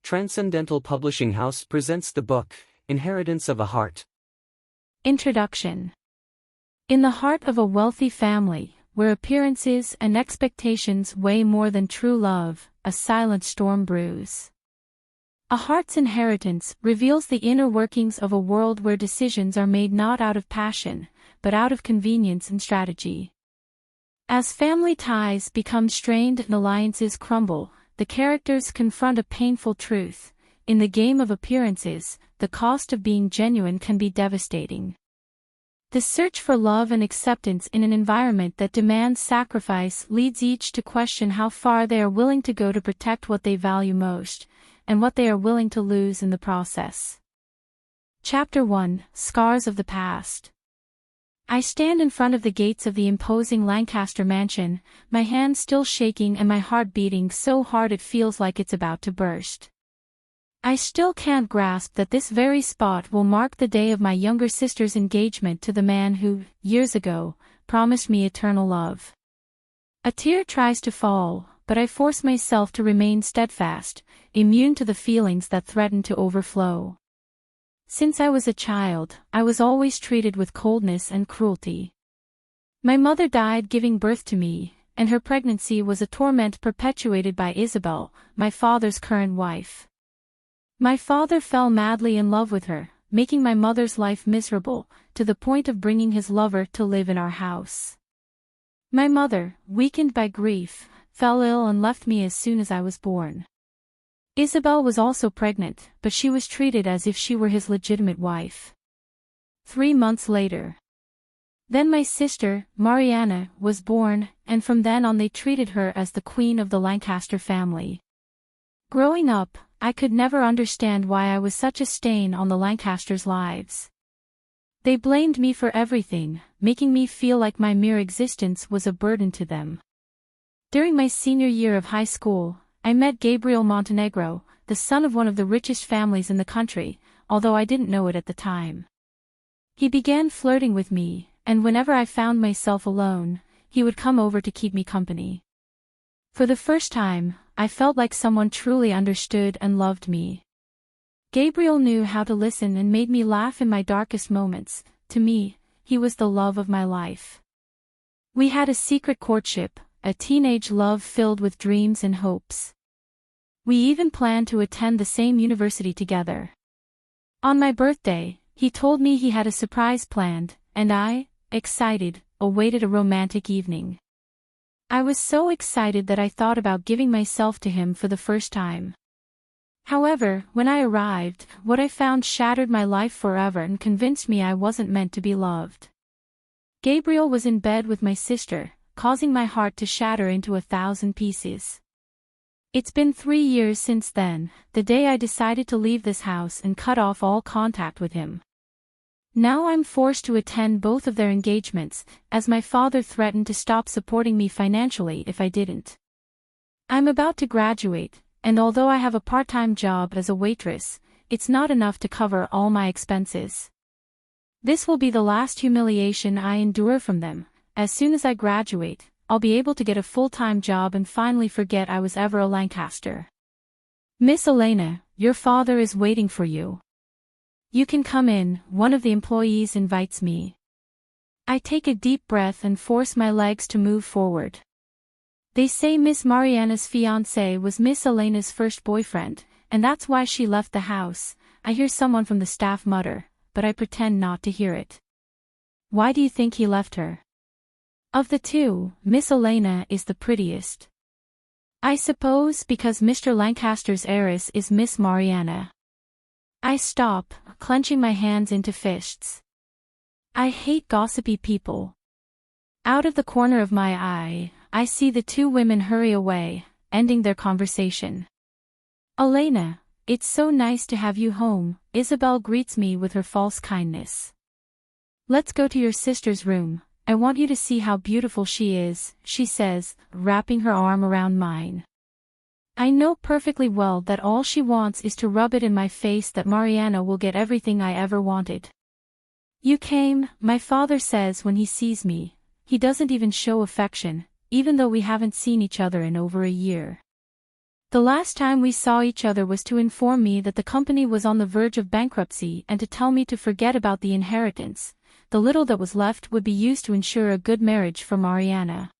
Transcendental Publishing House presents the book, Inheritance of a Heart. Introduction. In the heart of a wealthy family, where appearances and expectations weigh more than true love, a silent storm brews. A heart's inheritance reveals the inner workings of a world where decisions are made not out of passion, but out of convenience and strategy. As family ties become strained and alliances crumble, the characters confront a painful truth. In the game of appearances, the cost of being genuine can be devastating. The search for love and acceptance in an environment that demands sacrifice leads each to question how far they are willing to go to protect what they value most, and what they are willing to lose in the process. Chapter 1: Scars of the Past. I stand in front of the gates of the imposing Lancaster mansion, my hands still shaking and my heart beating so hard it feels like it's about to burst. I still can't grasp that this very spot will mark the day of my younger sister's engagement to the man who, years ago, promised me eternal love. A tear tries to fall, but I force myself to remain steadfast, immune to the feelings that threaten to overflow. Since I was a child, I was always treated with coldness and cruelty. My mother died giving birth to me, and her pregnancy was a torment perpetuated by Isabel, my father's current wife. My father fell madly in love with her, making my mother's life miserable, to the point of bringing his lover to live in our house. My mother, weakened by grief, fell ill and left me as soon as I was born. Isabel was also pregnant, but she was treated as if she were his legitimate wife. 3 months later. Then my sister, Mariana, was born, and from then on they treated her as the queen of the Lancaster family. Growing up, I could never understand why I was such a stain on the Lancasters' lives. They blamed me for everything, making me feel like my mere existence was a burden to them. During my senior year of high school, I met Gabriel Montenegro, the son of one of the richest families in the country, although I didn't know it at the time. He began flirting with me, and whenever I found myself alone, he would come over to keep me company. For the first time, I felt like someone truly understood and loved me. Gabriel knew how to listen and made me laugh in my darkest moments. To me, he was the love of my life. We had a secret courtship, a teenage love filled with dreams and hopes. We even planned to attend the same university together. On my birthday, he told me he had a surprise planned, and I, excited, awaited a romantic evening. I was so excited that I thought about giving myself to him for the first time. However, when I arrived, what I found shattered my life forever and convinced me I wasn't meant to be loved. Gabriel was in bed with my sister, causing my heart to shatter into 1,000 pieces. It's been 3 years since then, the day I decided to leave this house and cut off all contact with him. Now I'm forced to attend both of their engagements, as my father threatened to stop supporting me financially if I didn't. I'm about to graduate, and although I have a part-time job as a waitress, it's not enough to cover all my expenses. This will be the last humiliation I endure from them. As soon as I graduate, I'll be able to get a full-time job and finally forget I was ever a Lancaster. Miss Elena, your father is waiting for you. You can come in, one of the employees invites me. I take a deep breath and force my legs to move forward. They say Miss Mariana's fiancé was Miss Elena's first boyfriend, and that's why she left the house. I hear someone from the staff mutter, but I pretend not to hear it. Why do you think he left her? Of the two, Miss Elena is the prettiest. I suppose because Mr. Lancaster's heiress is Miss Mariana. I stop, clenching my hands into fists. I hate gossipy people. Out of the corner of my eye, I see the two women hurry away, ending their conversation. Elena, it's so nice to have you home, Isabel greets me with her false kindness. Let's go to your sister's room. I want you to see how beautiful she is, she says, wrapping her arm around mine. I know perfectly well that all she wants is to rub it in my face that Mariana will get everything I ever wanted. You came, my father says when he sees me. He doesn't even show affection, even though we haven't seen each other in over a year. The last time we saw each other was to inform me that the company was on the verge of bankruptcy and to tell me to forget about the inheritance. The little that was left would be used to ensure a good marriage for Mariana.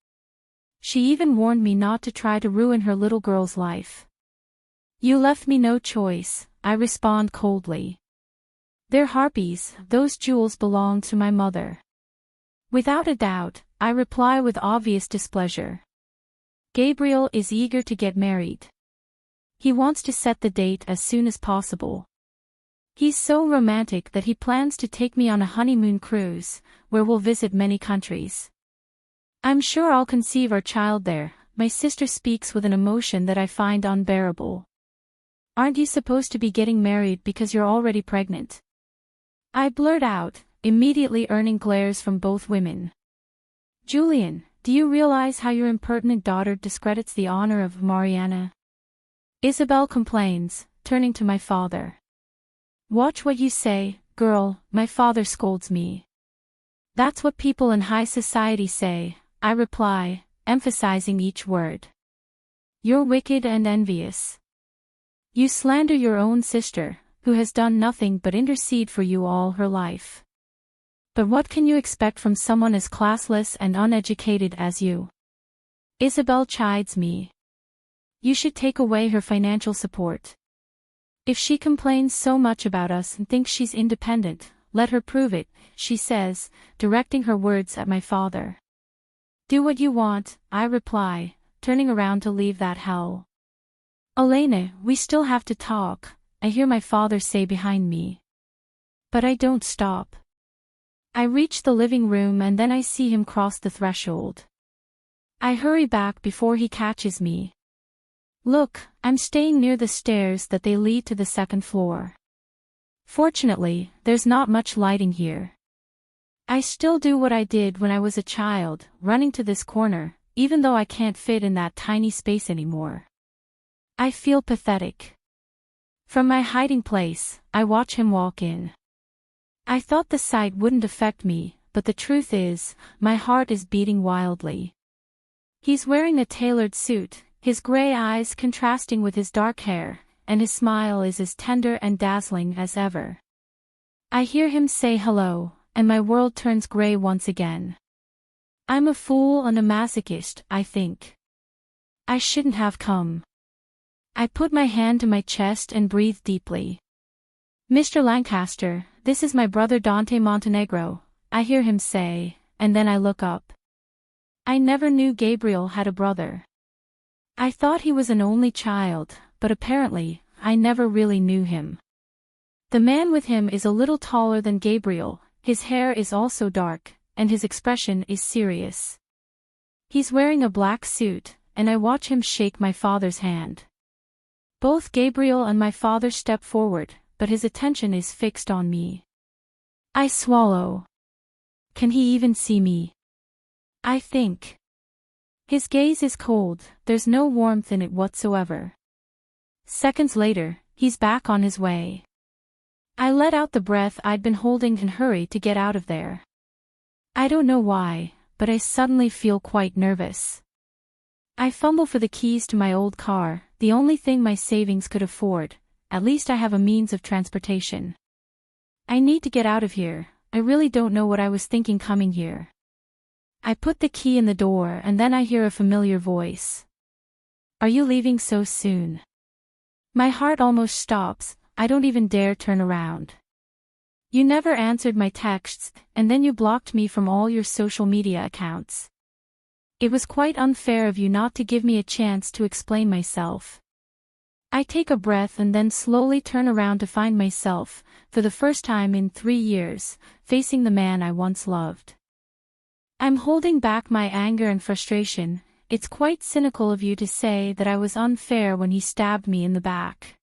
She even warned me not to try to ruin her little girl's life. You left me no choice, I respond coldly. They're harpies, those jewels belong to my mother. Without a doubt, I reply with obvious displeasure. Gabriel is eager to get married. He wants to set the date as soon as possible. He's so romantic that he plans to take me on a honeymoon cruise, where we'll visit many countries. I'm sure I'll conceive our child there, my sister speaks with an emotion that I find unbearable. Aren't you supposed to be getting married because you're already pregnant? I blurt out, immediately earning glares from both women. Julian, do you realize how your impertinent daughter discredits the honor of Mariana? Isabel complains, turning to my father. Watch what you say, girl, my father scolds me. That's what people in high society say, I reply, emphasizing each word. You're wicked and envious. You slander your own sister, who has done nothing but intercede for you all her life. But what can you expect from someone as classless and uneducated as you? Isabel chides me. You should take away her financial support. If she complains so much about us and thinks she's independent, let her prove it, she says, directing her words at my father. Do what you want, I reply, turning around to leave that hell. Elena, we still have to talk, I hear my father say behind me. But I don't stop. I reach the living room and then I see him cross the threshold. I hurry back before he catches me. Look, I'm staying near the stairs that they lead to the second floor. Fortunately, there's not much lighting here. I still do what I did when I was a child, running to this corner, even though I can't fit in that tiny space anymore. I feel pathetic. From my hiding place, I watch him walk in. I thought the sight wouldn't affect me, but the truth is, my heart is beating wildly. He's wearing a tailored suit, his gray eyes contrasting with his dark hair, and his smile is as tender and dazzling as ever. I hear him say hello, and my world turns gray once again. I'm a fool and a masochist, I think. I shouldn't have come. I put my hand to my chest and breathe deeply. Mr. Lancaster, this is my brother Dante Montenegro, I hear him say, and then I look up. I never knew Gabriel had a brother. I thought he was an only child, but apparently, I never really knew him. The man with him is a little taller than Gabriel, his hair is also dark, and his expression is serious. He's wearing a black suit, and I watch him shake my father's hand. Both Gabriel and my father step forward, but his attention is fixed on me. I swallow. Can he even see me? I think. His gaze is cold, there's no warmth in it whatsoever. Seconds later, he's back on his way. I let out the breath I'd been holding and hurry to get out of there. I don't know why, but I suddenly feel quite nervous. I fumble for the keys to my old car, the only thing my savings could afford. At least I have a means of transportation. I need to get out of here, I really don't know what I was thinking coming here. I put the key in the door and then I hear a familiar voice. Are you leaving so soon? My heart almost stops, I don't even dare turn around. You never answered my texts, and then you blocked me from all your social media accounts. It was quite unfair of you not to give me a chance to explain myself. I take a breath and then slowly turn around to find myself, for the first time in 3 years, facing the man I once loved. I'm holding back my anger and frustration. It's quite cynical of you to say that I was unfair when he stabbed me in the back.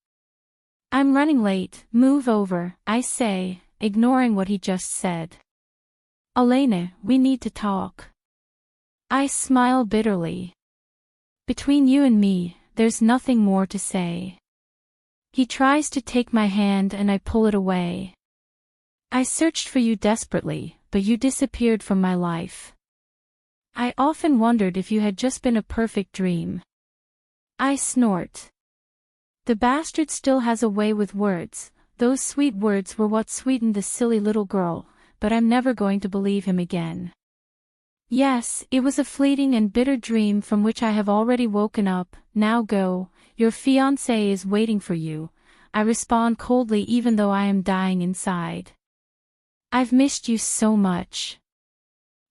I'm running late, move over, I say, ignoring what he just said. Elena, we need to talk. I smile bitterly. Between you and me, there's nothing more to say. He tries to take my hand and I pull it away. I searched for you desperately, but you disappeared from my life. I often wondered if you had just been a perfect dream. I snort. The bastard still has a way with words. Those sweet words were what sweetened the silly little girl, but I'm never going to believe him again. Yes, it was a fleeting and bitter dream from which I have already woken up. Now go, your fiancé is waiting for you. I respond coldly even though I am dying inside. I've missed you so much.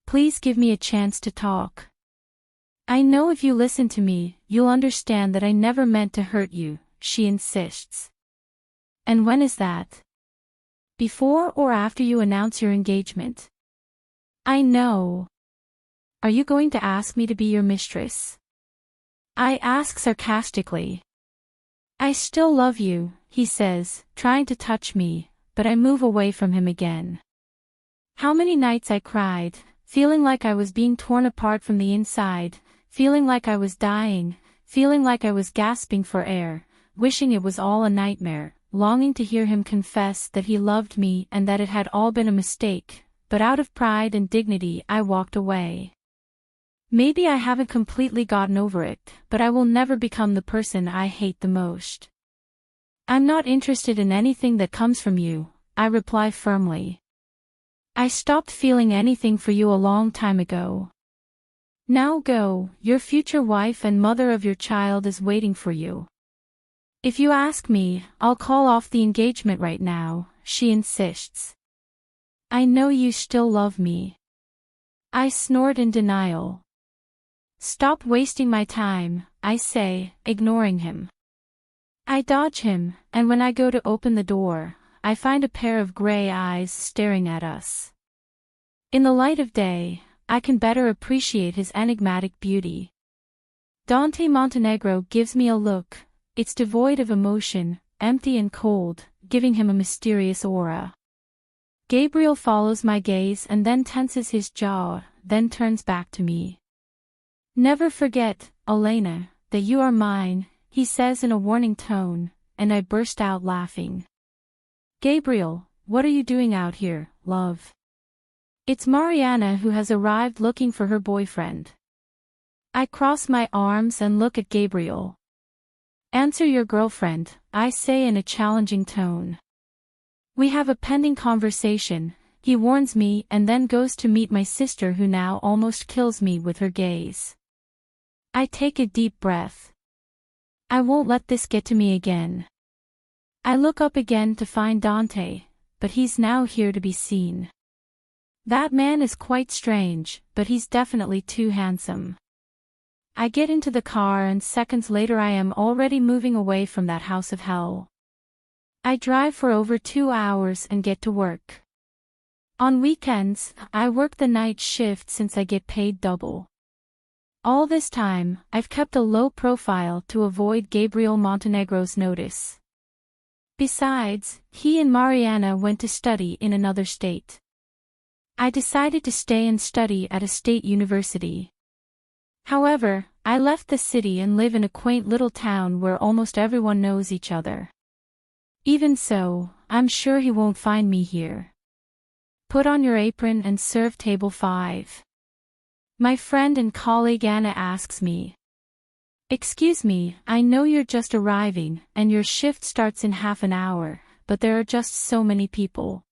Please give me a chance to talk. I know if you listen to me, you'll understand that I never meant to hurt you, she insists. And when is that? Before or after you announce your engagement? I know. Are you going to ask me to be your mistress? I ask sarcastically. I still love you, he says, trying to touch me, but I move away from him again. How many nights I cried, feeling like I was being torn apart from the inside, feeling like I was dying, feeling like I was gasping for air, wishing it was all a nightmare, longing to hear him confess that he loved me and that it had all been a mistake, but out of pride and dignity I walked away. Maybe I haven't completely gotten over it, but I will never become the person I hate the most. I'm not interested in anything that comes from you, I reply firmly. I stopped feeling anything for you a long time ago. Now go, your future wife and mother of your child is waiting for you. If you ask me, I'll call off the engagement right now, she insists. I know you still love me. I snort in denial. Stop wasting my time, I say, ignoring him. I dodge him, and when I go to open the door, I find a pair of gray eyes staring at us. In the light of day, I can better appreciate his enigmatic beauty. Dante Montenegro gives me a look. It's devoid of emotion, empty and cold, giving him a mysterious aura. Gabriel follows my gaze and then tenses his jaw, then turns back to me. Never forget, Elena, that you are mine, he says in a warning tone, and I burst out laughing. Gabriel, what are you doing out here, love? It's Mariana who has arrived looking for her boyfriend. I cross my arms and look at Gabriel. Answer your girlfriend, I say in a challenging tone. We have a pending conversation, he warns me and then goes to meet my sister who now almost kills me with her gaze. I take a deep breath. I won't let this get to me again. I look up again to find Dante, but he's now here to be seen. That man is quite strange, but he's definitely too handsome. I get into the car and seconds later I am already moving away from that house of hell. I drive for over 2 hours and get to work. On weekends, I work the night shift since I get paid double. All this time, I've kept a low profile to avoid Gabriel Montenegro's notice. Besides, he and Mariana went to study in another state. I decided to stay and study at a state university. However, I left the city and live in a quaint little town where almost everyone knows each other. Even so, I'm sure he won't find me here. Put on your apron and serve table 5. My friend and colleague Anna asks me. Excuse me, I know you're just arriving, and your shift starts in half an hour, but there are just so many people.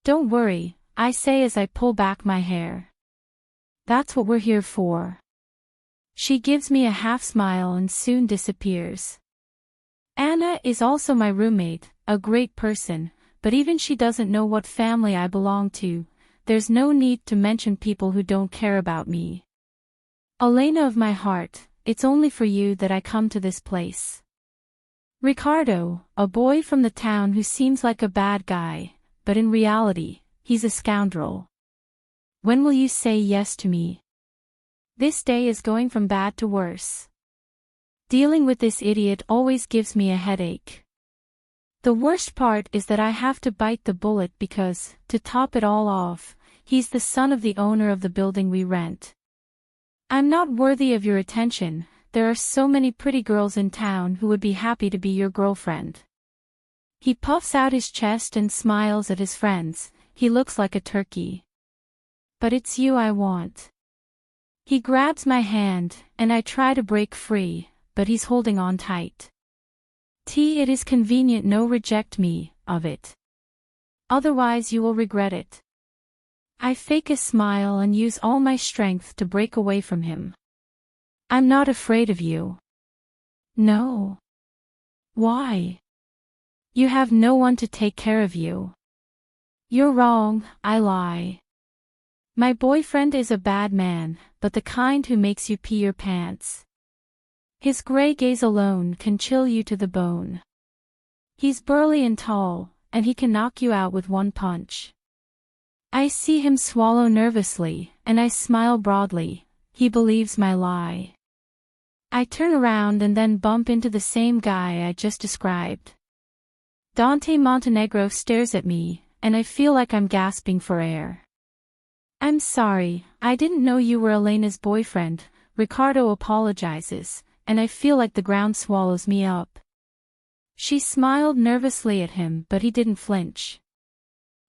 Don't worry, I say as I pull back my hair. That's what we're here for. She gives me a half smile and soon disappears. Anna is also my roommate, a great person, but even she doesn't know what family I belong to. There's no need to mention people who don't care about me. Elena of my heart, it's only for you that I come to this place. Ricardo, a boy from the town who seems like a bad guy, but in reality, he's a scoundrel. When will you say yes to me? This day is going from bad to worse. Dealing with this idiot always gives me a headache. The worst part is that I have to bite the bullet because, to top it all off, he's the son of the owner of the building we rent. I'm not worthy of your attention, there are so many pretty girls in town who would be happy to be your girlfriend. He puffs out his chest and smiles at his friends, he looks like a turkey. But it's you I want. He grabs my hand, and I try to break free, but he's holding on tight. It is convenient, no reject me of it. Otherwise you will regret it. I fake a smile and use all my strength to break away from him. I'm not afraid of you. No. Why? You have no one to take care of you. You're wrong, I lie. My boyfriend is a bad man, but the kind who makes you pee your pants. His gray gaze alone can chill you to the bone. He's burly and tall, and he can knock you out with one punch. I see him swallow nervously, and I smile broadly. He believes my lie. I turn around and then bump into the same guy I just described. Dante Montenegro stares at me, and I feel like I'm gasping for air. I'm sorry, I didn't know you were Elena's boyfriend, Ricardo apologizes, and I feel like the ground swallows me up. She smiled nervously at him, but he didn't flinch.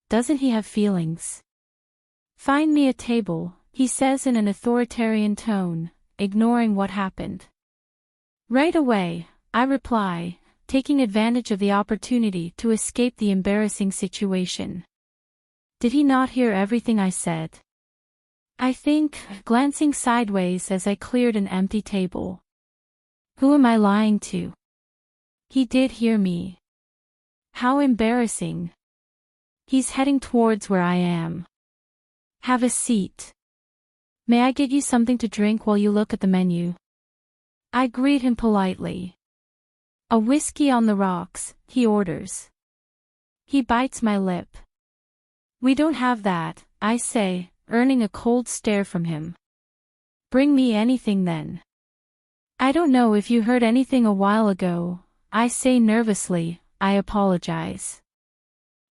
Doesn't he have feelings? Find me a table, he says in an authoritarian tone, ignoring what happened. Right away, I reply, taking advantage of the opportunity to escape the embarrassing situation. Did he not hear everything I said? I think, glancing sideways as I cleared an empty table. Who am I lying to? He did hear me. How embarrassing. He's heading towards where I am. Have a seat. May I get you something to drink while you look at the menu? I greet him politely. A whiskey on the rocks, he orders. He bites my lip. We don't have that, I say, earning a cold stare from him. Bring me anything then. I don't know if you heard anything a while ago, I say nervously. I apologize.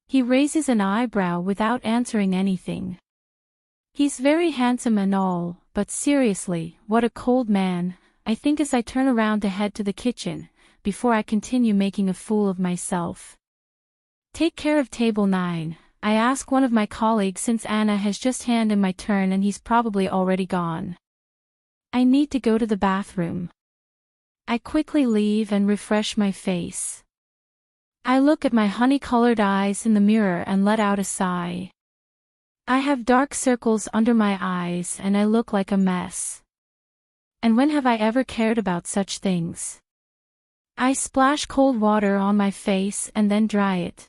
He raises an eyebrow without answering anything. He's very handsome and all, but seriously, what a cold man, I think as I turn around to head to the kitchen, before I continue making a fool of myself. Take care of table 9, I ask one of my colleagues since Anna has just handed my turn and he's probably already gone. I need to go to the bathroom. I quickly leave and refresh my face. I look at my honey-colored eyes in the mirror and let out a sigh. I have dark circles under my eyes and I look like a mess. And when have I ever cared about such things? I splash cold water on my face and then dry it.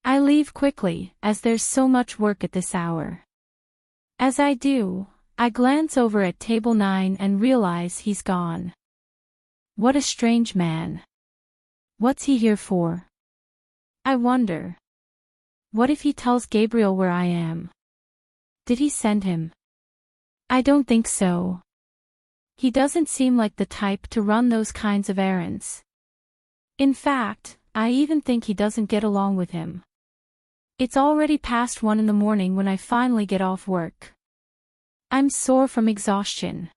I leave quickly, as there's so much work at this hour. As I do, I glance over at table 9 and realize he's gone. What a strange man. What's he here for? I wonder. What if he tells Gabriel where I am? Did he send him? I don't think so. He doesn't seem like the type to run those kinds of errands. In fact, I even think he doesn't get along with him. It's already past 1 in the morning when I finally get off work. I'm sore from exhaustion.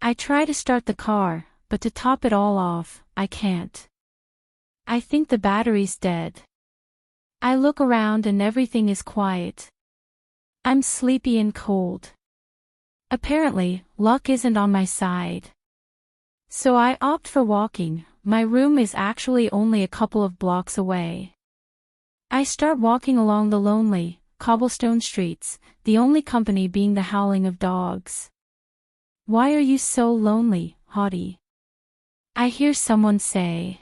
I try to start the car, but to top it all off, I can't. I think the battery's dead. I look around and everything is quiet. I'm sleepy and cold. Apparently, luck isn't on my side. So I opt for walking. My room is actually only a couple of blocks away. I start walking along the lonely, cobblestone streets, the only company being the howling of dogs. Why are you so lonely, Hottie? I hear someone say.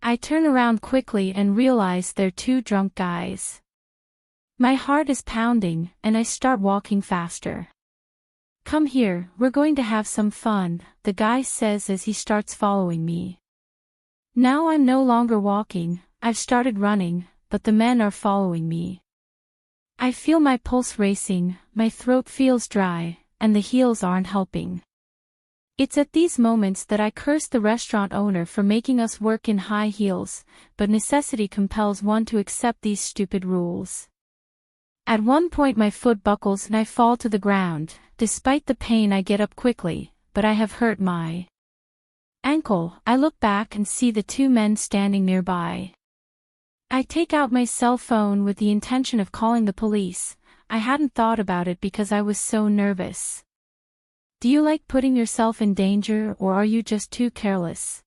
I turn around quickly and realize they're 2 drunk guys. My heart is pounding, and I start walking faster. Come here, we're going to have some fun, the guy says as he starts following me. Now I'm no longer walking, I've started running, but the men are following me. I feel my pulse racing, my throat feels dry, and the heels aren't helping. It's at these moments that I curse the restaurant owner for making us work in high heels, but necessity compels one to accept these stupid rules. At one point my foot buckles and I fall to the ground. Despite the pain I get up quickly, but I have hurt my ankle. I look back and see the 2 men standing nearby. I take out my cell phone with the intention of calling the police. I hadn't thought about it because I was so nervous. Do you like putting yourself in danger or are you just too careless?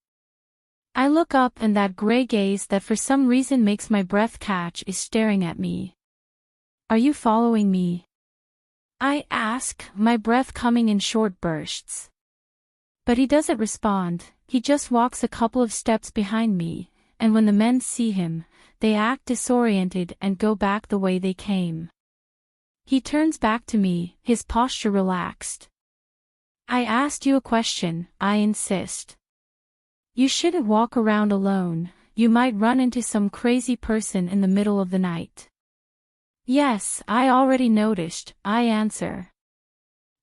I look up and that gray gaze that for some reason makes my breath catch is staring at me. Are you following me? I ask, my breath coming in short bursts. But he doesn't respond, he just walks a couple of steps behind me, and when the men see him, they act disoriented and go back the way they came. He turns back to me, his posture relaxed. I asked you a question, I insist. You shouldn't walk around alone, you might run into some crazy person in the middle of the night. Yes, I already noticed, I answer.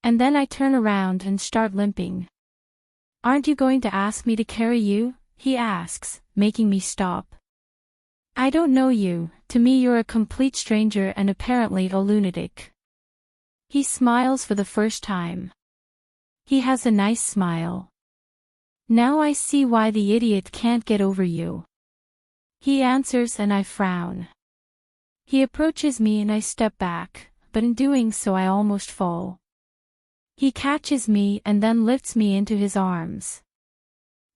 And then I turn around and start limping. Aren't you going to ask me to carry you? He asks, making me stop. I don't know you, to me you're a complete stranger and apparently a lunatic. He smiles for the first time. He has a nice smile. Now I see why the idiot can't get over you. He answers and I frown. He approaches me and I step back, but in doing so I almost fall. He catches me and then lifts me into his arms.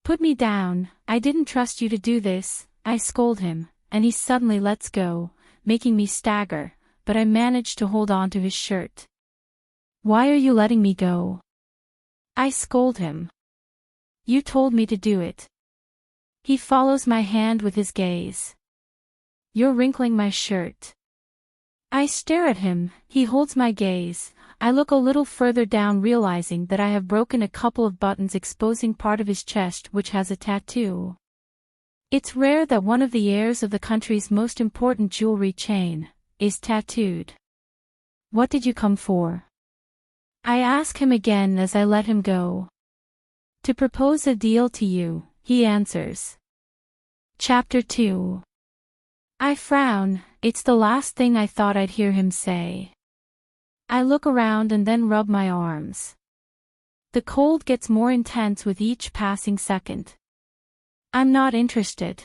Put me down, I didn't trust you to do this, I scold him, and he suddenly lets go, making me stagger, but I manage to hold on to his shirt. Why are you letting me go? I scold him. You told me to do it. He follows my hand with his gaze. You're wrinkling my shirt. I stare at him, he holds my gaze. I look a little further down realizing that I have broken a couple of buttons exposing part of his chest which has a tattoo. It's rare that one of the heirs of the country's most important jewelry chain is tattooed. What did you come for? I ask him again as I let him go. To propose a deal to you, he answers. Chapter 2. I frown, it's the last thing I thought I'd hear him say. I look around and then rub my arms. The cold gets more intense with each passing second. I'm not interested.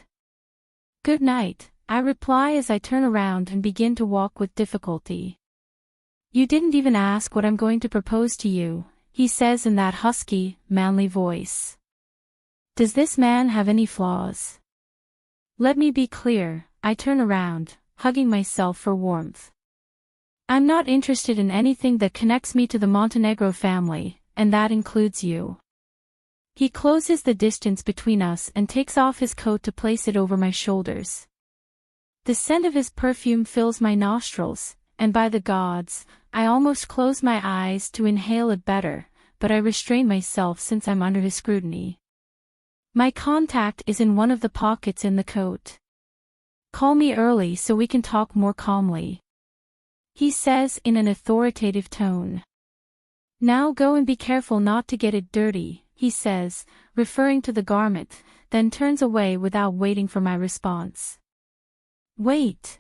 Good night, I reply as I turn around and begin to walk with difficulty. You didn't even ask what I'm going to propose to you, he says in that husky, manly voice. Does this man have any flaws? Let me be clear, I turn around, hugging myself for warmth. I'm not interested in anything that connects me to the Montenegro family, and that includes you. He closes the distance between us and takes off his coat to place it over my shoulders. The scent of his perfume fills my nostrils, and by the gods, I almost close my eyes to inhale it better, but I restrain myself since I'm under his scrutiny. My contact is in one of the pockets in the coat. Call me early so we can talk more calmly, he says in an authoritative tone. Now go and be careful not to get it dirty, he says, referring to the garment, then turns away without waiting for my response. Wait!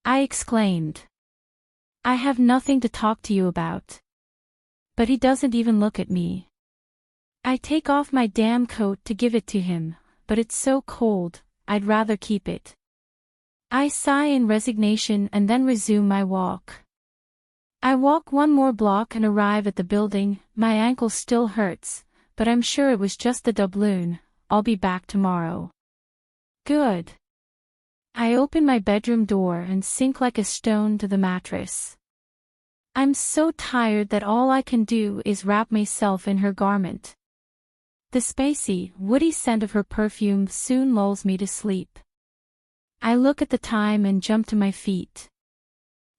I exclaimed. I have nothing to talk to you about. But he doesn't even look at me. I take off my damn coat to give it to him, but it's so cold, I'd rather keep it. I sigh in resignation and then resume my walk. I walk one more block and arrive at the building. My ankle still hurts, but I'm sure it was just the doubloon. I'll be back tomorrow. Good. I open my bedroom door and sink like a stone to the mattress. I'm so tired that all I can do is wrap myself in her garment. The spicy, woody scent of her perfume soon lulls me to sleep. I look at the time and jump to my feet.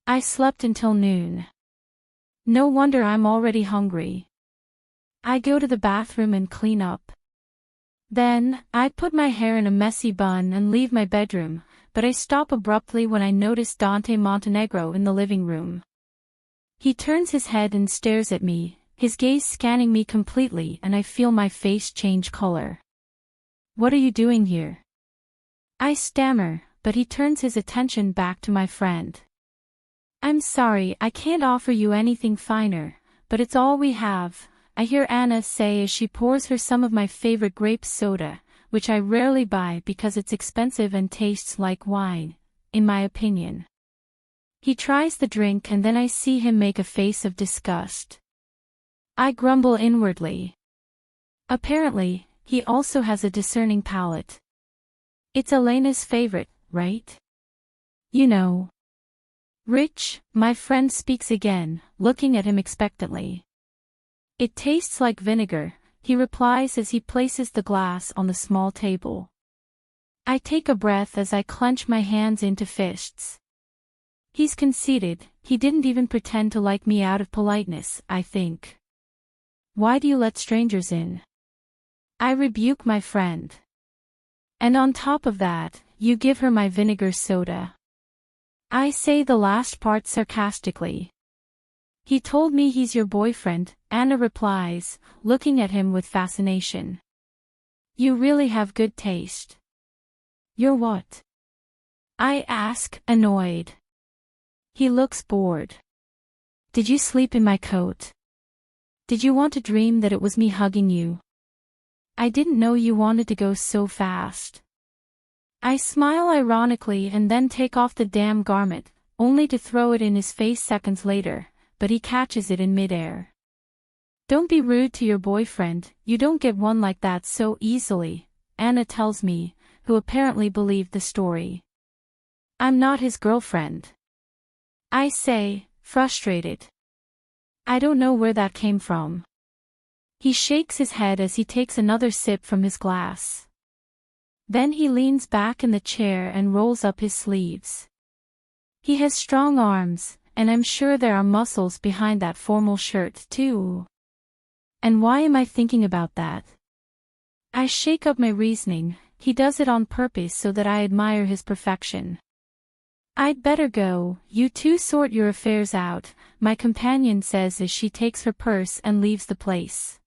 I slept until noon. No wonder I'm already hungry. I go to the bathroom and clean up. Then, I put my hair in a messy bun and leave my bedroom, but I stop abruptly when I notice Dante Montenegro in the living room. He turns his head and stares at me, his gaze scanning me completely, and I feel my face change color. What are you doing here? I stammer, but he turns his attention back to my friend. I'm sorry, I can't offer you anything finer, but it's all we have, I hear Anna say as she pours her some of my favorite grape soda, which I rarely buy because it's expensive and tastes like wine, in my opinion. He tries the drink and then I see him make a face of disgust. I grumble inwardly. Apparently, he also has a discerning palate. It's Elena's favorite, right? You know. Rich, my friend speaks again, looking at him expectantly. It tastes like vinegar, he replies as he places the glass on the small table. I take a breath as I clench my hands into fists. He's conceited, he didn't even pretend to like me out of politeness, I think. Why do you let strangers in? I rebuke my friend. And on top of that, you give her my vinegar soda. I say the last part sarcastically. He told me he's your boyfriend, Anna replies, looking at him with fascination. You really have good taste. You're what? I ask, annoyed. He looks bored. Did you sleep in my coat? Did you want to dream that it was me hugging you? I didn't know you wanted to go so fast. I smile ironically and then take off the damn garment, only to throw it in his face seconds later, but he catches it in midair. Don't be rude to your boyfriend, you don't get one like that so easily, Anna tells me, who apparently believed the story. I'm not his girlfriend. I say, frustrated. I don't know where that came from. He shakes his head as he takes another sip from his glass. Then he leans back in the chair and rolls up his sleeves. He has strong arms, and I'm sure there are muscles behind that formal shirt too. And why am I thinking about that? I shake up my reasoning, he does it on purpose so that I admire his perfection. I'd better go, you two sort your affairs out, my companion says as she takes her purse and leaves the place.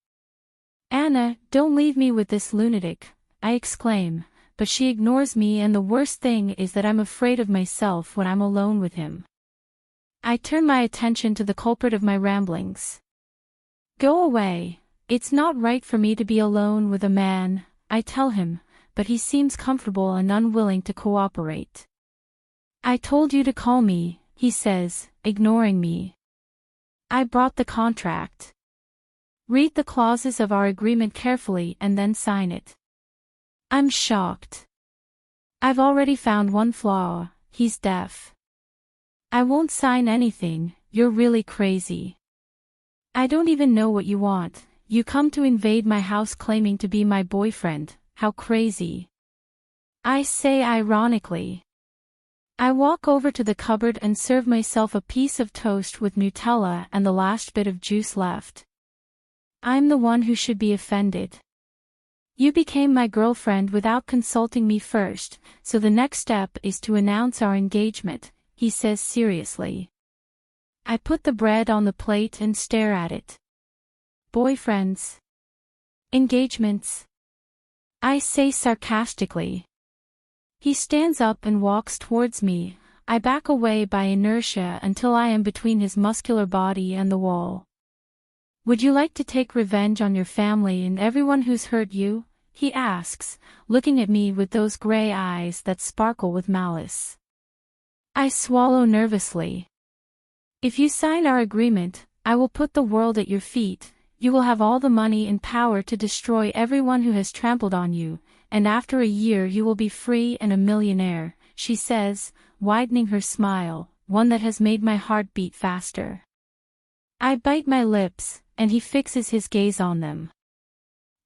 Anna, don't leave me with this lunatic, I exclaim, but she ignores me and the worst thing is that I'm afraid of myself when I'm alone with him. I turn my attention to the culprit of my ramblings. Go away, it's not right for me to be alone with a man, I tell him, but he seems comfortable and unwilling to cooperate. I told you to call me, he says, ignoring me. I brought the contract. Read the clauses of our agreement carefully and then sign it. I'm shocked. I've already found one flaw, he's deaf. I won't sign anything, you're really crazy. I don't even know what you want, you come to invade my house claiming to be my boyfriend, how crazy. I say ironically. I walk over to the cupboard and serve myself a piece of toast with Nutella and the last bit of juice left. I'm the one who should be offended. You became my girlfriend without consulting me first, so the next step is to announce our engagement, he says seriously. I put the bread on the plate and stare at it. Boyfriends. Engagements. I say sarcastically. He stands up and walks towards me. I back away by inertia until I am between his muscular body and the wall. Would you like to take revenge on your family and everyone who's hurt you? He asks, looking at me with those gray eyes that sparkle with malice. I swallow nervously. If you sign our agreement, I will put the world at your feet, you will have all the money and power to destroy everyone who has trampled on you, and after a year you will be free and a millionaire, she says, widening her smile, one that has made my heart beat faster. I bite my lips, and he fixes his gaze on them.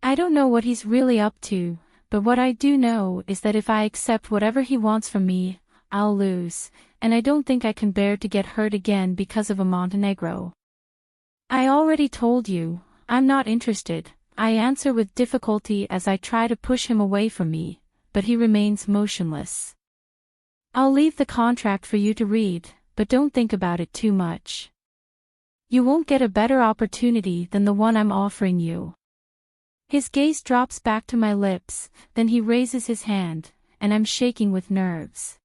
I don't know what he's really up to, but what I do know is that if I accept whatever he wants from me, I'll lose, and I don't think I can bear to get hurt again because of a Montenegro. I already told you, I'm not interested, I answer with difficulty as I try to push him away from me, but he remains motionless. I'll leave the contract for you to read, but don't think about it too much. You won't get a better opportunity than the one I'm offering you. His gaze drops back to my lips, then he raises his hand, and I'm shaking with nerves.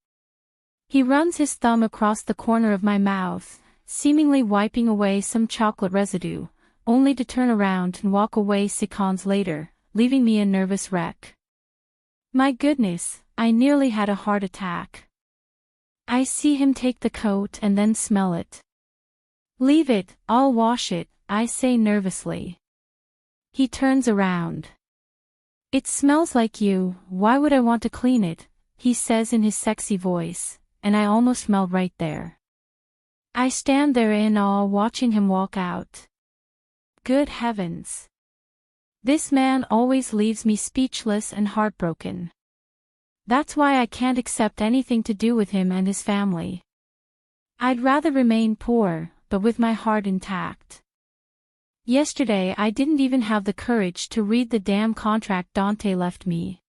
He runs his thumb across the corner of my mouth, seemingly wiping away some chocolate residue, only to turn around and walk away seconds later, leaving me a nervous wreck. My goodness, I nearly had a heart attack. I see him take the coat and then smell it. Leave it, I'll wash it, I say nervously. He turns around. It smells like you, why would I want to clean it? He says in his sexy voice, and I almost melt right there. I stand there in awe watching him walk out. Good heavens. This man always leaves me speechless and heartbroken. That's why I can't accept anything to do with him and his family. I'd rather remain poor, but with my heart intact. Yesterday I didn't even have the courage to read the damn contract Dante left me.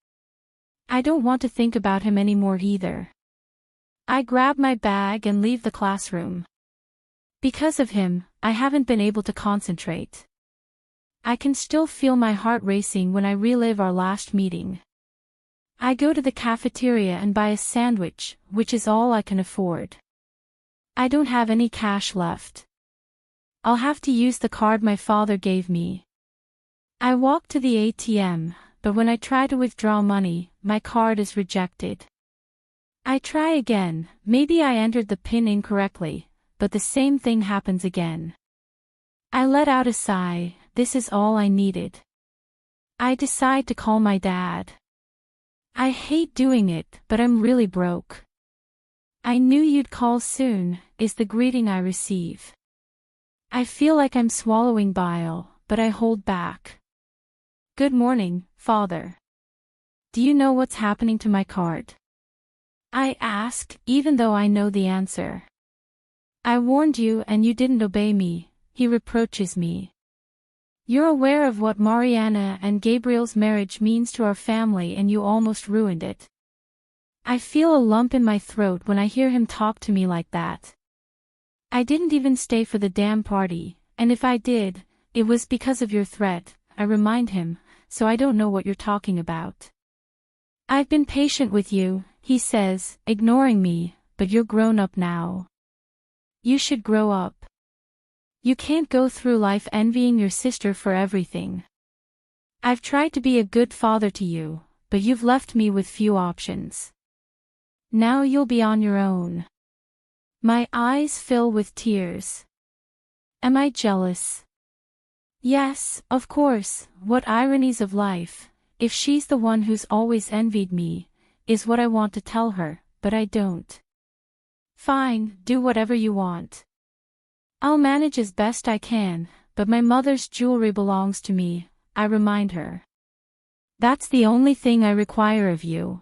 I don't want to think about him anymore either. I grab my bag and leave the classroom. Because of him, I haven't been able to concentrate. I can still feel my heart racing when I relive our last meeting. I go to the cafeteria and buy a sandwich, which is all I can afford. I don't have any cash left. I'll have to use the card my father gave me. I walk to the ATM, but when I try to withdraw money, my card is rejected. I try again, maybe I entered the PIN incorrectly, but the same thing happens again. I let out a sigh, this is all I needed. I decide to call my dad. I hate doing it, but I'm really broke. I knew you'd call soon, is the greeting I receive. I feel like I'm swallowing bile, but I hold back. Good morning, Father. Do you know what's happening to my card? I ask, even though I know the answer. I warned you and you didn't obey me, he reproaches me. You're aware of what Mariana and Gabriel's marriage means to our family and you almost ruined it. I feel a lump in my throat when I hear him talk to me like that. I didn't even stay for the damn party, and if I did, it was because of your threat, I remind him, so I don't know what you're talking about. I've been patient with you, he says, ignoring me, but you're grown up now. You should grow up. You can't go through life envying your sister for everything. I've tried to be a good father to you, but you've left me with few options. Now you'll be on your own. My eyes fill with tears. Am I jealous? Yes, of course, what ironies of life, if she's the one who's always envied me, is what I want to tell her, but I don't. Fine, do whatever you want. I'll manage as best I can, but my mother's jewelry belongs to me, I remind her. That's the only thing I require of you.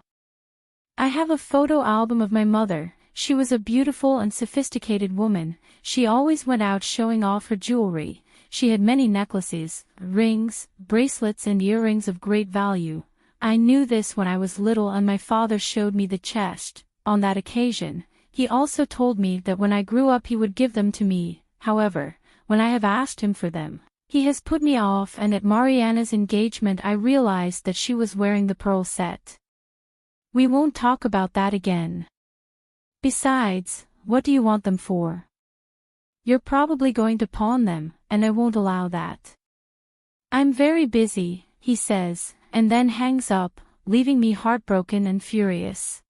I have a photo album of my mother. She was a beautiful and sophisticated woman, she always went out showing off her jewelry, she had many necklaces, rings, bracelets and earrings of great value. I knew this when I was little and my father showed me the chest. On that occasion, he also told me that when I grew up he would give them to me, however, when I have asked him for them, he has put me off and at Mariana's engagement I realized that she was wearing the pearl set. We won't talk about that again. Besides, what do you want them for? You're probably going to pawn them, and I won't allow that. I'm very busy, he says, and then hangs up, leaving me heartbroken and furious.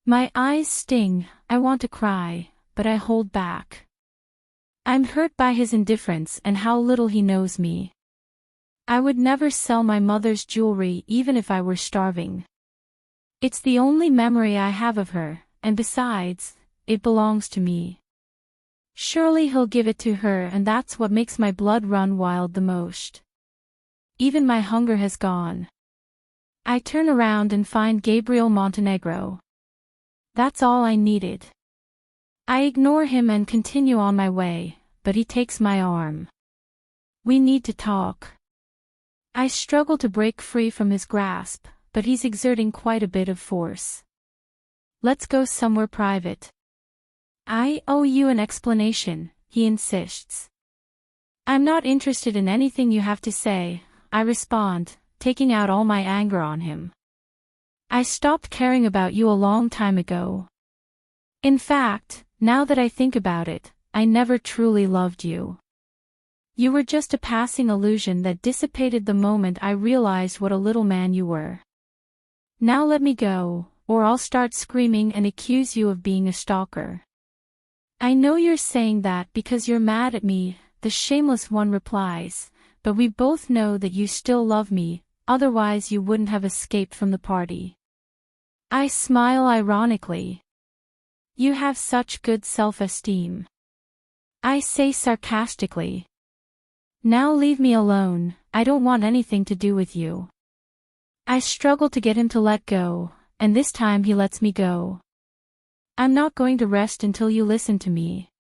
My eyes sting, I want to cry, but I hold back. I'm hurt by his indifference and how little he knows me. I would never sell my mother's jewelry even if I were starving. It's the only memory I have of her. And besides, it belongs to me. Surely he'll give it to her and that's what makes my blood run wild the most. Even my hunger has gone. I turn around and find Gabriel Montenegro. That's all I needed. I ignore him and continue on my way, but he takes my arm. We need to talk. I struggle to break free from his grasp, but he's exerting quite a bit of force. Let's go somewhere private. I owe you an explanation, he insists. I'm not interested in anything you have to say, I respond, taking out all my anger on him. I stopped caring about you a long time ago. In fact, now that I think about it, I never truly loved you. You were just a passing illusion that dissipated the moment I realized what a little man you were. Now let me go, or I'll start screaming and accuse you of being a stalker. I know you're saying that because you're mad at me, the shameless one replies, but we both know that you still love me, otherwise you wouldn't have escaped from the party. I smile ironically. You have such good self-esteem. I say sarcastically. Now leave me alone, I don't want anything to do with you. I struggle to get him to let go, and this time he lets me go. I'm not going to rest until you listen to me.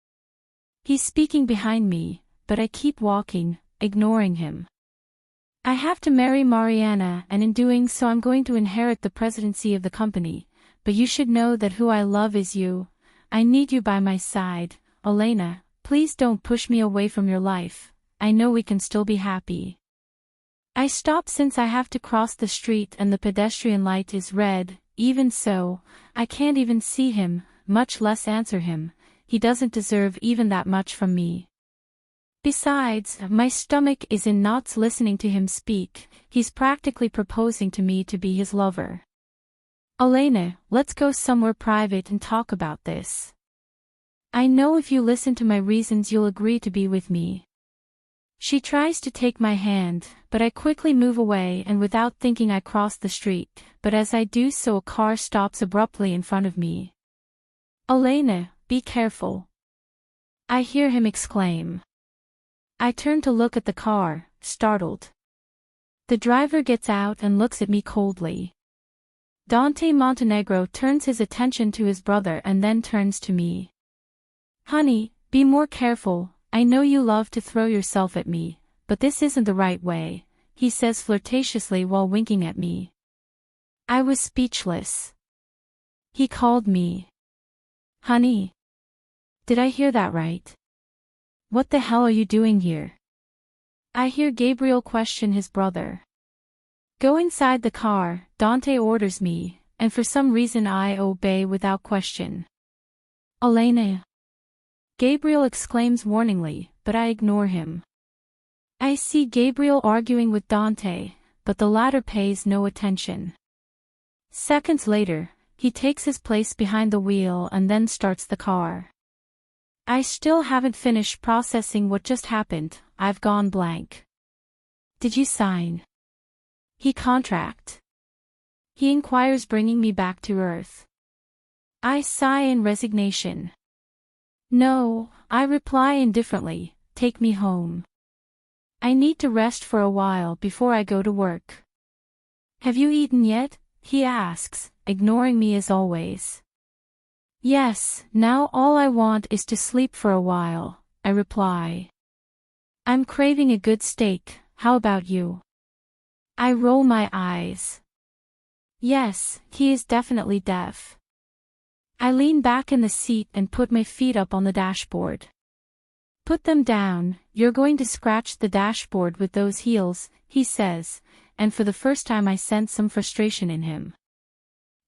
He's speaking behind me, but I keep walking, ignoring him. I have to marry Mariana, and in doing so I'm going to inherit the presidency of the company, but you should know that who I love is you. I need you by my side, Elena, please don't push me away from your life, I know we can still be happy. I stop since I have to cross the street and the pedestrian light is red. Even so, I can't even see him, much less answer him. He doesn't deserve even that much from me. Besides, my stomach is in knots listening to him speak. He's practically proposing to me to be his lover. Elena, let's go somewhere private and talk about this. I know if you listen to my reasons you'll agree to be with me. She tries to take my hand, but I quickly move away and without thinking I cross the street, but as I do so a car stops abruptly in front of me. Elena, be careful. I hear him exclaim. I turn to look at the car, startled. The driver gets out and looks at me coldly. Dante Montenegro turns his attention to his brother and then turns to me. Honey, be more careful, I know you love to throw yourself at me, but this isn't the right way, he says flirtatiously while winking at me. I was speechless. He called me honey. Did I hear that right? What the hell are you doing here? I hear Gabriel question his brother. Go inside the car, Dante orders me, and for some reason I obey without question. Elena. Gabriel exclaims warningly, but I ignore him. I see Gabriel arguing with Dante, but the latter pays no attention. Seconds later, he takes his place behind the wheel and then starts the car. I still haven't finished processing what just happened, I've gone blank. Did you sign? He contract? He inquires, bringing me back to earth. I sigh in resignation. No, I reply indifferently, take me home. I need to rest for a while before I go to work. Have you eaten yet? He asks, ignoring me as always. Yes, now all I want is to sleep for a while, I reply. I'm craving a good steak, how about you? I roll my eyes. Yes, he is definitely deaf. I lean back in the seat and put my feet up on the dashboard. Put them down, you're going to scratch the dashboard with those heels, he says, and for the first time I sense some frustration in him.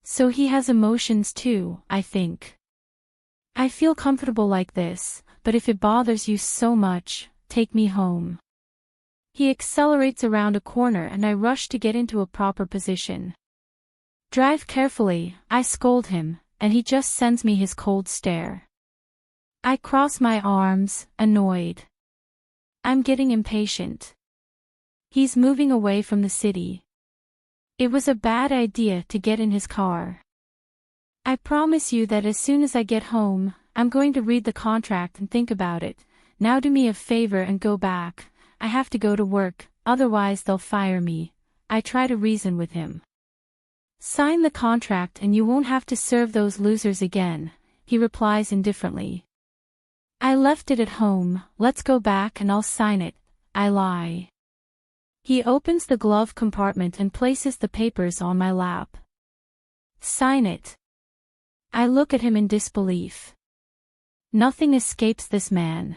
So he has emotions too, I think. I feel comfortable like this, but if it bothers you so much, take me home. He accelerates around a corner and I rush to get into a proper position. Drive carefully, I scold him, and he just sends me his cold stare. I cross my arms, annoyed. I'm getting impatient. He's moving away from the city. It was a bad idea to get in his car. I promise you that as soon as I get home, I'm going to read the contract and think about it. Now do me a favor and go back. I have to go to work, otherwise they'll fire me. I try to reason with him. Sign the contract and you won't have to serve those losers again, he replies indifferently. I left it at home, let's go back and I'll sign it, I lie. He opens the glove compartment and places the papers on my lap. Sign it. I look at him in disbelief. Nothing escapes this man.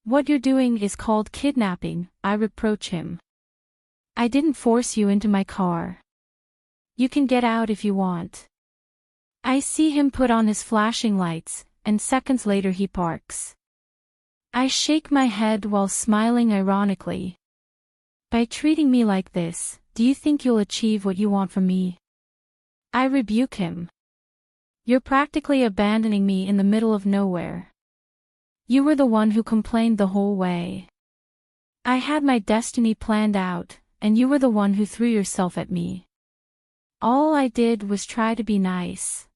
What you're doing is called kidnapping, I reproach him. I didn't force you into my car. You can get out if you want. I see him put on his flashing lights, and seconds later he parks. I shake my head while smiling ironically. By treating me like this, do you think you'll achieve what you want from me? I rebuke him. You're practically abandoning me in the middle of nowhere. You were the one who complained the whole way. I had my destiny planned out, and you were the one who threw yourself at me. All I did was try to be nice.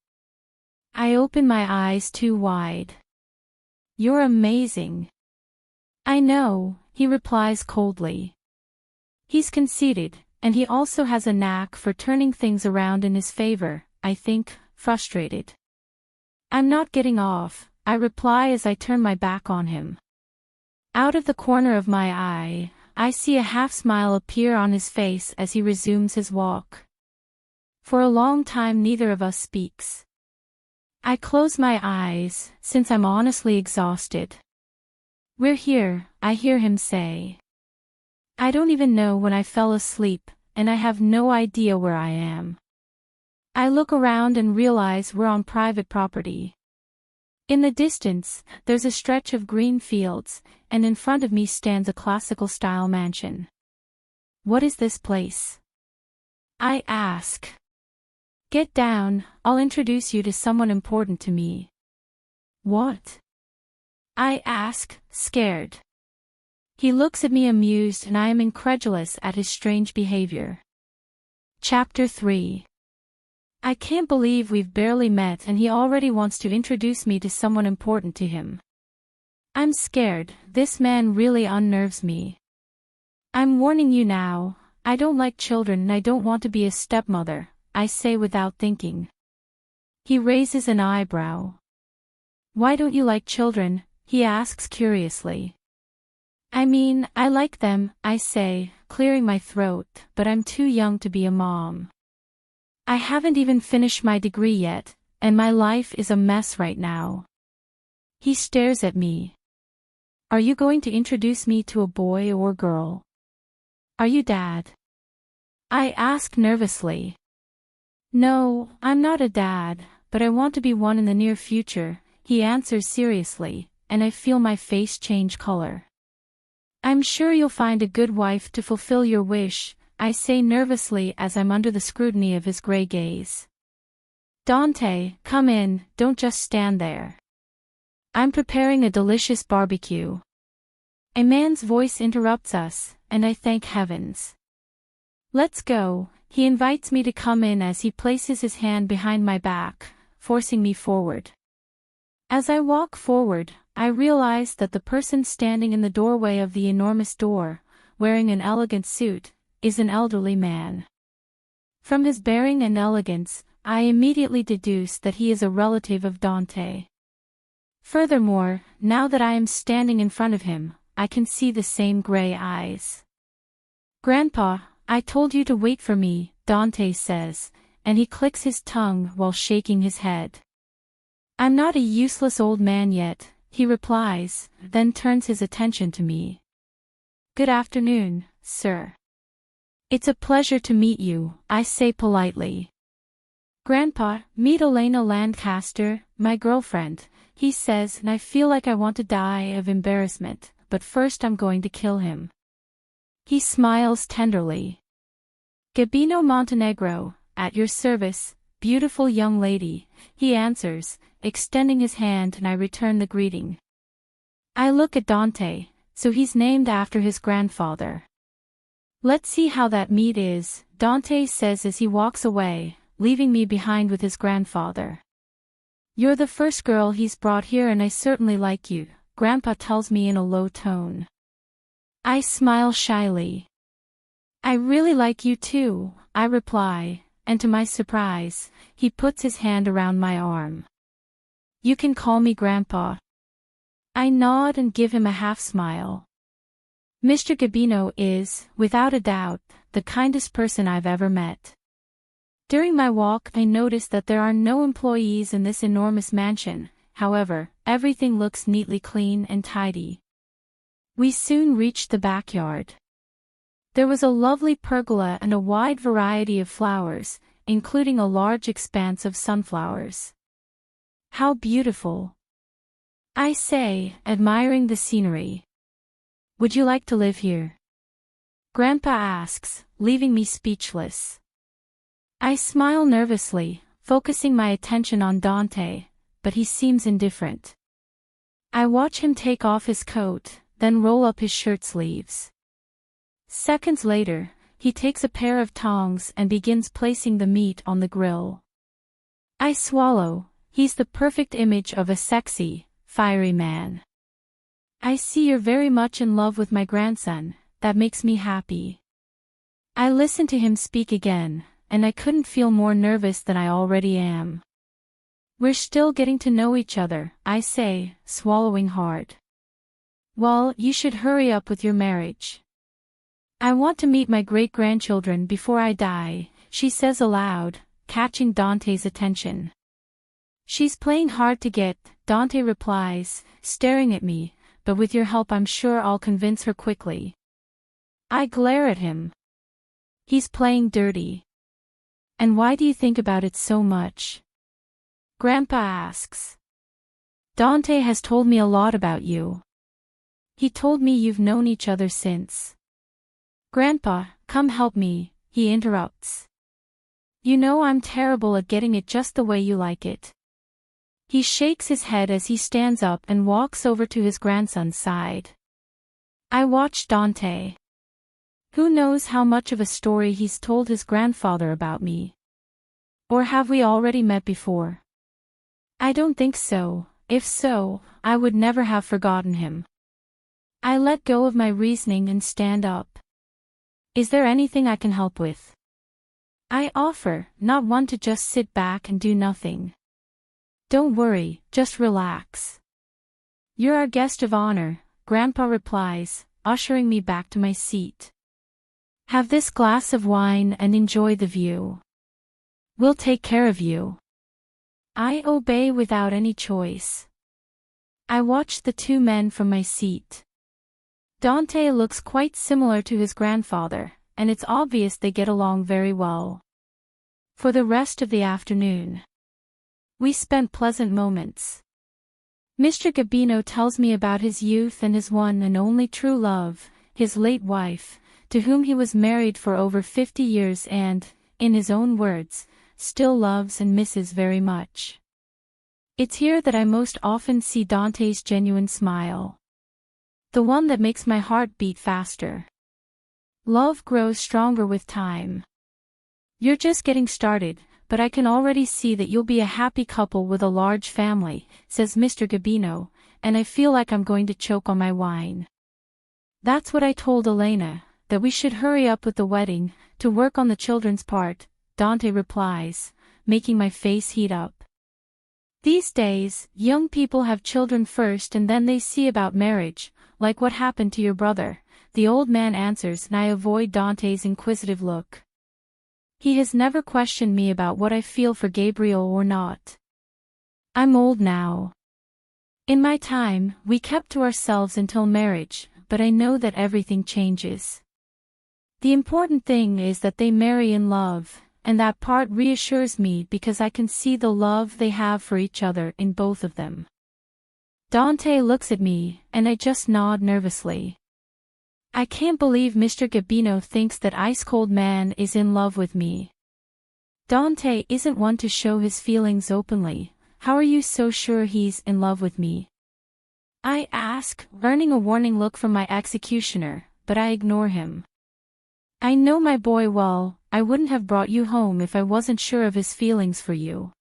I opened my eyes too wide. You're amazing. I know, he replies coldly. He's conceited, and he also has a knack for turning things around in his favor, I think, frustrated. I'm not getting off, I reply as I turn my back on him. Out of the corner of my eye, I see a half-smile appear on his face as he resumes his walk. For a long time neither of us speaks. I close my eyes, since I'm honestly exhausted. We're here, I hear him say. I don't even know when I fell asleep, and I have no idea where I am. I look around and realize we're on private property. In the distance, there's a stretch of green fields, and in front of me stands a classical-style mansion. What is this place? I ask. Get down, I'll introduce you to someone important to me. What? I ask, scared. He looks at me amused and I am incredulous at his strange behavior. Chapter 3. I can't believe we've barely met and he already wants to introduce me to someone important to him. I'm scared, this man really unnerves me. I'm warning you now, I don't like children and I don't want to be a stepmother, I say without thinking. He raises an eyebrow. Why don't you like children? He asks curiously. I mean, I like them, I say, clearing my throat, but I'm too young to be a mom. I haven't even finished my degree yet, and my life is a mess right now. He stares at me. Are you going to introduce me to a boy or girl? Are you dad? I ask nervously. No, I'm not a dad, but I want to be one in the near future, he answers seriously, and I feel my face change color. I'm sure you'll find a good wife to fulfill your wish, I say nervously as I'm under the scrutiny of his gray gaze. Dante, come in, don't just stand there. I'm preparing a delicious barbecue. A man's voice interrupts us, and I thank heavens. Let's go, he invites me to come in as he places his hand behind my back, forcing me forward. As I walk forward, I realize that the person standing in the doorway of the enormous door, wearing an elegant suit, is an elderly man. From his bearing and elegance, I immediately deduce that he is a relative of Dante. Furthermore, now that I am standing in front of him, I can see the same gray eyes. Grandpa, I told you to wait for me, Dante says, and he clicks his tongue while shaking his head. I'm not a useless old man yet, he replies, then turns his attention to me. Good afternoon, sir. It's a pleasure to meet you, I say politely. Grandpa, meet Elena Lancaster, my girlfriend, he says, and I feel like I want to die of embarrassment, but first I'm going to kill him. He smiles tenderly. Gabino Montenegro, at your service, beautiful young lady, he answers, extending his hand, and I return the greeting. I look at Dante, so he's named after his grandfather. Let's see how that meat is, Dante says as he walks away, leaving me behind with his grandfather. You're the first girl he's brought here and I certainly like you, Grandpa tells me in a low tone. I smile shyly. I really like you too, I reply, and to my surprise, he puts his hand around my arm. You can call me Grandpa. I nod and give him a half-smile. Mr. Gabino is, without a doubt, the kindest person I've ever met. During my walk I notice that there are no employees in this enormous mansion, however, everything looks neatly clean and tidy. We soon reached the backyard. There was a lovely pergola and a wide variety of flowers, including a large expanse of sunflowers. How beautiful! I say, admiring the scenery. Would you like to live here? Grandpa asks, leaving me speechless. I smile nervously, focusing my attention on Dante, but he seems indifferent. I watch him take off his coat, then roll up his shirt sleeves. Seconds later, he takes a pair of tongs and begins placing the meat on the grill. I swallow. He's the perfect image of a sexy, fiery man. I see you're very much in love with my grandson. That makes me happy. I listen to him speak again, and I couldn't feel more nervous than I already am. We're still getting to know each other, I say, swallowing hard. Well, you should hurry up with your marriage. I want to meet my great-grandchildren before I die, she says aloud, catching Dante's attention. She's playing hard to get, Dante replies, staring at me, but with your help I'm sure I'll convince her quickly. I glare at him. He's playing dirty. And why do you think about it so much? Grandpa asks. Dante has told me a lot about you. He told me you've known each other since. Grandpa, come help me, he interrupts. You know I'm terrible at getting it just the way you like it. He shakes his head as he stands up and walks over to his grandson's side. I watch Dante. Who knows how much of a story he's told his grandfather about me? Or have we already met before? I don't think so. If so, I would never have forgotten him. I let go of my reasoning and stand up. Is there anything I can help with? I offer, not one to just sit back and do nothing. Don't worry, just relax. You're our guest of honor, Grandpa replies, ushering me back to my seat. Have this glass of wine and enjoy the view. We'll take care of you. I obey without any choice. I watch the two men from my seat. Dante looks quite similar to his grandfather, and it's obvious they get along very well. For the rest of the afternoon, we spent pleasant moments. Mr. Gabino tells me about his youth and his one and only true love, his late wife, to whom he was married for over 50 years and, in his own words, still loves and misses very much. It's here that I most often see Dante's genuine smile. The one that makes my heart beat faster. Love grows stronger with time. You're just getting started, but I can already see that you'll be a happy couple with a large family, says Mr. Gabino, and I feel like I'm going to choke on my wine. That's what I told Elena, that we should hurry up with the wedding, to work on the children's part, Dante replies, making my face heat up. These days, young people have children first and then they see about marriage, like what happened to your brother, the old man answers, and I avoid Dante's inquisitive look. He has never questioned me about what I feel for Gabriel or not. I'm old now. In my time, we kept to ourselves until marriage, but I know that everything changes. The important thing is that they marry in love, and that part reassures me because I can see the love they have for each other in both of them. Dante looks at me, and I just nod nervously. I can't believe Mr. Gabino thinks that ice-cold man is in love with me. Dante isn't one to show his feelings openly. How are you so sure he's in love with me? I ask, earning a warning look from my executioner, but I ignore him. I know my boy well. I wouldn't have brought you home if I wasn't sure of his feelings for you.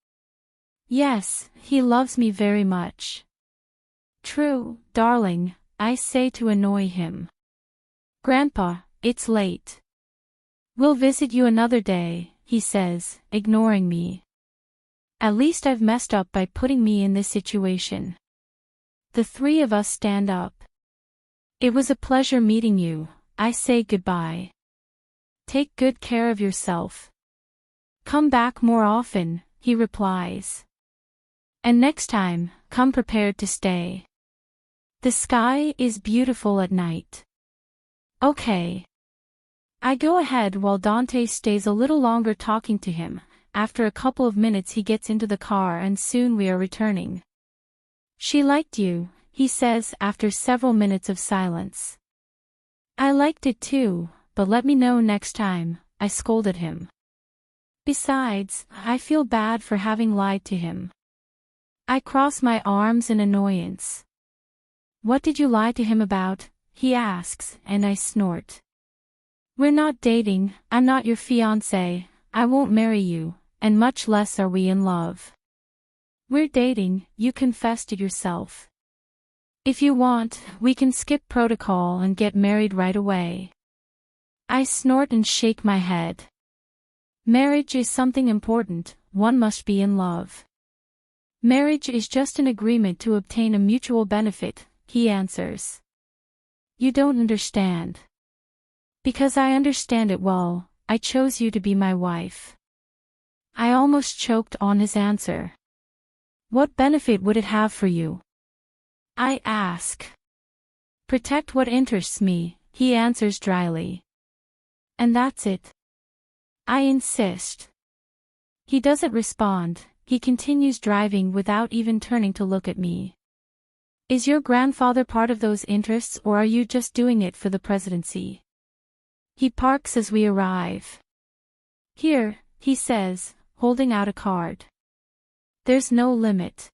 Yes, he loves me very much. True, darling, I say to annoy him. Grandpa, it's late. We'll visit you another day, he says, ignoring me. At least I've messed up by putting me in this situation. The three of us stand up. It was a pleasure meeting you, I say goodbye. Take good care of yourself. Come back more often, he replies. And next time, come prepared to stay. The sky is beautiful at night. Okay. I go ahead while Dante stays a little longer talking to him. After a couple of minutes he gets into the car and soon we are returning. She liked you, he says after several minutes of silence. I liked it too, but let me know next time, I scolded him. Besides, I feel bad for having lied to him. I cross my arms in annoyance. What did you lie to him about? He asks, and I snort. We're not dating, I'm not your fiancé, I won't marry you, and much less are we in love. We're dating, you confessed it yourself. If you want, we can skip protocol and get married right away. I snort and shake my head. Marriage is something important, one must be in love. Marriage is just an agreement to obtain a mutual benefit, he answers. You don't understand. Because I understand it well, I chose you to be my wife. I almost choked on his answer. What benefit would it have for you? I ask. Protect what interests me, he answers dryly. And that's it. I insist. He doesn't respond, he continues driving without even turning to look at me. Is your grandfather part of those interests or are you just doing it for the presidency? He parks as we arrive. Here, he says, holding out a card. There's no limit.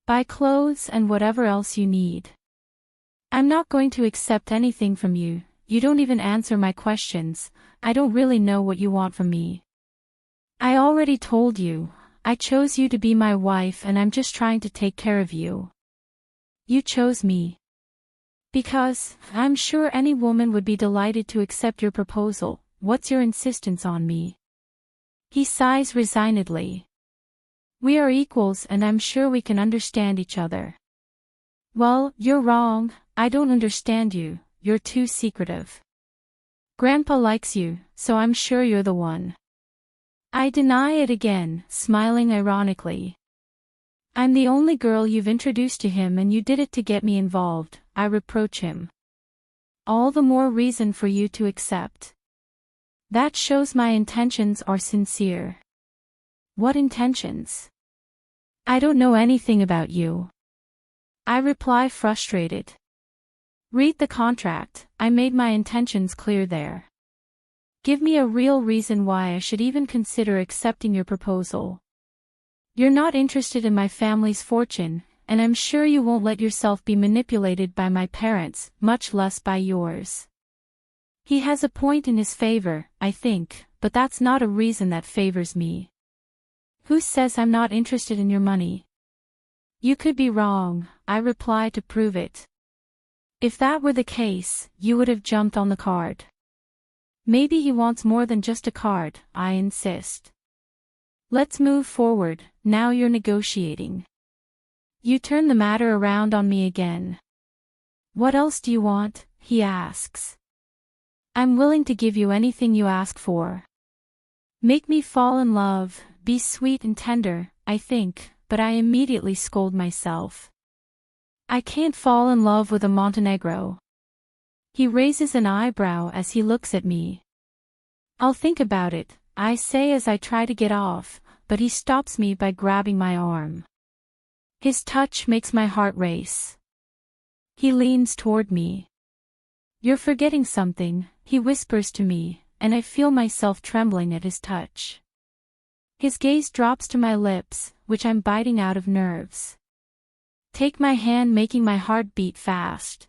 Buy clothes and whatever else you need. I'm not going to accept anything from you, you don't even answer my questions, I don't really know what you want from me. I already told you, I chose you to be my wife and I'm just trying to take care of you. You chose me. Because, I'm sure any woman would be delighted to accept your proposal, what's your insistence on me? He sighs resignedly. We are equals and I'm sure we can understand each other. Well, you're wrong, I don't understand you, you're too secretive. Grandpa likes you, so I'm sure you're the one. I deny it again, smiling ironically. I'm the only girl you've introduced to him and you did it to get me involved, I reproach him. All the more reason for you to accept. That shows my intentions are sincere. What intentions? I don't know anything about you. I reply frustrated. Read the contract, I made my intentions clear there. Give me a real reason why I should even consider accepting your proposal. You're not interested in my family's fortune, and I'm sure you won't let yourself be manipulated by my parents, much less by yours. He has a point in his favor, I think, but that's not a reason that favors me. Who says I'm not interested in your money? You could be wrong, I reply to prove it. If that were the case, you would have jumped on the card. Maybe he wants more than just a card, I insist. Let's move forward, now you're negotiating. You turn the matter around on me again. What else do you want? He asks. I'm willing to give you anything you ask for. Make me fall in love, be sweet and tender, I think, but I immediately scold myself. I can't fall in love with a Montenegro. He raises an eyebrow as he looks at me. I'll think about it, I say as I try to get off, but he stops me by grabbing my arm. His touch makes my heart race. He leans toward me. You're forgetting something, he whispers to me, and I feel myself trembling at his touch. His gaze drops to my lips, which I'm biting out of nerves. Take my hand, making my heart beat fast.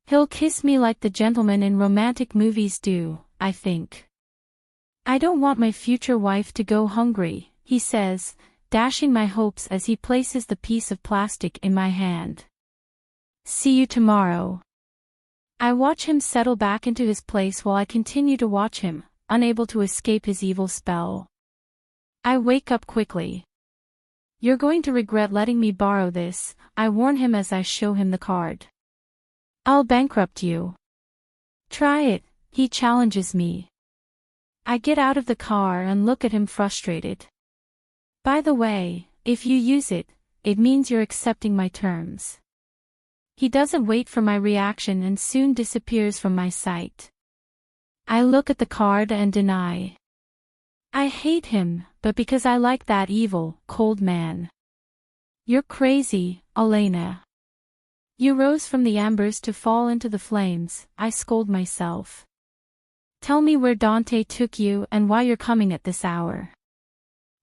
He'll kiss me like the gentlemen in romantic movies do, I think. I don't want my future wife to go hungry, he says, dashing my hopes as he places the piece of plastic in my hand. See you tomorrow. I watch him settle back into his place while I continue to watch him, unable to escape his evil spell. I wake up quickly. You're going to regret letting me borrow this, I warn him as I show him the card. I'll bankrupt you. Try it, he challenges me. I get out of the car and look at him frustrated. By the way, if you use it, it means you're accepting my terms. He doesn't wait for my reaction and soon disappears from my sight. I look at the card and deny. I hate him, but because I like that evil, cold man. You're crazy, Elena. You rose from the embers to fall into the flames, I scold myself. Tell me where Dante took you and why you're coming at this hour.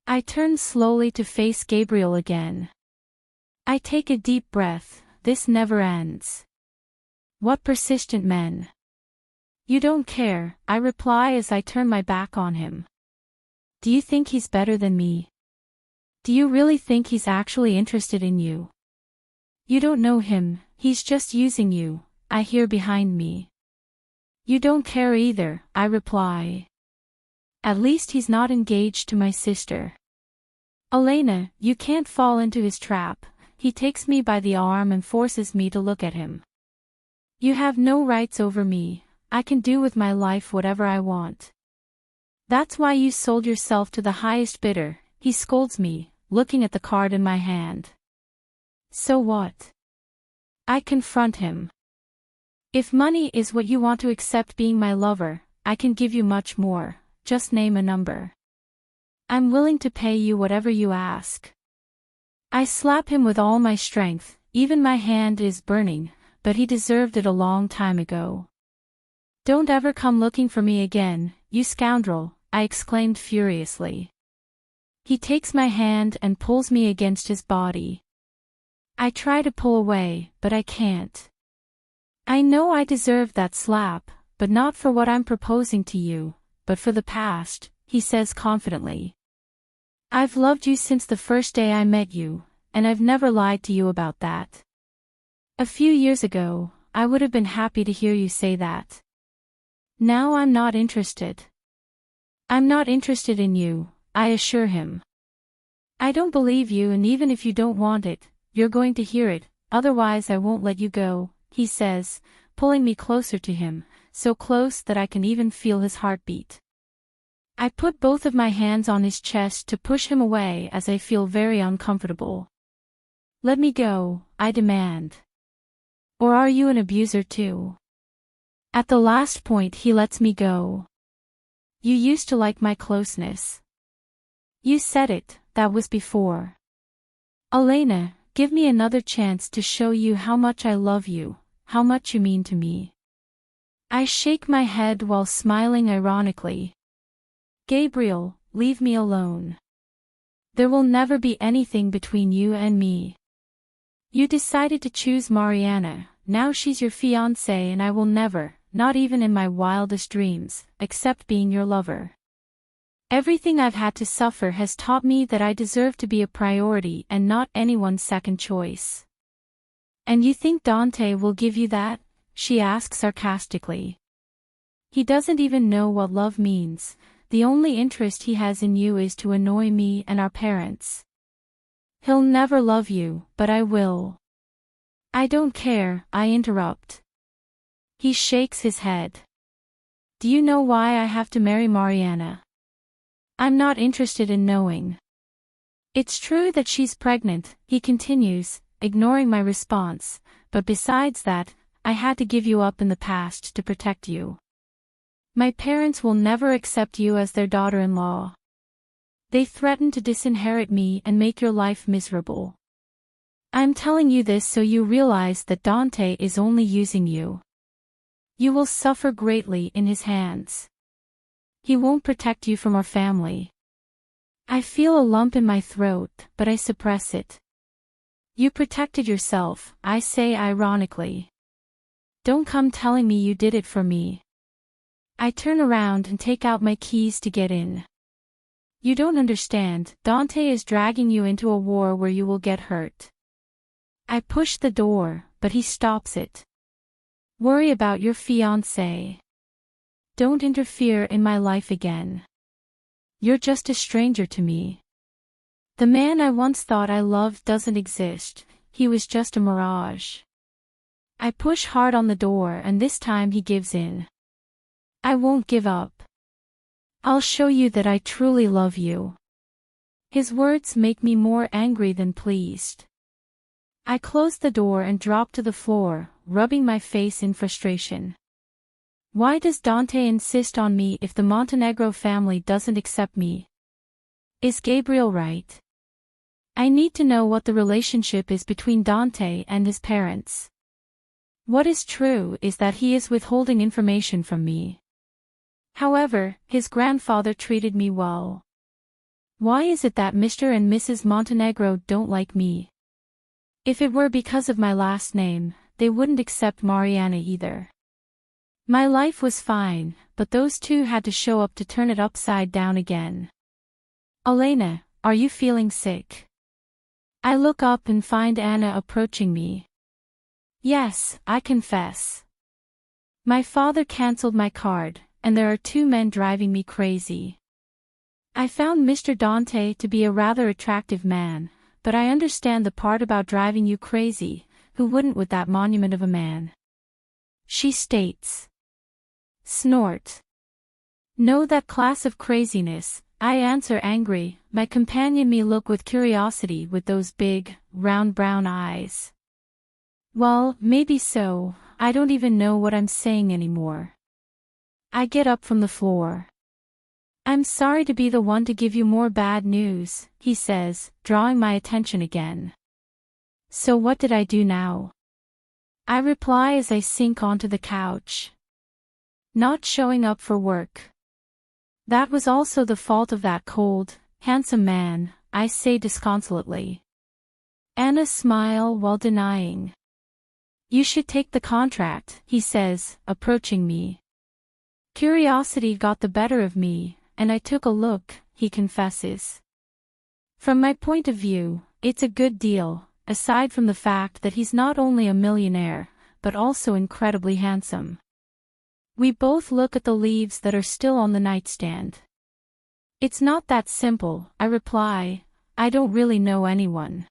I turn slowly to face Gabriel again. I take a deep breath, this never ends. What persistent men. You don't care, I reply as I turn my back on him. Do you think he's better than me? Do you really think he's actually interested in you? You don't know him, he's just using you, I hear behind me. You don't care either, I reply. At least he's not engaged to my sister. Elena, you can't fall into his trap. He takes me by the arm and forces me to look at him. You have no rights over me, I can do with my life whatever I want. That's why you sold yourself to the highest bidder, he scolds me, looking at the card in my hand. So what? I confront him. If money is what you want to accept being my lover, I can give you much more, just name a number. I'm willing to pay you whatever you ask. I slap him with all my strength, even my hand is burning, but he deserved it a long time ago. Don't ever come looking for me again, you scoundrel, I exclaimed furiously. He takes my hand and pulls me against his body. I try to pull away, but I can't. I know I deserve that slap, but not for what I'm proposing to you, but for the past, he says confidently. I've loved you since the first day I met you, and I've never lied to you about that. A few years ago, I would have been happy to hear you say that. Now I'm not interested. I'm not interested in you, I assure him. I don't believe you, and even if you don't want it, you're going to hear it, otherwise I won't let you go, he says, pulling me closer to him, so close that I can even feel his heartbeat. I put both of my hands on his chest to push him away as I feel very uncomfortable. Let me go, I demand. Or are you an abuser too? At the last point he lets me go. You used to like my closeness. You said it, that was before. Elena, give me another chance to show you how much I love you, how much you mean to me. I shake my head while smiling ironically. Gabriel, leave me alone. There will never be anything between you and me. You decided to choose Mariana, now she's your fiancée, and I will never, not even in my wildest dreams, accept being your lover. Everything I've had to suffer has taught me that I deserve to be a priority and not anyone's second choice. And you think Dante will give you that? She asks sarcastically. He doesn't even know what love means. The only interest he has in you is to annoy me and our parents. He'll never love you, but I will. I don't care, I interrupt. He shakes his head. Do you know why I have to marry Mariana? I'm not interested in knowing. It's true that she's pregnant, he continues, ignoring my response, but besides that, I had to give you up in the past to protect you. My parents will never accept you as their daughter-in-law. They threaten to disinherit me and make your life miserable. I'm telling you this so you realize that Dante is only using you. You will suffer greatly in his hands. He won't protect you from our family. I feel a lump in my throat, but I suppress it. You protected yourself, I say ironically. Don't come telling me you did it for me. I turn around and take out my keys to get in. You don't understand, Dante is dragging you into a war where you will get hurt. I push the door, but he stops it. Worry about your fiancé. Don't interfere in my life again. You're just a stranger to me. The man I once thought I loved doesn't exist, he was just a mirage. I push hard on the door and this time he gives in. I won't give up. I'll show you that I truly love you. His words make me more angry than pleased. I close the door and drop to the floor, rubbing my face in frustration. Why does Dante insist on me if the Montenegro family doesn't accept me? Is Gabriel right? I need to know what the relationship is between Dante and his parents. What is true is that he is withholding information from me. However, his grandfather treated me well. Why is it that Mr. and Mrs. Montenegro don't like me? If it were because of my last name, they wouldn't accept Mariana either. My life was fine, but those two had to show up to turn it upside down again. Elena, are you feeling sick? I look up and find Anna approaching me. Yes, I confess. My father cancelled my card, and there are two men driving me crazy. I found Mr. Dante to be a rather attractive man, but I understand the part about driving you crazy. Who wouldn't with that monument of a man? She states. Snort. No, that class of craziness, I answer angry. My companion me look with curiosity with those big, round brown eyes. Well, maybe so, I don't even know what I'm saying anymore. I get up from the floor. I'm sorry to be the one to give you more bad news, he says, drawing my attention again. So what did I do now? I reply as I sink onto the couch. Not showing up for work. That was also the fault of that cold, handsome man, I say disconsolately. Anna smile while denying. You should take the contract, he says, approaching me. Curiosity got the better of me, and I took a look, he confesses. From my point of view, it's a good deal, aside from the fact that he's not only a millionaire, but also incredibly handsome. We both look at the leaves that are still on the nightstand. It's not that simple, I reply. I don't really know anyone.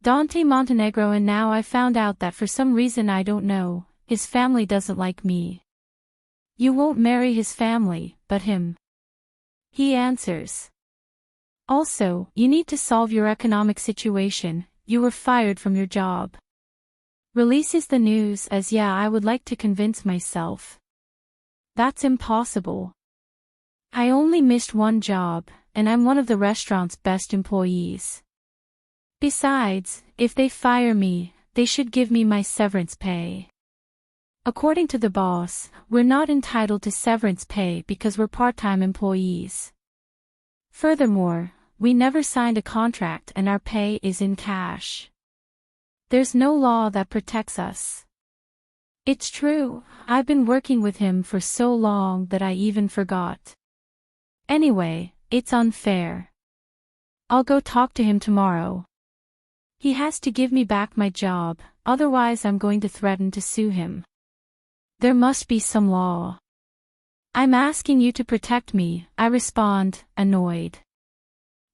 Dante Montenegro, and now I found out that for some reason I don't know, his family doesn't like me. You won't marry his family, but him. He answers. Also, you need to solve your economic situation, you were fired from your job. Releases the news as I would like to convince myself. That's impossible. I only missed one job, and I'm one of the restaurant's best employees. Besides, if they fire me, they should give me my severance pay. According to the boss, we're not entitled to severance pay because we're part-time employees. Furthermore, we never signed a contract and our pay is in cash. There's no law that protects us. It's true, I've been working with him for so long that I even forgot. Anyway, it's unfair. I'll go talk to him tomorrow. He has to give me back my job, otherwise I'm going to threaten to sue him. There must be some law. I'm asking you to protect me, I respond, annoyed.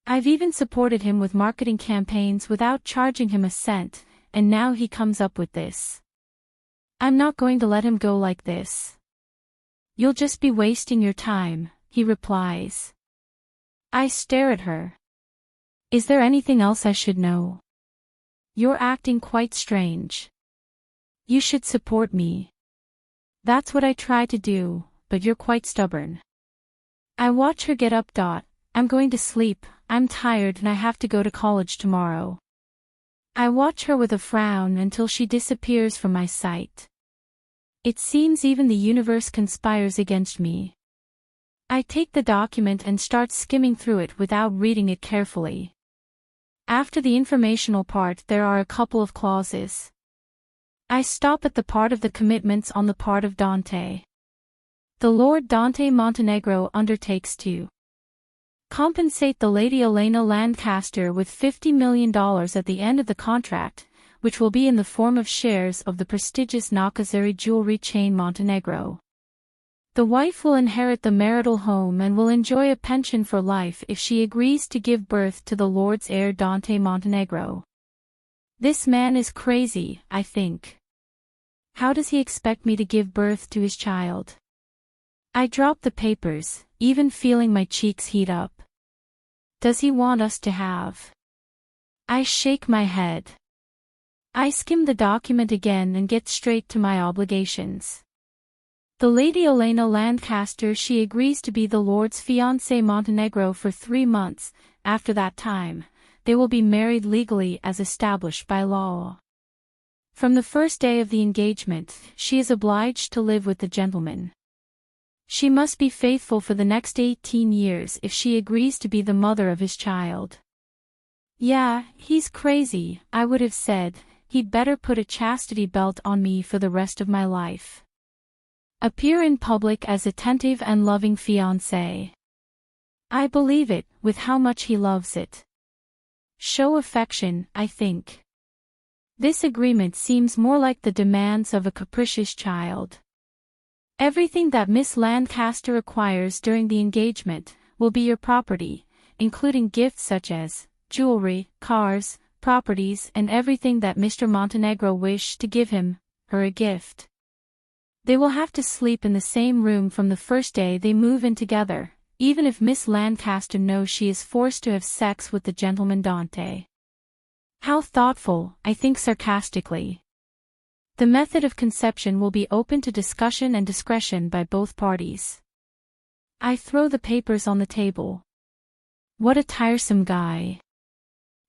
I've even supported him with marketing campaigns without charging him a cent, and now he comes up with this. I'm not going to let him go like this. You'll just be wasting your time, he replies. I stare at her. Is there anything else I should know? You're acting quite strange. You should support me. That's what I try to do, but you're quite stubborn. I watch her get up. I'm going to sleep, I'm tired and I have to go to college tomorrow. I watch her with a frown until she disappears from my sight. It seems even the universe conspires against me. I take the document and start skimming through it without reading it carefully. After the informational part there are a couple of clauses. I stop at the part of the commitments on the part of Dante. The Lord Dante Montenegro undertakes to compensate the Lady Elena Lancaster with $50 million at the end of the contract, which will be in the form of shares of the prestigious Nakazari jewelry chain Montenegro. The wife will inherit the marital home and will enjoy a pension for life if she agrees to give birth to the Lord's heir Dante Montenegro. This man is crazy, I think. How does he expect me to give birth to his child? I drop the papers, even feeling my cheeks heat up. Does he want us to have? I shake my head. I skim the document again and get straight to my obligations. The Lady Elena Lancaster, she agrees to be the Lord's fiancé Montenegro for 3 months. After that time, they will be married legally as established by law. From the first day of the engagement, she is obliged to live with the gentleman. She must be faithful for the next 18 years if she agrees to be the mother of his child. Yeah, he's crazy, I would have said. He'd better put a chastity belt on me for the rest of my life. Appear in public as attentive and loving fiancé. I believe it, with how much he loves it. Show affection, I think. This agreement seems more like the demands of a capricious child. Everything that Miss Lancaster acquires during the engagement will be your property, including gifts such as jewelry, cars, properties, and everything that Mr. Montenegro wished to give him, her a gift. They will have to sleep in the same room from the first day they move in together, even if Miss Lancaster knows she is forced to have sex with the gentleman Dante. How thoughtful, I think sarcastically. The method of conception will be open to discussion and discretion by both parties. I throw the papers on the table. What a tiresome guy.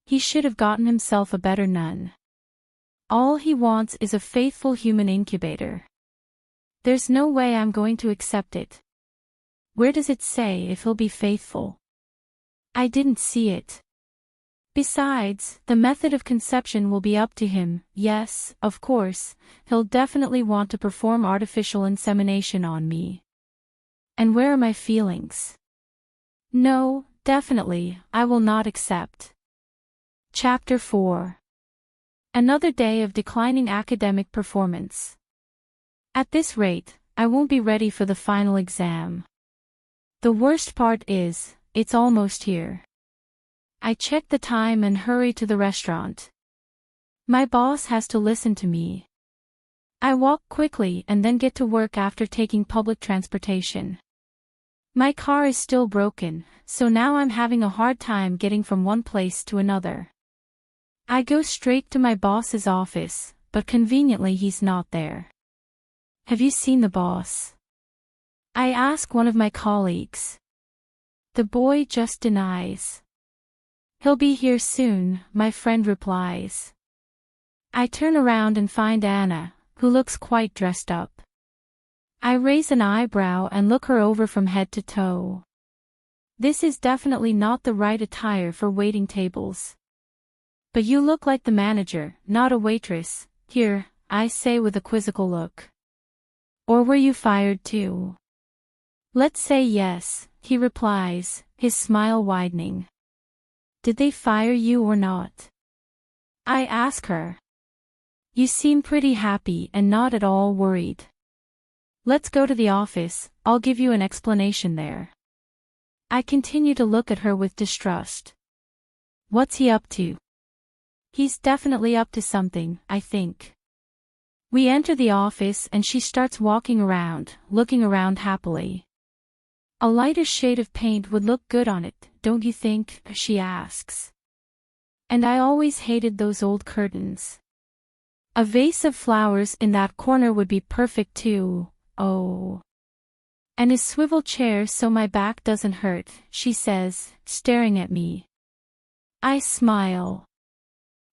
He should have gotten himself a better nun. All he wants is a faithful human incubator. There's no way I'm going to accept it. Where does it say if he'll be faithful? I didn't see it. Besides, the method of conception will be up to him. Yes, of course, he'll definitely want to perform artificial insemination on me. And where are my feelings? No, definitely, I will not accept. Chapter 4. Another day of declining academic performance. At this rate, I won't be ready for the final exam. The worst part is, it's almost here. I check the time and hurry to the restaurant. My boss has to listen to me. I walk quickly and then get to work after taking public transportation. My car is still broken, so now I'm having a hard time getting from one place to another. I go straight to my boss's office, but conveniently he's not there. Have you seen the boss? I ask one of my colleagues. The boy just denies. He'll be here soon, my friend replies. I turn around and find Anna, who looks quite dressed up. I raise an eyebrow and look her over from head to toe. This is definitely not the right attire for waiting tables. But you look like the manager, not a waitress, here, I say with a quizzical look. Or were you fired too? Let's say yes, he replies, his smile widening. Did they fire you or not? I ask her. You seem pretty happy and not at all worried. Let's go to the office, I'll give you an explanation there. I continue to look at her with distrust. What's he up to? He's definitely up to something, I think. We enter the office and she starts walking around, looking around happily. A lighter shade of paint would look good on it, don't you think? She asks. And I always hated those old curtains. A vase of flowers in that corner would be perfect too, oh. And a swivel chair so my back doesn't hurt, she says, staring at me. I smile.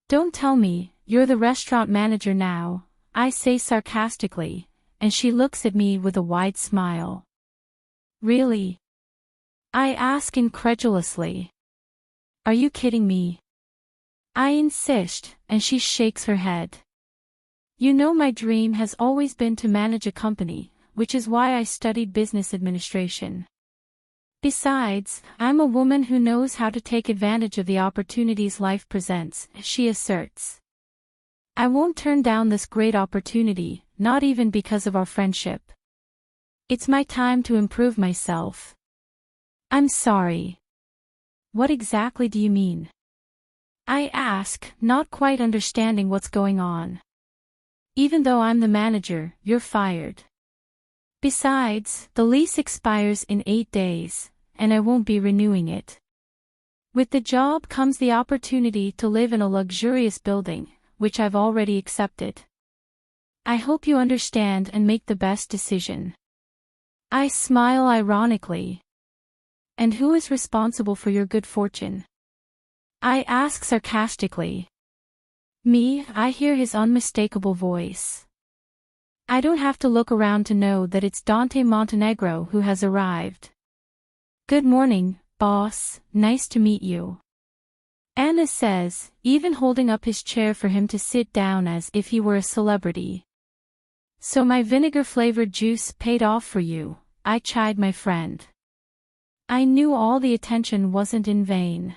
Don't tell me, you're the restaurant manager now, I say sarcastically, and she looks at me with a wide smile. Really? I ask incredulously. Are you kidding me? I insist, and she shakes her head. You know, my dream has always been to manage a company, which is why I studied business administration. Besides, I'm a woman who knows how to take advantage of the opportunities life presents, she asserts. I won't turn down this great opportunity, not even because of our friendship. It's my time to improve myself. I'm sorry. What exactly do you mean? I ask, not quite understanding what's going on. Even though I'm the manager, you're fired. Besides, the lease expires in 8 days, and I won't be renewing it. With the job comes the opportunity to live in a luxurious building, which I've already accepted. I hope you understand and make the best decision. I smile ironically. And who is responsible for your good fortune? I ask sarcastically. Me, I hear his unmistakable voice. I don't have to look around to know that it's Dante Montenegro who has arrived. Good morning, boss, nice to meet you. Anna says, even holding up his chair for him to sit down as if he were a celebrity. So my vinegar-flavored juice paid off for you, I chide my friend. I knew all the attention wasn't in vain.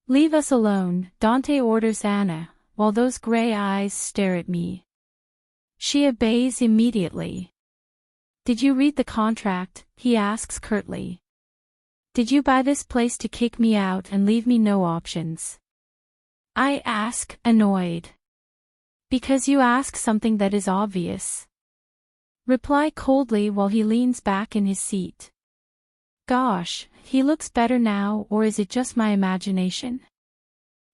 Leave us alone, Dante orders Anna, while those gray eyes stare at me. She obeys immediately. Did you read the contract? He asks curtly. Did you buy this place to kick me out and leave me no options? I ask, annoyed. Because you ask something that is obvious. Reply coldly while he leans back in his seat. Gosh, he looks better now, or is it just my imagination?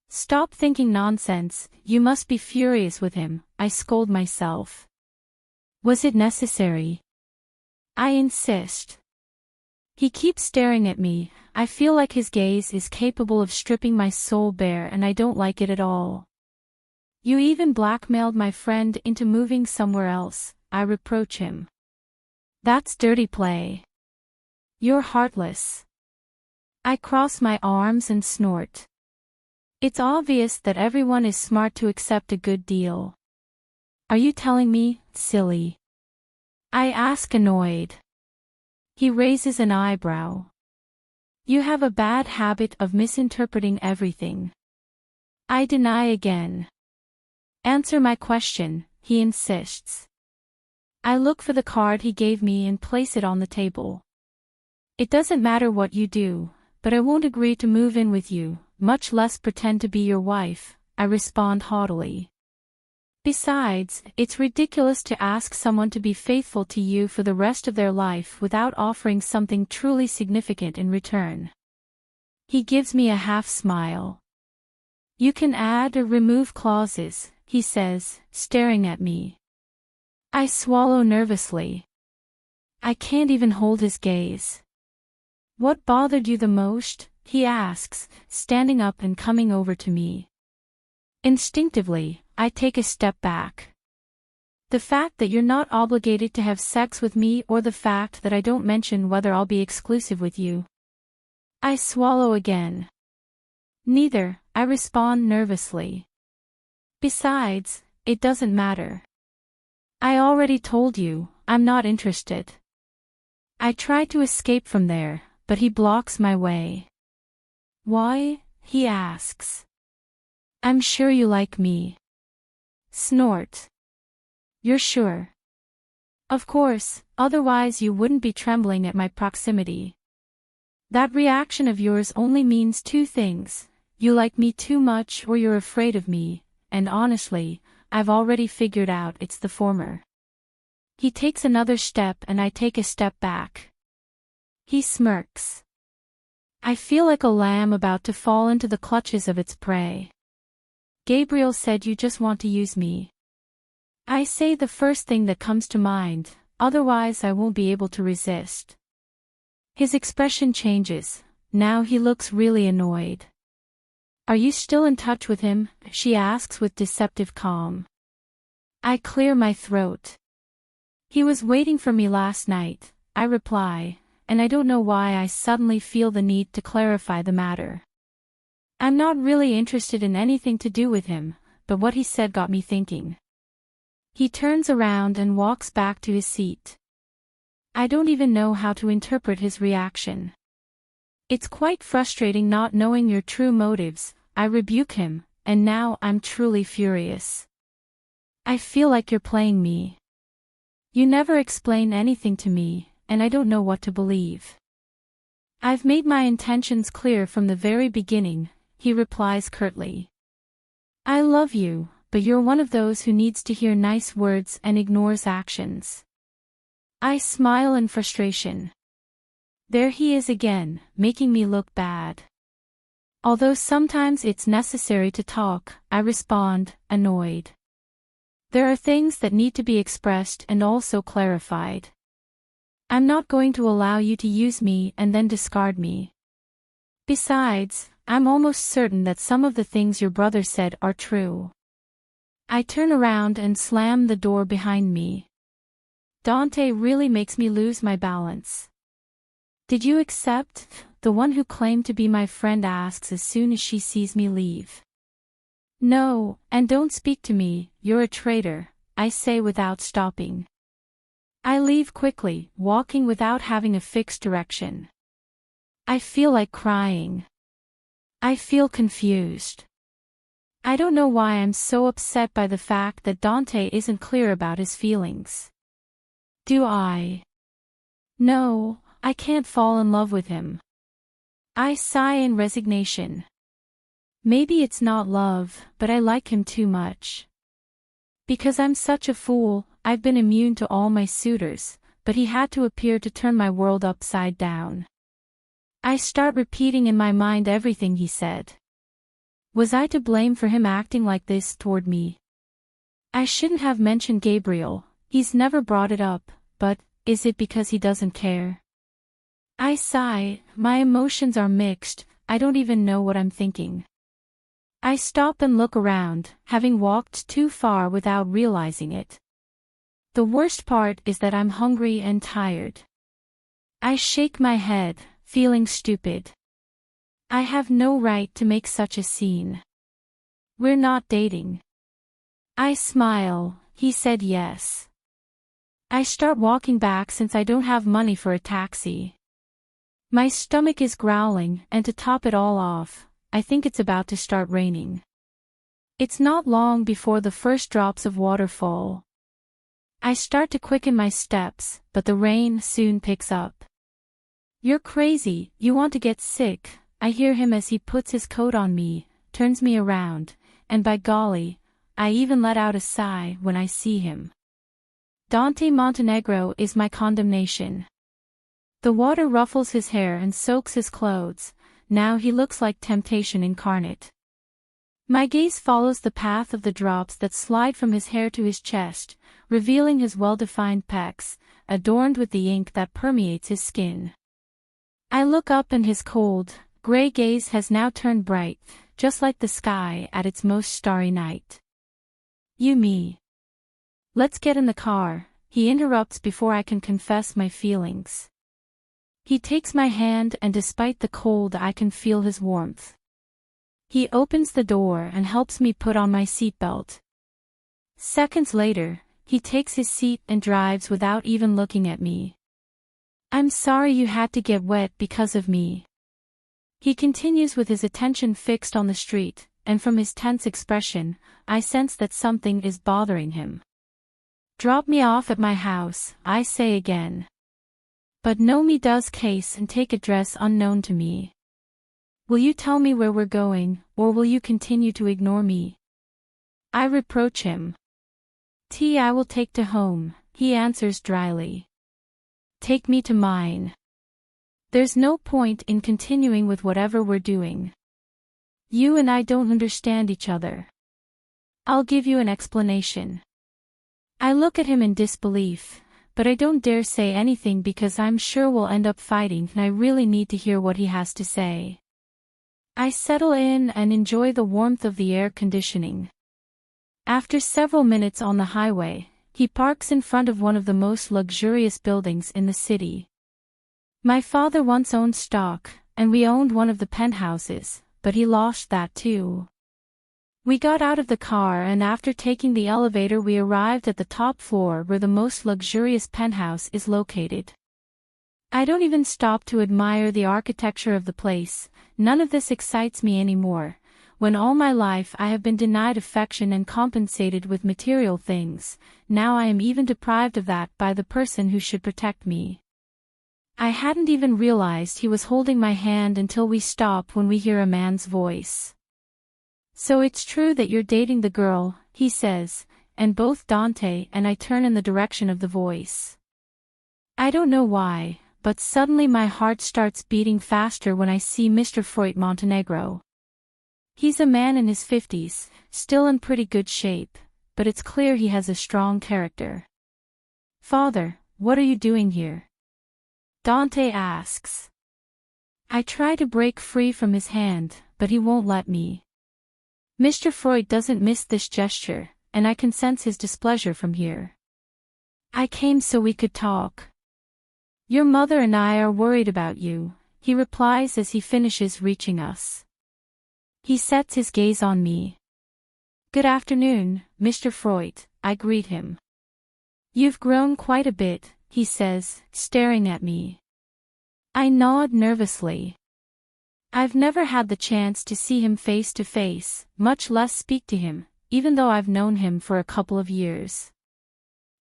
Stop thinking nonsense, you must be furious with him, I scold myself. Was it necessary? I insist. He keeps staring at me, I feel like his gaze is capable of stripping my soul bare and I don't like it at all. You even blackmailed my friend into moving somewhere else, I reproach him. That's dirty play. You're heartless. I cross my arms and snort. It's obvious that everyone is smart to accept a good deal. Are you telling me, silly? I ask annoyed. He raises an eyebrow. You have a bad habit of misinterpreting everything. I deny again. Answer my question, he insists. I look for the card he gave me and place it on the table. It doesn't matter what you do, but I won't agree to move in with you, much less pretend to be your wife, I respond haughtily. Besides, it's ridiculous to ask someone to be faithful to you for the rest of their life without offering something truly significant in return. He gives me a half smile. You can add or remove clauses, he says, staring at me. I swallow nervously. I can't even hold his gaze. What bothered you the most? He asks, standing up and coming over to me. Instinctively, I take a step back. The fact that you're not obligated to have sex with me or the fact that I don't mention whether I'll be exclusive with you. I swallow again. Neither, I respond nervously. Besides, it doesn't matter. I already told you, I'm not interested. I try to escape from there, but he blocks my way. Why? He asks. I'm sure you like me. Snort. You're sure? Of course, otherwise you wouldn't be trembling at my proximity. That reaction of yours only means two things, you like me too much or you're afraid of me, and honestly, I've already figured out it's the former. He takes another step and I take a step back. He smirks. I feel like a lamb about to fall into the clutches of its prey. Gabriel said you just want to use me. I say the first thing that comes to mind, otherwise I won't be able to resist. His expression changes, now he looks really annoyed. Are you still in touch with him? She asks with deceptive calm. I clear my throat. He was waiting for me last night, I reply, and I don't know why I suddenly feel the need to clarify the matter. I'm not really interested in anything to do with him, but what he said got me thinking. He turns around and walks back to his seat. I don't even know how to interpret his reaction. It's quite frustrating not knowing your true motives, I rebuke him, and now I'm truly furious. I feel like you're playing me. You never explain anything to me, and I don't know what to believe. I've made my intentions clear from the very beginning, he replies curtly. I love you, but you're one of those who needs to hear nice words and ignores actions. I smile in frustration. There he is again, making me look bad. Although sometimes it's necessary to talk, I respond, annoyed. There are things that need to be expressed and also clarified. I'm not going to allow you to use me and then discard me. Besides, I'm almost certain that some of the things your brother said are true. I turn around and slam the door behind me. Dante really makes me lose my balance. Did you accept? The one who claimed to be my friend asks as soon as she sees me leave. No, and don't speak to me, you're a traitor, I say without stopping. I leave quickly, walking without having a fixed direction. I feel like crying. I feel confused. I don't know why I'm so upset by the fact that Dante isn't clear about his feelings. Do I? No, I can't fall in love with him. I sigh in resignation. Maybe it's not love, but I like him too much. Because I'm such a fool, I've been immune to all my suitors, but he had to appear to turn my world upside down. I start repeating in my mind everything he said. Was I to blame for him acting like this toward me? I shouldn't have mentioned Gabriel, he's never brought it up, but, is it because he doesn't care? I sigh, my emotions are mixed, I don't even know what I'm thinking. I stop and look around, having walked too far without realizing it. The worst part is that I'm hungry and tired. I shake my head, feeling stupid. I have no right to make such a scene. We're not dating. I smile, he said yes. I start walking back since I don't have money for a taxi. My stomach is growling, and to top it all off, I think it's about to start raining. It's not long before the first drops of water fall. I start to quicken my steps, but the rain soon picks up. You're crazy, you want to get sick, I hear him as he puts his coat on me, turns me around, and by golly, I even let out a sigh when I see him. Dante Montenegro is my condemnation. The water ruffles his hair and soaks his clothes, now he looks like temptation incarnate. My gaze follows the path of the drops that slide from his hair to his chest, revealing his well-defined pecs, adorned with the ink that permeates his skin. I look up and his cold, gray gaze has now turned bright, just like the sky at its most starry night. Me. Let's get in the car, he interrupts before I can confess my feelings. He takes my hand and despite the cold I can feel his warmth. He opens the door and helps me put on my seatbelt. Seconds later, he takes his seat and drives without even looking at me. I'm sorry you had to get wet because of me. He continues with his attention fixed on the street, and from his tense expression, I sense that something is bothering him. Drop me off at my house, I say again. But no me does case and take address unknown to me. Will you tell me where we're going, or will you continue to ignore me? I reproach him. I will take to home, he answers dryly. Take me to mine. There's no point in continuing with whatever we're doing. You and I don't understand each other. I'll give you an explanation. I look at him in disbelief, but I don't dare say anything because I'm sure we'll end up fighting and I really need to hear what he has to say. I settle in and enjoy the warmth of the air conditioning. After several minutes on the highway, he parks in front of one of the most luxurious buildings in the city. My father once owned stock, and we owned one of the penthouses, but he lost that too. We got out of the car and after taking the elevator we arrived at the top floor where the most luxurious penthouse is located. I don't even stop to admire the architecture of the place, none of this excites me anymore. When all my life I have been denied affection and compensated with material things, now I am even deprived of that by the person who should protect me. I hadn't even realized he was holding my hand until we stop when we hear a man's voice. So it's true that you're dating the girl, he says, and both Dante and I turn in the direction of the voice. I don't know why, but suddenly my heart starts beating faster when I see Mr. Freud Montenegro. He's a man in his 50s, still in pretty good shape, but it's clear he has a strong character. Father, what are you doing here? Dante asks. I try to break free from his hand, but he won't let me. Mr. Freud doesn't miss this gesture, and I can sense his displeasure from here. I came so we could talk. Your mother and I are worried about you, he replies as he finishes reaching us. He sets his gaze on me. Good afternoon, Mr. Freud, I greet him. "You've grown quite a bit," he says, staring at me. I nod nervously. I've never had the chance to see him face to face, much less speak to him, even though I've known him for a couple of years.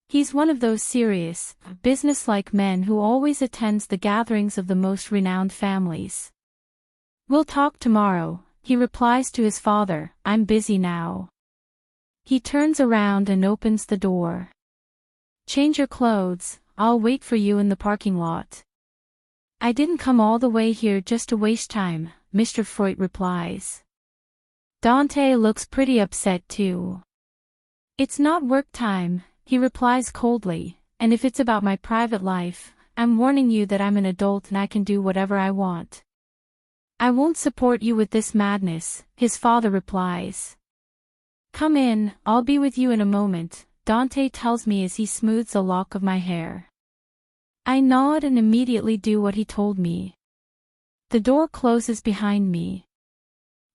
He's one of those serious, businesslike men who always attends the gatherings of the most renowned families. "We'll talk tomorrow," he replies to his father. "I'm busy now." He turns around and opens the door. "Change your clothes, I'll wait for you in the parking lot." "I didn't come all the way here just to waste time," Mr. Freud replies. Dante looks pretty upset too. "It's not work time," he replies coldly, "and if it's about my private life, I'm warning you that I'm an adult and I can do whatever I want." "I won't support you with this madness," his father replies. "Come in, I'll be with you in a moment," Dante tells me as he smooths a lock of my hair. I nod and immediately do what he told me. The door closes behind me.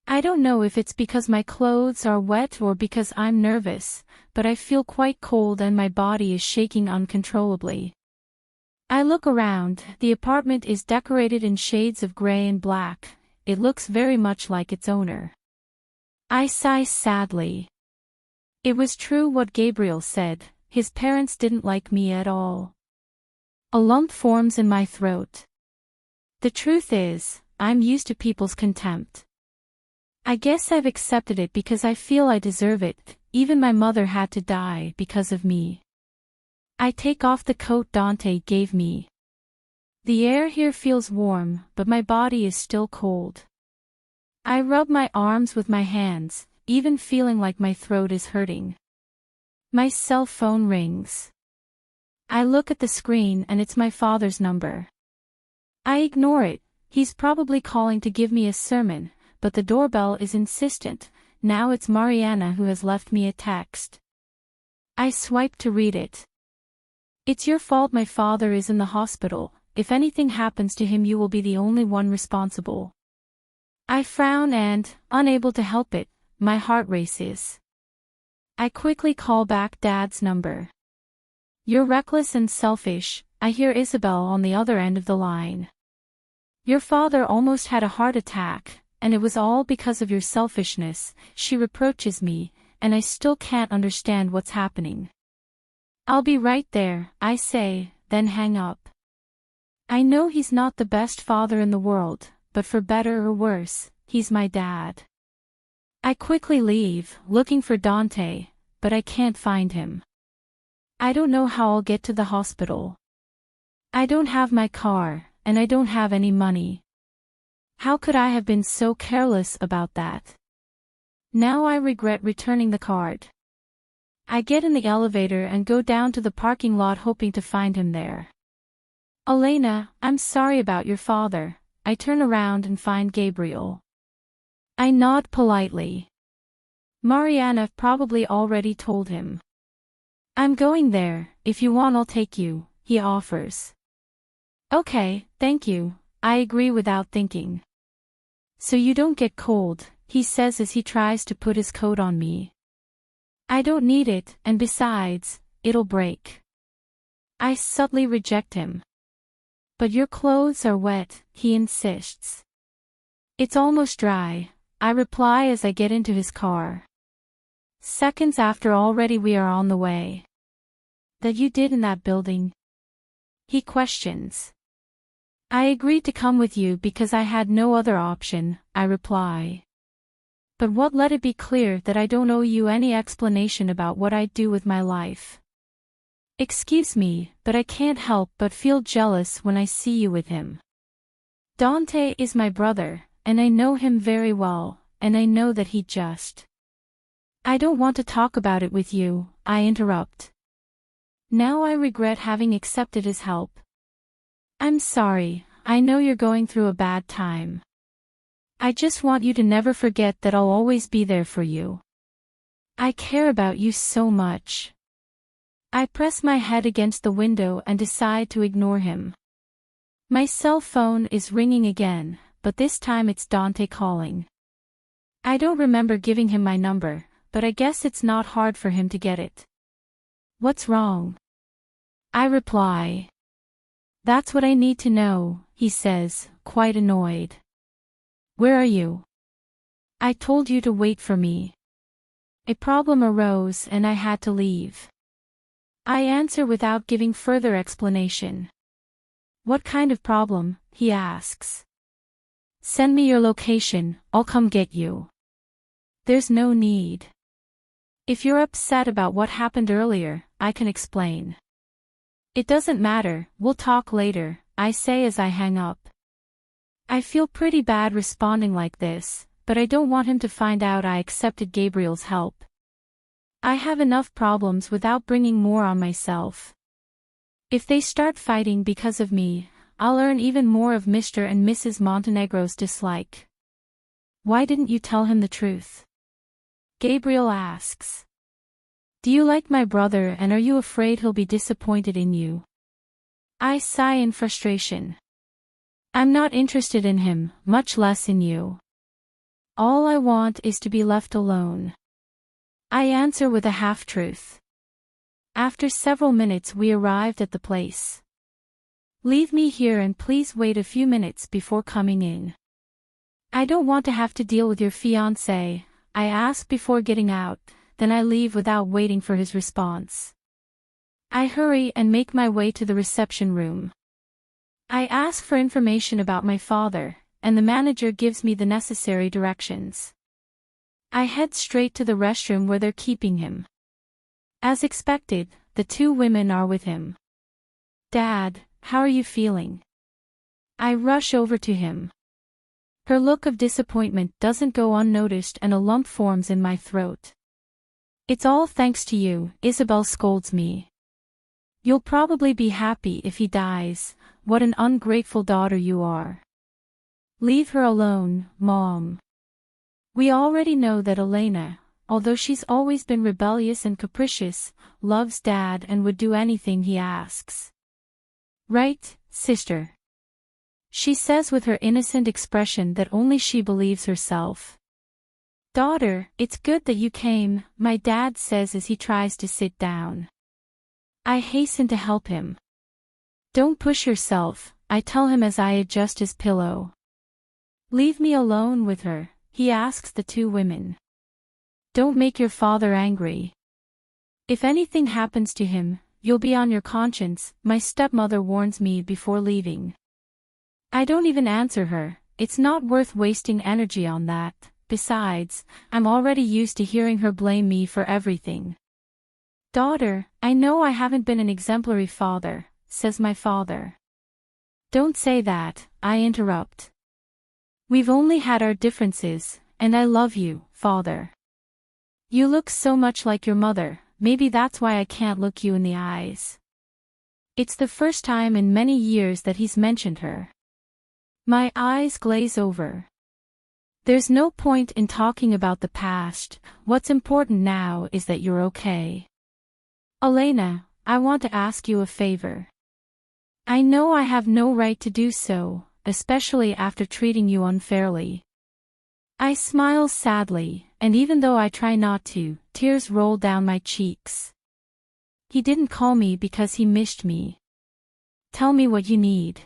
I don't know if it's because my clothes are wet or because I'm nervous, but I feel quite cold and my body is shaking uncontrollably. I look around. The apartment is decorated in shades of gray and black. It looks very much like its owner. I sigh sadly. It was true what Gabriel said. His parents didn't like me at all. A lump forms in my throat. The truth is, I'm used to people's contempt. I guess I've accepted it because I feel I deserve it. Even my mother had to die because of me. I take off the coat Dante gave me. The air here feels warm, but my body is still cold. I rub my arms with my hands, even feeling like my throat is hurting. My cell phone rings. I look at the screen and it's my father's number. I ignore it. He's probably calling to give me a sermon, but the doorbell is insistent. Now it's Mariana who has left me a text. I swipe to read it. "It's your fault my father is in the hospital. If anything happens to him you will be the only one responsible." I frown and, unable to help it, my heart races. I quickly call back Dad's number. "You're reckless and selfish," I hear Isabel on the other end of the line. "Your father almost had a heart attack, and it was all because of your selfishness," she reproaches me, and I still can't understand what's happening. "I'll be right there," I say, then hang up. I know he's not the best father in the world, but for better or worse, he's my dad. I quickly leave, looking for Dante, but I can't find him. I don't know how I'll get to the hospital. I don't have my car, and I don't have any money. How could I have been so careless about that? Now I regret returning the card. I get in the elevator and go down to the parking lot hoping to find him there. "Elena, I'm sorry about your father." I turn around and find Gabriel. I nod politely. Mariana probably already told him. "I'm going there, if you want I'll take you," he offers. "Okay, thank you," I agree without thinking. "So you don't get cold," he says as he tries to put his coat on me. "I don't need it, and besides, it'll break." I subtly reject him. "But your clothes are wet," he insists. "It's almost dry," I reply as I get into his car. Seconds after already we are on the way. "That you did in that building?" he questions. "I agreed to come with you because I had no other option," I reply. "But what let it be clear that I don't owe you any explanation about what I'd do with my life. Excuse me, but I can't help but feel jealous when I see you with him. Dante is my brother, and I know him very well, and I know that he just..." "I don't want to talk about it with you," I interrupt. Now I regret having accepted his help. "I'm sorry, I know you're going through a bad time. I just want you to never forget that I'll always be there for you. I care about you so much." I press my head against the window and decide to ignore him. My cell phone is ringing again, but this time it's Dante calling. I don't remember giving him my number, but I guess it's not hard for him to get it. What's wrong? I reply. That's what I need to know, he says, quite annoyed. Where are you? I told you to wait for me. A problem arose and I had to leave. I answer without giving further explanation. What kind of problem? He asks. Send me your location, I'll come get you. There's no need. If you're upset about what happened earlier, I can explain. It doesn't matter, we'll talk later, I say as I hang up. I feel pretty bad responding like this, but I don't want him to find out I accepted Gabriel's help. I have enough problems without bringing more on myself. If they start fighting because of me, I'll earn even more of Mr. and Mrs. Montenegro's dislike. Why didn't you tell him the truth? Gabriel asks. Do you like my brother and are you afraid he'll be disappointed in you? I sigh in frustration. I'm not interested in him, much less in you. All I want is to be left alone. I answer with a half-truth. After several minutes we arrived at the place. Leave me here and please wait a few minutes before coming in. I don't want to have to deal with your fiancé, I ask before getting out, then I leave without waiting for his response. I hurry and make my way to the reception room. I ask for information about my father, and the manager gives me the necessary directions. I head straight to the restroom where they're keeping him. As expected, the two women are with him. Dad, how are you feeling? I rush over to him. Her look of disappointment doesn't go unnoticed and a lump forms in my throat. It's all thanks to you, Isabel scolds me. You'll probably be happy if he dies, what an ungrateful daughter you are. Leave her alone, Mom. We already know that Elena, although she's always been rebellious and capricious, loves Dad and would do anything he asks. Right, sister? She says with her innocent expression that only she believes herself. Daughter, it's good that you came, my dad says as he tries to sit down. I hasten to help him. Don't push yourself, I tell him as I adjust his pillow. Leave me alone with her, he asks the two women. Don't make your father angry. If anything happens to him, you'll be on your conscience, my stepmother warns me before leaving. I don't even answer her, it's not worth wasting energy on that. Besides, I'm already used to hearing her blame me for everything. Daughter, I know I haven't been an exemplary father, says my father. Don't say that, I interrupt. We've only had our differences, and I love you, Father. You look so much like your mother, maybe that's why I can't look you in the eyes. It's the first time in many years that he's mentioned her. My eyes glaze over. There's no point in talking about the past, what's important now is that you're okay. Elena, I want to ask you a favor. I know I have no right to do so, especially after treating you unfairly. I smile sadly, and even though I try not to, tears roll down my cheeks. He didn't call me because he missed me. Tell me what you need.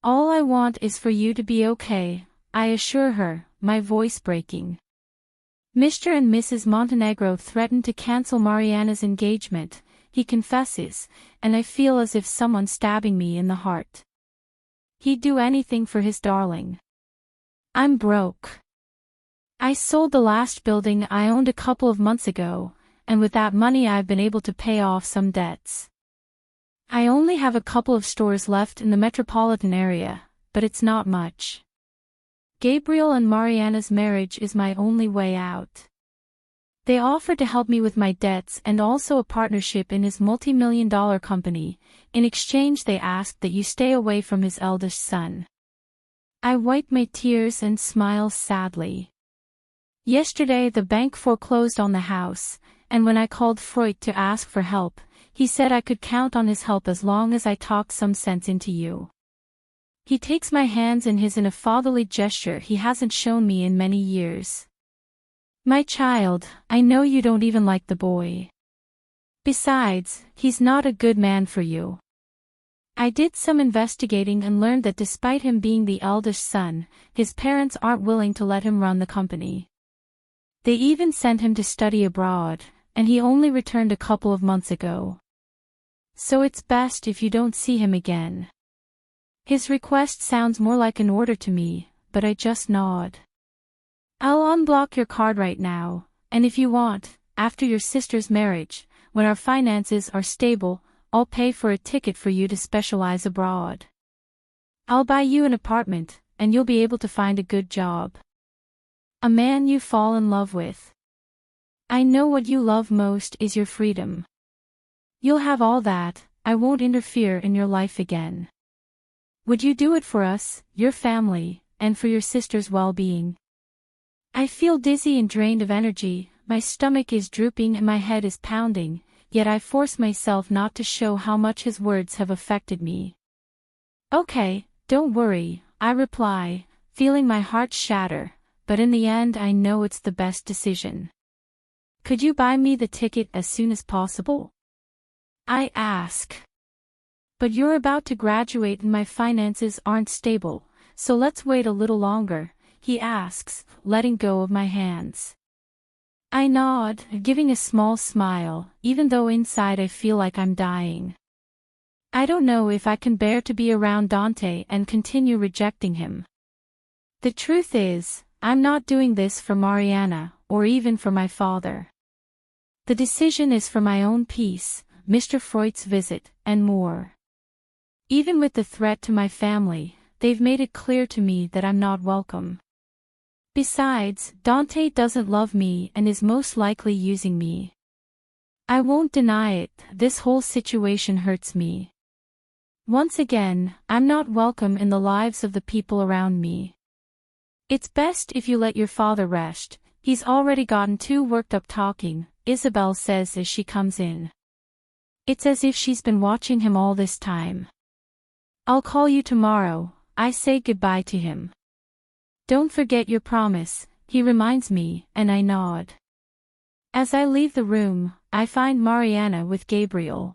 All I want is for you to be okay, I assure her, my voice breaking. Mr. and Mrs. Montenegro threaten to cancel Mariana's engagement, he confesses, and I feel as if someone stabbing me in the heart. He'd do anything for his darling. I'm broke. I sold the last building I owned a couple of months ago, and with that money I've been able to pay off some debts. I only have a couple of stores left in the metropolitan area, but it's not much. Gabriel and Mariana's marriage is my only way out. They offered to help me with my debts and also a partnership in his multi-million-dollar company. In exchange they asked that you stay away from his eldest son. I wipe my tears and smile sadly. Yesterday the bank foreclosed on the house, and when I called Freud to ask for help, he said I could count on his help as long as I talked some sense into you. He takes my hands in his in a fatherly gesture he hasn't shown me in many years. My child, I know you don't even like the boy. Besides, he's not a good man for you. I did some investigating and learned that despite him being the eldest son, his parents aren't willing to let him run the company. They even sent him to study abroad, and he only returned a couple of months ago. So it's best if you don't see him again. His request sounds more like an order to me, but I just nod. I'll unblock your card right now, and if you want, after your sister's marriage, when our finances are stable, I'll pay for a ticket for you to specialize abroad. I'll buy you an apartment, and you'll be able to find a good job. A man you fall in love with. I know what you love most is your freedom. You'll have all that, I won't interfere in your life again. Would you do it for us, your family, and for your sister's well-being? I feel dizzy and drained of energy, my stomach is drooping and my head is pounding, yet I force myself not to show how much his words have affected me. Okay, don't worry, I reply, feeling my heart shatter, but in the end I know it's the best decision. Could you buy me the ticket as soon as possible? I ask. But you're about to graduate and my finances aren't stable, so let's wait a little longer, he asks, letting go of my hands. I nod, giving a small smile, even though inside I feel like I'm dying. I don't know if I can bear to be around Dante and continue rejecting him. The truth is, I'm not doing this for Mariana, or even for my father. The decision is for my own peace, Mr. Freud's visit, and more. Even with the threat to my family, they've made it clear to me that I'm not welcome. Besides, Dante doesn't love me and is most likely using me. I won't deny it, this whole situation hurts me. Once again, I'm not welcome in the lives of the people around me. It's best if you let your father rest, he's already gotten too worked up talking, Isabel says as she comes in. It's as if she's been watching him all this time. I'll call you tomorrow, I say goodbye to him. Don't forget your promise, he reminds me, and I nod. As I leave the room, I find Mariana with Gabriel.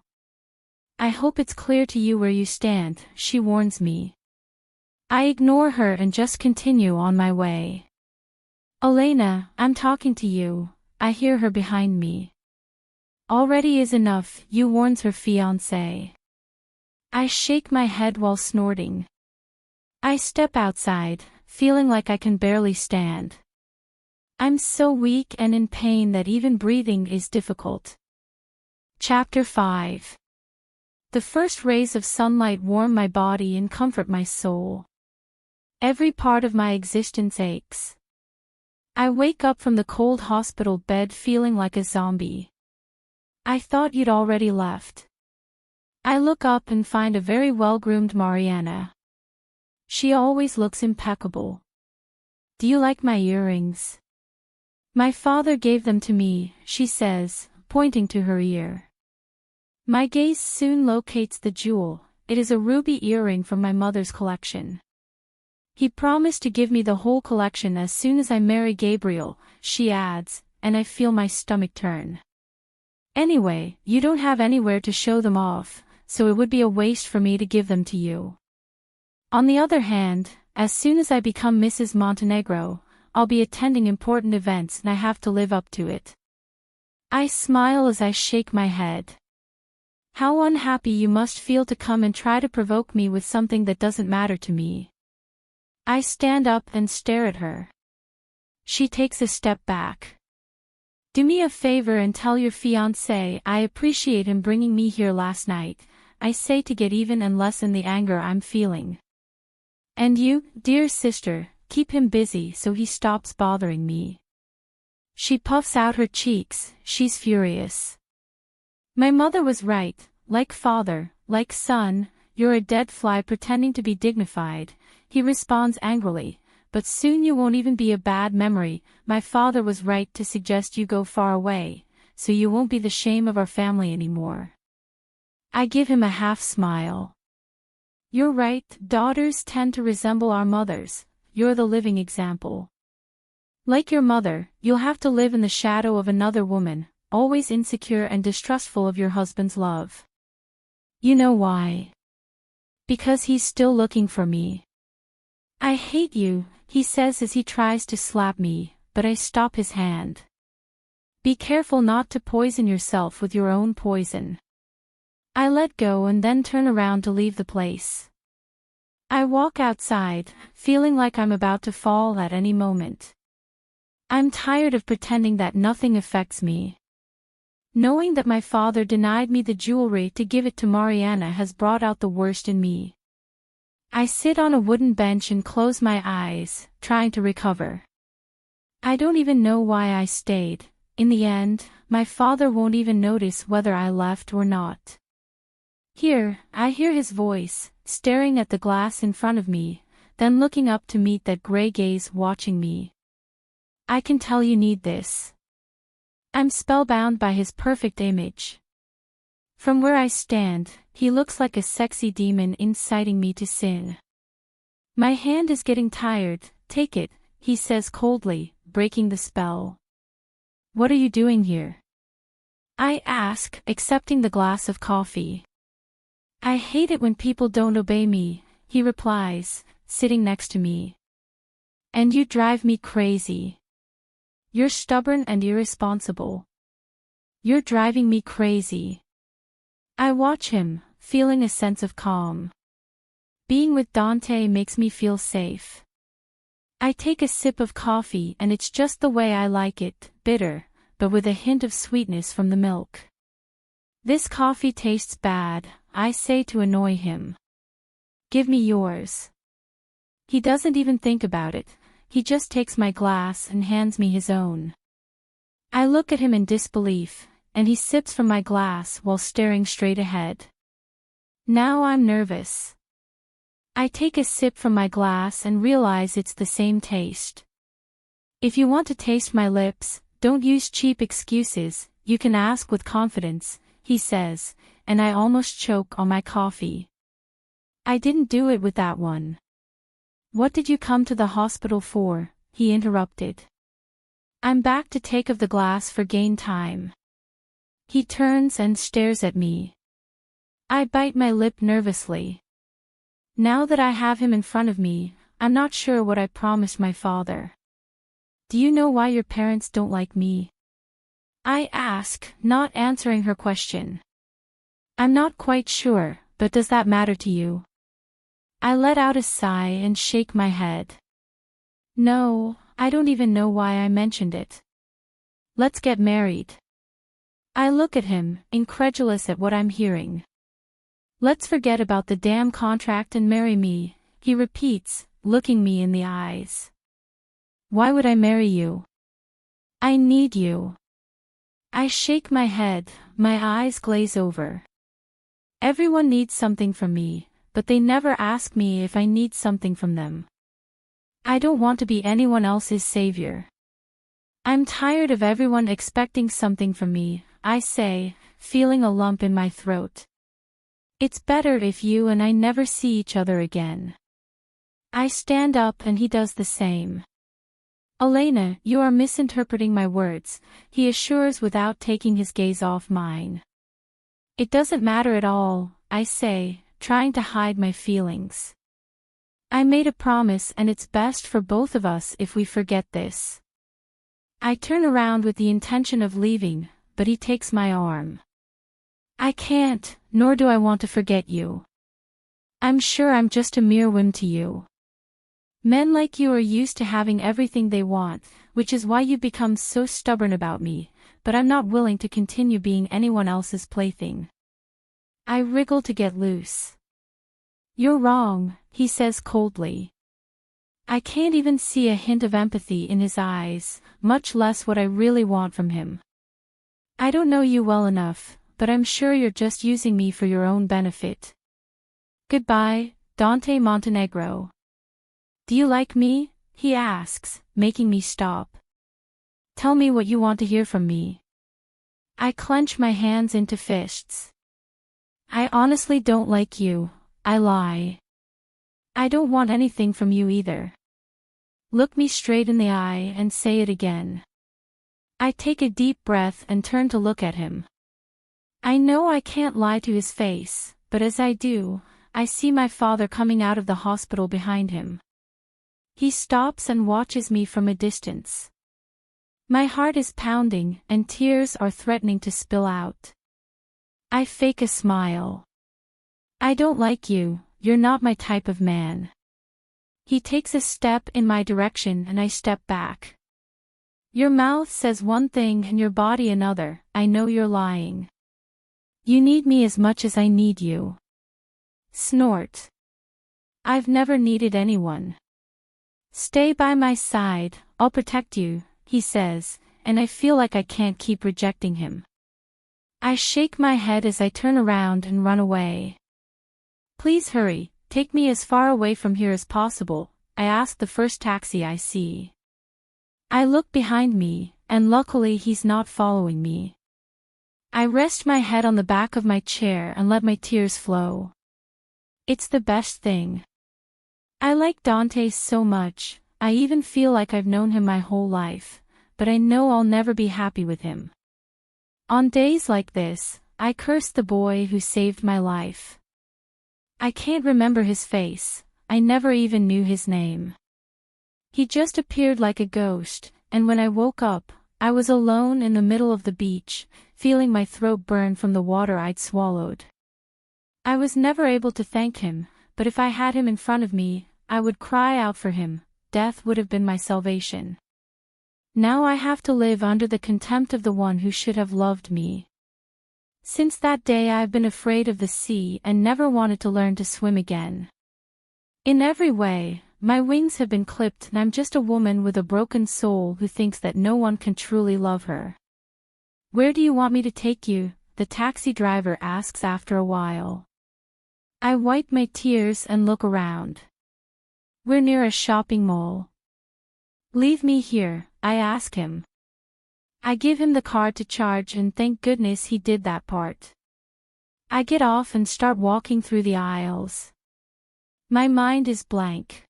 I hope it's clear to you where you stand, she warns me. I ignore her and just continue on my way. Elena, I'm talking to you, I hear her behind me. Already is enough, you warns her fiancé. I shake my head while snorting. I step outside, feeling like I can barely stand. I'm so weak and in pain that even breathing is difficult. Chapter 5. The first rays of sunlight warm my body and comfort my soul. Every part of my existence aches. I wake up from the cold hospital bed feeling like a zombie. I thought you'd already left. I look up and find a very well-groomed Mariana. She always looks impeccable. Do you like my earrings? My father gave them to me, she says, pointing to her ear. My gaze soon locates the jewel, it is a ruby earring from my mother's collection. He promised to give me the whole collection as soon as I marry Gabriel, she adds, and I feel my stomach turn. Anyway, you don't have anywhere to show them off, so it would be a waste for me to give them to you. On the other hand, as soon as I become Mrs. Montenegro, I'll be attending important events and I have to live up to it. I smile as I shake my head. How unhappy you must feel to come and try to provoke me with something that doesn't matter to me. I stand up and stare at her. She takes a step back. Do me a favor and tell your fiancé I appreciate him bringing me here last night, I say to get even and lessen the anger I'm feeling. And you, dear sister, keep him busy so he stops bothering me. She puffs out her cheeks, she's furious. My mother was right, like father, like son, you're a dead fly pretending to be dignified, he responds angrily, but soon you won't even be a bad memory, my father was right to suggest you go far away, so you won't be the shame of our family anymore. I give him a half smile. You're right, daughters tend to resemble our mothers, you're the living example. Like your mother, you'll have to live in the shadow of another woman, always insecure and distrustful of your husband's love. You know why? Because he's still looking for me. I hate you, he says as he tries to slap me, but I stop his hand. Be careful not to poison yourself with your own poison. I let go and then turn around to leave the place. I walk outside, feeling like I'm about to fall at any moment. I'm tired of pretending that nothing affects me. Knowing that my father denied me the jewelry to give it to Mariana has brought out the worst in me. I sit on a wooden bench and close my eyes, trying to recover. I don't even know why I stayed. In the end, my father won't even notice whether I left or not. Here, I hear his voice, staring at the glass in front of me, then looking up to meet that gray gaze watching me. I can tell you need this. I'm spellbound by his perfect image. From where I stand, he looks like a sexy demon inciting me to sin. My hand is getting tired, take it, he says coldly, breaking the spell. What are you doing here? I ask, accepting the glass of coffee. I hate it when people don't obey me, he replies, sitting next to me. And you drive me crazy. You're stubborn and irresponsible. You're driving me crazy. I watch him, feeling a sense of calm. Being with Dante makes me feel safe. I take a sip of coffee and it's just the way I like it, bitter, but with a hint of sweetness from the milk. This coffee tastes bad, I say to annoy him. Give me yours. He doesn't even think about it, he just takes my glass and hands me his own. I look at him in disbelief, and he sips from my glass while staring straight ahead. Now I'm nervous. I take a sip from my glass and realize it's the same taste. If you want to taste my lips, don't use cheap excuses, you can ask with confidence, he says, and I almost choke on my coffee. I didn't do it with that one. What did you come to the hospital for? He interrupted. I'm back to take of the glass for gain time. He turns and stares at me. I bite my lip nervously. Now that I have him in front of me, I'm not sure what I promised my father. Do you know why your parents don't like me? I ask, not answering her question. I'm not quite sure, but does that matter to you? I let out a sigh and shake my head. No, I don't even know why I mentioned it. Let's get married. I look at him, incredulous at what I'm hearing. Let's forget about the damn contract and marry me, he repeats, looking me in the eyes. Why would I marry you? I need you. I shake my head, my eyes glaze over. Everyone needs something from me, but they never ask me if I need something from them. I don't want to be anyone else's savior. I'm tired of everyone expecting something from me, I say, feeling a lump in my throat. It's better if you and I never see each other again. I stand up and he does the same. Elena, you are misinterpreting my words, he assures without taking his gaze off mine. It doesn't matter at all, I say, trying to hide my feelings. I made a promise and it's best for both of us if we forget this. I turn around with the intention of leaving, but he takes my arm. I can't, nor do I want to forget you. I'm sure I'm just a mere whim to you. Men like you are used to having everything they want, which is why you become so stubborn about me, but I'm not willing to continue being anyone else's plaything. I wriggle to get loose. You're wrong, he says coldly. I can't even see a hint of empathy in his eyes, much less what I really want from him. I don't know you well enough, but I'm sure you're just using me for your own benefit. Goodbye, Dante Montenegro. Do you like me? He asks, making me stop. Tell me what you want to hear from me. I clench my hands into fists. I honestly don't like you, I lie. I don't want anything from you either. Look me straight in the eye and say it again. I take a deep breath and turn to look at him. I know I can't lie to his face, but as I do, I see my father coming out of the hospital behind him. He stops and watches me from a distance. My heart is pounding and tears are threatening to spill out. I fake a smile. I don't like you, you're not my type of man. He takes a step in my direction and I step back. Your mouth says one thing and your body another, I know you're lying. You need me as much as I need you. Snort. I've never needed anyone. Stay by my side, I'll protect you, he says, and I feel like I can't keep rejecting him. I shake my head as I turn around and run away. Please hurry, take me as far away from here as possible, I ask the first taxi I see. I look behind me, and luckily he's not following me. I rest my head on the back of my chair and let my tears flow. It's the best thing. I like Dante so much, I even feel like I've known him my whole life, but I know I'll never be happy with him. On days like this, I curse the boy who saved my life. I can't remember his face, I never even knew his name. He just appeared like a ghost, and when I woke up, I was alone in the middle of the beach, feeling my throat burn from the water I'd swallowed. I was never able to thank him, but if I had him in front of me, I would cry out for him. Death would have been my salvation. Now I have to live under the contempt of the one who should have loved me. Since that day I've been afraid of the sea and never wanted to learn to swim again. In every way, my wings have been clipped and I'm just a woman with a broken soul who thinks that no one can truly love her. Where do you want me to take you? The taxi driver asks after a while. I wipe my tears and look around. We're near a shopping mall. Leave me here, I ask him. I give him the card to charge and thank goodness he did that part. I get off and start walking through the aisles. My mind is blank.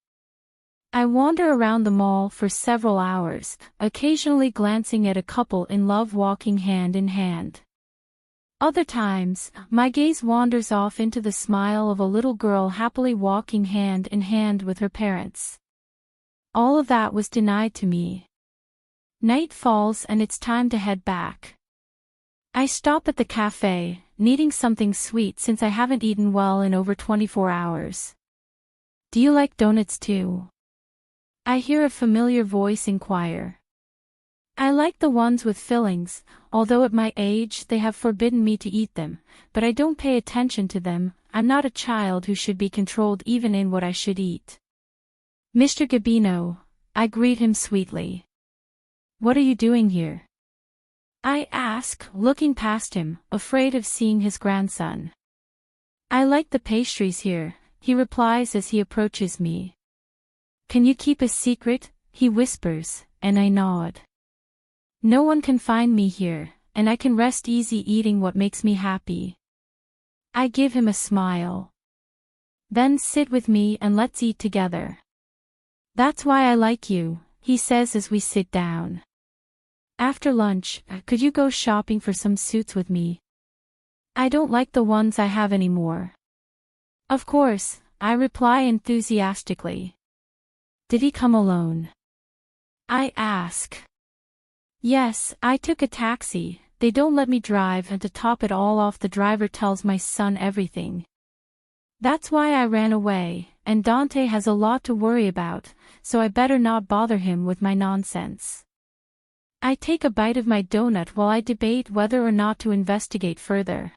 I wander around the mall for several hours, occasionally glancing at a couple in love walking hand in hand. Other times, my gaze wanders off into the smile of a little girl happily walking hand in hand with her parents. All of that was denied to me. Night falls and it's time to head back. I stop at the cafe, needing something sweet since I haven't eaten well in over 24 hours. Do you like donuts too? I hear a familiar voice inquire. I like the ones with fillings, although at my age they have forbidden me to eat them, but I don't pay attention to them, I'm not a child who should be controlled even in what I should eat. Mr. Gabino, I greet him sweetly. What are you doing here? I ask, looking past him, afraid of seeing his grandson. I like the pastries here, he replies as he approaches me. Can you keep a secret? He whispers, and I nod. No one can find me here, and I can rest easy eating what makes me happy. I give him a smile. Then sit with me and let's eat together. That's why I like you, he says as we sit down. After lunch, could you go shopping for some suits with me? I don't like the ones I have anymore. Of course, I reply enthusiastically. Did he come alone? I ask. Yes, I took a taxi, they don't let me drive and to top it all off the driver tells my son everything. That's why I ran away, and Dante has a lot to worry about, so I better not bother him with my nonsense. I take a bite of my donut while I debate whether or not to investigate further.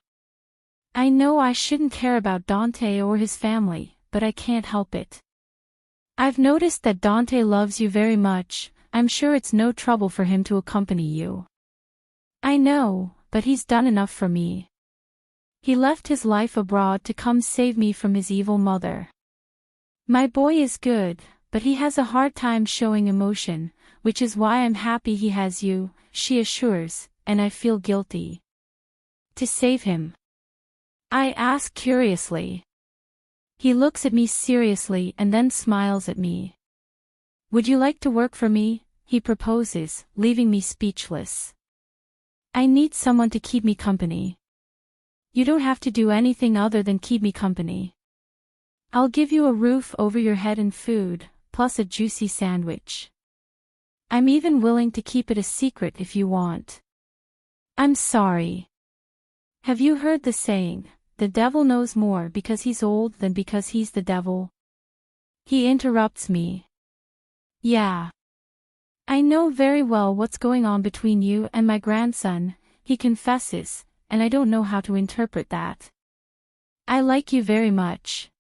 I know I shouldn't care about Dante or his family, but I can't help it. I've noticed that Dante loves you very much, I'm sure it's no trouble for him to accompany you. I know, but he's done enough for me. He left his life abroad to come save me from his evil mother. My boy is good, but he has a hard time showing emotion, which is why I'm happy he has you, she assures, and I feel guilty. To save him? I ask curiously. He looks at me seriously and then smiles at me. Would you like to work for me? he proposes, leaving me speechless. I need someone to keep me company. You don't have to do anything other than keep me company. I'll give you a roof over your head and food, plus a juicy sandwich. I'm even willing to keep it a secret if you want. I'm sorry. Have you heard the saying, the devil knows more because he's old than because he's the devil? He interrupts me. Yeah. I know very well what's going on between you and my grandson, he confesses, and I don't know how to interpret that. I like you very much.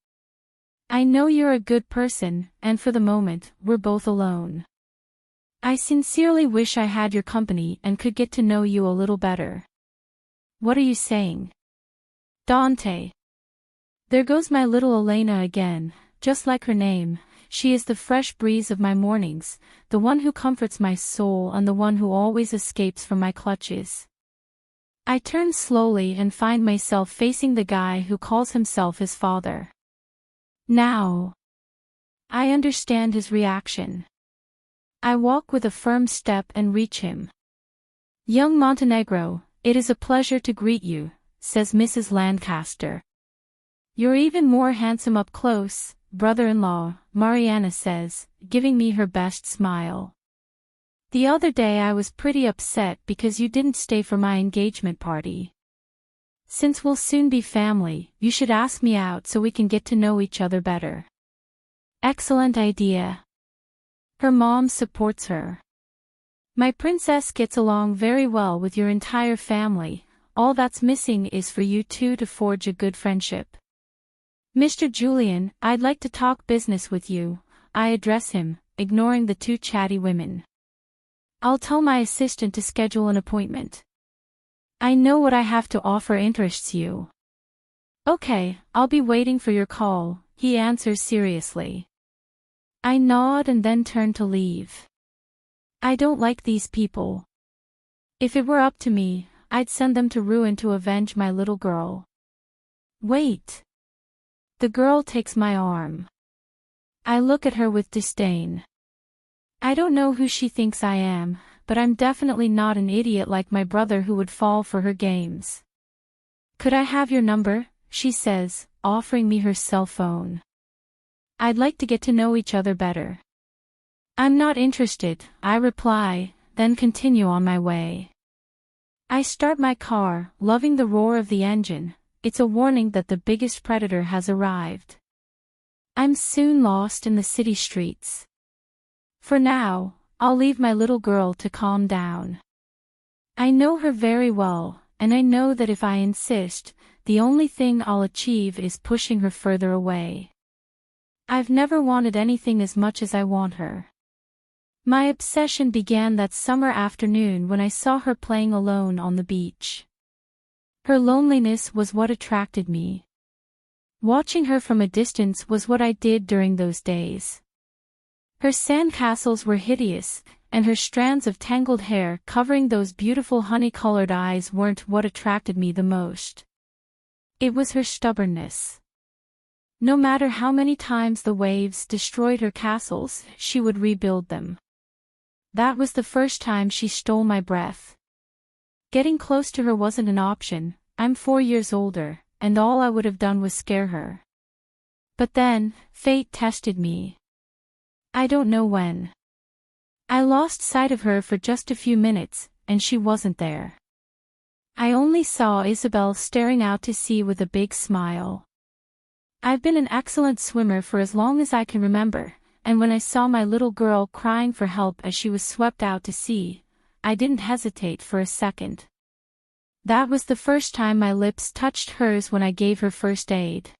I know you're a good person, and for the moment, we're both alone. I sincerely wish I had your company and could get to know you a little better. What are you saying? Dante. There goes my little Elena again, just like her name. She is the fresh breeze of my mornings, the one who comforts my soul and the one who always escapes from my clutches. I turn slowly and find myself facing the guy who calls himself his father. Now, I understand his reaction. I walk with a firm step and reach him. Young Montenegro, it is a pleasure to greet you, says Mrs. Lancaster. You're even more handsome up close, brother-in-law, Mariana says, giving me her best smile. The other day I was pretty upset because you didn't stay for my engagement party. Since we'll soon be family, you should ask me out so we can get to know each other better. Excellent idea. Her mom supports her. My princess gets along very well with your entire family, all that's missing is for you two to forge a good friendship. Mr. Julian, I'd like to talk business with you, I address him, ignoring the two chatty women. I'll tell my assistant to schedule an appointment. I know what I have to offer interests you. Okay, I'll be waiting for your call, he answers seriously. I nod and then turn to leave. I don't like these people. If it were up to me, I'd send them to ruin to avenge my little girl. Wait. The girl takes my arm. I look at her with disdain. I don't know who she thinks I am, but I'm definitely not an idiot like my brother who would fall for her games. Could I have your number? She says, offering me her cell phone. I'd like to get to know each other better. I'm not interested, I reply, then continue on my way. I start my car, loving the roar of the engine. It's a warning that the biggest predator has arrived. I'm soon lost in the city streets. For now, I'll leave my little girl to calm down. I know her very well, and I know that if I insist, the only thing I'll achieve is pushing her further away. I've never wanted anything as much as I want her. My obsession began that summer afternoon when I saw her playing alone on the beach. Her loneliness was what attracted me. Watching her from a distance was what I did during those days. Her sandcastles were hideous, and her strands of tangled hair covering those beautiful honey-colored eyes weren't what attracted me the most. It was her stubbornness. No matter how many times the waves destroyed her castles, she would rebuild them. That was the first time she stole my breath. Getting close to her wasn't an option. I'm 4 years older, and all I would have done was scare her. But then, fate tested me. I don't know when. I lost sight of her for just a few minutes, and she wasn't there. I only saw Isabel staring out to sea with a big smile. I've been an excellent swimmer for as long as I can remember, and when I saw my little girl crying for help as she was swept out to sea, I didn't hesitate for a second. That was the first time my lips touched hers when I gave her first aid.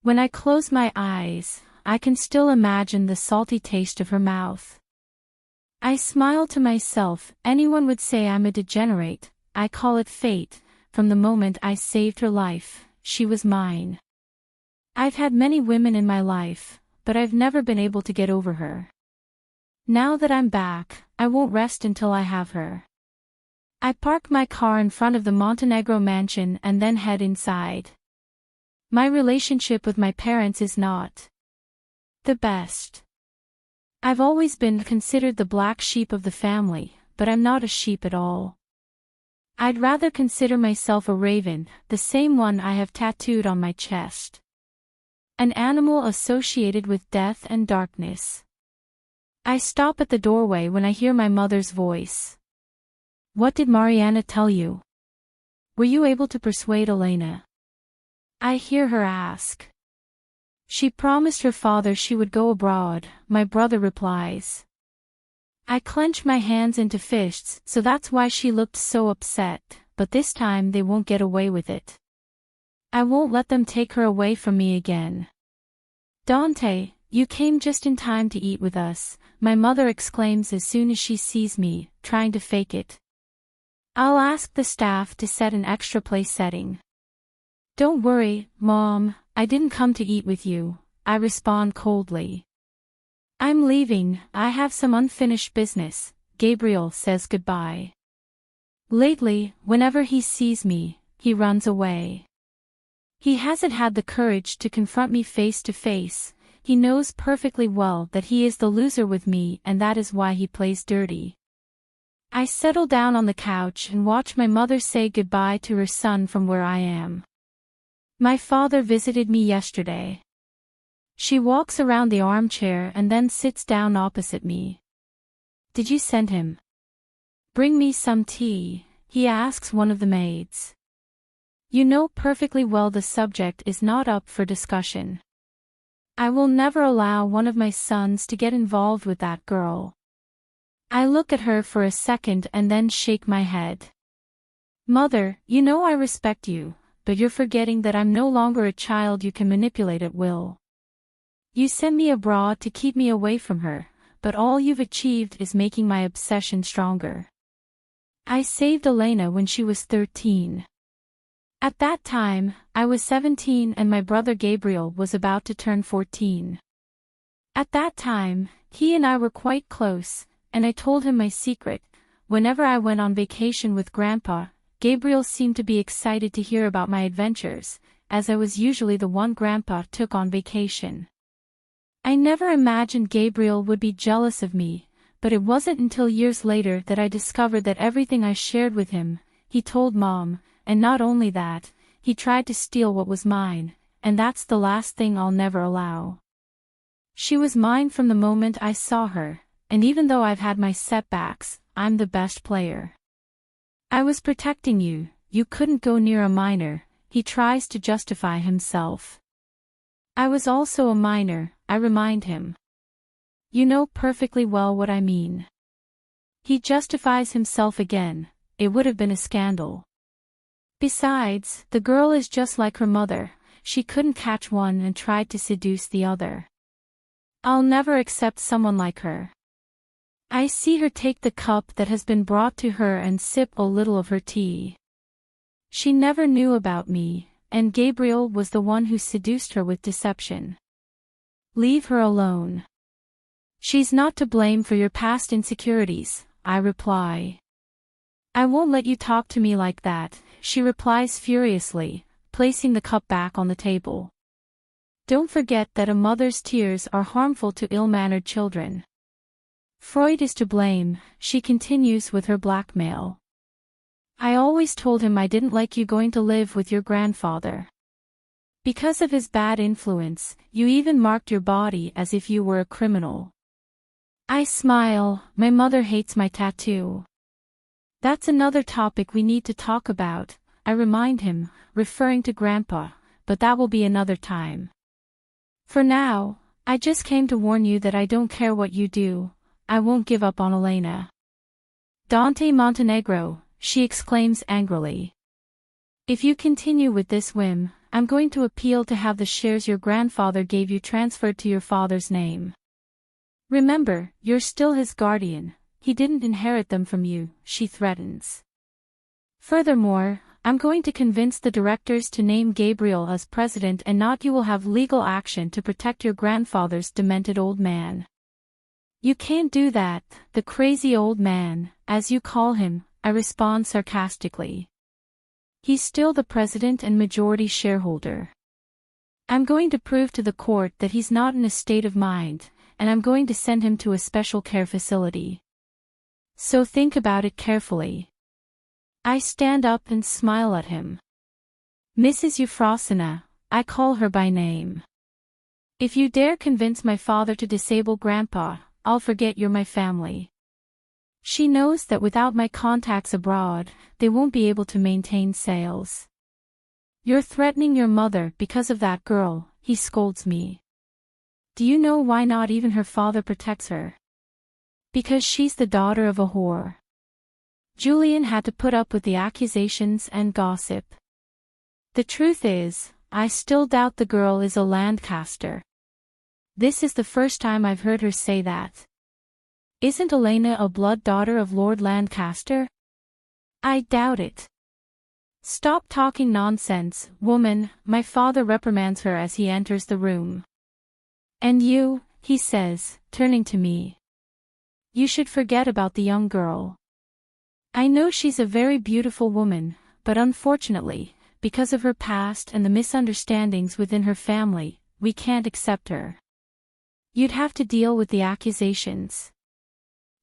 When I close my eyes, I can still imagine the salty taste of her mouth. I smile to myself. Anyone would say I'm a degenerate. I call it fate. From the moment I saved her life, she was mine. I've had many women in my life, but I've never been able to get over her. Now that I'm back, I won't rest until I have her. I park my car in front of the Montenegro mansion and then head inside. My relationship with my parents is not the best. I've always been considered the black sheep of the family, but I'm not a sheep at all. I'd rather consider myself a raven, the same one I have tattooed on my chest. An animal associated with death and darkness. I stop at the doorway when I hear my mother's voice. What did Mariana tell you? Were you able to persuade Elena? I hear her ask. She promised her father she would go abroad, my brother replies. I clench my hands into fists, so that's why she looked so upset, but this time they won't get away with it. I won't let them take her away from me again. Dante, you came just in time to eat with us, my mother exclaims as soon as she sees me, trying to fake it. I'll ask the staff to set an extra place setting. Don't worry, Mom, I didn't come to eat with you, I respond coldly. I'm leaving, I have some unfinished business, Gabriel says goodbye. Lately, whenever he sees me, he runs away. He hasn't had the courage to confront me face to face. He knows perfectly well that he is the loser with me and that is why he plays dirty. I settle down on the couch and watch my mother say goodbye to her son from where I am. My father visited me yesterday. She walks around the armchair and then sits down opposite me. Did you send him? Bring me some tea, he asks one of the maids. You know perfectly well the subject is not up for discussion. I will never allow one of my sons to get involved with that girl. I look at her for a second and then shake my head. Mother, you know I respect you, but you're forgetting that I'm no longer a child you can manipulate at will. You sent me abroad to keep me away from her, but all you've achieved is making my obsession stronger. I saved Elena when she was 13. At that time, I was 17 and my brother Gabriel was about to turn 14. At that time, he and I were quite close, and I told him my secret. Whenever I went on vacation with Grandpa, Gabriel seemed to be excited to hear about my adventures, as I was usually the one Grandpa took on vacation. I never imagined Gabriel would be jealous of me, but it wasn't until years later that I discovered that everything I shared with him, he told Mom, and not only that, he tried to steal what was mine, and that's the last thing I'll never allow. She was mine from the moment I saw her, and even though I've had my setbacks, I'm the best player. I was protecting you, you couldn't go near a minor, he tries to justify himself. I was also a minor, I remind him. You know perfectly well what I mean. He justifies himself again, it would have been a scandal. Besides, the girl is just like her mother, she couldn't catch one and tried to seduce the other. I'll never accept someone like her. I see her take the cup that has been brought to her and sip a little of her tea. She never knew about me, and Gabriel was the one who seduced her with deception. Leave her alone. She's not to blame for your past insecurities, I reply. I won't let you talk to me like that, she replies furiously, placing the cup back on the table. Don't forget that a mother's tears are harmful to ill-mannered children. Freud is to blame, she continues with her blackmail. I always told him I didn't like you going to live with your grandfather. Because of his bad influence, you even marked your body as if you were a criminal. I smile, my mother hates my tattoo. That's another topic we need to talk about, I remind him, referring to Grandpa, but that will be another time. For now, I just came to warn you that I don't care what you do, I won't give up on Elena. Dante Montenegro, she exclaims angrily. If you continue with this whim, I'm going to appeal to have the shares your grandfather gave you transferred to your father's name. Remember, you're still his guardian, he didn't inherit them from you, she threatens. Furthermore, I'm going to convince the directors to name Gabriel as president and not you will have legal action to protect your grandfather's demented old man. You can't do that, the crazy old man, as you call him, I respond sarcastically. He's still the president and majority shareholder. I'm going to prove to the court that he's not in a state of mind, and I'm going to send him to a special care facility. So think about it carefully. I stand up and smile at him. Mrs. Euphrosyne, I call her by name. If you dare convince my father to disable Grandpa, I'll forget you're my family. She knows that without my contacts abroad, they won't be able to maintain sales. You're threatening your mother because of that girl, he scolds me. Do you know why not even her father protects her? Because she's the daughter of a whore. Julian had to put up with the accusations and gossip. The truth is, I still doubt the girl is a Lancaster. This is the first time I've heard her say that. Isn't Elena a blood daughter of Lord Lancaster? I doubt it. Stop talking nonsense, woman, my father reprimands her as he enters the room. And you, he says, turning to me. You should forget about the young girl. I know she's a very beautiful woman, but unfortunately, because of her past and the misunderstandings within her family, we can't accept her. You'd have to deal with the accusations.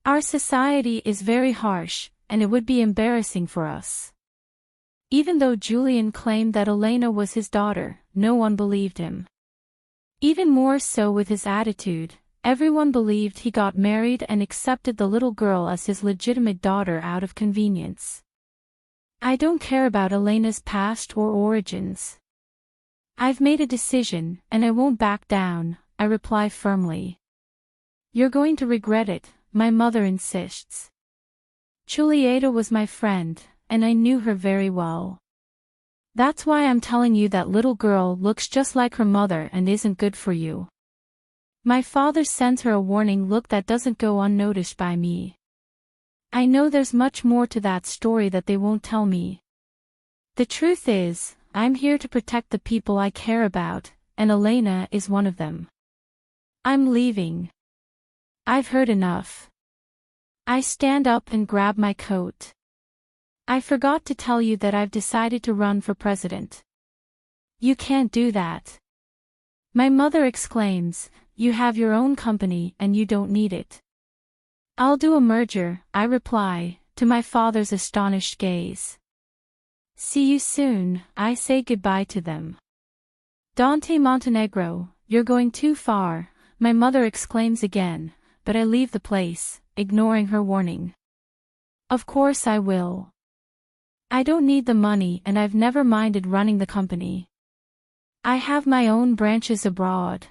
Our society is very harsh, and it would be embarrassing for us. Even though Julian claimed that Elena was his daughter, no one believed him. Even more so with his attitude, everyone believed he got married and accepted the little girl as his legitimate daughter out of convenience. I don't care about Elena's past or origins. I've made a decision, and I won't back down, I reply firmly. You're going to regret it, my mother insists. Julieta was my friend, and I knew her very well. That's why I'm telling you that little girl looks just like her mother and isn't good for you. My father sends her a warning look that doesn't go unnoticed by me. I know there's much more to that story that they won't tell me. The truth is, I'm here to protect the people I care about, and Elena is one of them. I'm leaving. I've heard enough. I stand up and grab my coat. I forgot to tell you that I've decided to run for president. You can't do that. My mother exclaims, you have your own company and you don't need it. I'll do a merger, I reply, to my father's astonished gaze. See you soon, I say goodbye to them. Dante Montenegro, you're going too far, my mother exclaims again, but I leave the place, ignoring her warning. Of course I will. I don't need the money and I've never minded running the company. I have my own branches abroad.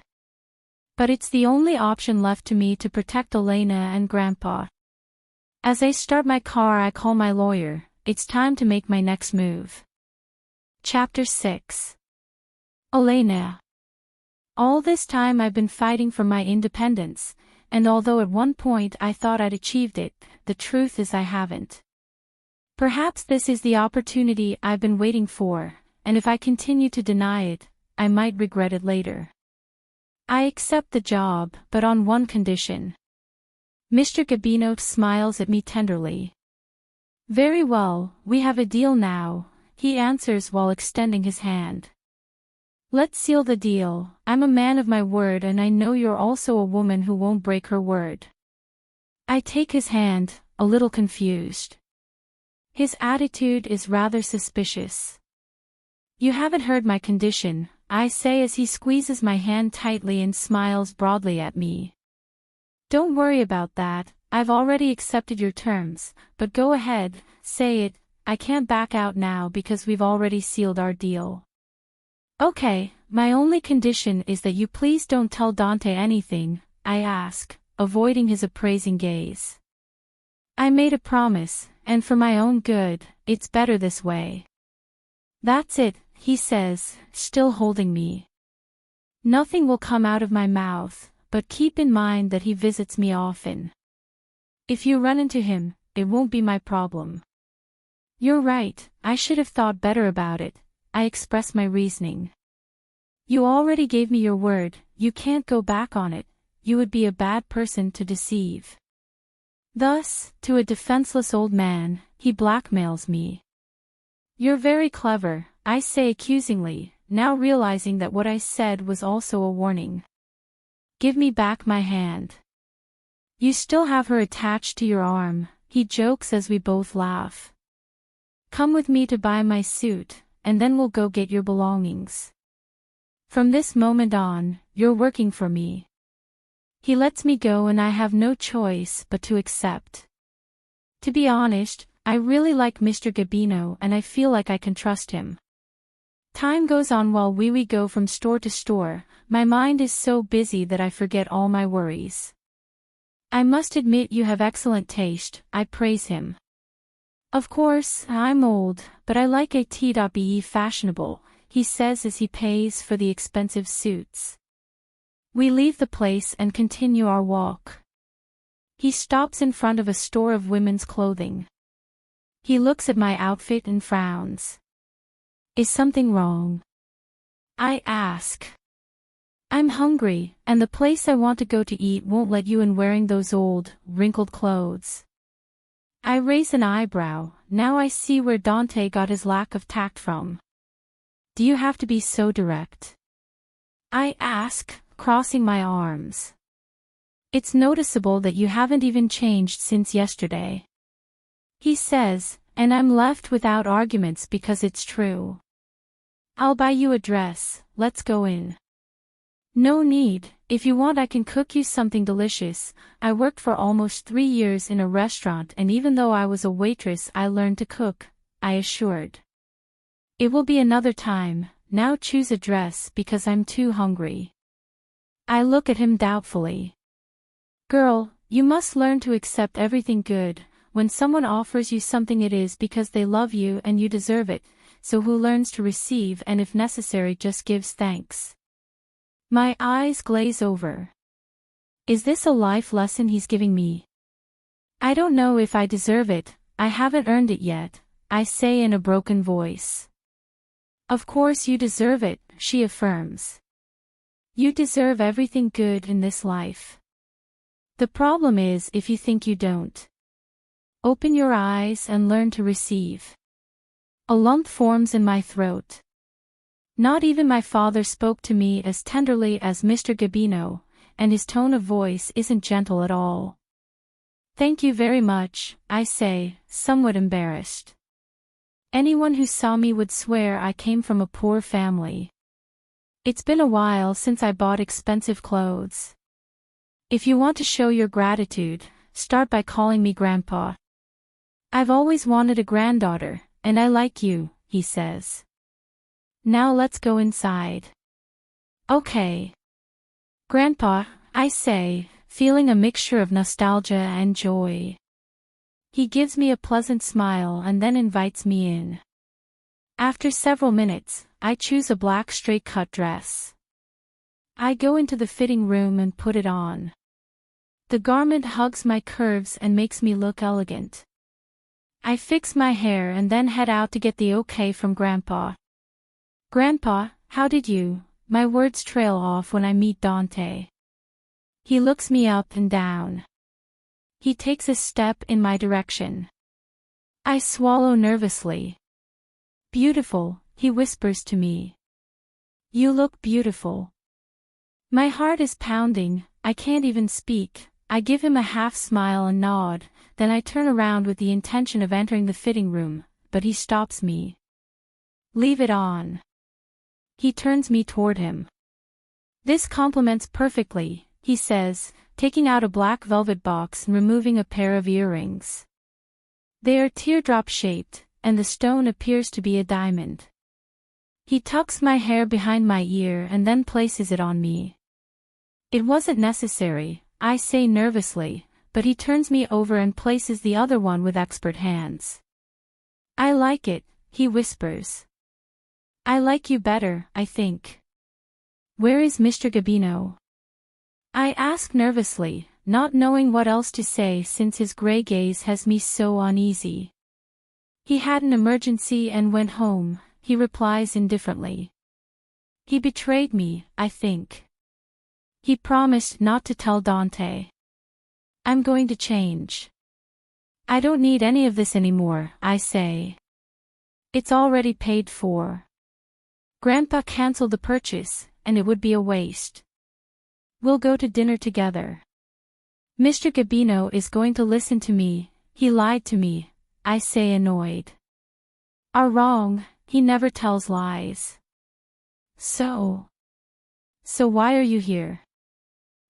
But it's the only option left to me to protect Elena and Grandpa. As I start my car I call my lawyer, it's time to make my next move. Chapter 6. Elena. All this time I've been fighting for my independence, and although at one point I thought I'd achieved it, the truth is I haven't. Perhaps this is the opportunity I've been waiting for, and if I continue to deny it, I might regret it later. I accept the job, but on one condition. Mr. Gabino smiles at me tenderly. Very well, we have a deal now, he answers while extending his hand. Let's seal the deal. I'm a man of my word and I know you're also a woman who won't break her word. I take his hand, a little confused. His attitude is rather suspicious. You haven't heard my condition, I say as he squeezes my hand tightly and smiles broadly at me. Don't worry about that, I've already accepted your terms, but go ahead, say it, I can't back out now because we've already sealed our deal. Okay, my only condition is that you please don't tell Dante anything, I ask, avoiding his appraising gaze. I made a promise, and for my own good, it's better this way. That's it, he says, still holding me. Nothing will come out of my mouth, but keep in mind that he visits me often. If you run into him, it won't be my problem. You're right, I should have thought better about it, I express my reasoning. You already gave me your word, you can't go back on it, you would be a bad person to deceive. Thus, to a defenseless old man, he blackmails me. You're very clever, I say accusingly, now realizing that what I said was also a warning. Give me back my hand. You still have her attached to your arm, he jokes as we both laugh. Come with me to buy my suit, and then we'll go get your belongings. From this moment on, you're working for me. He lets me go and I have no choice but to accept. To be honest, I really like Mr. Gabino and I feel like I can trust him. Time goes on while we go from store to store. My mind is so busy that I forget all my worries. I must admit you have excellent taste, I praise him. Of course, I'm old, but I like a fashionable, he says as he pays for the expensive suits. We leave the place and continue our walk. He stops in front of a store of women's clothing. He looks at my outfit and frowns. Is something wrong? I ask. I'm hungry, and the place I want to go to eat won't let you in wearing those old, wrinkled clothes. I raise an eyebrow. Now I see where Dante got his lack of tact from. Do you have to be so direct? I ask, crossing my arms. It's noticeable that you haven't even changed since yesterday. He says, and I'm left without arguments because it's true. I'll buy you a dress, let's go in. No need, if you want I can cook you something delicious. I worked for almost 3 years in a restaurant and even though I was a waitress I learned to cook, I assured. It will be another time, now choose a dress because I'm too hungry. I look at him doubtfully. Girl, you must learn to accept everything good. When someone offers you something it is because they love you and you deserve it, so who learns to receive and if necessary just gives thanks. My eyes glaze over. Is this a life lesson he's giving me? I don't know if I deserve it, I haven't earned it yet, I say in a broken voice. Of course you deserve it, she affirms. You deserve everything good in this life. The problem is if you think you don't. Open your eyes and learn to receive. A lump forms in my throat. Not even my father spoke to me as tenderly as Mr. Gabino, and his tone of voice isn't gentle at all. Thank you very much, I say, somewhat embarrassed. Anyone who saw me would swear I came from a poor family. It's been a while since I bought expensive clothes. If you want to show your gratitude, start by calling me Grandpa. I've always wanted a granddaughter, and I like you, he says. Now let's go inside. Okay. Grandpa, I say, feeling a mixture of nostalgia and joy. He gives me a pleasant smile and then invites me in. After several minutes, I choose a black straight-cut dress. I go into the fitting room and put it on. The garment hugs my curves and makes me look elegant. I fix my hair and then head out to get the okay from Grandpa. Grandpa, how did you? My words trail off when I meet Dante. He looks me up and down. He takes a step in my direction. I swallow nervously. Beautiful, he whispers to me. You look beautiful. My heart is pounding, I can't even speak. I give him a half smile and nod, then I turn around with the intention of entering the fitting room, but he stops me. Leave it on. He turns me toward him. This complements perfectly, he says, taking out a black velvet box and removing a pair of earrings. They are teardrop-shaped, and the stone appears to be a diamond. He tucks my hair behind my ear and then places it on me. It wasn't necessary, I say nervously, but he turns me over and places the other one with expert hands. I like it, he whispers. I like you better, I think. Where is Mr. Gabino? I ask nervously, not knowing what else to say since his gray gaze has me so uneasy. He had an emergency and went home, he replies indifferently. He betrayed me, I think. He promised not to tell Dante. I'm going to change. I don't need any of this anymore, I say. It's already paid for. Grandpa canceled the purchase, and it would be a waste. We'll go to dinner together. Mr. Gabino is going to listen to me. He lied to me, I say, annoyed. Are wrong, he never tells lies. So why are you here?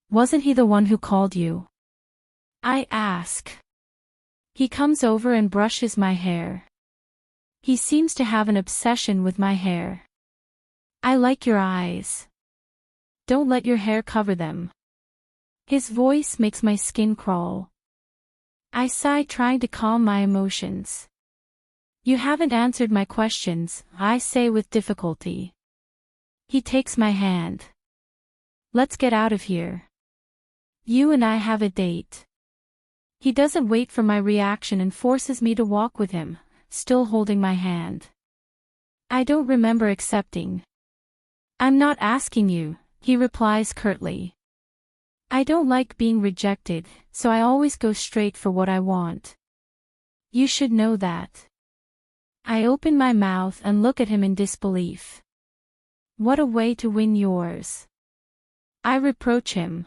Wasn't he the one who called you? I ask. He comes over and brushes my hair. He seems to have an obsession with my hair. I like your eyes. Don't let your hair cover them. His voice makes my skin crawl. I sigh, trying to calm my emotions. You haven't answered my questions, I say with difficulty. He takes my hand. Let's get out of here. You and I have a date. He doesn't wait for my reaction and forces me to walk with him, still holding my hand. I don't remember accepting. I'm not asking you, he replies curtly. I don't like being rejected, so I always go straight for what I want. You should know that. I open my mouth and look at him in disbelief. What a way to win yours. I reproach him.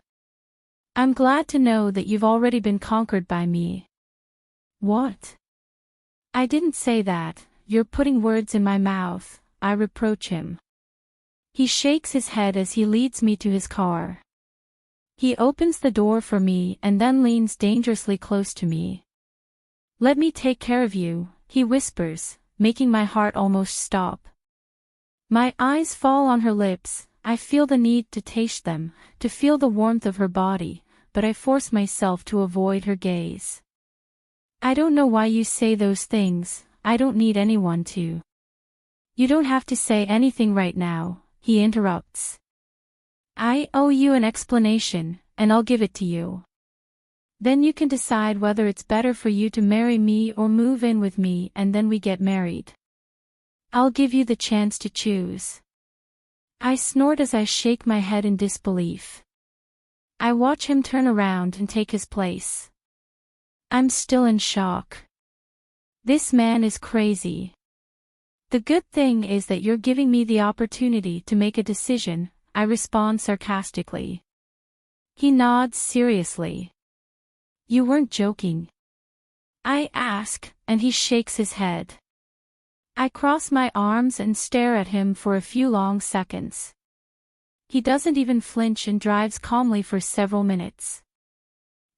I'm glad to know that you've already been conquered by me. What? I didn't say that, you're putting words in my mouth, I reproach him. He shakes his head as he leads me to his car. He opens the door for me and then leans dangerously close to me. Let me take care of you, he whispers, making my heart almost stop. My eyes fall on her lips. I feel the need to taste them, to feel the warmth of her body, but I force myself to avoid her gaze. I don't know why you say those things, I don't need anyone to. You don't have to say anything right now, he interrupts. I owe you an explanation, and I'll give it to you. Then you can decide whether it's better for you to marry me or move in with me, and then we get married. I'll give you the chance to choose. I snort as I shake my head in disbelief. I watch him turn around and take his place. I'm still in shock. This man is crazy. The good thing is that you're giving me the opportunity to make a decision, I respond sarcastically. He nods seriously. You weren't joking? I ask, and he shakes his head. I cross my arms and stare at him for a few long seconds. He doesn't even flinch and drives calmly for several minutes.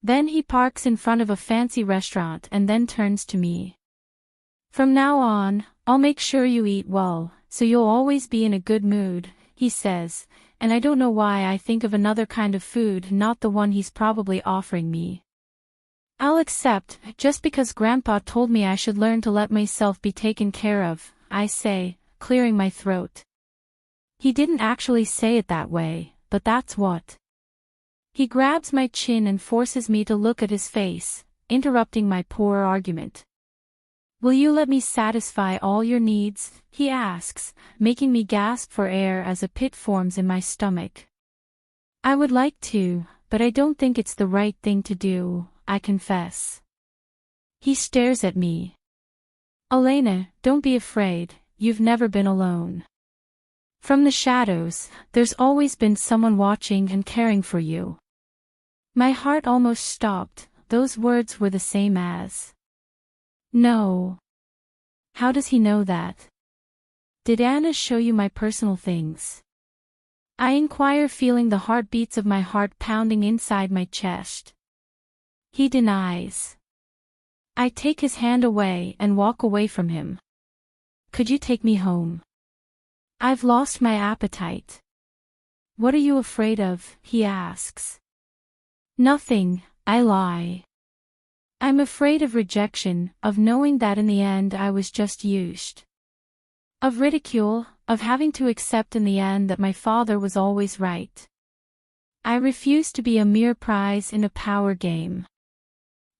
Then he parks in front of a fancy restaurant and then turns to me. From now on, I'll make sure you eat well, so you'll always be in a good mood, he says, and I don't know why I think of another kind of food, not the one he's probably offering me. I'll accept, just because Grandpa told me I should learn to let myself be taken care of, I say, clearing my throat. He didn't actually say it that way, but that's what. He grabs my chin and forces me to look at his face, interrupting my poor argument. Will you let me satisfy all your needs? He asks, making me gasp for air as a pit forms in my stomach. I would like to, but I don't think it's the right thing to do, I confess. He stares at me. Elena, don't be afraid, you've never been alone. From the shadows, there's always been someone watching and caring for you. My heart almost stopped, those words were the same as. No. How does he know that? Did Anna show you my personal things? I inquire, feeling the heartbeats of my heart pounding inside my chest. He denies. I take his hand away and walk away from him. Could you take me home? I've lost my appetite. What are you afraid of? He asks. Nothing, I lie. I'm afraid of rejection, of knowing that in the end I was just used. Of ridicule, of having to accept in the end that my father was always right. I refuse to be a mere prize in a power game.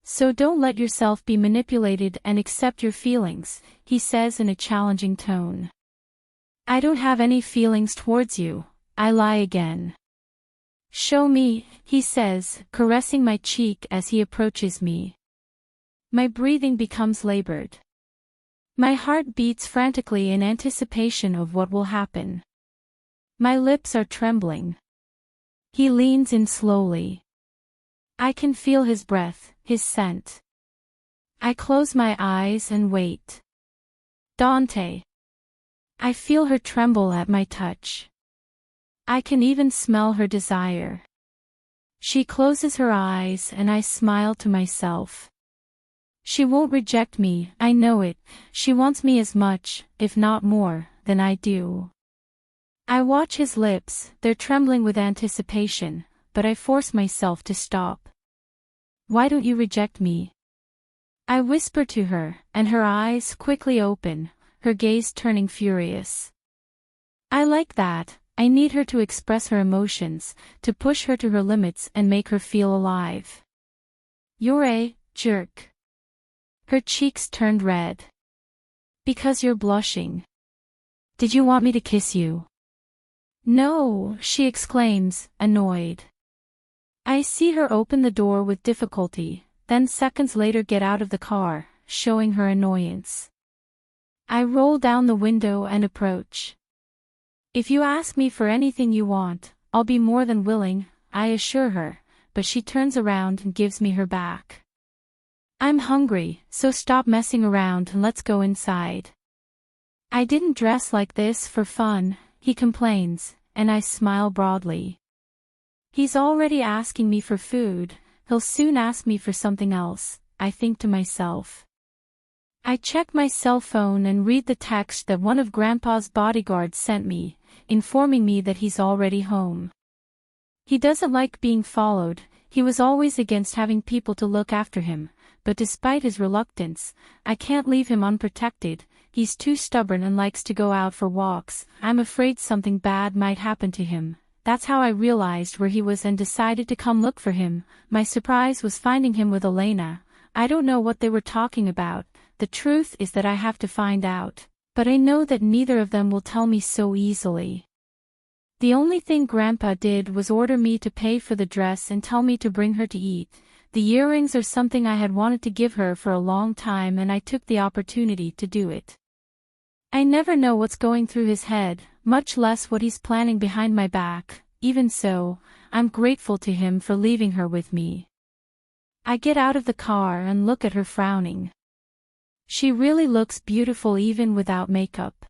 So don't let yourself be manipulated and accept your feelings, he says in a challenging tone. I don't have any feelings towards you, I lie again. Show me, he says, caressing my cheek as he approaches me. My breathing becomes labored. My heart beats frantically in anticipation of what will happen. My lips are trembling. He leans in slowly. I can feel his breath, his scent. I close my eyes and wait. Dante. I feel her tremble at my touch. I can even smell her desire. She closes her eyes and I smile to myself. She won't reject me, I know it. She wants me as much, if not more, than I do. I watch his lips, they're trembling with anticipation, but I force myself to stop. Why don't you reject me? I whisper to her, and her eyes quickly open, her gaze turning furious. I like that. I need her to express her emotions, to push her to her limits and make her feel alive. You're a jerk. Her cheeks turned red. Because you're blushing. Did you want me to kiss you? No, she exclaims, annoyed. I see her open the door with difficulty, then seconds later get out of the car, showing her annoyance. I roll down the window and approach. If you ask me for anything you want, I'll be more than willing, I assure her, but she turns around and gives me her back. I'm hungry, so stop messing around and let's go inside. I didn't dress like this for fun, he complains, and I smile broadly. He's already asking me for food, he'll soon ask me for something else, I think to myself. I check my cell phone and read the text that one of Grandpa's bodyguards sent me, informing me that he's already home. He doesn't like being followed, he was always against having people to look after him, but despite his reluctance, I can't leave him unprotected, he's too stubborn and likes to go out for walks, I'm afraid something bad might happen to him. That's how I realized where he was and decided to come look for him. My surprise was finding him with Elena. I don't know what they were talking about, the truth is that I have to find out, but I know that neither of them will tell me so easily. The only thing Grandpa did was order me to pay for the dress and tell me to bring her to eat. The earrings are something I had wanted to give her for a long time and I took the opportunity to do it. I never know what's going through his head, much less what he's planning behind my back. Even so, I'm grateful to him for leaving her with me. I get out of the car and look at her frowning. She really looks beautiful even without makeup.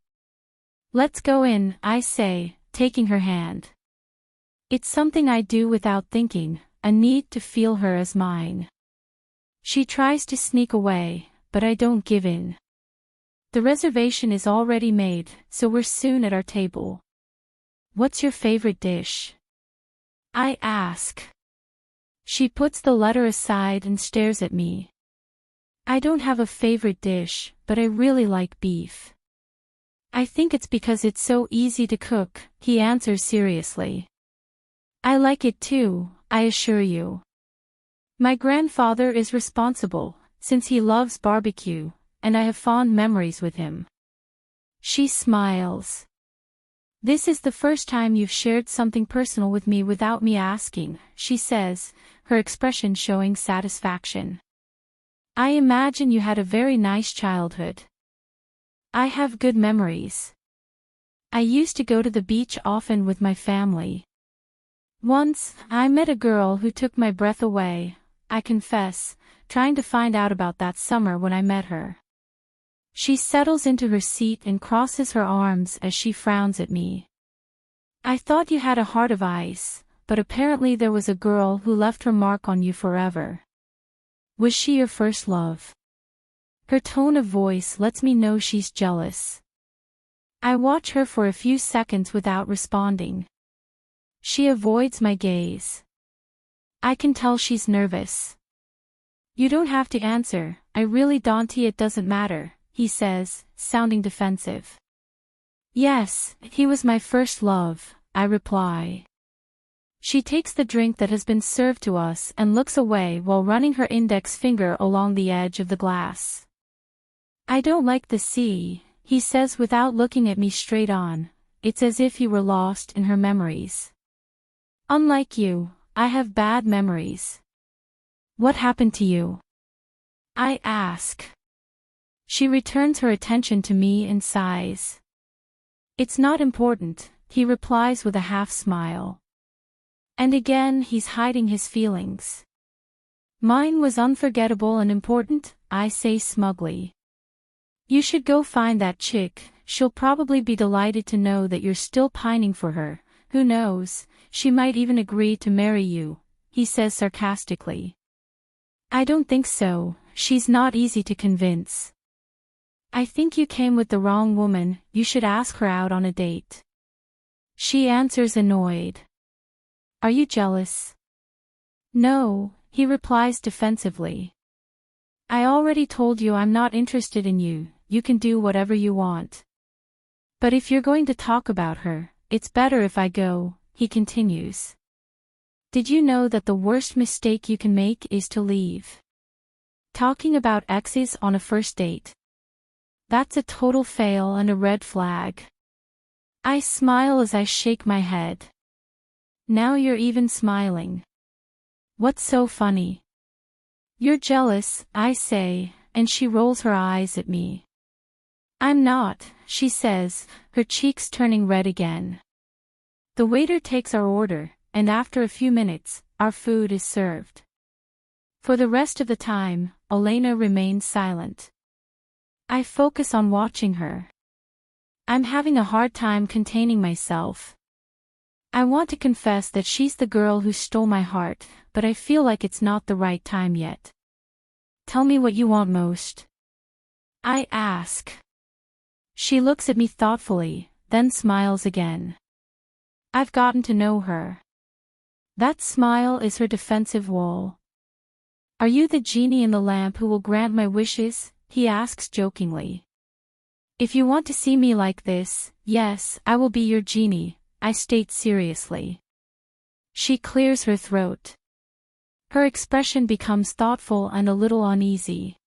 Let's go in, I say, taking her hand. It's something I do without thinking, a need to feel her as mine. She tries to sneak away, but I don't give in. The reservation is already made, so we're soon at our table. What's your favorite dish? I ask. She puts the letter aside and stares at me. I don't have a favorite dish, but I really like beef. I think it's because it's so easy to cook, he answers seriously. I like it too, I assure you. My grandfather is responsible, since he loves barbecue, and I have fond memories with him. She smiles. This is the first time you've shared something personal with me without me asking, she says, her expression showing satisfaction. I imagine you had a very nice childhood. I have good memories. I used to go to the beach often with my family. Once, I met a girl who took my breath away, I confess, trying to find out about that summer when I met her. She settles into her seat and crosses her arms as she frowns at me. I thought you had a heart of ice, but apparently there was a girl who left her mark on you forever. Was she your first love? Her tone of voice lets me know she's jealous. I watch her for a few seconds without responding. She avoids my gaze. I can tell she's nervous. You don't have to answer, I really don't. It doesn't matter, he says, sounding defensive. Yes, he was my first love, I reply. She takes the drink that has been served to us and looks away while running her index finger along the edge of the glass. I don't like the sea, he says without looking at me straight on. It's as if he were lost in her memories. Unlike you, I have bad memories. What happened to you? I ask. She returns her attention to me and sighs. It's not important, he replies with a half smile. And again he's hiding his feelings. Mine was unforgettable and important, I say smugly. You should go find that chick, she'll probably be delighted to know that you're still pining for her. Who knows, she might even agree to marry you, he says sarcastically. I don't think so, she's not easy to convince. I think you came with the wrong woman, you should ask her out on a date. She answers annoyed. Are you jealous? No, he replies defensively. I already told you I'm not interested in you, you can do whatever you want. But if you're going to talk about her, it's better if I go, he continues. Did you know that the worst mistake you can make is to leave? Talking about exes on a first date. That's a total fail and a red flag. I smile as I shake my head. Now you're even smiling. What's so funny? You're jealous, I say, and she rolls her eyes at me. I'm not, she says, her cheeks turning red again. The waiter takes our order, and after a few minutes, our food is served. For the rest of the time, Elena remains silent. I focus on watching her. I'm having a hard time containing myself. I want to confess that she's the girl who stole my heart, but I feel like it's not the right time yet. Tell me what you want most. I ask. She looks at me thoughtfully, then smiles again. I've gotten to know her. That smile is her defensive wall. Are you the genie in the lamp who will grant my wishes? He asks jokingly. If you want to see me like this, yes, I will be your genie, I state seriously. She clears her throat. Her expression becomes thoughtful and a little uneasy.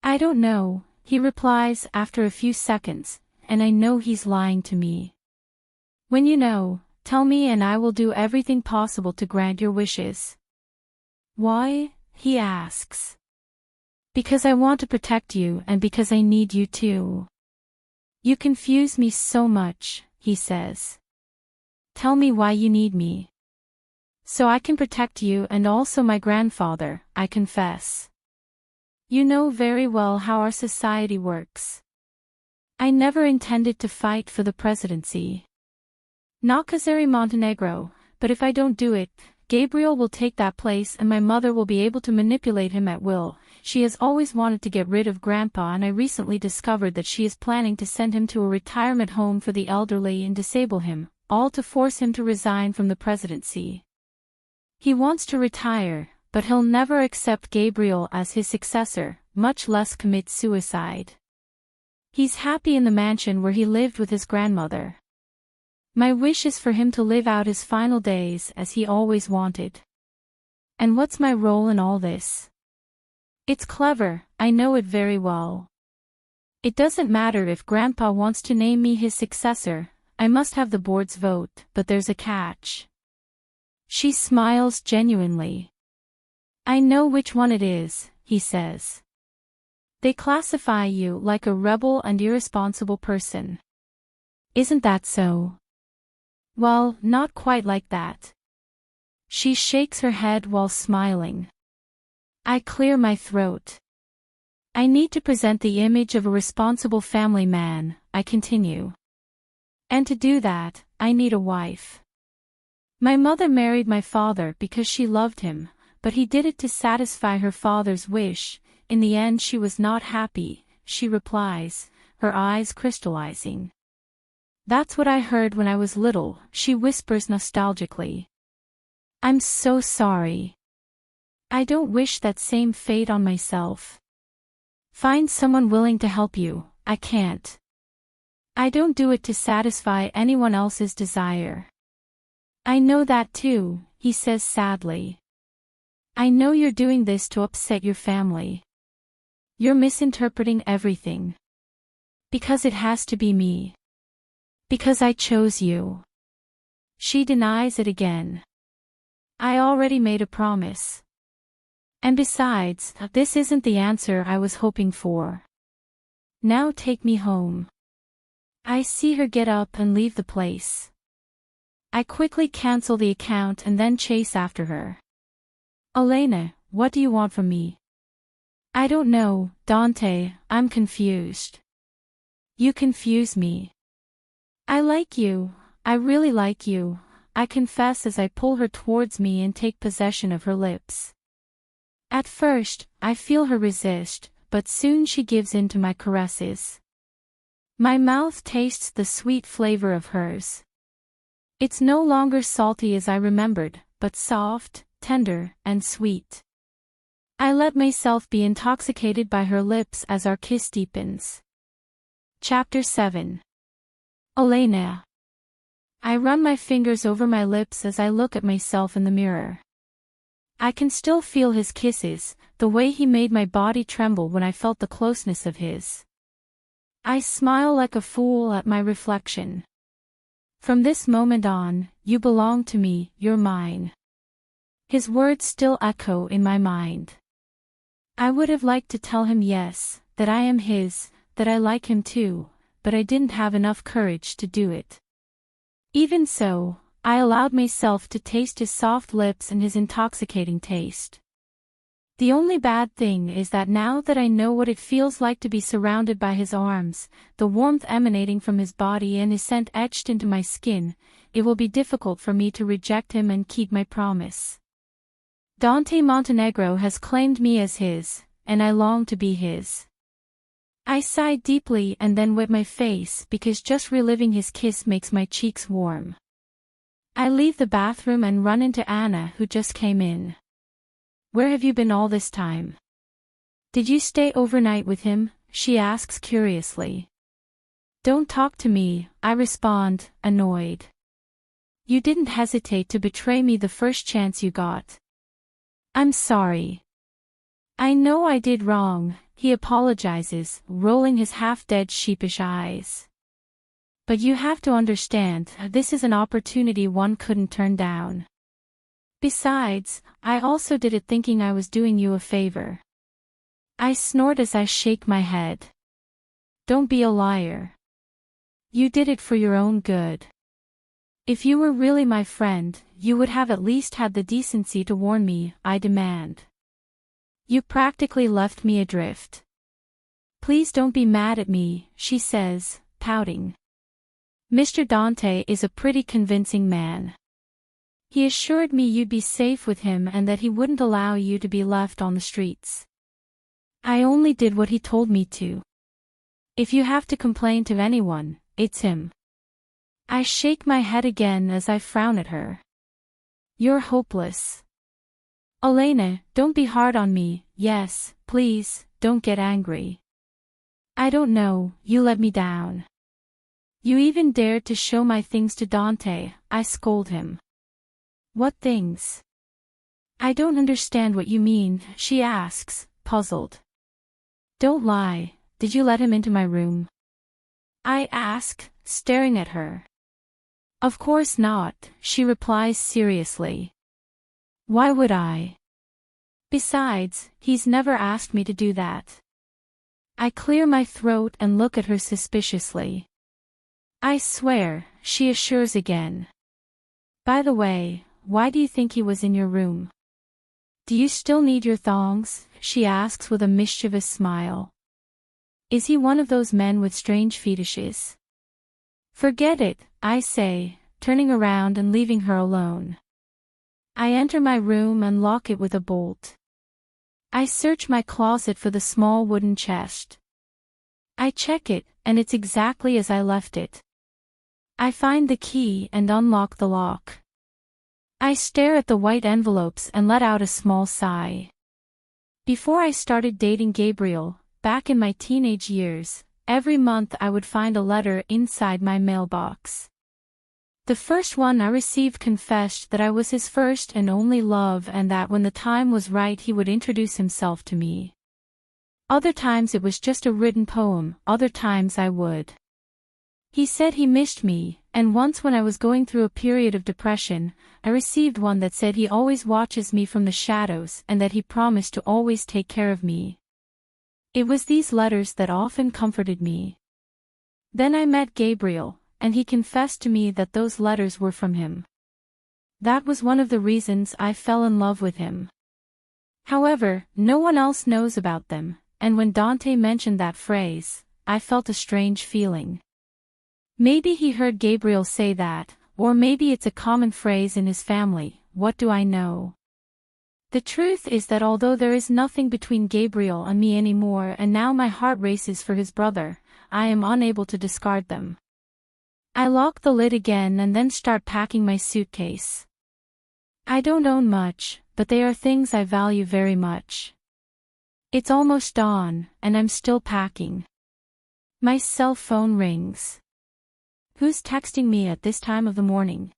I don't know, he replies after a few seconds, and I know he's lying to me. When you know, tell me and I will do everything possible to grant your wishes. Why? He asks. Because I want to protect you and because I need you too. You confuse me so much, he says. Tell me why you need me. So I can protect you and also my grandfather, I confess. You know very well how our society works. I never intended to fight for the presidency. Not Cesare Montenegro, but if I don't do it, Gabriel will take that place and my mother will be able to manipulate him at will. She has always wanted to get rid of Grandpa and I recently discovered that she is planning to send him to a retirement home for the elderly and disable him, all to force him to resign from the presidency. He wants to retire, but he'll never accept Gabriel as his successor, much less commit suicide. He's happy in the mansion where he lived with his grandmother. My wish is for him to live out his final days as he always wanted. And what's my role in all this? It's clever, I know it very well. It doesn't matter if Grandpa wants to name me his successor, I must have the board's vote, but there's a catch. She smiles genuinely. I know which one it is, he says. They classify you like a rebel and irresponsible person. Isn't that so? Well, not quite like that. She shakes her head while smiling. I clear my throat. I need to present the image of a responsible family man, I continue. And to do that, I need a wife. My mother married my father because she loved him, but he did it to satisfy her father's wish. In the end she was not happy, she replies, her eyes crystallizing. That's what I heard when I was little, she whispers nostalgically. I'm so sorry. I don't wish that same fate on myself. Find someone willing to help you, I can't. I don't do it to satisfy anyone else's desire. I know that too, he says sadly. I know you're doing this to upset your family. You're misinterpreting everything. Because it has to be me. Because I chose you. She denies it again. I already made a promise. And besides, this isn't the answer I was hoping for. Now take me home. I see her get up and leave the place. I quickly cancel the account and then chase after her. Elena, what do you want from me? I don't know, Dante, I'm confused. You confuse me. I like you, I really like you, I confess as I pull her towards me and take possession of her lips. At first, I feel her resist, but soon she gives in to my caresses. My mouth tastes the sweet flavor of hers. It's no longer salty as I remembered, but soft, tender, and sweet. I let myself be intoxicated by her lips as our kiss deepens. Chapter 7. Elena. I run my fingers over my lips as I look at myself in the mirror. I can still feel his kisses, the way he made my body tremble when I felt the closeness of his. I smile like a fool at my reflection. From this moment on, you belong to me, you're mine. His words still echo in my mind. I would have liked to tell him yes, that I am his, that I like him too, but I didn't have enough courage to do it. Even so, I allowed myself to taste his soft lips and his intoxicating taste. The only bad thing is that now that I know what it feels like to be surrounded by his arms, the warmth emanating from his body and his scent etched into my skin, it will be difficult for me to reject him and keep my promise. Dante Montenegro has claimed me as his, and I long to be his. I sigh deeply and then wet my face because just reliving his kiss makes my cheeks warm. I leave the bathroom and run into Anna, who just came in. Where have you been all this time? Did you stay overnight with him? She asks curiously. Don't talk to me, I respond, annoyed. You didn't hesitate to betray me the first chance you got. I'm sorry. I know I did wrong, he apologizes, rolling his half-dead sheepish eyes. But you have to understand, this is an opportunity one couldn't turn down. Besides, I also did it thinking I was doing you a favor. I snort as I shake my head. Don't be a liar. You did it for your own good. If you were really my friend, you would have at least had the decency to warn me, I demand. You practically left me adrift. Please don't be mad at me, she says, pouting. Mr. Dante is a pretty convincing man. He assured me you'd be safe with him and that he wouldn't allow you to be left on the streets. I only did what he told me to. If you have to complain to anyone, it's him. I shake my head again as I frown at her. You're hopeless. Elena, don't be hard on me, yes, please, don't get angry. I don't know, you let me down. You even dared to show my things to Dante, I scold him. What things? I don't understand what you mean, she asks, puzzled. Don't lie, did you let him into my room? I ask, staring at her. Of course not, she replies seriously. Why would I? Besides, he's never asked me to do that. I clear my throat and look at her suspiciously. I swear, she assures again. By the way, why do you think he was in your room? Do you still need your thongs? She asks with a mischievous smile. Is he one of those men with strange fetishes? Forget it, I say, turning around and leaving her alone. I enter my room and lock it with a bolt. I search my closet for the small wooden chest. I check it, and it's exactly as I left it. I find the key and unlock the lock. I stare at the white envelopes and let out a small sigh. Before I started dating Gabriel, back in my teenage years, every month I would find a letter inside my mailbox. The first one I received confessed that I was his first and only love and that when the time was right he would introduce himself to me. Other times it was just a written poem, other times I would. He said he missed me, and once when I was going through a period of depression, I received one that said he always watches me from the shadows and that he promised to always take care of me. It was these letters that often comforted me. Then I met Gabriel, and he confessed to me that those letters were from him. That was one of the reasons I fell in love with him. However, no one else knows about them, and when Dante mentioned that phrase, I felt a strange feeling. Maybe he heard Gabriel say that, or maybe it's a common phrase in his family, what do I know? The truth is that although there is nothing between Gabriel and me anymore and now my heart races for his brother, I am unable to discard them. I lock the lid again and then start packing my suitcase. I don't own much, but they are things I value very much. It's almost dawn, and I'm still packing. My cell phone rings. Who's texting me at this time of the morning?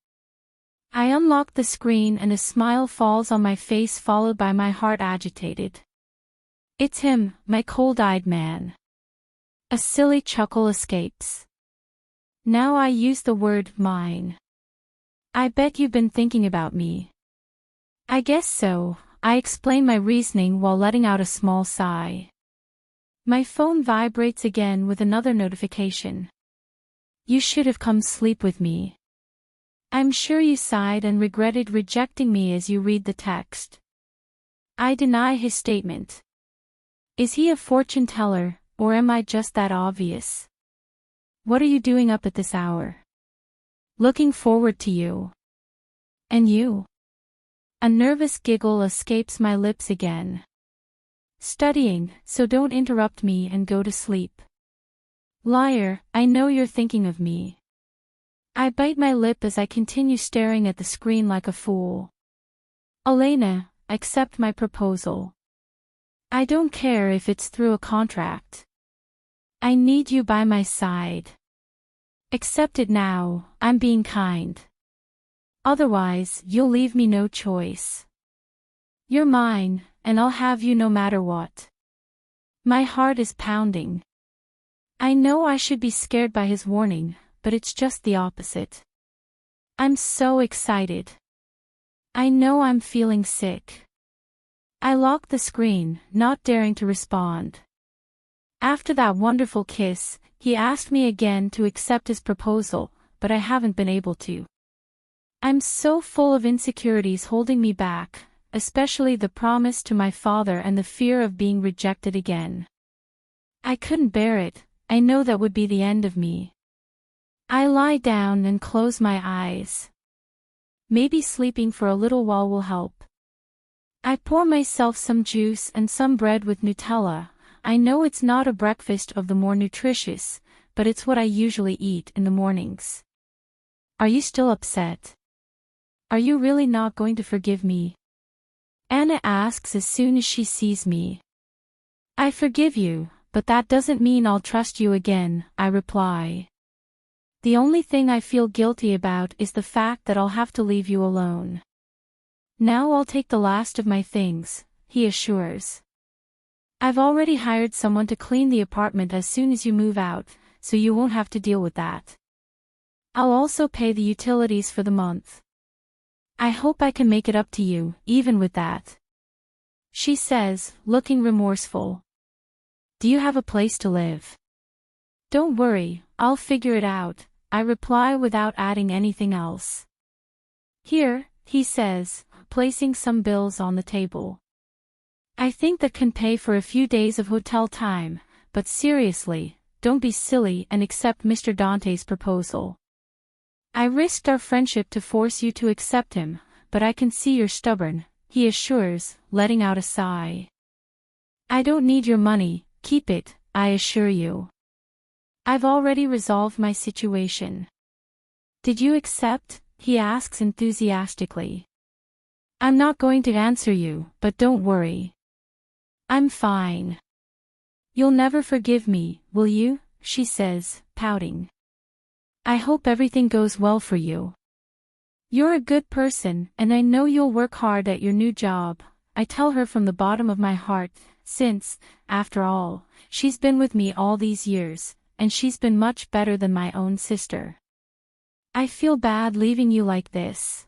I unlock the screen and a smile falls on my face followed by my heart agitated. It's him, my cold-eyed man. A silly chuckle escapes. Now I use the word mine. I bet you've been thinking about me. I guess so, I explain my reasoning while letting out a small sigh. My phone vibrates again with another notification. You should have come sleep with me. I'm sure you sighed and regretted rejecting me as you read the text. I deny his statement. Is he a fortune teller, or am I just that obvious? What are you doing up at this hour? Looking forward to you. And you? A nervous giggle escapes my lips again. Studying, so don't interrupt me and go to sleep. Liar, I know you're thinking of me. I bite my lip as I continue staring at the screen like a fool. Elena, accept my proposal. I don't care if it's through a contract. I need you by my side. Accept it now, I'm being kind. Otherwise, you'll leave me no choice. You're mine, and I'll have you no matter what. My heart is pounding. I know I should be scared by his warning, but it's just the opposite. I'm so excited. I know I'm feeling sick. I lock the screen, not daring to respond. After that wonderful kiss, he asked me again to accept his proposal, but I haven't been able to. I'm so full of insecurities holding me back, especially the promise to my father and the fear of being rejected again. I couldn't bear it, I know that would be the end of me. I lie down and close my eyes. Maybe sleeping for a little while will help. I pour myself some juice and some bread with Nutella. I know it's not a breakfast of the more nutritious, but it's what I usually eat in the mornings. Are you still upset? Are you really not going to forgive me? Anna asks as soon as she sees me. I forgive you, but that doesn't mean I'll trust you again, I reply. The only thing I feel guilty about is the fact that I'll have to leave you alone. Now I'll take the last of my things, he assures. I've already hired someone to clean the apartment as soon as you move out, so you won't have to deal with that. I'll also pay the utilities for the month. I hope I can make it up to you, even with that. She says, looking remorseful. Do you have a place to live? Don't worry, I'll figure it out, I reply without adding anything else. Here, he says, placing some bills on the table. I think that can pay for a few days of hotel time, but seriously, don't be silly and accept Mr. Dante's proposal. I risked our friendship to force you to accept him, but I can see you're stubborn, he assures, letting out a sigh. I don't need your money, keep it, I assure you. I've already resolved my situation. Did you accept? He asks enthusiastically. I'm not going to answer you, but don't worry. I'm fine. You'll never forgive me, will you? She says, pouting. I hope everything goes well for you. You're a good person, and I know you'll work hard at your new job, I tell her from the bottom of my heart, since, after all, she's been with me all these years, and she's been much better than my own sister. I feel bad leaving you like this.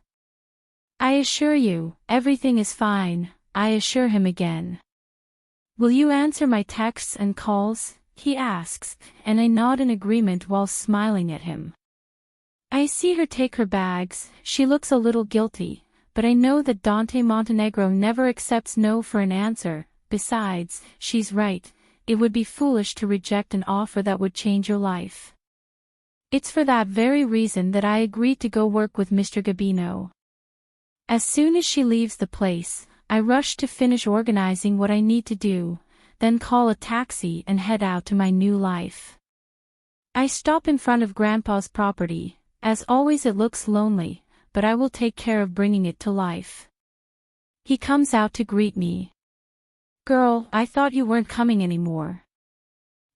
I assure you, everything is fine, I assure him again. Will you answer my texts and calls? He asks, and I nod in agreement while smiling at him. I see her take her bags. She looks a little guilty, but I know that Dante Montenegro never accepts no for an answer. Besides, she's right. It would be foolish to reject an offer that would change your life. It's for that very reason that I agreed to go work with Mr. Gabino. As soon as she leaves the place, I rush to finish organizing what I need to do, then call a taxi and head out to my new life. I stop in front of Grandpa's property. As always, it looks lonely, but I will take care of bringing it to life. He comes out to greet me. "Girl, I thought you weren't coming anymore."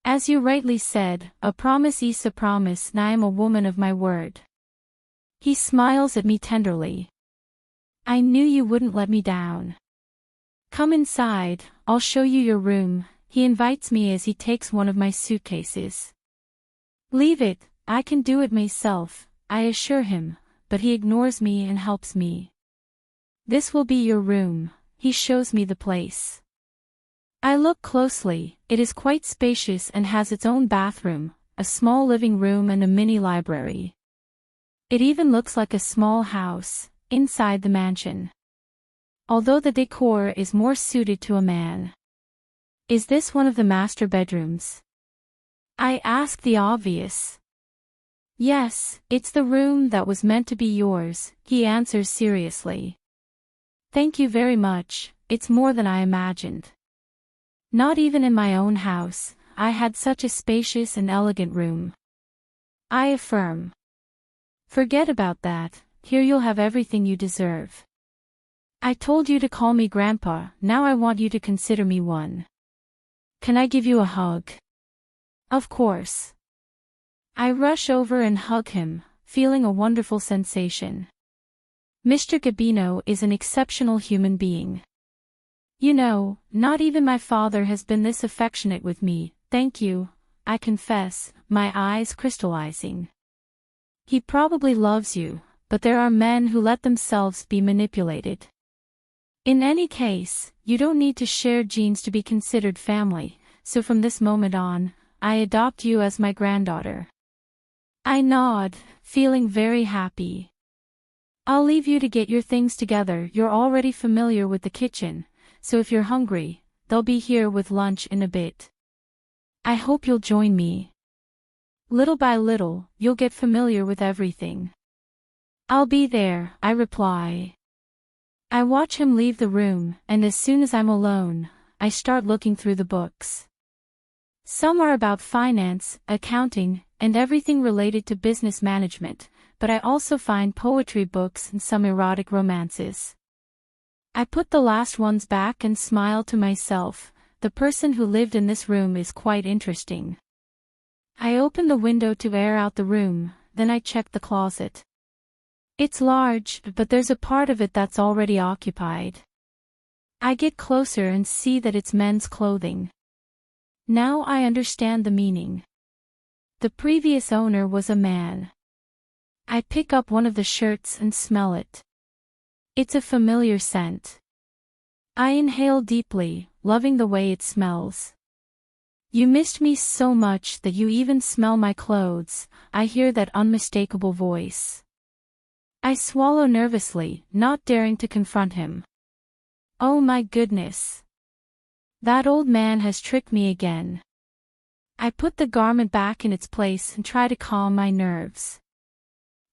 "As you rightly said, a promise is a promise, and I am a woman of my word." He smiles at me tenderly. "I knew you wouldn't let me down. Come inside, I'll show you your room," he invites me as he takes one of my suitcases. "Leave it, I can do it myself," I assure him, but he ignores me and helps me. "This will be your room," he shows me the place. I look closely. It is quite spacious and has its own bathroom, a small living room and a mini library. It even looks like a small house, inside the mansion. Although the decor is more suited to a man. "Is this one of the master bedrooms?" I ask the obvious. "Yes, it's the room that was meant to be yours," he answers seriously. "Thank you very much, it's more than I imagined. Not even in my own house, I had such a spacious and elegant room." I affirm. "Forget about that, here you'll have everything you deserve. I told you to call me Grandpa, now I want you to consider me one. Can I give you a hug?" "Of course." I rush over and hug him, feeling a wonderful sensation. Mr. Gabino is an exceptional human being. You know, not even my father has been this affectionate with me. "Thank you," I confess, my eyes crystallizing. "He probably loves you, but there are men who let themselves be manipulated. In any case, you don't need to share genes to be considered family, so from this moment on, I adopt you as my granddaughter." I nod, feeling very happy. "I'll leave you to get your things together. You're already familiar with the kitchen, so if you're hungry, they'll be here with lunch in a bit. I hope you'll join me. Little by little, you'll get familiar with everything." "I'll be there," I reply. I watch him leave the room, and as soon as I'm alone, I start looking through the books. Some are about finance, accounting, and everything related to business management, but I also find poetry books and some erotic romances. I put the last ones back and smile to myself. The person who lived in this room is quite interesting. I open the window to air out the room, then I check the closet. It's large, but there's a part of it that's already occupied. I get closer and see that it's men's clothing. Now I understand the meaning. The previous owner was a man. I pick up one of the shirts and smell it. It's a familiar scent. I inhale deeply, loving the way it smells. "You missed me so much that you even smell my clothes," I hear that unmistakable voice. I swallow nervously, not daring to confront him. Oh my goodness. That old man has tricked me again. I put the garment back in its place and try to calm my nerves.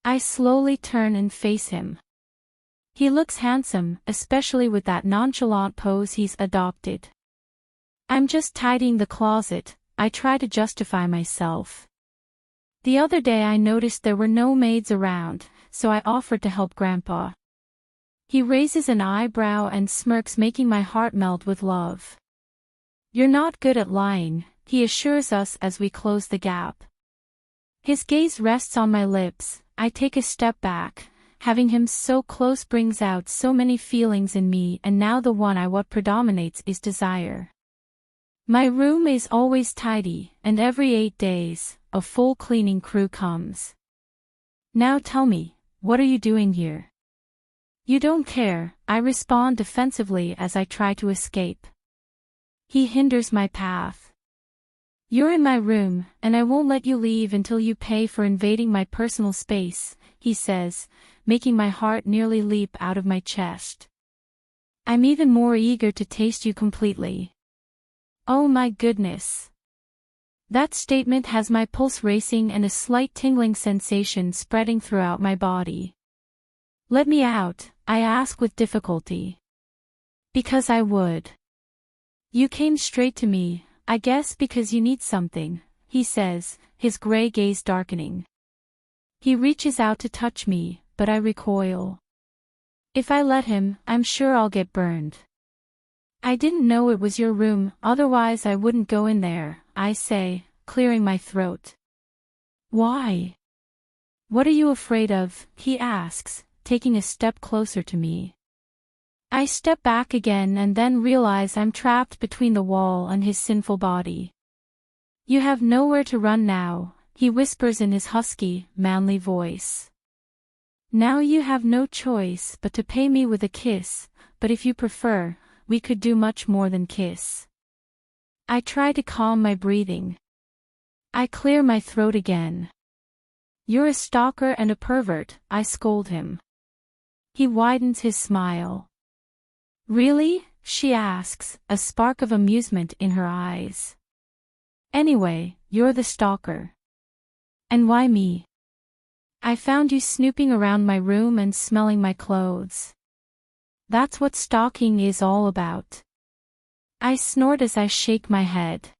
I slowly turn and face him. He looks handsome, especially with that nonchalant pose he's adopted. "I'm just tidying the closet," I try to justify myself. "The other day I noticed there were no maids around, so I offered to help Grandpa." He raises an eyebrow and smirks, making my heart melt with love. "You're not good at lying," he assures us as we close the gap. His gaze rests on my lips. I take a step back. Having him so close brings out so many feelings in me, and now the one what predominates is desire. My room is always tidy, and every 8 days, a full cleaning crew comes. "Now tell me, what are you doing here?" "You don't care," I respond defensively as I try to escape. He hinders my path. You're in my room, and I won't let you leave until you pay for invading my personal space, he says, making my heart nearly leap out of my chest. I'm even more eager to taste you completely. Oh my goodness. That statement has my pulse racing and a slight tingling sensation spreading throughout my body. Let me out, I ask with difficulty. Because I would. You came straight to me, I guess because you need something, he says, his gray gaze darkening. He reaches out to touch me, but I recoil. If I let him, I'm sure I'll get burned. I didn't know it was your room, otherwise I wouldn't go in there, I say, clearing my throat. Why? What are you afraid of? He asks, taking a step closer to me. I step back again and then realize I'm trapped between the wall and his sinful body. You have nowhere to run now, he whispers in his husky, manly voice. Now you have no choice but to pay me with a kiss, but if you prefer, we could do much more than kiss. I try to calm my breathing. I clear my throat again. You're a stalker and a pervert, I scold him. He widens his smile. Really? She asks, a spark of amusement in her eyes. Anyway, you're the stalker. And why me? I found you snooping around my room and smelling my clothes. That's what stalking is all about. I snort as I shake my head.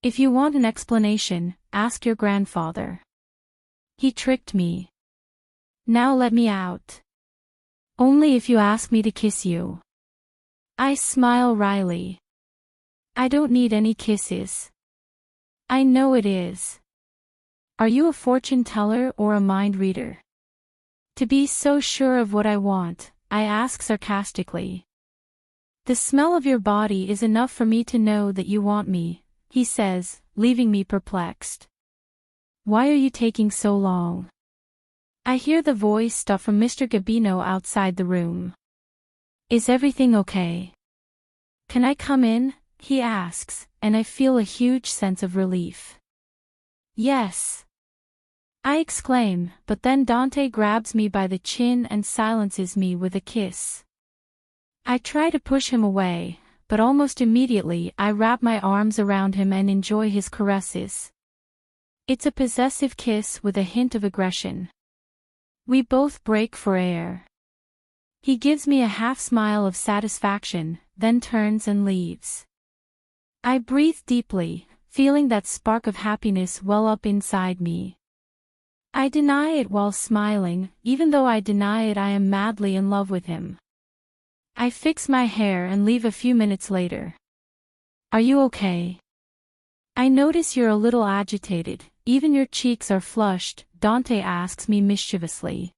If you want an explanation, ask your grandfather. He tricked me. Now let me out. Only if you ask me to kiss you. I smile wryly. I don't need any kisses. I know it is. Are you a fortune teller or a mind reader? To be so sure of what I want, I ask sarcastically. The smell of your body is enough for me to know that you want me, he says, leaving me perplexed. Why are you taking so long? I hear the voice from Mr. Gabino outside the room. Is everything okay? Can I come in? He asks, and I feel a huge sense of relief. Yes. I exclaim, but then Dante grabs me by the chin and silences me with a kiss. I try to push him away, but almost immediately I wrap my arms around him and enjoy his caresses. It's a possessive kiss with a hint of aggression. We both break for air. He gives me a half smile of satisfaction, then turns and leaves. I breathe deeply, feeling that spark of happiness well up inside me. I deny it while smiling, even though I deny it I am madly in love with him. I fix my hair and leave a few minutes later. Are you okay? I notice you're a little agitated, even your cheeks are flushed, Dante asks me mischievously.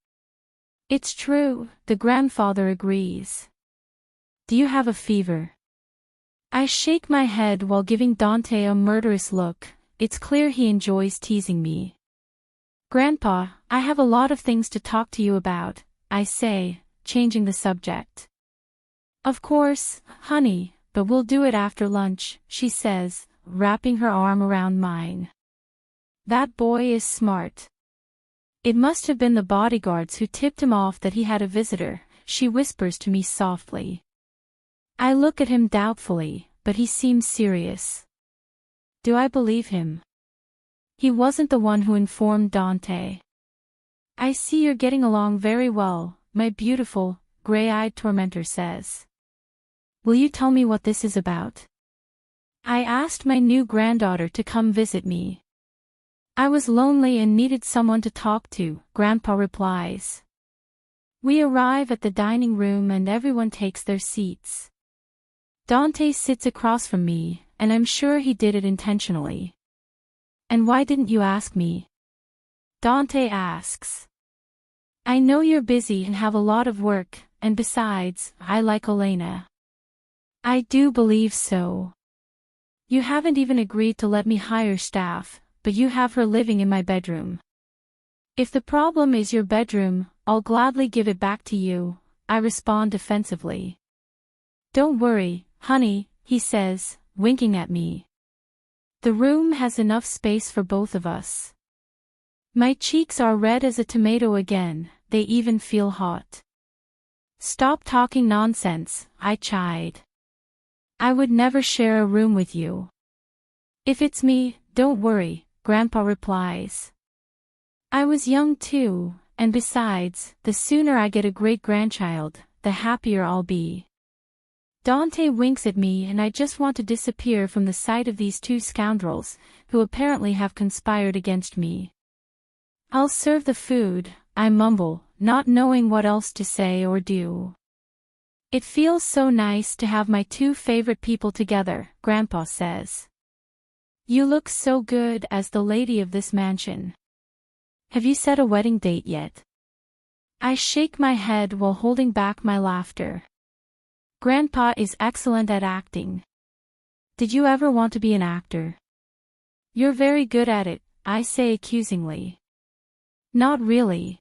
It's true, the grandfather agrees. Do you have a fever? I shake my head while giving Dante a murderous look. It's clear he enjoys teasing me. Grandpa, I have a lot of things to talk to you about, I say, changing the subject. Of course, honey, but we'll do it after lunch, she says, wrapping her arm around mine. That boy is smart. It must have been the bodyguards who tipped him off that he had a visitor, she whispers to me softly. I look at him doubtfully, but he seems serious. Do I believe him? He wasn't the one who informed Dante. I see you're getting along very well, my beautiful, gray-eyed tormentor says. Will you tell me what this is about? I asked my new granddaughter to come visit me. I was lonely and needed someone to talk to, Grandpa replies. We arrive at the dining room and everyone takes their seats. Dante sits across from me, and I'm sure he did it intentionally. And why didn't you ask me? Dante asks. I know you're busy and have a lot of work, and besides, I like Elena. I do believe so. You haven't even agreed to let me hire staff, but you have her living in my bedroom. If the problem is your bedroom, I'll gladly give it back to you, I respond defensively. Don't worry, honey, he says, winking at me. The room has enough space for both of us. My cheeks are red as a tomato again, they even feel hot. Stop talking nonsense, I chide. I would never share a room with you. If it's me, don't worry, Grandpa replies. I was young too, and besides, the sooner I get a great-grandchild, the happier I'll be. Dante winks at me and I just want to disappear from the sight of these two scoundrels, who apparently have conspired against me. I'll serve the food, I mumble, not knowing what else to say or do. It feels so nice to have my two favorite people together, Grandpa says. You look so good as the lady of this mansion. Have you set a wedding date yet? I shake my head while holding back my laughter. Grandpa is excellent at acting. Did you ever want to be an actor? You're very good at it, I say accusingly. Not really.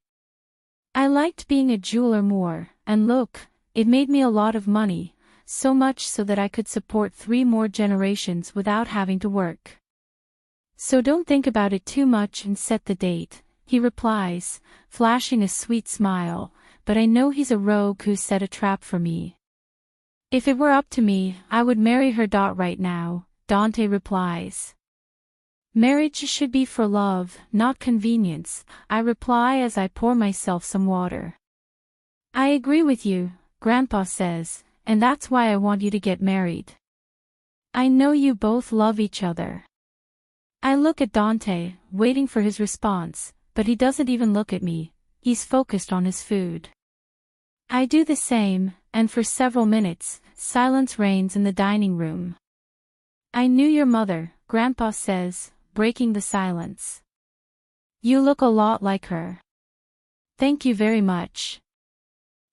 I liked being a jeweler more, and look, it made me a lot of money, so much so that I could support 3 more generations without having to work. So don't think about it too much and set the date, he replies, flashing a sweet smile, but I know he's a rogue who set a trap for me. If it were up to me, I would marry her. Right now, Dante replies. Marriage should be for love, not convenience, I reply as I pour myself some water. I agree with you, Grandpa says, and that's why I want you to get married. I know you both love each other. I look at Dante, waiting for his response, but he doesn't even look at me, he's focused on his food. I do the same, and for several minutes, silence reigns in the dining room. I knew your mother, Grandpa says, breaking the silence. You look a lot like her. Thank you very much.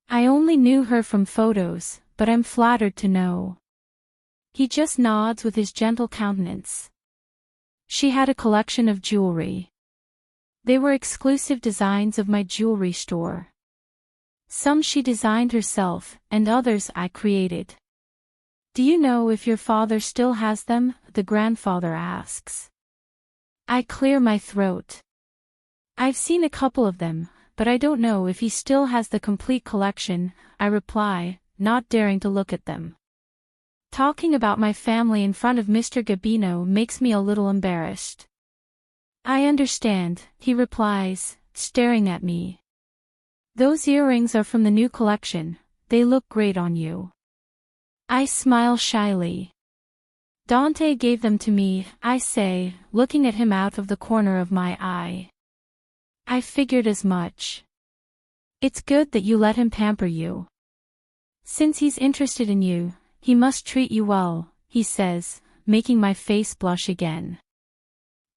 I only knew her from photos, but I'm flattered to know. He just nods with his gentle countenance. She had a collection of jewelry. They were exclusive designs of my jewelry store. Some she designed herself, and others I created. Do you know if your father still has them? The grandfather asks. I clear my throat. I've seen a couple of them, but I don't know if he still has the complete collection, I reply, not daring to look at them. Talking about my family in front of Mr. Gabino makes me a little embarrassed. I understand, he replies, staring at me. Those earrings are from the new collection, they look great on you. I smile shyly. Dante gave them to me, I say, looking at him out of the corner of my eye. I figured as much. It's good that you let him pamper you. Since he's interested in you, he must treat you well, he says, making my face blush again.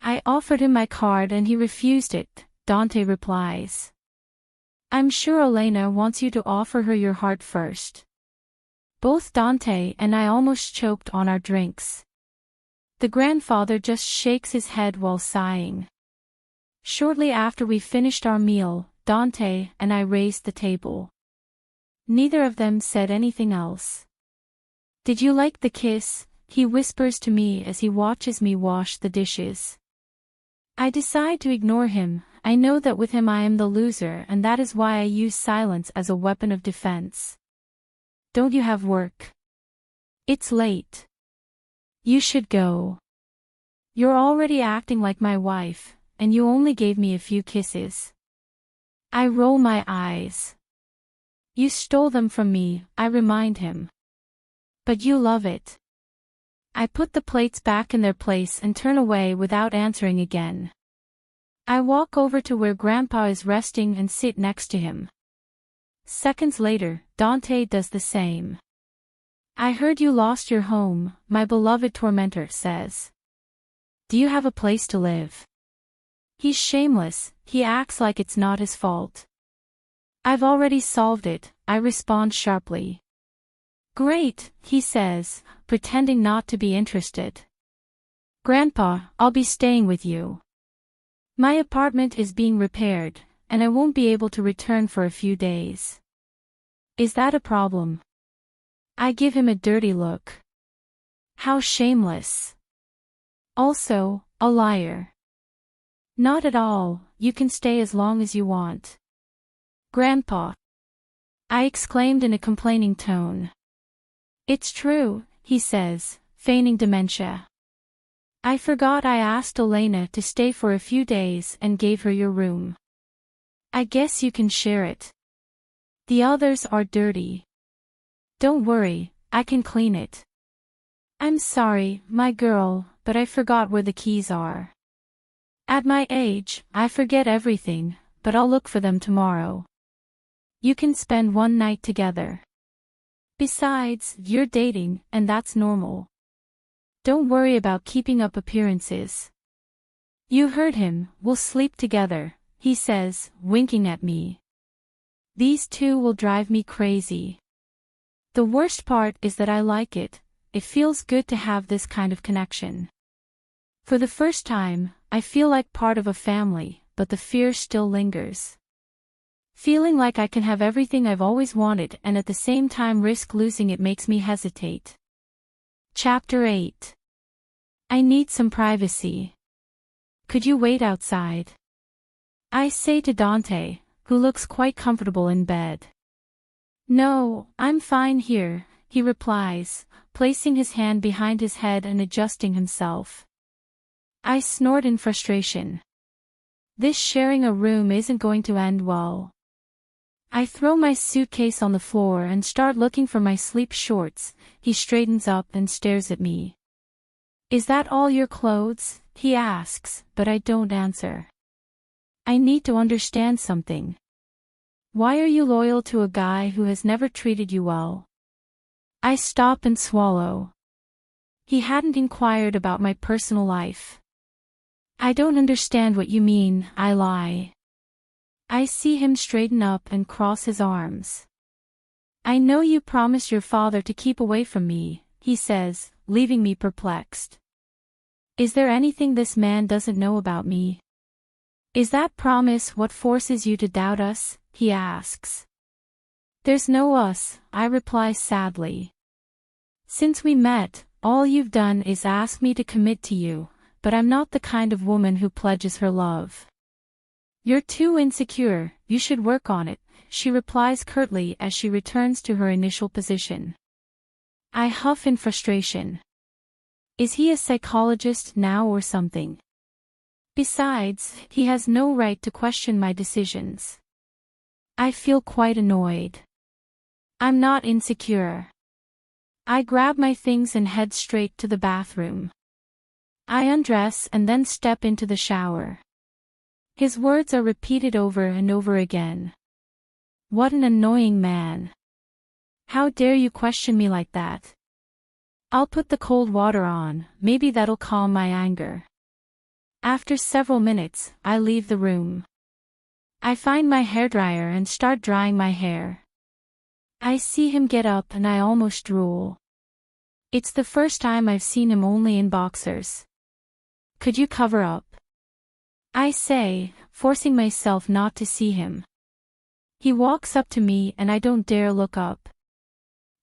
I offered him my card and he refused it, Dante replies. I'm sure Elena wants you to offer her your heart first. Both Dante and I almost choked on our drinks. The grandfather just shakes his head while sighing. Shortly after we finished our meal, Dante and I raised the table. Neither of them said anything else. Did you like the kiss? He whispers to me as he watches me wash the dishes. I decide to ignore him. I know that with him I am the loser and that is why I use silence as a weapon of defense. Don't you have work? It's late. You should go. You're already acting like my wife, and you only gave me a few kisses. I roll my eyes. You stole them from me, I remind him. But you love it. I put the plates back in their place and turn away without answering again. I walk over to where Grandpa is resting and sit next to him. Seconds later, Dante does the same. I heard you lost your home, my beloved tormentor says. Do you have a place to live? He's shameless, he acts like it's not his fault. I've already solved it, I respond sharply. Great, he says, pretending not to be interested. Grandpa, I'll be staying with you. My apartment is being repaired, and I won't be able to return for a few days. Is that a problem? I give him a dirty look. How shameless. Also, a liar. Not at all, you can stay as long as you want. Grandpa, I exclaimed in a complaining tone. It's true, he says, feigning dementia. I forgot I asked Elena to stay for a few days and gave her your room. I guess you can share it. The others are dirty. Don't worry, I can clean it. I'm sorry, my girl, but I forgot where the keys are. At my age, I forget everything, but I'll look for them tomorrow. You can spend one night together. Besides, you're dating, and that's normal. Don't worry about keeping up appearances. You heard him, we'll sleep together, he says, winking at me. These two will drive me crazy. The worst part is that I like it. It feels good to have this kind of connection. For the first time, I feel like part of a family, but the fear still lingers. Feeling like I can have everything I've always wanted and at the same time risk losing it makes me hesitate. Chapter 8. I need some privacy. Could you wait outside? I say to Dante, who looks quite comfortable in bed. No, I'm fine here, he replies, placing his hand behind his head and adjusting himself. I snort in frustration. This sharing a room isn't going to end well. I throw my suitcase on the floor and start looking for my sleep shorts. He straightens up and stares at me. Is that all your clothes? He asks, but I don't answer. I need to understand something. Why are you loyal to a guy who has never treated you well? I stop and swallow. He hadn't inquired about my personal life. I don't understand what you mean, I lie. I see him straighten up and cross his arms. I know you promised your father to keep away from me, he says, leaving me perplexed. Is there anything this man doesn't know about me? Is that promise what forces you to doubt us? He asks. There's no us, I reply sadly. Since we met, all you've done is ask me to commit to you, but I'm not the kind of woman who pledges her love. You're too insecure, you should work on it, she replies curtly as she returns to her initial position. I huff in frustration. Is he a psychologist now or something? Besides, he has no right to question my decisions. I feel quite annoyed. I'm not insecure. I grab my things and head straight to the bathroom. I undress and then step into the shower. His words are repeated over and over again. What an annoying man. How dare you question me like that? I'll put the cold water on, maybe that'll calm my anger. After several minutes, I leave the room. I find my hairdryer and start drying my hair. I see him get up and I almost drool. It's the first time I've seen him only in boxers. Could you cover up? I say, forcing myself not to see him. He walks up to me and I don't dare look up.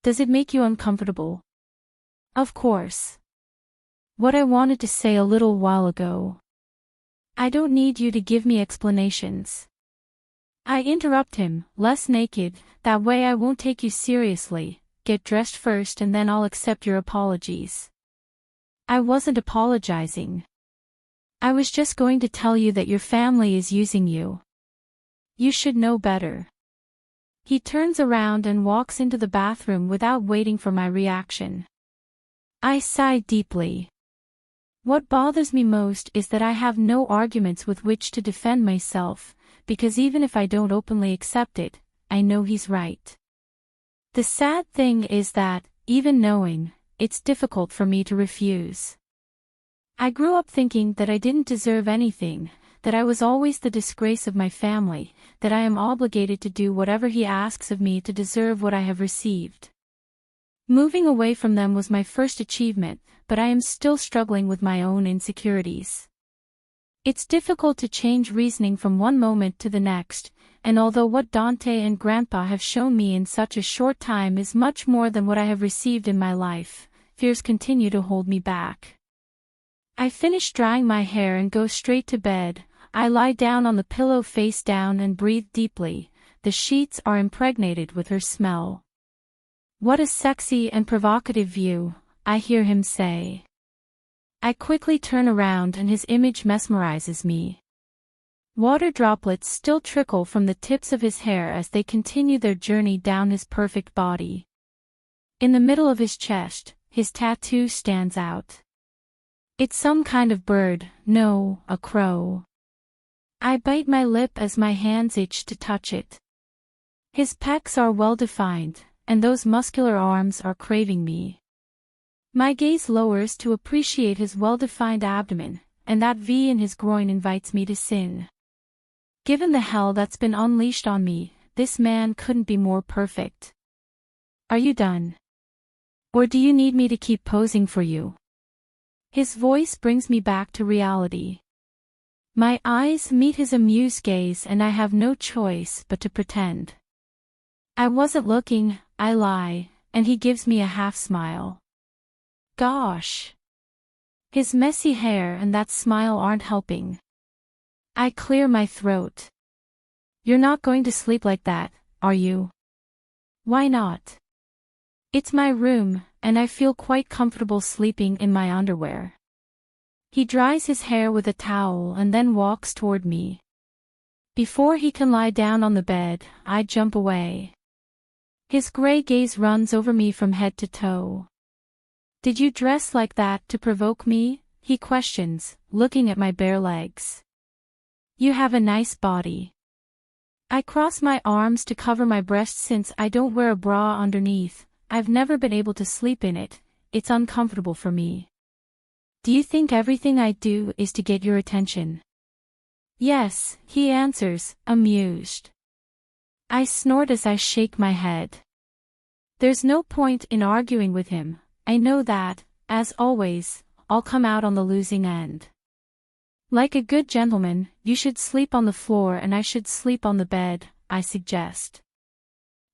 Does it make you uncomfortable? Of course. What I wanted to say a little while ago. I don't need you to give me explanations. I interrupt him, less naked, that way I won't take you seriously. Get dressed first and then I'll accept your apologies. I wasn't apologizing. I was just going to tell you that your family is using you. You should know better. He turns around and walks into the bathroom without waiting for my reaction. I sigh deeply. What bothers me most is that I have no arguments with which to defend myself, because even if I don't openly accept it, I know he's right. The sad thing is that, even knowing, it's difficult for me to refuse. I grew up thinking that I didn't deserve anything, that I was always the disgrace of my family, that I am obligated to do whatever he asks of me to deserve what I have received. Moving away from them was my first achievement, but I am still struggling with my own insecurities. It's difficult to change reasoning from one moment to the next, and although what Dante and Grandpa have shown me in such a short time is much more than what I have received in my life, fears continue to hold me back. I finish drying my hair and go straight to bed. I lie down on the pillow face down and breathe deeply. The sheets are impregnated with her smell. "What a sexy and provocative view," I hear him say. I quickly turn around and his image mesmerizes me. Water droplets still trickle from the tips of his hair as they continue their journey down his perfect body. In the middle of his chest, his tattoo stands out. It's some kind of bird, no, a crow. I bite my lip as my hands itch to touch it. His pecs are well defined, and those muscular arms are craving me. My gaze lowers to appreciate his well-defined abdomen, and that V in his groin invites me to sin. Given the hell that's been unleashed on me, this man couldn't be more perfect. "Are you done? Or do you need me to keep posing for you?" His voice brings me back to reality. My eyes meet his amused gaze and I have no choice but to pretend. I wasn't looking, I lie, and he gives me a half-smile. Gosh. His messy hair and that smile aren't helping. I clear my throat. "You're not going to sleep like that, are you?" "Why not? It's my room, and I feel quite comfortable sleeping in my underwear." He dries his hair with a towel and then walks toward me. Before he can lie down on the bed, I jump away. His gray gaze runs over me from head to toe. "Did you dress like that to provoke me?" he questions, looking at my bare legs. "You have a nice body." I cross my arms to cover my breasts since I don't wear a bra underneath. I've never been able to sleep in it. It's uncomfortable for me. "Do you think everything I do is to get your attention?" "Yes," he answers, amused. I snort as I shake my head. There's no point in arguing with him. I know that, as always, I'll come out on the losing end. "Like a good gentleman, you should sleep on the floor and I should sleep on the bed," I suggest.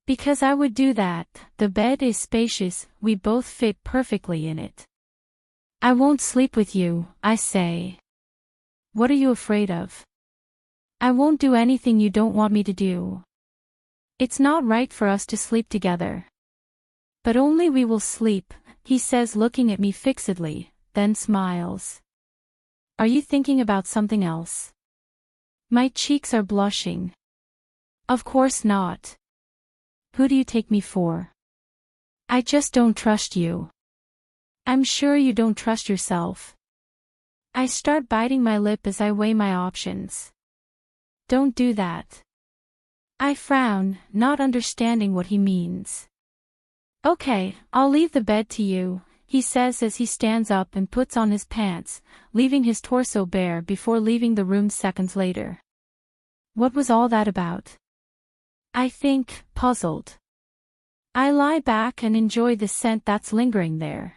"Because I would do that. The bed is spacious, we both fit perfectly in it." "I won't sleep with you," I say. "What are you afraid of?" "I won't do anything you don't want me to do. It's not right for us to sleep together." "But only we will sleep," he says, looking at me fixedly, then smiles. "Are you thinking about something else?" My cheeks are blushing. "Of course not. Who do you take me for?" "I just don't trust you." "I'm sure you don't trust yourself." I start biting my lip as I weigh my options. "Don't do that." I frown, not understanding what he means. "Okay, I'll leave the bed to you," he says as he stands up and puts on his pants, leaving his torso bare before leaving the room seconds later. What was all that about? I think, puzzled. I lie back and enjoy the scent that's lingering there.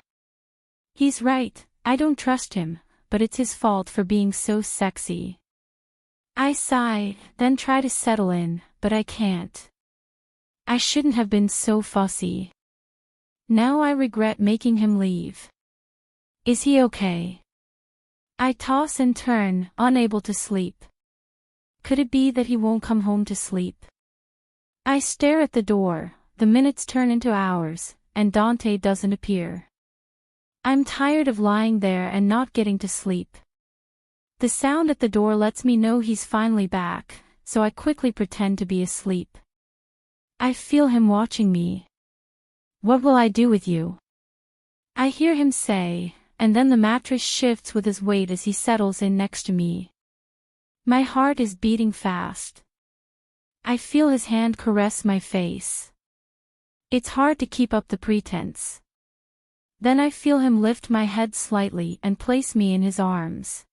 He's right, I don't trust him, but it's his fault for being so sexy. I sigh, then try to settle in, but I can't. I shouldn't have been so fussy. Now I regret making him leave. Is he okay? I toss and turn, unable to sleep. Could it be that he won't come home to sleep? I stare at the door, the minutes turn into hours, and Dante doesn't appear. I'm tired of lying there and not getting to sleep. The sound at the door lets me know he's finally back, so I quickly pretend to be asleep. I feel him watching me. "What will I do with you?" I hear him say, and then the mattress shifts with his weight as he settles in next to me. My heart is beating fast. I feel his hand caress my face. It's hard to keep up the pretense. Then I feel him lift my head slightly and place me in his arms.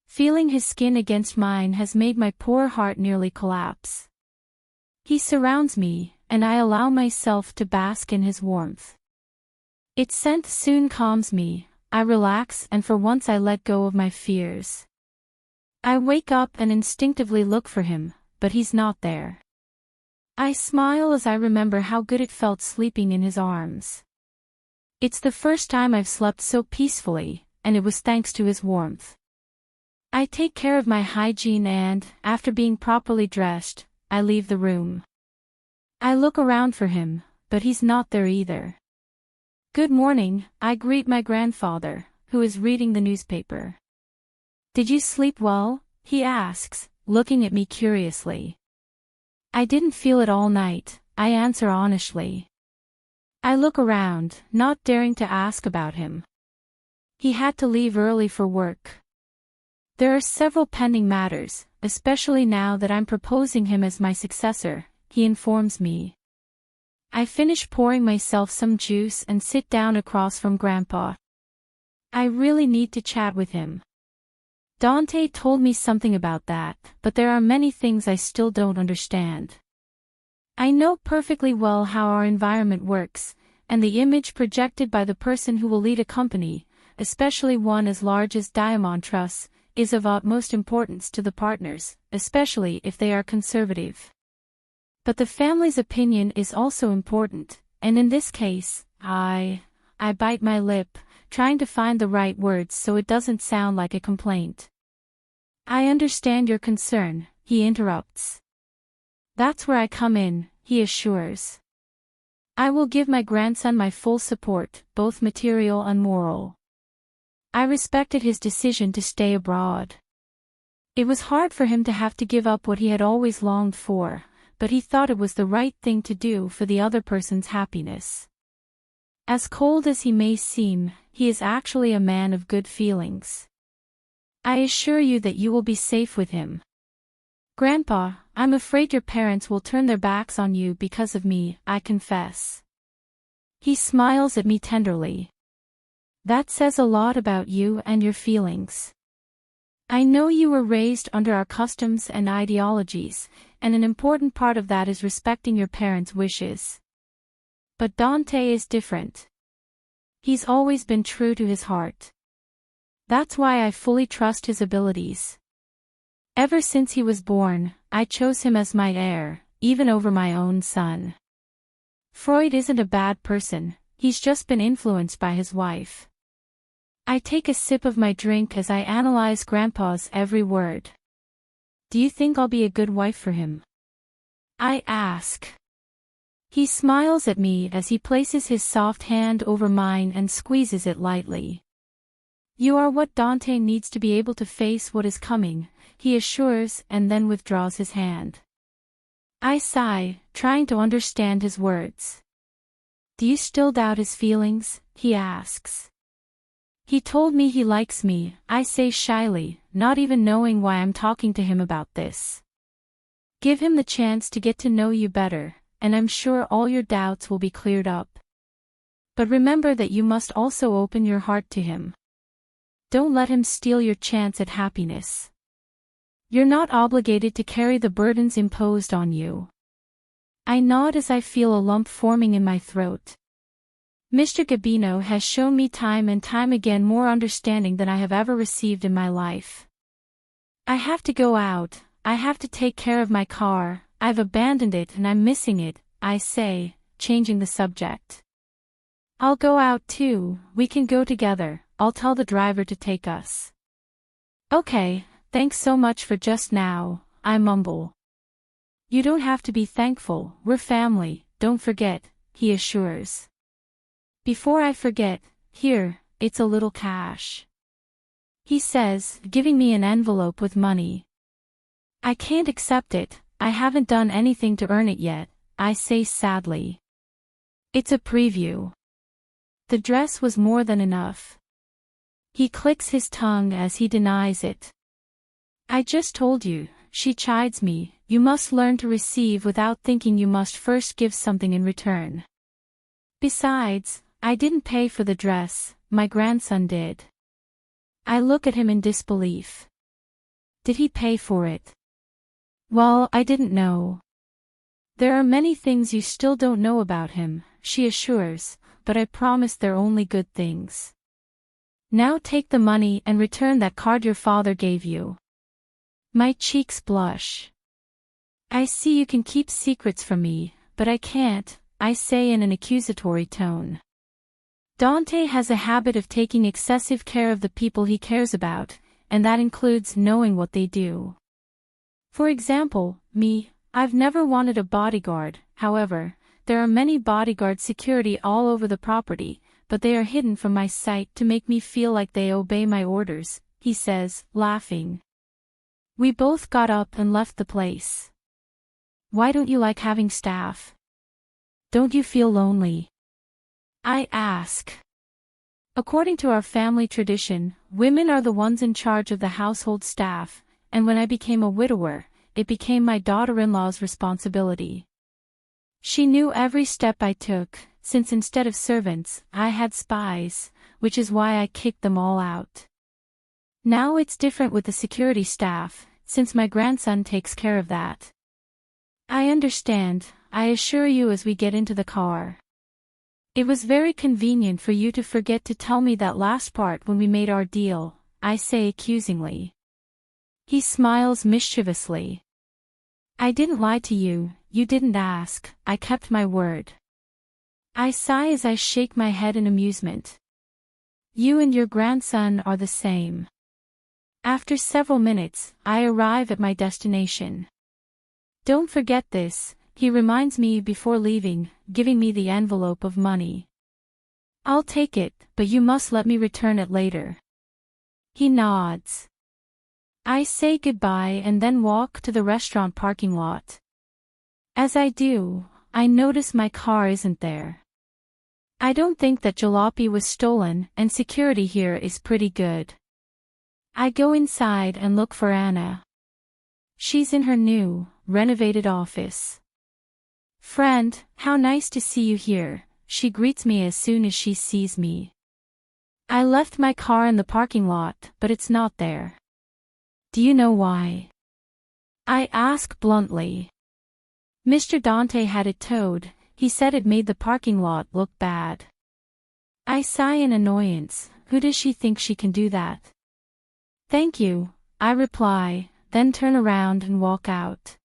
Feeling his skin against mine has made my poor heart nearly collapse. He surrounds me, and I allow myself to bask in his warmth. Its scent soon calms me, I relax and for once I let go of my fears. I wake up and instinctively look for him, but he's not there. I smile as I remember how good it felt sleeping in his arms. It's the first time I've slept so peacefully, and it was thanks to his warmth. I take care of my hygiene and, after being properly dressed, I leave the room. I look around for him, but he's not there either. Good morning, I greet my grandfather, who is reading the newspaper. Did you sleep well? He asks, looking at me curiously. I didn't feel it all night, I answer honestly. I look around, not daring to ask about him. He had to leave early for work. There are several pending matters, especially now that I'm proposing him as my successor, he informs me. I finish pouring myself some juice and sit down across from Grandpa. I really need to chat with him. Dante told me something about that, but there are many things I still don't understand. I know perfectly well how our environment works, and the image projected by the person who will lead a company, especially one as large as Diamond Trust, is of utmost importance to the partners, especially if they are conservative. But the family's opinion is also important, and in this case, I bite my lip, trying to find the right words so it doesn't sound like a complaint. I understand your concern, he interrupts. That's where I come in, he assures. I will give my grandson my full support, both material and moral. I respected his decision to stay abroad. It was hard for him to have to give up what he had always longed for, but he thought it was the right thing to do for the other person's happiness. As cold as he may seem, he is actually a man of good feelings. I assure you that you will be safe with him. Grandpa, I'm afraid your parents will turn their backs on you because of me, I confess. He smiles at me tenderly. That says a lot about you and your feelings. I know you were raised under our customs and ideologies, and an important part of that is respecting your parents' wishes. But Dante is different. He's always been true to his heart. That's why I fully trust his abilities. Ever since he was born, I chose him as my heir, even over my own son. Freud isn't a bad person, he's just been influenced by his wife. I take a sip of my drink as I analyze Grandpa's every word. Do you think I'll be a good wife for him? I ask. He smiles at me as he places his soft hand over mine and squeezes it lightly. You are what Dante needs to be able to face what is coming, he assures and then withdraws his hand. I sigh, trying to understand his words. Do you still doubt his feelings? He asks. He told me he likes me, I say shyly, not even knowing why I'm talking to him about this. Give him the chance to get to know you better, and I'm sure all your doubts will be cleared up. But remember that you must also open your heart to him. Don't let him steal your chance at happiness. You're not obligated to carry the burdens imposed on you. I nod as I feel a lump forming in my throat. Mr. Gabino has shown me time and time again more understanding than I have ever received in my life. I have to go out, I have to take care of my car, I've abandoned it and I'm missing it, I say, changing the subject. I'll go out too, we can go together, I'll tell the driver to take us. Okay, thanks so much for just now, I mumble. You don't have to be thankful, we're family, don't forget, he assures. Before I forget, here, it's a little cash. He says, giving me an envelope with money. I can't accept it, I haven't done anything to earn it yet, I say sadly. It's a preview. The dress was more than enough. He clicks his tongue as he denies it. I just told you, she chides me, you must learn to receive without thinking you must first give something in return. Besides, I didn't pay for the dress, my grandson did. I look at him in disbelief. Did he pay for it? Well, I didn't know. There are many things you still don't know about him, she assures, but I promise they're only good things. Now take the money and return that card your father gave you. My cheeks blush. I see you can keep secrets from me, but I can't, I say in an accusatory tone. Dante has a habit of taking excessive care of the people he cares about, and that includes knowing what they do. For example, me, I've never wanted a bodyguard. However, there are many bodyguard security all over the property, but they are hidden from my sight to make me feel like they obey my orders, he says, laughing. We both got up and left the place. Why don't you like having staff? Don't you feel lonely? I ask. According to our family tradition, women are the ones in charge of the household staff, and when I became a widower, it became my daughter-in-law's responsibility. She knew every step I took, since instead of servants, I had spies, which is why I kicked them all out. Now it's different with the security staff, since my grandson takes care of that. I understand, I assure you as we get into the car. It was very convenient for you to forget to tell me that last part when we made our deal, I say accusingly. He smiles mischievously. I didn't lie to you, you didn't ask, I kept my word. I sigh as I shake my head in amusement. You and your grandson are the same. After several minutes, I arrive at my destination. Don't forget this, he reminds me before leaving, giving me the envelope of money. I'll take it, but you must let me return it later. He nods. I say goodbye and then walk to the restaurant parking lot. As I do, I notice my car isn't there. I don't think that jalopy was stolen, and security here is pretty good. I go inside and look for Anna. She's in her new, renovated office. Friend, how nice to see you here, she greets me as soon as she sees me. I left my car in the parking lot, but it's not there. Do you know why? I ask bluntly. Mr. Dante had it towed, he said it made the parking lot look bad. I sigh in annoyance, who does she think she can do that? Thank you, I reply, then turn around and walk out.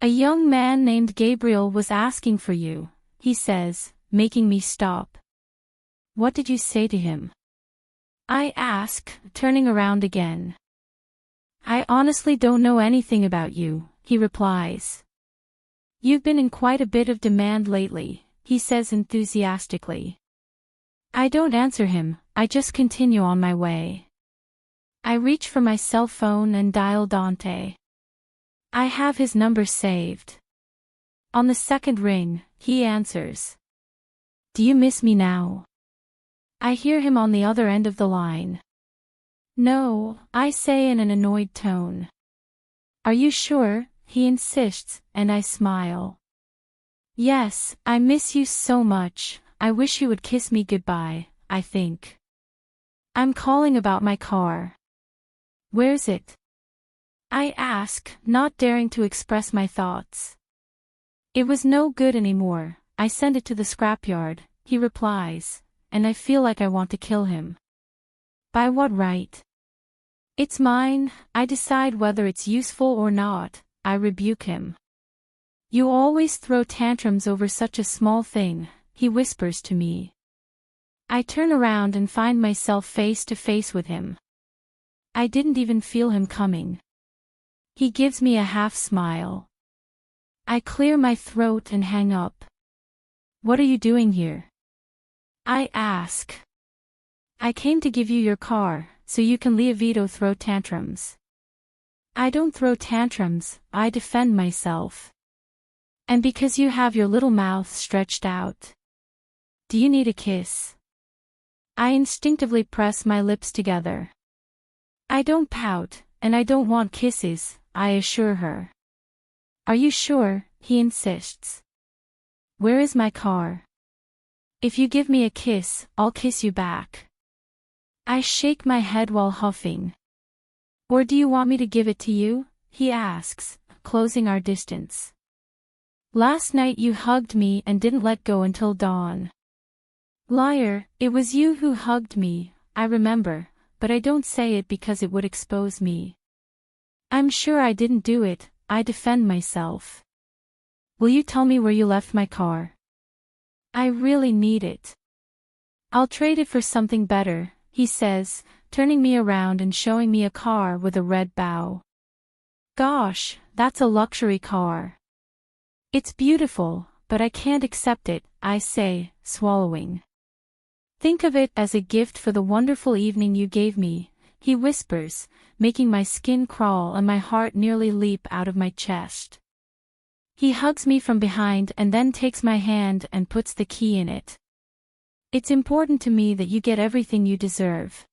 A young man named Gabriel was asking for you, he says, making me stop. What did you say to him? I ask, turning around again. I honestly don't know anything about you, he replies. You've been in quite a bit of demand lately, he says enthusiastically. I don't answer him, I just continue on my way. I reach for my cell phone and dial Dante. I have his number saved. On the second ring, he answers. Do you miss me now? I hear him on the other end of the line. No, I say in an annoyed tone. Are you sure? He insists, and I smile. Yes, I miss you so much, I wish you would kiss me goodbye, I think. I'm calling about my car. Where's it? I ask, not daring to express my thoughts. It was no good anymore, I sent it to the scrapyard, he replies, and I feel like I want to kill him. By what right? It's mine, I decide whether it's useful or not, I rebuke him. You always throw tantrums over such a small thing, he whispers to me. I turn around and find myself face to face with him. I didn't even feel him coming. He gives me a half smile. I clear my throat and hang up. What are you doing here? I ask. I came to give you your car, so you can lievito throw tantrums. I don't throw tantrums, I defend myself. And because you have your little mouth stretched out. Do you need a kiss? I instinctively press my lips together. I don't pout, and I don't want kisses, I assure her. Are you sure? He insists. Where is my car? If you give me a kiss, I'll kiss you back. I shake my head while huffing. Or do you want me to give it to you? He asks, closing our distance. Last night you hugged me and didn't let go until dawn. Liar, it was you who hugged me, I remember, but I don't say it because it would expose me. I'm sure I didn't do it, I defend myself. Will you tell me where you left my car? I really need it. I'll trade it for something better, he says, turning me around and showing me a car with a red bow. Gosh, that's a luxury car. It's beautiful, but I can't accept it, I say, swallowing. Think of it as a gift for the wonderful evening you gave me, he whispers, making my skin crawl and my heart nearly leap out of my chest. He hugs me from behind and then takes my hand and puts the key in it. It's important to me that you get everything you deserve.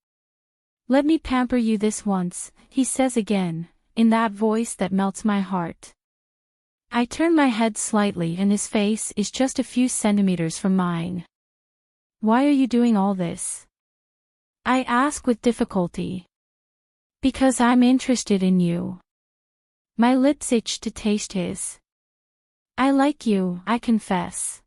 Let me pamper you this once, he says again, in that voice that melts my heart. I turn my head slightly and his face is just a few centimeters from mine. Why are you doing all this? I ask with difficulty. Because I'm interested in you. My lips itch to taste his. I like you, I confess.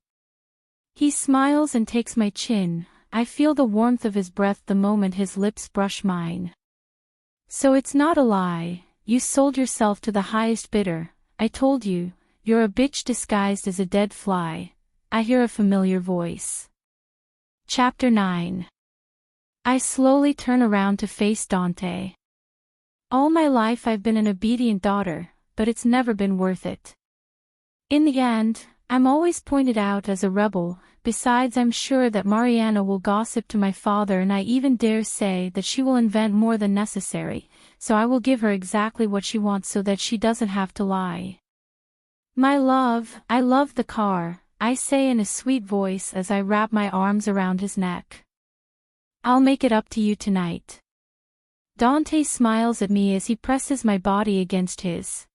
He smiles and takes my chin. I feel the warmth of his breath the moment his lips brush mine. So it's not a lie, you sold yourself to the highest bidder. I told you, you're a bitch disguised as a dead fly. I hear a familiar voice. Chapter 9. I slowly turn around to face Dante. All my life I've been an obedient daughter, but it's never been worth it. In the end, I'm always pointed out as a rebel. Besides, I'm sure that Mariana will gossip to my father, and I even dare say that she will invent more than necessary, so I will give her exactly what she wants so that she doesn't have to lie. My love, I love the car, I say in a sweet voice as I wrap my arms around his neck. I'll make it up to you tonight. Dante smiles at me as he presses my body against his.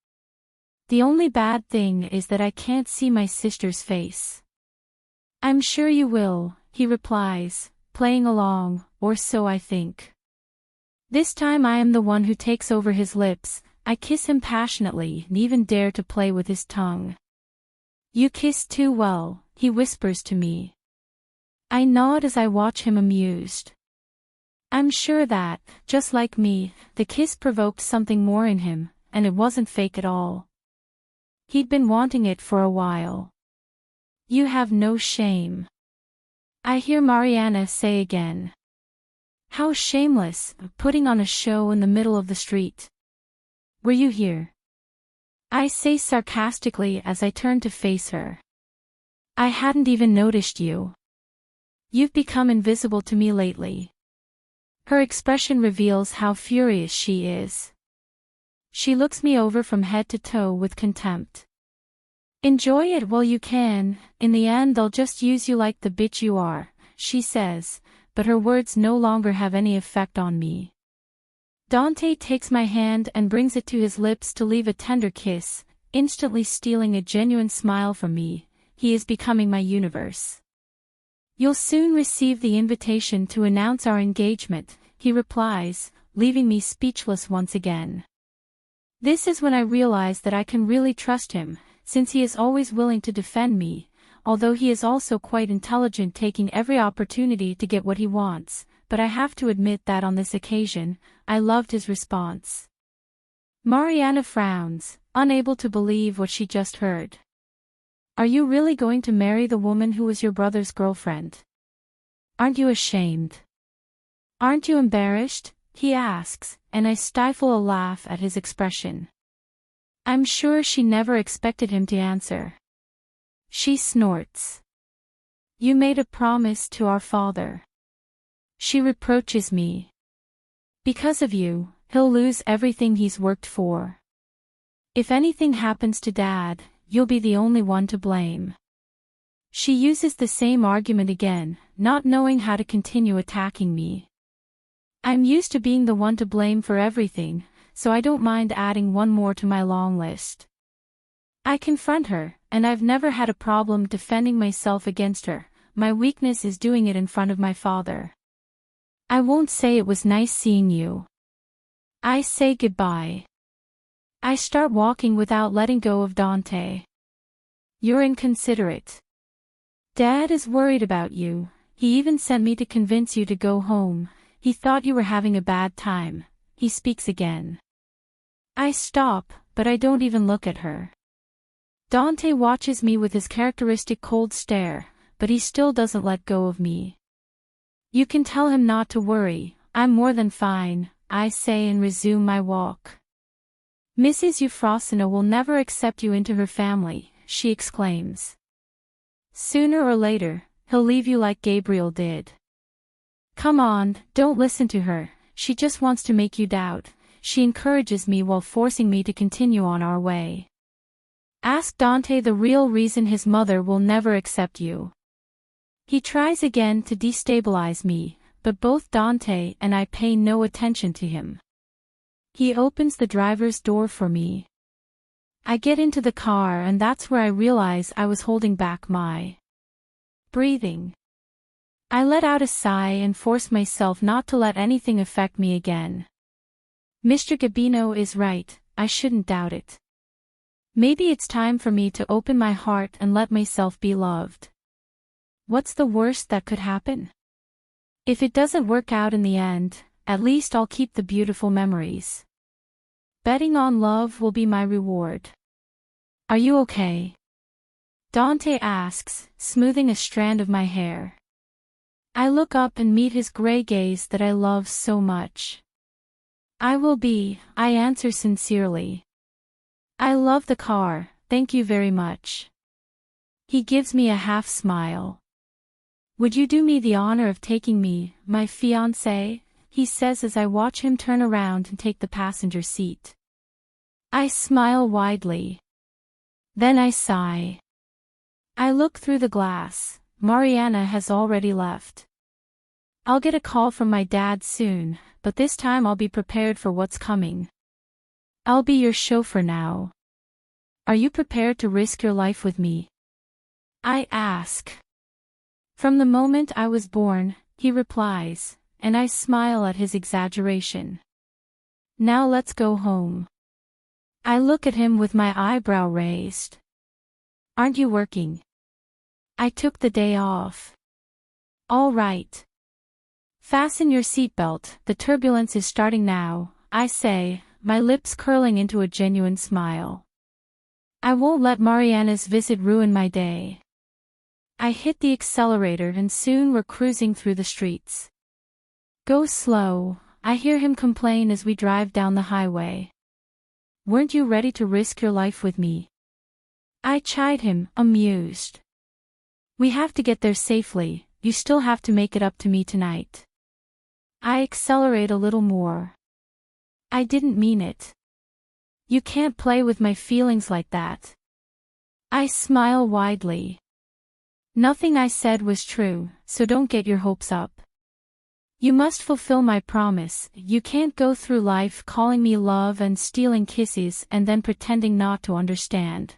The only bad thing is that I can't see my sister's face. I'm sure you will, he replies, playing along, or so I think. This time I am the one who takes over his lips. I kiss him passionately and even dare to play with his tongue. You kiss too well, he whispers to me. I nod as I watch him amused. I'm sure that, just like me, the kiss provoked something more in him, and it wasn't fake at all. He'd been wanting it for a while. You have no shame. I hear Mariana say again. How shameless, putting on a show in the middle of the street. Were you here? I say sarcastically as I turn to face her. I hadn't even noticed you. You've become invisible to me lately. Her expression reveals how furious she is. She looks me over from head to toe with contempt. Enjoy it while you can, in the end they'll just use you like the bitch you are, she says, but her words no longer have any effect on me. Dante takes my hand and brings it to his lips to leave a tender kiss, instantly stealing a genuine smile from me. He is becoming my universe. You'll soon receive the invitation to announce our engagement, he replies, leaving me speechless once again. This is when I realize that I can really trust him, since he is always willing to defend me, although he is also quite intelligent, taking every opportunity to get what he wants. But I have to admit that on this occasion, I loved his response. Mariana frowns, unable to believe what she just heard. Are you really going to marry the woman who was your brother's girlfriend? Aren't you ashamed? Aren't you embarrassed? He asks, and I stifle a laugh at his expression. I'm sure she never expected him to answer. She snorts. You made a promise to our father. She reproaches me. Because of you, he'll lose everything he's worked for. If anything happens to Dad, you'll be the only one to blame. She uses the same argument again, not knowing how to continue attacking me. I'm used to being the one to blame for everything, so I don't mind adding one more to my long list. I confront her, and I've never had a problem defending myself against her. My weakness is doing it in front of my father. I won't say it was nice seeing you. I say goodbye. I start walking without letting go of Dante. You're inconsiderate. Dad is worried about you. He even sent me to convince you to go home. He thought you were having a bad time. He speaks again. I stop, but I don't even look at her. Dante watches me with his characteristic cold stare, but he still doesn't let go of me. You can tell him not to worry, I'm more than fine, I say and resume my walk. Mrs. Euphrosyne will never accept you into her family, she exclaims. Sooner or later, he'll leave you like Gabriel did. Come on, don't listen to her, she just wants to make you doubt, she encourages me while forcing me to continue on our way. Ask Dante the real reason his mother will never accept you. He tries again to destabilize me, but both Dante and I pay no attention to him. He opens the driver's door for me. I get into the car and that's where I realize I was holding back my breathing. I let out a sigh and force myself not to let anything affect me again. Mr. Gabino is right, I shouldn't doubt it. Maybe it's time for me to open my heart and let myself be loved. What's the worst that could happen? If it doesn't work out in the end, at least I'll keep the beautiful memories. Betting on love will be my reward. Are you okay? Dante asks, smoothing a strand of my hair. I look up and meet his gray gaze that I love so much. I will be, I answer sincerely. I love the car, thank you very much. He gives me a half smile. Would you do me the honor of taking me, my fiancé? He says as I watch him turn around and take the passenger seat. I smile widely. Then I sigh. I look through the glass, Mariana has already left. I'll get a call from my dad soon, but this time I'll be prepared for what's coming. I'll be your chauffeur now. Are you prepared to risk your life with me? I ask. From the moment I was born, he replies, and I smile at his exaggeration. Now let's go home. I look at him with my eyebrow raised. Aren't you working? I took the day off. All right. Fasten your seatbelt, the turbulence is starting now, I say, my lips curling into a genuine smile. I won't let Mariana's visit ruin my day. I hit the accelerator and soon we're cruising through the streets. Go slow, I hear him complain as we drive down the highway. Weren't you ready to risk your life with me? I chide him, amused. We have to get there safely, you still have to make it up to me tonight. I accelerate a little more. I didn't mean it. You can't play with my feelings like that. I smile widely. Nothing I said was true, so don't get your hopes up. You must fulfill my promise, you can't go through life calling me love and stealing kisses and then pretending not to understand.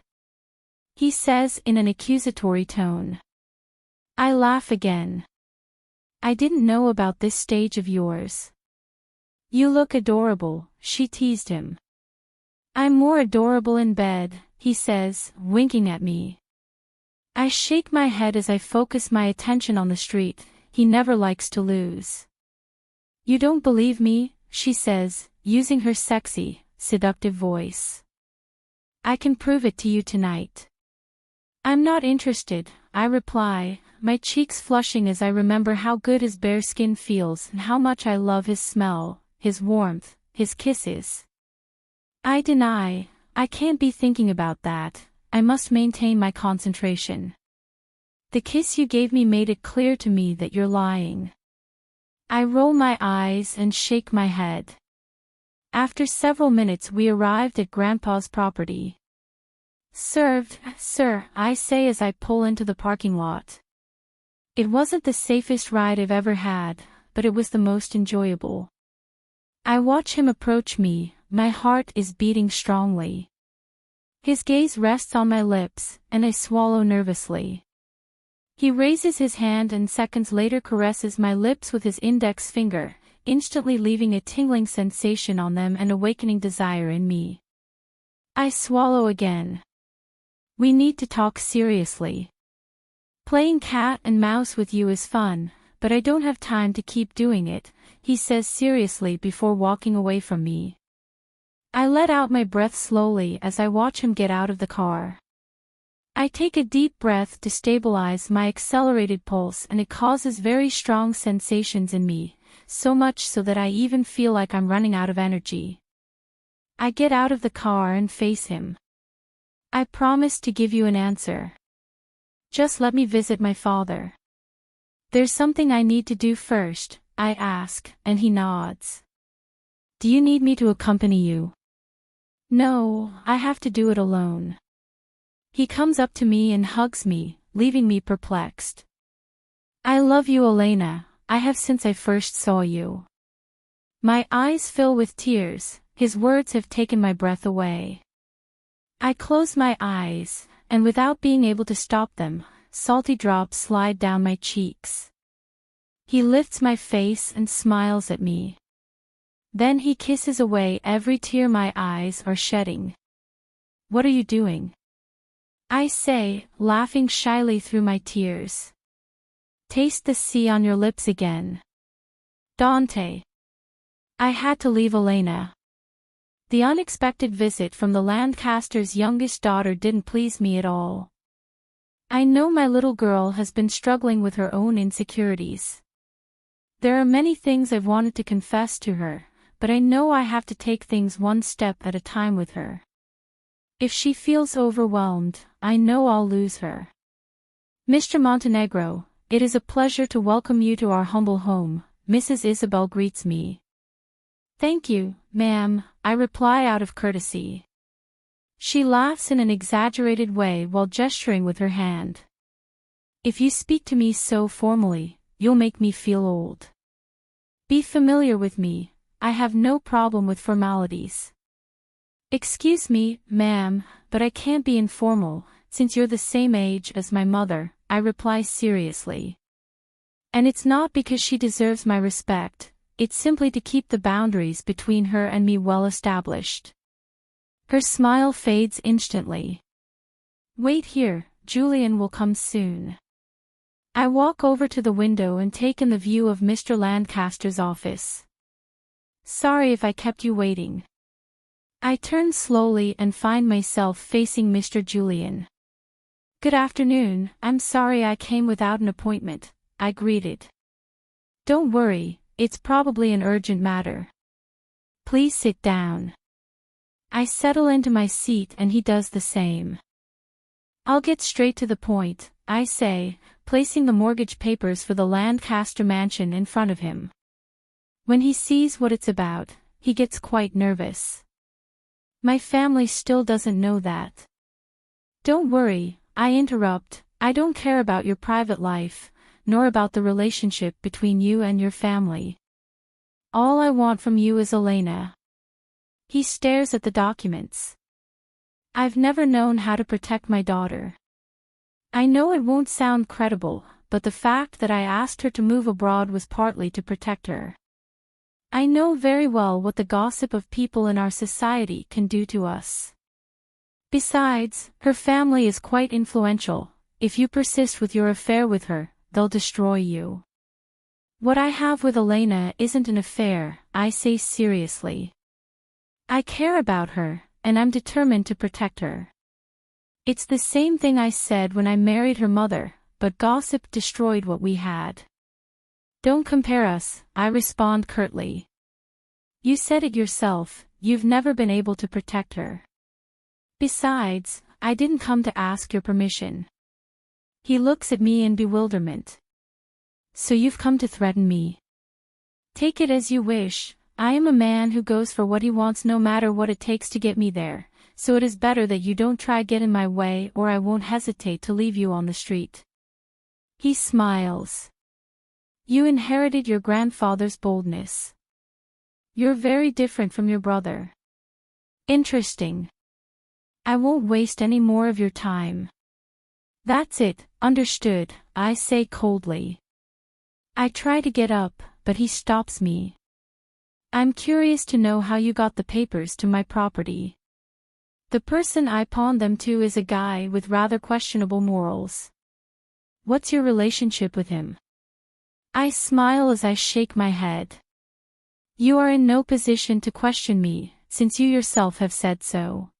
He says in an accusatory tone. I laugh again. I didn't know about this stage of yours. You look adorable, she teased him. I'm more adorable in bed, he says, winking at me. I shake my head as I focus my attention on the street, he never likes to lose. You don't believe me, she says, using her sexy, seductive voice. I can prove it to you tonight. I'm not interested, I reply, my cheeks flushing as I remember how good his bare skin feels and how much I love his smell, his warmth, his kisses. I deny, I can't be thinking about that, I must maintain my concentration. The kiss you gave me made it clear to me that you're lying. I roll my eyes and shake my head. After several minutes we arrived at Grandpa's property. Served, sir, I say as I pull into the parking lot. It wasn't the safest ride I've ever had, but it was the most enjoyable. I watch him approach me, my heart is beating strongly. His gaze rests on my lips, and I swallow nervously. He raises his hand and seconds later caresses my lips with his index finger, instantly leaving a tingling sensation on them and awakening desire in me. I swallow again. We need to talk seriously. Playing cat and mouse with you is fun, but I don't have time to keep doing it, he says seriously before walking away from me. I let out my breath slowly as I watch him get out of the car. I take a deep breath to stabilize my accelerated pulse, and it causes very strong sensations in me, so much so that I even feel like I'm running out of energy. I get out of the car and face him. I promise to give you an answer. Just let me visit my father. There's something I need to do first, I ask, and he nods. Do you need me to accompany you? No, I have to do it alone. He comes up to me and hugs me, leaving me perplexed. I love you, Elena, I have since I first saw you. My eyes fill with tears, his words have taken my breath away. I close my eyes, and without being able to stop them, salty drops slide down my cheeks. He lifts my face and smiles at me. Then he kisses away every tear my eyes are shedding. What are you doing? I say, laughing shyly through my tears. Taste the sea on your lips again. Dante. I had to leave Elena. The unexpected visit from the Lancaster's youngest daughter didn't please me at all. I know my little girl has been struggling with her own insecurities. There are many things I've wanted to confess to her, but I know I have to take things one step at a time with her. If she feels overwhelmed, I know I'll lose her. Mr. Montenegro, it is a pleasure to welcome you to our humble home, Mrs. Isabel greets me. Thank you, ma'am, I reply out of courtesy. She laughs in an exaggerated way while gesturing with her hand. If you speak to me so formally, you'll make me feel old. Be familiar with me, I have no problem with formalities. Excuse me, ma'am, but I can't be informal, since you're the same age as my mother, I reply seriously. And it's not because she deserves my respect, it's simply to keep the boundaries between her and me well established. Her smile fades instantly. Wait here, Julian will come soon. I walk over to the window and take in the view of Mr. Lancaster's office. Sorry if I kept you waiting. I turn slowly and find myself facing Mr. Julian. Good afternoon, I'm sorry I came without an appointment, I greeted. Don't worry, it's probably an urgent matter. Please sit down. I settle into my seat and he does the same. I'll get straight to the point, I say, placing the mortgage papers for the Lancaster mansion in front of him. When he sees what it's about, he gets quite nervous. My family still doesn't know that. Don't worry, I interrupt, I don't care about your private life, nor about the relationship between you and your family. All I want from you is Elena. He stares at the documents. I've never known how to protect my daughter. I know it won't sound credible, but the fact that I asked her to move abroad was partly to protect her. I know very well what the gossip of people in our society can do to us. Besides, her family is quite influential. If you persist with your affair with her, they'll destroy you. What I have with Elena isn't an affair, I say seriously. I care about her, and I'm determined to protect her. It's the same thing I said when I married her mother, but gossip destroyed what we had. Don't compare us, I respond curtly. You said it yourself, you've never been able to protect her. Besides, I didn't come to ask your permission. He looks at me in bewilderment. So you've come to threaten me. Take it as you wish, I am a man who goes for what he wants no matter what it takes to get me there, so it is better that you don't try get in my way or I won't hesitate to leave you on the street. He smiles. You inherited your grandfather's boldness. You're very different from your brother. Interesting. I won't waste any more of your time. That's it, understood, I say coldly. I try to get up, but he stops me. I'm curious to know how you got the papers to my property. The person I pawned them to is a guy with rather questionable morals. What's your relationship with him? I smile as I shake my head. You are in no position to question me, since you yourself have said so.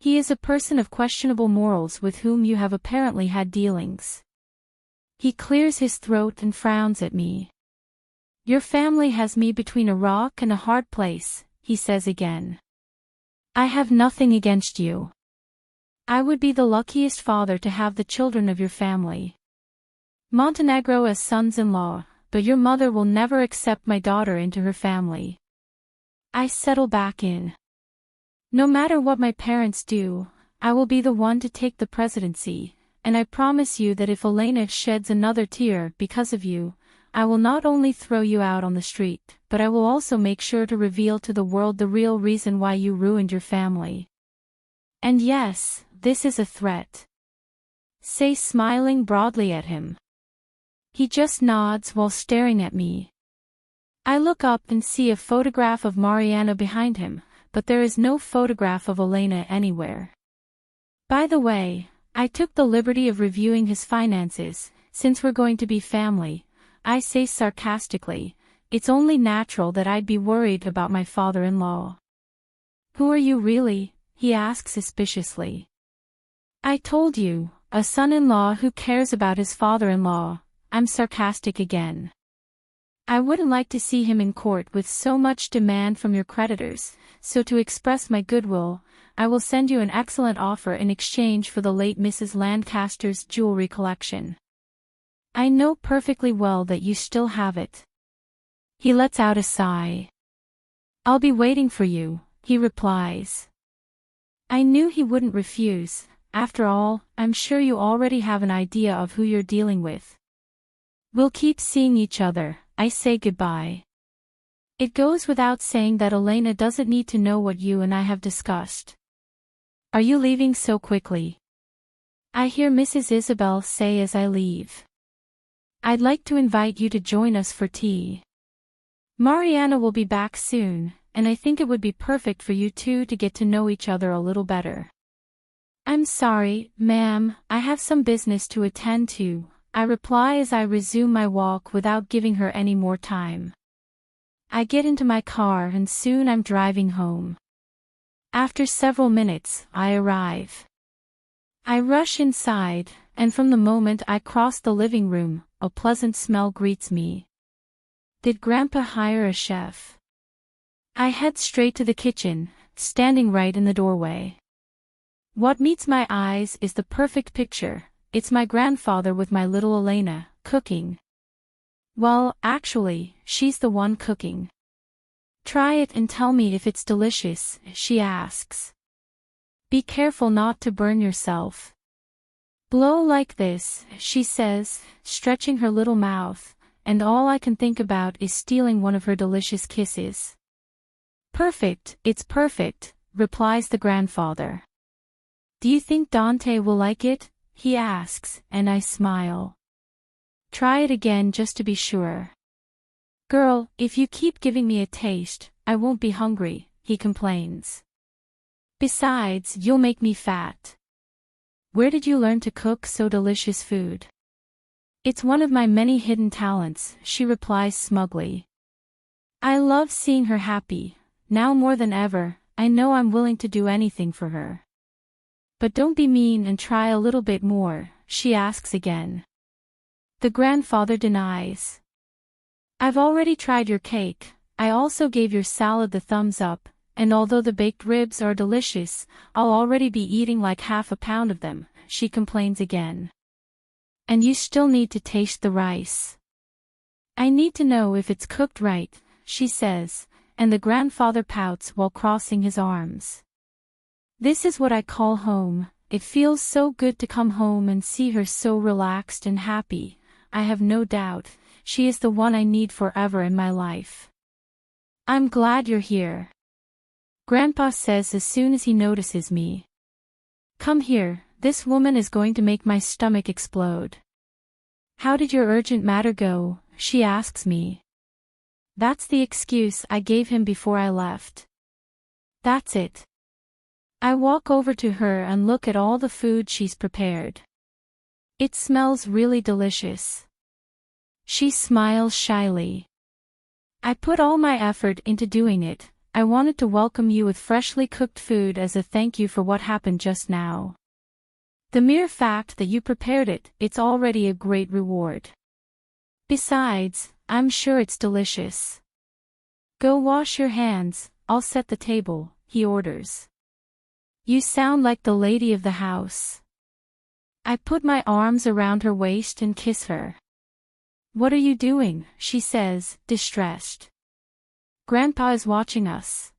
He is a person of questionable morals with whom you have apparently had dealings. He clears his throat and frowns at me. Your family has me between a rock and a hard place, he says again. I have nothing against you. I would be the luckiest father to have the children of your family. Montenegro as sons-in-law, but your mother will never accept my daughter into her family. I settle back in. No matter what my parents do, I will be the one to take the presidency, and I promise you that if Elena sheds another tear because of you, I will not only throw you out on the street, but I will also make sure to reveal to the world the real reason why you ruined your family. And yes, this is a threat. Say, smiling broadly at him. He just nods while staring at me. I look up and see a photograph of Mariana behind him, but there is no photograph of Elena anywhere. By the way, I took the liberty of reviewing his finances. Since we're going to be family, I say sarcastically, it's only natural that I'd be worried about my father-in-law. Who are you really? He asks suspiciously. I told you, a son-in-law who cares about his father-in-law. I'm sarcastic again. I wouldn't like to see him in court with so much demand from your creditors, so to express my goodwill, I will send you an excellent offer in exchange for the late Mrs. Lancaster's jewelry collection. I know perfectly well that you still have it. He lets out a sigh. I'll be waiting for you, he replies. I knew he wouldn't refuse. After all, I'm sure you already have an idea of who you're dealing with. We'll keep seeing each other. I say goodbye. It goes without saying that Elena doesn't need to know what you and I have discussed. Are you leaving so quickly? I hear Mrs. Isabel say as I leave. I'd like to invite you to join us for tea. Mariana will be back soon, and I think it would be perfect for you two to get to know each other a little better. I'm sorry, ma'am, I have some business to attend to, I reply as I resume my walk without giving her any more time. I get into my car and soon I'm driving home. After several minutes, I arrive. I rush inside, and from the moment I cross the living room, a pleasant smell greets me. Did Grandpa hire a chef? I head straight to the kitchen, standing right in the doorway. What meets my eyes is the perfect picture. It's my grandfather with my little Elena, cooking. Well, actually, she's the one cooking. Try it and tell me if it's delicious, she asks. Be careful not to burn yourself. Blow like this, she says, stretching her little mouth, and all I can think about is stealing one of her delicious kisses. Perfect, it's perfect, replies the grandfather. Do you think Dante will like it? He asks, and I smile. Try it again just to be sure. Girl, if you keep giving me a taste, I won't be hungry, he complains. Besides, you'll make me fat. Where did you learn to cook so delicious food? It's one of my many hidden talents, she replies smugly. I love seeing her happy. Now more than ever, I know I'm willing to do anything for her. But don't be mean and try a little bit more, she asks again. The grandfather denies. I've already tried your cake, I also gave your salad the thumbs up, and although the baked ribs are delicious, I'll already be eating like half a pound of them, she complains again. And you still need to taste the rice. I need to know if it's cooked right, she says, and the grandfather pouts while crossing his arms. This is what I call home. It feels so good to come home and see her so relaxed and happy. I have no doubt, she is the one I need forever in my life. I'm glad you're here. Grandpa says as soon as he notices me. Come here, this woman is going to make my stomach explode. How did your urgent matter go? She asks me. That's the excuse I gave him before I left. That's it. I walk over to her and look at all the food she's prepared. It smells really delicious. She smiles shyly. I put all my effort into doing it, I wanted to welcome you with freshly cooked food as a thank you for what happened just now. The mere fact that you prepared it, it's already a great reward. Besides, I'm sure it's delicious. Go wash your hands, I'll set the table, he orders. You sound like the lady of the house. I put my arms around her waist and kiss her. What are you doing? She says, distressed. Grandpa is watching us.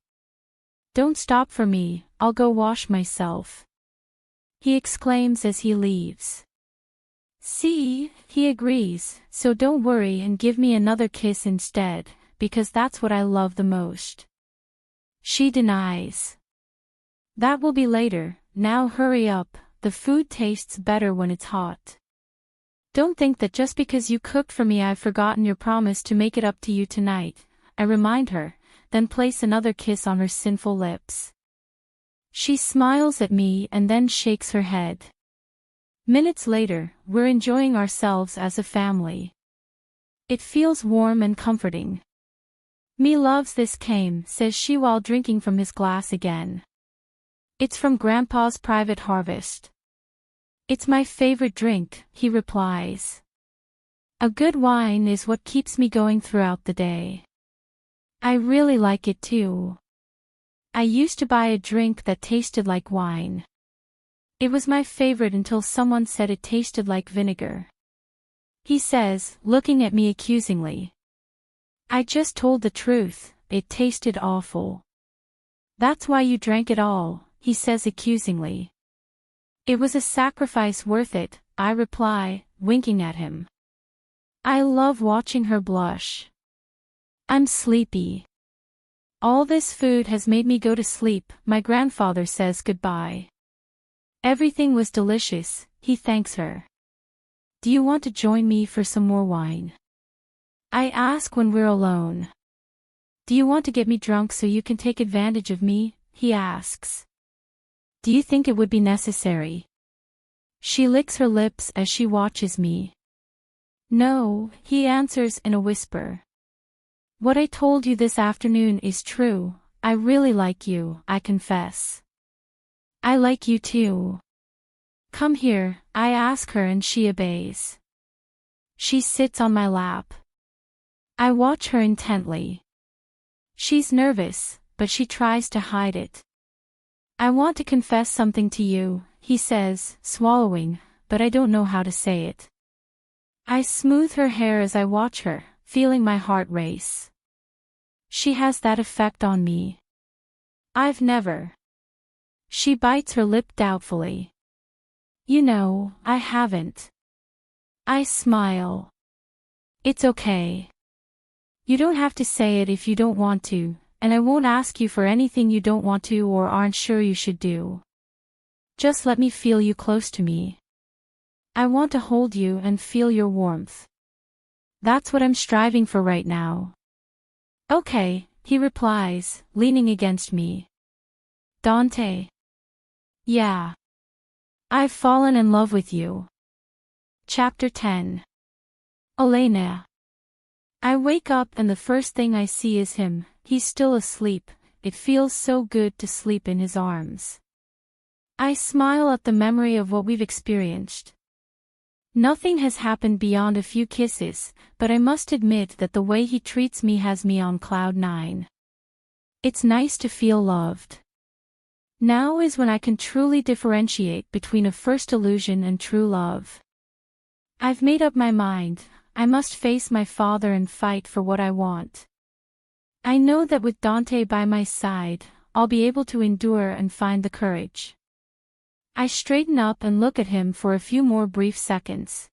Don't stop for me, I'll go wash myself. He exclaims as he leaves. See, he agrees, so don't worry and give me another kiss instead, because that's what I love the most. She denies. That will be later, now hurry up, the food tastes better when it's hot. Don't think that just because you cooked for me I've forgotten your promise to make it up to you tonight, I remind her, then place another kiss on her sinful lips. She smiles at me and then shakes her head. Minutes later, we're enjoying ourselves as a family. It feels warm and comforting. Me loves this came, says she while drinking from his glass again. It's from Grandpa's private harvest. It's my favorite drink, he replies. A good wine is what keeps me going throughout the day. I really like it too. I used to buy a drink that tasted like wine. It was my favorite until someone said it tasted like vinegar. He says, looking at me accusingly. I just told the truth, it tasted awful. That's why you drank it all, he says accusingly. It was a sacrifice worth it, I reply, winking at him. I love watching her blush. I'm sleepy. All this food has made me go to sleep, my grandfather says goodbye. Everything was delicious, he thanks her. Do you want to join me for some more wine? I ask when we're alone. Do you want to get me drunk so you can take advantage of me? He asks. Do you think it would be necessary? She licks her lips as she watches me. No, he answers in a whisper. What I told you this afternoon is true, I really like you, I confess. I like you too. Come here, I ask her and she obeys. She sits on my lap. I watch her intently. She's nervous, but she tries to hide it. I want to confess something to you, he says, swallowing, but I don't know how to say it. I smooth her hair as I watch her, feeling my heart race. She has that effect on me. I've never. She bites her lip doubtfully. You know, I haven't. I smile. It's okay. You don't have to say it if you don't want to, and I won't ask you for anything you don't want to or aren't sure you should do. Just let me feel you close to me. I want to hold you and feel your warmth. That's what I'm striving for right now. Okay, he replies, leaning against me. Dante. Yeah. I've fallen in love with you. Chapter 10. Elena. I wake up and the first thing I see is him. He's still asleep. It feels so good to sleep in his arms. I smile at the memory of what we've experienced. Nothing has happened beyond a few kisses, but I must admit that the way he treats me has me on cloud 9. It's nice to feel loved. Now is when I can truly differentiate between a first illusion and true love. I've made up my mind, I must face my father and fight for what I want. I know that with Dante by my side, I'll be able to endure and find the courage. I straighten up and look at him for a few more brief seconds.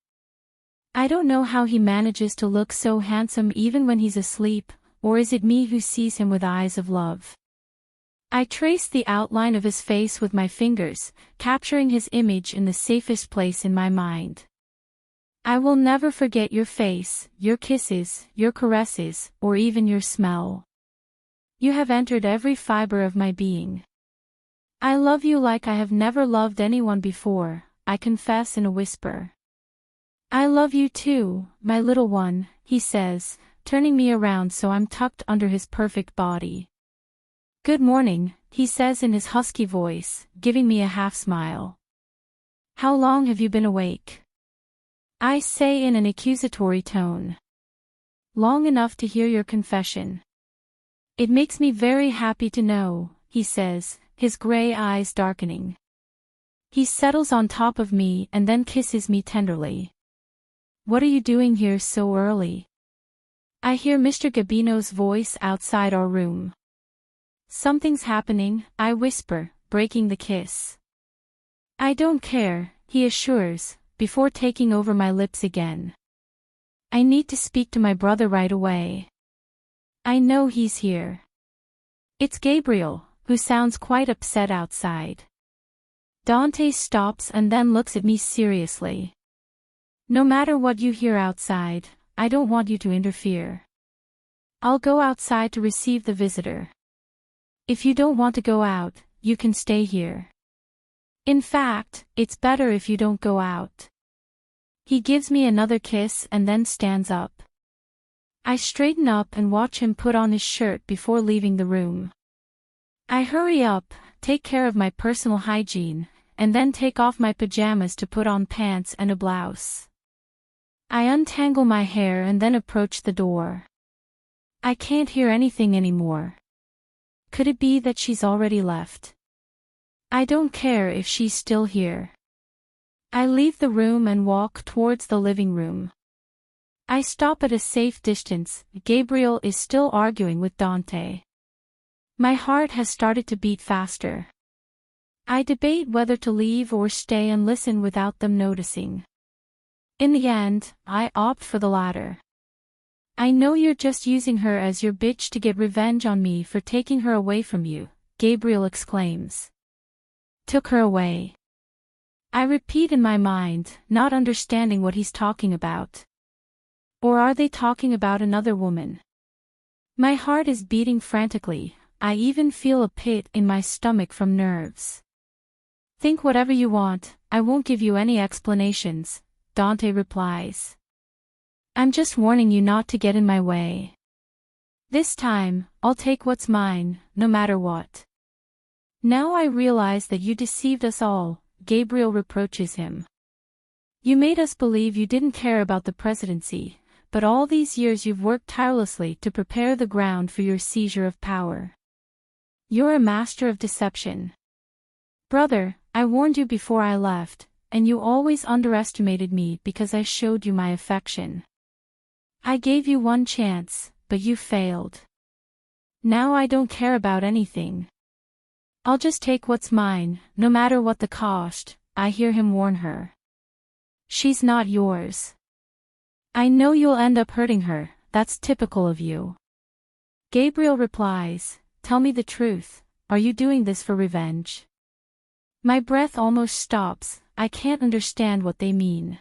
I don't know how he manages to look so handsome even when he's asleep, or is it me who sees him with eyes of love? I trace the outline of his face with my fingers, capturing his image in the safest place in my mind. I will never forget your face, your kisses, your caresses, or even your smell. You have entered every fiber of my being. I love you like I have never loved anyone before, I confess in a whisper. I love you too, my little one, he says, turning me around so I'm tucked under his perfect body. Good morning, he says in his husky voice, giving me a half smile. How long have you been awake? I say in an accusatory tone. Long enough to hear your confession. It makes me very happy to know, he says, his gray eyes darkening. He settles on top of me and then kisses me tenderly. What are you doing here so early? I hear Mr. Gabino's voice outside our room. Something's happening, I whisper, breaking the kiss. I don't care, he assures, before taking over my lips again. I need to speak to my brother right away. I know he's here. It's Gabriel, who sounds quite upset outside. Dante stops and then looks at me seriously. No matter what you hear outside, I don't want you to interfere. I'll go outside to receive the visitor. If you don't want to go out, you can stay here. In fact, it's better if you don't go out. He gives me another kiss and then stands up. I straighten up and watch him put on his shirt before leaving the room. I hurry up, take care of my personal hygiene, and then take off my pajamas to put on pants and a blouse. I untangle my hair and then approach the door. I can't hear anything anymore. Could it be that she's already left? I don't care if she's still here. I leave the room and walk towards the living room. I stop at a safe distance. Gabriel is still arguing with Dante. My heart has started to beat faster. I debate whether to leave or stay and listen without them noticing. In the end, I opt for the latter. I know you're just using her as your bitch to get revenge on me for taking her away from you, Gabriel exclaims. Took her away. I repeat in my mind, not understanding what he's talking about. Or are they talking about another woman? My heart is beating frantically, I even feel a pit in my stomach from nerves. Think whatever you want, I won't give you any explanations, Dante replies. I'm just warning you not to get in my way. This time, I'll take what's mine, no matter what. Now I realize that you deceived us all, Gabriel reproaches him. You made us believe you didn't care about the presidency, but all these years you've worked tirelessly to prepare the ground for your seizure of power. You're a master of deception. Brother, I warned you before I left, and you always underestimated me because I showed you my affection. I gave you one chance, but you failed. Now I don't care about anything. I'll just take what's mine, no matter what the cost, I hear him warn her. She's not yours. I know you'll end up hurting her, that's typical of you. Gabriel replies, tell me the truth, are you doing this for revenge? My breath almost stops, I can't understand what they mean.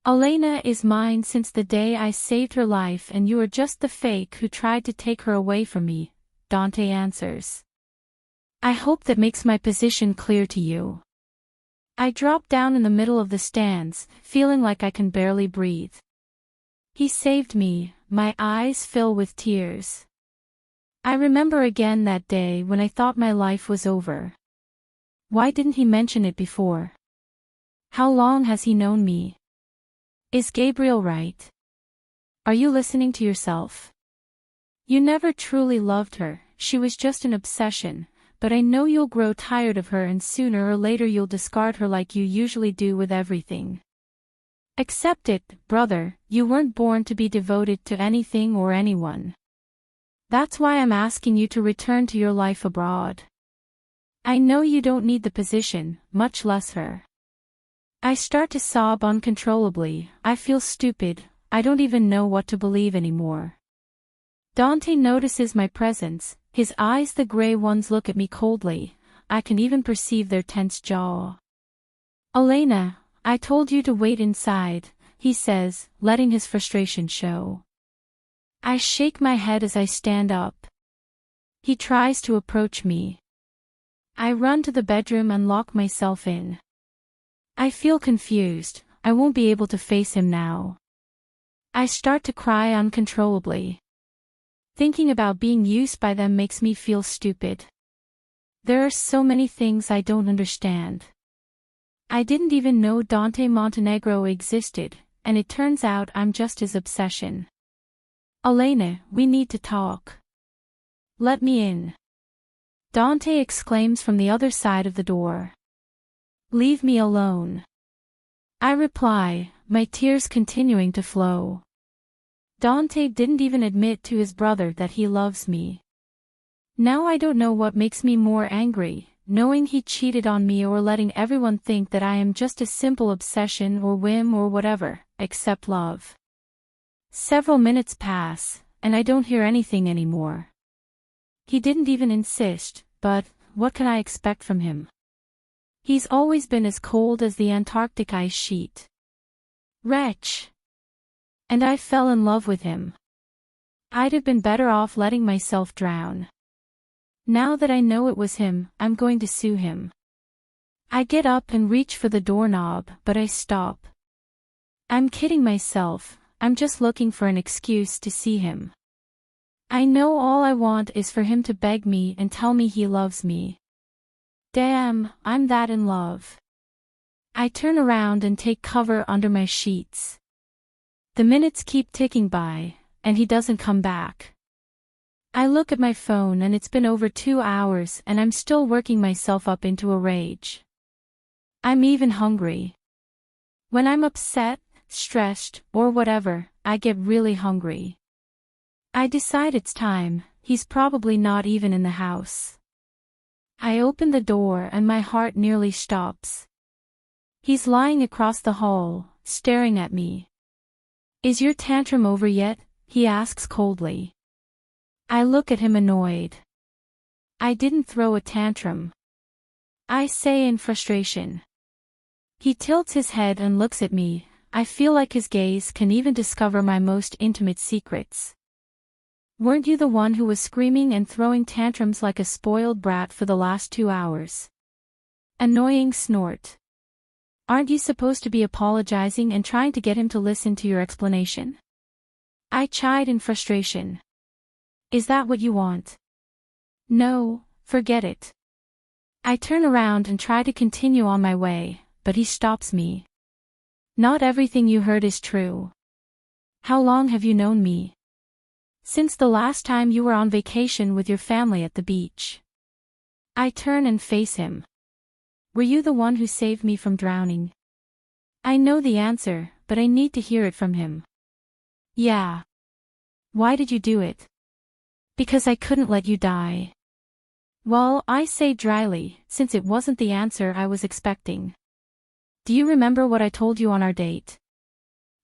Elena is mine since the day I saved her life and you are just the fake who tried to take her away from me, Dante answers. I hope that makes my position clear to you. I drop down in the middle of the stands, feeling like I can barely breathe. He saved me, my eyes fill with tears. I remember again that day when I thought my life was over. Why didn't he mention it before? How long has he known me? Is Gabriel right? Are you listening to yourself? You never truly loved her, she was just an obsession, but I know you'll grow tired of her and sooner or later you'll discard her like you usually do with everything. Accept it, brother, you weren't born to be devoted to anything or anyone. That's why I'm asking you to return to your life abroad. I know you don't need the position, much less her. I start to sob uncontrollably, I feel stupid, I don't even know what to believe anymore. Dante notices my presence, his eyes the gray ones look at me coldly, I can even perceive their tense jaw. Elena, I told you to wait inside, he says, letting his frustration show. I shake my head as I stand up. He tries to approach me. I run to the bedroom and lock myself in. I feel confused, I won't be able to face him now. I start to cry uncontrollably. Thinking about being used by them makes me feel stupid. There are so many things I don't understand. I didn't even know Dante Montenegro existed, and it turns out I'm just his obsession. Elena, we need to talk. Let me in. Dante exclaims from the other side of the door. Leave me alone. I reply, my tears continuing to flow. Dante didn't even admit to his brother that he loves me. Now I don't know what makes me more angry, knowing he cheated on me or letting everyone think that I am just a simple obsession or whim or whatever, except love. Several minutes pass, and I don't hear anything anymore. He didn't even insist, but what can I expect from him? He's always been as cold as the Antarctic ice sheet. Wretch! And I fell in love with him. I'd have been better off letting myself drown. Now that I know it was him, I'm going to sue him. I get up and reach for the doorknob, but I stop. I'm kidding myself, I'm just looking for an excuse to see him. I know all I want is for him to beg me and tell me he loves me. Damn, I'm that in love. I turn around and take cover under my sheets. The minutes keep ticking by, and he doesn't come back. I look at my phone and it's been over 2 hours and I'm still working myself up into a rage. I'm even hungry. When I'm upset, stressed, or whatever, I get really hungry. I decide it's time, he's probably not even in the house. I open the door and my heart nearly stops. He's lying across the hall, staring at me. Is your tantrum over yet? He asks coldly. I look at him annoyed. I didn't throw a tantrum. I say in frustration. He tilts his head and looks at me. I feel like his gaze can even discover my most intimate secrets. Weren't you the one who was screaming and throwing tantrums like a spoiled brat for the last 2 hours? Annoying snort. Aren't you supposed to be apologizing and trying to get him to listen to your explanation? I chide in frustration. Is that what you want? No, forget it. I turn around and try to continue on my way, but he stops me. Not everything you heard is true. How long have you known me? Since the last time you were on vacation with your family at the beach. I turn and face him. Were you the one who saved me from drowning? I know the answer, but I need to hear it from him. Yeah. Why did you do it? Because I couldn't let you die. Well, I say dryly, since it wasn't the answer I was expecting. Do you remember what I told you on our date?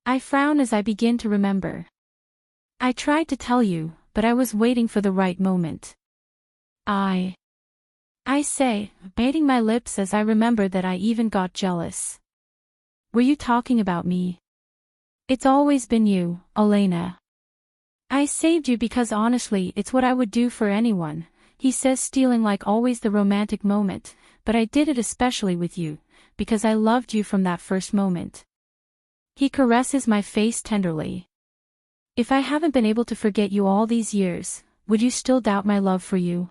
I frown as I begin to remember. I tried to tell you, but I was waiting for the right moment. I say, biting my lips as I remember that I even got jealous. Were you talking about me? It's always been you, Elena. I saved you because honestly it's what I would do for anyone, he says, stealing like always the romantic moment, but I did it especially with you, because I loved you from that first moment. He caresses my face tenderly. If I haven't been able to forget you all these years, would you still doubt my love for you?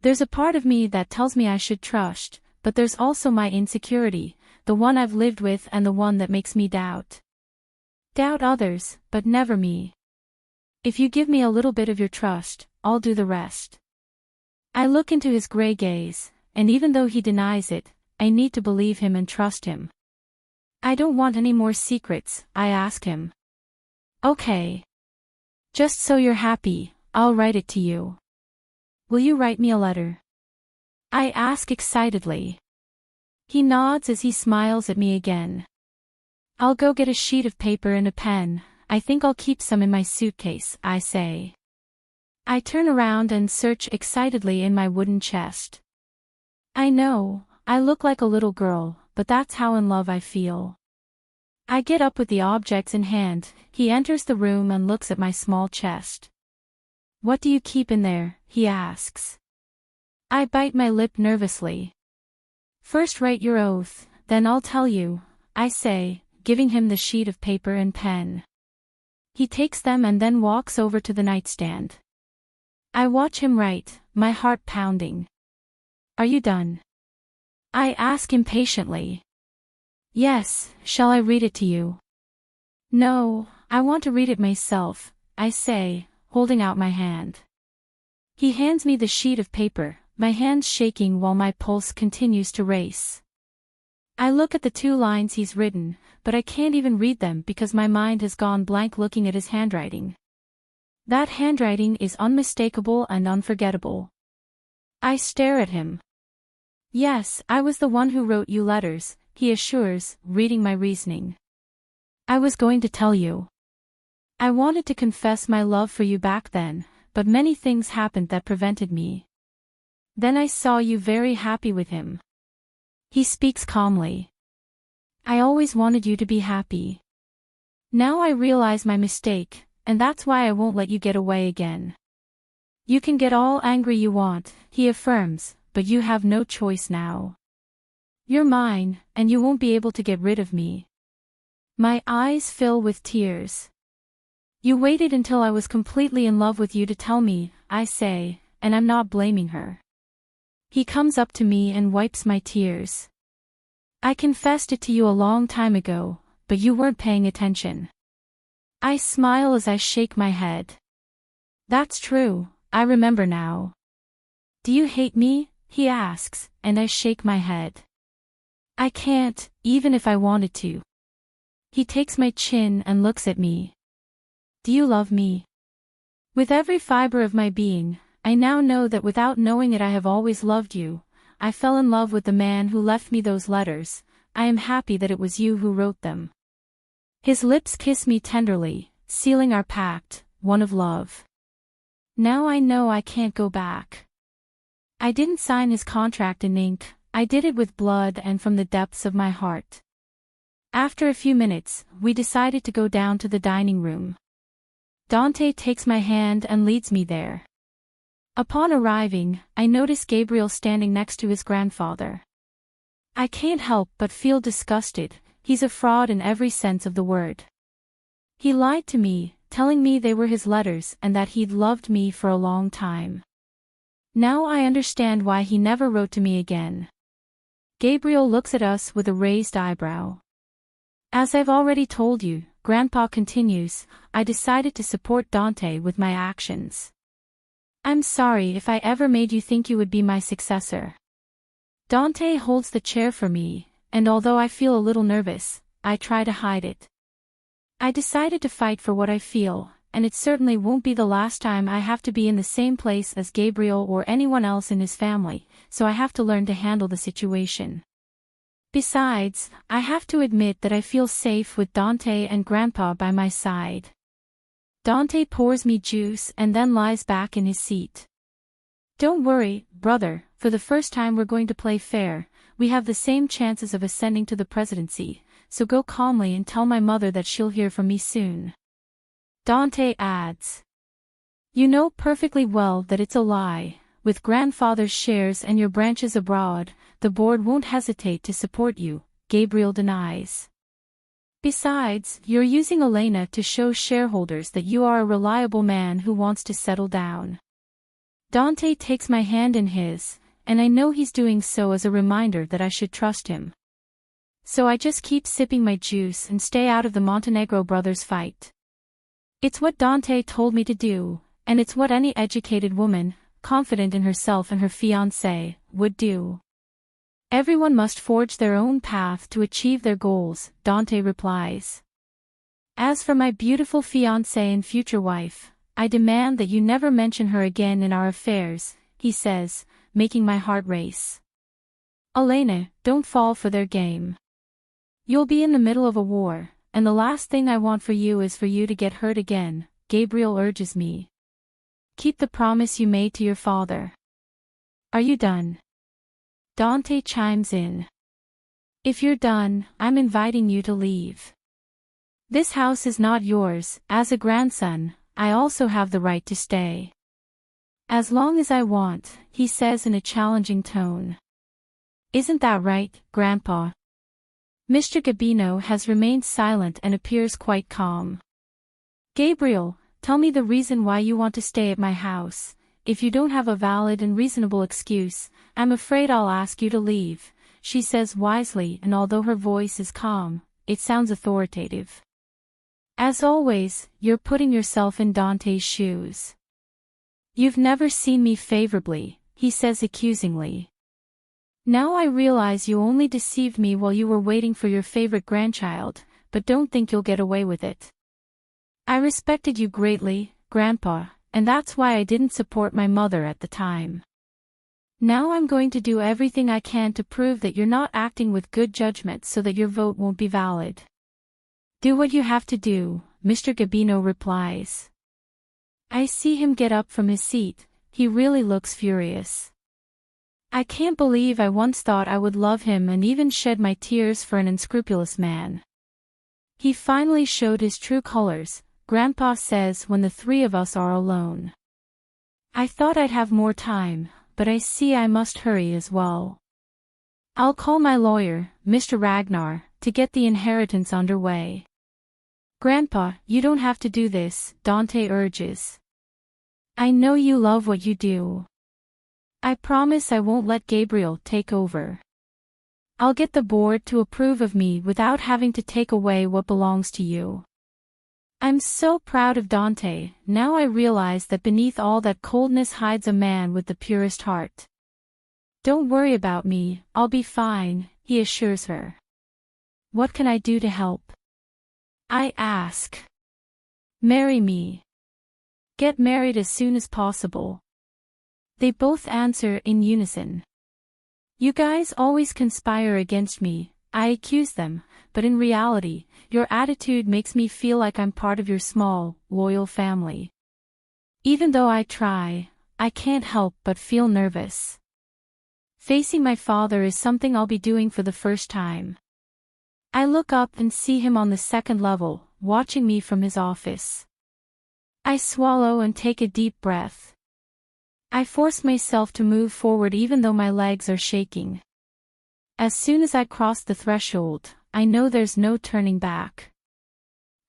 There's a part of me that tells me I should trust, but there's also my insecurity, the one I've lived with and the one that makes me doubt. Doubt others, but never me. If you give me a little bit of your trust, I'll do the rest. I look into his gray gaze, and even though he denies it, I need to believe him and trust him. I don't want any more secrets, I ask him. Okay. Just so you're happy, I'll write it to you. Will you write me a letter? I ask excitedly. He nods as he smiles at me again. I'll go get a sheet of paper and a pen. I think I'll keep some in my suitcase, I say. I turn around and search excitedly in my wooden chest. I know, I look like a little girl, but that's how in love I feel. I get up with the objects in hand. He enters the room and looks at my small chest. What do you keep in there? He asks. I bite my lip nervously. First write your oath, then I'll tell you, I say, giving him the sheet of paper and pen. He takes them and then walks over to the nightstand. I watch him write, my heart pounding. Are you done? I ask impatiently. Yes, shall I read it to you? No, I want to read it myself, I say, holding out my hand. He hands me the sheet of paper, my hands shaking while my pulse continues to race. I look at the 2 lines he's written, but I can't even read them because my mind has gone blank looking at his handwriting. That handwriting is unmistakable and unforgettable. I stare at him. Yes, I was the one who wrote you letters, he assures, reading my reasoning. I was going to tell you. I wanted to confess my love for you back then, but many things happened that prevented me. Then I saw you very happy with him. He speaks calmly. I always wanted you to be happy. Now I realize my mistake, and that's why I won't let you get away again. You can get all angry you want, he affirms, but you have no choice now. You're mine, and you won't be able to get rid of me. My eyes fill with tears. You waited until I was completely in love with you to tell me, I say, and I'm not blaming her. He comes up to me and wipes my tears. I confessed it to you a long time ago, but you weren't paying attention. I smile as I shake my head. That's true, I remember now. Do you hate me? He asks, and I shake my head. I can't, even if I wanted to. He takes my chin and looks at me. Do you love me? With every fiber of my being, I now know that without knowing it I have always loved you. I fell in love with the man who left me those letters. I am happy that it was you who wrote them. His lips kiss me tenderly, sealing our pact, one of love. Now I know I can't go back. I didn't sign his contract in ink, I did it with blood and from the depths of my heart. After a few minutes, we decided to go down to the dining room. Dante takes my hand and leads me there. Upon arriving, I notice Gabriel standing next to his grandfather. I can't help but feel disgusted. He's a fraud in every sense of the word. He lied to me, telling me they were his letters and that he'd loved me for a long time. Now I understand why he never wrote to me again. Gabriel looks at us with a raised eyebrow. As I've already told you, Grandpa continues, I decided to support Dante with my actions. I'm sorry if I ever made you think you would be my successor. Dante holds the chair for me, and although I feel a little nervous, I try to hide it. I decided to fight for what I feel, and it certainly won't be the last time I have to be in the same place as Gabriel or anyone else in his family, so I have to learn to handle the situation. Besides, I have to admit that I feel safe with Dante and Grandpa by my side. Dante pours me juice and then lies back in his seat. Don't worry, brother, for the first time we're going to play fair. We have the same chances of ascending to the presidency, so go calmly and tell my mother that she'll hear from me soon. Dante adds. You know perfectly well that it's a lie. With grandfather's shares and your branches abroad, the board won't hesitate to support you, Gabriel denies. Besides, you're using Elena to show shareholders that you are a reliable man who wants to settle down. Dante takes my hand in his, and I know he's doing so as a reminder that I should trust him. So I just keep sipping my juice and stay out of the Montenegro brothers' fight. It's what Dante told me to do, and it's what any educated woman, confident in herself and her fiancé, would do. Everyone must forge their own path to achieve their goals, Dante replies. As for my beautiful fiancé and future wife, I demand that you never mention her again in our affairs, he says, making my heart race. Elena, don't fall for their game. You'll be in the middle of a war, and the last thing I want for you is for you to get hurt again, Gabriel urges me. Keep the promise you made to your father. Are you done? Dante chimes in. If you're done, I'm inviting you to leave. This house is not yours. As a grandson, I also have the right to stay. As long as I want, he says in a challenging tone. Isn't that right, Grandpa? Mr. Gabino has remained silent and appears quite calm. Gabriel, tell me the reason why you want to stay at my house. if you don't have a valid and reasonable excuse, I'm afraid I'll ask you to leave, she says wisely, and although her voice is calm, it sounds authoritative. As always, you're putting yourself in Dante's shoes. You've never seen me favorably, he says accusingly. Now I realize you only deceived me while you were waiting for your favorite grandchild, but don't think you'll get away with it. I respected you greatly, Grandpa, and that's why I didn't support my mother at the time. Now I'm going to do everything I can to prove that you're not acting with good judgment so that your vote won't be valid. Do what you have to do, Mr. Gabino replies. I see him get up from his seat. He really looks furious. I can't believe I once thought I would love him and even shed my tears for an unscrupulous man. He finally showed his true colors, Grandpa says when the three of us are alone. I thought I'd have more time, but I see I must hurry as well. I'll call my lawyer, Mr. Ragnar, to get the inheritance underway. Grandpa, you don't have to do this, Dante urges. I know you love what you do. I promise I won't let Gabriel take over. I'll get the board to approve of me without having to take away what belongs to you. I'm so proud of Dante. Now I realize that beneath all that coldness hides a man with the purest heart. Don't worry about me, I'll be fine, he assures her. What can I do to help? I ask. Marry me. Get married as soon as possible. They both answer in unison. You guys always conspire against me, I accuse them, but in reality, your attitude makes me feel like I'm part of your small, loyal family. Even though I try, I can't help but feel nervous. Facing my father is something I'll be doing for the first time. I look up and see him on the second level, watching me from his office. I swallow and take a deep breath. I force myself to move forward even though my legs are shaking. As soon as I cross the threshold, I know there's no turning back.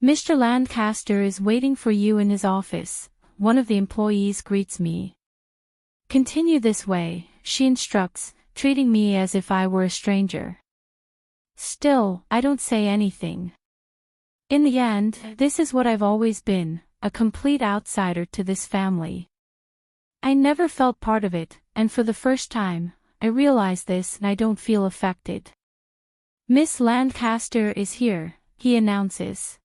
Mr. Lancaster is waiting for you in his office, one of the employees greets me. Continue this way, she instructs, treating me as if I were a stranger. Still, I don't say anything. In the end, this is what I've always been, a complete outsider to this family. I never felt part of it, and for the first time, I realize this and I don't feel affected. Miss Lancaster is here, he announces.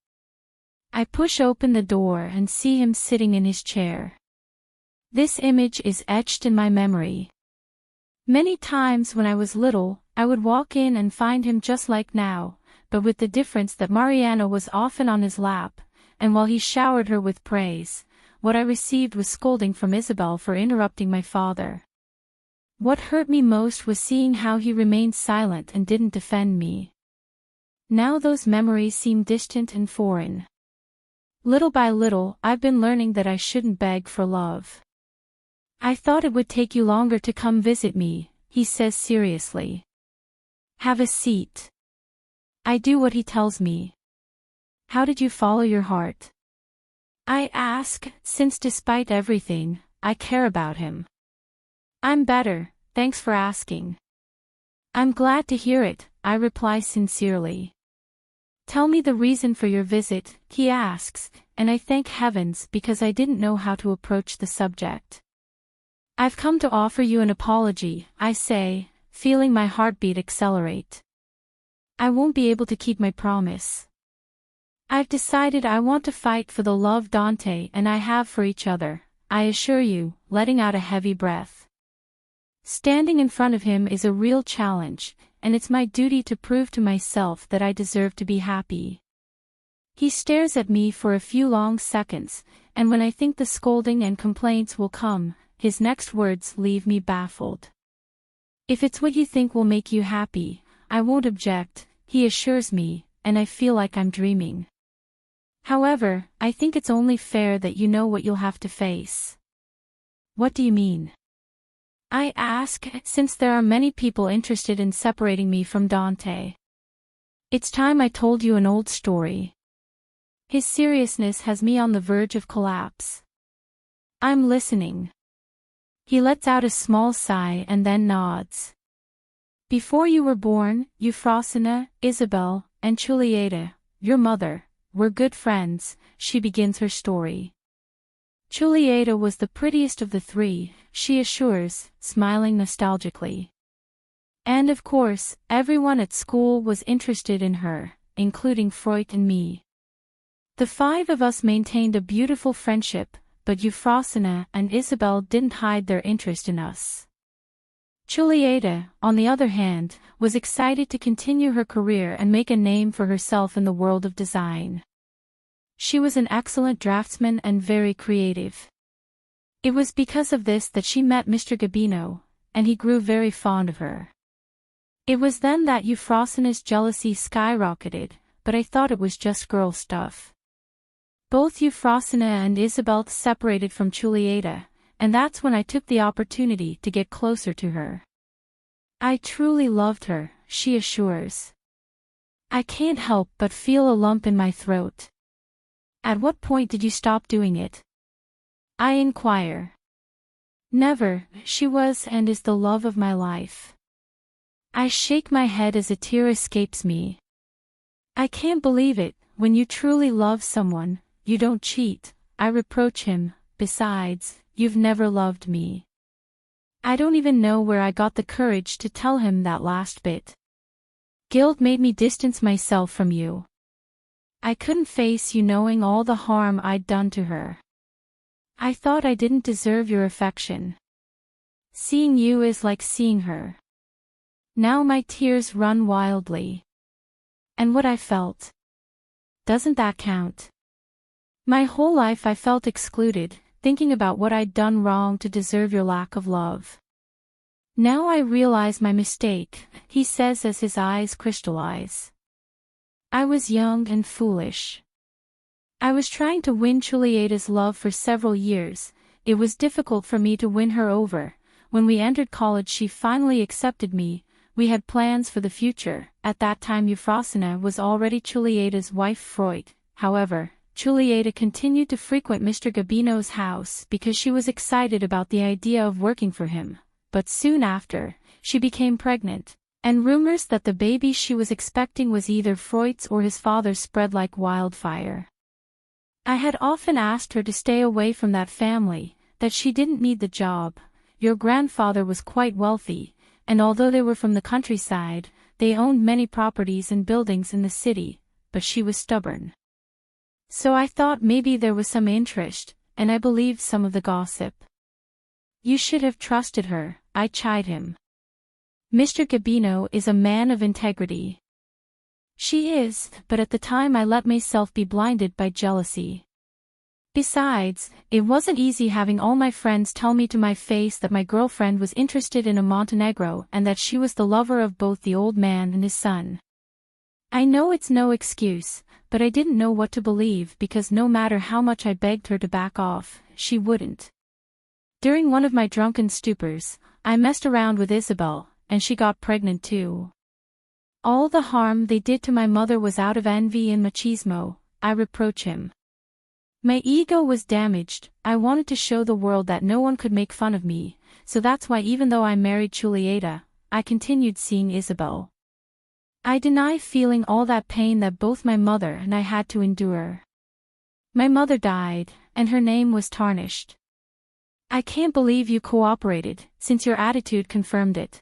I push open the door and see him sitting in his chair. This image is etched in my memory. Many times when I was little, I would walk in and find him just like now, but with the difference that Mariana was often on his lap, and while he showered her with praise, what I received was scolding from Isabel for interrupting my father. What hurt me most was seeing how he remained silent and didn't defend me. Now those memories seem distant and foreign. Little by little, I've been learning that I shouldn't beg for love. I thought it would take you longer to come visit me, he says seriously. Have a seat. I do what he tells me. How did you follow your heart? I ask, since despite everything, I care about him. I'm better, thanks for asking. I'm glad to hear it, I reply sincerely. Tell me the reason for your visit, he asks, and I thank heavens because I didn't know how to approach the subject. I've come to offer you an apology, I say, feeling my heartbeat accelerate. I won't be able to keep my promise. I've decided I want to fight for the love Dante and I have for each other, I assure you, letting out a heavy breath. Standing in front of him is a real challenge, and it's my duty to prove to myself that I deserve to be happy. He stares at me for a few long seconds, and when I think the scolding and complaints will come, his next words leave me baffled. If it's what you think will make you happy, I won't object, he assures me, and I feel like I'm dreaming. However, I think it's only fair that you know what you'll have to face. What do you mean? I ask, since there are many people interested in separating me from Dante. It's time I told you an old story. His seriousness has me on the verge of collapse. I'm listening. He lets out a small sigh and then nods. Before you were born, Euphrosyne, Isabel, and Julieta, your mother, were good friends, she begins her story. Julieta was the prettiest of the three, she assures, smiling nostalgically. And of course, everyone at school was interested in her, including Freud and me. The five of us maintained a beautiful friendship, but Euphrosyne and Isabel didn't hide their interest in us. Julieta, on the other hand, was excited to continue her career and make a name for herself in the world of design. She was an excellent draftsman and very creative. It was because of this that she met Mr. Gabino, and he grew very fond of her. It was then that Euphrosyne's jealousy skyrocketed, but I thought it was just girl stuff. Both Euphrosyne and Isabel separated from Julieta, and that's when I took the opportunity to get closer to her. I truly loved her, she assures. I can't help but feel a lump in my throat. At what point did you stop doing it? I inquire. Never, she was and is the love of my life. I shake my head as a tear escapes me. I can't believe it, when you truly love someone, you don't cheat, I reproach him, besides, you've never loved me. I don't even know where I got the courage to tell him that last bit. Guilt made me distance myself from you. I couldn't face you knowing all the harm I'd done to her. I thought I didn't deserve your affection. Seeing you is like seeing her. Now my tears run wildly. And what I felt. Doesn't that count? My whole life I felt excluded, thinking about what I'd done wrong to deserve your lack of love. Now I realize my mistake, he says as his eyes crystallize. I was young and foolish. I was trying to win Julieta's love for several years. It was difficult for me to win her over. When we entered college she finally accepted me. We had plans for the future. At that time Euphrosyne was already Julieta's wife Freud. However, Julieta continued to frequent Mr. Gabino's house because she was excited about the idea of working for him. But soon after, she became pregnant, and rumors that the baby she was expecting was either Freud's or his father's spread like wildfire. I had often asked her to stay away from that family, that she didn't need the job. Your grandfather was quite wealthy, and although they were from the countryside, they owned many properties and buildings in the city, but she was stubborn. So I thought maybe there was some interest, and I believed some of the gossip. You should have trusted her, I chide him. Mr. Gabino is a man of integrity. She is, but at the time I let myself be blinded by jealousy. Besides, it wasn't easy having all my friends tell me to my face that my girlfriend was interested in a Montenegro and that she was the lover of both the old man and his son. I know it's no excuse, but I didn't know what to believe because no matter how much I begged her to back off, she wouldn't. During one of my drunken stupors, I messed around with Isabel, and she got pregnant too. All the harm they did to my mother was out of envy and machismo, I reproach him. My ego was damaged. I wanted to show the world that no one could make fun of me, so that's why even though I married Julieta, I continued seeing Isabel. I deny feeling all that pain that both my mother and I had to endure. My mother died, and her name was tarnished. I can't believe you cooperated, since your attitude confirmed it.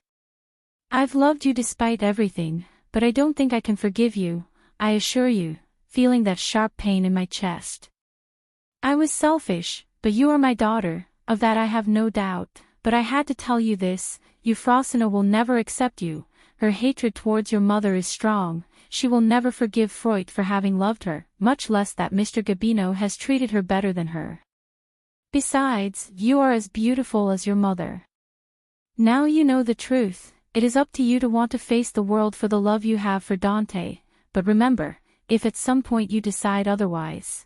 I've loved you despite everything, but I don't think I can forgive you, I assure you, feeling that sharp pain in my chest. I was selfish, but you are my daughter, of that I have no doubt, but I had to tell you this, Euphrosyne will never accept you, her hatred towards your mother is strong, she will never forgive Freud for having loved her, much less that Mr. Gabino has treated her better than her. Besides, you are as beautiful as your mother. Now you know the truth, it is up to you to want to face the world for the love you have for Dante, but remember, if at some point you decide otherwise,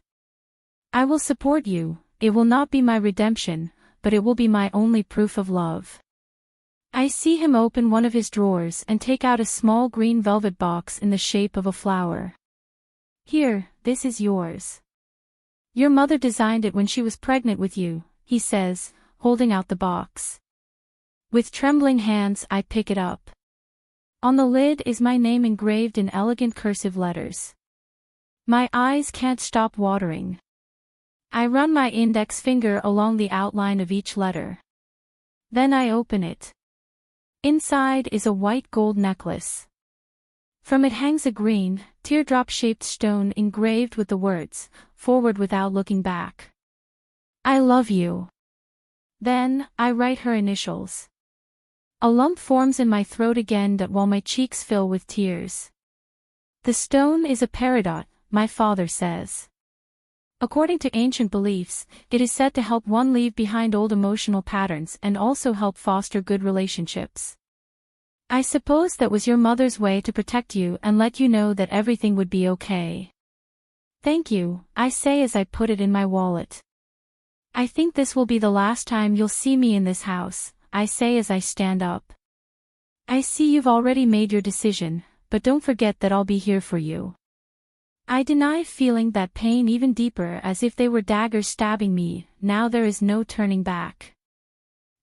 I will support you. It will not be my redemption, but it will be my only proof of love. I see him open one of his drawers and take out a small green velvet box in the shape of a flower. Here, this is yours. Your mother designed it when she was pregnant with you, he says, holding out the box. With trembling hands, I pick it up. On the lid is my name engraved in elegant cursive letters. My eyes can't stop watering. I run my index finger along the outline of each letter. Then I open it. Inside is a white gold necklace. From it hangs a green, teardrop-shaped stone engraved with the words, "Forward without looking back. I love you." Then, I write her initials. A lump forms in my throat again while my cheeks fill with tears. The stone is a peridot, my father says. According to ancient beliefs, it is said to help one leave behind old emotional patterns and also help foster good relationships. I suppose that was your mother's way to protect you and let you know that everything would be okay. Thank you, I say as I put it in my wallet. I think this will be the last time you'll see me in this house, I say as I stand up. I see you've already made your decision, but don't forget that I'll be here for you. I deny feeling that pain even deeper, as if they were daggers stabbing me. Now there is no turning back.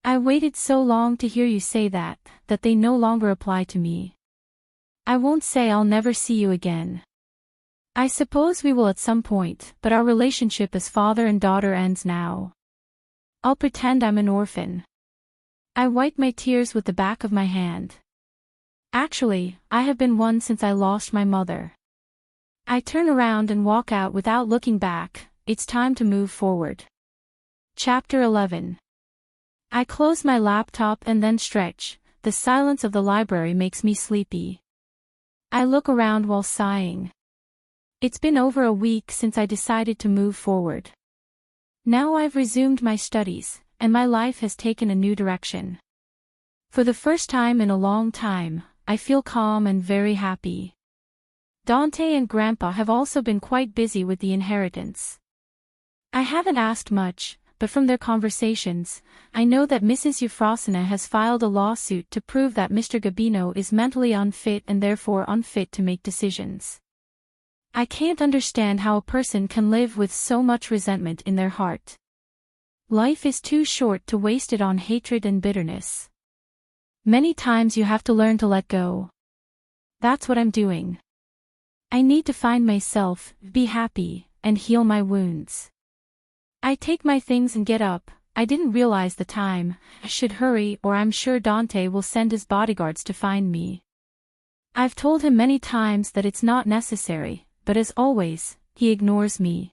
I waited so long to hear you say that they no longer apply to me. I won't say I'll never see you again. I suppose we will at some point, but our relationship as father and daughter ends now. I'll pretend I'm an orphan. I wipe my tears with the back of my hand. Actually, I have been one since I lost my mother. I turn around and walk out without looking back. It's time to move forward. Chapter 11. I close my laptop and then stretch. The silence of the library makes me sleepy. I look around while sighing. It's been over a week since I decided to move forward. Now I've resumed my studies, and my life has taken a new direction. For the first time in a long time, I feel calm and very happy. Dante and Grandpa have also been quite busy with the inheritance. I haven't asked much, but from their conversations, I know that Mrs. Euphrosyne has filed a lawsuit to prove that Mr. Gabino is mentally unfit and therefore unfit to make decisions. I can't understand how a person can live with so much resentment in their heart. Life is too short to waste it on hatred and bitterness. Many times you have to learn to let go. That's what I'm doing. I need to find myself, be happy, and heal my wounds. I take my things and get up. I didn't realize the time. I should hurry or I'm sure Dante will send his bodyguards to find me. I've told him many times that it's not necessary, but as always, he ignores me.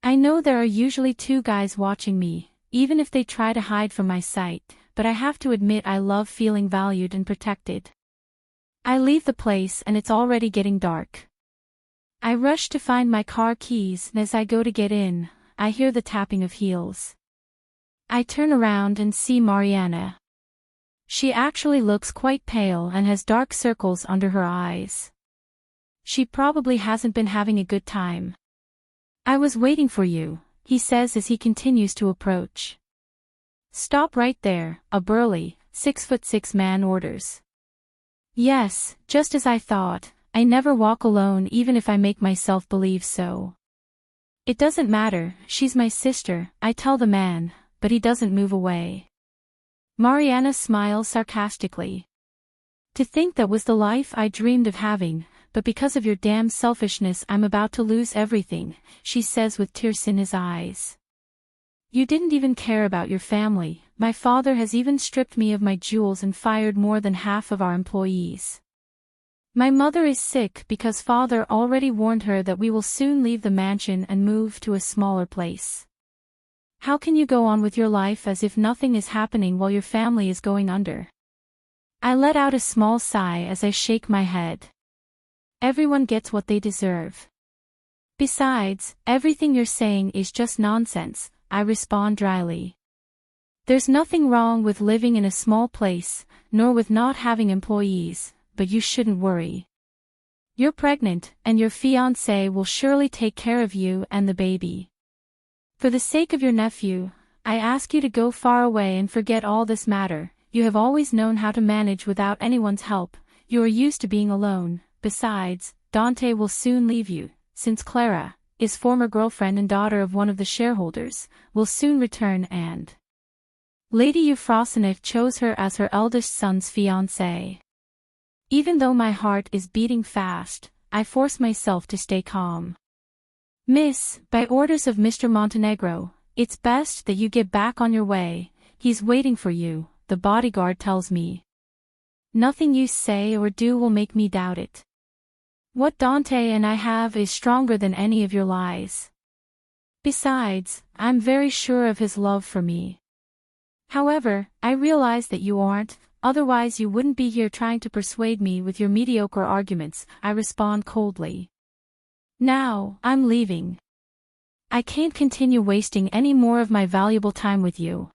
I know there are usually two guys watching me, even if they try to hide from my sight, but I have to admit I love feeling valued and protected. I leave the place and it's already getting dark. I rush to find my car keys and as I go to get in, I hear the tapping of heels. I turn around and see Mariana. She actually looks quite pale and has dark circles under her eyes. She probably hasn't been having a good time. "I was waiting for you," he says as he continues to approach. "Stop right there," a burly, 6'6" man orders. Yes, just as I thought, I never walk alone even if I make myself believe so. It doesn't matter, she's my sister, I tell the man, but he doesn't move away. Mariana smiles sarcastically. "To think that was the life I dreamed of having, but because of your damn selfishness I'm about to lose everything," she says with tears in his eyes. "You didn't even care about your family. My father has even stripped me of my jewels and fired more than half of our employees. My mother is sick because father already warned her that we will soon leave the mansion and move to a smaller place. How can you go on with your life as if nothing is happening while your family is going under?" I let out a small sigh as I shake my head. Everyone gets what they deserve. Besides, everything you're saying is just nonsense, I respond dryly. There's nothing wrong with living in a small place, nor with not having employees, but you shouldn't worry. You're pregnant, and your fiancé will surely take care of you and the baby. For the sake of your nephew, I ask you to go far away and forget all this matter. You have always known how to manage without anyone's help, you are used to being alone. Besides, Dante will soon leave you, since Clara, his former girlfriend and daughter of one of the shareholders, will soon return and Lady Euphrosyne chose her as her eldest son's fiancée. Even though my heart is beating fast, I force myself to stay calm. Miss, by orders of Mr. Montenegro, it's best that you get back on your way. He's waiting for you, the bodyguard tells me. Nothing you say or do will make me doubt it. What Dante and I have is stronger than any of your lies. Besides, I'm very sure of his love for me. However, I realize that you aren't, otherwise you wouldn't be here trying to persuade me with your mediocre arguments, I respond coldly. Now, I'm leaving. I can't continue wasting any more of my valuable time with you.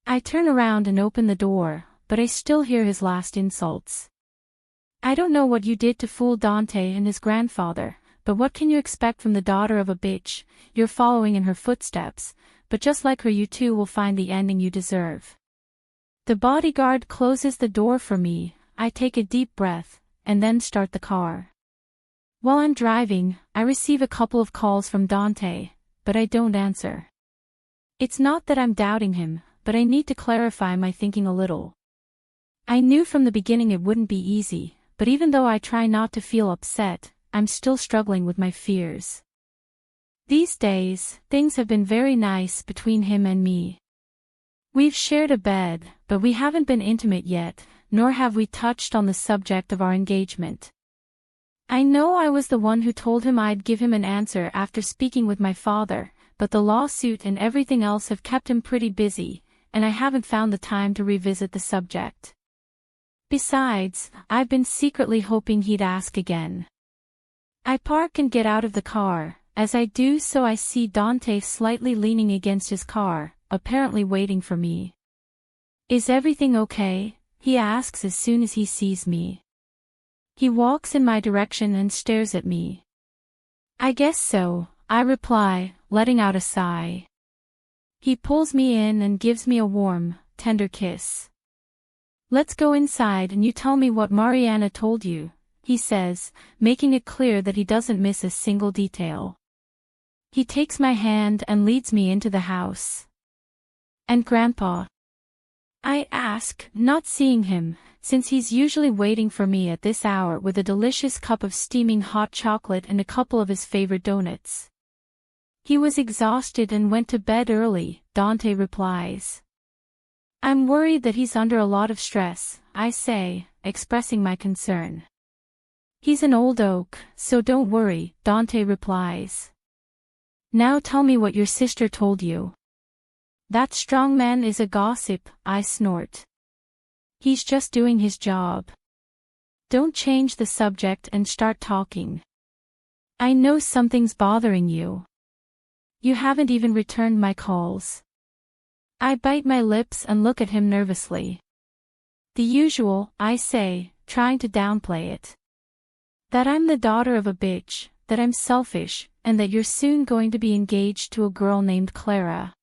I turn around and open the door, but I still hear his last insults. I don't know what you did to fool Dante and his grandfather, but what can you expect from the daughter of a bitch? You're following in her footsteps, but just like her you too will find the ending you deserve. The bodyguard closes the door for me, I take a deep breath, and then start the car. While I'm driving, I receive a couple of calls from Dante, but I don't answer. It's not that I'm doubting him, but I need to clarify my thinking a little. I knew from the beginning it wouldn't be easy, but even though I try not to feel upset, I'm still struggling with my fears. These days, things have been very nice between him and me. We've shared a bed, but we haven't been intimate yet, nor have we touched on the subject of our engagement. I know I was the one who told him I'd give him an answer after speaking with my father, but the lawsuit and everything else have kept him pretty busy, and I haven't found the time to revisit the subject. Besides, I've been secretly hoping he'd ask again. I park and get out of the car. As I do so I see Dante slightly leaning against his car, apparently waiting for me. Is everything okay? He asks as soon as he sees me. He walks in my direction and stares at me. I guess so, I reply, letting out a sigh. He pulls me in and gives me a warm, tender kiss. Let's go inside and you tell me what Mariana told you, he says, making it clear that he doesn't miss a single detail. He takes my hand and leads me into the house. And Grandpa? I ask, not seeing him, since he's usually waiting for me at this hour with a delicious cup of steaming hot chocolate and a couple of his favorite donuts. He was exhausted and went to bed early, Dante replies. I'm worried that he's under a lot of stress, I say, expressing my concern. He's an old oak, so don't worry, Dante replies. Now tell me what your sister told you. That strong man is a gossip, I snort. He's just doing his job. Don't change the subject and start talking. I know something's bothering you. You haven't even returned my calls. I bite my lips and look at him nervously. The usual, I say, trying to downplay it. That I'm the daughter of a bitch, that I'm selfish, and that you're soon going to be engaged to a girl named Clara.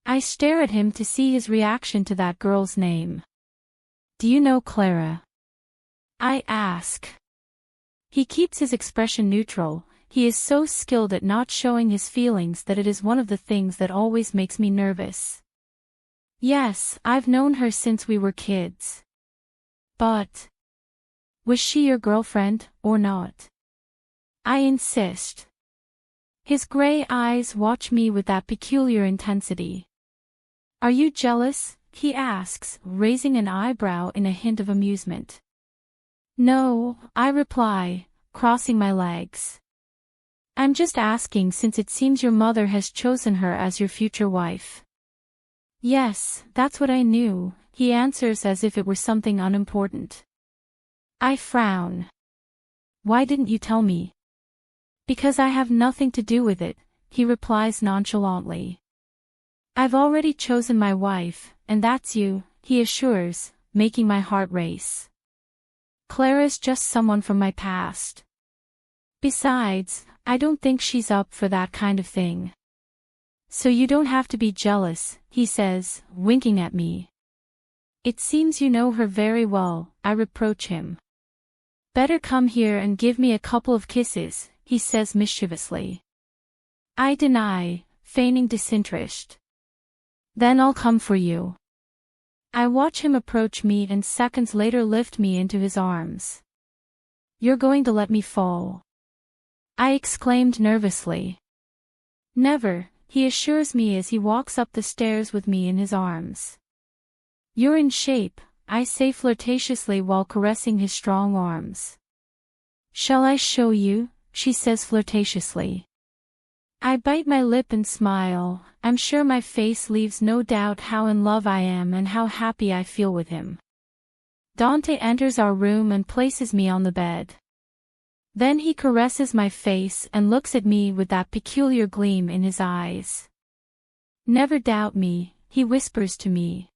I stare at him to see his reaction to that girl's name. Do you know Clara? I ask. He keeps his expression neutral. He is so skilled at not showing his feelings that it is one of the things that always makes me nervous. Yes, I've known her since we were kids. But was she your girlfriend, or not? I insist. His gray eyes watch me with that peculiar intensity. Are you jealous? He asks, raising an eyebrow in a hint of amusement. No, I reply, crossing my legs. I'm just asking since it seems your mother has chosen her as your future wife. Yes, that's what I knew, he answers as if it were something unimportant. I frown. Why didn't you tell me? Because I have nothing to do with it, he replies nonchalantly. I've already chosen my wife, and that's you, he assures, making my heart race. Clara's just someone from my past. Besides, I don't think she's up for that kind of thing. So you don't have to be jealous, he says, winking at me. It seems you know her very well, I reproach him. Better come here and give me a couple of kisses, he says mischievously. I deny, feigning disinterest. Then I'll come for you. I watch him approach me and seconds later lift me into his arms. You're going to let me fall? I exclaimed nervously. Never, he assures me as he walks up the stairs with me in his arms. You're in shape, I say flirtatiously while caressing his strong arms. Shall I show you? She says flirtatiously. I bite my lip and smile. I'm sure my face leaves no doubt how in love I am and how happy I feel with him. Dante enters our room and places me on the bed. Then he caresses my face and looks at me with that peculiar gleam in his eyes. Never doubt me, he whispers to me.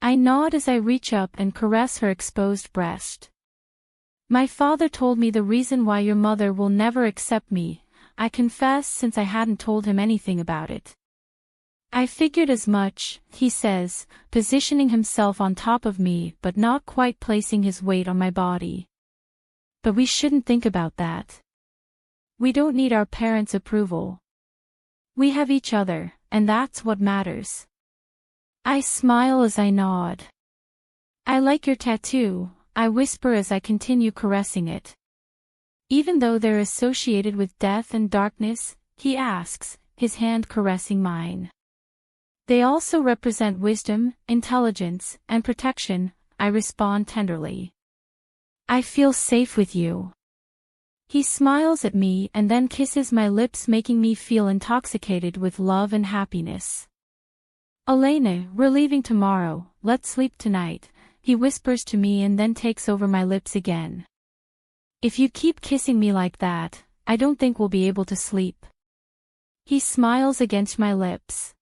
I nod as I reach up and caress her exposed breast. My father told me the reason why your mother will never accept me, I confess, since I hadn't told him anything about it. I figured as much, he says, positioning himself on top of me but not quite placing his weight on my body. But we shouldn't think about that. We don't need our parents' approval. We have each other, and that's what matters. I smile as I nod. I like your tattoo, I whisper as I continue caressing it. Even though they're associated with death and darkness, he asks, his hand caressing mine. They also represent wisdom, intelligence, and protection, I respond tenderly. I feel safe with you. He smiles at me and then kisses my lips, making me feel intoxicated with love and happiness. Elena, we're leaving tomorrow, let's sleep tonight, he whispers to me and then takes over my lips again. If you keep kissing me like that, I don't think we'll be able to sleep. He smiles against my lips.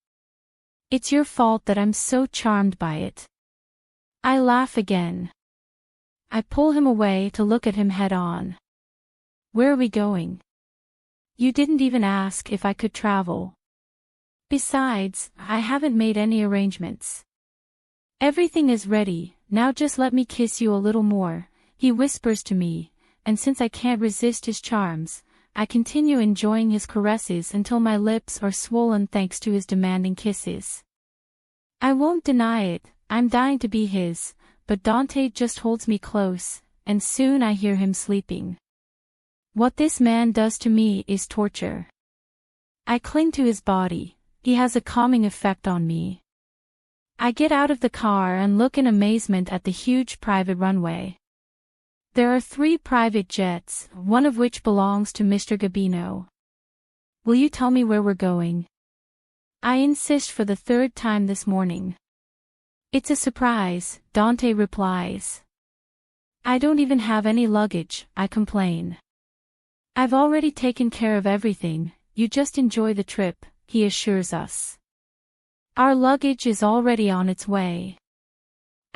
It's your fault that I'm so charmed by it. I laugh again. I pull him away to look at him head on. Where are we going? You didn't even ask if I could travel. Besides, I haven't made any arrangements. Everything is ready, now just let me kiss you a little more, he whispers to me, and since I can't resist his charms, I continue enjoying his caresses until my lips are swollen thanks to his demanding kisses. I won't deny it, I'm dying to be his, but Dante just holds me close, and soon I hear him sleeping. What this man does to me is torture. I cling to his body, he has a calming effect on me. I get out of the car and look in amazement at the huge private runway. There are 3 private jets, one of which belongs to Mr. Gabino. Will you tell me where we're going? I insist for the 3rd time this morning. It's a surprise, Dante replies. I don't even have any luggage, I complain. I've already taken care of everything, you just enjoy the trip, he assures us. Our luggage is already on its way.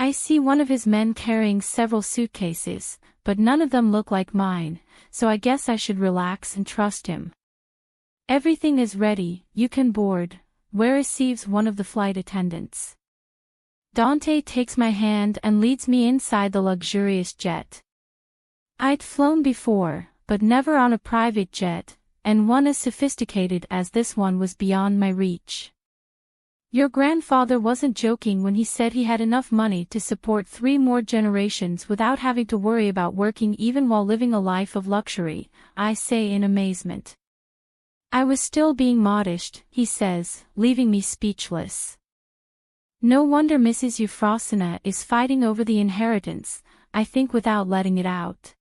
I see one of his men carrying several suitcases, but none of them look like mine, so I guess I should relax and trust him. Everything is ready, you can board, receives one of the flight attendants. Dante takes my hand and leads me inside the luxurious jet. I'd flown before, but never on a private jet, and one as sophisticated as this one was beyond my reach. Your grandfather wasn't joking when he said he had enough money to support 3 more generations without having to worry about working even while living a life of luxury, I say in amazement. I was still being modest, he says, leaving me speechless. No wonder Mrs. Euphrosyne is fighting over the inheritance, I think without letting it out.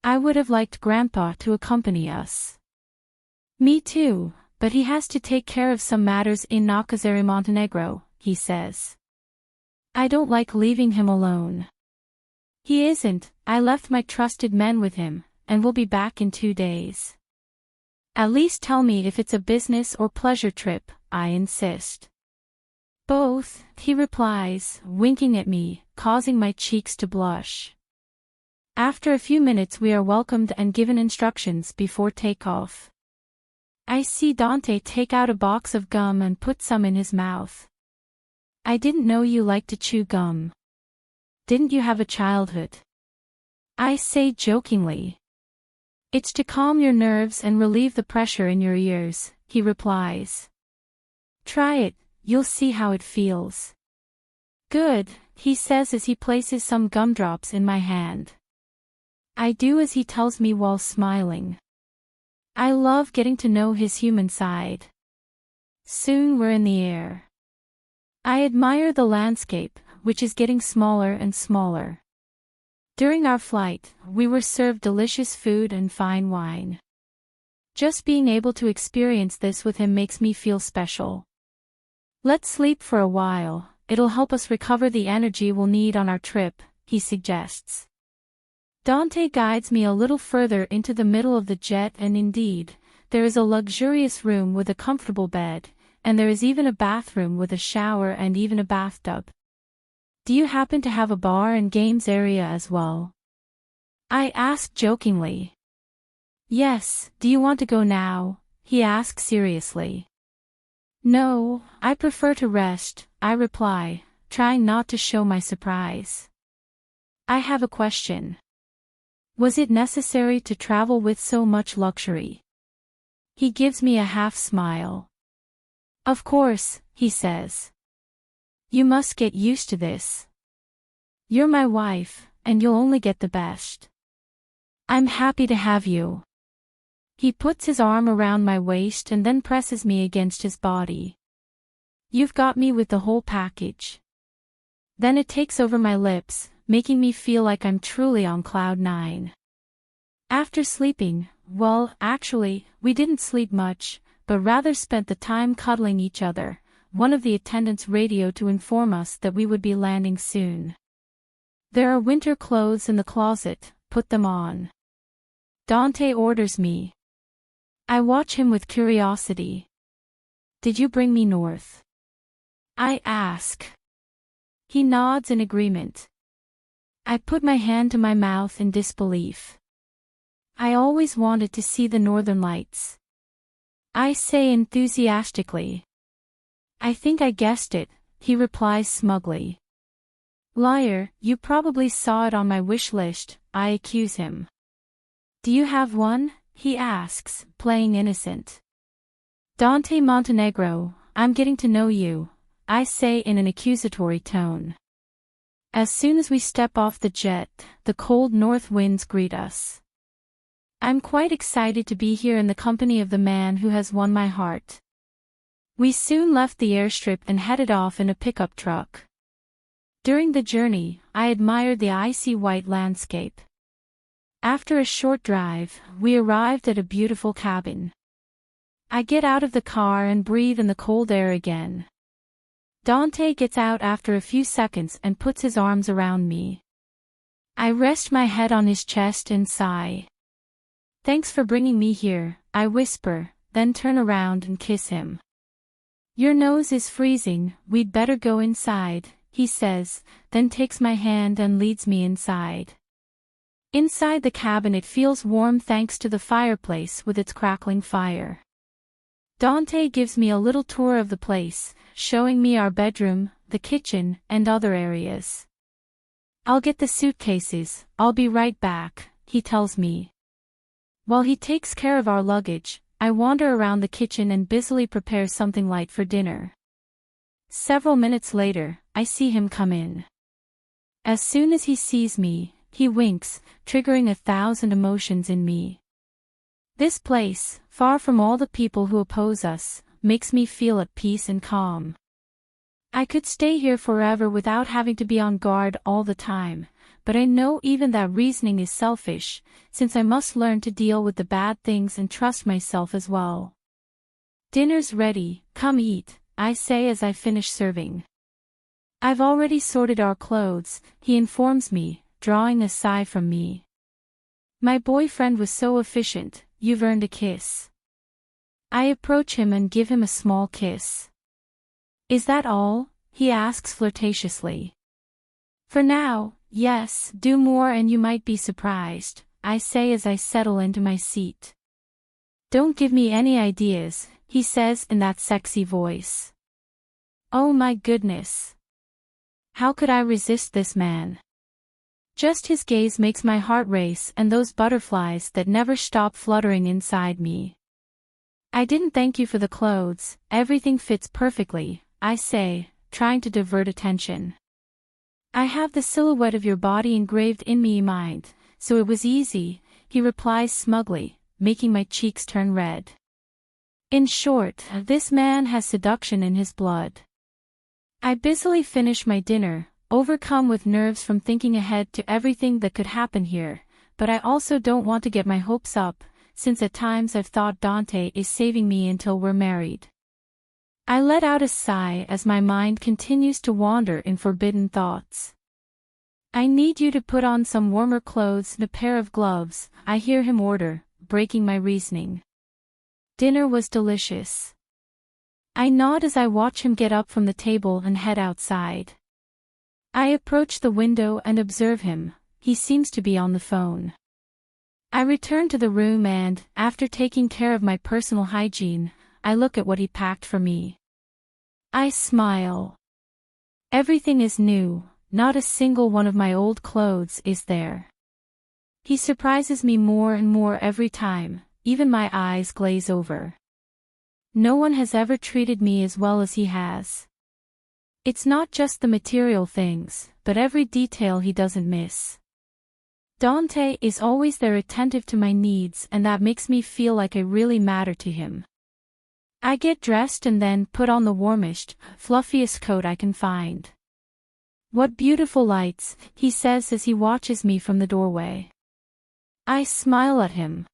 I would have liked Grandpa to accompany us. Me too. But he has to take care of some matters in Nakazari, Montenegro, he says. I don't like leaving him alone. He isn't, I left my trusted men with him, and will be back in 2 days. At least tell me if it's a business or pleasure trip, I insist. Both, he replies, winking at me, causing my cheeks to blush. After a few minutes we are welcomed and given instructions before takeoff. I see Dante take out a box of gum and put some in his mouth. I didn't know you liked to chew gum. Didn't you have a childhood? I say jokingly. It's to calm your nerves and relieve the pressure in your ears, he replies. Try it, you'll see how it feels. Good, he says as he places some gumdrops in my hand. I do as he tells me while smiling. I love getting to know his human side. Soon we're in the air. I admire the landscape, which is getting smaller and smaller. During our flight, we were served delicious food and fine wine. Just being able to experience this with him makes me feel special. Let's sleep for a while, it'll help us recover the energy we'll need on our trip, he suggests. Dante guides me a little further into the middle of the jet, and indeed, there is a luxurious room with a comfortable bed, and there is even a bathroom with a shower and even a bathtub. Do you happen to have a bar and games area as well? I ask jokingly. Yes, do you want to go now? He asks seriously. No, I prefer to rest, I reply, trying not to show my surprise. I have a question. Was it necessary to travel with so much luxury? He gives me a half smile. Of course, he says. You must get used to this. You're my wife, and you'll only get the best. I'm happy to have you. He puts his arm around my waist and then presses me against his body. You've got me with the whole package. Then it takes over my lips, making me feel like I'm truly on cloud 9. After sleeping, well, actually, we didn't sleep much, but rather spent the time cuddling each other. One of the attendants radioed to inform us that we would be landing soon. There are winter clothes in the closet, put them on. Dante orders me. I watch him with curiosity. Did you bring me north? I ask. He nods in agreement. I put my hand to my mouth in disbelief. I always wanted to see the northern lights. I say enthusiastically. I think I guessed it, he replies smugly. Liar, you probably saw it on my wish list, I accuse him. Do you have one? He asks, playing innocent. Dante Montenegro, I'm getting to know you, I say in an accusatory tone. As soon as we step off the jet, the cold north winds greet us. I'm quite excited to be here in the company of the man who has won my heart. We soon left the airstrip and headed off in a pickup truck. During the journey, I admired the icy white landscape. After a short drive, we arrived at a beautiful cabin. I get out of the car and breathe in the cold air again. Dante gets out after a few seconds and puts his arms around me. I rest my head on his chest and sigh. Thanks for bringing me here, I whisper, then turn around and kiss him. Your nose is freezing, we'd better go inside, he says, then takes my hand and leads me inside. Inside the cabin it feels warm thanks to the fireplace with its crackling fire. Dante gives me a little tour of the place, showing me our bedroom, the kitchen, and other areas. I'll get the suitcases, I'll be right back, he tells me. While he takes care of our luggage, I wander around the kitchen and busily prepare something light for dinner. Several minutes later, I see him come in. As soon as he sees me, he winks, triggering 1,000 emotions in me. This place, far from all the people who oppose us, makes me feel at peace and calm. I could stay here forever without having to be on guard all the time, but I know even that reasoning is selfish, since I must learn to deal with the bad things and trust myself as well. Dinner's ready, come eat, I say as I finish serving. I've already sorted our clothes, he informs me, drawing a sigh from me. My boyfriend was so efficient, you've earned a kiss. I approach him and give him a small kiss. Is that all? He asks flirtatiously. For now, yes, do more and you might be surprised, I say as I settle into my seat. Don't give me any ideas, he says in that sexy voice. Oh my goodness. How could I resist this man? Just his gaze makes my heart race and those butterflies that never stop fluttering inside me. I didn't thank you for the clothes, everything fits perfectly, I say, trying to divert attention. I have the silhouette of your body engraved in me mind, so it was easy, he replies smugly, making my cheeks turn red. In short, this man has seduction in his blood. I busily finish my dinner, overcome with nerves from thinking ahead to everything that could happen here, but I also don't want to get my hopes up, since at times I've thought Dante is saving me until we're married. I let out a sigh as my mind continues to wander in forbidden thoughts. I need you to put on some warmer clothes and a pair of gloves, I hear him order, breaking my reasoning. Dinner was delicious. I nod as I watch him get up from the table and head outside. I approach the window and observe him. He seems to be on the phone. I return to the room and, after taking care of my personal hygiene, I look at what he packed for me. I smile. Everything is new, not a single one of my old clothes is there. He surprises me more and more every time, even my eyes glaze over. No one has ever treated me as well as he has. It's not just the material things, but every detail he doesn't miss. Dante is always there, attentive to my needs, and that makes me feel like I really matter to him. I get dressed and then put on the warmest, fluffiest coat I can find. What beautiful lights, he says as he watches me from the doorway. I smile at him.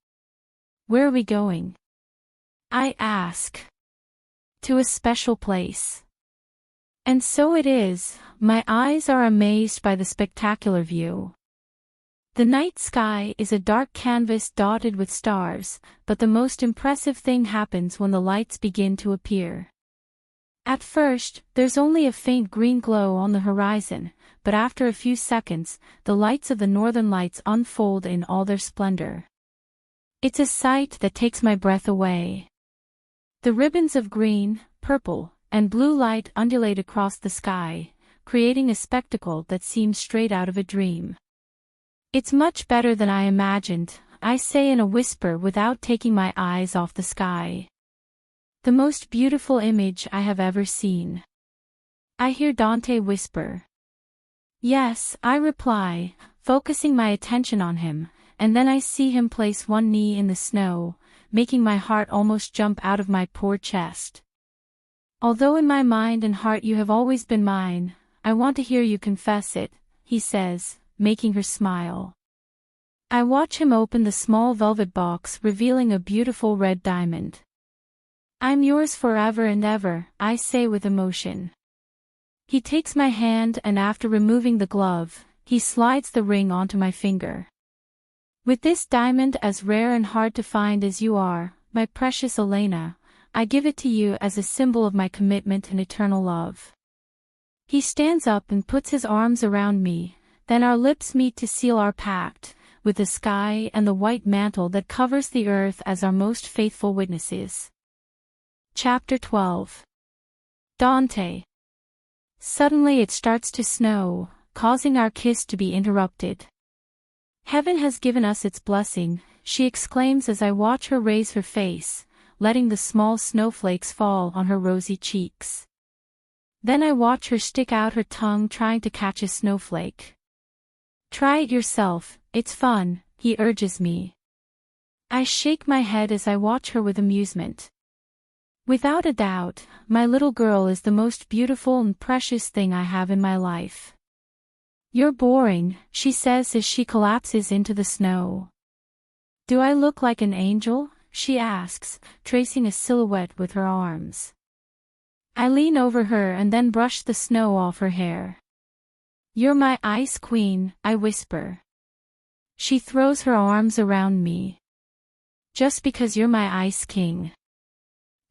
Where are we going? I ask. To a special place. And so it is, my eyes are amazed by the spectacular view. The night sky is a dark canvas dotted with stars, but the most impressive thing happens when the lights begin to appear. At first, there's only a faint green glow on the horizon, but after a few seconds, the lights of the northern lights unfold in all their splendor. It's a sight that takes my breath away. The ribbons of green, purple, and blue light undulate across the sky, creating a spectacle that seems straight out of a dream. It's much better than I imagined, I say in a whisper without taking my eyes off the sky. The most beautiful image I have ever seen. I hear Dante whisper. Yes, I reply, focusing my attention on him, and then I see him place one knee in the snow, making my heart almost jump out of my poor chest. Although in my mind and heart you have always been mine, I want to hear you confess it, he says, making her smile. I watch him open the small velvet box, revealing a beautiful red diamond. I'm yours forever and ever, I say with emotion. He takes my hand and after removing the glove, he slides the ring onto my finger. With this diamond as rare and hard to find as you are, my precious Elena, I give it to you as a symbol of my commitment and eternal love. He stands up and puts his arms around me, then our lips meet to seal our pact, with the sky and the white mantle that covers the earth as our most faithful witnesses. Chapter 12. Dante. Suddenly it starts to snow, causing our kiss to be interrupted. Heaven has given us its blessing, she exclaims as I watch her raise her face, letting the small snowflakes fall on her rosy cheeks. Then I watch her stick out her tongue trying to catch a snowflake. Try it yourself, it's fun, he urges me. I shake my head as I watch her with amusement. Without a doubt, my little girl is the most beautiful and precious thing I have in my life. You're boring, she says as she collapses into the snow. Do I look like an angel? She asks, tracing a silhouette with her arms. I lean over her and then brush the snow off her hair. You're my ice queen, I whisper. She throws her arms around me. Just because you're my ice king.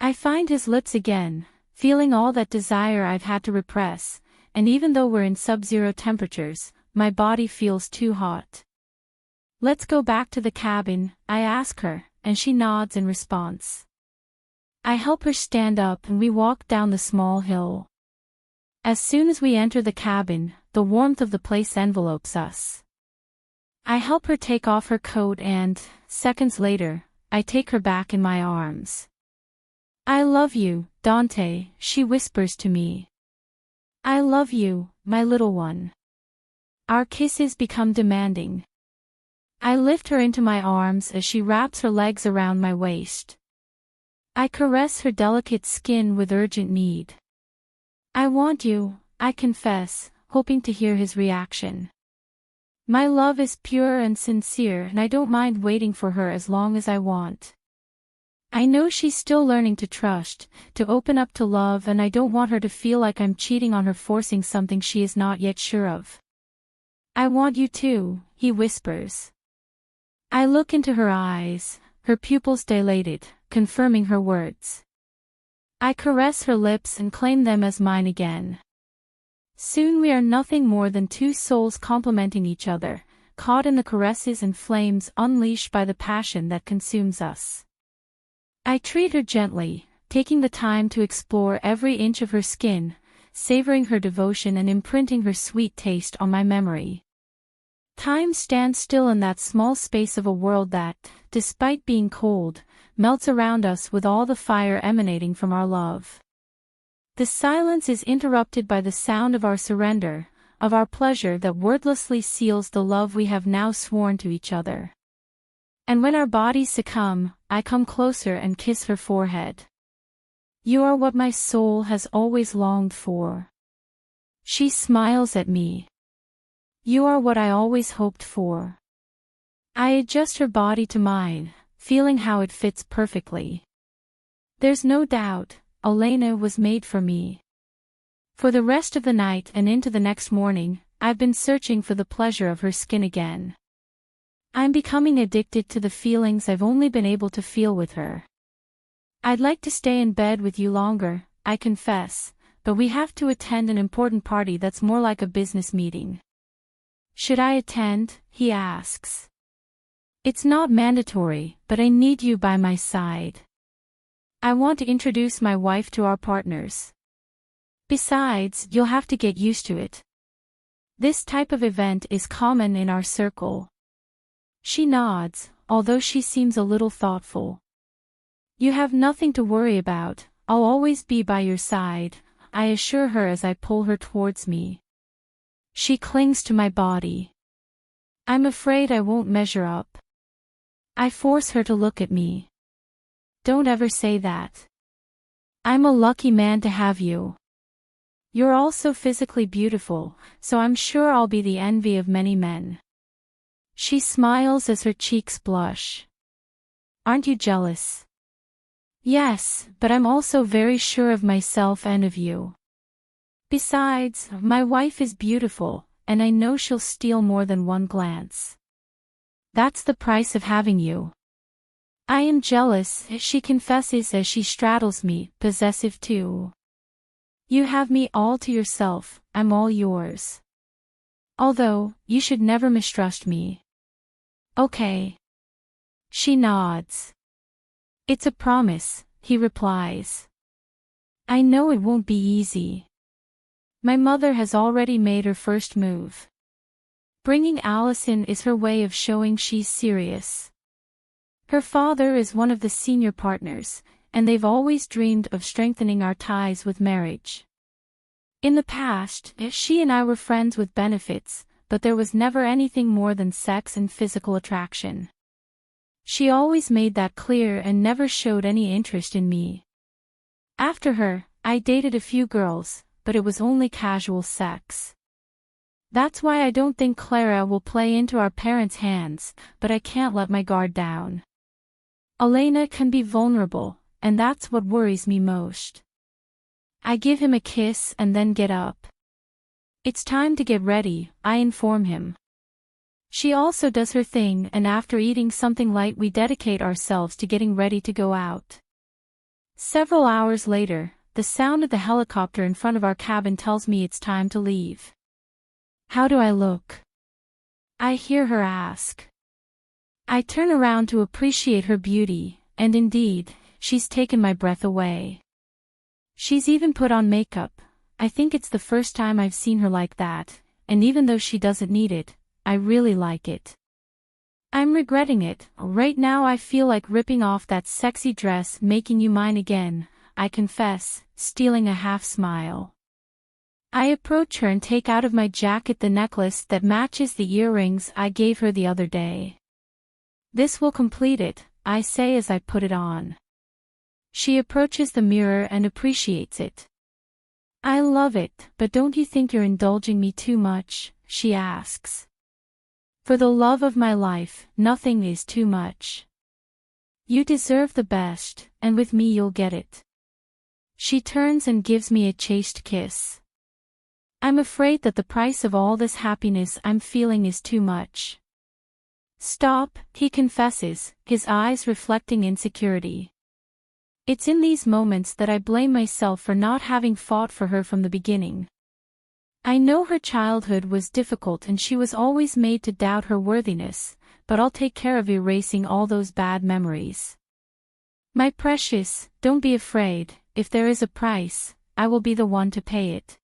I find his lips again, feeling all that desire I've had to repress, and even though we're in sub-zero temperatures, my body feels too hot. Let's go back to the cabin, I ask her, and she nods in response. I help her stand up and we walk down the small hill. As soon as we enter the cabin, the warmth of the place envelopes us. I help her take off her coat and, seconds later, I take her back in my arms. I love you, Dante, she whispers to me. I love you, my little one. Our kisses become demanding. I lift her into my arms as she wraps her legs around my waist. I caress her delicate skin with urgent need. I want you, I confess, hoping to hear his reaction. My love is pure and sincere, and I don't mind waiting for her as long as I want. I know she's still learning to trust, to open up to love, and I don't want her to feel like I'm cheating on her, forcing something she is not yet sure of. I want you too, he whispers. I look into her eyes, her pupils dilated, confirming her words. I caress her lips and claim them as mine again. Soon we are nothing more than two souls complementing each other, caught in the caresses and flames unleashed by the passion that consumes us. I treat her gently, taking the time to explore every inch of her skin, savoring her devotion and imprinting her sweet taste on my memory. Time stands still in that small space of a world that, despite being cold, melts around us with all the fire emanating from our love. The silence is interrupted by the sound of our surrender, of our pleasure that wordlessly seals the love we have now sworn to each other. And when our bodies succumb, I come closer and kiss her forehead. You are what my soul has always longed for. She smiles at me. You are what I always hoped for. I adjust her body to mine, feeling how it fits perfectly. There's no doubt, Elena was made for me. For the rest of the night and into the next morning, I've been searching for the pleasure of her skin again. I'm becoming addicted to the feelings I've only been able to feel with her. I'd like to stay in bed with you longer, I confess, but we have to attend an important party that's more like a business meeting. Should I attend? He asks. It's not mandatory, but I need you by my side. I want to introduce my wife to our partners. Besides, you'll have to get used to it. This type of event is common in our circle. She nods, although she seems a little thoughtful. You have nothing to worry about, I'll always be by your side, I assure her as I pull her towards me. She clings to my body. I'm afraid I won't measure up. I force her to look at me. Don't ever say that. I'm a lucky man to have you. You're also physically beautiful, so I'm sure I'll be the envy of many men. She smiles as her cheeks blush. Aren't you jealous? Yes, but I'm also very sure of myself and of you. Besides, my wife is beautiful, and I know she'll steal more than one glance. That's the price of having you. I am jealous, she confesses as she straddles me, possessive too. You have me all to yourself, I'm all yours. Although, you should never mistrust me. Okay. She nods. It's a promise, he replies. I know it won't be easy. My mother has already made her first move. Bringing Allison is her way of showing she's serious. Her father is one of the senior partners, and they've always dreamed of strengthening our ties with marriage. In the past, she and I were friends with benefits, but there was never anything more than sex and physical attraction. She always made that clear and never showed any interest in me. After her, I dated a few girls, but it was only casual sex. That's why I don't think Clara will play into our parents' hands, but I can't let my guard down. Elena can be vulnerable, and that's what worries me most. I give him a kiss and then get up. It's time to get ready, I inform him. She also does her thing, and after eating something light we dedicate ourselves to getting ready to go out. Several hours later, the sound of the helicopter in front of our cabin tells me it's time to leave. How do I look? I hear her ask. I turn around to appreciate her beauty, and indeed, she's taken my breath away. She's even put on makeup. I think it's the first time I've seen her like that, and even though she doesn't need it, I really like it. I'm regretting it. Right now I feel like ripping off that sexy dress, making you mine again. I confess, stealing a half-smile. I approach her and take out of my jacket the necklace that matches the earrings I gave her the other day. This will complete it, I say as I put it on. She approaches the mirror and appreciates it. I love it, but don't you think you're indulging me too much? She asks. For the love of my life, nothing is too much. You deserve the best, and with me you'll get it. She turns and gives me a chaste kiss. I'm afraid that the price of all this happiness I'm feeling is too much. Stop, he confesses, his eyes reflecting insecurity. It's in these moments that I blame myself for not having fought for her from the beginning. I know her childhood was difficult and she was always made to doubt her worthiness, but I'll take care of erasing all those bad memories. My precious, don't be afraid, if there is a price, I will be the one to pay it.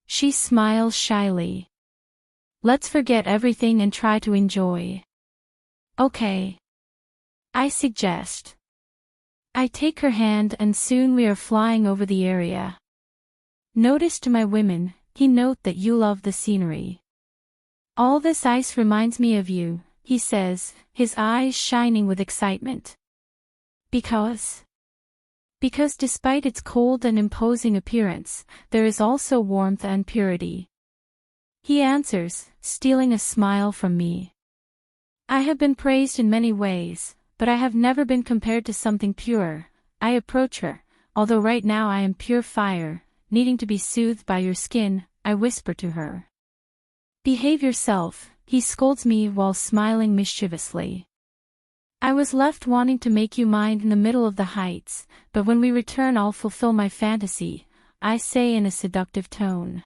She smiles shyly. Let's forget everything and try to enjoy. Okay. I suggest. I take her hand and soon we are flying over the area. Notice to my women, he note that you love the scenery. All this ice reminds me of you, he says, his eyes shining with excitement. Because despite its cold and imposing appearance, there is also warmth and purity. He answers, stealing a smile from me. I have been praised in many ways, but I have never been compared to something pure. I approach her, although right now I am pure fire, needing to be soothed by your skin, I whisper to her. Behave yourself, he scolds me while smiling mischievously. I was left wanting to make you mine in the middle of the heights, but when we return I'll fulfill my fantasy, I say in a seductive tone.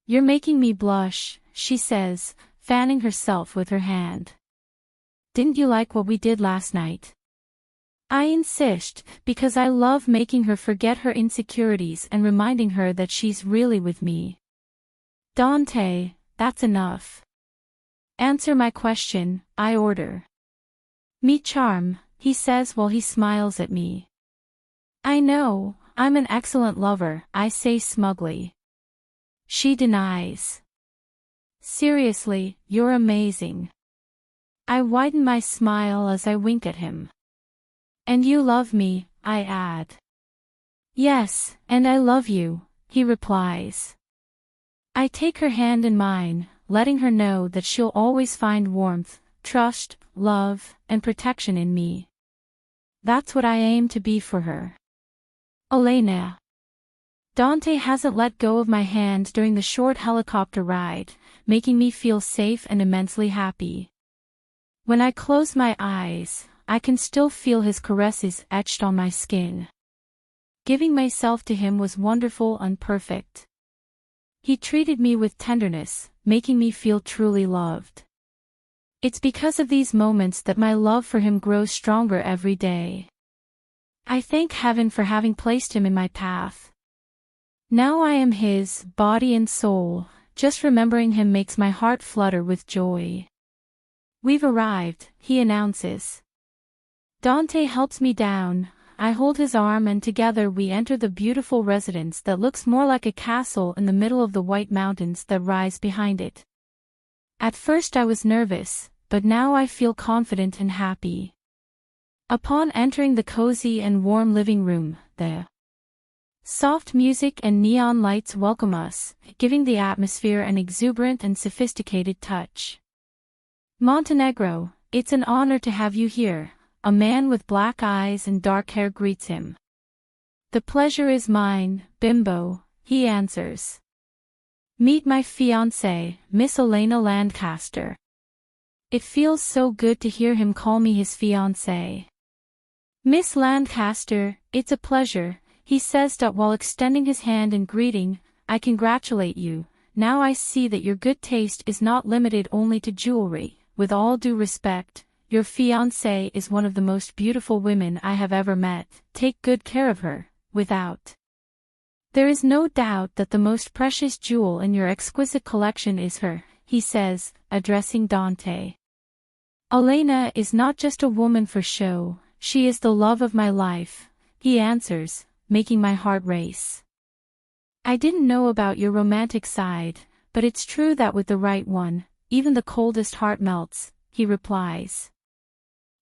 You're making me blush, she says, fanning herself with her hand. Didn't you like what we did last night? I insist, because I love making her forget her insecurities and reminding her that she's really with me. Dante, that's enough. Answer my question, I order. Me charm, he says while he smiles at me. I know, I'm an excellent lover, I say smugly. She denies. Seriously, you're amazing. I widen my smile as I wink at him. And you love me, I add. Yes, and I love you, he replies. I take her hand in mine, letting her know that she'll always find warmth, trust, love, and protection in me. That's what I aim to be for her. Elena. Dante hasn't let go of my hand during the short helicopter ride, making me feel safe and immensely happy. When I close my eyes, I can still feel his caresses etched on my skin. Giving myself to him was wonderful and perfect. He treated me with tenderness, making me feel truly loved. It's because of these moments that my love for him grows stronger every day. I thank heaven for having placed him in my path. Now I am his, body and soul, just remembering him makes my heart flutter with joy. We've arrived, he announces. Dante helps me down, I hold his arm and together we enter the beautiful residence that looks more like a castle in the middle of the white mountains that rise behind it. At first I was nervous, but now I feel confident and happy. Upon entering the cozy and warm living room, the soft music and neon lights welcome us, giving the atmosphere an exuberant and sophisticated touch. Montenegro, it's an honor to have you here, a man with black eyes and dark hair greets him. The pleasure is mine, bimbo, he answers. Meet my fiancée, Miss Elena Lancaster. It feels so good to hear him call me his fiancée. Miss Lancaster, it's a pleasure, he says that while extending his hand in greeting. I congratulate you, now I see that your good taste is not limited only to jewelry. With all due respect, your fiancée is one of the most beautiful women I have ever met, take good care of her, without. There is no doubt that the most precious jewel in your exquisite collection is her, he says, addressing Dante. Elena is not just a woman for show, she is the love of my life, he answers, making my heart race. I didn't know about your romantic side, but it's true that with the right one, even the coldest heart melts, he replies.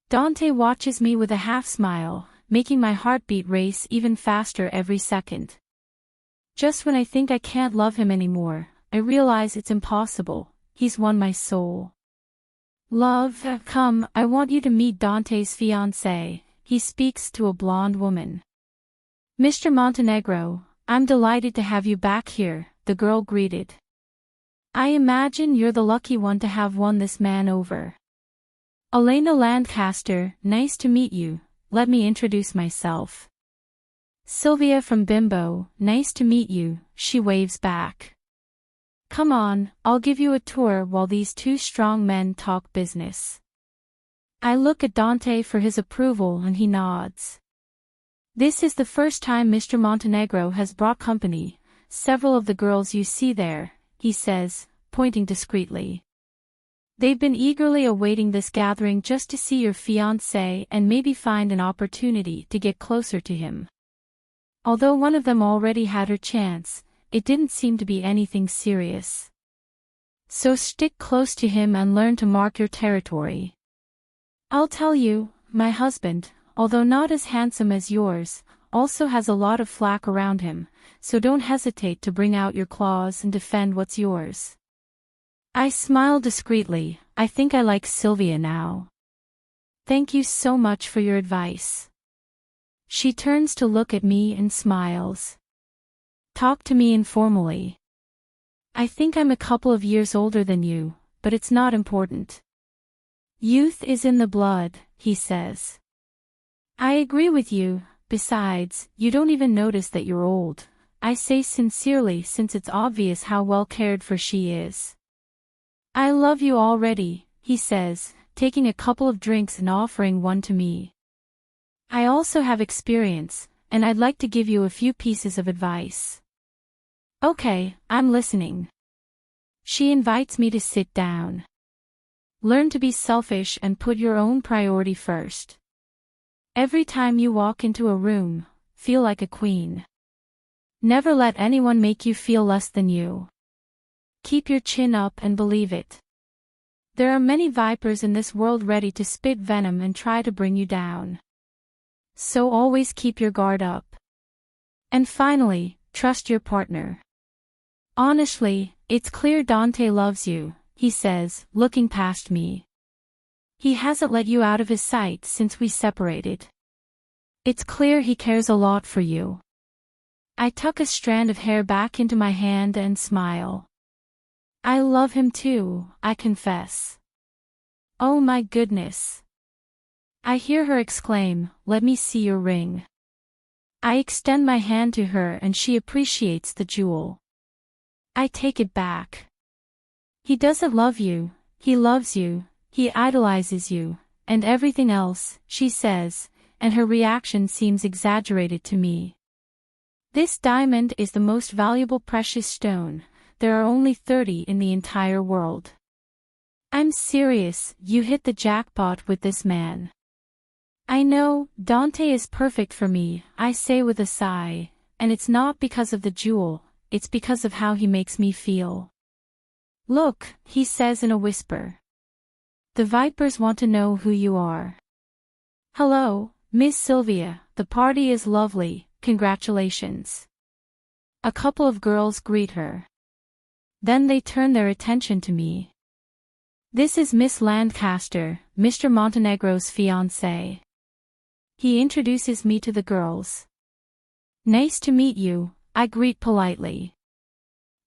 Dante watches me with a half-smile, making my heartbeat race even faster every second. Just when I think I can't love him anymore, I realize it's impossible. He's won my soul. Love, come, I want you to meet Dante's fiancée, he speaks to a blonde woman. Mr. Montenegro, I'm delighted to have you back here, the girl greeted. I imagine you're the lucky one to have won this man over. Elena Lancaster, nice to meet you, let me introduce myself. Sylvia from Bimbo, nice to meet you, she waves back. Come on, I'll give you a tour while these two strong men talk business. I look at Dante for his approval and he nods. This is the first time Mr. Montenegro has brought company, several of the girls you see there, he says, pointing discreetly. They've been eagerly awaiting this gathering just to see your fiancé and maybe find an opportunity to get closer to him. Although one of them already had her chance, it didn't seem to be anything serious. So stick close to him and learn to mark your territory. I'll tell you, my husband, although not as handsome as yours, also has a lot of flack around him, so don't hesitate to bring out your claws and defend what's yours. I smile discreetly. I think I like Sylvia now. Thank you so much for your advice. She turns to look at me and smiles. Talk to me informally. I think I'm a couple of years older than you, but it's not important. Youth is in the blood, he says. I agree with you, besides, you don't even notice that you're old, I say sincerely since it's obvious how well cared for she is. I love you already, he says, taking a couple of drinks and offering one to me. I also have experience, and I'd like to give you a few pieces of advice. Okay, I'm listening. She invites me to sit down. Learn to be selfish and put your own priority first. Every time you walk into a room, feel like a queen. Never let anyone make you feel less than you. Keep your chin up and believe it. There are many vipers in this world ready to spit venom and try to bring you down. So always keep your guard up. And finally, trust your partner. Honestly, it's clear Dante loves you, he says, looking past me. He hasn't let you out of his sight since we separated. It's clear he cares a lot for you. I tuck a strand of hair back into my hand and smile. I love him too, I confess. Oh my goodness. I hear her exclaim, let me see your ring. I extend my hand to her and she appreciates the jewel. I take it back. He doesn't love you, he loves you, he idolizes you, and everything else, she says, and her reaction seems exaggerated to me. This diamond is the most valuable precious stone, there are only 30 in the entire world. I'm serious, you hit the jackpot with this man. I know, Dante is perfect for me, I say with a sigh, and it's not because of the jewel, it's because of how he makes me feel. Look, he says in a whisper. The vipers want to know who you are. Hello, Miss Sylvia, the party is lovely, congratulations. A couple of girls greet her. Then they turn their attention to me. This is Miss Lancaster, Mr. Montenegro's fiancée. He introduces me to the girls. Nice to meet you, I greet politely.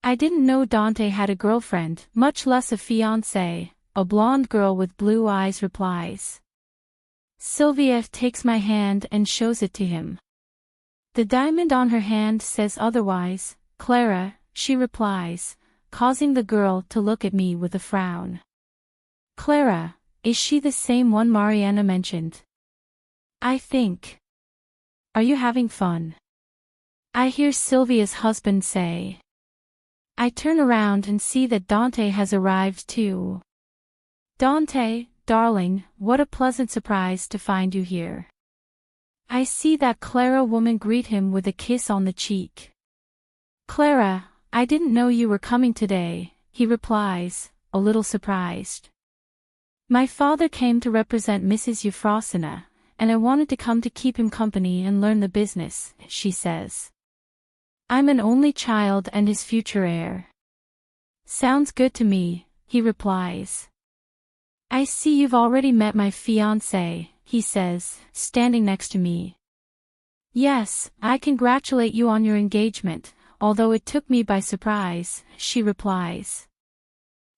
I didn't know Dante had a girlfriend, much less a fiancée, a blonde girl with blue eyes replies. Sylvia takes my hand and shows it to him. The diamond on her hand says otherwise, Clara, she replies, causing the girl to look at me with a frown. Clara, is she the same one Mariana mentioned? I think. Are you having fun? I hear Sylvia's husband say. I turn around and see that Dante has arrived too. Dante, darling, what a pleasant surprise to find you here. I see that Clara woman greet him with a kiss on the cheek. Clara, I didn't know you were coming today, he replies, a little surprised. My father came to represent Mrs. Euphrosyne, and I wanted to come to keep him company and learn the business, she says. I'm an only child and his future heir. Sounds good to me, he replies. I see you've already met my fiancé, he says, standing next to me. Yes, I congratulate you on your engagement, although it took me by surprise, she replies.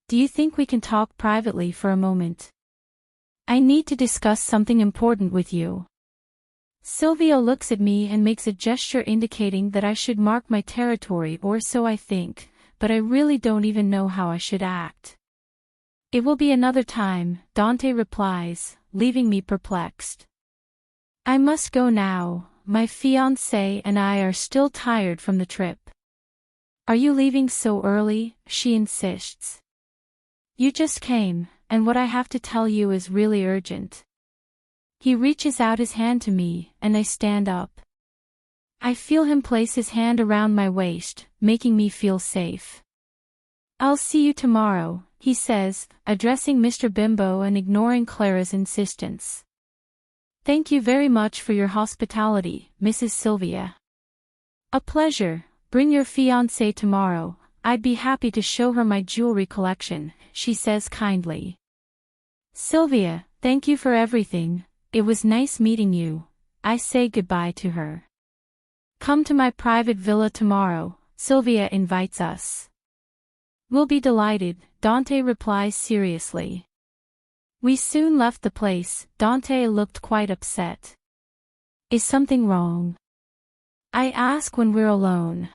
Do you think we can talk privately for a moment? I need to discuss something important with you. Sylvia looks at me and makes a gesture indicating that I should mark my territory, or so I think, but I really don't even know how I should act. It will be another time, Dante replies, leaving me perplexed. I must go now, my fiancé and I are still tired from the trip. Are you leaving so early? She insists. You just came, and what I have to tell you is really urgent. He reaches out his hand to me, and I stand up. I feel him place his hand around my waist, making me feel safe. I'll see you tomorrow, he says, addressing Mr. Bimbo and ignoring Clara's insistence. Thank you very much for your hospitality, Mrs. Sylvia. A pleasure. Bring your fiancée tomorrow, I'd be happy to show her my jewelry collection, she says kindly. Sylvia, thank you for everything, it was nice meeting you, I say goodbye to her. Come to my private villa tomorrow, Sylvia invites us. We'll be delighted, Dante replies seriously. We soon left the place. Dante looked quite upset. Is something wrong? I ask when we're alone.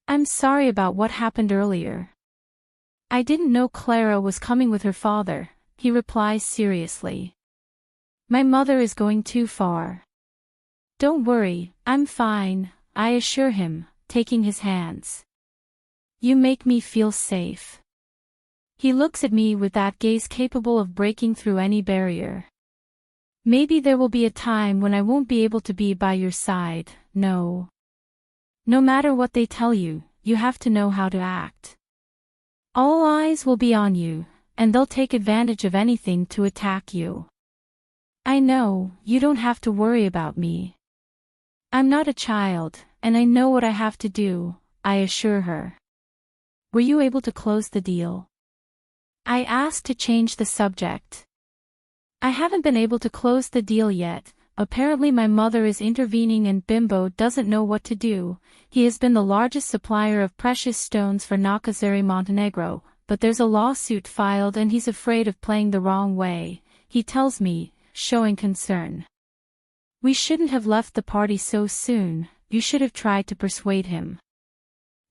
I'm sorry about what happened earlier. I didn't know Clara was coming with her father, he replies seriously. My mother is going too far. Don't worry, I'm fine, I assure him, taking his hands. You make me feel safe. He looks at me with that gaze capable of breaking through any barrier. Maybe there will be a time when I won't be able to be by your side, no. No matter what they tell you, you have to know how to act. All eyes will be on you, and they'll take advantage of anything to attack you. I know, you don't have to worry about me. I'm not a child, and I know what I have to do, I assure her. Were you able to close the deal? I asked to change the subject. I haven't been able to close the deal yet. Apparently my mother is intervening and Bimbo doesn't know what to do. He has been the largest supplier of precious stones for Nakazari Montenegro, but there's a lawsuit filed and he's afraid of playing the wrong way, he tells me, showing concern. We shouldn't have left the party so soon, you should have tried to persuade him.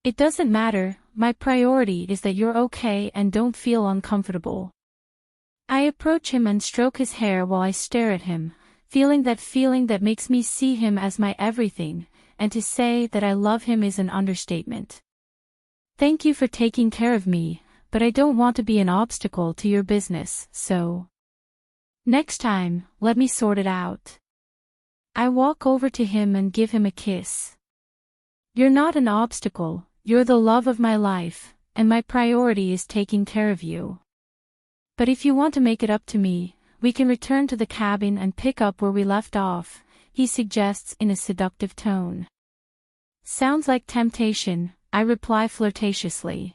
It doesn't matter, my priority is that you're okay and don't feel uncomfortable. I approach him and stroke his hair while I stare at him, feeling that makes me see him as my everything, and to say that I love him is an understatement. Thank you for taking care of me, but I don't want to be an obstacle to your business, so next time, let me sort it out. I walk over to him and give him a kiss. You're not an obstacle, you're the love of my life, and my priority is taking care of you. But if you want to make it up to me, we can return to the cabin and pick up where we left off, he suggests in a seductive tone. Sounds like temptation, I reply flirtatiously.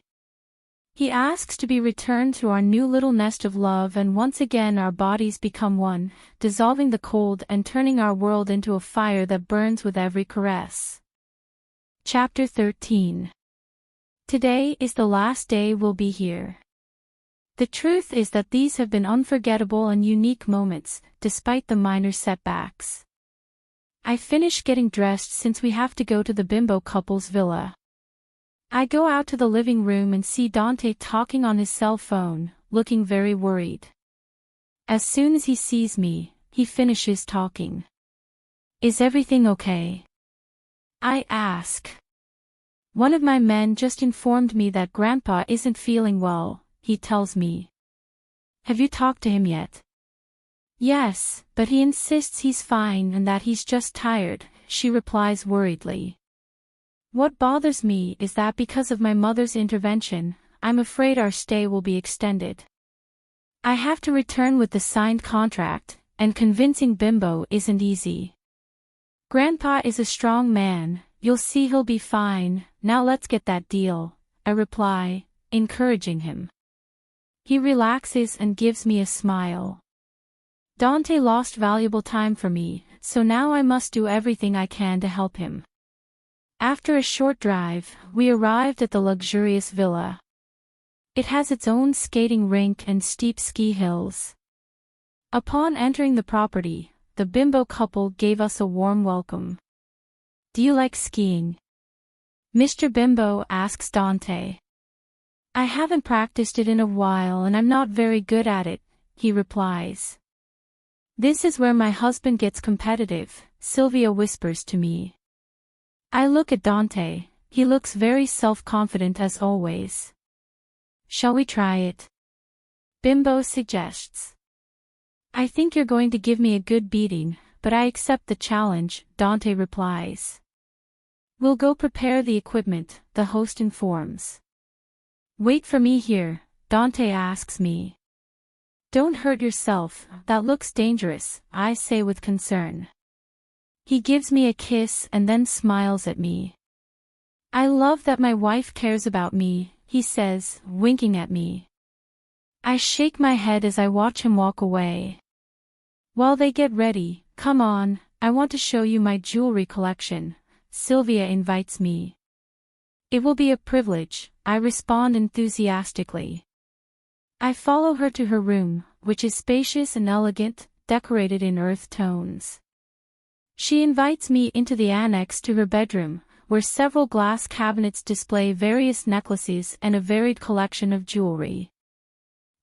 He asks to be returned to our new little nest of love, and once again our bodies become one, dissolving the cold and turning our world into a fire that burns with every caress. Chapter 13. Today is the last day we'll be here. The truth is that these have been unforgettable and unique moments, despite the minor setbacks. I finish getting dressed since we have to go to the Bimbo couple's villa. I go out to the living room and see Dante talking on his cell phone, looking very worried. As soon as he sees me, he finishes talking. Is everything okay? I ask. One of my men just informed me that Grandpa isn't feeling well, he tells me. Have you talked to him yet? Yes, but he insists he's fine and that he's just tired, she replies worriedly. What bothers me is that because of my mother's intervention, I'm afraid our stay will be extended. I have to return with the signed contract, and convincing Bimbo isn't easy. Grandpa is a strong man, you'll see he'll be fine, now let's get that deal, I reply, encouraging him. He relaxes and gives me a smile. Dante lost valuable time for me, so now I must do everything I can to help him. After a short drive, we arrived at the luxurious villa. It has its own skating rink and steep ski hills. Upon entering the property, the Bimbo couple gave us a warm welcome. Do you like skiing? Mr. Bimbo asks Dante. I haven't practiced it in a while and I'm not very good at it, he replies. This is where my husband gets competitive, Sylvia whispers to me. I look at Dante, he looks very self-confident as always. Shall we try it? Bimbo suggests. I think you're going to give me a good beating, but I accept the challenge, Dante replies. We'll go prepare the equipment, the host informs. Wait for me here, Dante asks me. Don't hurt yourself, that looks dangerous, I say with concern. He gives me a kiss and then smiles at me. I love that my wife cares about me, he says, winking at me. I shake my head as I watch him walk away. While they get ready, come on, I want to show you my jewelry collection, Sylvia invites me. It will be a privilege, I respond enthusiastically. I follow her to her room, which is spacious and elegant, decorated in earth tones. She invites me into the annex to her bedroom, where several glass cabinets display various necklaces and a varied collection of jewelry.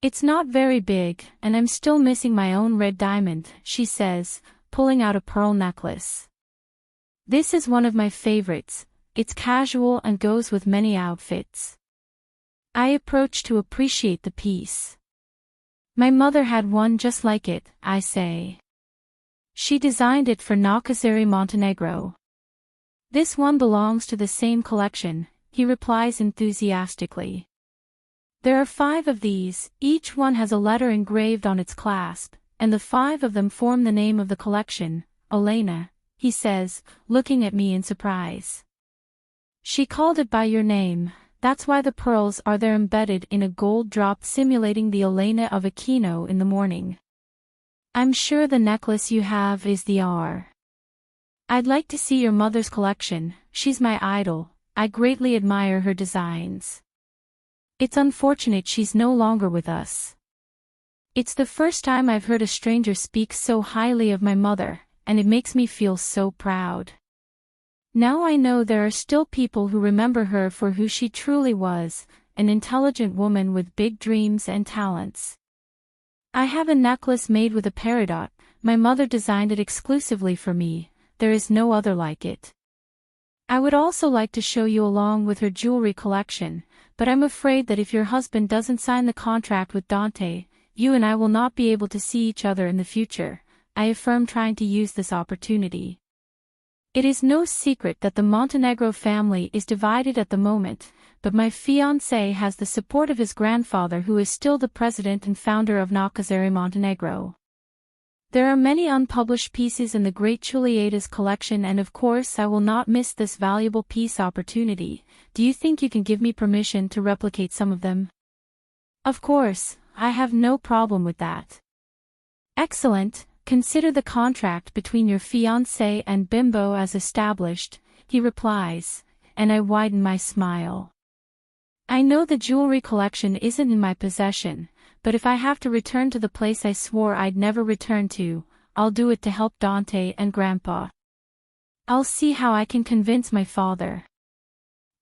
It's not very big, and I'm still missing my own red diamond, she says, pulling out a pearl necklace. This is one of my favorites, it's casual and goes with many outfits. I approach to appreciate the piece. My mother had one just like it, I say. She designed it for Nakazzari, Montenegro. This one belongs to the same collection, he replies enthusiastically. There are 5 of these, each one has a letter engraved on its clasp, and the 5 of them form the name of the collection, Elena, he says, looking at me in surprise. She called it by your name, that's why the pearls are there embedded in a gold drop simulating the Elena of Aquino in the morning. I'm sure the necklace you have is the R. I'd like to see your mother's collection, she's my idol, I greatly admire her designs. It's unfortunate she's no longer with us. It's the first time I've heard a stranger speak so highly of my mother, and it makes me feel so proud. Now I know there are still people who remember her for who she truly was, an intelligent woman with big dreams and talents. I have a necklace made with a peridot, my mother designed it exclusively for me, there is no other like it. I would also like to show you along with her jewelry collection, but I'm afraid that if your husband doesn't sign the contract with Dante, you and I will not be able to see each other in the future, I affirm, trying to use this opportunity. It is no secret that the Montenegro family is divided at the moment, but my fiancé has the support of his grandfather, who is still the president and founder of Nakazzari, Montenegro. There are many unpublished pieces in the great Giuliette's collection, and of course I will not miss this valuable piece opportunity. Do you think you can give me permission to replicate some of them? Of course, I have no problem with that. Excellent, consider the contract between your fiancé and Bimbo as established, he replies, and I widen my smile. I know the jewelry collection isn't in my possession, but if I have to return to the place I swore I'd never return to, I'll do it to help Dante and Grandpa. I'll see how I can convince my father.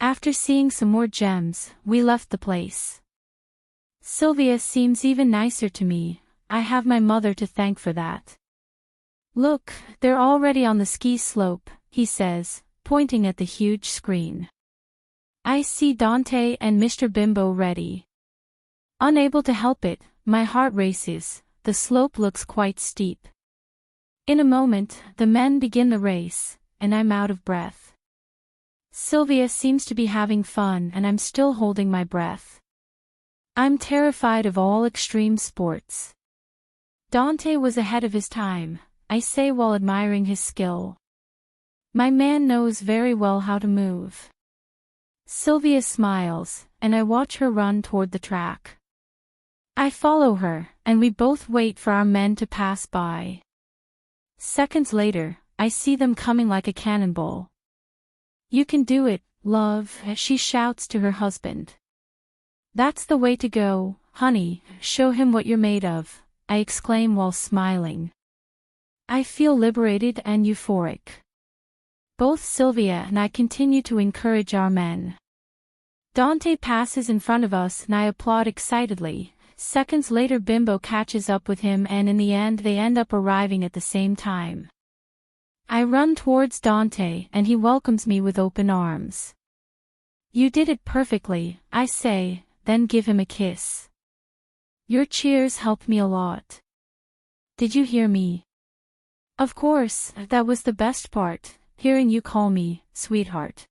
After seeing some more gems, we left the place. Sylvia seems even nicer to me, I have my mother to thank for that. Look, they're already on the ski slope, he says, pointing at the huge screen. I see Dante and Mr. Bimbo ready. Unable to help it, my heart races, the slope looks quite steep. In a moment, the men begin the race, and I'm out of breath. Sylvia seems to be having fun and I'm still holding my breath. I'm terrified of all extreme sports. Dante was ahead of his time, I say while admiring his skill. My man knows very well how to move. Sylvia smiles, and I watch her run toward the track. I follow her, and we both wait for our men to pass by. Seconds later, I see them coming like a cannonball. "You can do it, love," she shouts to her husband. "That's the way to go, honey, show him what you're made of," I exclaim while smiling. I feel liberated and euphoric. Both Sylvia and I continue to encourage our men. Dante passes in front of us and I applaud excitedly. Seconds later Bimbo catches up with him and in the end they end up arriving at the same time. I run towards Dante and he welcomes me with open arms. "You did it perfectly," I say, then give him a kiss. "Your cheers helped me a lot." "Did you hear me?" "Of course, that was the best part, hearing you call me, sweetheart."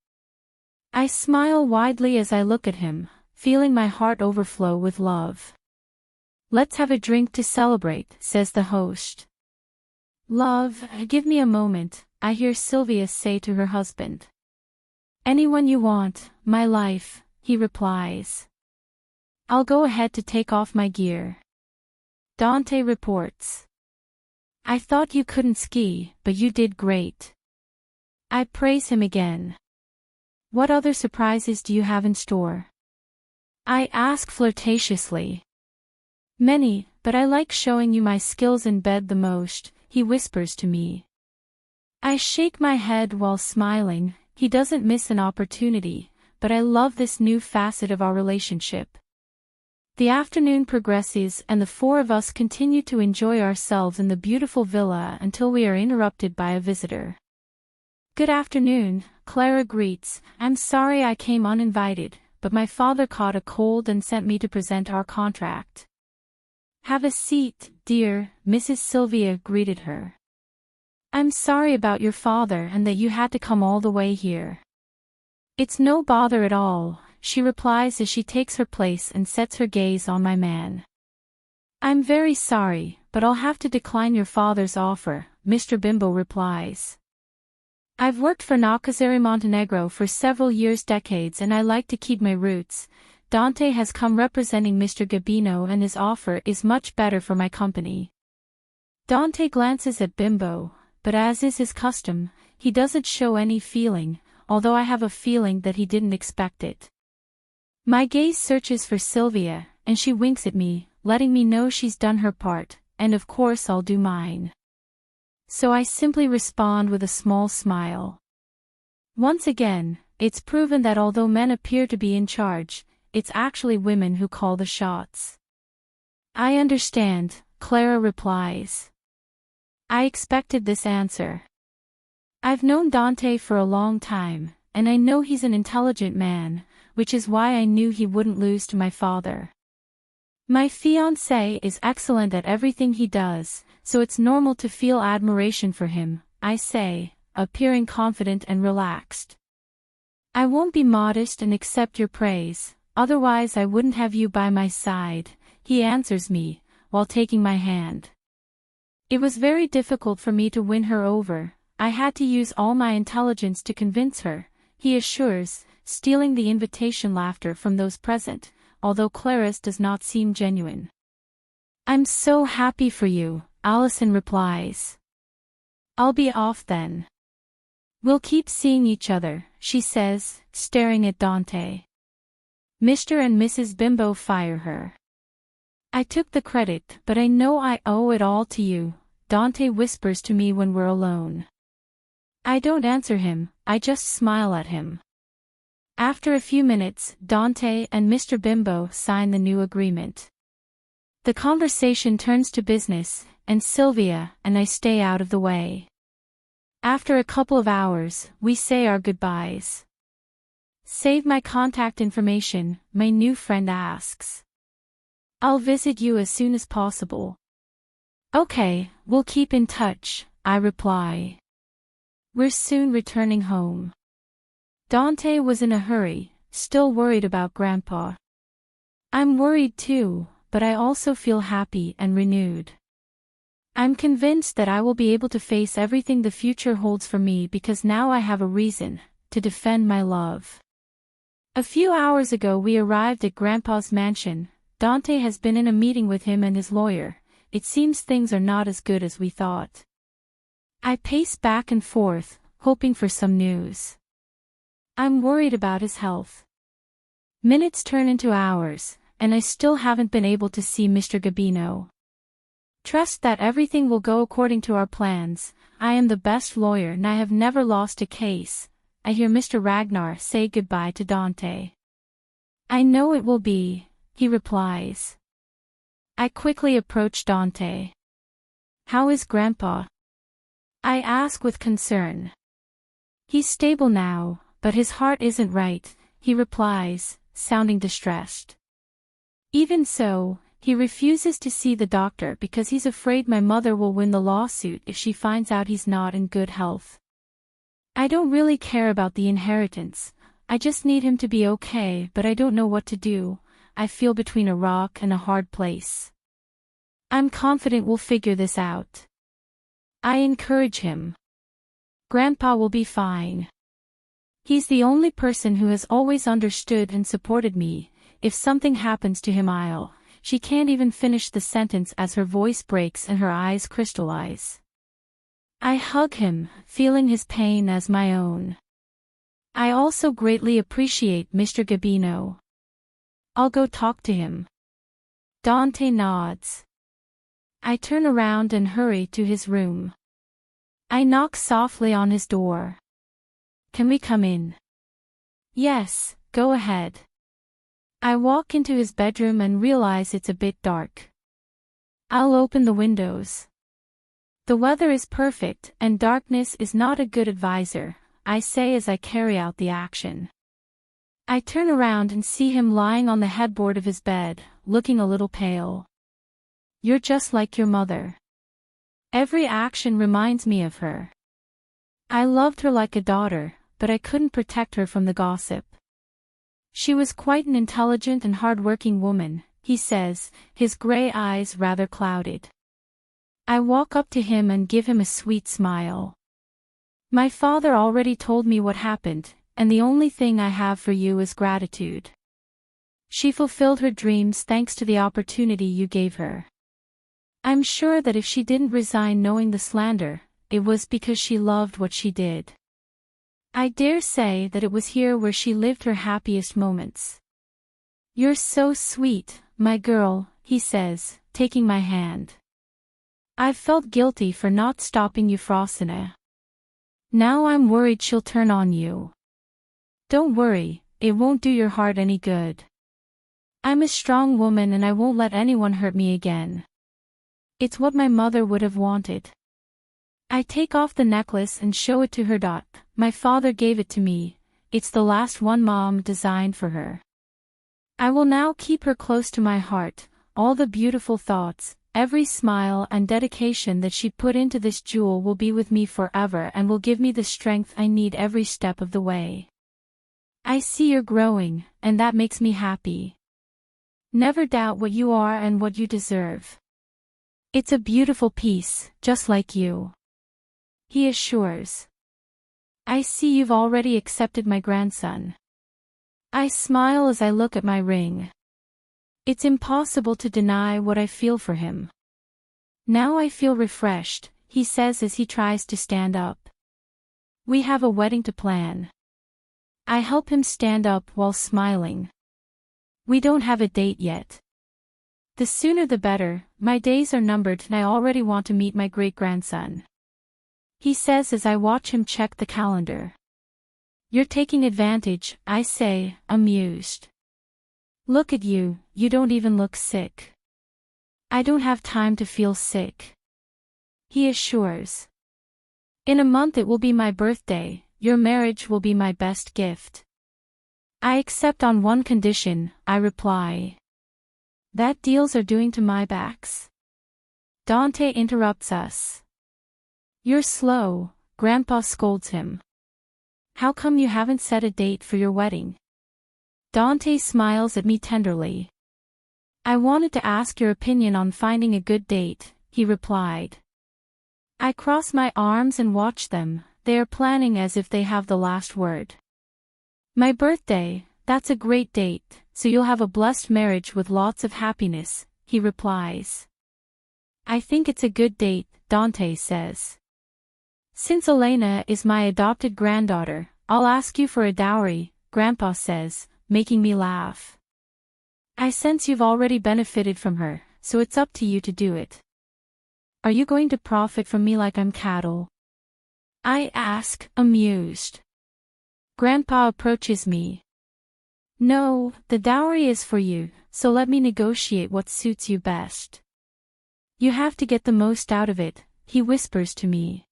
I smile widely as I look at him, feeling my heart overflow with love. "Let's have a drink to celebrate," says the host. "Love, give me a moment," I hear Sylvia say to her husband. "Anyone you want, my life," he replies. "I'll go ahead to take off my gear." Dante reports. "I thought you couldn't ski, but you did great." I praise him again. "What other surprises do you have in store?" I ask flirtatiously. "Many, but I like showing you my skills in bed the most," he whispers to me. I shake my head while smiling. He doesn't miss an opportunity, but I love this new facet of our relationship. The afternoon progresses and the four of us continue to enjoy ourselves in the beautiful villa until we are interrupted by a visitor. "Good afternoon," Clara greets. "I'm sorry I came uninvited, but my father caught a cold and sent me to present our contract." "Have a seat, dear," Mrs. Sylvia greeted her. "I'm sorry about your father and that you had to come all the way here." "It's no bother at all," she replies as she takes her place and sets her gaze on my man. "I'm very sorry, but I'll have to decline your father's offer," Mr. Bimbo replies. "I've worked for Nakazzari Montenegro for several decades and I like to keep my roots. Dante has come representing Mr. Gabino and his offer is much better for my company." Dante glances at Bimbo, but as is his custom, he doesn't show any feeling, although I have a feeling that he didn't expect it. My gaze searches for Sylvia, and she winks at me, letting me know she's done her part, and of course I'll do mine. So I simply respond with a small smile. Once again, it's proven that although men appear to be in charge, it's actually women who call the shots. "I understand," Clara replies. I expected this answer. I've known Dante for a long time, and I know he's an intelligent man, which is why I knew he wouldn't lose to my father. My fiancé is excellent at everything he does, so it's normal to feel admiration for him, I say, appearing confident and relaxed. "I won't be modest and accept your praise, otherwise I wouldn't have you by my side," he answers me, while taking my hand. It was very difficult for me to win her over. I had to use all my intelligence to convince her, he assures, stealing the invitation laughter from those present, although Clara's does not seem genuine. "I'm so happy for you," Allison replies. "I'll be off then." "We'll keep seeing each other," she says, staring at Dante. "Mr. and Mrs. Bimbo fire her." "I took the credit, but I know I owe it all to you," Dante whispers to me when we're alone. I don't answer him, I just smile at him. After a few minutes, Dante and Mr. Bimbo sign the new agreement. The conversation turns to business, and Sylvia and I stay out of the way. After a couple of hours, we say our goodbyes. "Save my contact information," my new friend asks. "I'll visit you as soon as possible." Okay, we'll keep in touch, I reply. We're soon returning home. Dante was in a hurry, still worried about Grandpa. I'm worried too, but I also feel happy and renewed. I'm convinced that I will be able to face everything the future holds for me because now I have a reason to defend my love. A few hours ago we arrived at Grandpa's mansion. Dante has been in a meeting with him and his lawyer. It seems things are not as good as we thought. I pace back and forth, hoping for some news. I'm worried about his health. Minutes turn into hours, and I still haven't been able to see Mr. Gabino. Trust that everything will go according to our plans. I am the best lawyer and I have never lost a case. I hear Mr. Ragnar say goodbye to Dante. I know it will be, he replies. I quickly approach Dante. How is Grandpa? I ask with concern. He's stable now, but his heart isn't right, he replies, sounding distressed. Even so, he refuses to see the doctor because he's afraid my mother will win the lawsuit if she finds out he's not in good health. I don't really care about the inheritance, I just need him to be okay, but I don't know what to do. I feel between a rock and a hard place. I'm confident we'll figure this out. I encourage him. Grandpa will be fine. He's the only person who has always understood and supported me. If something happens to him She can't even finish the sentence as her voice breaks and her eyes crystallize. I hug him, feeling his pain as my own. I also greatly appreciate Mr. Gabino. I'll go talk to him. Dante nods. I turn around and hurry to his room. I knock softly on his door. Can we come in? Yes, go ahead. I walk into his bedroom and realize it's a bit dark. I'll open the windows. The weather is perfect and darkness is not a good advisor, I say as I carry out the action. I turn around and see him lying on the headboard of his bed, looking a little pale. You're just like your mother. Every action reminds me of her. I loved her like a daughter, but I couldn't protect her from the gossip. She was quite an intelligent and hard-working woman, he says, his gray eyes rather clouded. I walk up to him and give him a sweet smile. My father already told me what happened, and the only thing I have for you is gratitude. She fulfilled her dreams thanks to the opportunity you gave her. I'm sure that if she didn't resign knowing the slander, it was because she loved what she did. I dare say that it was here where she lived her happiest moments. You're so sweet, my girl, he says, taking my hand. I've felt guilty for not stopping Euphrosyne. Now I'm worried she'll turn on you. Don't worry, it won't do your heart any good. I'm a strong woman and I won't let anyone hurt me again. It's what my mother would have wanted. I take off the necklace and show it to her. My father gave it to me, it's the last one Mom designed for her. I will now keep her close to my heart, all the beautiful thoughts, every smile and dedication that she put into this jewel will be with me forever and will give me the strength I need every step of the way. I see you're growing, and that makes me happy. Never doubt what you are and what you deserve. It's a beautiful piece, just like you. He assures. I see you've already accepted my grandson. I smile as I look at my ring. It's impossible to deny what I feel for him. Now I feel refreshed, he says as he tries to stand up. We have a wedding to plan. I help him stand up while smiling. We don't have a date yet. The sooner the better, my days are numbered and I already want to meet my great-grandson. He says as I watch him check the calendar. You're taking advantage, I say, amused. Look at you, you don't even look sick. I don't have time to feel sick. He assures. In a month it will be my birthday, your marriage will be my best gift. I accept on one condition, I reply. That deals are doing to my backs. Dante interrupts us. You're slow, Grandpa scolds him. How come you haven't set a date for your wedding? Dante smiles at me tenderly. I wanted to ask your opinion on finding a good date, he replied. I cross my arms and watch them. They are planning as if they have the last word. My birthday, that's a great date, so you'll have a blessed marriage with lots of happiness, he replies. I think it's a good date, Dante says. Since Elena is my adopted granddaughter, I'll ask you for a dowry, Grandpa says, making me laugh. I sense you've already benefited from her, so it's up to you to do it. Are you going to profit from me like I'm cattle? I ask, amused. Grandpa approaches me. No, the dowry is for you, so let me negotiate what suits you best. You have to get the most out of it, he whispers to me.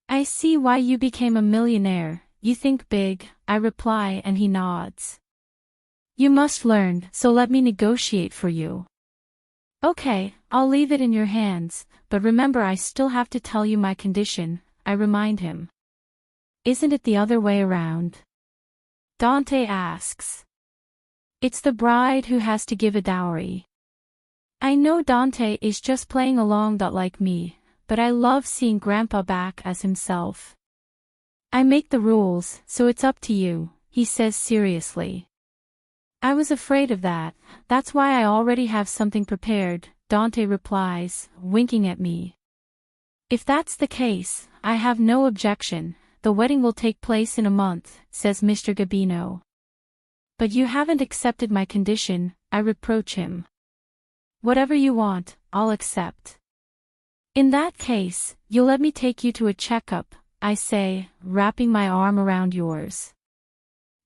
I see why you became a millionaire, you think big, I reply, and he nods. You must learn, so let me negotiate for you. Okay, I'll leave it in your hands, but remember I still have to tell you my condition, I remind him. Isn't it the other way around? Dante asks. It's the bride who has to give a dowry. I know Dante is just playing along like me, but I love seeing Grandpa back as himself. I make the rules, so it's up to you, he says seriously. I was afraid of that, that's why I already have something prepared, Dante replies, winking at me. If that's the case, I have no objection, the wedding will take place in a month, says Mr. Gabino. But you haven't accepted my condition, I reproach him. Whatever you want, I'll accept. In that case, you'll let me take you to a checkup, I say, wrapping my arm around yours.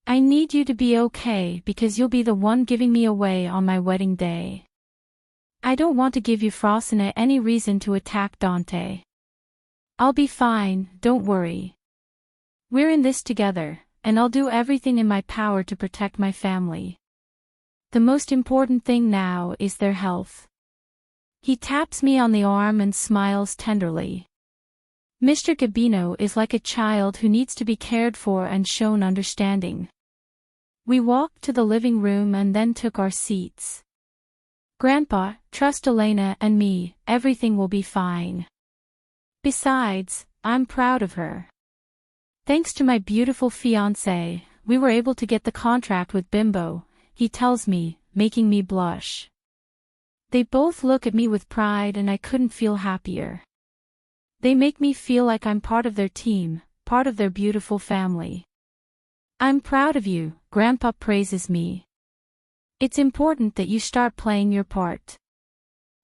I need you to be okay because you'll be the one giving me away on my wedding day. I don't want to give you Frosina any reason to attack Dante. I'll be fine, don't worry. We're in this together, and I'll do everything in my power to protect my family. The most important thing now is their health. He taps me on the arm and smiles tenderly. Mr. Gabino is like a child who needs to be cared for and shown understanding. We walked to the living room and then took our seats. Grandpa, trust Elena and me, everything will be fine. Besides, I'm proud of her. Thanks to my beautiful fiancé, we were able to get the contract with Bimbo, he tells me, making me blush. They both look at me with pride and I couldn't feel happier. They make me feel like I'm part of their team, part of their beautiful family. I'm proud of you, Grandpa praises me. It's important that you start playing your part.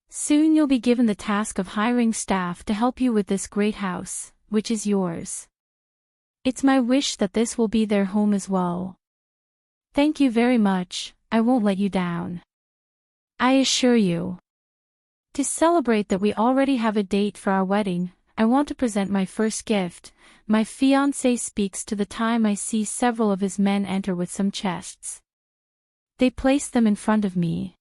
Soon you'll be given the task of hiring staff to help you with this great house, which is yours. It's my wish that this will be their home as well. Thank you very much, I won't let you down. I assure you. To celebrate that we already have a date for our wedding, I want to present my first gift. My fiancé speaks to the time I see several of his men enter with some chests. They place them in front of me.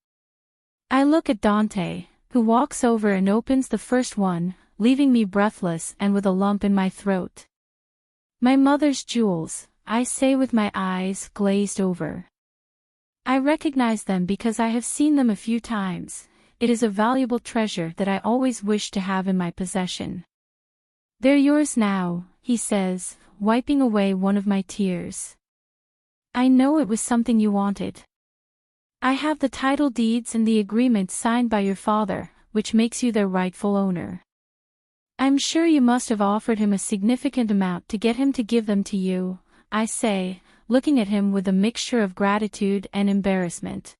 I look at Dante, who walks over and opens the first one, leaving me breathless and with a lump in my throat. My mother's jewels, I say with my eyes glazed over. I recognize them because I have seen them a few times. It is a valuable treasure that I always wished to have in my possession. They're yours now, he says, wiping away one of my tears. I know it was something you wanted. I have the title deeds and the agreement signed by your father, which makes you their rightful owner. I'm sure you must have offered him a significant amount to get him to give them to you, I say, looking at him with a mixture of gratitude and embarrassment.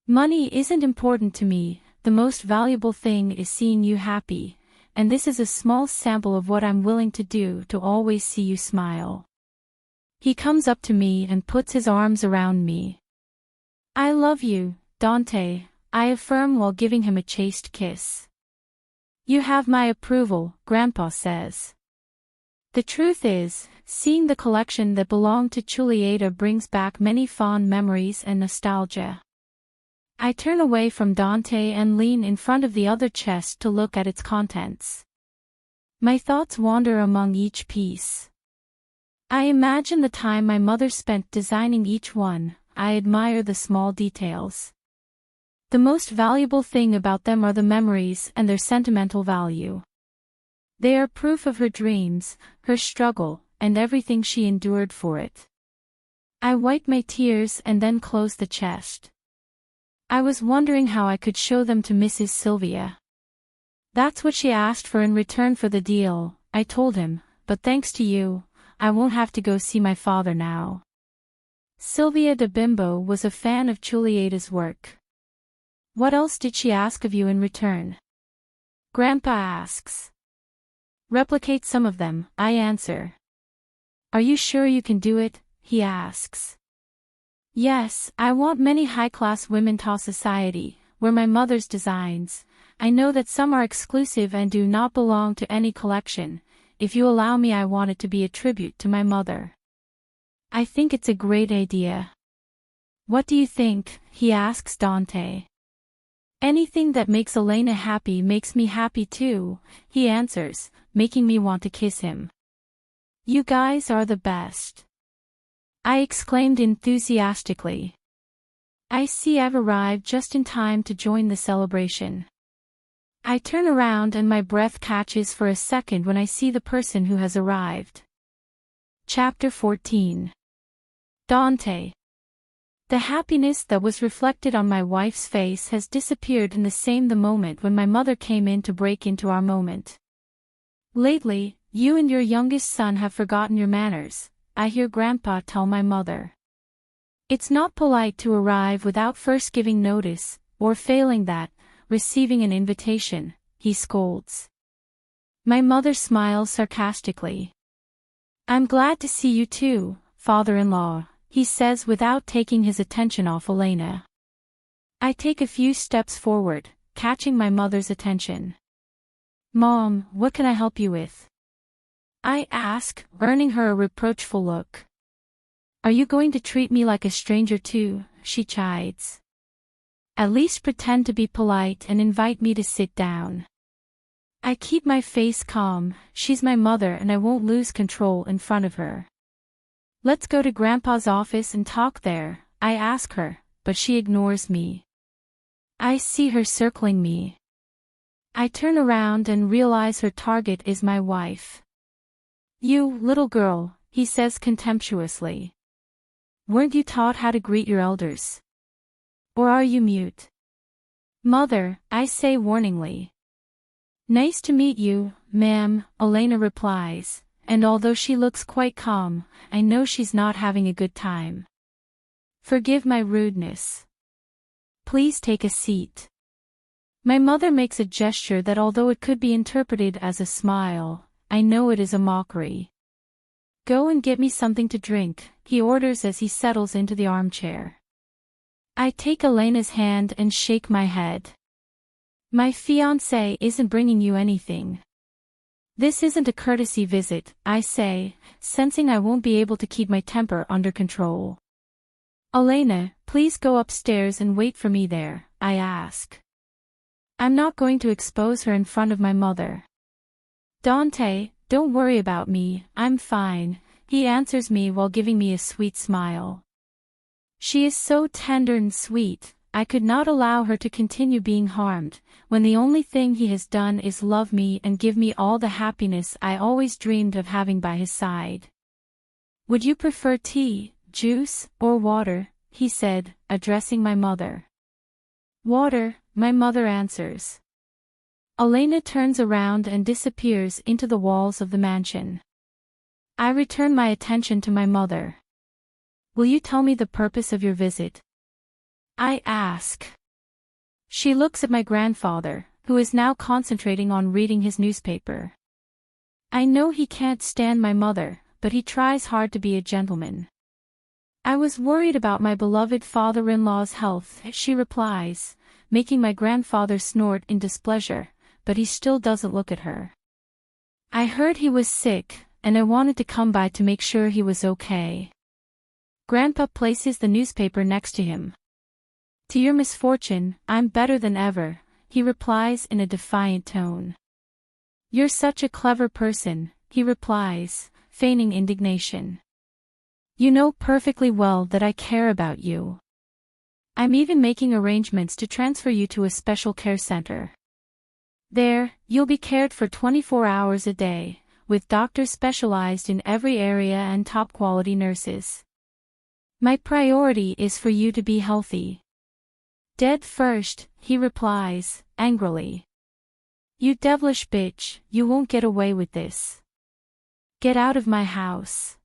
Money isn't important to me, the most valuable thing is seeing you happy, and this is a small sample of what I'm willing to do to always see you smile. He comes up to me and puts his arms around me. I love you, Dante, I affirm while giving him a chaste kiss. You have my approval, Grandpa says. The truth is, seeing the collection that belonged to Giulietta brings back many fond memories and nostalgia. I turn away from Dante and lean in front of the other chest to look at its contents. My thoughts wander among each piece. I imagine the time my mother spent designing each one. I admire the small details. The most valuable thing about them are the memories and their sentimental value. They are proof of her dreams, her struggle, and everything she endured for it. I wipe my tears and then close the chest. I was wondering how I could show them to Mrs. Sylvia. That's what she asked for in return for the deal, I told him, but thanks to you, I won't have to go see my father now. Sylvia de Bimbo was a fan of Giulietta's work. What else did she ask of you in return? Grandpa asks. Replicate some of them, I answer. Are you sure you can do it? He asks. Yes, I want many high-class women to society, where my mother's designs. I know that some are exclusive and do not belong to any collection. If you allow me, I want it to be a tribute to my mother. I think it's a great idea. What do you think? He asks Dante. Anything that makes Elena happy makes me happy too, he answers, making me want to kiss him. You guys are the best. I exclaimed enthusiastically. I see I've arrived just in time to join the celebration. I turn around and my breath catches for a second when I see the person who has arrived. Chapter 14. Dante. The happiness that was reflected on my wife's face has disappeared in the moment when my mother came in to break into our moment. Lately, you and your youngest son have forgotten your manners, I hear Grandpa tell my mother. It's not polite to arrive without first giving notice, or failing that, receiving an invitation, he scolds. My mother smiles sarcastically. I'm glad to see you too, father-in-law, he says without taking his attention off Elena. I take a few steps forward, catching my mother's attention. Mom, what can I help you with? I ask, earning her a reproachful look. Are you going to treat me like a stranger too? She chides. At least pretend to be polite and invite me to sit down. I keep my face calm, she's my mother and I won't lose control in front of her. Let's go to Grandpa's office and talk there, I ask her, but she ignores me. I see her circling me. I turn around and realize her target is my wife. You, little girl, he says contemptuously. Weren't you taught how to greet your elders? Or are you mute? Mother, I say warningly. Nice to meet you, ma'am, Elena replies, and although she looks quite calm, I know she's not having a good time. Forgive my rudeness. Please take a seat. My mother makes a gesture that although it could be interpreted as a smile, I know it is a mockery. Go and get me something to drink, he orders as he settles into the armchair. I take Elena's hand and shake my head. My fiancé isn't bringing you anything. This isn't a courtesy visit, I say, sensing I won't be able to keep my temper under control. Elena, please go upstairs and wait for me there, I ask. I'm not going to expose her in front of my mother. Dante, don't worry about me, I'm fine, he answers me while giving me a sweet smile. She is so tender and sweet, I could not allow her to continue being harmed, when the only thing he has done is love me and give me all the happiness I always dreamed of having by his side. Would you prefer tea, juice, or water? He said, addressing my mother. Water, my mother answers. Elena turns around and disappears into the walls of the mansion. I return my attention to my mother. Will you tell me the purpose of your visit? I ask. She looks at my grandfather, who is now concentrating on reading his newspaper. I know he can't stand my mother, but he tries hard to be a gentleman. I was worried about my beloved father-in-law's health, she replies, making my grandfather snort in displeasure, but he still doesn't look at her. I heard he was sick, and I wanted to come by to make sure he was okay. Grandpa places the newspaper next to him. To your misfortune, I'm better than ever, he replies in a defiant tone. You're such a clever person, he replies, feigning indignation. You know perfectly well that I care about you. I'm even making arrangements to transfer you to a special care center. There, you'll be cared for 24 hours a day, with doctors specialized in every area and top-quality nurses. My priority is for you to be healthy. Dead first, he replies, angrily. You devilish bitch, you won't get away with this. Get out of my house.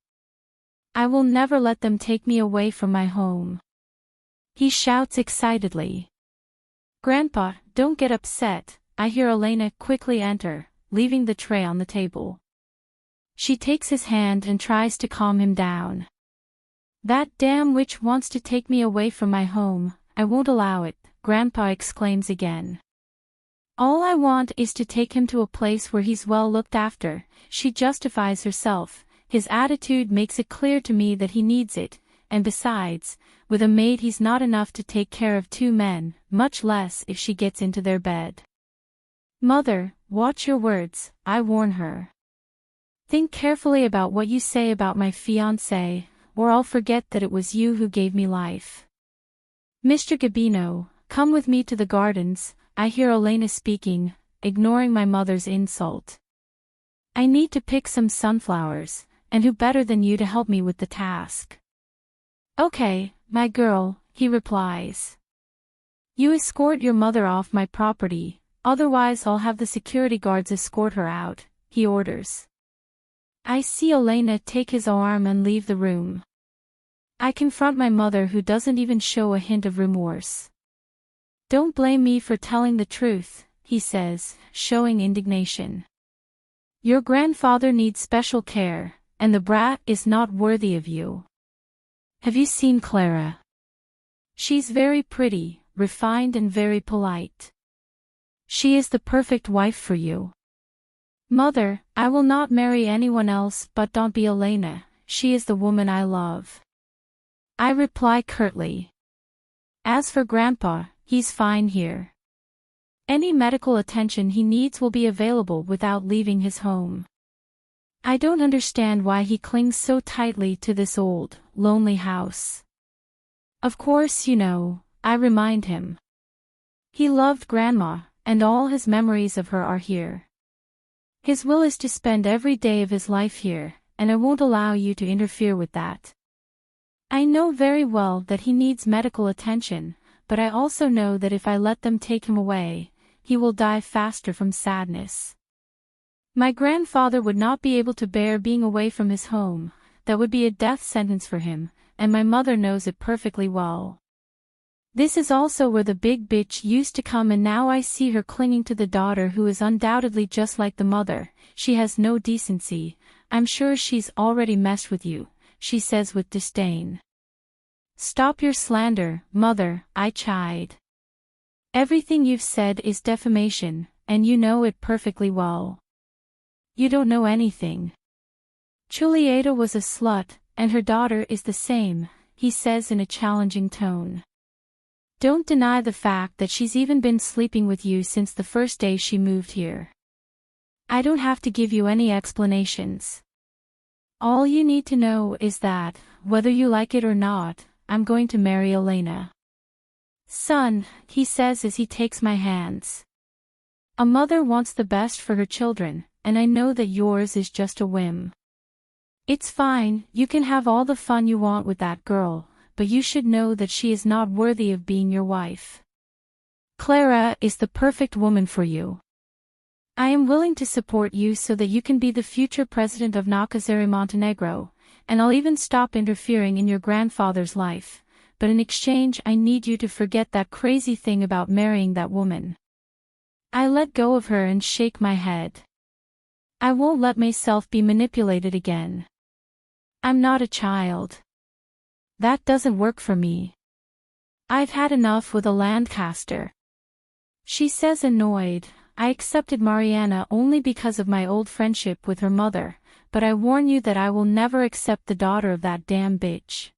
I will never let them take me away from my home. He shouts excitedly. Grandpa, don't get upset, I hear Elena quickly enter, leaving the tray on the table. She takes his hand and tries to calm him down. That damn witch wants to take me away from my home, I won't allow it, Grandpa exclaims again. All I want is to take him to a place where he's well looked after, she justifies herself. His attitude makes it clear to me that he needs it, and besides, with a maid he's not enough to take care of two men, much less if she gets into their bed. Mother, watch your words, I warn her. Think carefully about what you say about my fiancé, or I'll forget that it was you who gave me life. Mr. Gabino, come with me to the gardens, I hear Elena speaking, ignoring my mother's insult. I need to pick some sunflowers, and who better than you to help me with the task? Okay, my girl, he replies. You escort your mother off my property, otherwise I'll have the security guards escort her out, he orders. I see Elena take his arm and leave the room. I confront my mother, who doesn't even show a hint of remorse. Don't blame me for telling the truth, he says, showing indignation. Your grandfather needs special care, and the brat is not worthy of you. Have you seen Clara? She's very pretty, refined and very polite. She is the perfect wife for you. Mother, I will not marry anyone else, but don't be Elena, she is the woman I love. I reply curtly. As for Grandpa, he's fine here. Any medical attention he needs will be available without leaving his home. I don't understand why he clings so tightly to this old, lonely house. Of course you know, I remind him. He loved Grandma, and all his memories of her are here. His will is to spend every day of his life here, and I won't allow you to interfere with that. I know very well that he needs medical attention, but I also know that if I let them take him away, he will die faster from sadness. My grandfather would not be able to bear being away from his home, that would be a death sentence for him, and my mother knows it perfectly well. This is also where the big bitch used to come, and now I see her clinging to the daughter who is undoubtedly just like the mother. She has no decency. I'm sure she's already messed with you, she says with disdain. Stop your slander, mother, I chide. Everything you've said is defamation, and you know it perfectly well. You don't know anything. Julieta was a slut, and her daughter is the same, he says in a challenging tone. Don't deny the fact that she's even been sleeping with you since the first day she moved here. I don't have to give you any explanations. All you need to know is that, whether you like it or not, I'm going to marry Elena. Son, he says as he takes my hands. A mother wants the best for her children, and I know that yours is just a whim. It's fine, you can have all the fun you want with that girl, but you should know that she is not worthy of being your wife. Clara is the perfect woman for you. I am willing to support you so that you can be the future president of Nakazari Montenegro, and I'll even stop interfering in your grandfather's life, but in exchange I need you to forget that crazy thing about marrying that woman. I let go of her and shake my head. I won't let myself be manipulated again. I'm not a child. That doesn't work for me. I've had enough with a Lancaster. She says annoyed. I accepted Mariana only because of my old friendship with her mother, but I warn you that I will never accept the daughter of that damn bitch.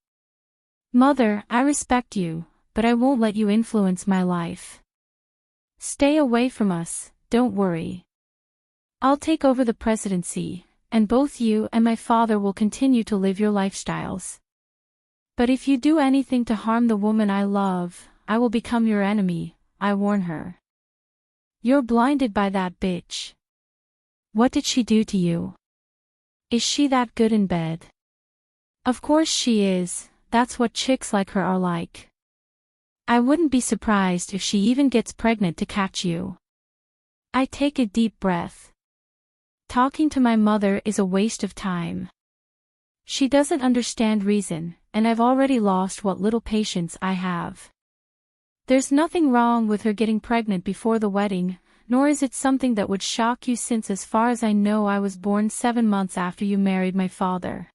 Mother, I respect you, but I won't let you influence my life. Stay away from us, don't worry. I'll take over the presidency, and both you and my father will continue to live your lifestyles. But if you do anything to harm the woman I love, I will become your enemy, I warn her. You're blinded by that bitch. What did she do to you? Is she that good in bed? Of course she is, that's what chicks like her are like. I wouldn't be surprised if she even gets pregnant to catch you. I take a deep breath. Talking to my mother is a waste of time. She doesn't understand reason, and I've already lost what little patience I have. There's nothing wrong with her getting pregnant before the wedding, nor is it something that would shock you since as far as I know I was born 7 months after you married my father.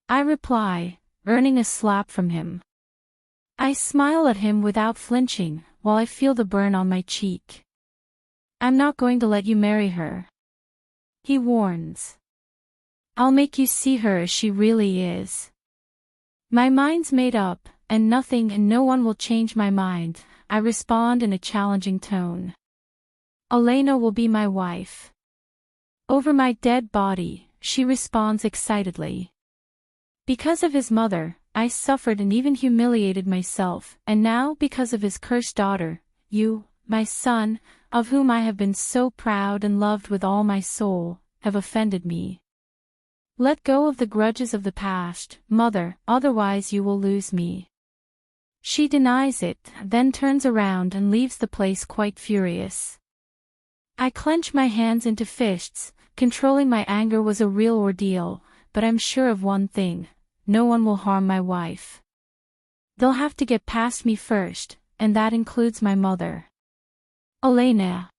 I reply, earning a slap from him. I smile at him without flinching, while I feel the burn on my cheek. I'm not going to let you marry her. He warns. I'll make you see her as she really is. My mind's made up, and nothing and no one will change my mind, I respond in a challenging tone. Elena will be my wife. Over my dead body, she responds excitedly. Because of his mother, I suffered and even humiliated myself, and now because of his cursed daughter, you, my son, of whom I have been so proud and loved with all my soul, have offended me. Let go of the grudges of the past, mother, otherwise you will lose me. She denies it, then turns around and leaves the place quite furious. I clench my hands into fists. Controlling my anger was a real ordeal, but I'm sure of one thing, no one will harm my wife. They'll have to get past me first, and that includes my mother. Elena.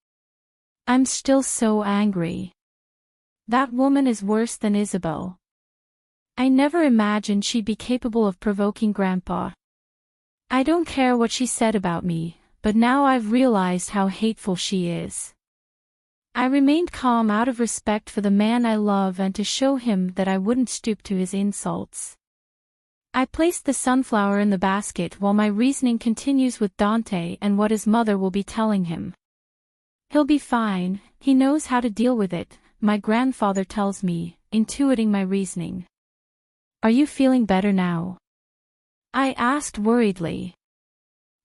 I'm still so angry. That woman is worse than Isabel. I never imagined she'd be capable of provoking Grandpa. I don't care what she said about me, but now I've realized how hateful she is. I remained calm out of respect for the man I love and to show him that I wouldn't stoop to his insults. I placed the sunflower in the basket while my reasoning continues with Dante and what his mother will be telling him. He'll be fine, he knows how to deal with it, my grandfather tells me, intuiting my reasoning. Are you feeling better now? I asked worriedly.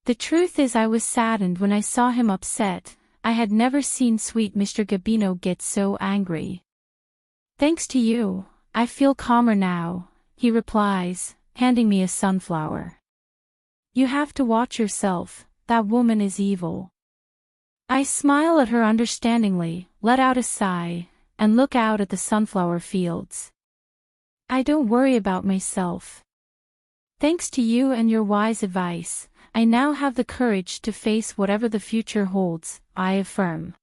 The truth is I was saddened when I saw him upset. I had never seen sweet Mr. Gabino get so angry. Thanks to you, I feel calmer now, he replies, handing me a sunflower. You have to watch yourself, that woman is evil. I smile at her understandingly, let out a sigh, and look out at the sunflower fields. I don't worry about myself. Thanks to you and your wise advice, I now have the courage to face whatever the future holds, I affirm.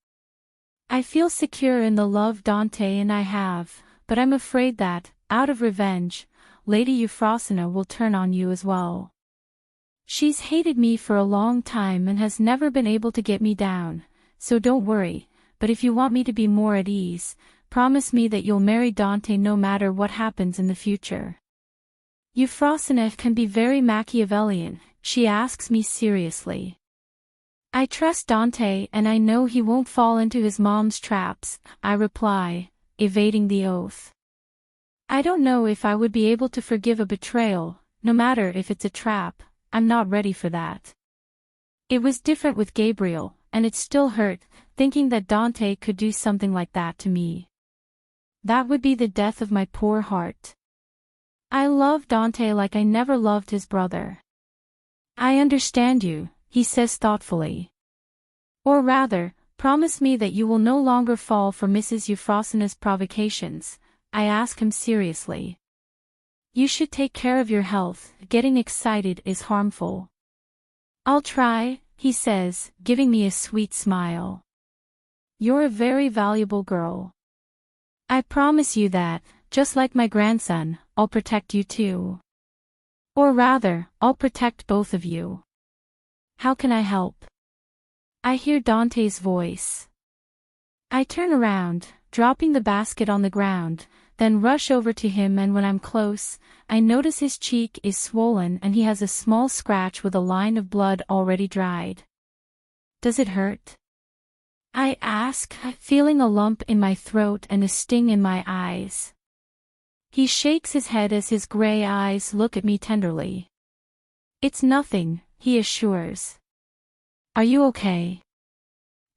I feel secure in the love Dante and I have, but I'm afraid that, out of revenge, Lady Euphrosyne will turn on you as well. She's hated me for a long time and has never been able to get me down, so don't worry, but if you want me to be more at ease, promise me that you'll marry Dante no matter what happens in the future. Euphrosyne can be very Machiavellian, she asks me seriously. I trust Dante and I know he won't fall into his mom's traps, I reply, evading the oath. I don't know if I would be able to forgive a betrayal, no matter if it's a trap, I'm not ready for that. It was different with Gabriel, and it still hurt, thinking that Dante could do something like that to me. That would be the death of my poor heart. I love Dante like I never loved his brother. I understand you, he says thoughtfully. Or rather, promise me that you will no longer fall for Mrs. Euphrosyne's provocations, I ask him seriously. You should take care of your health, getting excited is harmful. I'll try, he says, giving me a sweet smile. You're a very valuable girl. I promise you that, just like my grandson, I'll protect you too. Or rather, I'll protect both of you. How can I help? I hear Dante's voice. I turn around, dropping the basket on the ground, then rush over to him, and when I'm close, I notice his cheek is swollen and he has a small scratch with a line of blood already dried. Does it hurt? I ask, feeling a lump in my throat and a sting in my eyes. He shakes his head as his gray eyes look at me tenderly. It's nothing, he assures. Are you okay?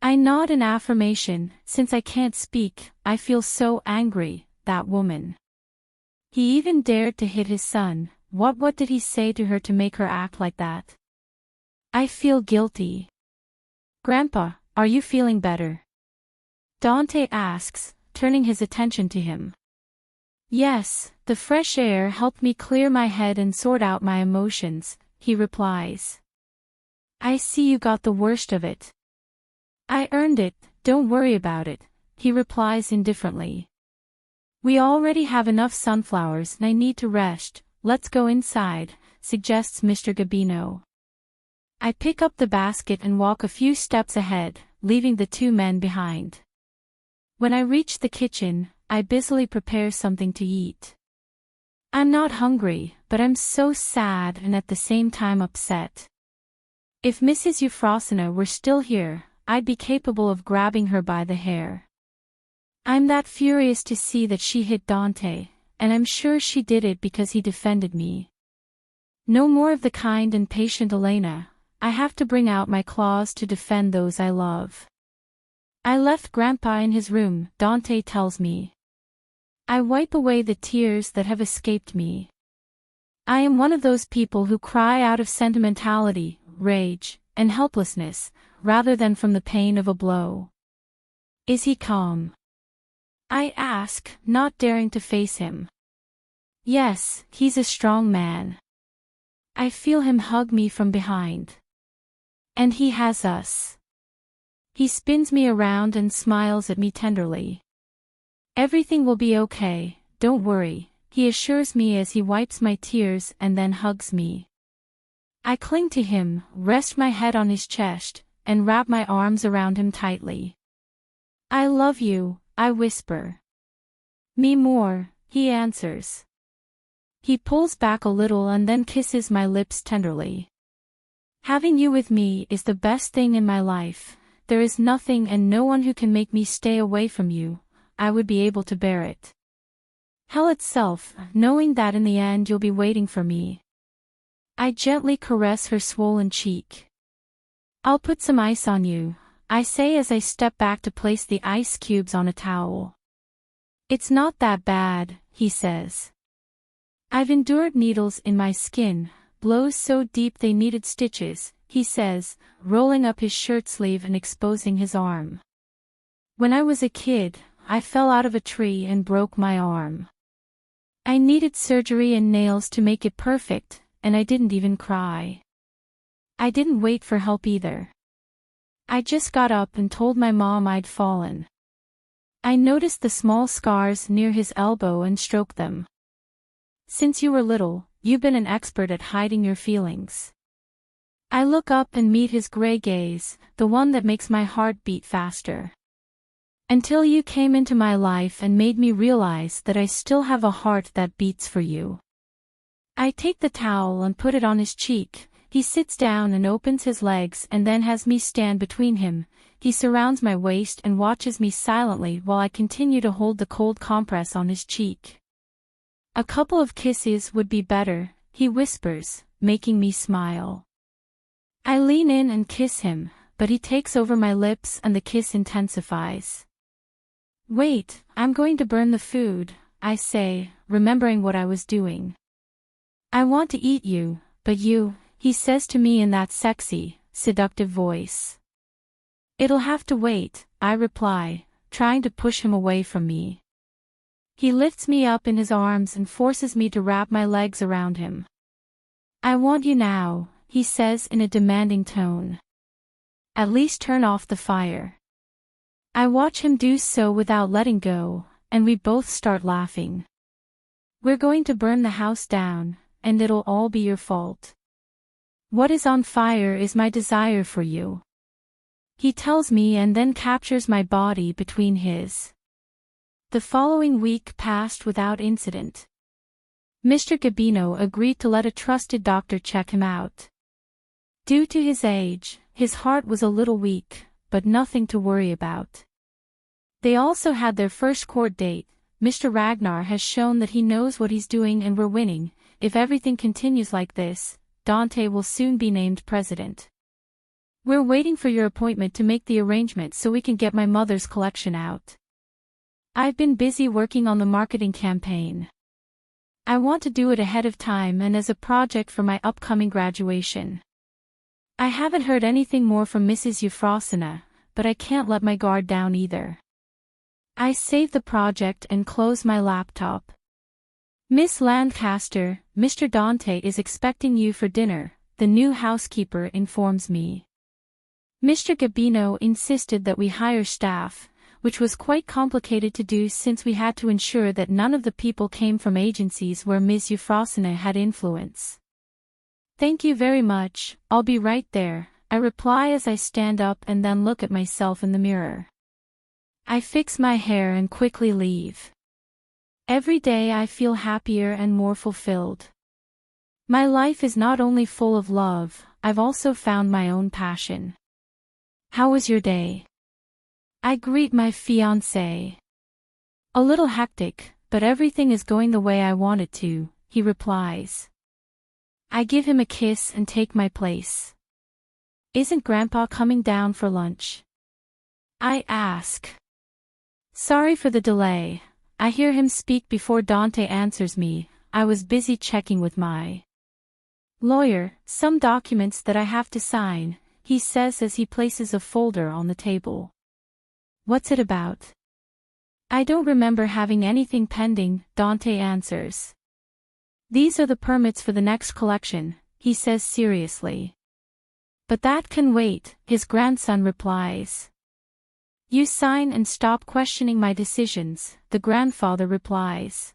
I nod in affirmation. Since I can't speak, I feel so angry, that woman. He even dared to hit his son. What did he say to her to make her act like that? I feel guilty. Grandpa, are you feeling better? Dante asks, turning his attention to him. Yes, the fresh air helped me clear my head and sort out my emotions, he replies. I see you got the worst of it. I earned it, don't worry about it, he replies indifferently. We already have enough sunflowers and I need to rest. Let's go inside, suggests Mr. Gabino. I pick up the basket and walk a few steps ahead, leaving the two men behind. When I reach the kitchen, I busily prepare something to eat. I'm not hungry, but I'm so sad and at the same time upset. If Mrs. Euphrosyne were still here, I'd be capable of grabbing her by the hair. I'm that furious to see that she hit Dante, and I'm sure she did it because he defended me. No more of the kind and patient Elena. I have to bring out my claws to defend those I love. I left Grandpa in his room, Dante tells me. I wipe away the tears that have escaped me. I am one of those people who cry out of sentimentality, rage, and helplessness, rather than from the pain of a blow. Is he calm? I ask, not daring to face him. Yes, he's a strong man. I feel him hug me from behind. And he has us. He spins me around and smiles at me tenderly. Everything will be okay, don't worry, he assures me as he wipes my tears and then hugs me. I cling to him, rest my head on his chest, and wrap my arms around him tightly. I love you, I whisper. Me more, he answers. He pulls back a little and then kisses my lips tenderly. Having you with me is the best thing in my life. There is nothing and no one who can make me stay away from you. I would be able to bear it. Hell itself, knowing that in the end you'll be waiting for me. I gently caress her swollen cheek. I'll put some ice on you, I say as I step back to place the ice cubes on a towel. It's not that bad, he says. I've endured needles in my skin, blows so deep they needed stitches, he says, rolling up his shirt sleeve and exposing his arm. When I was a kid, I fell out of a tree and broke my arm. I needed surgery and nails to make it perfect, and I didn't even cry. I didn't wait for help either. I just got up and told my mom I'd fallen. I noticed the small scars near his elbow and stroked them. Since you were little, you've been an expert at hiding your feelings. I look up and meet his gray gaze, the one that makes my heart beat faster. Until you came into my life and made me realize that I still have a heart that beats for you. I take the towel and put it on his cheek. He sits down and opens his legs and then has me stand between him. He surrounds my waist and watches me silently while I continue to hold the cold compress on his cheek. A couple of kisses would be better, he whispers, making me smile. I lean in and kiss him, but he takes over my lips and the kiss intensifies. Wait, I'm going to burn the food, I say, remembering what I was doing. I want to eat you, but you, he says to me in that sexy, seductive voice. It'll have to wait, I reply, trying to push him away from me. He lifts me up in his arms and forces me to wrap my legs around him. I want you now, he says in a demanding tone. At least turn off the fire. I watch him do so without letting go, and we both start laughing. We're going to burn the house down, and it'll all be your fault. What is on fire is my desire for you. He tells me and then captures my body between his. The following week passed without incident. Mr. Gabino agreed to let a trusted doctor check him out. Due to his age, his heart was a little weak, but nothing to worry about. They also had their first court date. Mr. Ragnar has shown that he knows what he's doing and we're winning. If everything continues like this, Dante will soon be named president. We're waiting for your appointment to make the arrangements so we can get my mother's collection out. I've been busy working on the marketing campaign. I want to do it ahead of time and as a project for my upcoming graduation. I haven't heard anything more from Mrs. Euphrosyne, but I can't let my guard down either. I save the project and close my laptop. Miss Lancaster, Mr. Dante is expecting you for dinner, the new housekeeper informs me. Mr. Gabino insisted that we hire staff, which was quite complicated to do since we had to ensure that none of the people came from agencies where Ms. Euphrosyne had influence. Thank you very much, I'll be right there, I reply as I stand up and then look at myself in the mirror. I fix my hair and quickly leave. Every day I feel happier and more fulfilled. My life is not only full of love, I've also found my own passion. How was your day? I greet my fiancé. A little hectic, but everything is going the way I want it to, he replies. I give him a kiss and take my place. Isn't Grandpa coming down for lunch? I ask. Sorry for the delay, I hear him speak before Dante answers me. I was busy checking with my lawyer some documents that I have to sign, he says as he places a folder on the table. What's it about? I don't remember having anything pending, Dante answers. These are the permits for the next collection, he says seriously. But that can wait, his grandson replies. You sign and stop questioning my decisions, the grandfather replies.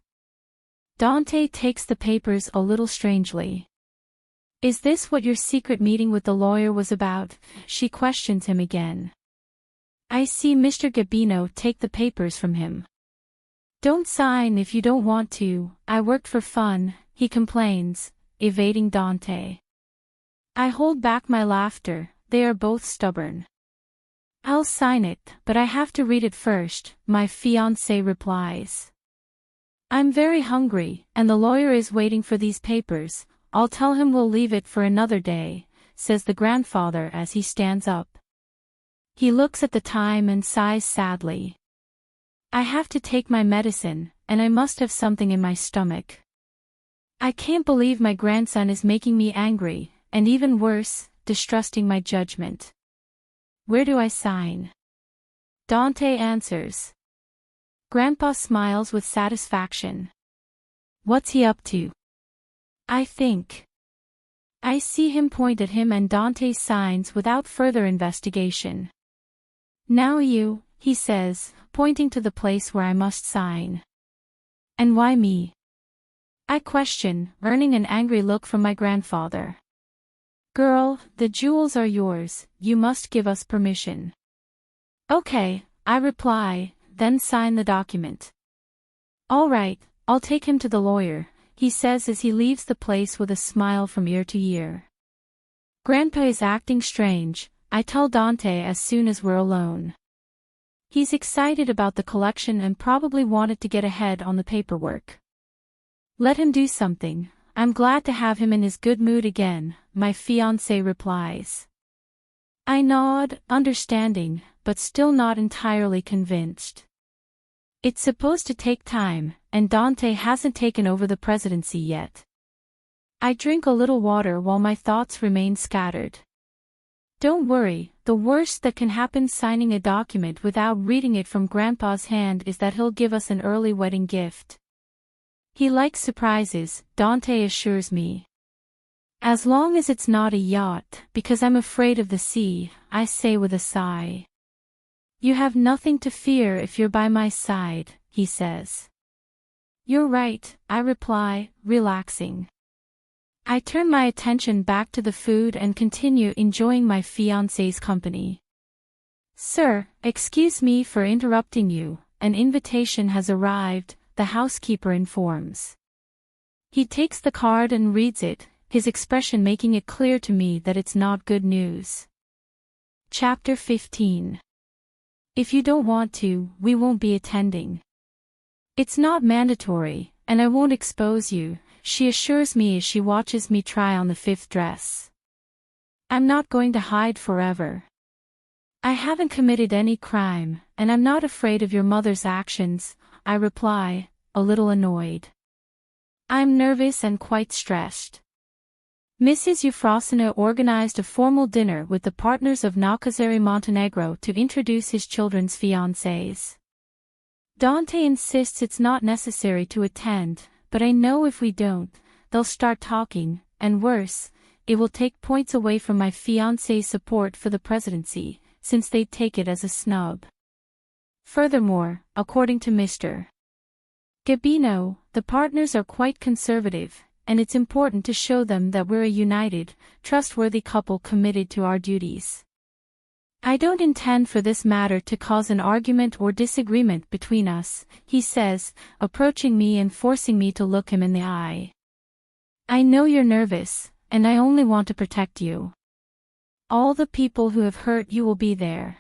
Dante takes the papers a little strangely. Is this what your secret meeting with the lawyer was about? She questions him again. I see Mr. Gabino take the papers from him. Don't sign if you don't want to, I worked for fun, he complains, evading Dante. I hold back my laughter, they are both stubborn. I'll sign it, but I have to read it first, my fiancé replies. I'm very hungry, and the lawyer is waiting for these papers. I'll tell him we'll leave it for another day, says the grandfather as he stands up. He looks at the time and sighs sadly. I have to take my medicine, and I must have something in my stomach. I can't believe my grandson is making me angry, and even worse, distrusting my judgment. Where do I sign? Dante answers. Grandpa smiles with satisfaction. What's he up to? I think. I see him point at him and Dante signs without further investigation. Now you, he says, pointing to the place where I must sign. And why me? I question, earning an angry look from my grandfather. Girl, the jewels are yours, you must give us permission. Okay, I reply, then sign the document. All right, I'll take him to the lawyer, he says as he leaves the place with a smile from ear to ear. Grandpa is acting strange, I tell Dante as soon as we're alone. He's excited about the collection and probably wanted to get ahead on the paperwork. Let him do something, I'm glad to have him in his good mood again, my fiancé replies. I nod, understanding, but still not entirely convinced. It's supposed to take time, and Dante hasn't taken over the presidency yet. I drink a little water while my thoughts remain scattered. Don't worry, the worst that can happen signing a document without reading it from Grandpa's hand is that he'll give us an early wedding gift. He likes surprises, Dante assures me. As long as it's not a yacht, because I'm afraid of the sea, I say with a sigh. You have nothing to fear if you're by my side, he says. You're right, I reply, relaxing. I turn my attention back to the food and continue enjoying my fiancé's company. Sir, excuse me for interrupting you, an invitation has arrived, the housekeeper informs. He takes the card and reads it, his expression making it clear to me that it's not good news. Chapter 15. If you don't want to, we won't be attending. It's not mandatory, and I won't expose you, she assures me as she watches me try on the 5th dress. I'm not going to hide forever. I haven't committed any crime, and I'm not afraid of your mother's actions, I reply, a little annoyed. I'm nervous and quite stressed. Mrs. Euphrosyne organized a formal dinner with the partners of Nalkazari Montenegro to introduce his children's fiancés. Dante insists it's not necessary to attend, but I know if we don't, they'll start talking, and worse, it will take points away from my fiancé's support for the presidency, since they'd take it as a snub. Furthermore, according to Mr. Gabino, the partners are quite conservative, and it's important to show them that we're a united, trustworthy couple committed to our duties. I don't intend for this matter to cause an argument or disagreement between us, he says, approaching me and forcing me to look him in the eye. I know you're nervous, and I only want to protect you. All the people who have hurt you will be there.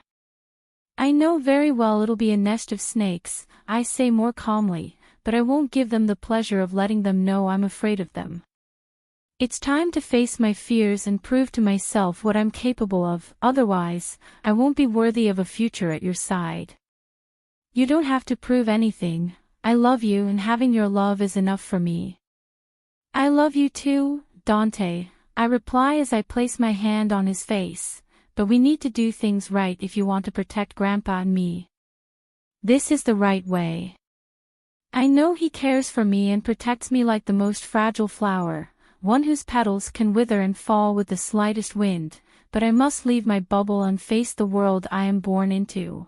I know very well it'll be a nest of snakes, I say more calmly, but I won't give them the pleasure of letting them know I'm afraid of them. It's time to face my fears and prove to myself what I'm capable of, otherwise, I won't be worthy of a future at your side. You don't have to prove anything, I love you and having your love is enough for me. I love you too, Dante, I reply as I place my hand on his face, but we need to do things right if you want to protect Grandpa and me. This is the right way. I know he cares for me and protects me like the most fragile flower, one whose petals can wither and fall with the slightest wind, but I must leave my bubble and face the world I am born into.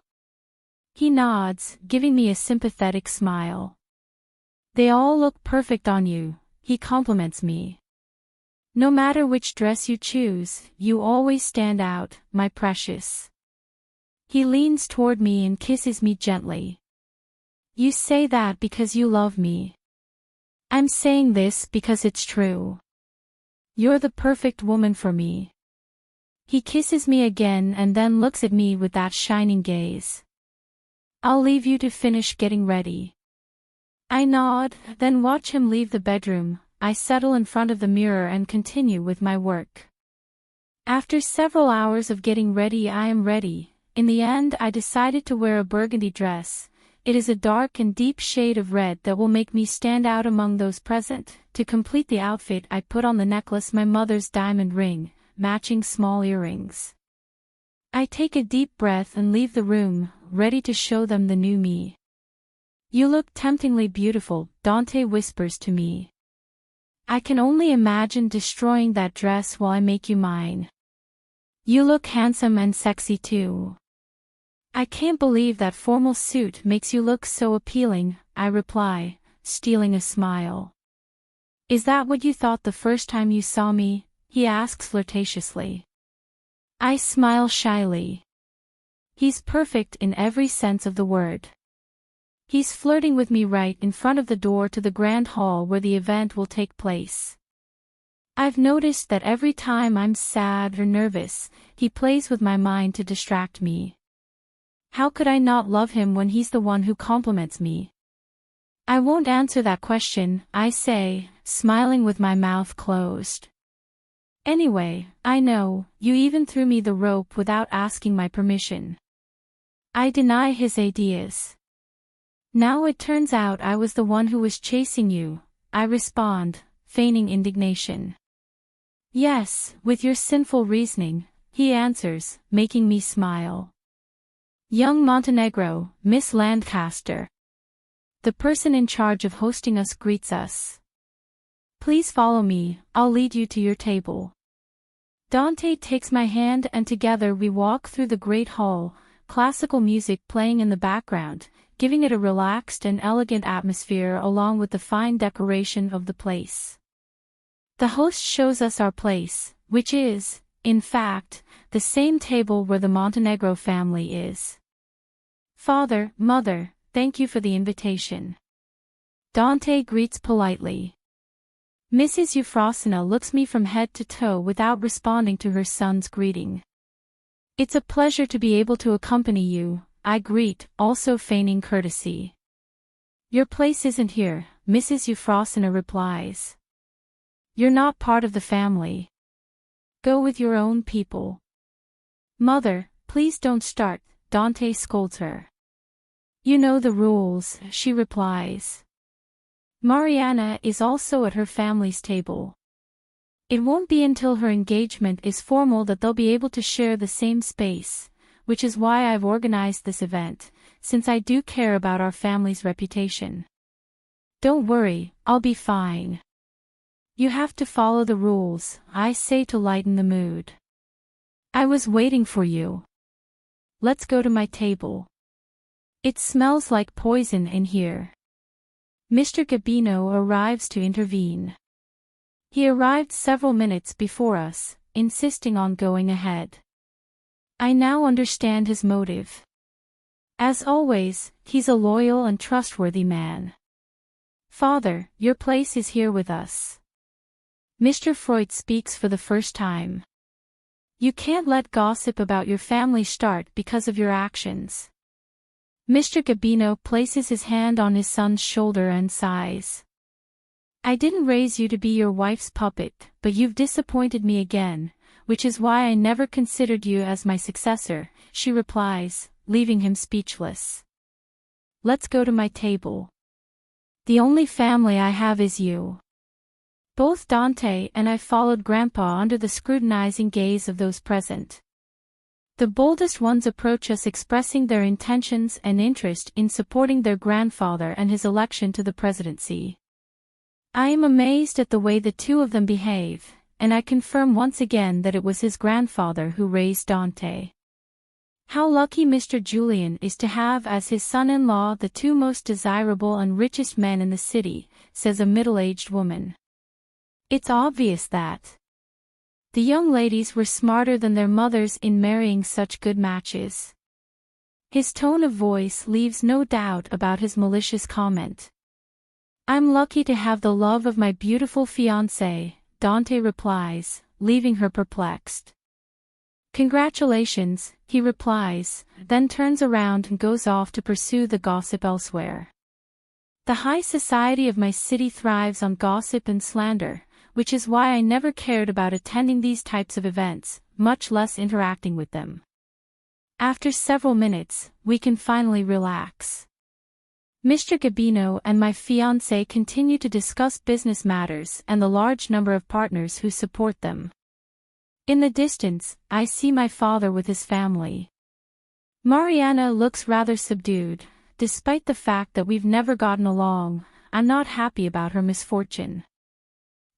He nods, giving me a sympathetic smile. They all look perfect on you, he compliments me. No matter which dress you choose, you always stand out, my precious. He leans toward me and kisses me gently. You say that because you love me. I'm saying this because it's true. You're the perfect woman for me. He kisses me again and then looks at me with that shining gaze. I'll leave you to finish getting ready. I nod, then watch him leave the bedroom. I settle in front of the mirror and continue with my work. After several hours of getting ready, I am ready. In the end, I decided to wear a burgundy dress. It is a dark and deep shade of red that will make me stand out among those present. To complete the outfit, I put on the necklace, my mother's diamond ring, matching small earrings. I take a deep breath and leave the room, ready to show them the new me. You look temptingly beautiful, Dante whispers to me. I can only imagine destroying that dress while I make you mine. You look handsome and sexy too. I can't believe that formal suit makes you look so appealing, I reply, stealing a smile. Is that what you thought the first time you saw me? He asks flirtatiously. I smile shyly. He's perfect in every sense of the word. He's flirting with me right in front of the door to the grand hall where the event will take place. I've noticed that every time I'm sad or nervous, he plays with my mind to distract me. How could I not love him when he's the one who compliments me? I won't answer that question, I say, smiling with my mouth closed. Anyway, I know, you even threw me the rope without asking my permission. I deny his ideas. Now it turns out I was the one who was chasing you, I respond, feigning indignation. Yes, with your sinful reasoning, he answers, making me smile. Young Montenegro, Miss Lancaster. The person in charge of hosting us greets us. Please follow me, I'll lead you to your table. Dante takes my hand and together we walk through the great hall, classical music playing in the background, giving it a relaxed and elegant atmosphere along with the fine decoration of the place. The host shows us our place, which is, in fact, the same table where the Montenegro family is. Father, mother, thank you for the invitation. Dante greets politely. Mrs. Euphrosyne looks me from head to toe without responding to her son's greeting. It's a pleasure to be able to accompany you, I greet, also feigning courtesy. Your place isn't here, Mrs. Euphrosyne replies. You're not part of the family. Go with your own people. Mother, please don't start, Dante scolds her. You know the rules, she replies. Mariana is also at her family's table. It won't be until her engagement is formal that they'll be able to share the same space, which is why I've organized this event, since I do care about our family's reputation. Don't worry, I'll be fine. You have to follow the rules, I say to lighten the mood. I was waiting for you. Let's go to my table. It smells like poison in here. Mr. Gabino arrives to intervene. He arrived several minutes before us, insisting on going ahead. I now understand his motive. As always, he's a loyal and trustworthy man. Father, your place is here with us. Mr. Freud speaks for the first time. You can't let gossip about your family start because of your actions. Mr. Gabino places his hand on his son's shoulder and sighs. I didn't raise you to be your wife's puppet, but you've disappointed me again, which is why I never considered you as my successor, she replies, leaving him speechless. Let's go to my table. The only family I have is you. Both Dante and I followed Grandpa under the scrutinizing gaze of those present. The boldest ones approach us expressing their intentions and interest in supporting their grandfather and his election to the presidency. I am amazed at the way the two of them behave, and I confirm once again that it was his grandfather who raised Dante. How lucky Mr. Julian is to have as his son-in-law the two most desirable and richest men in the city, says a middle-aged woman. It's obvious that the young ladies were smarter than their mothers in marrying such good matches. His tone of voice leaves no doubt about his malicious comment. I'm lucky to have the love of my beautiful fiancé, Dante replies, leaving her perplexed. Congratulations, he replies, then turns around and goes off to pursue the gossip elsewhere. The high society of my city thrives on gossip and slander, which is why I never cared about attending these types of events, much less interacting with them. After several minutes, we can finally relax. Mr. Gabino and my fiancé continue to discuss business matters and the large number of partners who support them. In the distance, I see my father with his family. Mariana looks rather subdued, despite the fact that we've never gotten along. I'm not happy about her misfortune.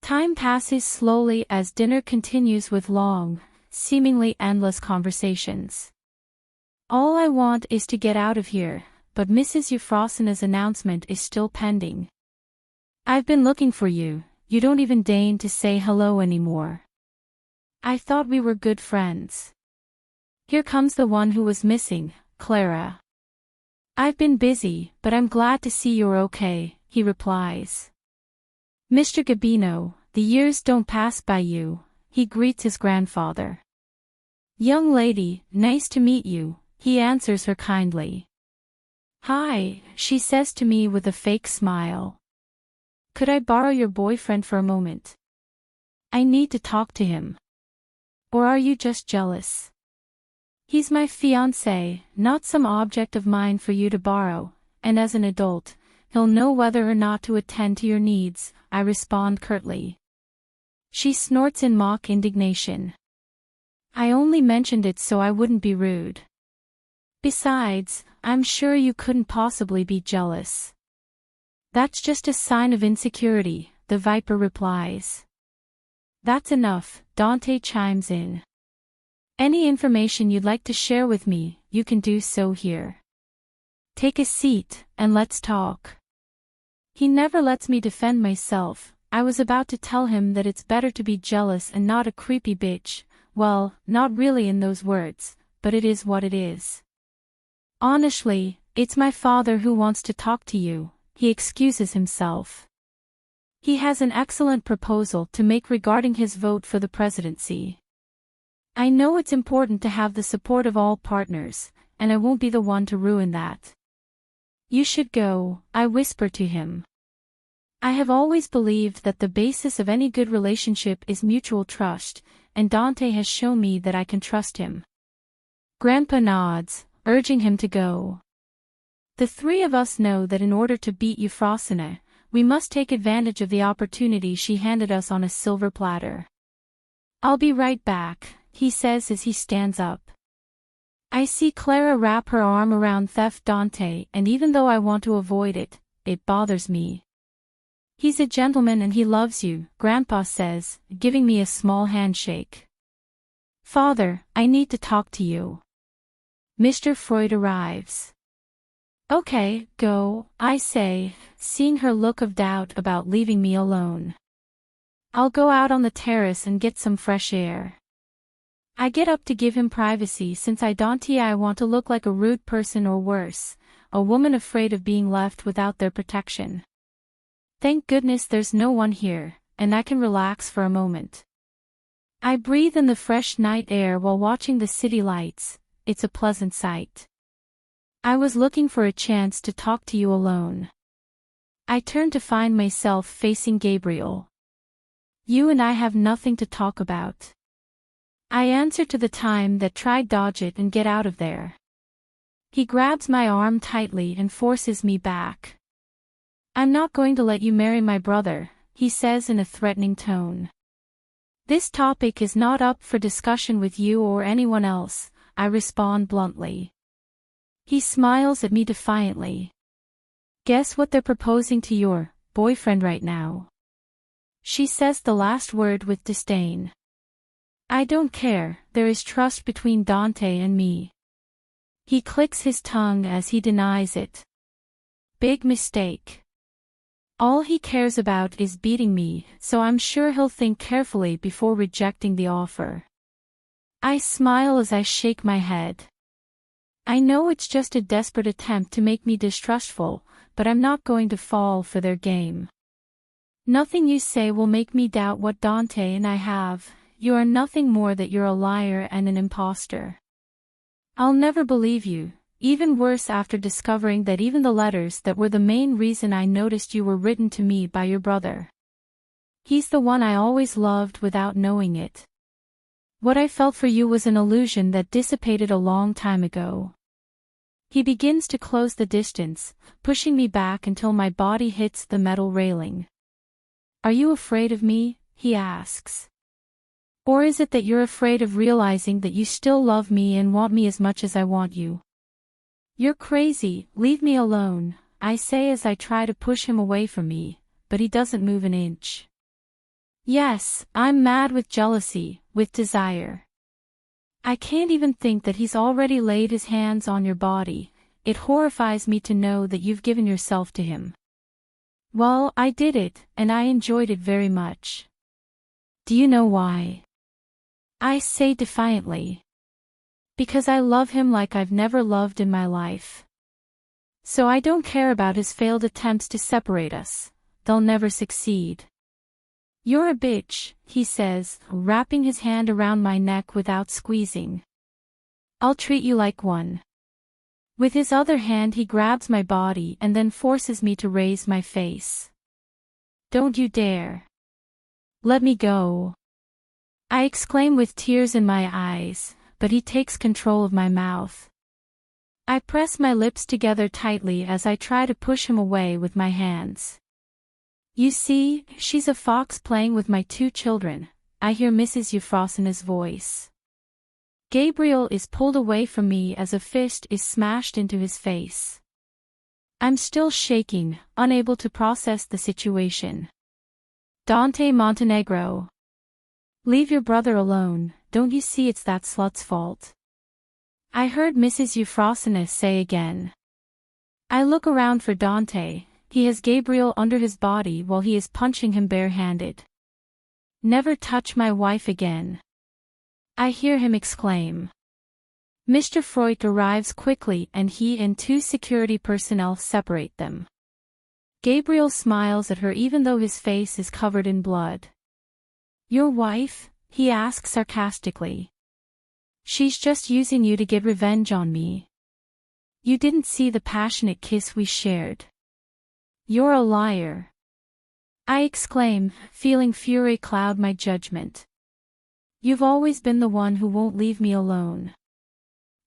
Time passes slowly as dinner continues with long, seemingly endless conversations. All I want is to get out of here, but Mrs. Euphrosyne's announcement is still pending. I've been looking for you, you don't even deign to say hello anymore. I thought we were good friends. Here comes the one who was missing, Clara. I've been busy, but I'm glad to see you're okay, he replies. Mr. Gabino, the years don't pass by you, he greets his grandfather. Young lady, nice to meet you, he answers her kindly. Hi, she says to me with a fake smile. Could I borrow your boyfriend for a moment? I need to talk to him. Or are you just jealous? He's my fiancé, not some object of mine for you to borrow, and as an adult, he'll know whether or not to attend to your needs, I respond curtly. She snorts in mock indignation. I only mentioned it so I wouldn't be rude. Besides, I'm sure you couldn't possibly be jealous. That's just a sign of insecurity, the Viper replies. That's enough, Dante chimes in. Any information you'd like to share with me, you can do so here. Take a seat, and let's talk. He never lets me defend myself. I was about to tell him that it's better to be jealous and not a creepy bitch. Well, not really in those words, but it is what it is. Honestly, "It's my father who wants to talk to you," he excuses himself. He has an excellent proposal to make regarding his vote for the presidency. I know it's important to have the support of all partners, and I won't be the one to ruin that. "You should go," I whisper to him. I have always believed that the basis of any good relationship is mutual trust, and Dante has shown me that I can trust him. Grandpa nods, urging him to go. The three of us know that in order to beat Euphrosyne, we must take advantage of the opportunity she handed us on a silver platter. "I'll be right back," he says as he stands up. I see Clara wrap her arm around Theft Dante, and even though I want to avoid it, it bothers me. "He's a gentleman and he loves you," Grandpa says, giving me a small handshake. "Father, I need to talk to you." Mr. Freud arrives. "Okay, go," I say, seeing her look of doubt about leaving me alone. "I'll go out on the terrace and get some fresh air." I get up to give him privacy since I don't want to look like a rude person or worse, a woman afraid of being left without their protection. Thank goodness there's no one here, and I can relax for a moment. I breathe in the fresh night air while watching the city lights. It's a pleasant sight. "I was looking for a chance to talk to you alone." I turn to find myself facing Gabriel. "You and I have nothing to talk about." I answer to the time that try dodge it and get out of there. He grabs my arm tightly and forces me back. "I'm not going to let you marry my brother," he says in a threatening tone. "This topic is not up for discussion with you or anyone else," I respond bluntly. He smiles at me defiantly. "Guess what they're proposing to your boyfriend right now?" She says the last word with disdain. I don't care, there is trust between Dante and me. He clicks his tongue as he denies it. Big mistake. All he cares about is beating me, so I'm sure he'll think carefully before rejecting the offer. I smile as I shake my head. I know it's just a desperate attempt to make me distrustful, but I'm not going to fall for their game. Nothing you say will make me doubt what Dante and I have. You are nothing more than you're a liar and an imposter. I'll never believe you, even worse after discovering that even the letters that were the main reason I noticed you were written to me by your brother. He's the one I always loved without knowing it. What I felt for you was an illusion that dissipated a long time ago. He begins to close the distance, pushing me back until my body hits the metal railing. "Are you afraid of me?" he asks. "Or is it that you're afraid of realizing that you still love me and want me as much as I want you?" "You're crazy, leave me alone," I say as I try to push him away from me, but he doesn't move an inch. Yes, I'm mad with jealousy, with desire. I can't even think that he's already laid his hands on your body. It horrifies me to know that you've given yourself to him. Well, I did it, and I enjoyed it very much. Do you know why? I say defiantly. Because I love him like I've never loved in my life. So I don't care about his failed attempts to separate us. They'll never succeed. You're a bitch, he says, wrapping his hand around my neck without squeezing. I'll treat you like one. With his other hand he grabs my body and then forces me to raise my face. Don't you dare. Let me go. I exclaim with tears in my eyes, but he takes control of my mouth. I press my lips together tightly as I try to push him away with my hands. You see, she's a fox playing with my 2 children, I hear Mrs. Euphrosyne's voice. Gabriel is pulled away from me as a fist is smashed into his face. I'm still shaking, unable to process the situation. Dante Montenegro. Leave your brother alone, don't you see it's that slut's fault? I heard Mrs. Euphrosyne say again. I look around for Dante. He has Gabriel under his body while he is punching him barehanded. Never touch my wife again. I hear him exclaim. Mr. Freud arrives quickly and he and two security personnel separate them. Gabriel smiles at her even though his face is covered in blood. "Your wife?" he asks sarcastically. "She's just using you to get revenge on me. You didn't see the passionate kiss we shared." "You're a liar," I exclaim, feeling fury cloud my judgment. "You've always been the one who won't leave me alone.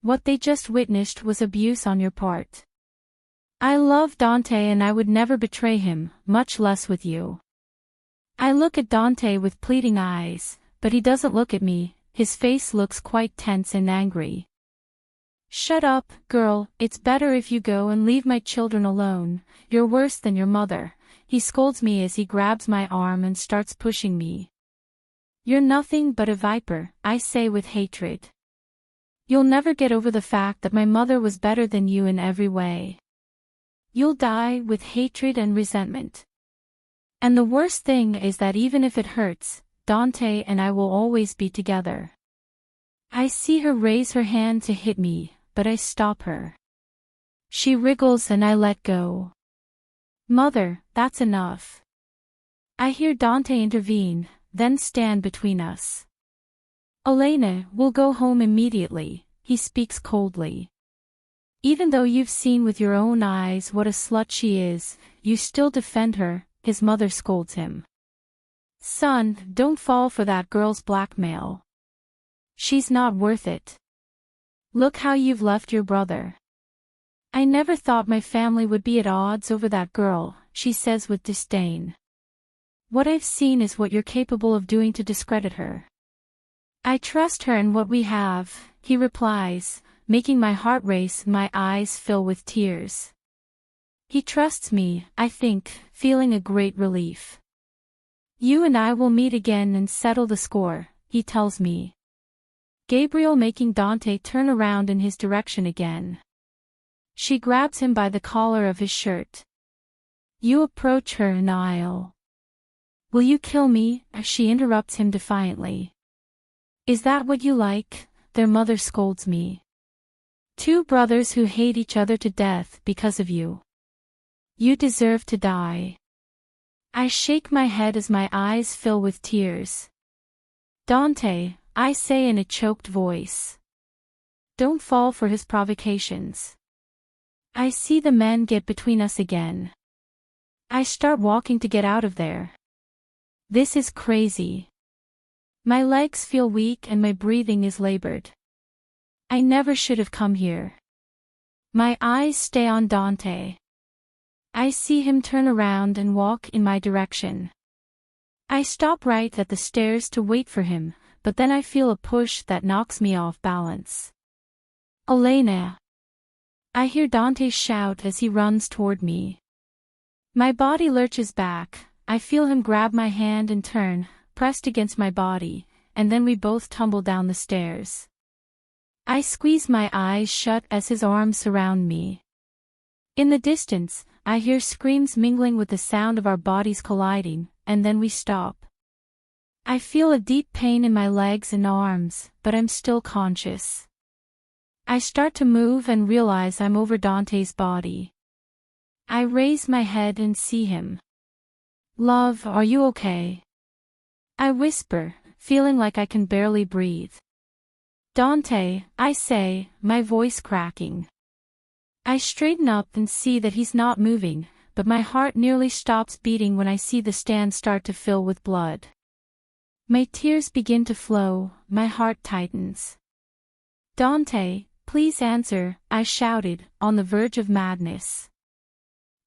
What they just witnessed was abuse on your part. I love Dante and I would never betray him, much less with you." I look at Dante with pleading eyes, but he doesn't look at me, his face looks quite tense and angry. "Shut up, girl, it's better if you go and leave my children alone, you're worse than your mother," he scolds me as he grabs my arm and starts pushing me. "You're nothing but a viper," I say with hatred. "You'll never get over the fact that my mother was better than you in every way. You'll die with hatred and resentment. And the worst thing is that even if it hurts, Dante and I will always be together." I see her raise her hand to hit me, but I stop her. She wriggles and I let go. "Mother, that's enough." I hear Dante intervene, then stand between us. "Elena, we'll go home immediately," he speaks coldly. "Even though you've seen with your own eyes what a slut she is, you still defend her," his mother scolds him. "Son, don't fall for that girl's blackmail. She's not worth it. Look how you've left your brother." "I never thought my family would be at odds over that girl," she says with disdain. "What I've seen is what you're capable of doing to discredit her." "I trust her and what we have," he replies, making my heart race and my eyes fill with tears. He trusts me, I think, feeling a great relief. "You and I will meet again and settle the score," he tells me. Gabriel making Dante turn around in his direction again. She grabs him by the collar of his shirt. "You approach her and I'll—" "Will you kill me?" she interrupts him defiantly. "Is that what you like?" their mother scolds me. "Two brothers who hate each other to death because of you. You deserve to die." I shake my head as my eyes fill with tears. "Dante," I say in a choked voice. "Don't fall for his provocations." I see the men get between us again. I start walking to get out of there. This is crazy. My legs feel weak and my breathing is labored. I never should have come here. My eyes stay on Dante. I see him turn around and walk in my direction. I stop right at the stairs to wait for him, but then I feel a push that knocks me off balance. "Elena!" I hear Dante shout as he runs toward me. My body lurches back, I feel him grab my hand and turn, pressed against my body, and then we both tumble down the stairs. I squeeze my eyes shut as his arms surround me. In the distance, I hear screams mingling with the sound of our bodies colliding, and then we stop. I feel a deep pain in my legs and arms, but I'm still conscious. I start to move and realize I'm over Dante's body. I raise my head and see him. "Love, are you okay?" I whisper, feeling like I can barely breathe. "Dante," I say, my voice cracking. I straighten up and see that he's not moving, but my heart nearly stops beating when I see the stand start to fill with blood. My tears begin to flow, my heart tightens. "Dante, please answer," I shouted, on the verge of madness.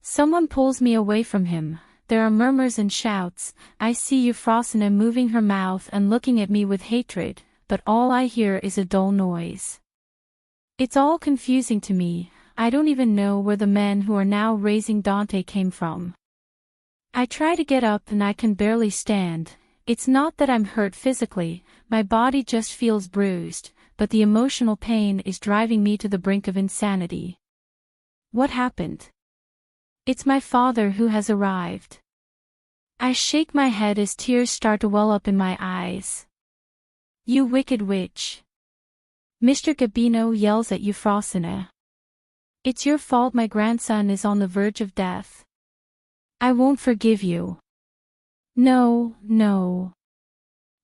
Someone pulls me away from him. There are murmurs and shouts. I see Euphrosyne moving her mouth and looking at me with hatred, but all I hear is a dull noise. It's all confusing to me. I don't even know where the men who are now raising Dante came from. I try to get up and I can barely stand. It's not that I'm hurt physically, my body just feels bruised, but the emotional pain is driving me to the brink of insanity. What happened? It's my father who has arrived. I shake my head as tears start to well up in my eyes. "You wicked witch. Mr. Gabino yells at Euphrosyne. It's your fault my grandson is on the verge of death. I won't forgive you. No, no.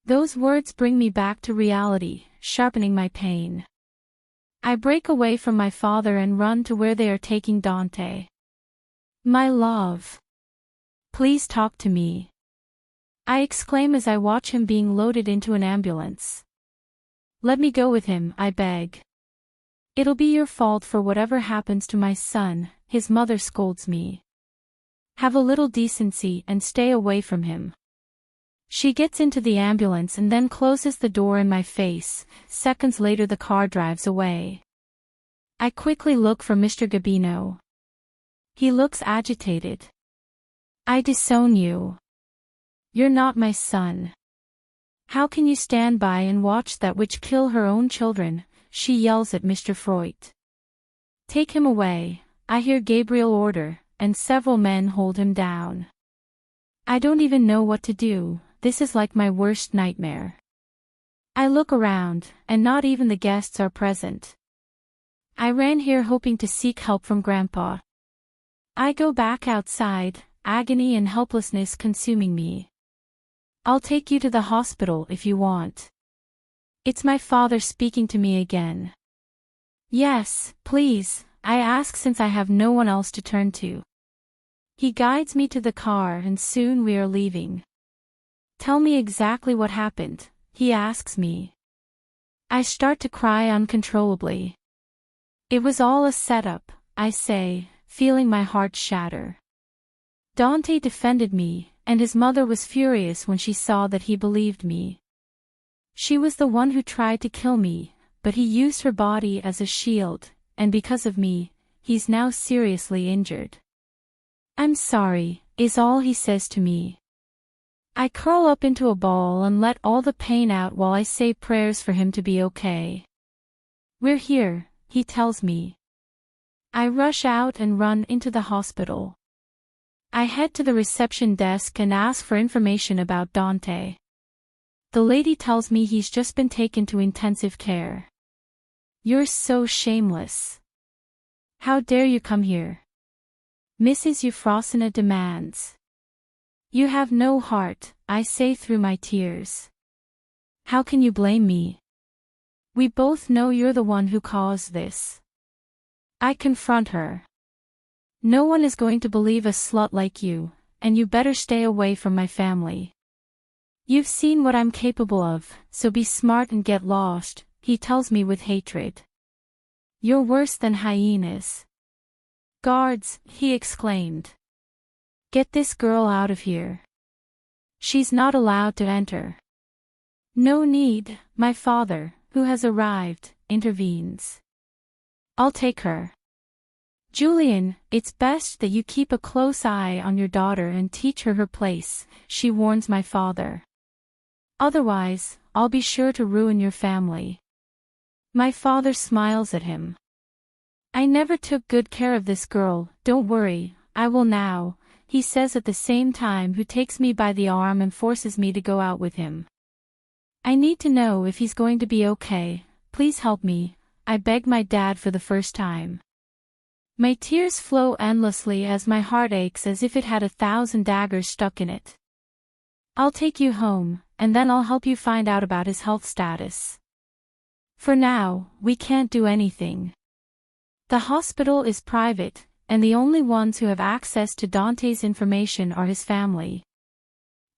Those words bring me back to reality, sharpening my pain. I break away from my father and run to where they are taking Dante. My love. Please talk to me. I exclaim as I watch him being loaded into an ambulance. Let me go with him, I beg. It'll be your fault for whatever happens to my son, his mother scolds me. Have a little decency and stay away from him. She gets into the ambulance and then closes the door in my face. Seconds later the car drives away. I quickly look for Mr. Gabino. He looks agitated. I disown you. You're not my son. How can you stand by and watch that witch kill her own children? She yells at Mr. Freud. Take him away, I hear Gabriel order, and several men hold him down. I don't even know what to do. This is like my worst nightmare. I look around, and not even the guests are present. I ran here hoping to seek help from Grandpa. I go back outside, agony and helplessness consuming me. I'll take you to the hospital if you want. It's my father speaking to me again. Yes, please, I ask since I have no one else to turn to. He guides me to the car and soon we are leaving. Tell me exactly what happened, he asks me. I start to cry uncontrollably. It was all a setup, I say, feeling my heart shatter. Dante defended me, and his mother was furious when she saw that he believed me. She was the one who tried to kill me, but he used her body as a shield, and because of me, he's now seriously injured. I'm sorry, is all he says to me. I curl up into a ball and let all the pain out while I say prayers for him to be okay. We're here, he tells me. I rush out and run into the hospital. I head to the reception desk and ask for information about Dante. The lady tells me he's just been taken to intensive care. You're so shameless. How dare you come here? Mrs. Euphrosyne demands. You have no heart, I say through my tears. How can you blame me? We both know you're the one who caused this. I confront her. No one is going to believe a slut like you, and you better stay away from my family. You've seen what I'm capable of, so be smart and get lost, he tells me with hatred. You're worse than hyenas. Guards, he exclaimed. Get this girl out of here. She's not allowed to enter. No need, my father, who has arrived, intervenes. I'll take her. Julian, it's best that you keep a close eye on your daughter and teach her her place, she warns my father. Otherwise, I'll be sure to ruin your family. My father smiles at him. I never took good care of this girl, don't worry, I will now, he says at the same time who takes me by the arm and forces me to go out with him. I need to know if he's going to be okay, please help me, I beg my dad for the first time. My tears flow endlessly as my heart aches as if it had 1,000 daggers stuck in it. I'll take you home, and then I'll help you find out about his health status. For now, we can't do anything. The hospital is private, and the only ones who have access to Dante's information are his family.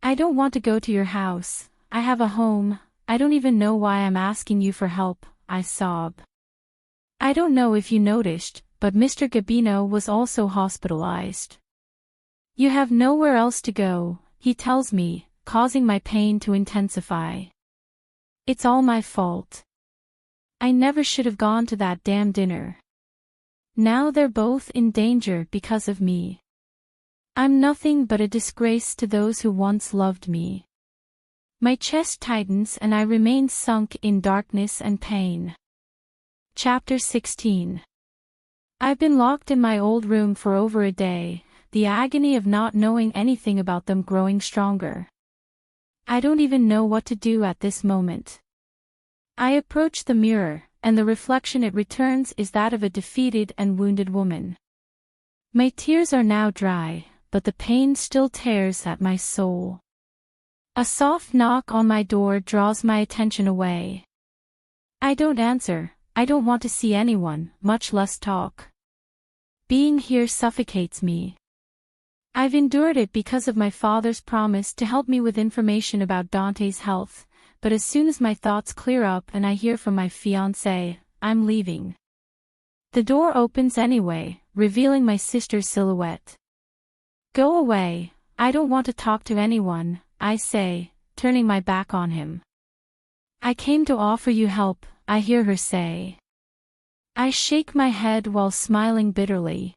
I don't want to go to your house, I have a home, I don't even know why I'm asking you for help, I sob. I don't know if you noticed, but Mr. Gabino was also hospitalized. You have nowhere else to go, he tells me, causing my pain to intensify. It's all my fault. I never should have gone to that damn dinner. Now they're both in danger because of me. I'm nothing but a disgrace to those who once loved me. My chest tightens and I remain sunk in darkness and pain. Chapter 16. I've been locked in my old room for over a day, the agony of not knowing anything about them growing stronger. I don't even know what to do at this moment. I approach the mirror, and the reflection it returns is that of a defeated and wounded woman. My tears are now dry, but the pain still tears at my soul. A soft knock on my door draws my attention away. I don't answer. I don't want to see anyone, much less talk. Being here suffocates me. I've endured it because of my father's promise to help me with information about Dante's health, but as soon as my thoughts clear up and I hear from my fiancé, I'm leaving. The door opens anyway, revealing my sister's silhouette. Go away, I don't want to talk to anyone, I say, turning my back on him. I came to offer you help, I hear her say. I shake my head while smiling bitterly.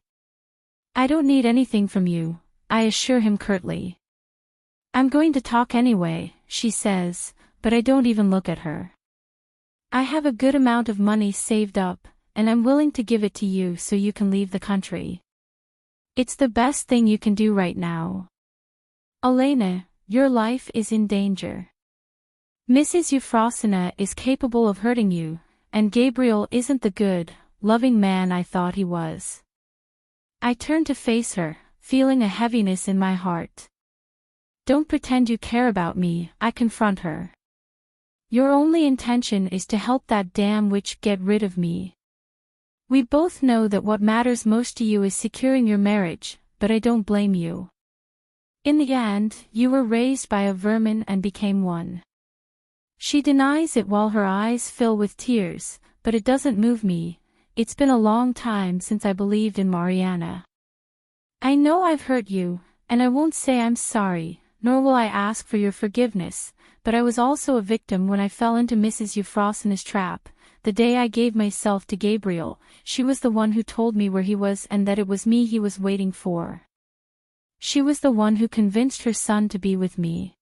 I don't need anything from you, I assure him curtly. I'm going to talk anyway, she says, but I don't even look at her. I have a good amount of money saved up, and I'm willing to give it to you so you can leave the country. It's the best thing you can do right now. Elena, your life is in danger. Mrs. Euphrosyne is capable of hurting you, and Gabriel isn't the good, loving man I thought he was. I turn to face her, feeling a heaviness in my heart. Don't pretend you care about me, I confront her. Your only intention is to help that damn witch get rid of me. We both know that what matters most to you is securing your marriage, but I don't blame you. In the end, you were raised by a vermin and became one. She denies it while her eyes fill with tears, but it doesn't move me. It's been a long time since I believed in Mariana. I know I've hurt you, and I won't say I'm sorry, nor will I ask for your forgiveness, but I was also a victim when I fell into Mrs. Euphrosyne's trap. The day I gave myself to Gabriel, she was the one who told me where he was and that it was me he was waiting for. She was the one who convinced her son to be with me.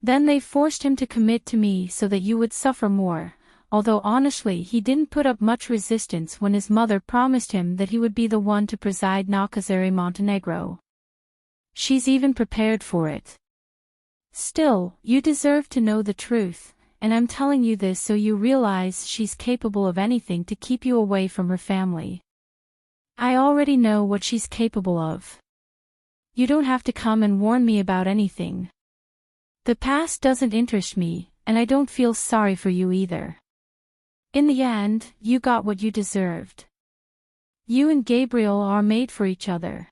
Then they forced him to commit to me so that you would suffer more, although honestly he didn't put up much resistance when his mother promised him that he would be the one to preside Nacazere Montenegro. She's even prepared for it. Still, you deserve to know the truth, and I'm telling you this so you realize she's capable of anything to keep you away from her family. I already know what she's capable of. You don't have to come and warn me about anything. The past doesn't interest me, and I don't feel sorry for you either. In the end, you got what you deserved. You and Gabriel are made for each other.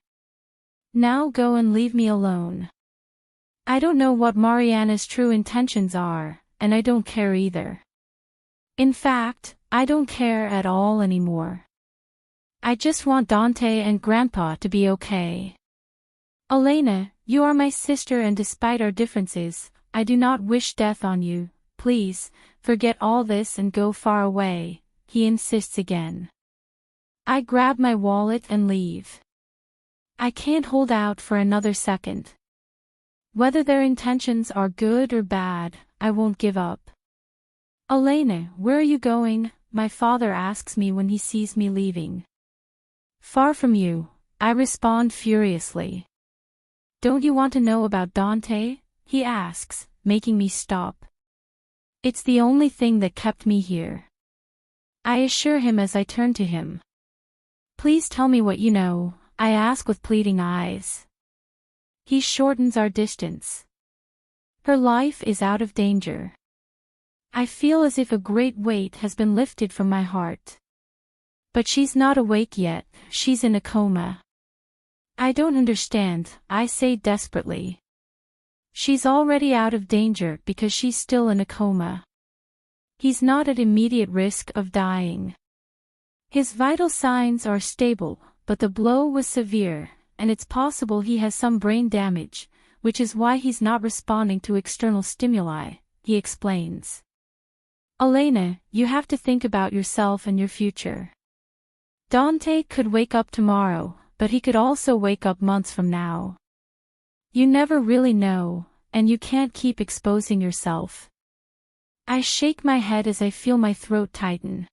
Now go and leave me alone. I don't know what Mariana's true intentions are, and I don't care either. In fact, I don't care at all anymore. I just want Dante and Grandpa to be okay. Elena, you are my sister, and despite our differences, I do not wish death on you. Please, forget all this and go far away, he insists again. I grab my wallet and leave. I can't hold out for another second. Whether their intentions are good or bad, I won't give up. Elena, where are you going? My father asks me when he sees me leaving. Far from you, I respond furiously. Don't you want to know about Dante? He asks, making me stop. It's the only thing that kept me here. I assure him as I turn to him. Please tell me what you know, I ask with pleading eyes. He shortens our distance. Her life is out of danger. I feel as if a great weight has been lifted from my heart. But she's not awake yet, she's in a coma. I don't understand, I say desperately. She's already out of danger because she's still in a coma. He's not at immediate risk of dying. His vital signs are stable, but the blow was severe, and it's possible he has some brain damage, which is why he's not responding to external stimuli, he explains. Elena, you have to think about yourself and your future. Dante could wake up tomorrow, but he could also wake up months from now. You never really know, and you can't keep exposing yourself. I shake my head as I feel my throat tighten.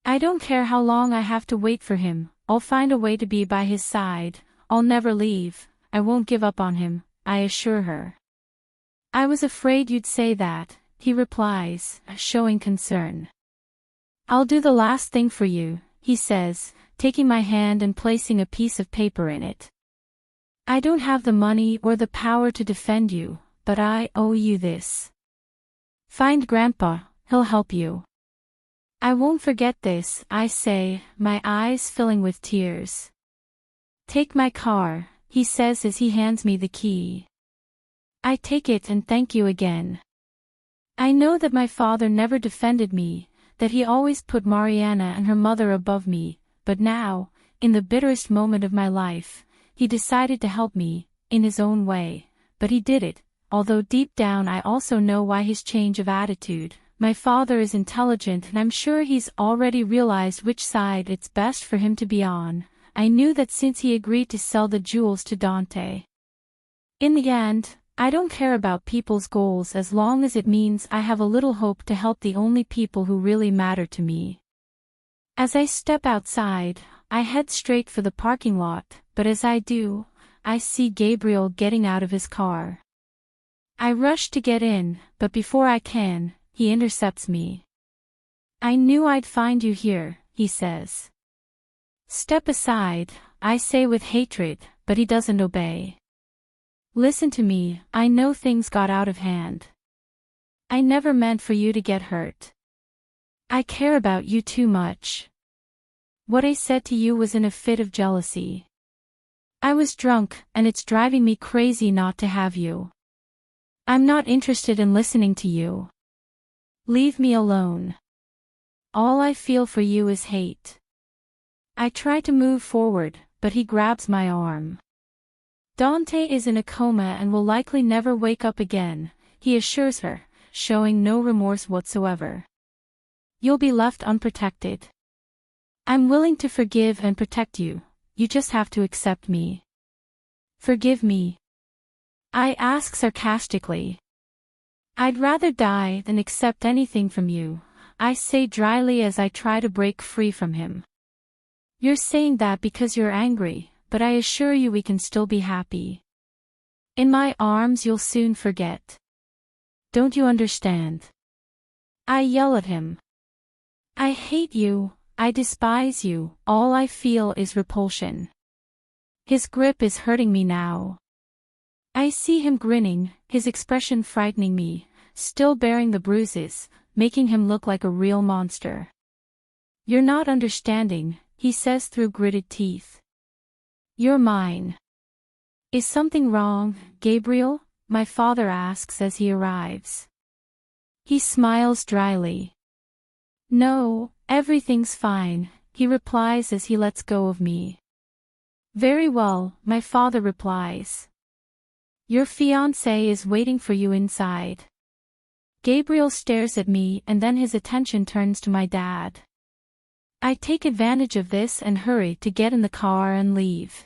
I don't care how long I have to wait for him, I'll find a way to be by his side, I'll never leave, I won't give up on him, I assure her. I was afraid you'd say that, he replies, showing concern. I'll do the last thing for you, he says, taking my hand and placing a piece of paper in it. I don't have the money or the power to defend you, but I owe you this. Find Grandpa, he'll help you. I won't forget this, I say, my eyes filling with tears. Take my car, he says as he hands me the key. I take it and thank you again. I know that my father never defended me, that he always put Mariana and her mother above me, but now, in the bitterest moment of my life, he decided to help me, in his own way, but he did it, although deep down I also know why his change of attitude. My father is intelligent and I'm sure he's already realized which side it's best for him to be on. I knew that since he agreed to sell the jewels to Dante. In the end, I don't care about people's goals as long as it means I have a little hope to help the only people who really matter to me. As I step outside, I head straight for the parking lot, but as I do, I see Gabriel getting out of his car. I rush to get in, but before I can, he intercepts me. I knew I'd find you here, he says. Step aside, I say with hatred, but he doesn't obey. Listen to me, I know things got out of hand. I never meant for you to get hurt. I care about you too much. What I said to you was in a fit of jealousy. I was drunk, and it's driving me crazy not to have you. I'm not interested in listening to you. Leave me alone. All I feel for you is hate. I try to move forward, but he grabs my arm. Dante is in a coma and will likely never wake up again, he assures her, showing no remorse whatsoever. You'll be left unprotected. I'm willing to forgive and protect you, you just have to accept me. Forgive me? I ask sarcastically. I'd rather die than accept anything from you, I say dryly as I try to break free from him. You're saying that because you're angry, but I assure you we can still be happy. In my arms you'll soon forget. Don't you understand? I yell at him. I hate you, I despise you, all I feel is repulsion. His grip is hurting me now. I see him grinning, his expression frightening me, still bearing the bruises, making him look like a real monster. You're not understanding, he says through gritted teeth. You're mine. Is something wrong, Gabriel? My father asks as he arrives. He smiles dryly. No, everything's fine, he replies as he lets go of me. Very well, my father replies. Your fiancé is waiting for you inside. Gabriel stares at me and then his attention turns to my dad. I take advantage of this and hurry to get in the car and leave.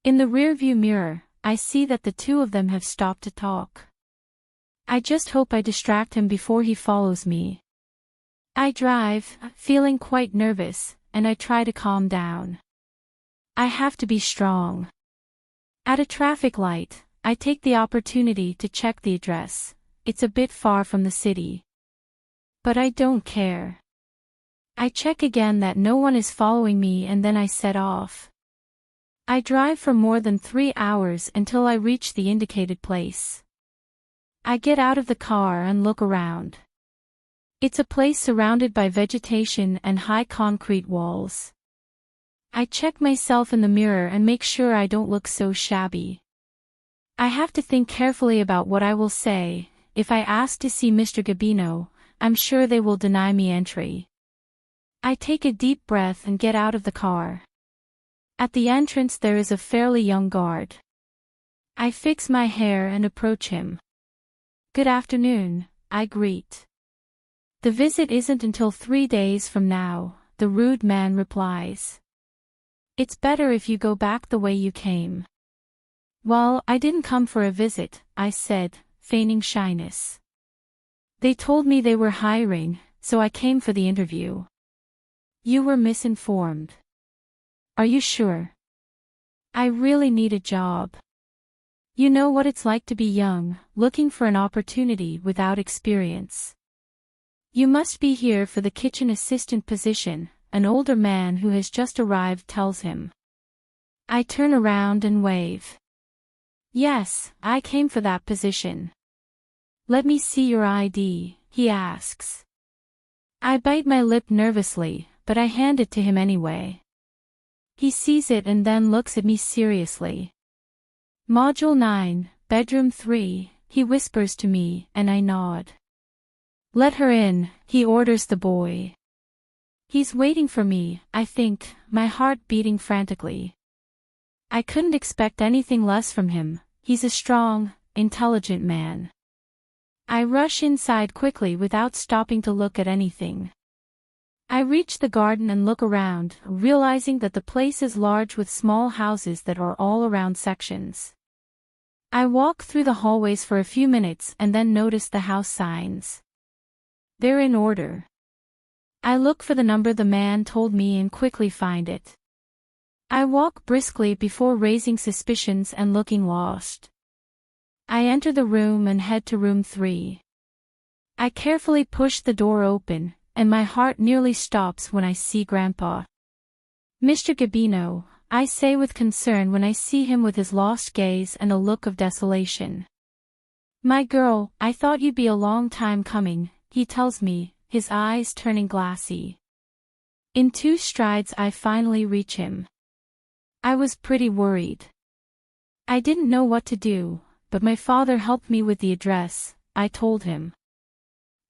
In the rearview mirror, I see that the two of them have stopped to talk. I just hope I distract him before he follows me. I drive, feeling quite nervous, and I try to calm down. I have to be strong. At a traffic light, I take the opportunity to check the address. It's a bit far from the city. But I don't care. I check again that no one is following me and then I set off. I drive for more than 3 hours until I reach the indicated place. I get out of the car and look around. It's a place surrounded by vegetation and high concrete walls. I check myself in the mirror and make sure I don't look so shabby. I have to think carefully about what I will say. If I ask to see Mr. Gabino, I'm sure they will deny me entry. I take a deep breath and get out of the car. At the entrance there is a fairly young guard. I fix my hair and approach him. Good afternoon, I greet. The visit isn't until 3 days from now, the rude man replies. It's better if you go back the way you came. Well, I didn't come for a visit, I said, feigning shyness. They told me they were hiring, so I came for the interview. You were misinformed. Are you sure? I really need a job. You know what it's like to be young, looking for an opportunity without experience. You must be here for the kitchen assistant position, an older man who has just arrived tells him. I turn around and wave. Yes, I came for that position. Let me see your ID, he asks. I bite my lip nervously, but I hand it to him anyway. He sees it and then looks at me seriously. Module 9, bedroom 3, he whispers to me, and I nod. Let her in, he orders the boy. He's waiting for me, I think, my heart beating frantically. I couldn't expect anything less from him. He's a strong, intelligent man. I rush inside quickly without stopping to look at anything. I reach the garden and look around, realizing that the place is large with small houses that are all around sections. I walk through the hallways for a few minutes and then notice the house signs. They're in order. I look for the number the man told me and quickly find it. I walk briskly before raising suspicions and looking lost. I enter the room and head to room 3. I carefully push the door open, and my heart nearly stops when I see Grandpa. Mr. Gabino, I say with concern when I see him with his lost gaze and a look of desolation. My girl, I thought you'd be a long time coming, he tells me, his eyes turning glassy. In 2 strides I finally reach him. I was pretty worried. I didn't know what to do, but my father helped me with the address, I told him.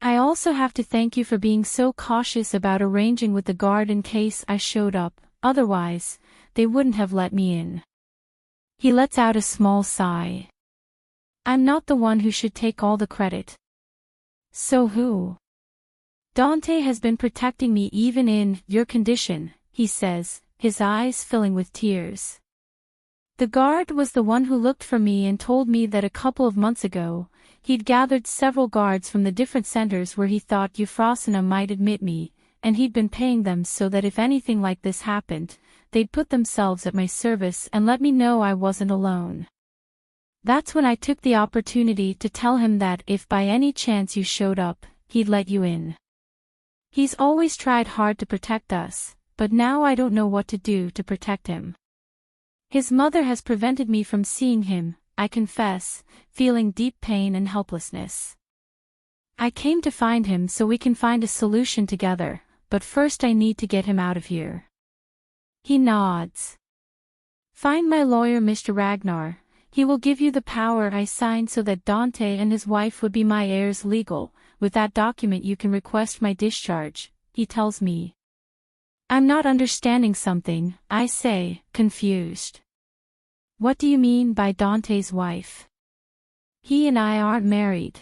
I also have to thank you for being so cautious about arranging with the guard in case I showed up, otherwise, they wouldn't have let me in. He lets out a small sigh. I'm not the one who should take all the credit. So who? Dante has been protecting me even in your condition, he says, his eyes filling with tears. The guard was the one who looked for me and told me that a couple of months ago, he'd gathered several guards from the different centers where he thought Euphrosyne might admit me, and he'd been paying them so that if anything like this happened, they'd put themselves at my service and let me know I wasn't alone. That's when I took the opportunity to tell him that if by any chance you showed up, he'd let you in. He's always tried hard to protect us, but now I don't know what to do to protect him. His mother has prevented me from seeing him, I confess, feeling deep pain and helplessness. I came to find him so we can find a solution together, but first I need to get him out of here. He nods. Find my lawyer Mr. Ragnar, he will give you the power I signed so that Dante and his wife would be my heirs legal, with that document you can request my discharge, he tells me. I'm not understanding something, I say, confused. What do you mean by Dante's wife? He and I aren't married.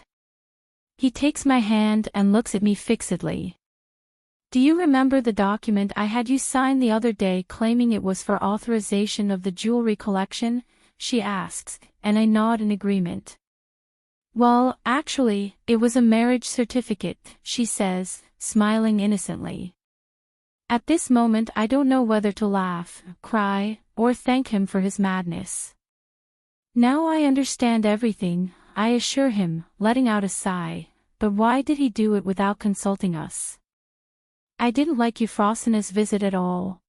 He takes my hand and looks at me fixedly. Do you remember the document I had you sign the other day claiming it was for authorization of the jewelry collection? She asks, and I nod in agreement. Well, actually, it was a marriage certificate, she says, smiling innocently. At this moment I don't know whether to laugh, cry, or thank him for his madness. Now I understand everything, I assure him, letting out a sigh, but why did he do it without consulting us? I didn't like Euphrosyne's visit at all.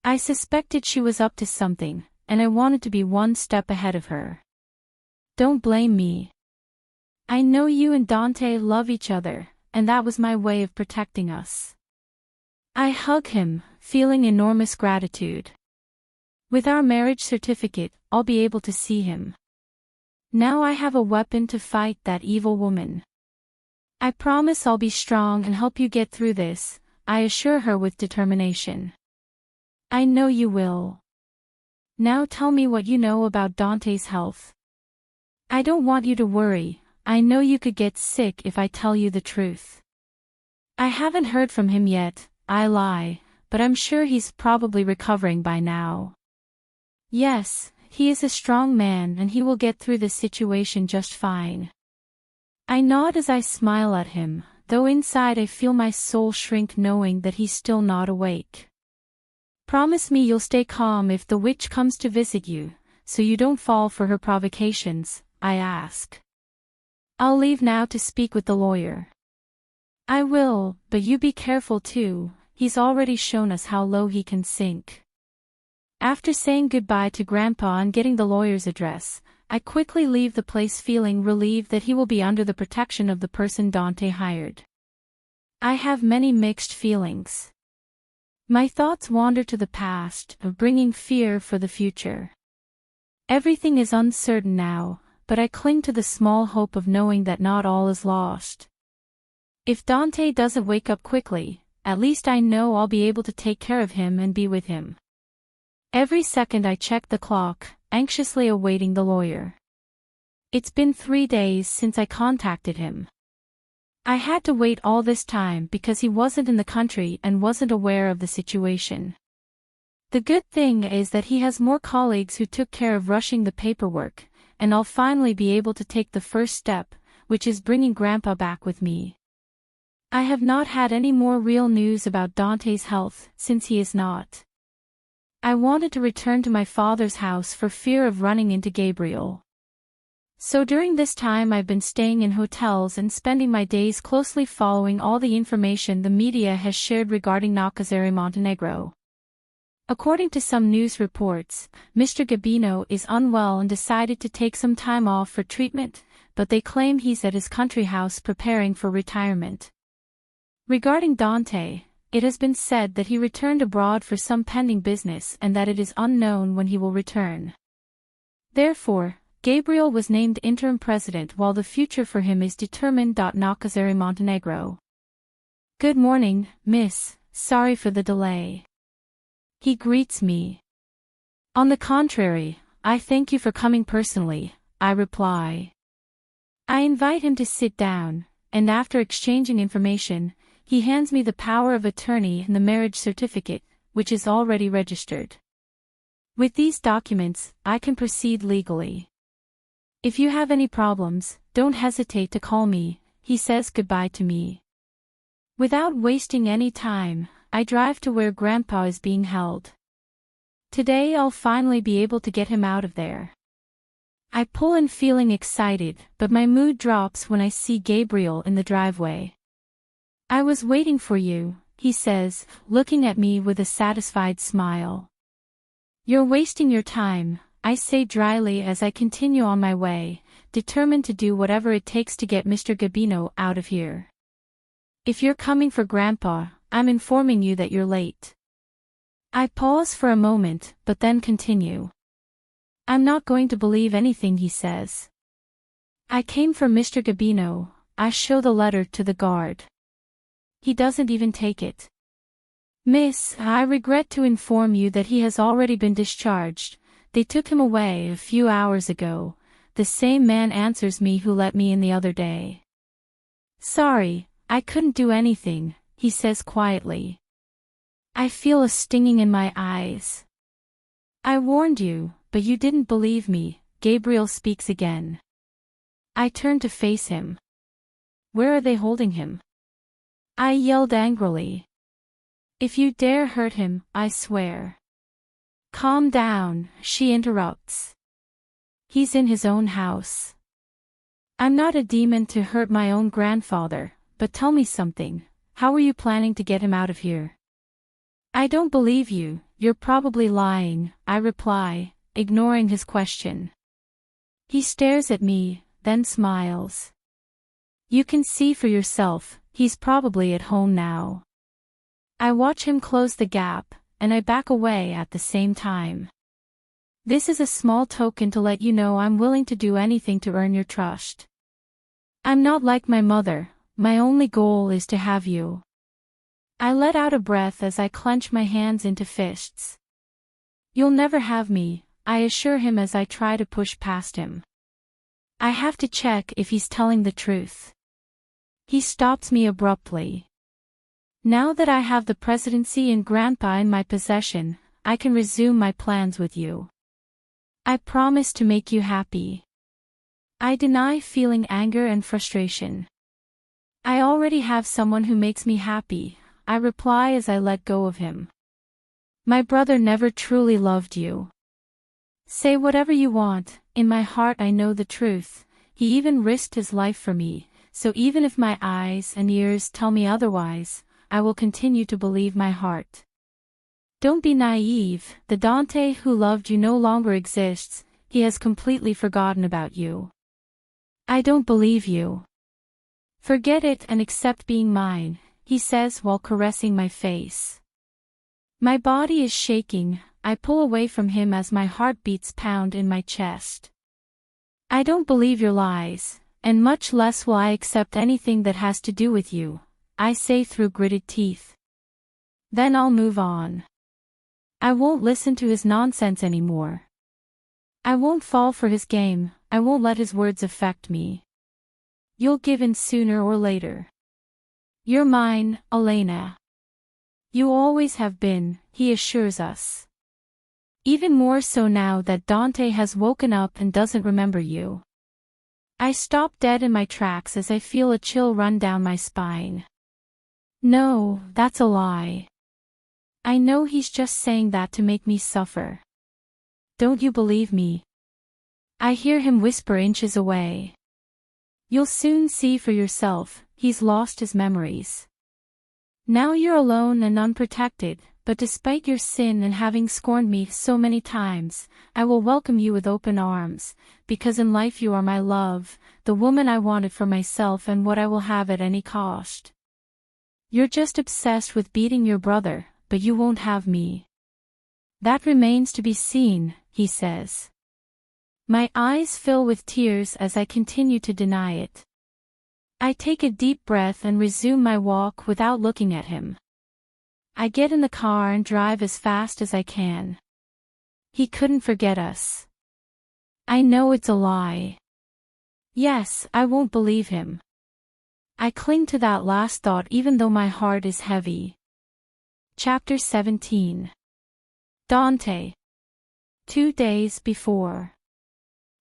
I suspected she was up to something, and I wanted to be one step ahead of her. Don't blame me. I know you and Dante love each other, and that was my way of protecting us. I hug him, feeling enormous gratitude. With our marriage certificate, I'll be able to see him. Now I have a weapon to fight that evil woman. I promise I'll be strong and help you get through this, I assure her with determination. I know you will. Now tell me what you know about Dante's health. I don't want you to worry, I know you could get sick if I tell you the truth. I haven't heard from him yet, I lie, but I'm sure he's probably recovering by now. Yes, he is a strong man and he will get through this situation just fine. I nod as I smile at him, though inside I feel my soul shrink knowing that he's still not awake. Promise me you'll stay calm if the witch comes to visit you, so you don't fall for her provocations, I ask. I'll leave now to speak with the lawyer. I will, but you be careful too, he's already shown us how low he can sink. After saying goodbye to Grandpa and getting the lawyer's address, I quickly leave the place feeling relieved that he will be under the protection of the person Dante hired. I have many mixed feelings. My thoughts wander to the past, bringing fear for the future. Everything is uncertain now, but I cling to the small hope of knowing that not all is lost. If Dante doesn't wake up quickly, at least I know I'll be able to take care of him and be with him. Every second I check the clock, anxiously awaiting the lawyer. It's been 3 days since I contacted him. I had to wait all this time because he wasn't in the country and wasn't aware of the situation. The good thing is that he has more colleagues who took care of rushing the paperwork, and I'll finally be able to take the first step, which is bringing Grandpa back with me. I have not had any more real news about Dante's health since he is not. I wanted to return to my father's house for fear of running into Gabriel. So during this time I've been staying in hotels and spending my days closely following all the information the media has shared regarding Nakazzari Montenegro. According to some news reports, Mr. Gabino is unwell and decided to take some time off for treatment, but they claim he's at his country house preparing for retirement. Regarding Dante, it has been said that he returned abroad for some pending business and that it is unknown when he will return. Therefore, Gabriel was named interim president while the future for him is determined. Nakazzari Montenegro. Good morning, miss, sorry for the delay. He greets me. On the contrary, I thank you for coming personally, I reply. I invite him to sit down, and after exchanging information, he hands me the power of attorney and the marriage certificate, which is already registered. With these documents, I can proceed legally. If you have any problems, don't hesitate to call me, he says goodbye to me. Without wasting any time, I drive to where Grandpa is being held. Today I'll finally be able to get him out of there. I pull in feeling excited, but my mood drops when I see Gabriel in the driveway. I was waiting for you, he says, looking at me with a satisfied smile. You're wasting your time, I say dryly as I continue on my way, determined to do whatever it takes to get Mr. Gabino out of here. If you're coming for Grandpa, I'm informing you that you're late. I pause for a moment, but then continue. I'm not going to believe anything he says. I came for Mr. Gabino, I show the letter to the guard. He doesn't even take it. Miss, I regret to inform you that he has already been discharged. They took him away a few hours ago. The same man answers me who let me in the other day. Sorry, I couldn't do anything, he says quietly. I feel a stinging in my eyes. I warned you, but you didn't believe me, Gabriel speaks again. I turn to face him. Where are they holding him? I yelled angrily. If you dare hurt him, I swear. Calm down, she interrupts. He's in his own house. I'm not a demon to hurt my own grandfather, but tell me something, how are you planning to get him out of here? I don't believe you, you're probably lying, I reply, ignoring his question. He stares at me, then smiles. You can see for yourself, he's probably at home now. I watch him close the gap, and I back away at the same time. This is a small token to let you know I'm willing to do anything to earn your trust. I'm not like my mother, my only goal is to have you. I let out a breath as I clench my hands into fists. You'll never have me, I assure him as I try to push past him. I have to check if he's telling the truth. He stops me abruptly. Now that I have the presidency and Grandpa in my possession, I can resume my plans with you. I promise to make you happy. I deny feeling anger and frustration. I already have someone who makes me happy, I reply as I let go of him. My brother never truly loved you. Say whatever you want, in my heart I know the truth, he even risked his life for me, so even if my eyes and ears tell me otherwise, I will continue to believe my heart. Don't be naive, the Dante who loved you no longer exists, he has completely forgotten about you. I don't believe you. Forget it and accept being mine, he says while caressing my face. My body is shaking, I pull away from him as my heartbeats pound in my chest. I don't believe your lies, and much less will I accept anything that has to do with you, I say through gritted teeth. Then I'll move on. I won't listen to his nonsense anymore. I won't fall for his game, I won't let his words affect me. You'll give in sooner or later. You're mine, Elena. You always have been, he assures us. Even more so now that Dante has woken up and doesn't remember you. I stop dead in my tracks as I feel a chill run down my spine. No, that's a lie. I know he's just saying that to make me suffer. Don't you believe me? I hear him whisper inches away. You'll soon see for yourself, he's lost his memories. Now you're alone and unprotected, but despite your sin and having scorned me so many times, I will welcome you with open arms, because in life you are my love, the woman I wanted for myself and what I will have at any cost. You're just obsessed with beating your brother, but you won't have me. That remains to be seen, he says. My eyes fill with tears as I continue to deny it. I take a deep breath and resume my walk without looking at him. I get in the car and drive as fast as I can. He couldn't forget us. I know it's a lie. Yes, I won't believe him. I cling to that last thought even though my heart is heavy. Chapter 17. Dante. 2 days before.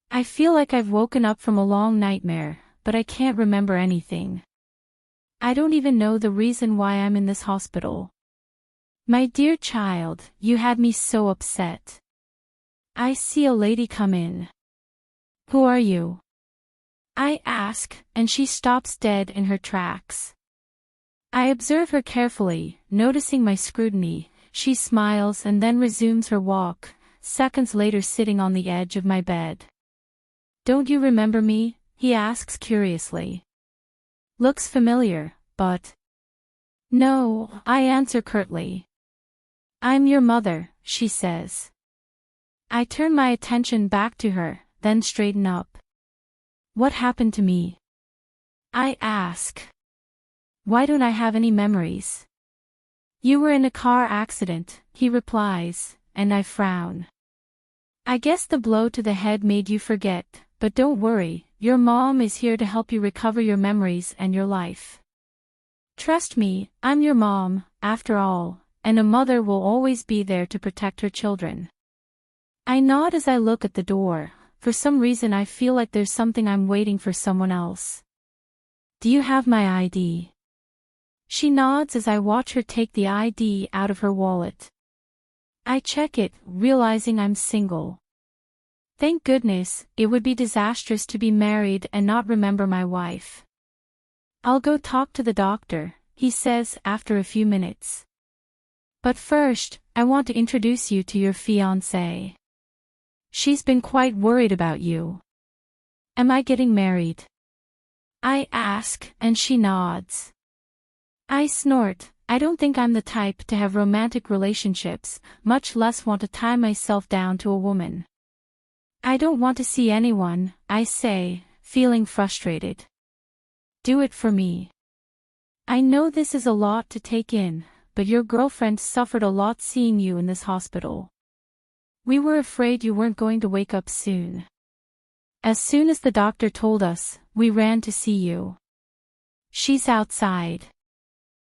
I feel like I've woken up from a long nightmare, but I can't remember anything. I don't even know the reason why I'm in this hospital. My dear child, you had me so upset. I see a lady come in. Who are you? I ask, and she stops dead in her tracks. I observe her carefully, noticing my scrutiny. She smiles and then resumes her walk, seconds later sitting on the edge of my bed. Don't you remember me? He asks curiously. Looks familiar, but... No, I answer curtly. I'm your mother, she says. I turn my attention back to her, then straighten up. What happened to me? I ask. Why don't I have any memories? You were in a car accident, he replies, and I frown. I guess the blow to the head made you forget, but don't worry, your mom is here to help you recover your memories and your life. Trust me, I'm your mom, after all, and a mother will always be there to protect her children. I nod as I look at the door. For some reason I feel like there's something I'm waiting for someone else. Do you have my ID? She nods as I watch her take the ID out of her wallet. I check it, realizing I'm single. Thank goodness, it would be disastrous to be married and not remember my wife. I'll go talk to the doctor, he says after a few minutes. But first, I want to introduce you to your fiancée. She's been quite worried about you. Am I getting married? I ask, and she nods. I snort. I don't think I'm the type to have romantic relationships, much less want to tie myself down to a woman. I don't want to see anyone, I say, feeling frustrated. Do it for me. I know this is a lot to take in, but your girlfriend suffered a lot seeing you in this hospital. We were afraid you weren't going to wake up soon. As soon as the doctor told us, we ran to see you. She's outside.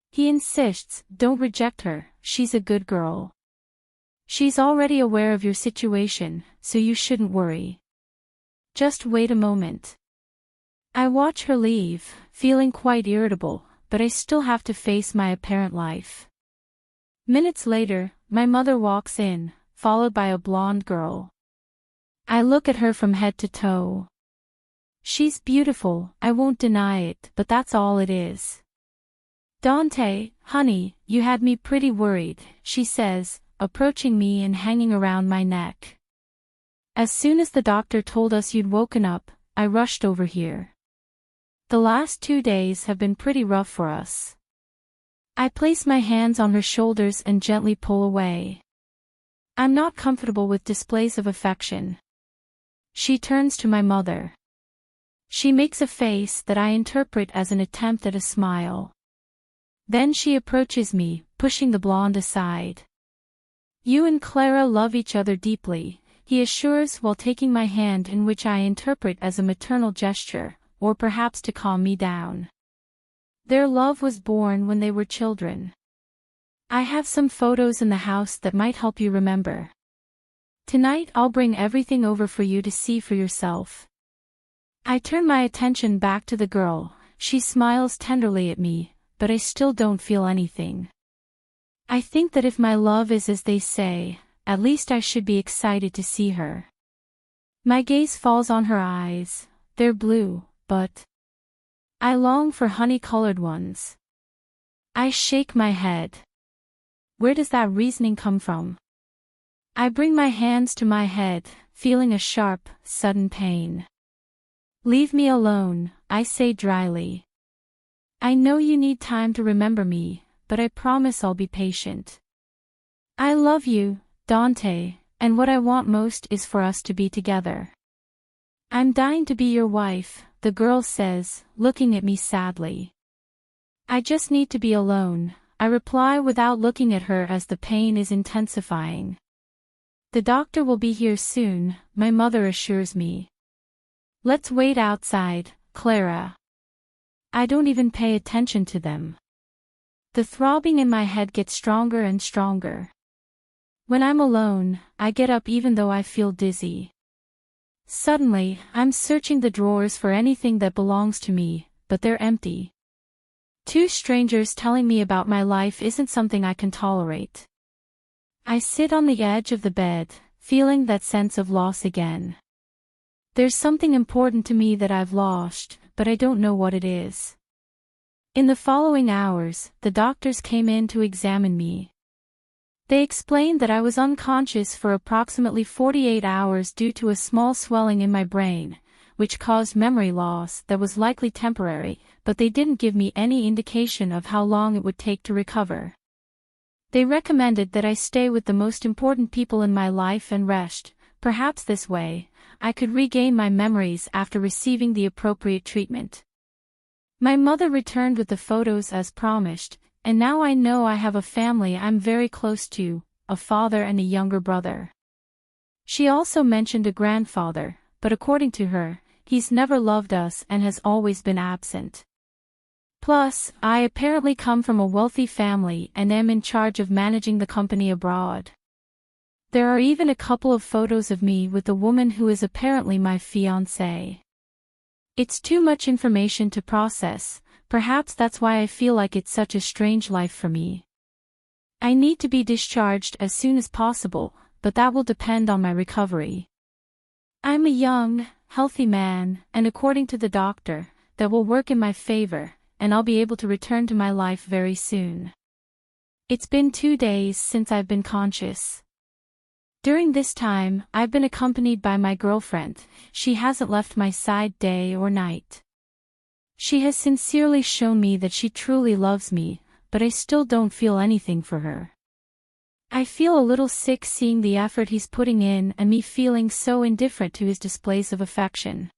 He insists, don't reject her, she's a good girl. She's already aware of your situation, so you shouldn't worry. Just wait a moment. I watch her leave, feeling quite irritable, but I still have to face my apparent life. Minutes later, my mother walks in, followed by a blonde girl. I look at her from head to toe. She's beautiful, I won't deny it, but that's all it is. Dante, honey, you had me pretty worried, she says, approaching me and hanging around my neck. As soon as the doctor told us you'd woken up, I rushed over here. The last 2 days have been pretty rough for us. I place my hands on her shoulders and gently pull away. I'm not comfortable with displays of affection. She turns to my mother. She makes a face that I interpret as an attempt at a smile. Then she approaches me, pushing the blonde aside. You and Clara love each other deeply, he assures while taking my hand, in which I interpret as a maternal gesture, or perhaps to calm me down. Their love was born when they were children. I have some photos in the house that might help you remember. Tonight I'll bring everything over for you to see for yourself. I turn my attention back to the girl. She smiles tenderly at me, but I still don't feel anything. I think that if my love is as they say, at least I should be excited to see her. My gaze falls on her eyes. They're blue, but I long for honey-colored ones. I shake my head. Where does that reasoning come from? I bring my hands to my head, feeling a sharp, sudden pain. Leave me alone, I say dryly. I know you need time to remember me, but I promise I'll be patient. I love you, Dante, and what I want most is for us to be together. I'm dying to be your wife, the girl says, looking at me sadly. I just need to be alone, I reply without looking at her as the pain is intensifying. The doctor will be here soon, my mother assures me. Let's wait outside, Clara. I don't even pay attention to them. The throbbing in my head gets stronger and stronger. When I'm alone, I get up even though I feel dizzy. Suddenly, I'm searching the drawers for anything that belongs to me, but they're empty. 2 strangers telling me about my life isn't something I can tolerate. I sit on the edge of the bed, feeling that sense of loss again. There's something important to me that I've lost, but I don't know what it is. In the following hours, the doctors came in to examine me. They explained that I was unconscious for approximately 48 hours due to a small swelling in my brain, which caused memory loss that was likely temporary, but they didn't give me any indication of how long it would take to recover. They recommended that I stay with the most important people in my life and rest. Perhaps this way, I could regain my memories after receiving the appropriate treatment. My mother returned with the photos as promised, and now I know I have a family I'm very close to, a father and a younger brother. She also mentioned a grandfather, but according to her, he's never loved us and has always been absent. Plus, I apparently come from a wealthy family and am in charge of managing the company abroad. There are even a couple of photos of me with the woman who is apparently my fiancé. It's too much information to process, perhaps that's why I feel like it's such a strange life for me. I need to be discharged as soon as possible, but that will depend on my recovery. I'm a young, healthy man, and according to the doctor, that will work in my favor, and I'll be able to return to my life very soon. It's been 2 days since I've been conscious. During this time, I've been accompanied by my girlfriend. She hasn't left my side day or night. She has sincerely shown me that she truly loves me, but I still don't feel anything for her. I feel a little sick seeing the effort he's putting in and me feeling so indifferent to his displays of affection.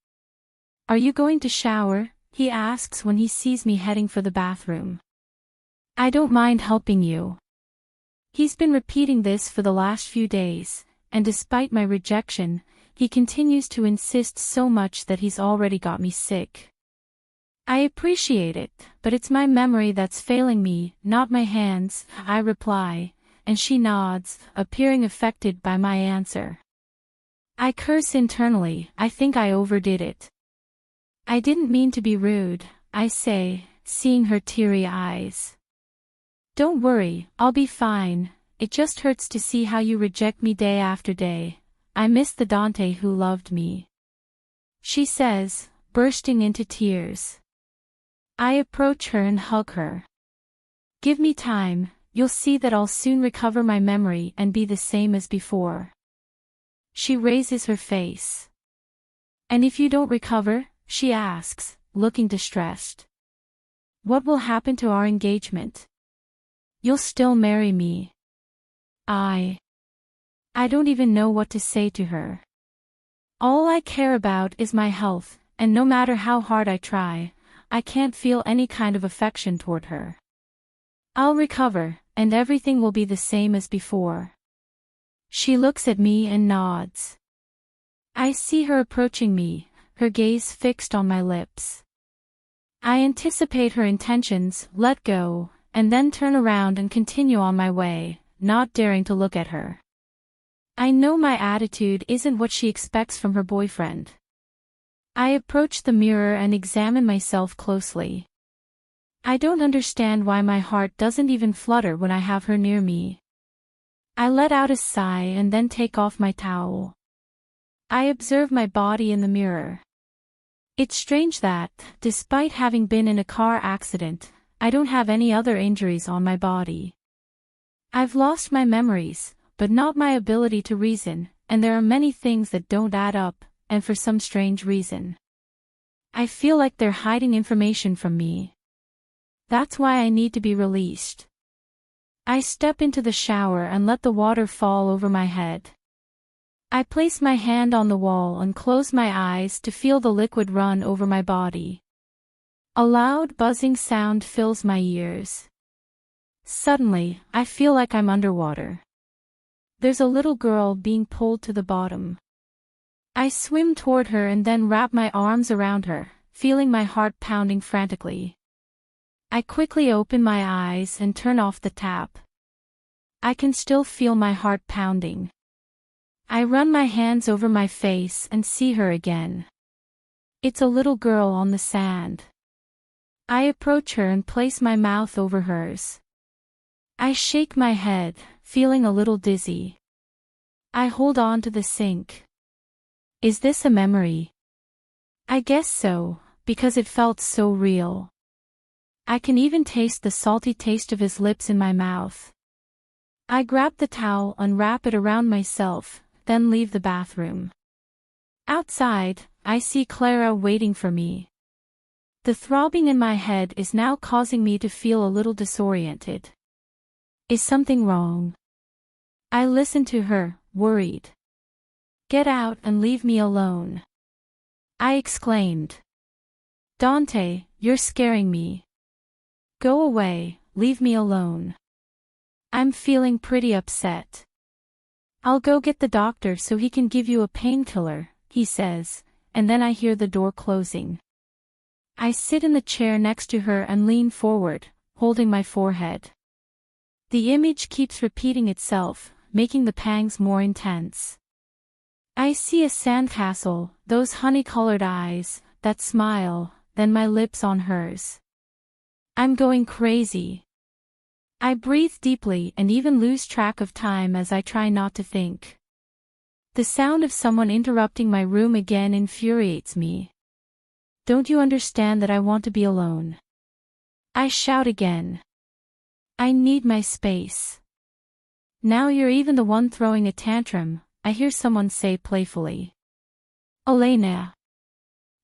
Are you going to shower? He asks when he sees me heading for the bathroom. I don't mind helping you. He's been repeating this for the last few days, and despite my rejection, he continues to insist so much that he's already got me sick. I appreciate it, but it's my memory that's failing me, not my hands, I reply, and she nods, appearing affected by my answer. I curse internally, I think I overdid it. I didn't mean to be rude, I say, seeing her teary eyes. Don't worry, I'll be fine, it just hurts to see how you reject me day after day. I miss the Dante who loved me. She says, bursting into tears. I approach her and hug her. "Give me time, you'll see that I'll soon recover my memory and be the same as before." She raises her face. "And if you don't recover?" she asks, looking distressed. "What will happen to our engagement? You'll still marry me?" I don't even know what to say to her. All I care about is my health, and no matter how hard I try, I can't feel any kind of affection toward her. "I'll recover, and everything will be the same as before." She looks at me and nods. I see her approaching me, her gaze fixed on my lips. I anticipate her intentions, let go, and then turn around and continue on my way, not daring to look at her. I know my attitude isn't what she expects from her boyfriend. I approach the mirror and examine myself closely. I don't understand why my heart doesn't even flutter when I have her near me. I let out a sigh and then take off my towel. I observe my body in the mirror. It's strange that, despite having been in a car accident, I don't have any other injuries on my body. I've lost my memories, but not my ability to reason, and there are many things that don't add up, and for some strange reason. I feel like they're hiding information from me. That's why I need to be released. I step into the shower and let the water fall over my head. I place my hand on the wall and close my eyes to feel the liquid run over my body. A loud buzzing sound fills my ears. Suddenly, I feel like I'm underwater. There's a little girl being pulled to the bottom. I swim toward her and then wrap my arms around her, feeling my heart pounding frantically. I quickly open my eyes and turn off the tap. I can still feel my heart pounding. I run my hands over my face and see her again. It's a little girl on the sand. I approach her and place my mouth over hers. I shake my head, feeling a little dizzy. I hold on to the sink. Is this a memory? I guess so, because it felt so real. I can even taste the salty taste of his lips in my mouth. I grab the towel and wrap it around myself, then leave the bathroom. Outside, I see Clara waiting for me. The throbbing in my head is now causing me to feel a little disoriented. Is something wrong? I listen to her, worried. "Get out and leave me alone," I exclaimed. "Dante, you're scaring me. Go away, leave me alone. I'm feeling pretty upset." "I'll go get the doctor so he can give you a painkiller," he says, and then I hear the door closing. I sit in the chair next to her and lean forward, holding my forehead. The image keeps repeating itself, making the pangs more intense. I see a sandcastle, those honey-colored eyes, that smile, then my lips on hers. I'm going crazy. I breathe deeply and even lose track of time as I try not to think. The sound of someone interrupting my room again infuriates me. "Don't you understand that I want to be alone?" I shout again. "I need my space." "Now you're even the one throwing a tantrum," I hear someone say playfully. "Elena."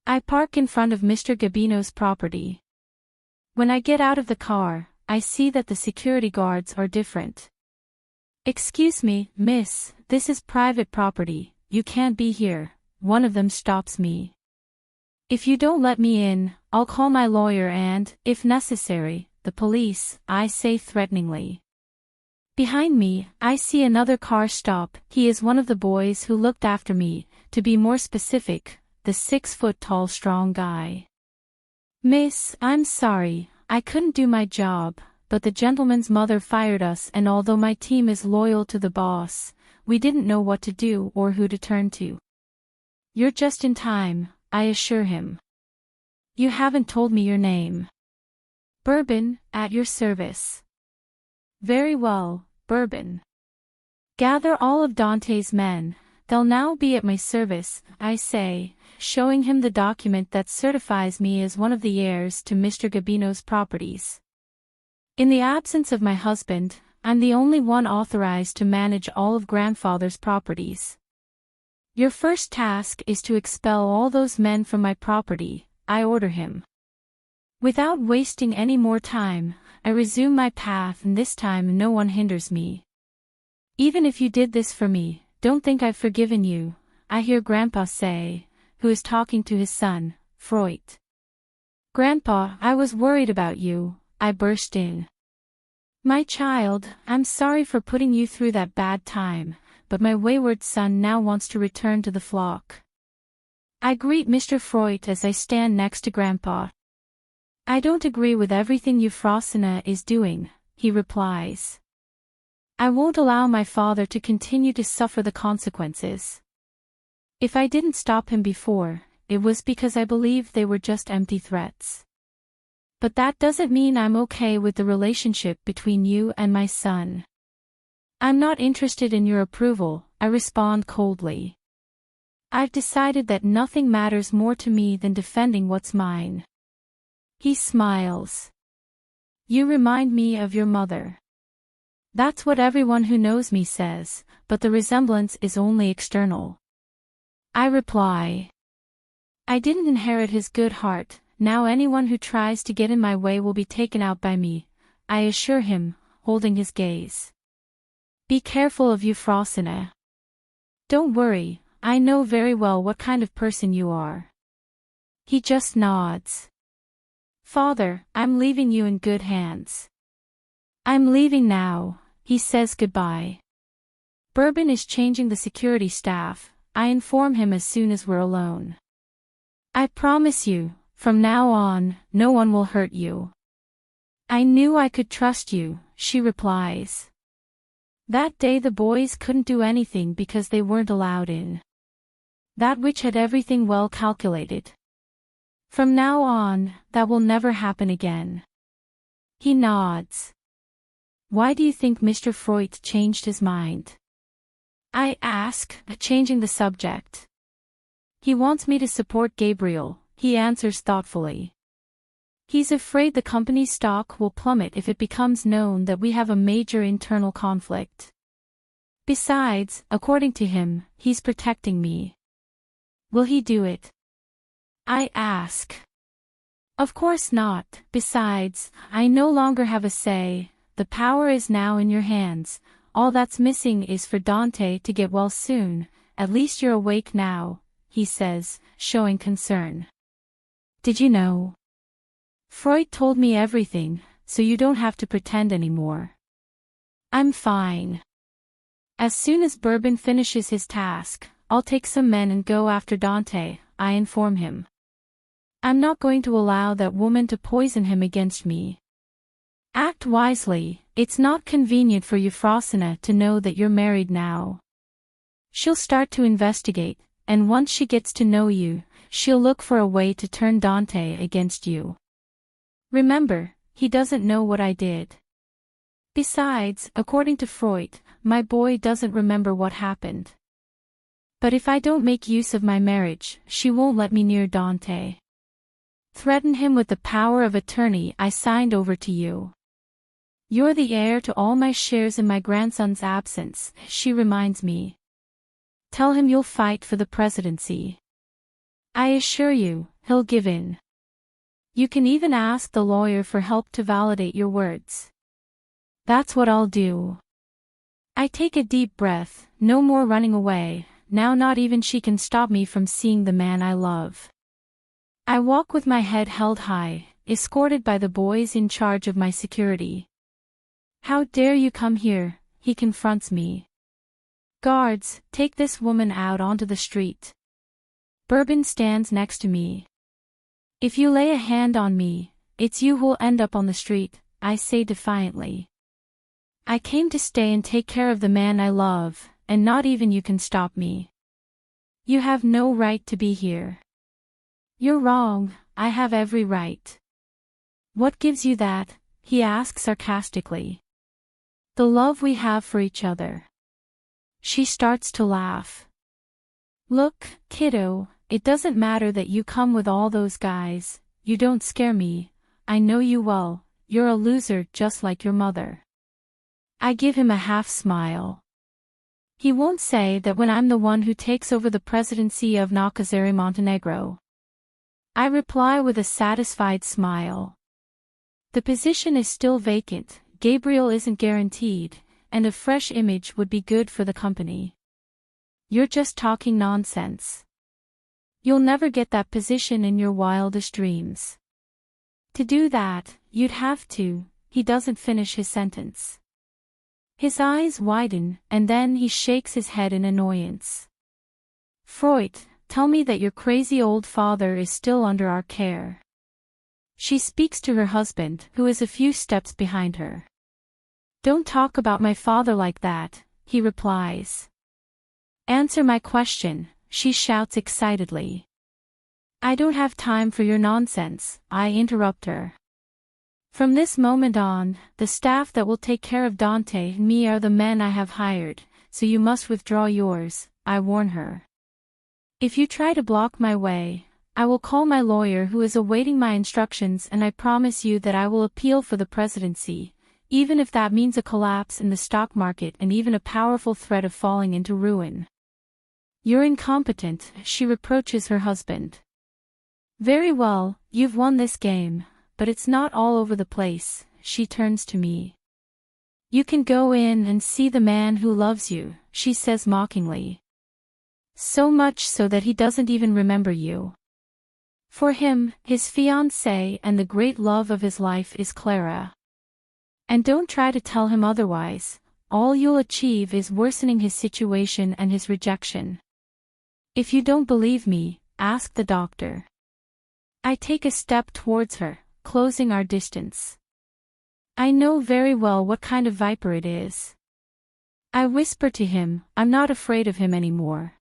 I park in front of Mr. Gabino's property. When I get out of the car, I see that the security guards are different. "Excuse me, miss, this is private property, you can't be here," one of them stops me. "If you don't let me in, I'll call my lawyer and, if necessary, the police," I say threateningly. Behind me, I see another car stop. He is one of the boys who looked after me, to be more specific, the 6-foot-tall strong guy. "Miss, I'm sorry, I couldn't do my job, but the gentleman's mother fired us and although my team is loyal to the boss, we didn't know what to do or who to turn to." "You're just in time," I assure him. "You haven't told me your name." "Bourbon, at your service." "Very well, Bourbon. Gather all of Dante's men, they'll now be at my service," I say, showing him the document that certifies me as one of the heirs to Mr. Gabino's properties. In the absence of my husband, I'm the only one authorized to manage all of grandfather's properties. Your first task is to expel all those men from my property, I order him. Without wasting any more time, I resume my path, and this time no one hinders me. Even if you did this for me, don't think I've forgiven you, I hear Grandpa say, who is talking to his son, Freud. Grandpa, I was worried about you, I burst in. My child, I'm sorry for putting you through that bad time, but my wayward son now wants to return to the flock. I greet Mr. Freud as I stand next to Grandpa. I don't agree with everything Euphrosyne is doing, he replies. I won't allow my father to continue to suffer the consequences. If I didn't stop him before, it was because I believed they were just empty threats. But that doesn't mean I'm okay with the relationship between you and my son. I'm not interested in your approval, I respond coldly. I've decided that nothing matters more to me than defending what's mine. He smiles. You remind me of your mother. That's what everyone who knows me says, but the resemblance is only external. I reply. I didn't inherit his good heart. Now anyone who tries to get in my way will be taken out by me, I assure him, holding his gaze. Be careful of Euphrosyne. Don't worry, I know very well what kind of person you are. He just nods. Father, I'm leaving you in good hands. I'm leaving now, he says goodbye. Bourbon is changing the security staff, I inform him as soon as we're alone. I promise you, from now on, no one will hurt you. I knew I could trust you, she replies. That day the boys couldn't do anything because they weren't allowed in. That witch had everything well calculated. From now on, that will never happen again. He nods. Why do you think Mr. Freud changed his mind? I ask, changing the subject. He wants me to support Gabriel, he answers thoughtfully. He's afraid the company's stock will plummet if it becomes known that we have a major internal conflict. Besides, according to him, he's protecting me. Will he do it? I ask. Of course not, besides, I no longer have a say, the power is now in your hands, all that's missing is for Dante to get well soon, at least you're awake now, he says, showing concern. Did you know? Freud told me everything, so you don't have to pretend anymore. I'm fine. As soon as Bourbon finishes his task, I'll take some men and go after Dante, I inform him. I'm not going to allow that woman to poison him against me. Act wisely, it's not convenient for Euphrosyne to know that you're married now. She'll start to investigate, and once she gets to know you, she'll look for a way to turn Dante against you. Remember, he doesn't know what I did. Besides, according to Freud, my boy doesn't remember what happened. But if I don't make use of my marriage, she won't let me near Dante. Threaten him with the power of attorney I signed over to you. You're the heir to all my shares in my grandson's absence, she reminds me. Tell him you'll fight for the presidency. I assure you, he'll give in. You can even ask the lawyer for help to validate your words. That's what I'll do. I take a deep breath, no more running away, now not even she can stop me from seeing the man I love. I walk with my head held high, escorted by the boys in charge of my security. How dare you come here, he confronts me. Guards, take this woman out onto the street. Bourbon stands next to me. If you lay a hand on me, it's you who'll end up on the street, I say defiantly. I came to stay and take care of the man I love, and not even you can stop me. You have no right to be here. You're wrong, I have every right. What gives you that? He asks sarcastically. The love we have for each other. She starts to laugh. Look, kiddo, it doesn't matter that you come with all those guys, you don't scare me, I know you well, you're a loser just like your mother. I give him a half smile. He won't say that when I'm the one who takes over the presidency of Nakazari Montenegro. I reply with a satisfied smile. The position is still vacant, Gabriel isn't guaranteed, and a fresh image would be good for the company. You're just talking nonsense. You'll never get that position in your wildest dreams. To do that, you'd have to. He doesn't finish his sentence. His eyes widen, and then he shakes his head in annoyance. Freud, tell me that your crazy old father is still under our care. She speaks to her husband, who is a few steps behind her. Don't talk about my father like that, he replies. Answer my question, she shouts excitedly. I don't have time for your nonsense, I interrupt her. From this moment on, the staff that will take care of Dante and me are the men I have hired, so you must withdraw yours, I warn her. If you try to block my way, I will call my lawyer who is awaiting my instructions, and I promise you that I will appeal for the presidency, even if that means a collapse in the stock market and even a powerful threat of falling into ruin. You're incompetent, she reproaches her husband. Very well, you've won this game, but it's not all over the place, she turns to me. You can go in and see the man who loves you, she says mockingly. So much so that he doesn't even remember you. For him, his fiancée and the great love of his life is Clara. And don't try to tell him otherwise, all you'll achieve is worsening his situation and his rejection. If you don't believe me, ask the doctor. I take a step towards her, closing our distance. I know very well what kind of viper it is. I whisper to him, I'm not afraid of him anymore.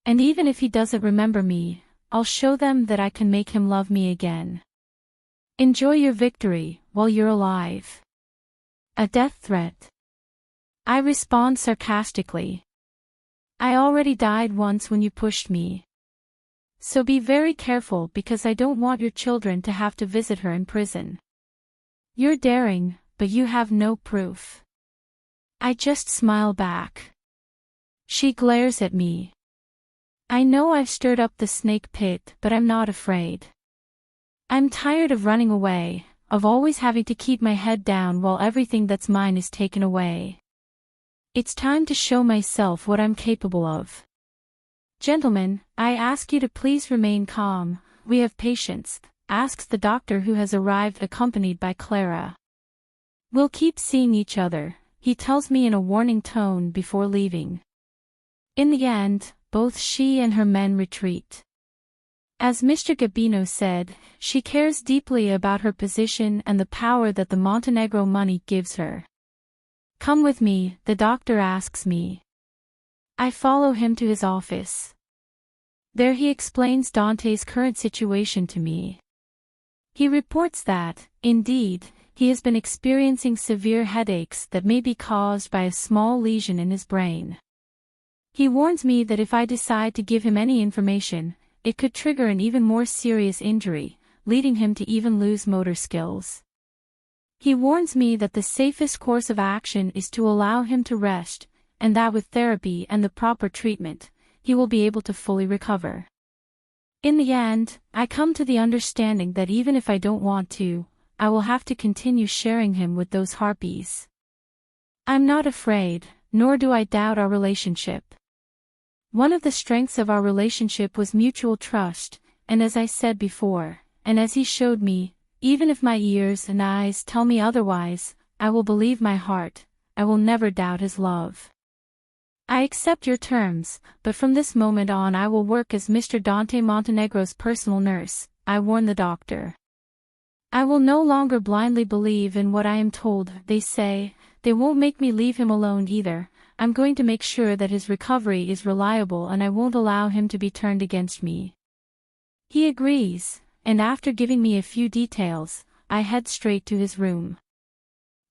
And even if he doesn't remember me, I'll show them that I can make him love me again. Enjoy your victory, while you're alive. A death threat. I respond sarcastically. I already died once when you pushed me. So be very careful because I don't want your children to have to visit her in prison. You're daring, but you have no proof. I just smile back. She glares at me. I know I've stirred up the snake pit, but I'm not afraid. I'm tired of running away, of always having to keep my head down while everything that's mine is taken away. It's time to show myself what I'm capable of. Gentlemen, I ask you to please remain calm, we have patience, asks the doctor who has arrived accompanied by Clara. We'll keep seeing each other, he tells me in a warning tone before leaving. In the end, both she and her men retreat. As Mr. Gabino said, she cares deeply about her position and the power that the Montenegro money gives her. Come with me, the doctor asks me. I follow him to his office. There he explains Dante's current situation to me. He reports that, indeed, he has been experiencing severe headaches that may be caused by a small lesion in his brain. He warns me that if I decide to give him any information, it could trigger an even more serious injury, leading him to even lose motor skills. He warns me that the safest course of action is to allow him to rest, and that with therapy and the proper treatment, he will be able to fully recover. In the end, I come to the understanding that even if I don't want to, I will have to continue sharing him with those harpies. I'm not afraid, nor do I doubt our relationship. One of the strengths of our relationship was mutual trust, and as I said before, and as he showed me, even if my ears and eyes tell me otherwise, I will believe my heart, I will never doubt his love. I accept your terms, but from this moment on I will work as Mr. Dante Montenegro's personal nurse, I warn the doctor. I will no longer blindly believe in what I am told, they say, they won't make me leave him alone either. I'm going to make sure that his recovery is reliable and I won't allow him to be turned against me. He agrees, and after giving me a few details, I head straight to his room.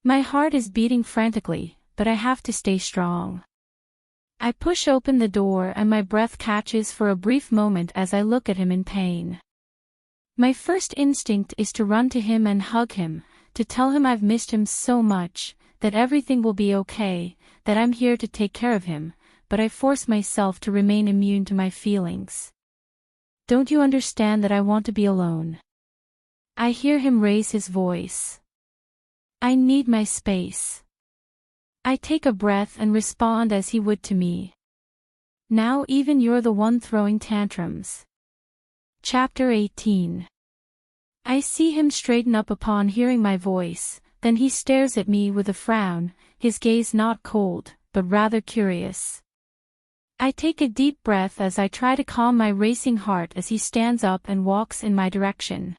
My heart is beating frantically, but I have to stay strong. I push open the door and my breath catches for a brief moment as I look at him in pain. My first instinct is to run to him and hug him, to tell him I've missed him so much, that everything will be okay, that I'm here to take care of him, but I force myself to remain immune to my feelings. Don't you understand that I want to be alone? I hear him raise his voice. I need my space. I take a breath and respond as he would to me. Now even you're the one throwing tantrums. Chapter 18. I see him straighten up upon hearing my voice, then he stares at me with a frown, his gaze not cold, but rather curious. I take a deep breath as I try to calm my racing heart as he stands up and walks in my direction.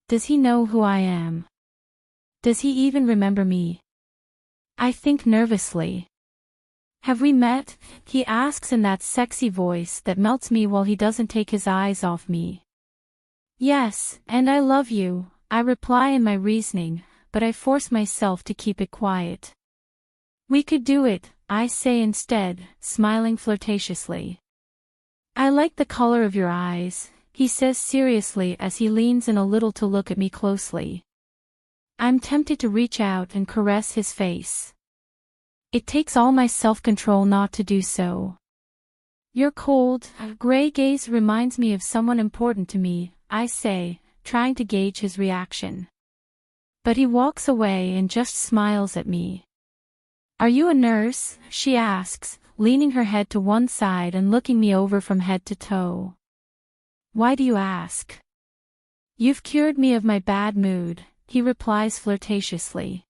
Does he know who I am? Does he even remember me? I think nervously. Have we met? He asks in that sexy voice that melts me while he doesn't take his eyes off me. Yes, and I love you, I reply in my reasoning, but I force myself to keep it quiet. We could do it, I say instead, smiling flirtatiously. I like the color of your eyes, he says seriously as he leans in a little to look at me closely. I'm tempted to reach out and caress his face. It takes all my self-control not to do so. Your cold, gray gaze reminds me of someone important to me, I say, trying to gauge his reaction. But he walks away and just smiles at me. Are you a nurse? She asks, leaning her head to one side and looking me over from head to toe. Why do you ask? You've cured me of my bad mood, he replies flirtatiously.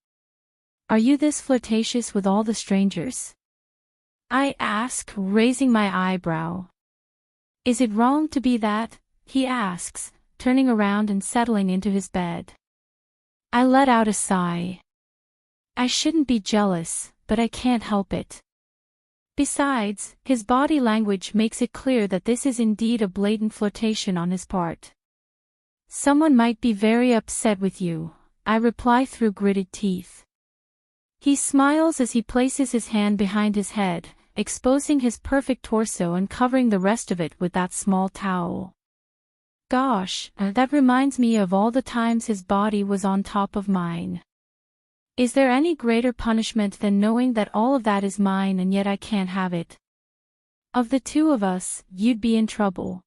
Are you this flirtatious with all the strangers? I ask, raising my eyebrow. Is it wrong to be that? He asks, turning around and settling into his bed. I let out a sigh. I shouldn't be jealous, but I can't help it. Besides, his body language makes it clear that this is indeed a blatant flirtation on his part. Someone might be very upset with you, I reply through gritted teeth. He smiles as he places his hand behind his head, exposing his perfect torso and covering the rest of it with that small towel. Gosh, that reminds me of all the times his body was on top of mine. Is there any greater punishment than knowing that all of that is mine and yet I can't have it? Of the two of us, you'd be in trouble.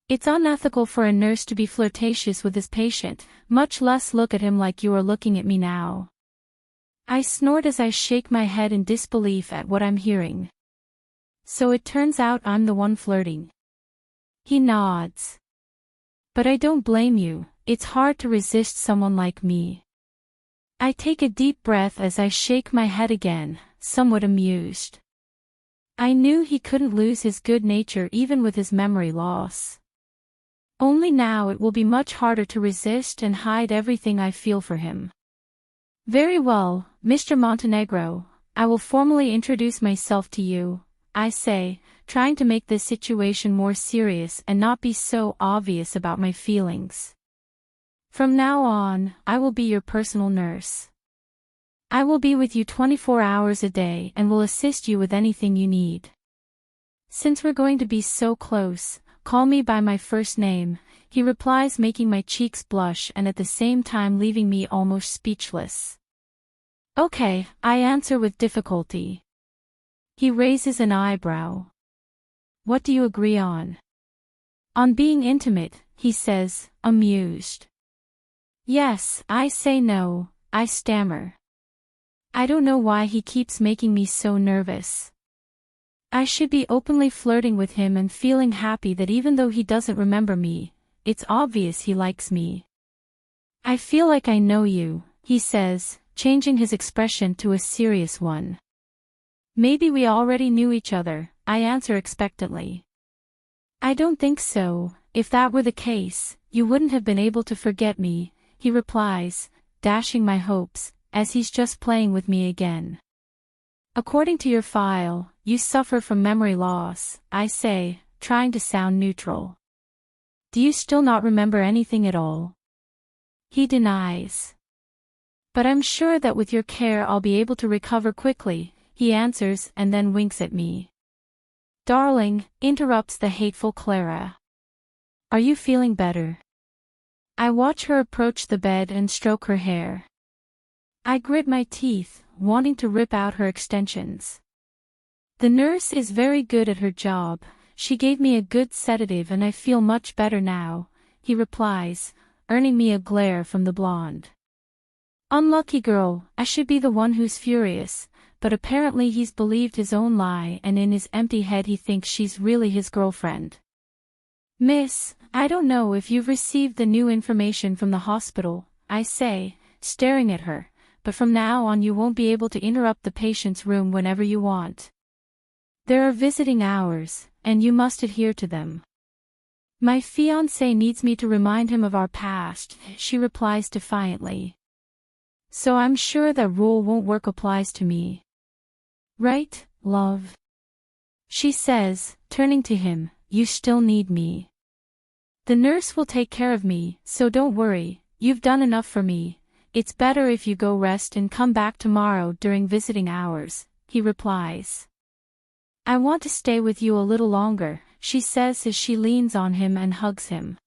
It's unethical for a nurse to be flirtatious with his patient, much less look at him like you are looking at me now. I snort as I shake my head in disbelief at what I'm hearing. So it turns out I'm the one flirting. He nods. But I don't blame you, it's hard to resist someone like me. I take a deep breath as I shake my head again, somewhat amused. I knew he couldn't lose his good nature even with his memory loss. Only now it will be much harder to resist and hide everything I feel for him. Very well, Mr. Montenegro, I will formally introduce myself to you, I say, trying to make this situation more serious and not be so obvious about my feelings. From now on, I will be your personal nurse. I will be with you 24 hours a day and will assist you with anything you need. Since we're going to be so close, call me by my first name, he replies, making my cheeks blush and at the same time leaving me almost speechless. Okay, I answer with difficulty. He raises an eyebrow. What do you agree on? On being intimate, he says, amused. Yes, I say no, I stammer. I don't know why he keeps making me so nervous. I should be openly flirting with him and feeling happy that even though he doesn't remember me, it's obvious he likes me. I feel like I know you, he says, changing his expression to a serious one. Maybe we already knew each other, I answer expectantly. I don't think so, if that were the case, you wouldn't have been able to forget me, he replies, dashing my hopes, as he's just playing with me again. According to your file, you suffer from memory loss, I say, trying to sound neutral. Do you still not remember anything at all? He denies. But I'm sure that with your care I'll be able to recover quickly, he answers and then winks at me. Darling, interrupts the hateful Clara. Are you feeling better? I watch her approach the bed and stroke her hair. I grit my teeth, wanting to rip out her extensions. The nurse is very good at her job. She gave me a good sedative and I feel much better now, he replies, earning me a glare from the blonde. Unlucky girl, I should be the one who's furious, but apparently he's believed his own lie and in his empty head he thinks she's really his girlfriend. Miss, I don't know if you've received the new information from the hospital, I say, staring at her, but from now on you won't be able to interrupt the patient's room whenever you want. There are visiting hours, and you must adhere to them. My fiancé needs me to remind him of our past, she replies defiantly. So I'm sure that rule won't work applies to me. Right, love? She says, turning to him, you still need me. The nurse will take care of me, so don't worry, you've done enough for me. It's better if you go rest and come back tomorrow during visiting hours, he replies. I want to stay with you a little longer, she says as she leans on him and hugs him.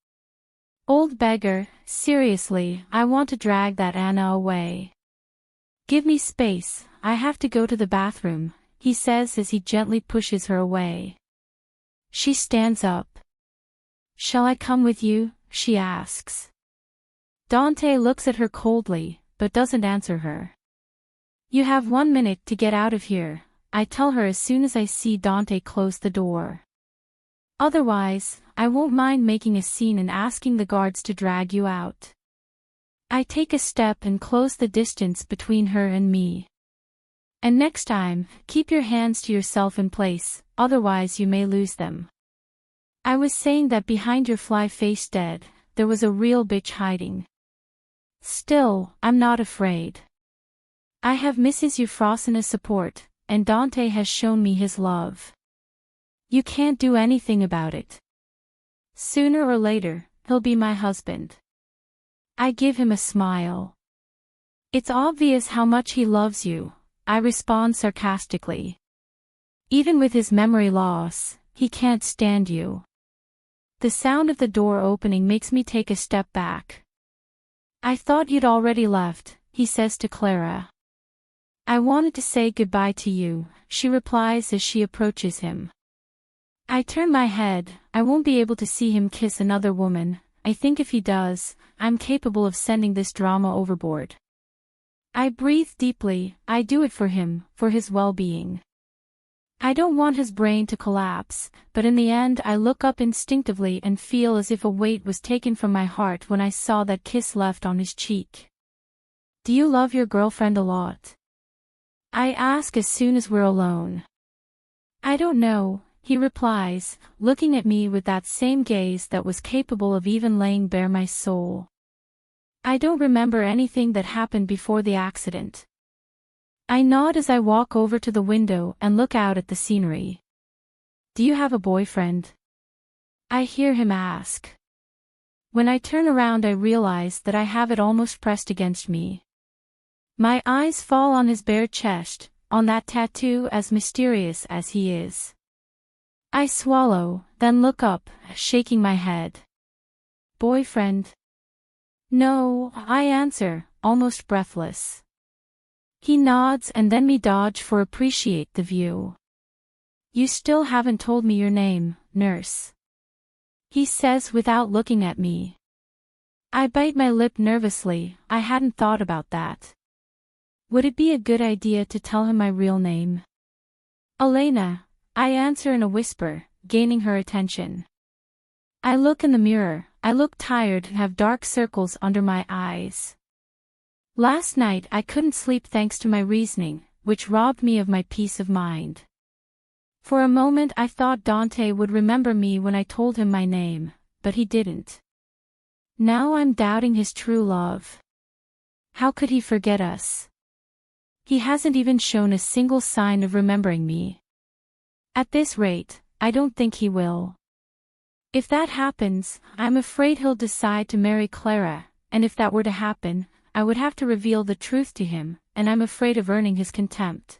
Old beggar, seriously, I want to drag that Anna away. Give me space, I have to go to the bathroom, he says as he gently pushes her away. She stands up. Shall I come with you? She asks. Dante looks at her coldly, but doesn't answer her. You have 1 minute to get out of here, I tell her as soon as I see Dante close the door. Otherwise, I won't mind making a scene and asking the guards to drag you out. I take a step and close the distance between her and me. And next time, keep your hands to yourself in place, otherwise you may lose them. I was saying that behind your fly-faced dead, there was a real bitch hiding. Still, I'm not afraid. I have Mrs. Euphrosyne as support, and Dante has shown me his love. You can't do anything about it. Sooner or later, he'll be my husband. I give him a smile. It's obvious how much he loves you, I respond sarcastically. Even with his memory loss, he can't stand you. The sound of the door opening makes me take a step back. I thought you'd already left, he says to Clara. I wanted to say goodbye to you, she replies as she approaches him. I turn my head, I won't be able to see him kiss another woman. I think if he does, I'm capable of sending this drama overboard. I breathe deeply, I do it for him, for his well-being. I don't want his brain to collapse, but in the end I look up instinctively and feel as if a weight was taken from my heart when I saw that kiss left on his cheek. Do you love your girlfriend a lot? I ask as soon as we're alone. I don't know, he replies, looking at me with that same gaze that was capable of even laying bare my soul. I don't remember anything that happened before the accident. I nod as I walk over to the window and look out at the scenery. Do you have a boyfriend? I hear him ask. When I turn around I realize that I have it almost pressed against me. My eyes fall on his bare chest, on that tattoo as mysterious as he is. I swallow, then look up, shaking my head. Boyfriend? No, I answer, almost breathless. He nods and then me dodge for appreciate the view. You still haven't told me your name, nurse. He says without looking at me. I bite my lip nervously, I hadn't thought about that. Would it be a good idea to tell him my real name? Elena, I answer in a whisper, gaining her attention. I look in the mirror, I look tired and have dark circles under my eyes. Last night I couldn't sleep thanks to my reasoning, which robbed me of my peace of mind. For a moment I thought Dante would remember me when I told him my name, but he didn't. Now I'm doubting his true love. How could he forget us? He hasn't even shown a single sign of remembering me. At this rate, I don't think he will. If that happens, I'm afraid he'll decide to marry Clara, and if that were to happen, I would have to reveal the truth to him, and I'm afraid of earning his contempt.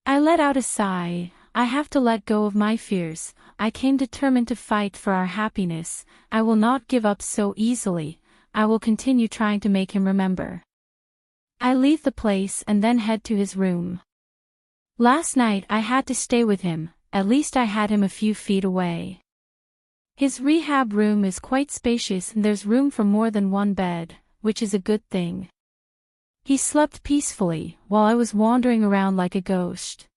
I let out a sigh. I have to let go of my fears. I came determined to fight for our happiness. I will not give up so easily. I will continue trying to make him remember. I leave the place and then head to his room. Last night I had to stay with him, at least I had him a few feet away. His rehab room is quite spacious and there's room for more than one bed, which is a good thing. He slept peacefully, while I was wandering around like a ghost.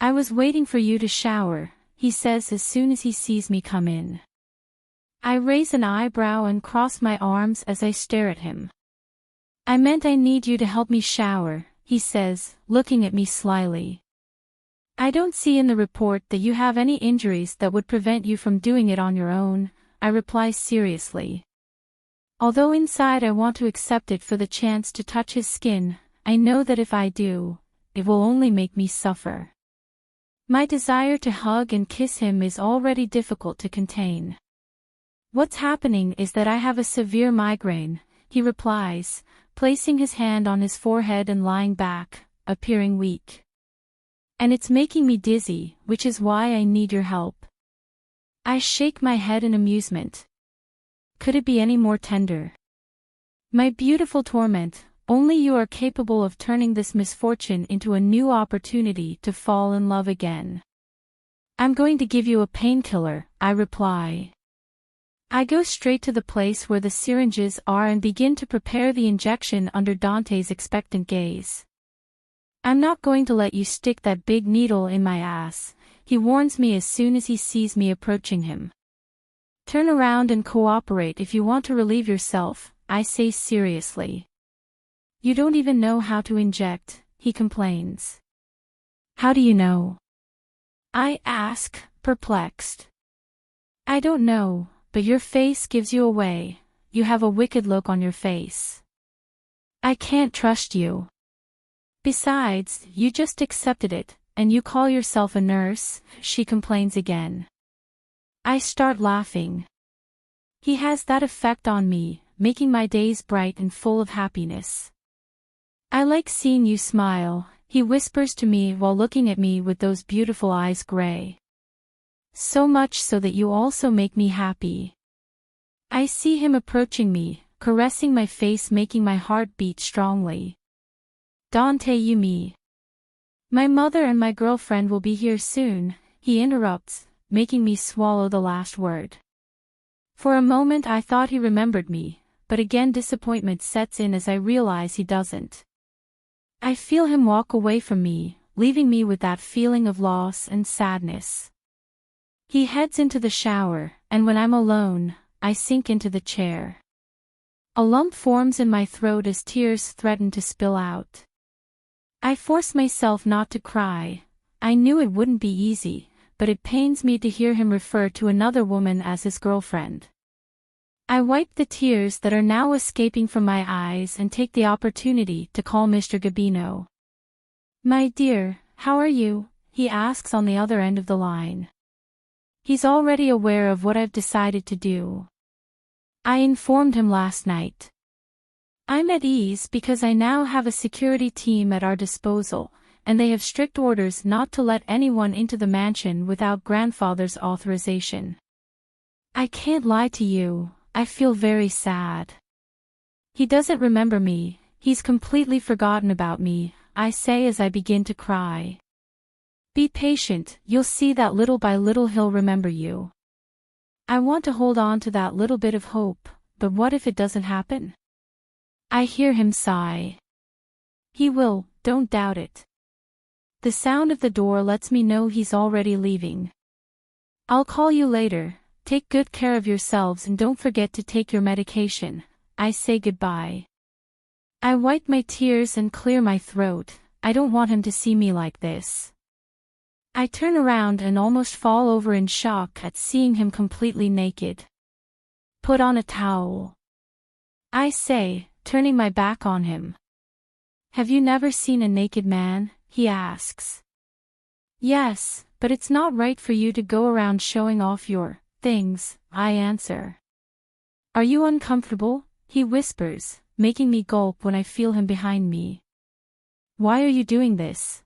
I was waiting for you to shower, he says as soon as he sees me come in. I raise an eyebrow and cross my arms as I stare at him. I meant I need you to help me shower, he says, looking at me slyly. I don't see in the report that you have any injuries that would prevent you from doing it on your own, I reply seriously. Although inside I want to accept it for the chance to touch his skin, I know that if I do, it will only make me suffer. My desire to hug and kiss him is already difficult to contain. What's happening is that I have a severe migraine, he replies, placing his hand on his forehead and lying back, appearing weak. And it's making me dizzy, which is why I need your help. I shake my head in amusement. Could it be any more tender? My beautiful torment, only you are capable of turning this misfortune into a new opportunity to fall in love again. I'm going to give you a painkiller, I reply. I go straight to the place where the syringes are and begin to prepare the injection under Dante's expectant gaze. I'm not going to let you stick that big needle in my ass, he warns me as soon as he sees me approaching him. Turn around and cooperate if you want to relieve yourself, I say seriously. You don't even know how to inject, he complains. How do you know? I ask, perplexed. I don't know, but your face gives you away. You have a wicked look on your face. I can't trust you. Besides, you just accepted it, and you call yourself a nurse, she complains again. I start laughing. He has that effect on me, making my days bright and full of happiness. I like seeing you smile, he whispers to me while looking at me with those beautiful eyes gray. So much so that you also make me happy. I see him approaching me, caressing my face, making my heart beat strongly. Dante, you me. My mother and my girlfriend will be here soon, he interrupts, making me swallow the last word. For a moment I thought he remembered me, but again disappointment sets in as I realize he doesn't. I feel him walk away from me, leaving me with that feeling of loss and sadness. He heads into the shower, and when I'm alone, I sink into the chair. A lump forms in my throat as tears threaten to spill out. I force myself not to cry. I knew it wouldn't be easy, but it pains me to hear him refer to another woman as his girlfriend. I wipe the tears that are now escaping from my eyes and take the opportunity to call Mr. Gabino. My dear, how are you? He asks on the other end of the line. He's already aware of what I've decided to do. I informed him last night. I'm at ease because I now have a security team at our disposal, and they have strict orders not to let anyone into the mansion without grandfather's authorization. I can't lie to you, I feel very sad. He doesn't remember me, he's completely forgotten about me, I say as I begin to cry. Be patient, you'll see that little by little he'll remember you. I want to hold on to that little bit of hope, but what if it doesn't happen? I hear him sigh. He will, don't doubt it. The sound of the door lets me know he's already leaving. I'll call you later, take good care of yourselves and don't forget to take your medication, I say goodbye. I wipe my tears and clear my throat, I don't want him to see me like this. I turn around and almost fall over in shock at seeing him completely naked. Put on a towel. I say, turning my back on him. Have you never seen a naked man? He asks. Yes, but it's not right for you to go around showing off your things, I answer. Are you uncomfortable? He whispers, making me gulp when I feel him behind me. Why are you doing this?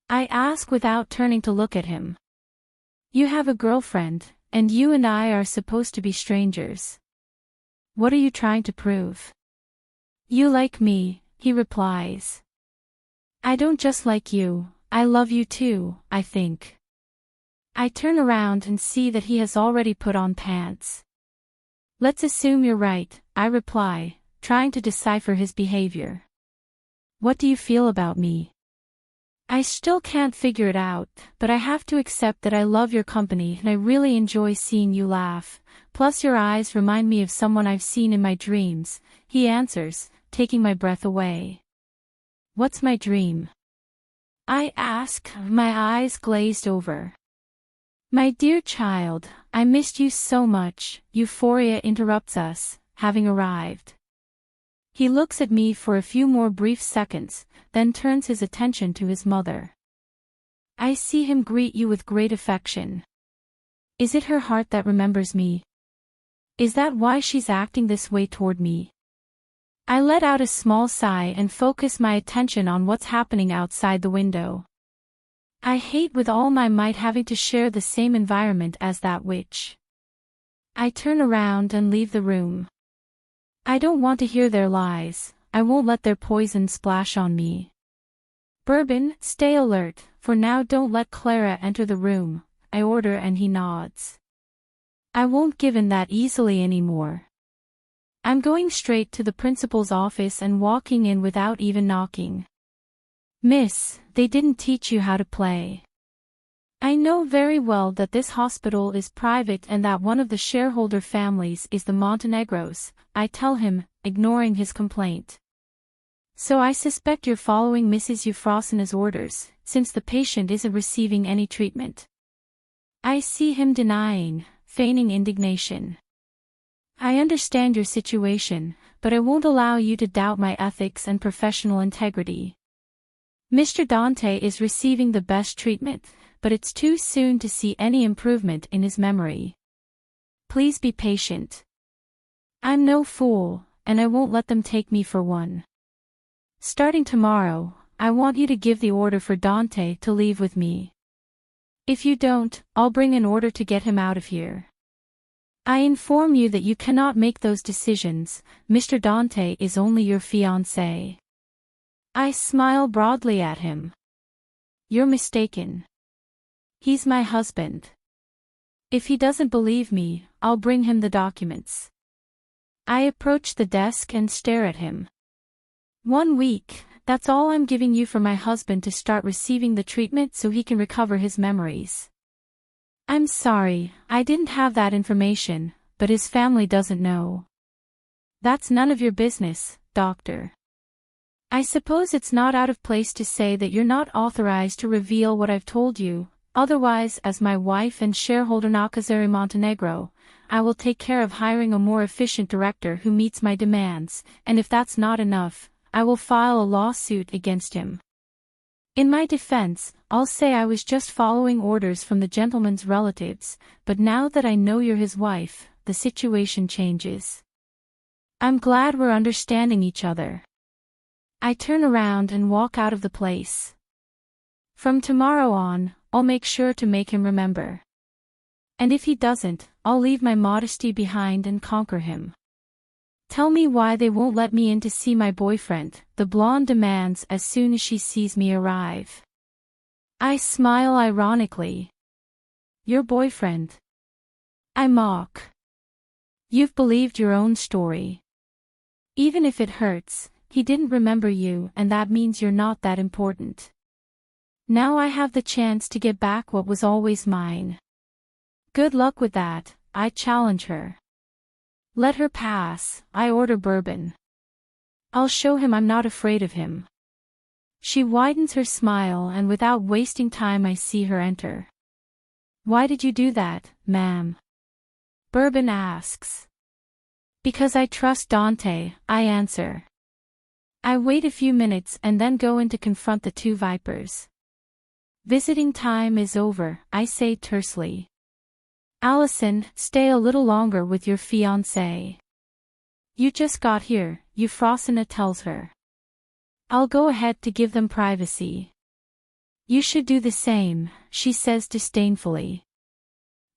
I ask without turning to look at him. You have a girlfriend, and you and I are supposed to be strangers. What are you trying to prove? You like me, he replies. I don't just like you, I love you too, I think. I turn around and see that he has already put on pants. Let's assume you're right, I reply, trying to decipher his behavior. What do you feel about me? I still can't figure it out, but I have to accept that I love your company and I really enjoy seeing you laugh, plus your eyes remind me of someone I've seen in my dreams, he answers, taking my breath away. What's my dream? I ask, my eyes glazed over. My dear child, I missed you so much, euphoria interrupts us, having arrived. He looks at me for a few more brief seconds, then turns his attention to his mother. I see him greet you with great affection. Is it her heart that remembers me? Is that why she's acting this way toward me? I let out a small sigh and focus my attention on what's happening outside the window. I hate with all my might having to share the same environment as that witch. I turn around and leave the room. I don't want to hear their lies, I won't let their poison splash on me. Bourbon, stay alert, for now don't let Clara enter the room, I order and he nods. I won't give in that easily anymore. I'm going straight to the principal's office and walking in without even knocking. Miss, they didn't teach you how to play. I know very well that this hospital is private and that one of the shareholder families is the Montenegros, I tell him, ignoring his complaint. So I suspect you're following Mrs. Euphrosyne's orders, since the patient isn't receiving any treatment. I see him denying, feigning indignation. I understand your situation, but I won't allow you to doubt my ethics and professional integrity. Mr. Dante is receiving the best treatment, but it's too soon to see any improvement in his memory. Please be patient. I'm no fool, and I won't let them take me for one. Starting tomorrow, I want you to give the order for Dante to leave with me. If you don't, I'll bring an order to get him out of here. I inform you that you cannot make those decisions, Mr. Dante is only your fiancé. I smile broadly at him. You're mistaken. He's my husband. If he doesn't believe me, I'll bring him the documents. I approach the desk and stare at him. 1 week, that's all I'm giving you for my husband to start receiving the treatment so he can recover his memories. I'm sorry, I didn't have that information, but his family doesn't know. That's none of your business, doctor. I suppose it's not out of place to say that you're not authorized to reveal what I've told you, otherwise as my wife and shareholder Nakazari Montenegro, I will take care of hiring a more efficient director who meets my demands, and if that's not enough, I will file a lawsuit against him. In my defense, I'll say I was just following orders from the gentleman's relatives, but now that I know you're his wife, the situation changes. I'm glad we're understanding each other. I turn around and walk out of the place. From tomorrow on, I'll make sure to make him remember. And if he doesn't, I'll leave my modesty behind and conquer him. Tell me why they won't let me in to see my boyfriend, the blonde demands as soon as she sees me arrive. I smile ironically. Your boyfriend? I mock. You've believed your own story. Even if it hurts, he didn't remember you and that means you're not that important. Now I have the chance to get back what was always mine. Good luck with that, I challenge her. Let her pass, I order bourbon. I'll show him I'm not afraid of him. She widens her smile and without wasting time I see her enter. Why did you do that, ma'am? Bourbon asks. Because I trust Dante, I answer. I wait a few minutes and then go in to confront the two vipers. Visiting time is over, I say tersely. Allison, stay a little longer with your fiancé. You just got here, Euphrosyne tells her. I'll go ahead to give them privacy. You should do the same, she says disdainfully.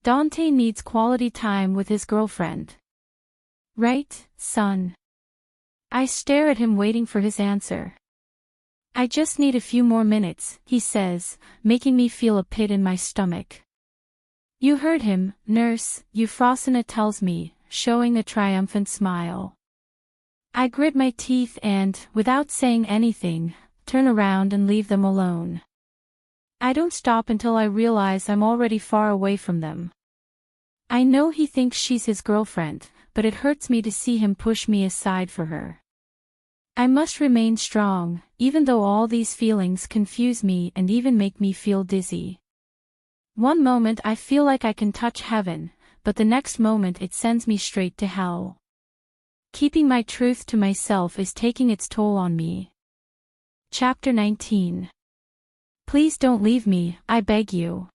Dante needs quality time with his girlfriend. Right, son? I stare at him waiting for his answer. I just need a few more minutes, he says, making me feel a pit in my stomach. You heard him, nurse, Euphrosyne tells me, showing a triumphant smile. I grit my teeth and, without saying anything, turn around and leave them alone. I don't stop until I realize I'm already far away from them. I know he thinks she's his girlfriend, but it hurts me to see him push me aside for her. I must remain strong, even though all these feelings confuse me and even make me feel dizzy. One moment I feel like I can touch heaven, but the next moment it sends me straight to hell. Keeping my truth to myself is taking its toll on me. Chapter 19. Please don't leave me, I beg you.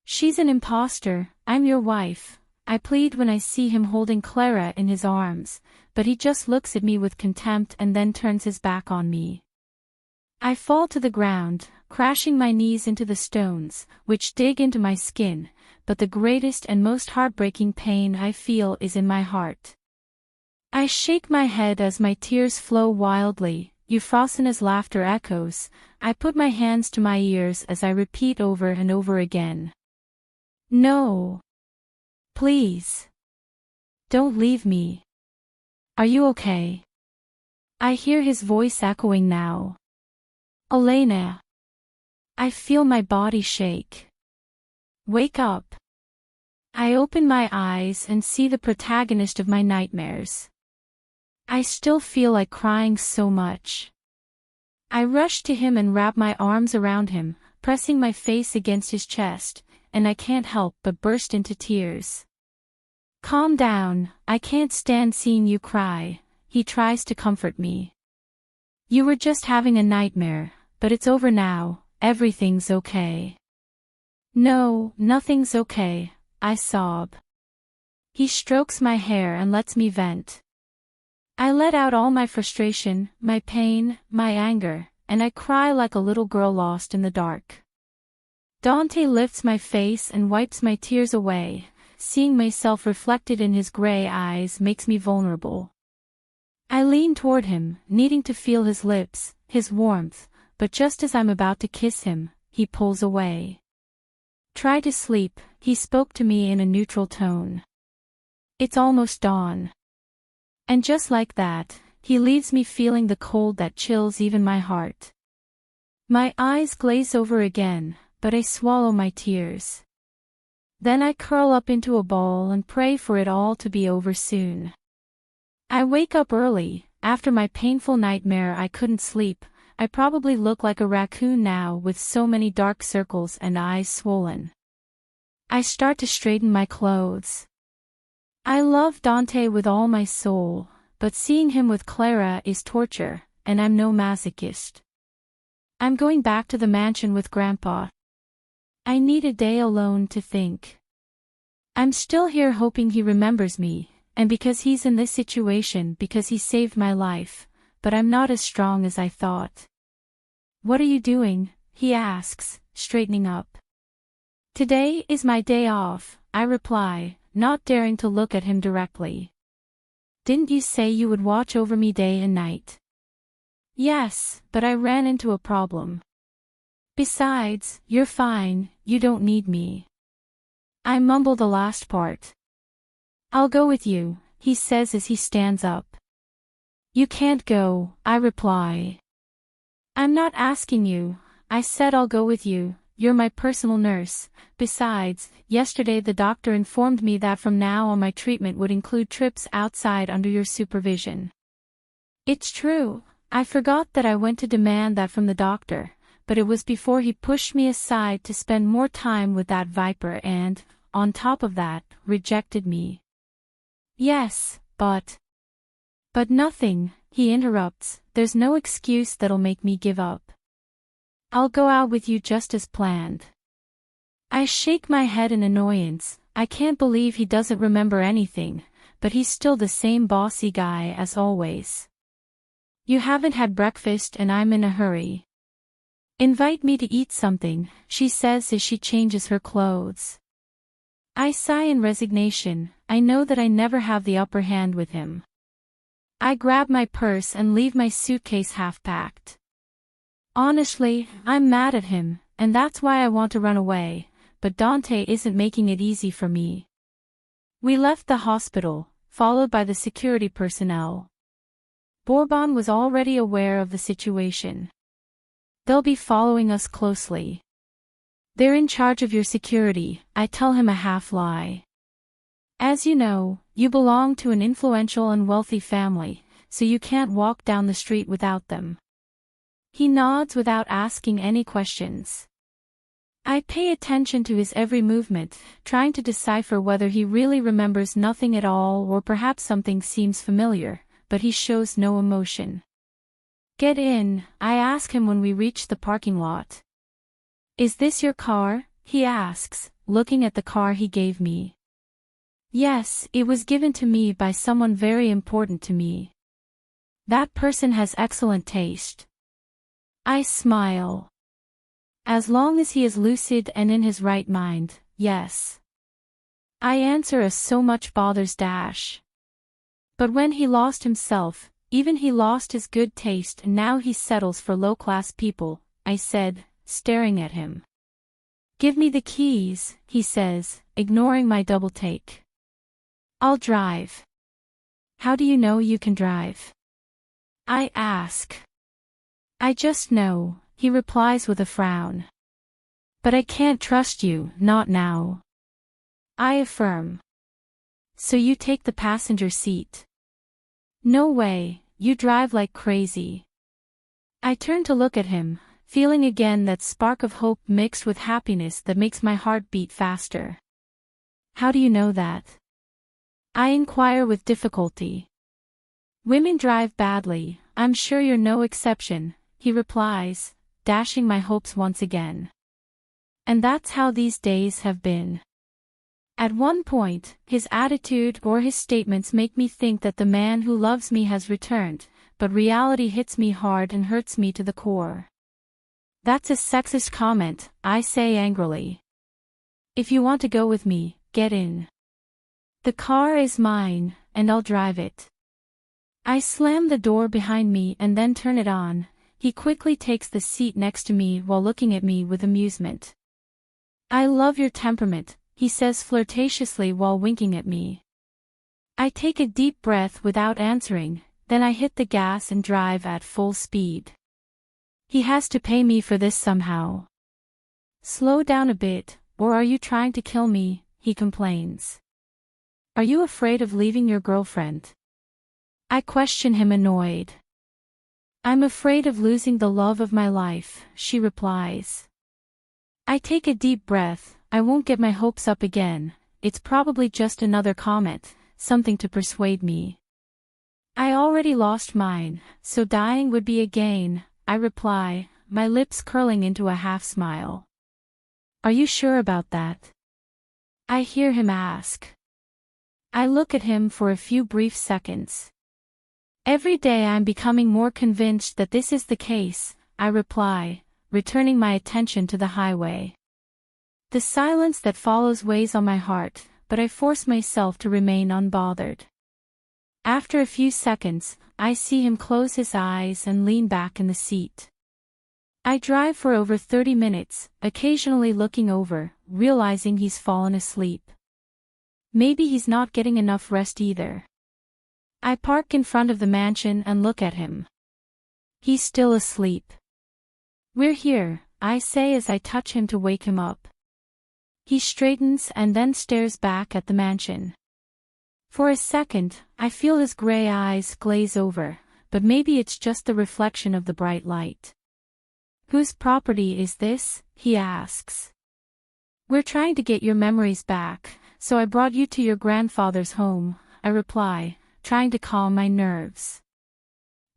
She's an imposter, I'm your wife, I plead when I see him holding Clara in his arms, but he just looks at me with contempt and then turns his back on me. I fall to the ground, crashing my knees into the stones, which dig into my skin, but the greatest and most heartbreaking pain I feel is in my heart. I shake my head as my tears flow wildly, Euphrosyne's laughter echoes, I put my hands to my ears as I repeat over and over again. No. Please. Don't leave me. Are you okay? I hear his voice echoing now. Elena. I feel my body shake. Wake up. I open my eyes and see the protagonist of my nightmares. I still feel like crying so much. I rush to him and wrap my arms around him, pressing my face against his chest, and I can't help but burst into tears. Calm down, I can't stand seeing you cry, he tries to comfort me. You were just having a nightmare, but it's over now, everything's okay. No, nothing's okay, I sob. He strokes my hair and lets me vent. I let out all my frustration, my pain, my anger, and I cry like a little girl lost in the dark. Dante lifts my face and wipes my tears away, seeing myself reflected in his gray eyes makes me vulnerable. I lean toward him, needing to feel his lips, his warmth, but just as I'm about to kiss him, he pulls away. Try to sleep, he spoke to me in a neutral tone. It's almost dawn. And just like that, he leaves me feeling the cold that chills even my heart. My eyes glaze over again, but I swallow my tears. Then I curl up into a ball and pray for it all to be over soon. I wake up early. After my painful nightmare I couldn't sleep. I probably look like a raccoon now with so many dark circles and eyes swollen. I start to straighten my clothes. I love Dante with all my soul, but seeing him with Clara is torture, and I'm no masochist. I'm going back to the mansion with Grandpa. I need a day alone to think. I'm still here hoping he remembers me, and because he's in this situation because he saved my life, but I'm not as strong as I thought. What are you doing? He asks, straightening up. Today is my day off, I reply, not daring to look at him directly. Didn't you say you would watch over me day and night? Yes, but I ran into a problem. Besides, you're fine, you don't need me. I mumble the last part. I'll go with you, he says as he stands up. You can't go, I reply. I'm not asking you, I said I'll go with you, you're my personal nurse. Besides, yesterday the doctor informed me that from now on my treatment would include trips outside under your supervision. It's true, I forgot that I went to demand that from the doctor, but it was before he pushed me aside to spend more time with that viper and, on top of that, rejected me. Yes, but nothing, he interrupts, there's no excuse that'll make me give up. I'll go out with you just as planned. I shake my head in annoyance, I can't believe he doesn't remember anything, but he's still the same bossy guy as always. You haven't had breakfast and I'm in a hurry. Invite me to eat something, she says as she changes her clothes. I sigh in resignation. I know that I never have the upper hand with him. I grab my purse and leave my suitcase half-packed. Honestly, I'm mad at him, and that's why I want to run away, but Dante isn't making it easy for me. We left the hospital, followed by the security personnel. Bourbon was already aware of the situation. They'll be following us closely. They're in charge of your security, I tell him a half-lie. As you know, you belong to an influential and wealthy family, so you can't walk down the street without them. He nods without asking any questions. I pay attention to his every movement, trying to decipher whether he really remembers nothing at all or perhaps something seems familiar, but he shows no emotion. Get in, I ask him when we reach the parking lot. Is this your car? He asks, looking at the car he gave me. Yes, it was given to me by someone very important to me. That person has excellent taste. I smile. As long as he is lucid and in his right mind, yes. I answer as so much bothers Dash. But when he lost himself, even he lost his good taste and now he settles for low-class people, I said, staring at him. Give me the keys, he says, ignoring my double take. I'll drive. How do you know you can drive? I ask. I just know, he replies with a frown. But I can't trust you, not now. I affirm. So you take the passenger seat. No way, you drive like crazy. I turn to look at him, feeling again that spark of hope mixed with happiness that makes my heart beat faster. How do you know that? I inquire with difficulty. Women drive badly, I'm sure you're no exception, he replies, dashing my hopes once again. And that's how these days have been. At one point, his attitude or his statements make me think that the man who loves me has returned, but reality hits me hard and hurts me to the core. That's a sexist comment, I say angrily. If you want to go with me, get in. The car is mine, and I'll drive it. I slam the door behind me and then turn it on. He quickly takes the seat next to me while looking at me with amusement. I love your temperament, he says flirtatiously while winking at me. I take a deep breath without answering, then I hit the gas and drive at full speed. He has to pay me for this somehow. Slow down a bit, or are you trying to kill me? He complains. Are you afraid of leaving your girlfriend? I question him annoyed. I'm afraid of losing the love of my life, she replies. I take a deep breath. I won't get my hopes up again, it's probably just another comment, something to persuade me. I already lost mine, so dying would be a gain, I reply, my lips curling into a half-smile. Are you sure about that? I hear him ask. I look at him for a few brief seconds. Every day I'm becoming more convinced that this is the case, I reply, returning my attention to the highway. The silence that follows weighs on my heart, but I force myself to remain unbothered. After a few seconds, I see him close his eyes and lean back in the seat. I drive for over 30 minutes, occasionally looking over, realizing he's fallen asleep. Maybe he's not getting enough rest either. I park in front of the mansion and look at him. He's still asleep. We're here, I say as I touch him to wake him up. He straightens and then stares back at the mansion. For a second, I feel his gray eyes glaze over, but maybe it's just the reflection of the bright light. Whose property is this? He asks. We're trying to get your memories back, so I brought you to your grandfather's home, I reply, trying to calm my nerves.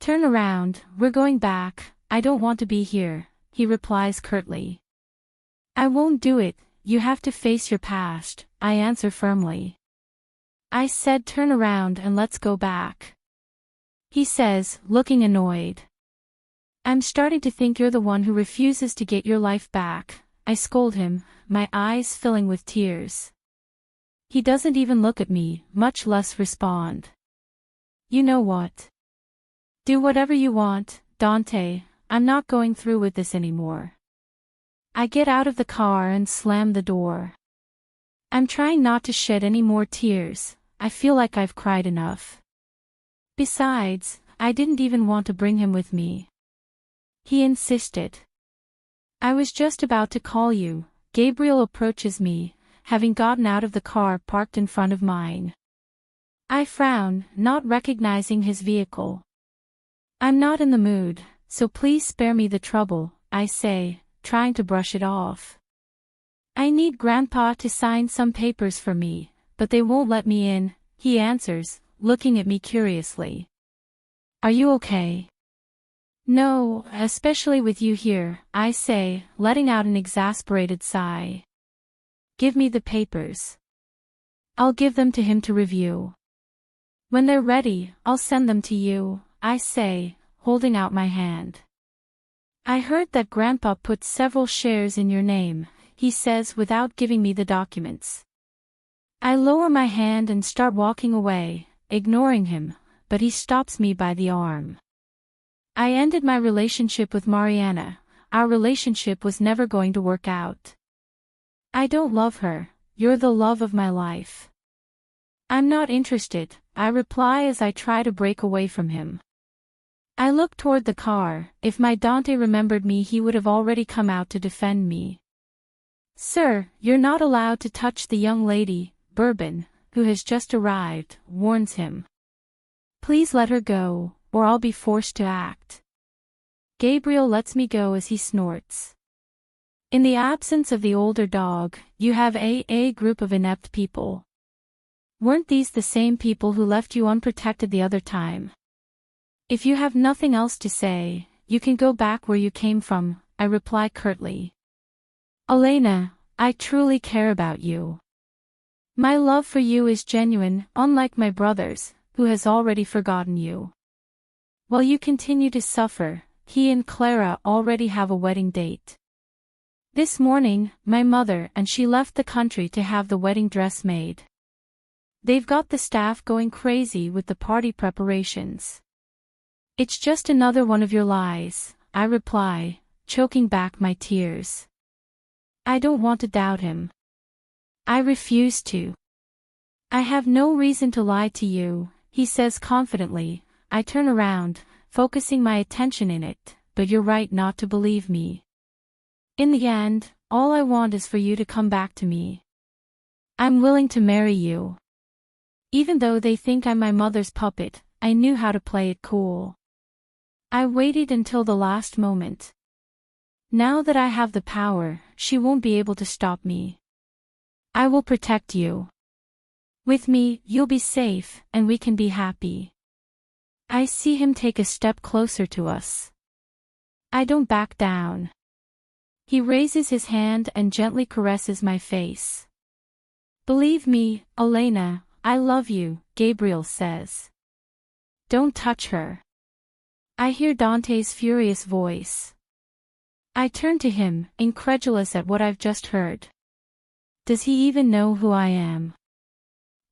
Turn around, we're going back, I don't want to be here, he replies curtly. I won't do it, you have to face your past, I answer firmly. I said turn around and let's go back. He says, looking annoyed. I'm starting to think you're the one who refuses to get your life back, I scold him, my eyes filling with tears. He doesn't even look at me, much less respond. You know what? Do whatever you want, Dante, I'm not going through with this anymore. I get out of the car and slam the door. I'm trying not to shed any more tears, I feel like I've cried enough. Besides, I didn't even want to bring him with me. He insisted. I was just about to call you. Gabriel approaches me, having gotten out of the car parked in front of mine. I frown, not recognizing his vehicle. I'm not in the mood, so please spare me the trouble, I say, trying to brush it off. I need Grandpa to sign some papers for me, but they won't let me in, he answers, looking at me curiously. Are you okay? No, especially with you here, I say, letting out an exasperated sigh. Give me the papers. I'll give them to him to review. When they're ready, I'll send them to you, I say, holding out my hand. I heard that Grandpa put several shares in your name, he says without giving me the documents. I lower my hand and start walking away, ignoring him, but he stops me by the arm. I ended my relationship with Mariana, our relationship was never going to work out. I don't love her, you're the love of my life. I'm not interested, I reply as I try to break away from him. I look toward the car, if my Dante remembered me he would have already come out to defend me. Sir, you're not allowed to touch the young lady, Bourbon, who has just arrived, warns him. Please let her go, or I'll be forced to act. Gabriel lets me go as he snorts. In the absence of the older dog, you have a group of inept people. Weren't these the same people who left you unprotected the other time? If you have nothing else to say, you can go back where you came from, I reply curtly. Elena, I truly care about you. My love for you is genuine, unlike my brother's, who has already forgotten you. While you continue to suffer, he and Clara already have a wedding date. This morning, my mother and she left the country to have the wedding dress made. They've got the staff going crazy with the party preparations. It's just another one of your lies, I reply, choking back my tears. I don't want to doubt him. I refuse to. I have no reason to lie to you, he says confidently. I turn around, focusing my attention in it, but you're right not to believe me. In the end, all I want is for you to come back to me. I'm willing to marry you. Even though they think I'm my mother's puppet, I knew how to play it cool. I waited until the last moment. Now that I have the power, she won't be able to stop me. I will protect you. With me, you'll be safe, and we can be happy. I see him take a step closer to us. I don't back down. He raises his hand and gently caresses my face. Believe me, Elena, I love you, Gabriel says. Don't touch her. I hear Dante's furious voice. I turn to him, incredulous at what I've just heard. Does he even know who I am?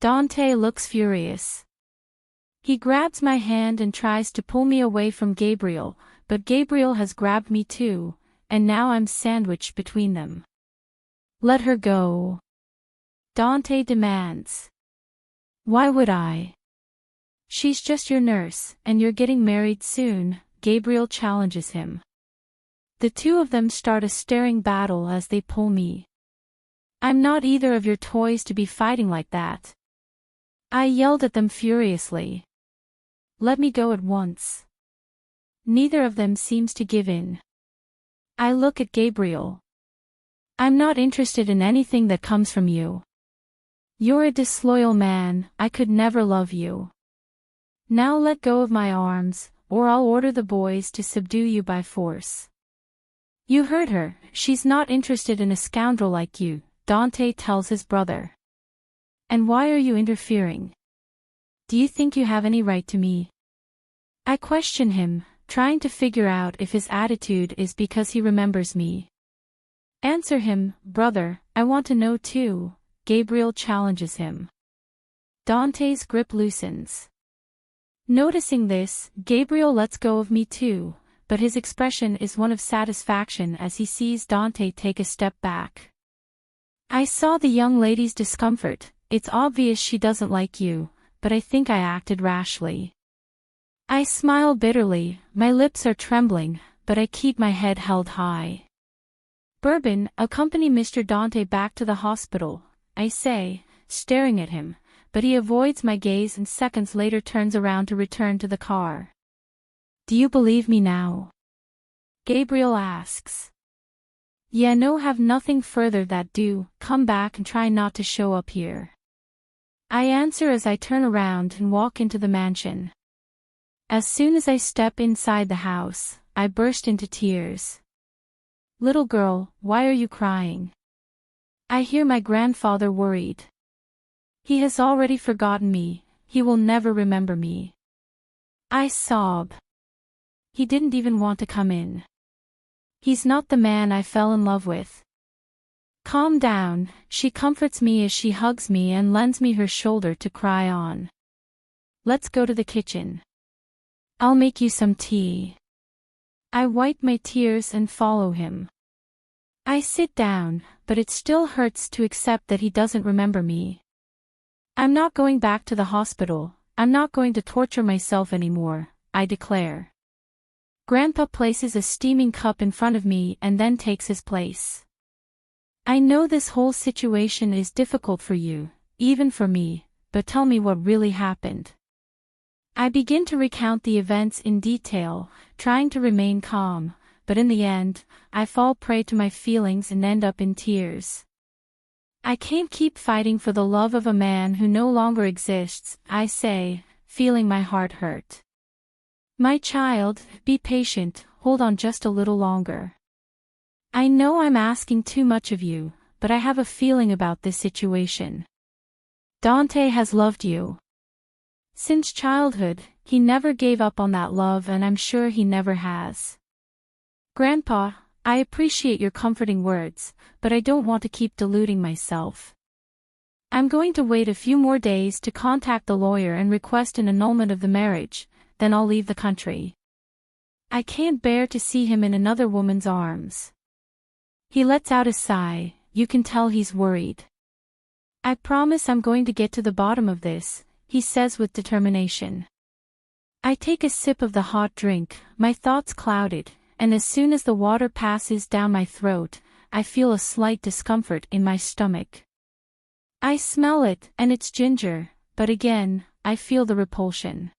Dante looks furious. He grabs my hand and tries to pull me away from Gabriel, but Gabriel has grabbed me too, and now I'm sandwiched between them. Let her go. Dante demands. Why would I? She's just your nurse, and you're getting married soon, Gabriel challenges him. The two of them start a staring battle as they pull me. I'm not either of your toys to be fighting like that. I yelled at them furiously. Let me go at once. Neither of them seems to give in. I look at Gabriel. I'm not interested in anything that comes from you. You're a disloyal man, I could never love you. Now let go of my arms, or I'll order the boys to subdue you by force. You heard her, she's not interested in a scoundrel like you, Dante tells his brother. And why are you interfering? Do you think you have any right to me? I question him, trying to figure out if his attitude is because he remembers me. Answer him, brother, I want to know too, Gabriel challenges him. Dante's grip loosens. Noticing this, Gabriel lets go of me too, but his expression is one of satisfaction as he sees Dante take a step back. I saw the young lady's discomfort. It's obvious she doesn't like you, but I think I acted rashly. I smile bitterly, my lips are trembling, but I keep my head held high. Bourbon, accompany Mr. Dante back to the hospital, I say, staring at him, but he avoids my gaze and seconds later turns around to return to the car. Do you believe me now? Gabriel asks. Yeah, no, have nothing further that do, come back and try not to show up here. I answer as I turn around and walk into the mansion. As soon as I step inside the house, I burst into tears. Little girl, why are you crying? I hear my grandfather worried. He has already forgotten me, he will never remember me. I sob. He didn't even want to come in. He's not the man I fell in love with. Calm down, she comforts me as she hugs me and lends me her shoulder to cry on. Let's go to the kitchen. I'll make you some tea. I wipe my tears and follow him. I sit down, but it still hurts to accept that he doesn't remember me. I'm not going back to the hospital, I'm not going to torture myself anymore, I declare. Grandpa places a steaming cup in front of me and then takes his place. I know this whole situation is difficult for you, even for me, but tell me what really happened. I begin to recount the events in detail, trying to remain calm, but in the end, I fall prey to my feelings and end up in tears. I can't keep fighting for the love of a man who no longer exists, I say, feeling my heart hurt. My child, be patient, hold on just a little longer. I know I'm asking too much of you, but I have a feeling about this situation. Dante has loved you. Since childhood, he never gave up on that love and I'm sure he never has. Grandpa, I appreciate your comforting words, but I don't want to keep deluding myself. I'm going to wait a few more days to contact the lawyer and request an annulment of the marriage, then I'll leave the country. I can't bear to see him in another woman's arms. He lets out a sigh, you can tell he's worried. I promise I'm going to get to the bottom of this, he says with determination. I take a sip of the hot drink, my thoughts clouded, and as soon as the water passes down my throat, I feel a slight discomfort in my stomach. I smell it, and it's ginger, but again, I feel the repulsion.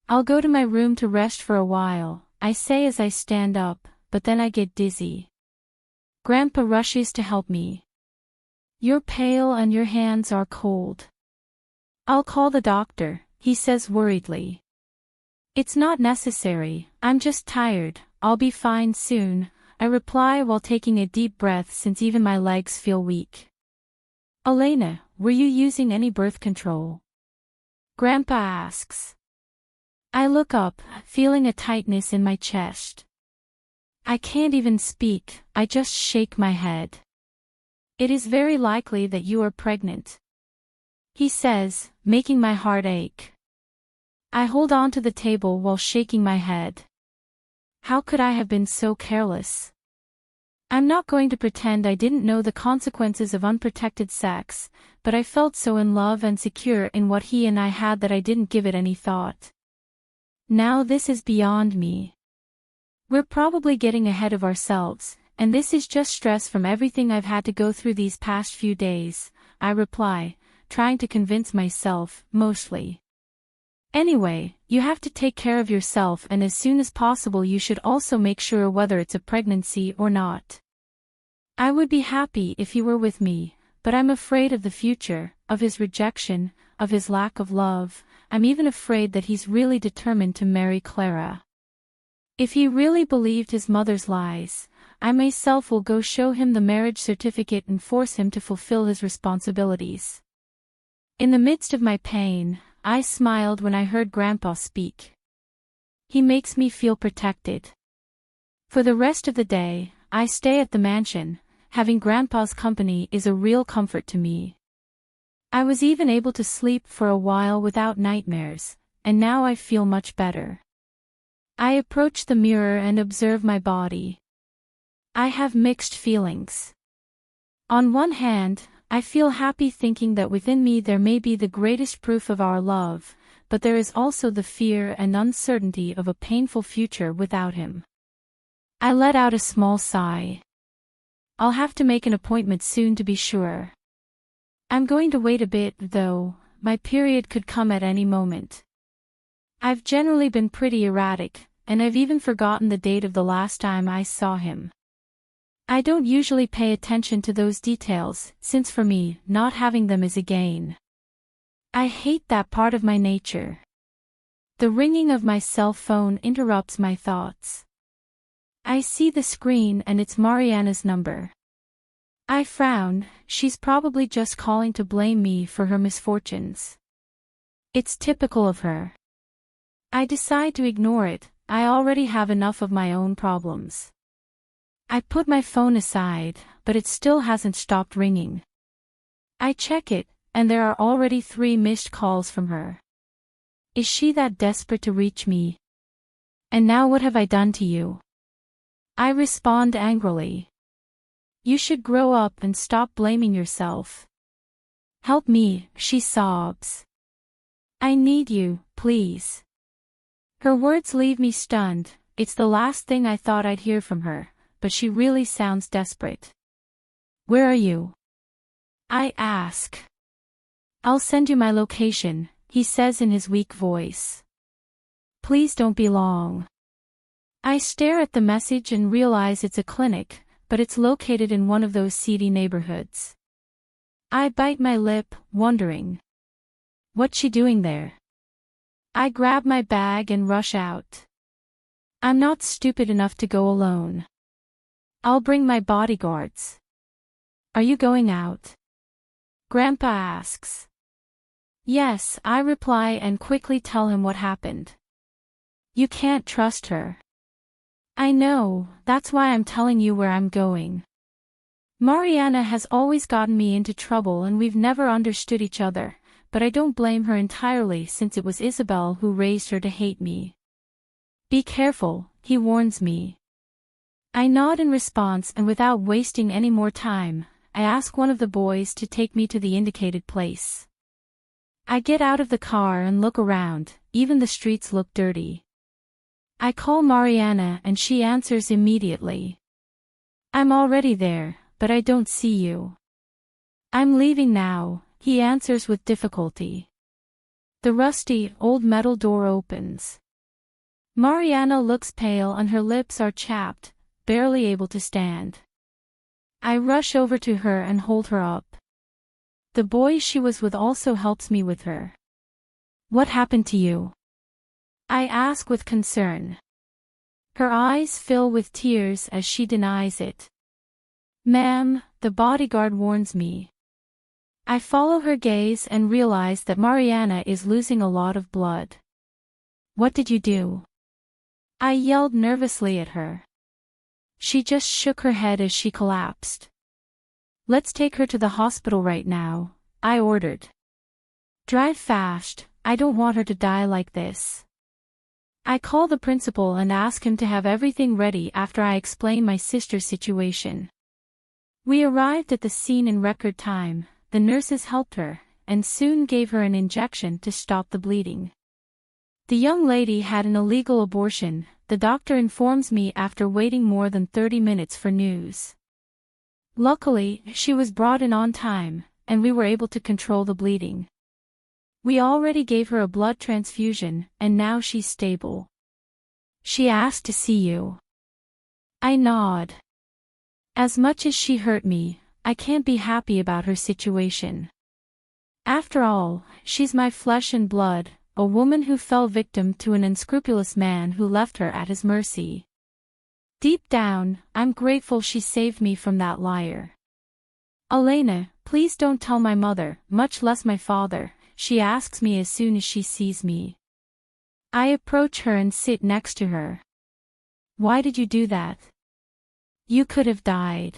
I'll go to my room to rest for a while, I say as I stand up, but then I get dizzy. Grandpa rushes to help me. You're pale and your hands are cold. I'll call the doctor, he says worriedly. It's not necessary, I'm just tired, I'll be fine soon, I reply while taking a deep breath since even my legs feel weak. Elena, were you using any birth control? Grandpa asks. I look up, feeling a tightness in my chest. I can't even speak, I just shake my head. It is very likely that you are pregnant, he says, making my heart ache. I hold on to the table while shaking my head. How could I have been so careless? I'm not going to pretend I didn't know the consequences of unprotected sex, but I felt so in love and secure in what he and I had that I didn't give it any thought. Now this is beyond me. We're probably getting ahead of ourselves, and this is just stress from everything I've had to go through these past few days, I reply, trying to convince myself, mostly. Anyway, you have to take care of yourself and as soon as possible you should also make sure whether it's a pregnancy or not. I would be happy if you were with me, but I'm afraid of the future, of his rejection, of his lack of love, I'm even afraid that he's really determined to marry Clara. If he really believed his mother's lies, I myself will go show him the marriage certificate and force him to fulfill his responsibilities. In the midst of my pain, I smiled when I heard Grandpa speak. He makes me feel protected. For the rest of the day, I stay at the mansion. Having Grandpa's company is a real comfort to me. I was even able to sleep for a while without nightmares, and now I feel much better. I approach the mirror and observe my body. I have mixed feelings. On one hand, I feel happy thinking that within me there may be the greatest proof of our love, but there is also the fear and uncertainty of a painful future without him. I let out a small sigh. I'll have to make an appointment soon to be sure. I'm going to wait a bit, though. My period could come at any moment. I've generally been pretty erratic, and I've even forgotten the date of the last time I saw him. I don't usually pay attention to those details, since for me, not having them is a gain. I hate that part of my nature. The ringing of my cell phone interrupts my thoughts. I see the screen and it's Mariana's number. I frown. She's probably just calling to blame me for her misfortunes. It's typical of her. I decide to ignore it. I already have enough of my own problems. I put my phone aside, but it still hasn't stopped ringing. I check it, and there are already 3 missed calls from her. Is she that desperate to reach me? And now what have I done to you? I respond angrily. You should grow up and stop blaming yourself. Help me, she sobs. I need you, please. Her words leave me stunned. It's the last thing I thought I'd hear from her, but she really sounds desperate. Where are you? I ask. I'll send you my location, he says in his weak voice. Please don't be long. I stare at the message and realize it's a clinic, but it's located in one of those seedy neighborhoods. I bite my lip, wondering. What's she doing there? I grab my bag and rush out. I'm not stupid enough to go alone. I'll bring my bodyguards. Are you going out? Grandpa asks. Yes, I reply and quickly tell him what happened. You can't trust her. I know, that's why I'm telling you where I'm going. Mariana has always gotten me into trouble and we've never understood each other, but I don't blame her entirely since it was Isabel who raised her to hate me. Be careful, he warns me. I nod in response and without wasting any more time, I ask one of the boys to take me to the indicated place. I get out of the car and look around, even the streets look dirty. I call Mariana and she answers immediately. I'm already there, but I don't see you. I'm leaving now, he answers with difficulty. The rusty, old metal door opens. Mariana looks pale and her lips are chapped, barely able to stand. I rush over to her and hold her up. The boy she was with also helps me with her. What happened to you? I ask with concern. Her eyes fill with tears as she denies it. Ma'am, the bodyguard warns me. I follow her gaze and realize that Mariana is losing a lot of blood. What did you do? I yelled nervously at her. She just shook her head as she collapsed. Let's take her to the hospital right now, I ordered. Drive fast, I don't want her to die like this. I call the principal and ask him to have everything ready after I explain my sister's situation. We arrived at the scene in record time, the nurses helped her, and soon gave her an injection to stop the bleeding. The young lady had an illegal abortion, the doctor informs me after waiting more than 30 minutes for news. Luckily, she was brought in on time, and we were able to control the bleeding. We already gave her a blood transfusion, and now she's stable. She asked to see you. I nod. As much as she hurt me, I can't be happy about her situation. After all, she's my flesh and blood, a woman who fell victim to an unscrupulous man who left her at his mercy. Deep down, I'm grateful she saved me from that liar. Elena, please don't tell my mother, much less my father, she asks me as soon as she sees me. I approach her and sit next to her. Why did you do that? You could have died.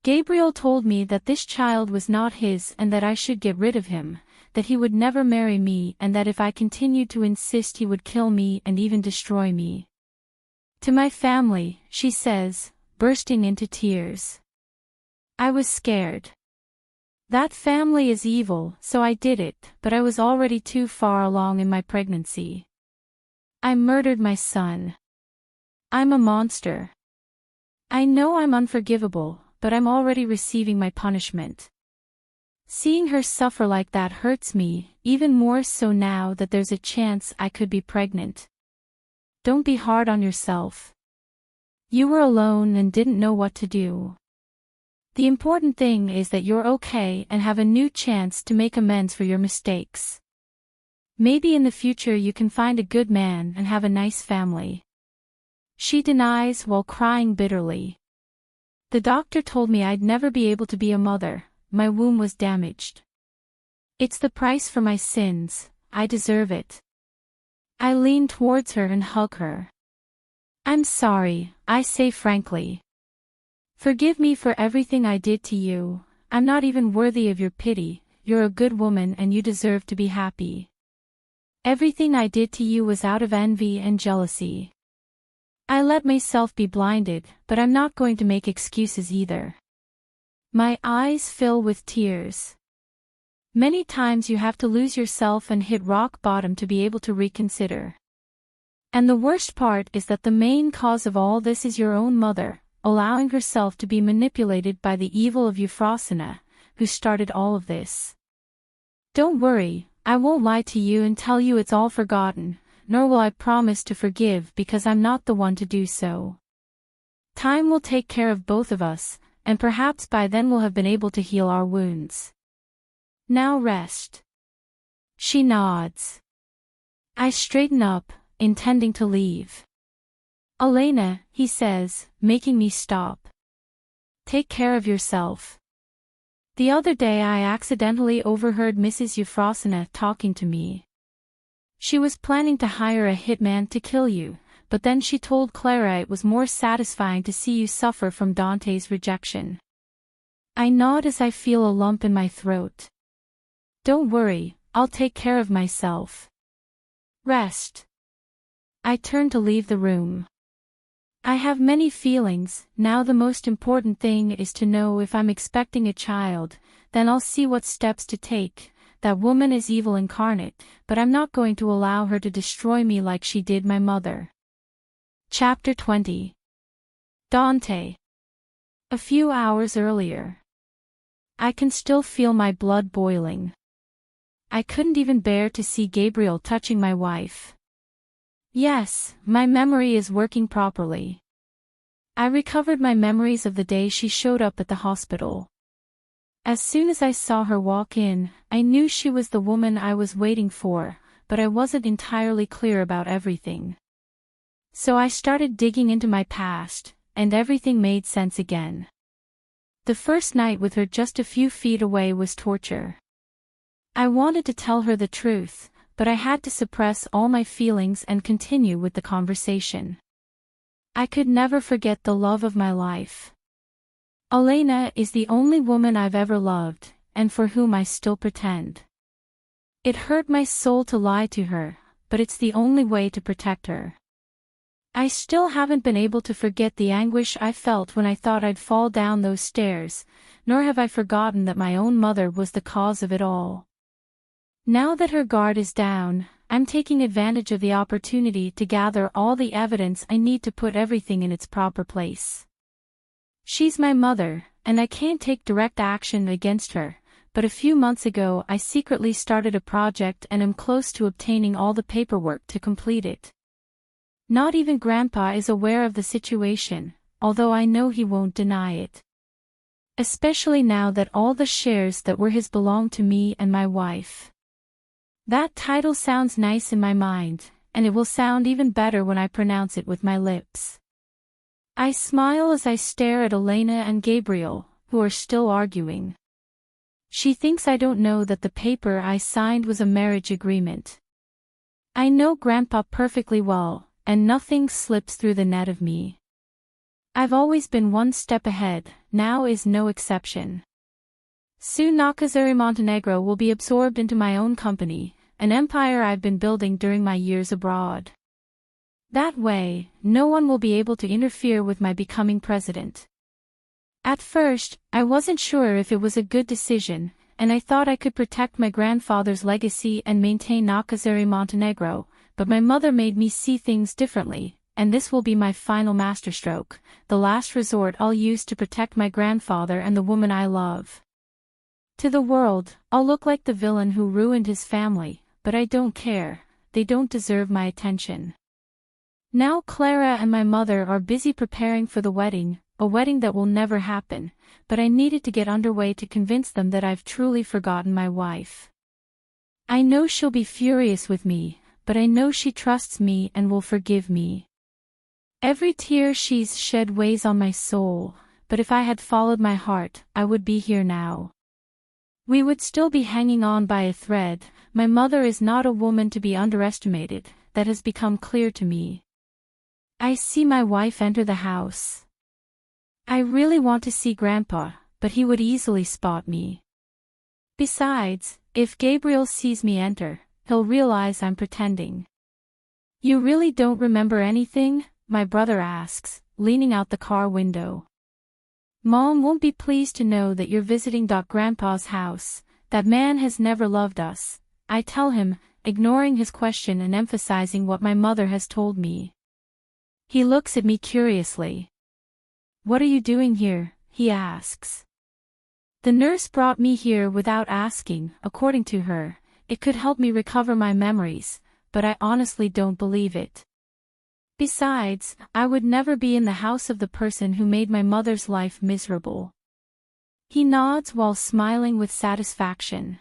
Gabriel told me that this child was not his and that I should get rid of him, that he would never marry me and that if I continued to insist he would kill me and even destroy me. To my family, she says, bursting into tears. I was scared. That family is evil, so I did it, but I was already too far along in my pregnancy. I murdered my son. I'm a monster. I know I'm unforgivable, but I'm already receiving my punishment. Seeing her suffer like that hurts me, even more so now that there's a chance I could be pregnant. Don't be hard on yourself. You were alone and didn't know what to do. The important thing is that you're okay and have a new chance to make amends for your mistakes. Maybe in the future you can find a good man and have a nice family. She denies while crying bitterly. The doctor told me I'd never be able to be a mother, my womb was damaged. It's the price for my sins, I deserve it. I lean towards her and hug her. I'm sorry, I say frankly. Forgive me for everything I did to you, I'm not even worthy of your pity, you're a good woman and you deserve to be happy. Everything I did to you was out of envy and jealousy. I let myself be blinded, but I'm not going to make excuses either. My eyes fill with tears. Many times you have to lose yourself and hit rock bottom to be able to reconsider. And the worst part is that the main cause of all this is your own mother, allowing herself to be manipulated by the evil of Euphrosyne, who started all of this. Don't worry, I won't lie to you and tell you it's all forgotten, nor will I promise to forgive because I'm not the one to do so. Time will take care of both of us, and perhaps by then we'll have been able to heal our wounds. Now rest. She nods. I straighten up, intending to leave. Elena, he says, making me stop. Take care of yourself. The other day I accidentally overheard Mrs. Euphrosyne talking to me. She was planning to hire a hitman to kill you, but then she told Clara it was more satisfying to see you suffer from Dante's rejection. I nod as I feel a lump in my throat. Don't worry, I'll take care of myself. Rest. I turn to leave the room. I have many feelings, now the most important thing is to know if I'm expecting a child, then I'll see what steps to take. That woman is evil incarnate, but I'm not going to allow her to destroy me like she did my mother. Chapter 20. Dante. A few hours earlier. I can still feel my blood boiling. I couldn't even bear to see Gabriel touching my wife. Yes, my memory is working properly. I recovered my memories of the day she showed up at the hospital. As soon as I saw her walk in, I knew she was the woman I was waiting for, but I wasn't entirely clear about everything. So I started digging into my past, and everything made sense again. The first night with her just a few feet away was torture. I wanted to tell her the truth, but I had to suppress all my feelings and continue with the conversation. I could never forget the love of my life. Elena is the only woman I've ever loved, and for whom I still pretend. It hurt my soul to lie to her, but it's the only way to protect her. I still haven't been able to forget the anguish I felt when I thought I'd fall down those stairs, nor have I forgotten that my own mother was the cause of it all. Now that her guard is down, I'm taking advantage of the opportunity to gather all the evidence I need to put everything in its proper place. She's my mother, and I can't take direct action against her, but a few months ago I secretly started a project and am close to obtaining all the paperwork to complete it. Not even Grandpa is aware of the situation, although I know he won't deny it. Especially now that all the shares that were his belong to me and my wife. That title sounds nice in my mind, and it will sound even better when I pronounce it with my lips. I smile as I stare at Elena and Gabriel, who are still arguing. She thinks I don't know that the paper I signed was a marriage agreement. I know Grandpa perfectly well, and nothing slips through the net of me. I've always been one step ahead, now is no exception. Soon Nakazuri Montenegro will be absorbed into my own company, an empire I've been building during my years abroad. That way, no one will be able to interfere with my becoming president. At first, I wasn't sure if it was a good decision, and I thought I could protect my grandfather's legacy and maintain Nakazuri Montenegro, but my mother made me see things differently, and this will be my final masterstroke, the last resort I'll use to protect my grandfather and the woman I love. To the world, I'll look like the villain who ruined his family, but I don't care, they don't deserve my attention. Now Clara and my mother are busy preparing for the wedding, a wedding that will never happen, but I needed to get underway to convince them that I've truly forgotten my wife. I know she'll be furious with me, but I know she trusts me and will forgive me. Every tear she's shed weighs on my soul, but if I had followed my heart, I would be here now. We would still be hanging on by a thread. My mother is not a woman to be underestimated, that has become clear to me. I see my wife enter the house. I really want to see Grandpa, but he would easily spot me. Besides, if Gabriel sees me enter, he'll realize I'm pretending. You really don't remember anything? My brother asks, leaning out the car window. Mom won't be pleased to know that you're visiting Grandpa's house. That man has never loved us, I tell him, ignoring his question and emphasizing what my mother has told me. He looks at me curiously. What are you doing here? He asks. The nurse brought me here without asking, according to her. It could help me recover my memories, but I honestly don't believe it. Besides, I would never be in the house of the person who made my mother's life miserable. He nods while smiling with satisfaction.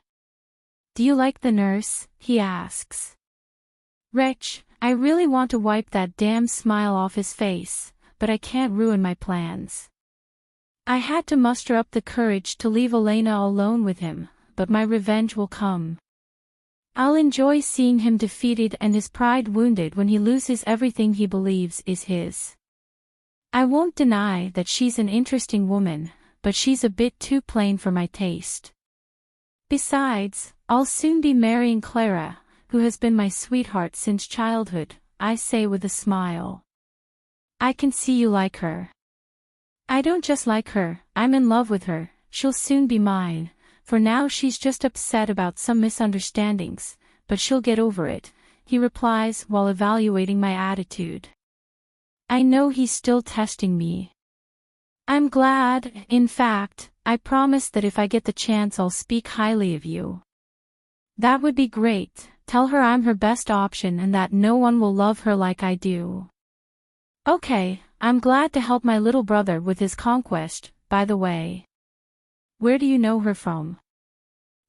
Do you like the nurse? He asks. Wretch, I really want to wipe that damn smile off his face, but I can't ruin my plans. I had to muster up the courage to leave Elena alone with him, but my revenge will come. I'll enjoy seeing him defeated and his pride wounded when he loses everything he believes is his. I won't deny that she's an interesting woman, but she's a bit too plain for my taste. Besides, I'll soon be marrying Clara, who has been my sweetheart since childhood, I say with a smile. I can see you like her. I don't just like her, I'm in love with her, she'll soon be mine. For now she's just upset about some misunderstandings, but she'll get over it, he replies while evaluating my attitude. I know he's still testing me. I'm glad, in fact, I promise that if I get the chance I'll speak highly of you. That would be great, tell her I'm her best option and that no one will love her like I do. Okay, I'm glad to help my little brother with his conquest, by the way. Where do you know her from?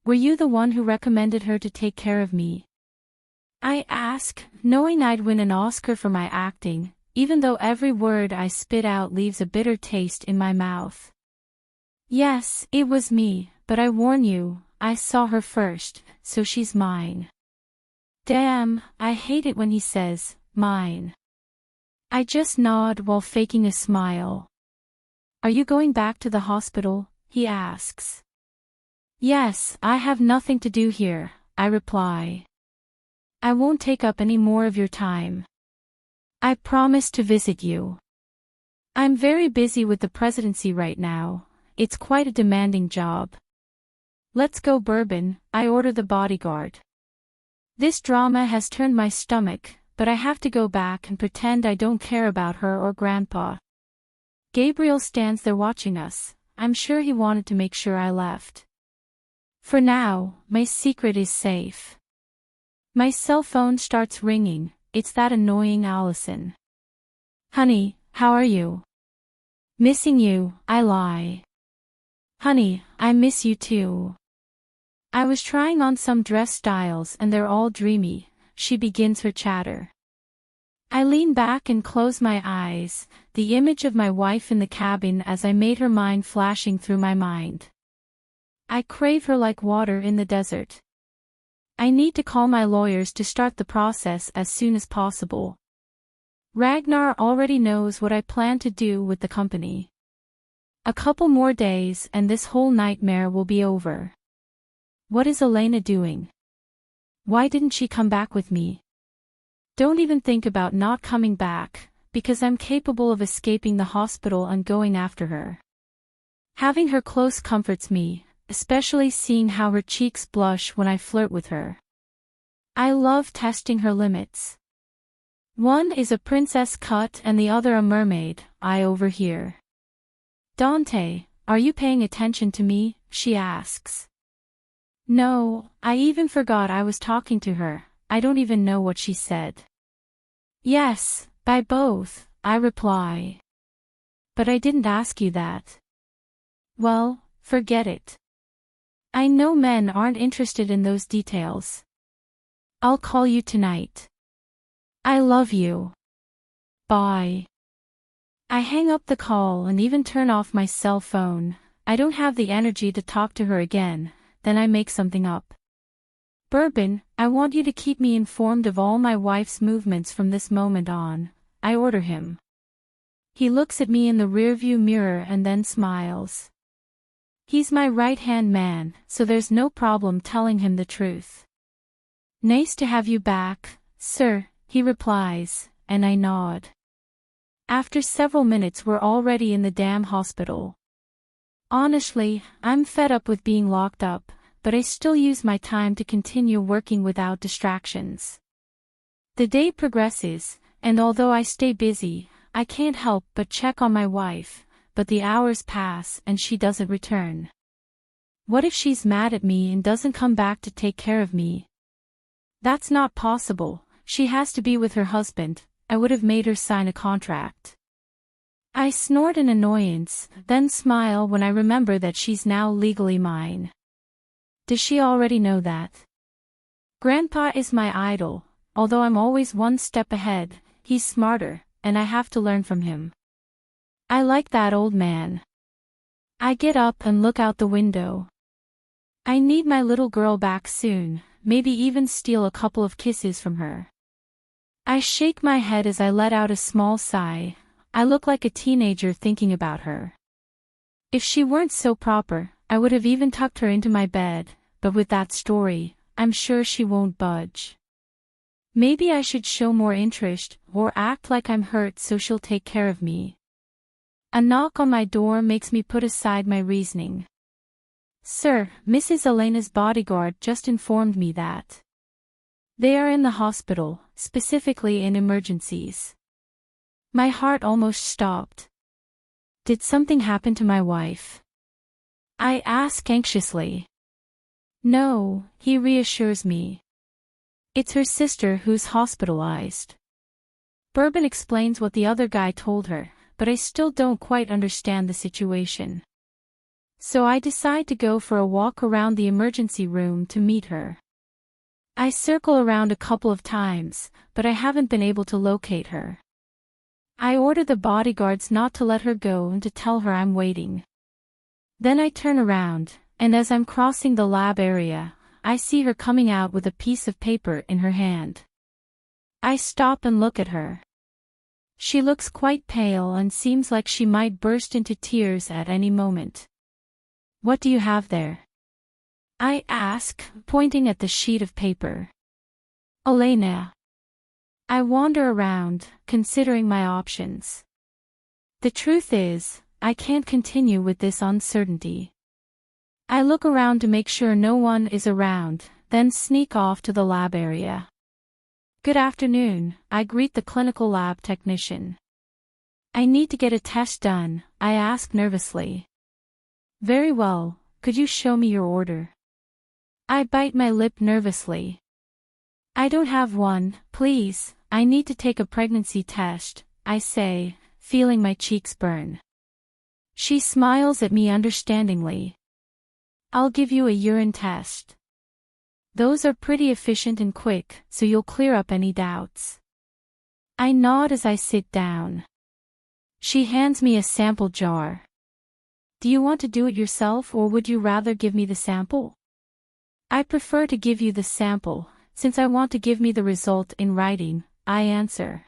Were you the one who recommended her to take care of me? I ask, knowing I'd win an Oscar for my acting, even though every word I spit out leaves a bitter taste in my mouth. Yes, it was me, but I warn you, I saw her first, so she's mine. Damn, I hate it when he says, mine. I just nod while faking a smile. Are you going back to the hospital? He asks. Yes, I have nothing to do here, I reply. I won't take up any more of your time. I promise to visit you. I'm very busy with the presidency right now, it's quite a demanding job. Let's go bourbon, I order the bodyguard. This drama has turned my stomach, but I have to go back and pretend I don't care about her or Grandpa. Gabriel stands there watching us. I'm sure he wanted to make sure I left. For now, my secret is safe. My cell phone starts ringing, it's that annoying Allison. Honey, how are you? Missing you, I lie. Honey, I miss you too. I was trying on some dress styles and they're all dreamy, she begins her chatter. I lean back and close my eyes, the image of my wife in the cabin as I made her mind flashing through my mind. I crave her like water in the desert. I need to call my lawyers to start the process as soon as possible. Ragnar already knows what I plan to do with the company. A couple more days and this whole nightmare will be over. What is Elena doing? Why didn't she come back with me? Don't even think about not coming back, because I'm capable of escaping the hospital and going after her. Having her close comforts me, especially seeing how her cheeks blush when I flirt with her. I love testing her limits. One is a princess cut and the other a mermaid, I overhear. Dante, are you paying attention to me? She asks. No, I even forgot I was talking to her, I don't even know what she said. Yes, by both, I reply. But I didn't ask you that. Well, forget it. I know men aren't interested in those details. I'll call you tonight. I love you. Bye. I hang up the call and even turn off my cell phone. I don't have the energy to talk to her again, then I make something up. Bourbon, I want you to keep me informed of all my wife's movements from this moment on, I order him. He looks at me in the rearview mirror and then smiles. He's my right-hand man, so there's no problem telling him the truth. Nice to have you back, sir, he replies, and I nod. After several minutes we're already in the damn hospital. Honestly, I'm fed up with being locked up, but I still use my time to continue working without distractions. The day progresses, and although I stay busy, I can't help but check on my wife, but the hours pass and she doesn't return. What if she's mad at me and doesn't come back to take care of me? That's not possible, she has to be with her husband, I would have made her sign a contract. I snort in annoyance, then smile when I remember that she's now legally mine. Does she already know that? Grandpa is my idol, although I'm always one step ahead, he's smarter, and I have to learn from him. I like that old man. I get up and look out the window. I need my little girl back soon, maybe even steal a couple of kisses from her. I shake my head as I let out a small sigh. I look like a teenager thinking about her. If she weren't so proper, I would have even tucked her into my bed, but with that story, I'm sure she won't budge. Maybe I should show more interest, or act like I'm hurt so she'll take care of me. A knock on my door makes me put aside my reasoning. Sir, Mrs. Elena's bodyguard just informed me that they are in the hospital, specifically in emergencies. My heart almost stopped. Did something happen to my wife? I ask anxiously. No, he reassures me. It's her sister who's hospitalized. Bourbon explains what the other guy told her, but I still don't quite understand the situation. So I decide to go for a walk around the emergency room to meet her. I circle around a couple of times, but I haven't been able to locate her. I order the bodyguards not to let her go and to tell her I'm waiting. Then I turn around, and as I'm crossing the lab area, I see her coming out with a piece of paper in her hand. I stop and look at her. She looks quite pale and seems like she might burst into tears at any moment. What do you have there? I ask, pointing at the sheet of paper. Elena. I wander around, considering my options. The truth is, I can't continue with this uncertainty. I look around to make sure no one is around, then sneak off to the lab area. Good afternoon, I greet the clinical lab technician. I need to get a test done, I ask nervously. Very well, could you show me your order? I bite my lip nervously. I don't have one, please, I need to take a pregnancy test, I say, feeling my cheeks burn. She smiles at me understandingly. I'll give you a urine test. Those are pretty efficient and quick, so you'll clear up any doubts. I nod as I sit down. She hands me a sample jar. Do you want to do it yourself or would you rather give me the sample? I prefer to give you the sample, since I want to give me the result in writing, I answer.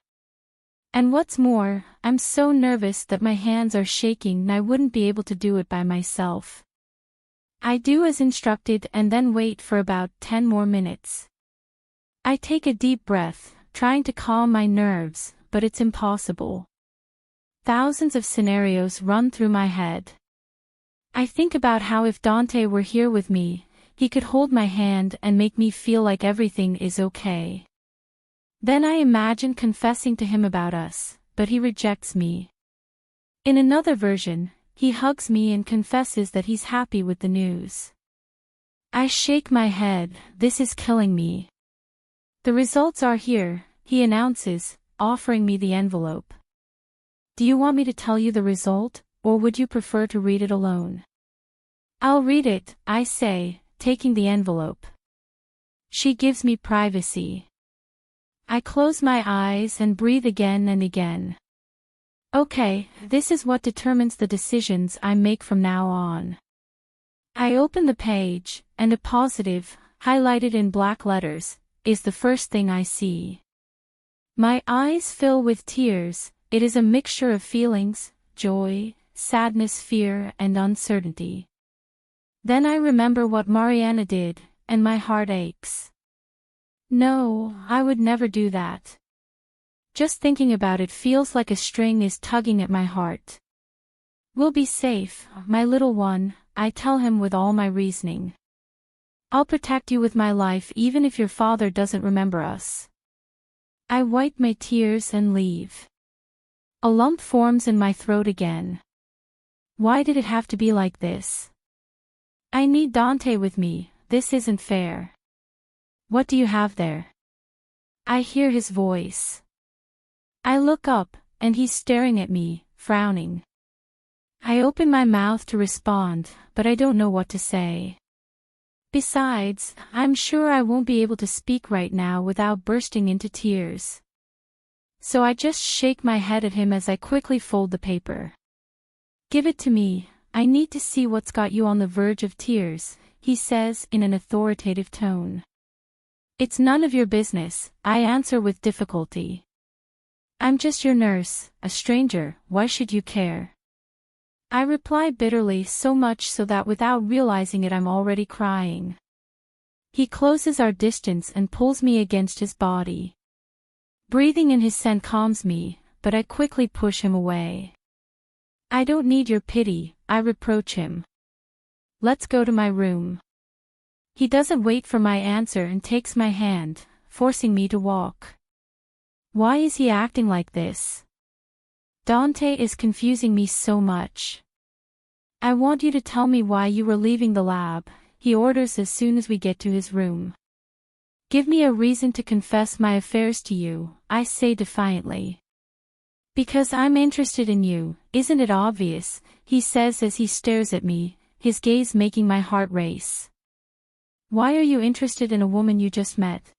And what's more, I'm so nervous that my hands are shaking and I wouldn't be able to do it by myself. I do as instructed and then wait for about 10 more minutes. I take a deep breath, trying to calm my nerves, but it's impossible. Thousands of scenarios run through my head. I think about how if Dante were here with me, he could hold my hand and make me feel like everything is okay. Then I imagine confessing to him about us, but he rejects me. In another version, he hugs me and confesses that he's happy with the news. I shake my head, this is killing me. The results are here, he announces, offering me the envelope. Do you want me to tell you the result, or would you prefer to read it alone? I'll read it, I say, taking the envelope. She gives me privacy. I close my eyes and breathe again and again. Okay, this is what determines the decisions I make from now on. I open the page, and a positive, highlighted in black letters, is the first thing I see. My eyes fill with tears. It is a mixture of feelings, joy, sadness, fear, and uncertainty. Then I remember what Mariana did, and my heart aches. No, I would never do that. Just thinking about it feels like a string is tugging at my heart. We'll be safe, my little one, I tell him with all my reasoning. I'll protect you with my life even if your father doesn't remember us. I wipe my tears and leave. A lump forms in my throat again. Why did it have to be like this? I need Dante with me, this isn't fair. What do you have there? I hear his voice. I look up, and he's staring at me, frowning. I open my mouth to respond, but I don't know what to say. Besides, I'm sure I won't be able to speak right now without bursting into tears. So I just shake my head at him as I quickly fold the paper. Give it to me, I need to see what's got you on the verge of tears, he says in an authoritative tone. It's none of your business, I answer with difficulty. I'm just your nurse, a stranger, why should you care? I reply bitterly, so much so that without realizing it I'm already crying. He closes our distance and pulls me against his body. Breathing in his scent calms me, but I quickly push him away. I don't need your pity, I reproach him. Let's go to my room. He doesn't wait for my answer and takes my hand, forcing me to walk. Why is he acting like this? Dante is confusing me so much. I want you to tell me why you were leaving the lab, he orders as soon as we get to his room. Give me a reason to confess my affairs to you, I say defiantly. Because I'm interested in you, isn't it obvious, he says as he stares at me, his gaze making my heart race. Why are you interested in a woman you just met?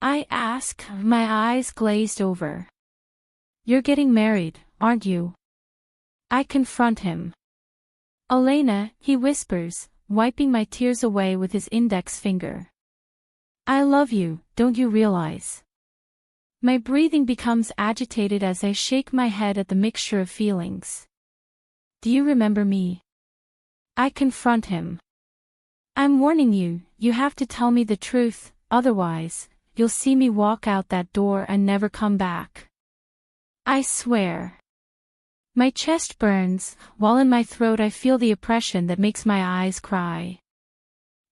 I ask, my eyes glazed over. You're getting married, aren't you? I confront him. Elena, he whispers, wiping my tears away with his index finger. I love you, don't you realize? My breathing becomes agitated as I shake my head at the mixture of feelings. Do you remember me? I confront him. I'm warning you, you have to tell me the truth, otherwise, you'll see me walk out that door and never come back. I swear. My chest burns, while in my throat I feel the oppression that makes my eyes cry.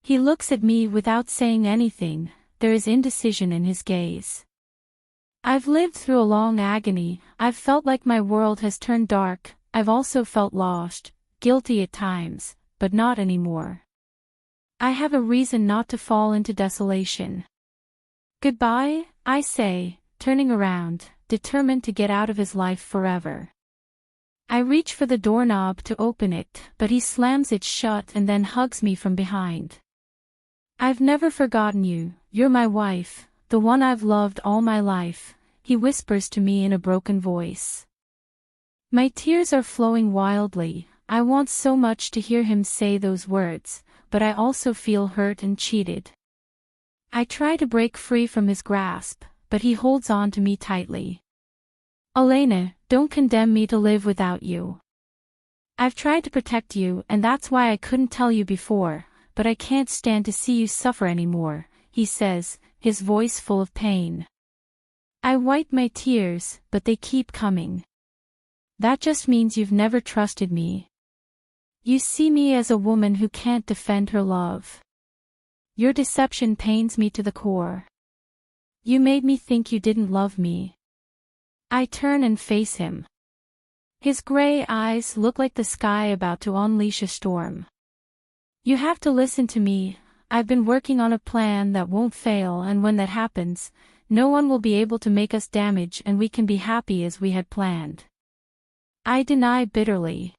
He looks at me without saying anything, there is indecision in his gaze. I've lived through a long agony, I've felt like my world has turned dark, I've also felt lost, guilty at times, but not anymore. I have a reason not to fall into desolation. Goodbye, I say, turning around, determined to get out of his life forever. I reach for the doorknob to open it, but he slams it shut and then hugs me from behind. I've never forgotten you, you're my wife, the one I've loved all my life, he whispers to me in a broken voice. My tears are flowing wildly, I want so much to hear him say those words, but I also feel hurt and cheated. I try to break free from his grasp, but he holds on to me tightly. Elena, don't condemn me to live without you. I've tried to protect you, and that's why I couldn't tell you before, but I can't stand to see you suffer anymore, he says, his voice full of pain. I wipe my tears, but they keep coming. That just means you've never trusted me. You see me as a woman who can't defend her love. Your deception pains me to the core. You made me think you didn't love me. I turn and face him. His gray eyes look like the sky about to unleash a storm. You have to listen to me. I've been working on a plan that won't fail, and when that happens, no one will be able to make us damage and we can be happy as we had planned. I deny bitterly.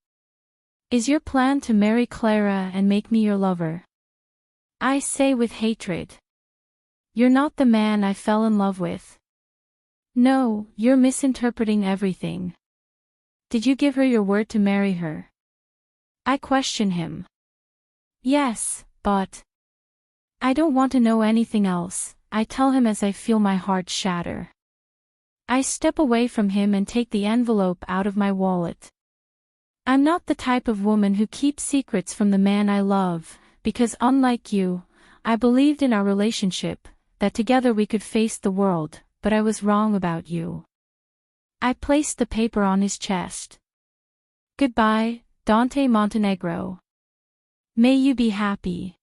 Is your plan to marry Clara and make me your lover? I say with hatred. You're not the man I fell in love with. No, you're misinterpreting everything. Did you give her your word to marry her? I question him. Yes, but I don't want to know anything else, I tell him as I feel my heart shatter. I step away from him and take the envelope out of my wallet. I'm not the type of woman who keeps secrets from the man I love, because unlike you, I believed in our relationship, that together we could face the world, but I was wrong about you. I placed the paper on his chest. Goodbye, Dante Montenegro. May you be happy.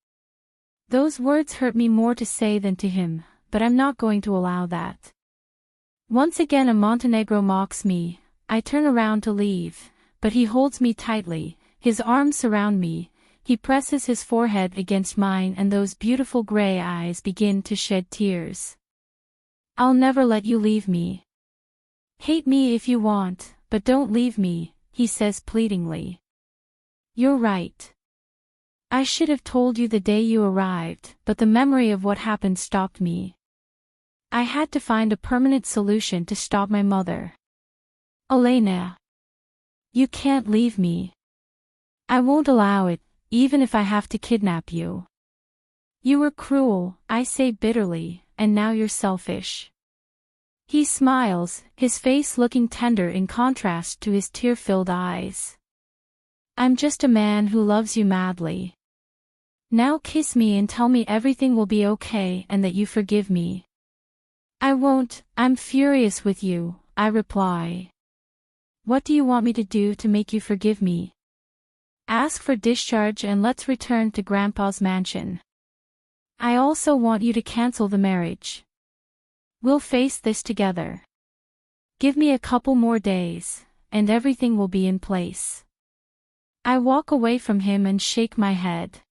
Those words hurt me more to say than to him, but I'm not going to allow that. Once again a Montenegro mocks me. I turn around to leave, but he holds me tightly, his arms surround me, he presses his forehead against mine and those beautiful gray eyes begin to shed tears. I'll never let you leave me. Hate me if you want, but don't leave me, he says pleadingly. You're right. I should have told you the day you arrived, but the memory of what happened stopped me. I had to find a permanent solution to stop my mother. Elena. You can't leave me. I won't allow it, even if I have to kidnap you. You were cruel, I say bitterly, and now you're selfish. He smiles, his face looking tender in contrast to his tear-filled eyes. I'm just a man who loves you madly. Now kiss me and tell me everything will be okay and that you forgive me. I won't, I'm furious with you, I reply. What do you want me to do to make you forgive me? Ask for discharge and let's return to Grandpa's mansion. I also want you to cancel the marriage. We'll face this together. Give me a couple more days, and everything will be in place. I walk away from him and shake my head.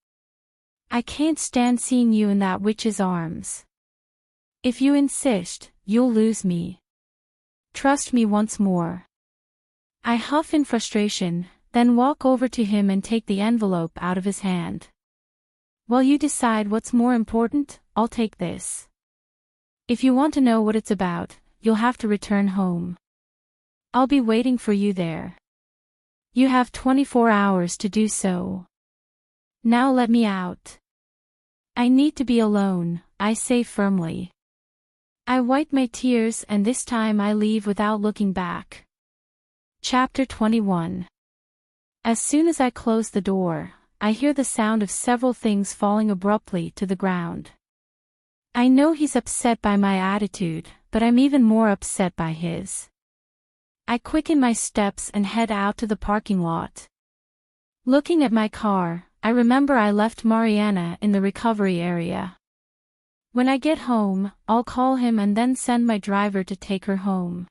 I can't stand seeing you in that witch's arms. If you insist, you'll lose me. Trust me once more. I huff in frustration, then walk over to him and take the envelope out of his hand. While you decide what's more important, I'll take this. If you want to know what it's about, you'll have to return home. I'll be waiting for you there. You have 24 hours to do so. Now let me out. I need to be alone, I say firmly. I wipe my tears and this time I leave without looking back. Chapter 21. As soon as I close the door, I hear the sound of several things falling abruptly to the ground. I know he's upset by my attitude, but I'm even more upset by his. I quicken my steps and head out to the parking lot. Looking at my car, I remember I left Mariana in the recovery area. When I get home, I'll call him and then send my driver to take her home.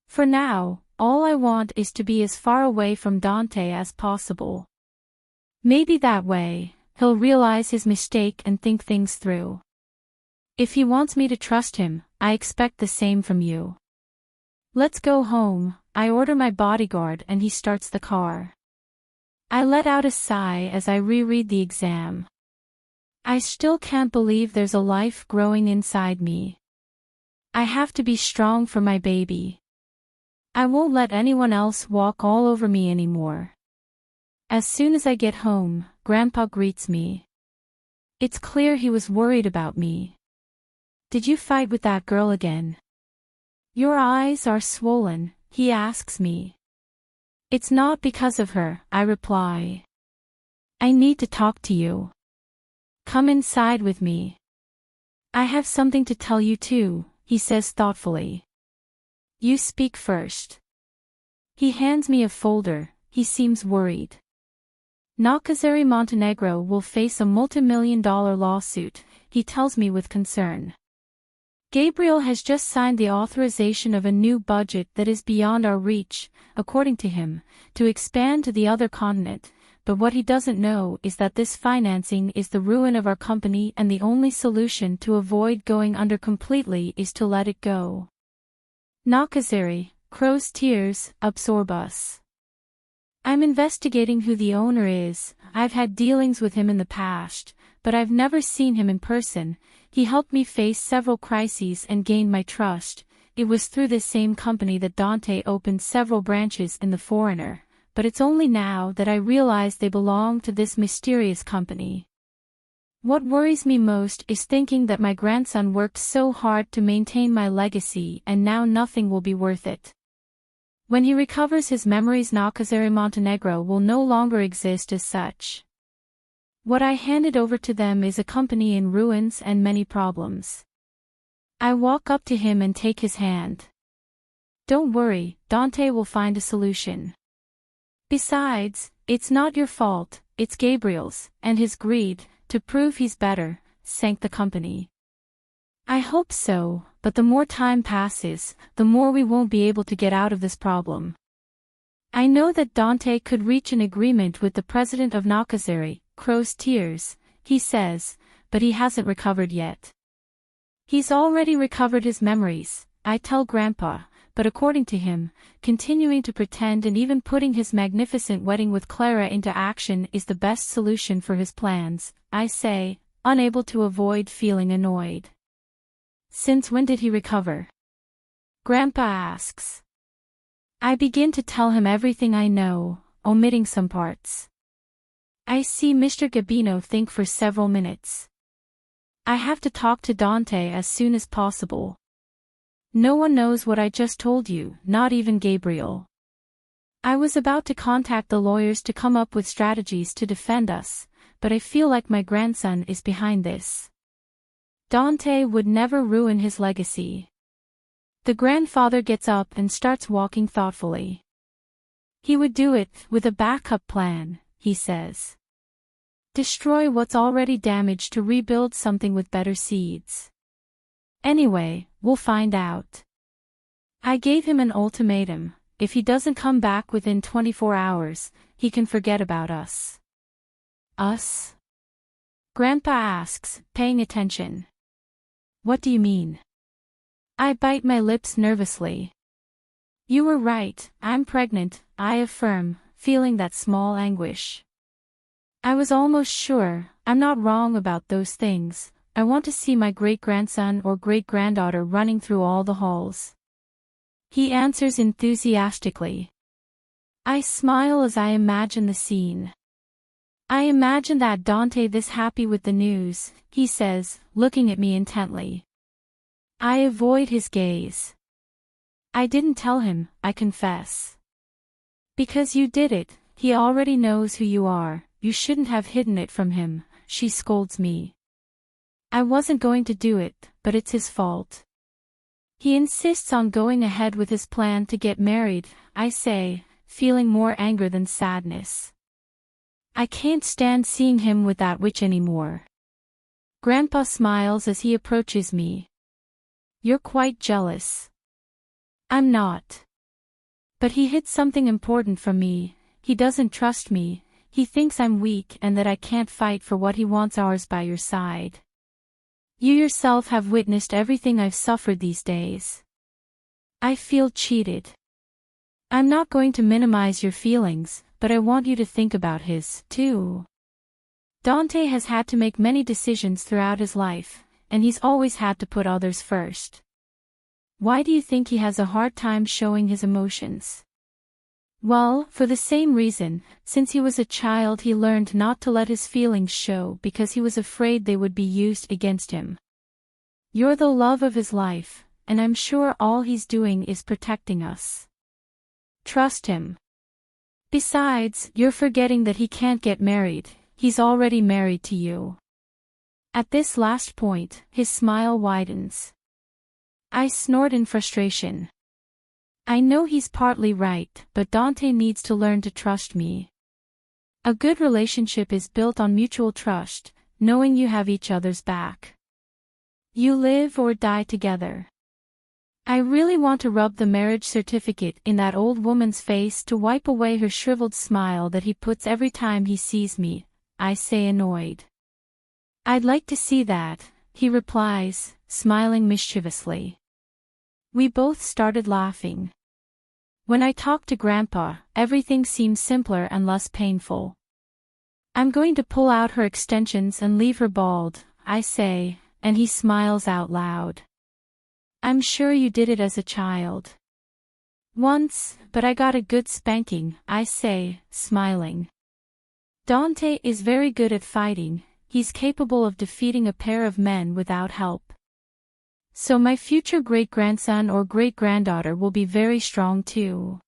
For now, all I want is to be as far away from Dante as possible. Maybe that way, he'll realize his mistake and think things through. If he wants me to trust him, I expect the same from you. Let's go home, I order my bodyguard and he starts the car. I let out a sigh as I reread the exam. I still can't believe there's a life growing inside me. I have to be strong for my baby. I won't let anyone else walk all over me anymore. As soon as I get home, Grandpa greets me. It's clear he was worried about me. Did you fight with that girl again? Your eyes are swollen, he asks me. It's not because of her, I reply. I need to talk to you. Come inside with me. I have something to tell you too, he says thoughtfully. You speak first. He hands me a folder, he seems worried. Nakazari Montenegro will face a multi-million-dollar lawsuit, he tells me with concern. Gabriel has just signed the authorization of a new budget that is beyond our reach, according to him, to expand to the other continent, but what he doesn't know is that this financing is the ruin of our company and the only solution to avoid going under completely is to let it go. Nakazari, Crow's tears, absorb us. I'm investigating who the owner is, I've had dealings with him in the past, but I've never seen him in person. He helped me face several crises and gained my trust. It was through this same company that Dante opened several branches in The Foreigner, but it's only now that I realize they belong to this mysterious company. What worries me most is thinking that my grandson worked so hard to maintain my legacy and now nothing will be worth it. When he recovers his memories, Nakazari Montenegro will no longer exist as such. What I handed over to them is a company in ruins and many problems. I walk up to him and take his hand. Don't worry, Dante will find a solution. Besides, it's not your fault, it's Gabriel's, and his greed, to prove he's better, sank the company. I hope so, but the more time passes, the more we won't be able to get out of this problem. I know that Dante could reach an agreement with the president of Nakazari, Crow's tears, he says, but he hasn't recovered yet. He's already recovered his memories, I tell Grandpa, but according to him, continuing to pretend and even putting his magnificent wedding with Clara into action is the best solution for his plans, I say, unable to avoid feeling annoyed. Since when did he recover? Grandpa asks. I begin to tell him everything I know, omitting some parts. I see Mr. Gabino think for several minutes. I have to talk to Dante as soon as possible. No one knows what I just told you, not even Gabriel. I was about to contact the lawyers to come up with strategies to defend us, but I feel like my grandson is behind this. Dante would never ruin his legacy. The grandfather gets up and starts walking thoughtfully. He would do it with a backup plan, he says. Destroy what's already damaged to rebuild something with better seeds. Anyway, we'll find out. I gave him an ultimatum: if he doesn't come back within 24 hours, he can forget about us. Us? Grandpa asks, paying attention. What do you mean? I bite my lips nervously. You were right, I'm pregnant, I affirm, feeling that small anguish. I was almost sure, I'm not wrong about those things. I want to see my great-grandson or great-granddaughter running through all the halls. He answers enthusiastically. I smile as I imagine the scene. I imagine that Dante this happy with the news, he says, looking at me intently. I avoid his gaze. I didn't tell him, I confess. Because you did it, he already knows who you are, you shouldn't have hidden it from him, she scolds me. I wasn't going to do it, but it's his fault. He insists on going ahead with his plan to get married, I say, feeling more anger than sadness. I can't stand seeing him with that witch anymore. Grandpa smiles as he approaches me. You're quite jealous. I'm not. But he hid something important from me. He doesn't trust me. He thinks I'm weak and that I can't fight for what he wants. Ours by your side. You yourself have witnessed everything I've suffered these days. I feel cheated. I'm not going to minimize your feelings, but I want you to think about his, too. Dante has had to make many decisions throughout his life, and he's always had to put others first. Why do you think he has a hard time showing his emotions? Well, for the same reason, since he was a child he learned not to let his feelings show because he was afraid they would be used against him. You're the love of his life, and I'm sure all he's doing is protecting us. Trust him. Besides, you're forgetting that he can't get married, he's already married to you. At this last point, his smile widens. I snort in frustration. I know he's partly right, but Dante needs to learn to trust me. A good relationship is built on mutual trust, knowing you have each other's back. You live or die together. I really want to rub the marriage certificate in that old woman's face to wipe away her shriveled smile that he puts every time he sees me, I say annoyed. I'd like to see that, he replies, smiling mischievously. We both started laughing. When I talk to Grandpa, everything seems simpler and less painful. I'm going to pull out her extensions and leave her bald, I say, and he smiles out loud. I'm sure you did it as a child. Once, but I got a good spanking, I say, smiling. Dante is very good at fighting, he's capable of defeating a pair of men without help. So my future great-grandson or great-granddaughter will be very strong too.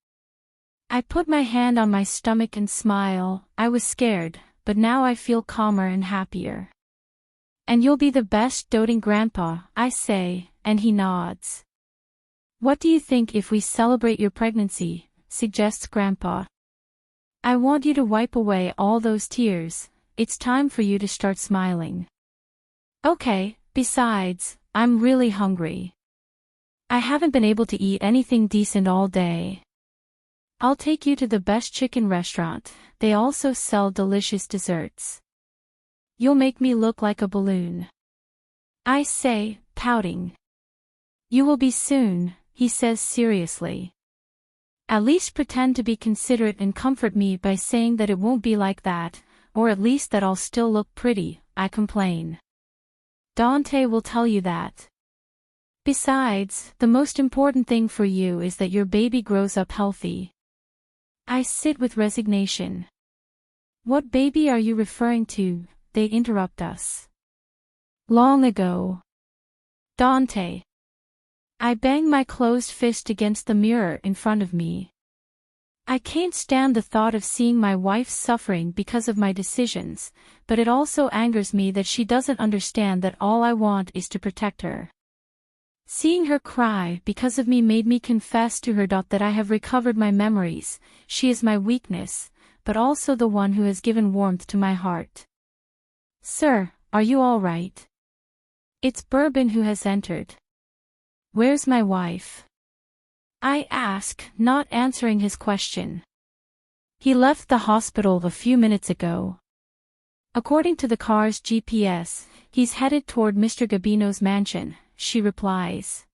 I put my hand on my stomach and smile. I was scared, but now I feel calmer and happier. And you'll be the best doting grandpa, I say, and he nods. What do you think if we celebrate your pregnancy, suggests Grandpa. I want you to wipe away all those tears, it's time for you to start smiling. Okay, besides, I'm really hungry. I haven't been able to eat anything decent all day. I'll take you to the best chicken restaurant, they also sell delicious desserts. You'll make me look like a balloon. I say, pouting. You will be soon, he says seriously. At least pretend to be considerate and comfort me by saying that it won't be like that, or at least that I'll still look pretty, I complain. Dante will tell you that. Besides, the most important thing for you is that your baby grows up healthy. I sit with resignation. What baby are you referring to? They interrupt us. Long ago. Dante. I bang my closed fist against the mirror in front of me. I can't stand the thought of seeing my wife suffering because of my decisions, but it also angers me that she doesn't understand that all I want is to protect her. Seeing her cry because of me made me confess to her that I have recovered my memories. She is my weakness, but also the one who has given warmth to my heart. Sir, are you all right? It's Bourbon who has entered. Where's my wife? I ask, not answering his question. He left the hospital a few minutes ago. According to the car's GPS, he's headed toward Mr. Gabino's mansion, she replies.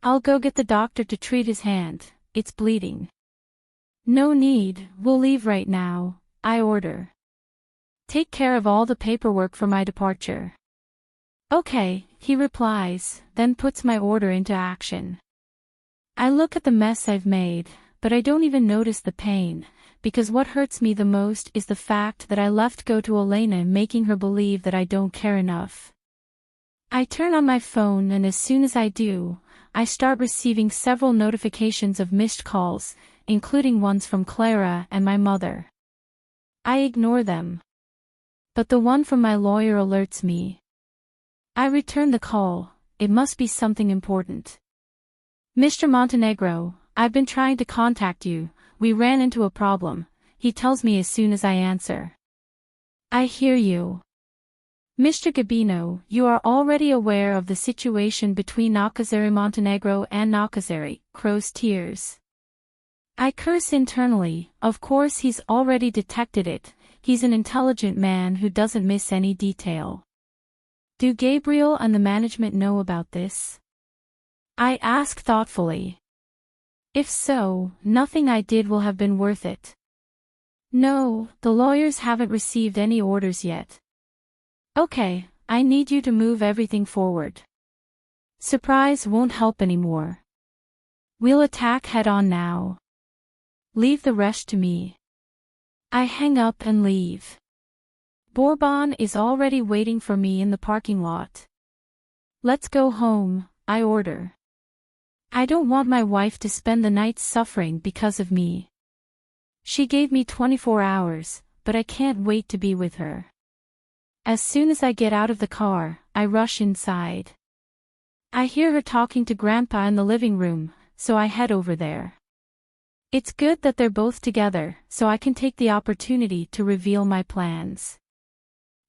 I'll go get the doctor to treat his hand, it's bleeding. No need, we'll leave right now, I order. Take care of all the paperwork for my departure. Okay, he replies, then puts my order into action. I look at the mess I've made, but I don't even notice the pain, because what hurts me the most is the fact that I left go to Elena, making her believe that I don't care enough. I turn on my phone, and as soon as I do, I start receiving several notifications of missed calls, including ones from Clara and my mother. I ignore them. But the one from my lawyer alerts me. I return the call, it must be something important. Mr. Montenegro, I've been trying to contact you, we ran into a problem, he tells me as soon as I answer. I hear you. Mr. Gabino, you are already aware of the situation between Nakazzari Montenegro and Nakazzari, Crow's tears. I curse internally, of course he's already detected it, he's an intelligent man who doesn't miss any detail. Do Gabriel and the management know about this? I ask thoughtfully. If so, nothing I did will have been worth it. No, the lawyers haven't received any orders yet. Okay, I need you to move everything forward. Surprise won't help anymore. We'll attack head on now. Leave the rest to me. I hang up and leave. Bourbon is already waiting for me in the parking lot. Let's go home, I order. I don't want my wife to spend the night suffering because of me. She gave me 24 hours, but I can't wait to be with her. As soon as I get out of the car, I rush inside. I hear her talking to Grandpa in the living room, so I head over there. It's good that they're both together, so I can take the opportunity to reveal my plans.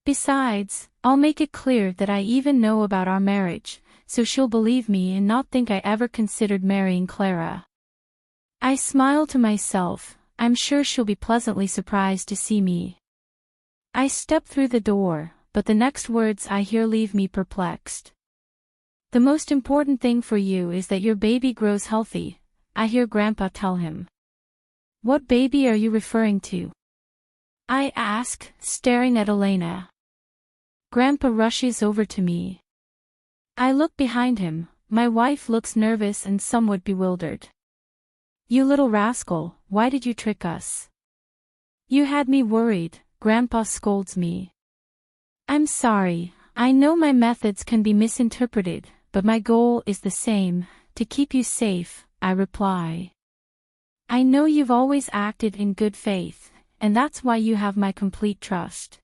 Besides, I'll make it clear that I even know about our marriage, so she'll believe me and not think I ever considered marrying Clara. I smile to myself, I'm sure she'll be pleasantly surprised to see me. I step through the door, but the next words I hear leave me perplexed. The most important thing for you is that your baby grows healthy, I hear Grandpa tell him. What baby are you referring to? I ask, staring at Elena. Grandpa rushes over to me. I look behind him, my wife looks nervous and somewhat bewildered. You little rascal, why did you trick us? You had me worried, Grandpa scolds me. I'm sorry, I know my methods can be misinterpreted, but my goal is the same, to keep you safe, I reply. I know you've always acted in good faith, and that's why you have my complete trust.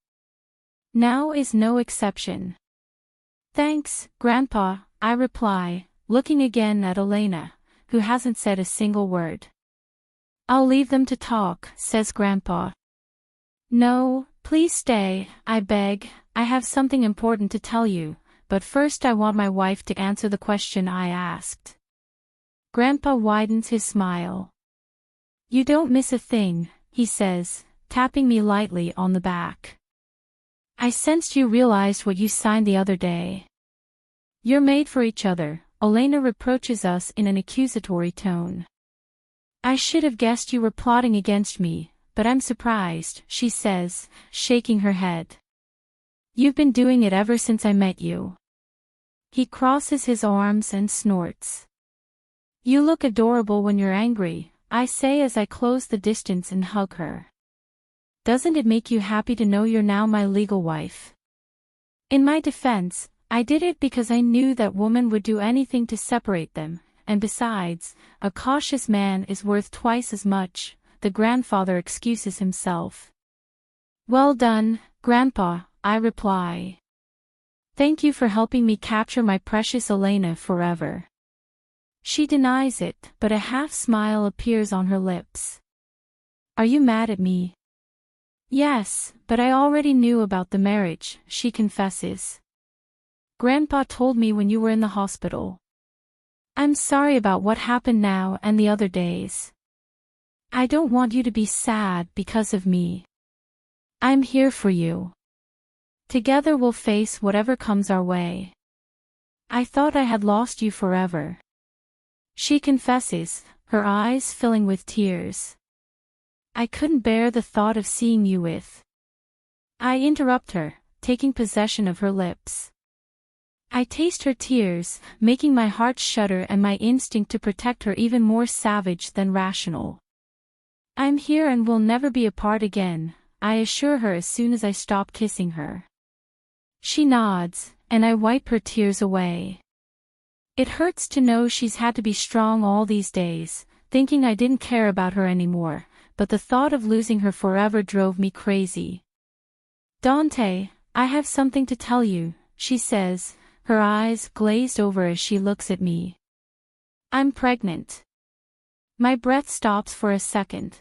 Now is no exception. Thanks, Grandpa, I reply, looking again at Elena, who hasn't said a single word. I'll leave them to talk, says Grandpa. No, please stay, I beg, I have something important to tell you, but first I want my wife to answer the question I asked. Grandpa widens his smile. You don't miss a thing, he says, tapping me lightly on the back. I sensed you realized what you signed the other day. You're made for each other, Elena reproaches us in an accusatory tone. I should have guessed you were plotting against me, but I'm surprised, she says, shaking her head. You've been doing it ever since I met you. He crosses his arms and snorts. You look adorable when you're angry, I say as I close the distance and hug her. Doesn't it make you happy to know you're now my legal wife? In my defense, I did it because I knew that woman would do anything to separate them, and besides, a cautious man is worth twice as much, the grandfather excuses himself. Well done, Grandpa, I reply. Thank you for helping me capture my precious Elena forever. She denies it, but a half-smile appears on her lips. Are you mad at me? Yes, but I already knew about the marriage, she confesses. Grandpa told me when you were in the hospital. I'm sorry about what happened now and the other days. I don't want you to be sad because of me. I'm here for you. Together we'll face whatever comes our way. I thought I had lost you forever. She confesses, her eyes filling with tears. I couldn't bear the thought of seeing you with. I interrupt her, taking possession of her lips. I taste her tears, making my heart shudder and my instinct to protect her even more savage than rational. I'm here and we'll never be apart again, I assure her as soon as I stop kissing her. She nods, and I wipe her tears away. It hurts to know she's had to be strong all these days, thinking I didn't care about her anymore, but the thought of losing her forever drove me crazy. Dante, I have something to tell you, she says, her eyes glazed over as she looks at me. I'm pregnant. My breath stops for a second.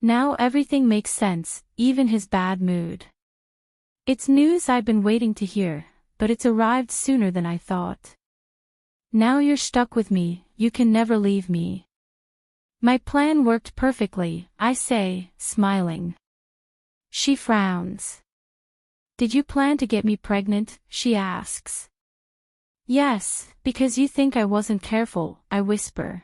Now everything makes sense, even his bad mood. It's news I've been waiting to hear, but it's arrived sooner than I thought. Now you're stuck with me, you can never leave me. My plan worked perfectly, I say, smiling. She frowns. Did you plan to get me pregnant? She asks. Yes, because you think I wasn't careful, I whisper.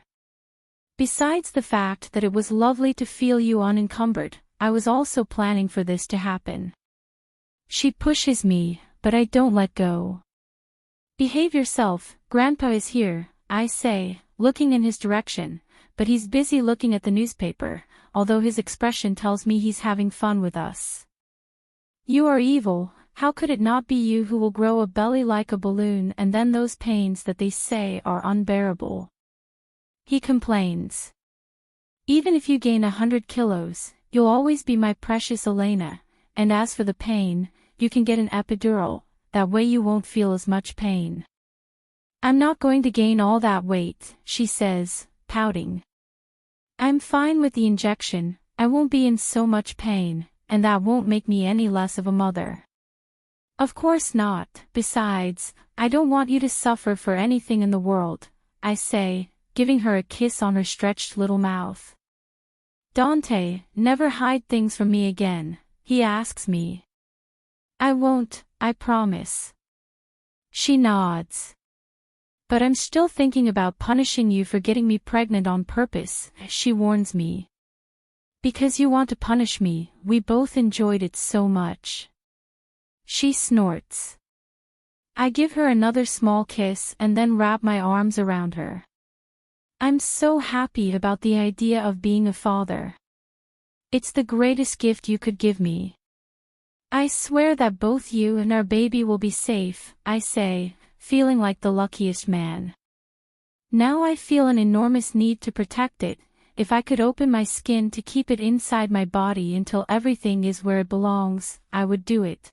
Besides the fact that it was lovely to feel you unencumbered, I was also planning for this to happen. She pushes me, but I don't let go. Behave yourself, Grandpa is here, I say, looking in his direction, but he's busy looking at the newspaper, although his expression tells me he's having fun with us. You are evil. How could it not be you who will grow a belly like a balloon and then those pains that they say are unbearable? He complains. Even if you gain 100 kilos, you'll always be my precious Elena, and as for the pain, you can get an epidural, that way you won't feel as much pain. I'm not going to gain all that weight, she says, pouting. I'm fine with the injection, I won't be in so much pain, and that won't make me any less of a mother. Of course not, besides, I don't want you to suffer for anything in the world, I say, giving her a kiss on her stretched little mouth. Dante, never hide things from me again, he asks me. I won't, I promise. She nods. But I'm still thinking about punishing you for getting me pregnant on purpose, she warns me. Because you want to punish me, we both enjoyed it so much. She snorts. I give her another small kiss and then wrap my arms around her. I'm so happy about the idea of being a father. It's the greatest gift you could give me. I swear that both you and our baby will be safe, I say, feeling like the luckiest man. Now I feel an enormous need to protect it. If I could open my skin to keep it inside my body until everything is where it belongs, I would do it.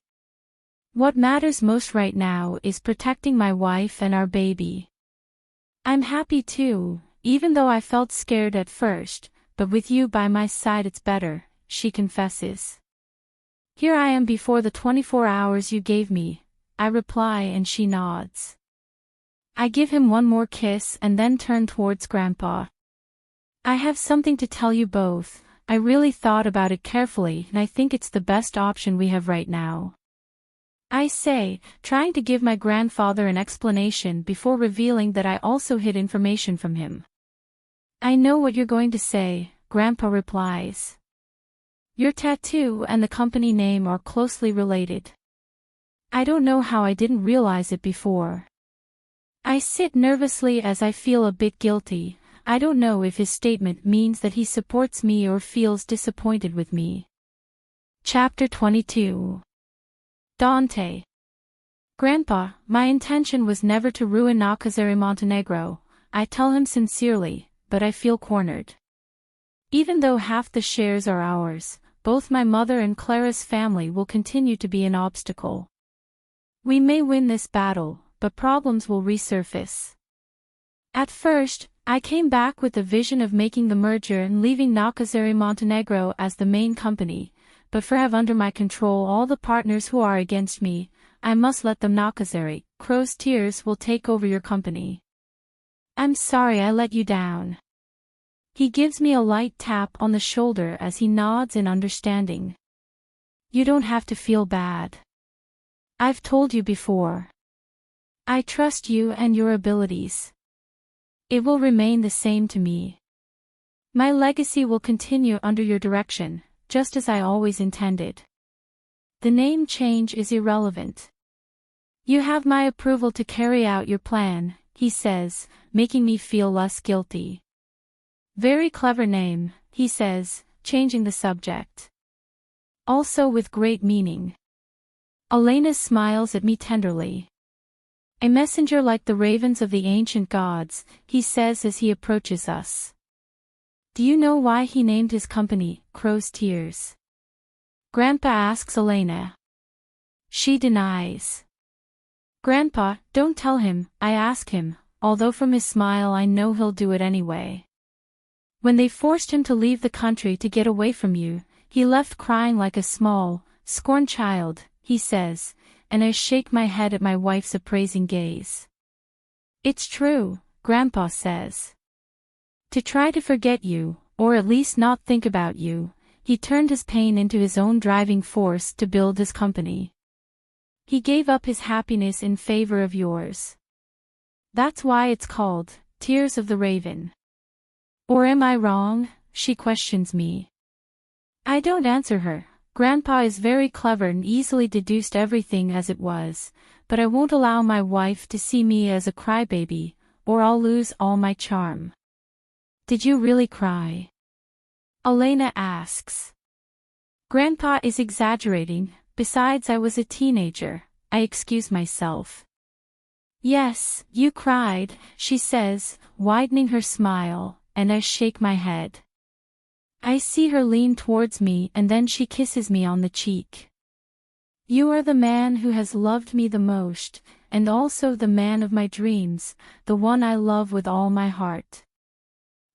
What matters most right now is protecting my wife and our baby. I'm happy too, even though I felt scared at first, but with you by my side it's better, she confesses. Here I am before the 24 hours you gave me, I reply, and she nods. I give him one more kiss and then turn towards Grandpa. I have something to tell you both. I really thought about it carefully and I think it's the best option we have right now. I say, trying to give my grandfather an explanation before revealing that I also hid information from him. I know what you're going to say, Grandpa replies. Your tattoo and the company name are closely related. I don't know how I didn't realize it before. I sit nervously as I feel a bit guilty. I don't know if his statement means that he supports me or feels disappointed with me. Chapter 22. Dante. Grandpa, my intention was never to ruin Nakazzari Montenegro, I tell him sincerely, but I feel cornered. Even though half the shares are ours, both my mother and Clara's family will continue to be an obstacle. We may win this battle, but problems will resurface. At first, I came back with the vision of making the merger and leaving Nakazzari Montenegro as the main company, but for have under my control all the partners who are against me, I must let them. Nakazzari, Crow's Tears will take over your company. I'm sorry I let you down. He gives me a light tap on the shoulder as he nods in understanding. You don't have to feel bad. I've told you before. I trust you and your abilities. It will remain the same to me. My legacy will continue under your direction, just as I always intended. The name change is irrelevant. You have my approval to carry out your plan, he says, making me feel less guilty. Very clever name, he says, changing the subject. Also with great meaning. Elena smiles at me tenderly. A messenger like the ravens of the ancient gods, he says as he approaches us. Do you know why he named his company, Crow's Tears? Grandpa asks Elena. She denies. Grandpa, don't tell him, I ask him, although from his smile I know he'll do it anyway. When they forced him to leave the country to get away from you, he left crying like a small, scorned child, he says, and I shake my head at my wife's appraising gaze. It's true, Grandpa says. To try to forget you, or at least not think about you, he turned his pain into his own driving force to build his company. He gave up his happiness in favor of yours. That's why it's called Tears of the Raven. Or am I wrong? She questions me. I don't answer her. Grandpa is very clever and easily deduced everything as it was, but I won't allow my wife to see me as a crybaby, or I'll lose all my charm. Did you really cry? Elena asks. Grandpa is exaggerating, besides I was a teenager, I excuse myself. Yes, you cried, she says, widening her smile, and I shake my head. I see her lean towards me and then she kisses me on the cheek. You are the man who has loved me the most, and also the man of my dreams, the one I love with all my heart.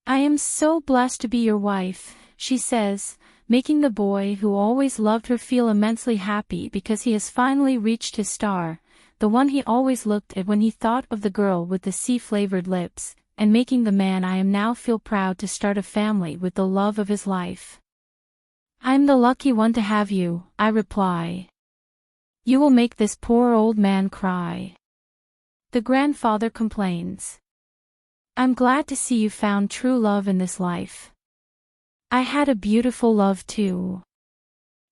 I am so blessed to be your wife, she says, making the boy who always loved her feel immensely happy because he has finally reached his star, the one he always looked at when he thought of the girl with the sea-flavored lips, and making the man I am now feel proud to start a family with the love of his life. I'm the lucky one to have you, I reply. You will make this poor old man cry. The grandfather complains. I'm glad to see you found true love in this life. I had a beautiful love too.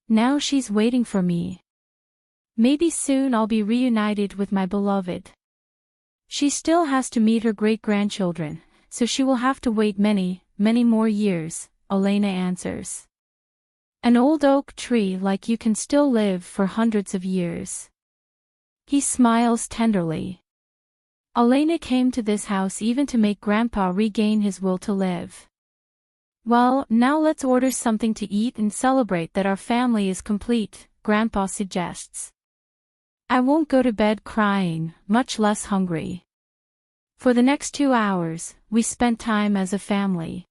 Now she's waiting for me. Maybe soon I'll be reunited with my beloved. She still has to meet her great-grandchildren, so she will have to wait many, many more years, Elena answers. An old oak tree like you can still live for hundreds of years. He smiles tenderly. Elena came to this house even to make Grandpa regain his will to live. Well, now let's order something to eat and celebrate that our family is complete, Grandpa suggests. I won't go to bed crying, much less hungry. For the next 2 hours, we spent time as a family.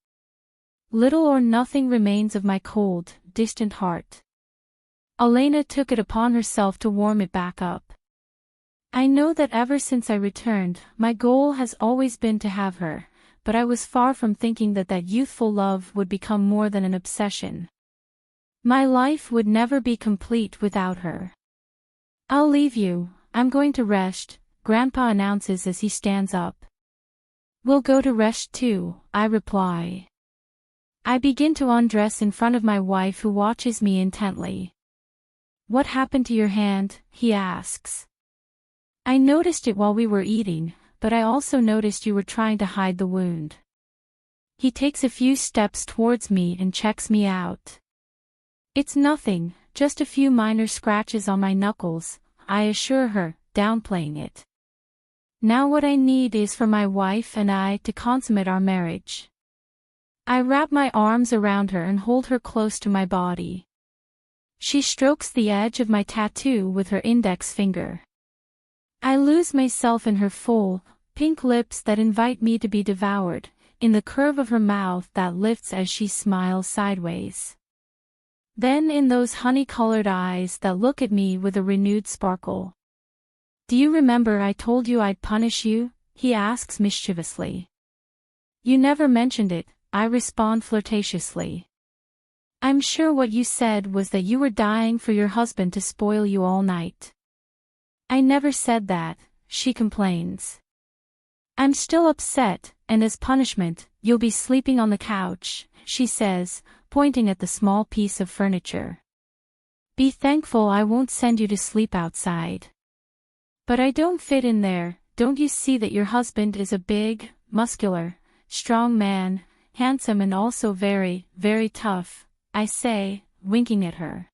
Little or nothing remains of my cold, distant heart. Elena took it upon herself to warm it back up. I know that ever since I returned, my goal has always been to have her, but I was far from thinking that youthful love would become more than an obsession. My life would never be complete without her. I'll leave you, I'm going to rest, Grandpa announces as he stands up. We'll go to rest too, I reply. I begin to undress in front of my wife who watches me intently. What happened to your hand? He asks. I noticed it while we were eating, but I also noticed you were trying to hide the wound. He takes a few steps towards me and checks me out. It's nothing, just a few minor scratches on my knuckles, I assure her, downplaying it. Now what I need is for my wife and I to consummate our marriage. I wrap my arms around her and hold her close to my body. She strokes the edge of my tattoo with her index finger. I lose myself in her full, pink lips that invite me to be devoured, in the curve of her mouth that lifts as she smiles sideways. Then in those honey-colored eyes that look at me with a renewed sparkle. Do you remember I told you I'd punish you? He asks mischievously. You never mentioned it, I respond flirtatiously. I'm sure what you said was that you were dying for your husband to spoil you all night. I never said that, she complains. I'm still upset, and as punishment, you'll be sleeping on the couch, she says, pointing at the small piece of furniture. Be thankful I won't send you to sleep outside. But I don't fit in there, don't you see that your husband is a big, muscular, strong man, handsome and also very, very tough, I say, winking at her.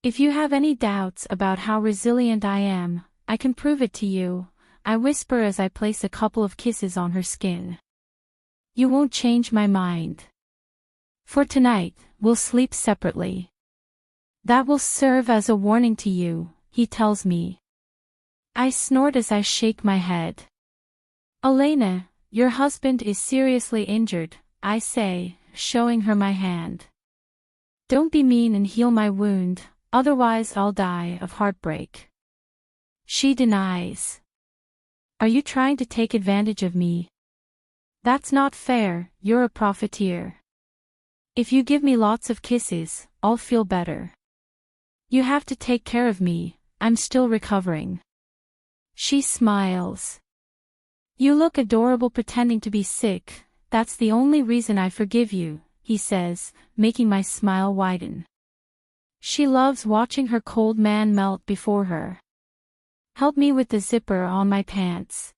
If you have any doubts about how resilient I am, I can prove it to you, I whisper as I place a couple of kisses on her skin. You won't change my mind. For tonight, we'll sleep separately. That will serve as a warning to you, he tells me. I snort as I shake my head. Elena, your husband is seriously injured, I say, showing her my hand. Don't be mean and heal my wound, otherwise I'll die of heartbreak. She denies. Are you trying to take advantage of me? That's not fair, you're a profiteer. If you give me lots of kisses, I'll feel better. You have to take care of me, I'm still recovering. She smiles. You look adorable pretending to be sick, that's the only reason I forgive you, he says, making my smile widen. She loves watching her cold man melt before her. Help me with the zipper on my pants.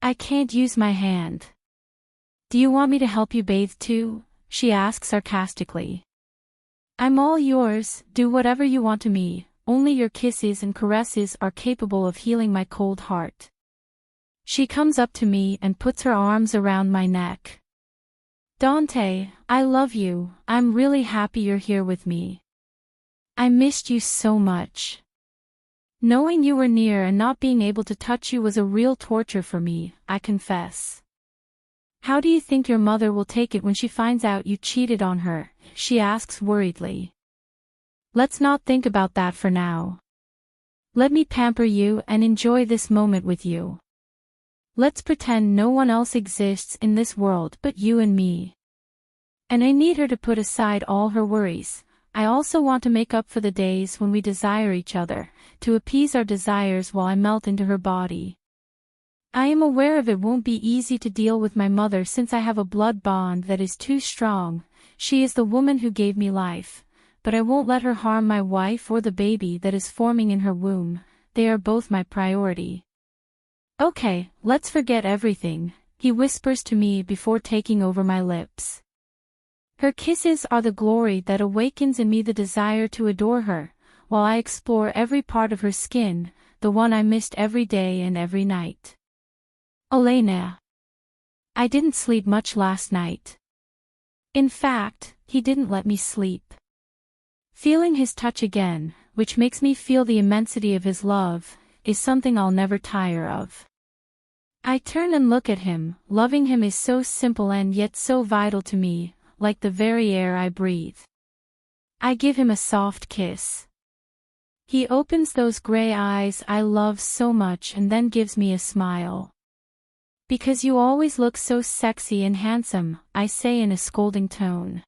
I can't use my hand. Do you want me to help you bathe too? She asks sarcastically. I'm all yours, do whatever you want to me, only your kisses and caresses are capable of healing my cold heart. She comes up to me and puts her arms around my neck. Dante, I love you, I'm really happy you're here with me. I missed you so much. Knowing you were near and not being able to touch you was a real torture for me, I confess. How do you think your mother will take it when she finds out you cheated on her? She asks worriedly. Let's not think about that for now. Let me pamper you and enjoy this moment with you. Let's pretend no one else exists in this world but you and me. And I need her to put aside all her worries. I also want to make up for the days when we desire each other, to appease our desires while I melt into her body. I am aware of it won't be easy to deal with my mother since I have a blood bond that is too strong. She is the woman who gave me life, but I won't let her harm my wife or the baby that is forming in her womb. They are both my priority. Okay, let's forget everything, he whispers to me before taking over my lips. Her kisses are the glory that awakens in me the desire to adore her, while I explore every part of her skin, the one I missed every day and every night. Elena. I didn't sleep much last night. In fact, he didn't let me sleep. Feeling his touch again, which makes me feel the immensity of his love, is something I'll never tire of. I turn and look at him. Loving him is so simple and yet so vital to me, like the very air I breathe. I give him a soft kiss. He opens those gray eyes I love so much and then gives me a smile. Because you always look so sexy and handsome, I say in a scolding tone.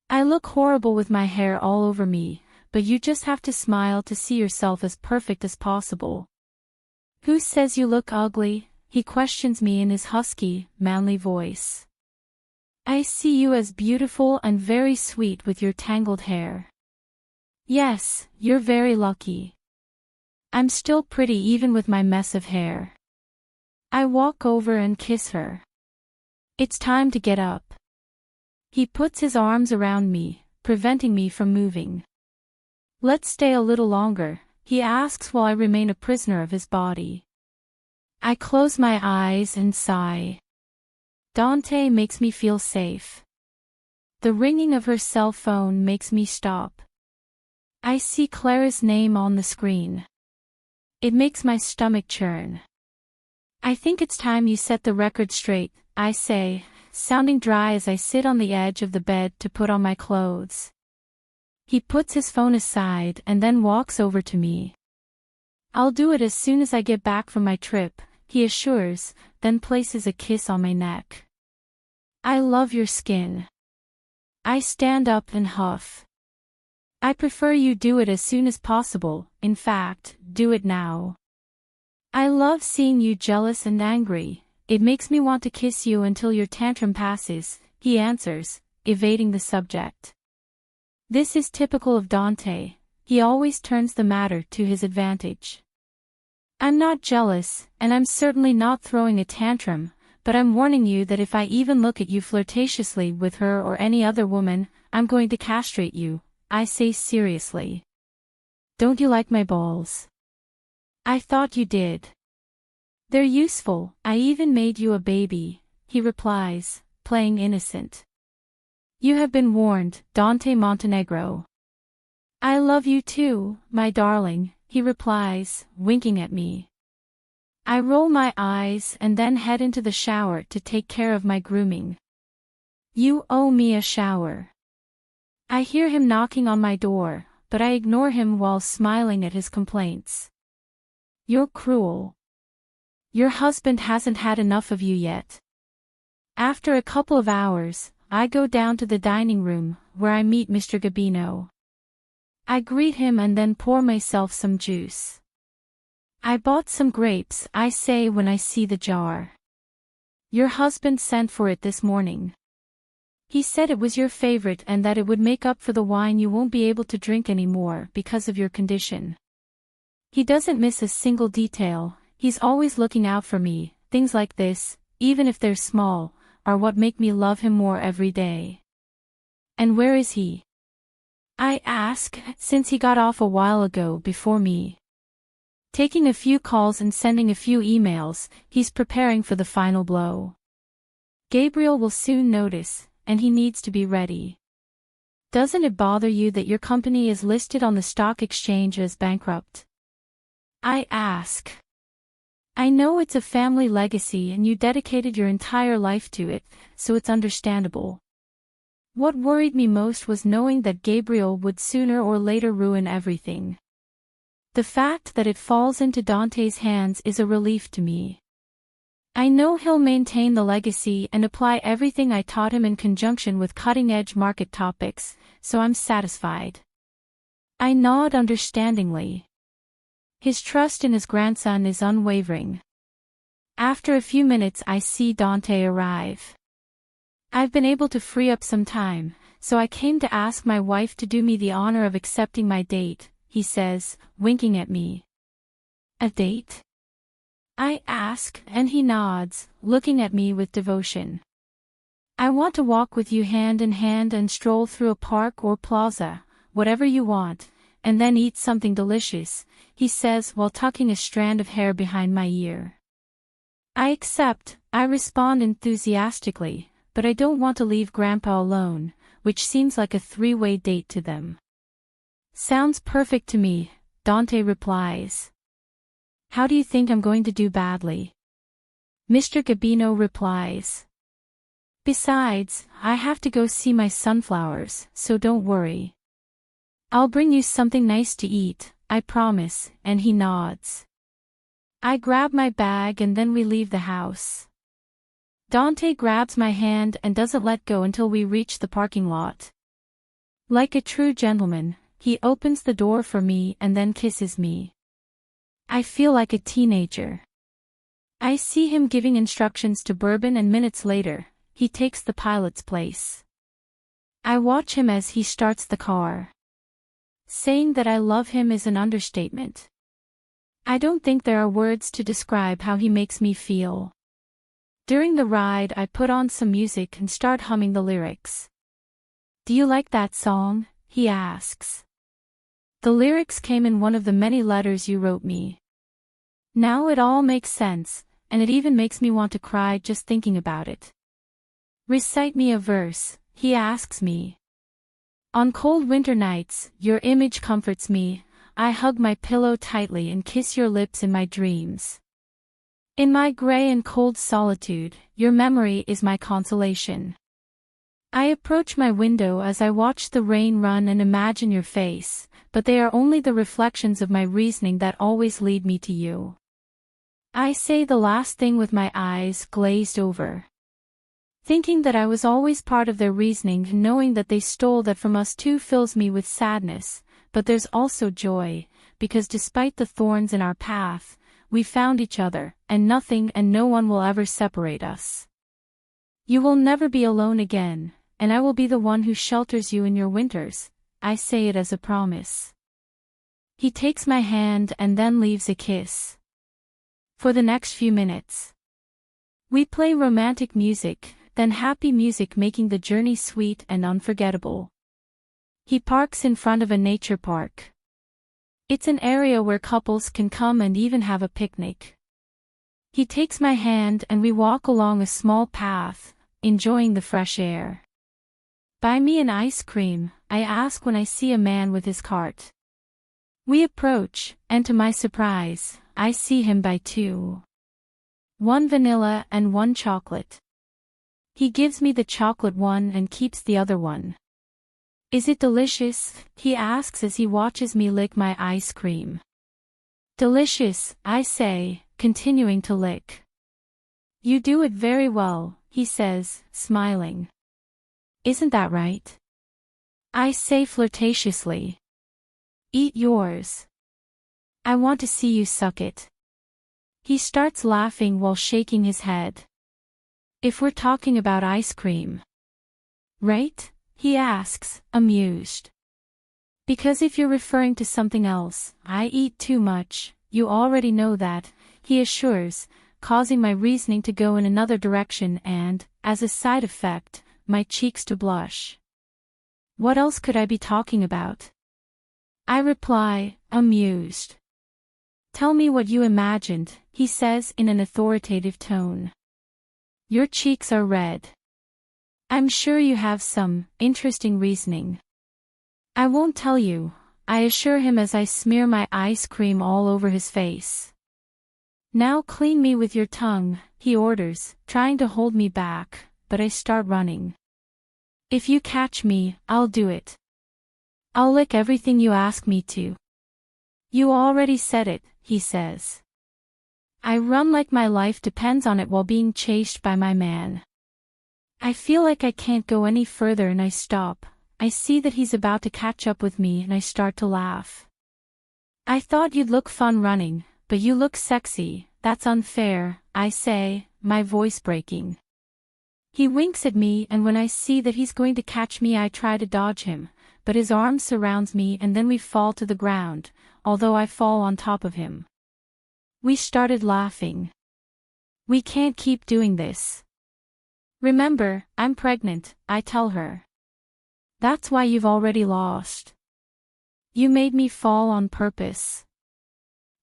I look horrible with my hair all over me, but you just have to smile to see yourself as perfect as possible. Who says you look ugly? He questions me in his husky, manly voice. I see you as beautiful and very sweet with your tangled hair. Yes, you're very lucky. I'm still pretty even with my mess of hair. I walk over and kiss her. It's time to get up. He puts his arms around me, preventing me from moving. Let's stay a little longer, he asks while I remain a prisoner of his body. I close my eyes and sigh. Dante makes me feel safe. The ringing of her cell phone makes me stop. I see Clara's name on the screen. It makes my stomach churn. I think it's time you set the record straight, I say, sounding dry as I sit on the edge of the bed to put on my clothes. He puts his phone aside and then walks over to me. I'll do it as soon as I get back from my trip, he assures, then places a kiss on my neck. I love your skin. I stand up and huff. I prefer you do it as soon as possible, in fact, do it now. I love seeing you jealous and angry, it makes me want to kiss you until your tantrum passes, he answers, evading the subject. This is typical of Dante, he always turns the matter to his advantage. I'm not jealous, and I'm certainly not throwing a tantrum, but I'm warning you that if I even look at you flirtatiously with her or any other woman, I'm going to castrate you, I say seriously. Don't you like my balls? I thought you did. They're useful, I even made you a baby, he replies, playing innocent. You have been warned, Dante Montenegro. I love you too, my darling, he replies, winking at me. I roll my eyes and then head into the shower to take care of my grooming. You owe me a shower. I hear him knocking on my door, but I ignore him while smiling at his complaints. You're cruel. Your husband hasn't had enough of you yet. After a couple of hours, I go down to the dining room, where I meet Mr. Gabino. I greet him and then pour myself some juice. I bought some grapes, I say when I see the jar. Your husband sent for it this morning. He said it was your favorite and that it would make up for the wine you won't be able to drink anymore because of your condition. He doesn't miss a single detail, he's always looking out for me, things like this, even if they're small, are what make me love him more every day. And where is he? I ask, since he got off a while ago before me. Taking a few calls and sending a few emails, he's preparing for the final blow. Gabriel will soon notice, and he needs to be ready. Doesn't it bother you that your company is listed on the stock exchange as bankrupt? I ask. I know it's a family legacy and you dedicated your entire life to it, so it's understandable. What worried me most was knowing that Gabriel would sooner or later ruin everything. The fact that it falls into Dante's hands is a relief to me. I know he'll maintain the legacy and apply everything I taught him in conjunction with cutting-edge market topics, so I'm satisfied. I nod understandingly. His trust in his grandson is unwavering. After a few minutes I see Dante arrive. I've been able to free up some time, so I came to ask my wife to do me the honor of accepting my date, he says, winking at me. A date? I ask, and he nods, looking at me with devotion. I want to walk with you hand in hand and stroll through a park or plaza, whatever you want, and then eat something delicious, he says while tucking a strand of hair behind my ear. I accept, I respond enthusiastically, but I don't want to leave Grandpa alone, which seems like a three-way date to them. Sounds perfect to me, Dante replies. How do you think I'm going to do badly? Mr. Gabino replies. Besides, I have to go see my sunflowers, so don't worry. I'll bring you something nice to eat, I promise, and he nods. I grab my bag and then we leave the house. Dante grabs my hand and doesn't let go until we reach the parking lot. Like a true gentleman, he opens the door for me and then kisses me. I feel like a teenager. I see him giving instructions to Bourbon and minutes later, he takes the pilot's place. I watch him as he starts the car. Saying that I love him is an understatement. I don't think there are words to describe how he makes me feel. During the ride I put on some music and start humming the lyrics. Do you like that song? He asks. The lyrics came in one of the many letters you wrote me. Now it all makes sense, and it even makes me want to cry just thinking about it. Recite me a verse, he asks me. On cold winter nights, your image comforts me, I hug my pillow tightly and kiss your lips in my dreams. In my gray and cold solitude, your memory is my consolation. I approach my window as I watch the rain run and imagine your face, but they are only the reflections of my reasoning that always lead me to you. I say the last thing with my eyes glazed over. Thinking that I was always part of their reasoning and knowing that they stole that from us too fills me with sadness, but there's also joy, because despite the thorns in our path, we found each other, and nothing and no one will ever separate us. You will never be alone again, and I will be the one who shelters you in your winters, I say it as a promise. He takes my hand and then leaves a kiss. For the next few minutes, we play romantic music, then happy music making the journey sweet and unforgettable. He parks in front of a nature park. It's an area where couples can come and even have a picnic. He takes my hand and we walk along a small path, enjoying the fresh air. Buy me an ice cream, I ask when I see a man with his cart. We approach, and to my surprise, I see him buy two. One vanilla and one chocolate. He gives me the chocolate one and keeps the other one. Is it delicious? He asks as he watches me lick my ice cream. Delicious, I say, continuing to lick. You do it very well, he says, smiling. Isn't that right? I say flirtatiously. Eat yours. I want to see you suck it. He starts laughing while shaking his head. If we're talking about ice cream. Right? He asks, amused. Because if you're referring to something else, I eat too much, you already know that, he assures, causing my reasoning to go in another direction and, as a side effect, my cheeks to blush. What else could I be talking about? I reply, amused. Tell me what you imagined, he says in an authoritative tone. Your cheeks are red. I'm sure you have some interesting reasoning. I won't tell you, I assure him as I smear my ice cream all over his face. Now clean me with your tongue, he orders, trying to hold me back, but I start running. If you catch me, I'll do it. I'll lick everything you ask me to. You already said it, he says. I run like my life depends on it while being chased by my man. I feel like I can't go any further and I stop. I see that he's about to catch up with me and I start to laugh. I thought you'd look fun running, but you look sexy, that's unfair, I say, my voice breaking. He winks at me and when I see that he's going to catch me I try to dodge him, but his arm surrounds me and then we fall to the ground, although I fall on top of him. We started laughing. We can't keep doing this. Remember, I'm pregnant, I tell her. That's why you've already lost. You made me fall on purpose.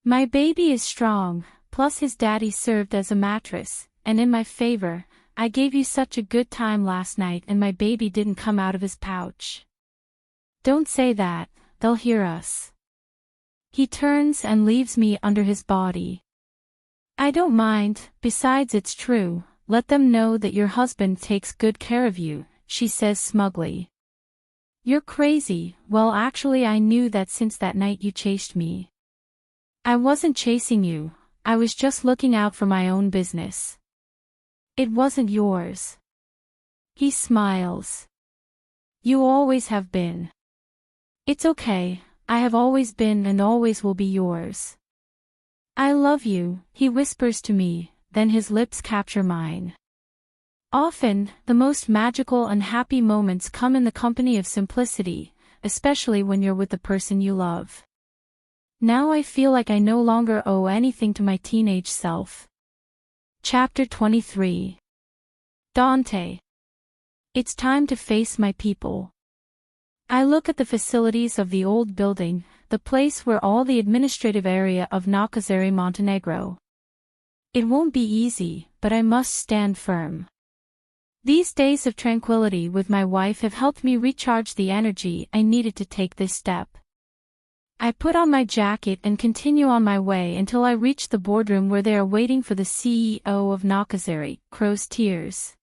My baby is strong, plus his daddy served as a mattress, and in my favor, I gave you such a good time last night and my baby didn't come out of his pouch. Don't say that, they'll hear us. He turns and leaves me under his body. I don't mind, besides it's true, let them know that your husband takes good care of you, she says smugly. You're crazy, well actually I knew that since that night you chased me. I wasn't chasing you, I was just looking out for my own business. It wasn't yours. He smiles. You always have been. It's okay, I have always been and always will be yours. I love you, he whispers to me, then his lips capture mine. Often, the most magical and happy moments come in the company of simplicity, especially when you're with the person you love. Now I feel like I no longer owe anything to my teenage self. Chapter 23. Dante. It's time to face my people. I look at the facilities of the old building, the place where all the administrative area of Nakazari, Montenegro. It won't be easy, but I must stand firm. These days of tranquility with my wife have helped me recharge the energy I needed to take this step. I put on my jacket and continue on my way until I reach the boardroom where they are waiting for the CEO of Nakazari, Crow's Tears.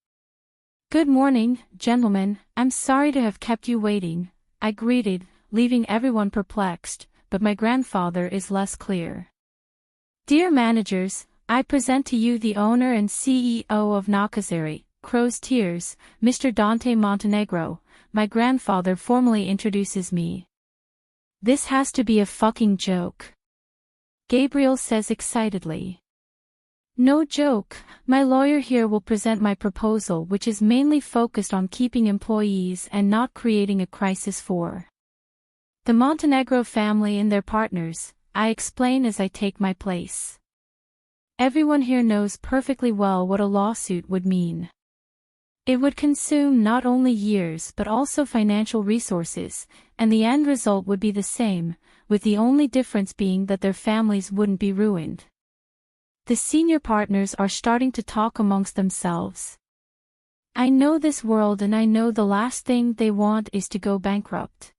Good morning, gentlemen, I'm sorry to have kept you waiting, I greeted, leaving everyone perplexed, but my grandfather is less clear. Dear managers, I present to you the owner and CEO of Nakazari, Crow's Tears, Mr. Dante Montenegro, my grandfather formally introduces me. This has to be a fucking joke. Gabriel says excitedly. No joke, my lawyer here will present my proposal which is mainly focused on keeping employees and not creating a crisis for the Montenegro family and their partners, I explain as I take my place. Everyone here knows perfectly well what a lawsuit would mean. It would consume not only years but also financial resources, and the end result would be the same, with the only difference being that their families wouldn't be ruined. The senior partners are starting to talk amongst themselves. I know this world and I know the last thing they want is to go bankrupt.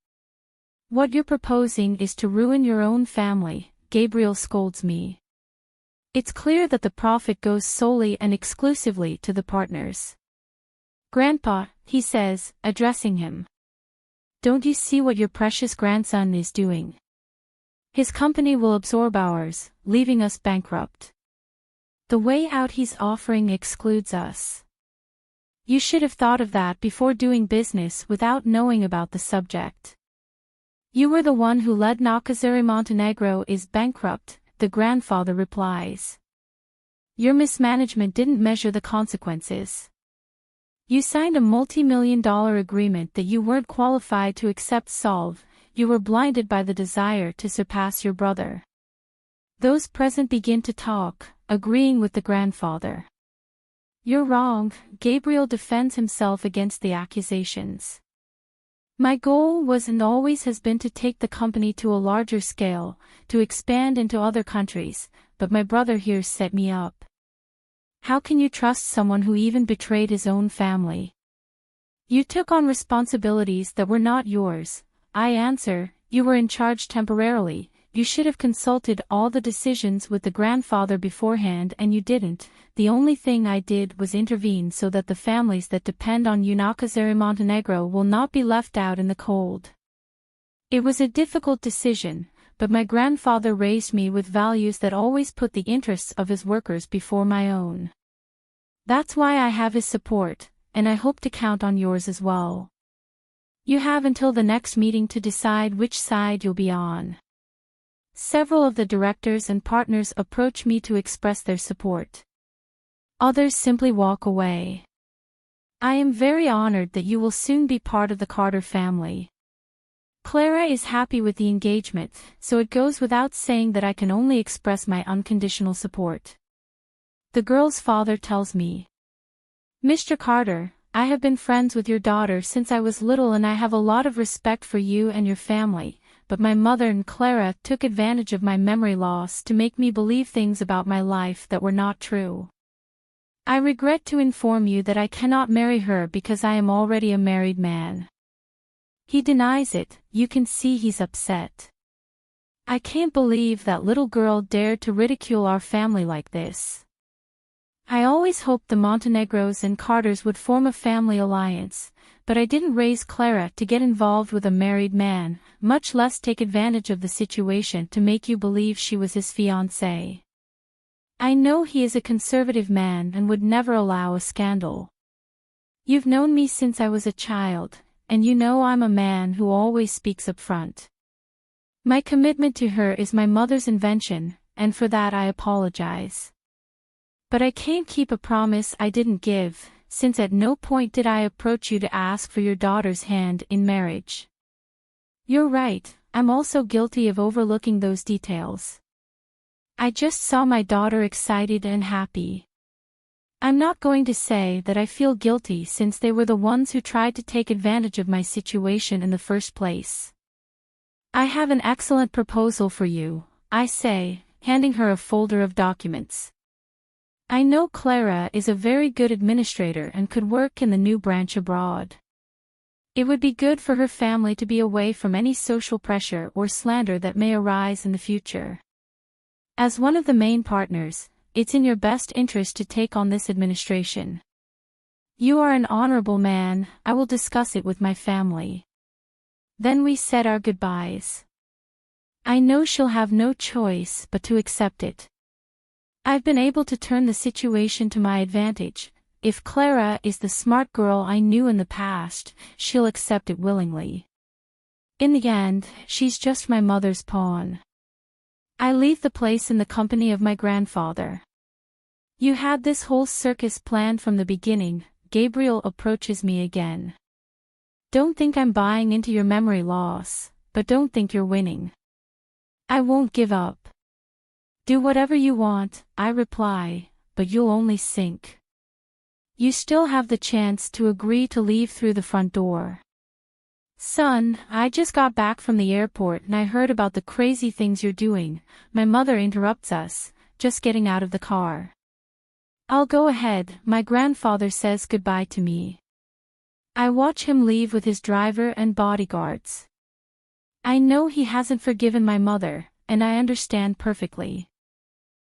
What you're proposing is to ruin your own family, Gabriel scolds me. It's clear that the profit goes solely and exclusively to the partners. Grandpa, he says, addressing him. Don't you see what your precious grandson is doing? His company will absorb ours, leaving us bankrupt. The way out he's offering excludes us. You should have thought of that before doing business without knowing about the subject. You were the one who led Nakazari Montenegro is bankrupt, the grandfather replies. Your mismanagement didn't measure the consequences. You signed a multi-million-dollar agreement that you weren't qualified to accept solve, you were blinded by the desire to surpass your brother. Those present begin to talk, agreeing with the grandfather. You're wrong, Gabriel defends himself against the accusations. My goal was and always has been to take the company to a larger scale, to expand into other countries, but my brother here set me up. How can you trust someone who even betrayed his own family? You took on responsibilities that were not yours. I answer, you were in charge temporarily. You should have consulted all the decisions with the grandfather beforehand and you didn't. The only thing I did was intervene so that the families that depend on Unakazari Montenegro will not be left out in the cold. It was a difficult decision, but my grandfather raised me with values that always put the interests of his workers before my own. That's why I have his support, and I hope to count on yours as well. You have until the next meeting to decide which side you'll be on. Several of the directors and partners approach me to express their support. Others simply walk away. I am very honored that you will soon be part of the Carter family. Clara is happy with the engagement, so it goes without saying that I can only express my unconditional support. The girl's father tells me, Mr. Carter, I have been friends with your daughter since I was little and I have a lot of respect for you and your family. But my mother and Clara took advantage of my memory loss to make me believe things about my life that were not true. I regret to inform you that I cannot marry her because I am already a married man. He denies it, you can see he's upset. I can't believe that little girl dared to ridicule our family like this. I always hoped the Montenegros and Carters would form a family alliance, but I didn't raise Clara to get involved with a married man, much less take advantage of the situation to make you believe she was his fiancée. I know he is a conservative man and would never allow a scandal. You've known me since I was a child, and you know I'm a man who always speaks up front. My commitment to her is my mother's invention, and for that I apologize. But I can't keep a promise I didn't give, since at no point did I approach you to ask for your daughter's hand in marriage. You're right, I'm also guilty of overlooking those details. I just saw my daughter excited and happy. I'm not going to say that I feel guilty since they were the ones who tried to take advantage of my situation in the first place. I have an excellent proposal for you, I say, handing her a folder of documents. I know Clara is a very good administrator and could work in the new branch abroad. It would be good for her family to be away from any social pressure or slander that may arise in the future. As one of the main partners, it's in your best interest to take on this administration. You are an honorable man, I will discuss it with my family. Then we said our goodbyes. I know she'll have no choice but to accept it. I've been able to turn the situation to my advantage. If Clara is the smart girl I knew in the past, she'll accept it willingly. In the end, she's just my mother's pawn. I leave the place in the company of my grandfather. You had this whole circus planned from the beginning. Gabriel approaches me again. Don't think I'm buying into your memory loss, but don't think you're winning. I won't give up. Do whatever you want, I reply, but you'll only sink. You still have the chance to agree to leave through the front door. Son, I just got back from the airport and I heard about the crazy things you're doing. My mother interrupts us, just getting out of the car. I'll go ahead, my grandfather says goodbye to me. I watch him leave with his driver and bodyguards. I know he hasn't forgiven my mother, and I understand perfectly.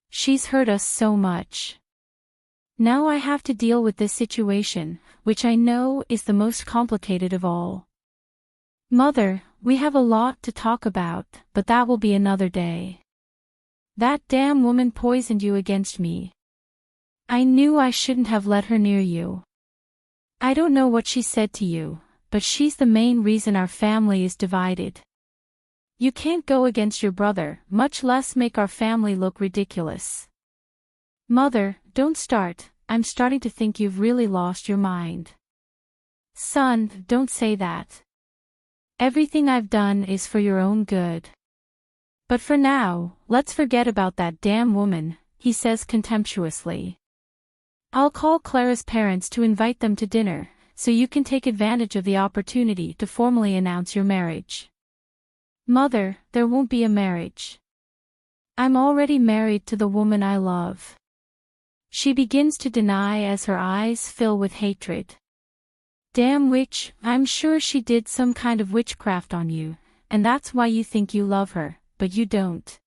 She's hurt us so much. Now I have to deal with this situation, which I know is the most complicated of all. Mother, we have a lot to talk about, but that will be another day. That damn woman poisoned you against me. I knew I shouldn't have let her near you. I don't know what she said to you, but she's the main reason our family is divided. You can't go against your brother, much less make our family look ridiculous. Mother, don't start, I'm starting to think you've really lost your mind. Son, don't say that. Everything I've done is for your own good. But for now, let's forget about that damn woman, he says contemptuously. I'll call Clara's parents to invite them to dinner, so you can take advantage of the opportunity to formally announce your marriage. Mother, there won't be a marriage. I'm already married to the woman I love. She begins to deny as her eyes fill with hatred. Damn witch, I'm sure she did some kind of witchcraft on you, and that's why you think you love her, but you don't.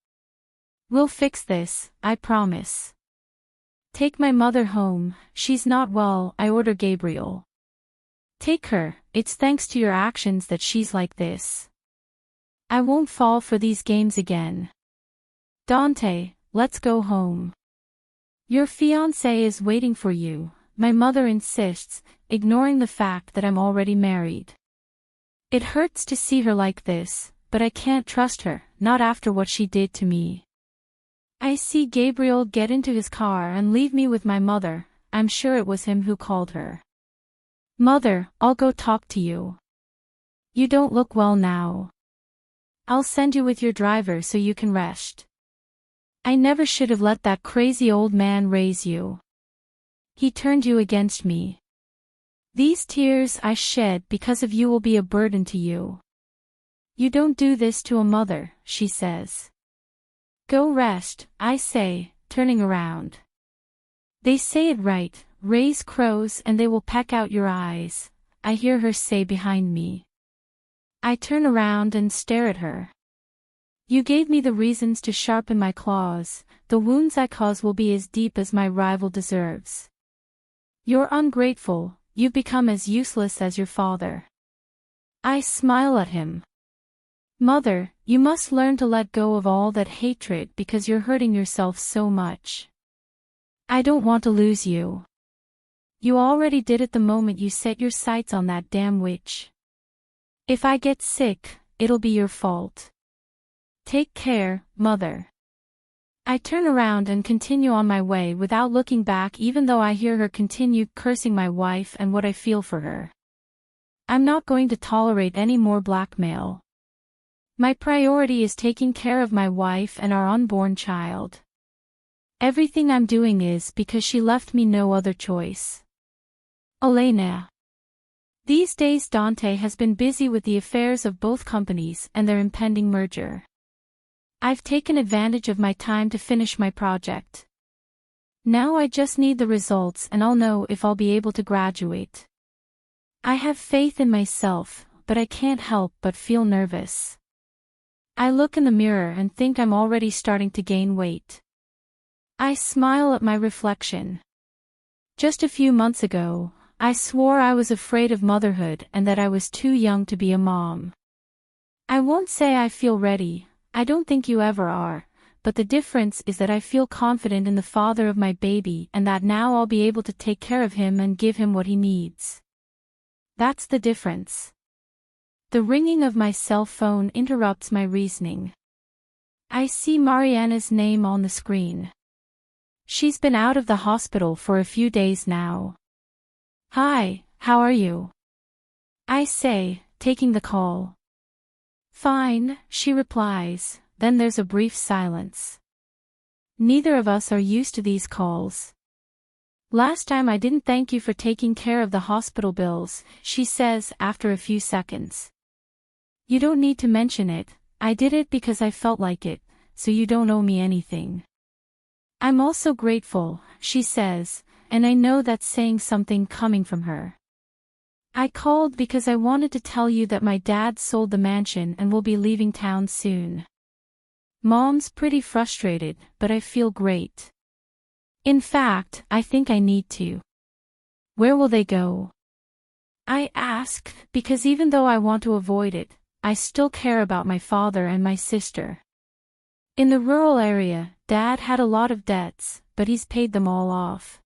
We'll fix this, I promise. Take my mother home, she's not well, I order Gabriel. Take her, it's thanks to your actions that she's like this. I won't fall for these games again. Dante, let's go home. Your fiancé is waiting for you, my mother insists, ignoring the fact that I'm already married. It hurts to see her like this, but I can't trust her, not after what she did to me. I see Gabriel get into his car and leave me with my mother. I'm sure it was him who called her. Mother, I'll go talk to you. You don't look well now. I'll send you with your driver so you can rest. I never should have let that crazy old man raise you. He turned you against me. These tears I shed because of you will be a burden to you. You don't do this to a mother, she says. Go rest, I say, turning around. They say it right, raise crows and they will peck out your eyes, I hear her say behind me. I turn around and stare at her. You gave me the reasons to sharpen my claws, the wounds I cause will be as deep as my rival deserves. You're ungrateful, you've become as useless as your father. I smile at him. Mother, you must learn to let go of all that hatred because you're hurting yourself so much. I don't want to lose you. You already did it the moment you set your sights on that damn witch. If I get sick, it'll be your fault. Take care, Mother. I turn around and continue on my way without looking back even though I hear her continue cursing my wife and what I feel for her. I'm not going to tolerate any more blackmail. My priority is taking care of my wife and our unborn child. Everything I'm doing is because she left me no other choice. Elena. These days Dante has been busy with the affairs of both companies and their impending merger. I've taken advantage of my time to finish my project. Now I just need the results and I'll know if I'll be able to graduate. I have faith in myself, but I can't help but feel nervous. I look in the mirror and think I'm already starting to gain weight. I smile at my reflection. Just a few months ago, I swore I was afraid of motherhood and that I was too young to be a mom. I won't say I feel ready, I don't think you ever are, but the difference is that I feel confident in the father of my baby and that now I'll be able to take care of him and give him what he needs. That's the difference. The ringing of my cell phone interrupts my reasoning. I see Mariana's name on the screen. She's been out of the hospital for a few days now. Hi, how are you? I say, taking the call. Fine, she replies, then there's a brief silence. Neither of us are used to these calls. Last time I didn't thank you for taking care of the hospital bills, she says after a few seconds. You don't need to mention it, I did it because I felt like it, so you don't owe me anything. I'm also grateful, she says, and I know that's saying something coming from her. I called because I wanted to tell you that my dad sold the mansion and will be leaving town soon. Mom's pretty frustrated, but I feel great. In fact, I think I need to. Where will they go? I ask, because even though I want to avoid it, I still care about my father and my sister. In the rural area, Dad had a lot of debts, but he's paid them all off.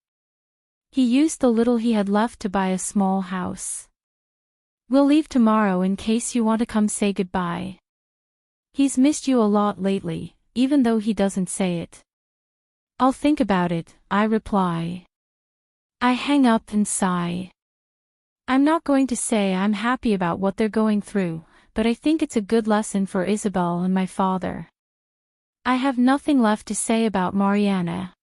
He used the little he had left to buy a small house. We'll leave tomorrow in case you want to come say goodbye. He's missed you a lot lately, even though he doesn't say it. I'll think about it, I reply. I hang up and sigh. I'm not going to say I'm happy about what they're going through, but I think it's a good lesson for Isabel and my father. I have nothing left to say about Mariana.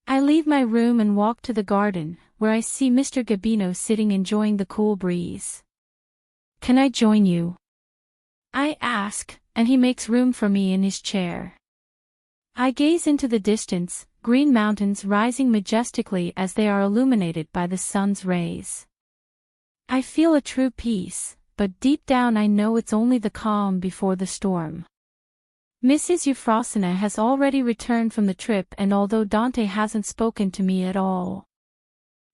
I leave my room and walk to the garden, where I see Mr. Gabino sitting enjoying the cool breeze. "Can I join you?" I ask, and he makes room for me in his chair. I gaze into the distance, green mountains rising majestically as they are illuminated by the sun's rays. I feel a true peace, but deep down I know it's only the calm before the storm. Mrs. Euphrosyne has already returned from the trip, and although Dante hasn't spoken to me at all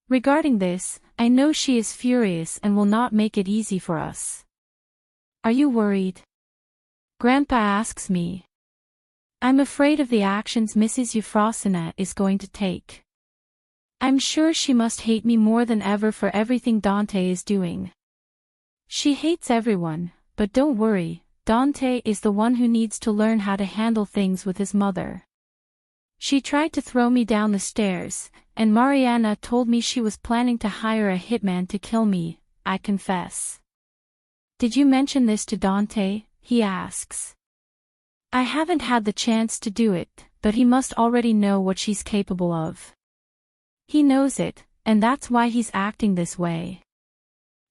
regarding this, I know she is furious and will not make it easy for us. "Are you worried?" Grandpa asks me. I'm afraid of the actions Mrs. Euphrosyne is going to take. I'm sure she must hate me more than ever for everything Dante is doing. She hates everyone, but don't worry, Dante is the one who needs to learn how to handle things with his mother. She tried to throw me down the stairs, and Mariana told me she was planning to hire a hitman to kill me, I confess. "Did you mention this to Dante?" he asks. I haven't had the chance to do it, but he must already know what she's capable of. He knows it, and that's why he's acting this way.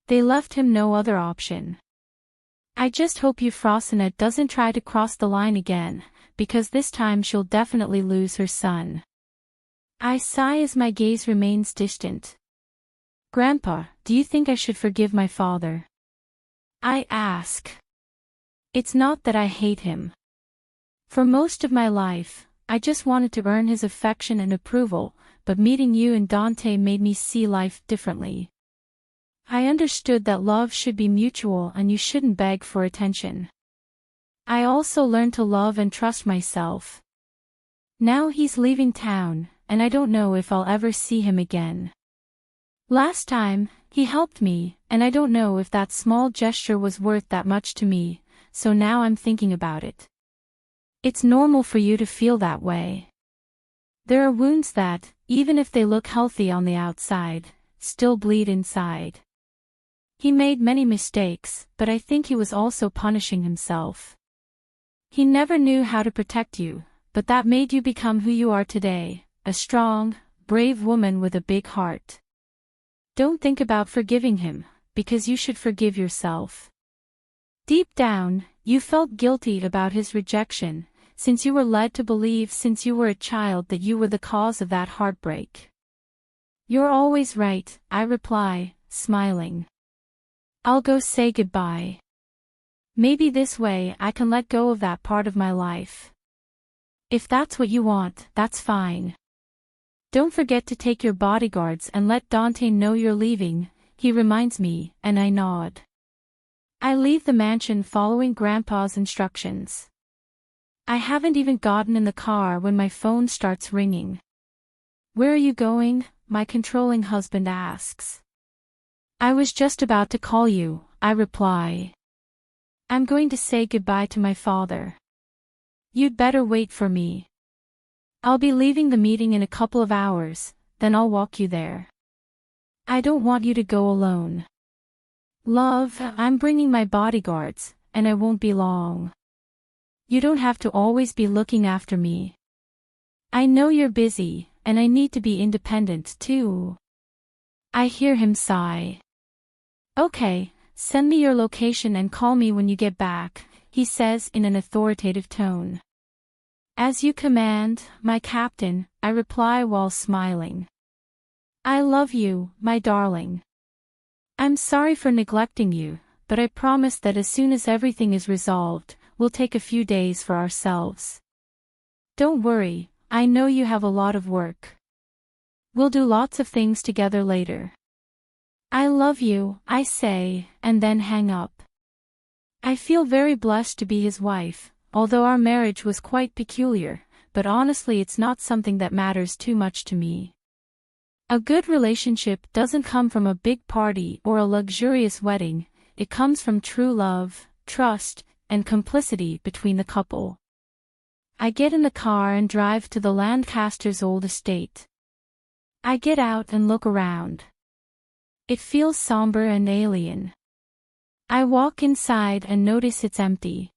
They left him no other option. I just hope Euphrosyne doesn't try to cross the line again, because this time she'll definitely lose her son. I sigh as my gaze remains distant. "Grandpa, do you think I should forgive my father?" I ask. It's not that I hate him. For most of my life, I just wanted to earn his affection and approval, but meeting you and Dante made me see life differently. I understood that love should be mutual and you shouldn't beg for attention. I also learned to love and trust myself. Now he's leaving town, and I don't know if I'll ever see him again. Last time, he helped me, and I don't know if that small gesture was worth that much to me, so now I'm thinking about it. It's normal for you to feel that way. There are wounds that, even if they look healthy on the outside, still bleed inside. He made many mistakes, but I think he was also punishing himself. He never knew how to protect you, but that made you become who you are today, a strong, brave woman with a big heart. Don't think about forgiving him, because you should forgive yourself. Deep down, you felt guilty about his rejection, since you were led to believe since you were a child that you were the cause of that heartbreak. You're always right, I reply, smiling. I'll go say goodbye. Maybe this way I can let go of that part of my life. If that's what you want, that's fine. Don't forget to take your bodyguards and let Dante know you're leaving, he reminds me, and I nod. I leave the mansion following Grandpa's instructions. I haven't even gotten in the car when my phone starts ringing. "Where are you going?" my controlling husband asks. "I was just about to call you," I reply. "I'm going to say goodbye to my father. You'd better wait for me. I'll be leaving the meeting in a couple of hours, then I'll walk you there. I don't want you to go alone. Love, I'm bringing my bodyguards, and I won't be long. You don't have to always be looking after me. I know you're busy, and I need to be independent too." I hear him sigh. "Okay, send me your location and call me when you get back," he says in an authoritative tone. "As you command, my captain," I reply while smiling. "I love you, my darling. I'm sorry for neglecting you, but I promise that as soon as everything is resolved, we'll take a few days for ourselves. Don't worry, I know you have a lot of work. We'll do lots of things together later. I love you," I say, and then hang up. I feel very blessed to be his wife, although our marriage was quite peculiar, but honestly it's not something that matters too much to me. A good relationship doesn't come from a big party or a luxurious wedding, it comes from true love, trust, and complicity between the couple. I get in the car and drive to the Lancasters' old estate. I get out and look around. It feels somber and alien. I walk inside and notice it's empty.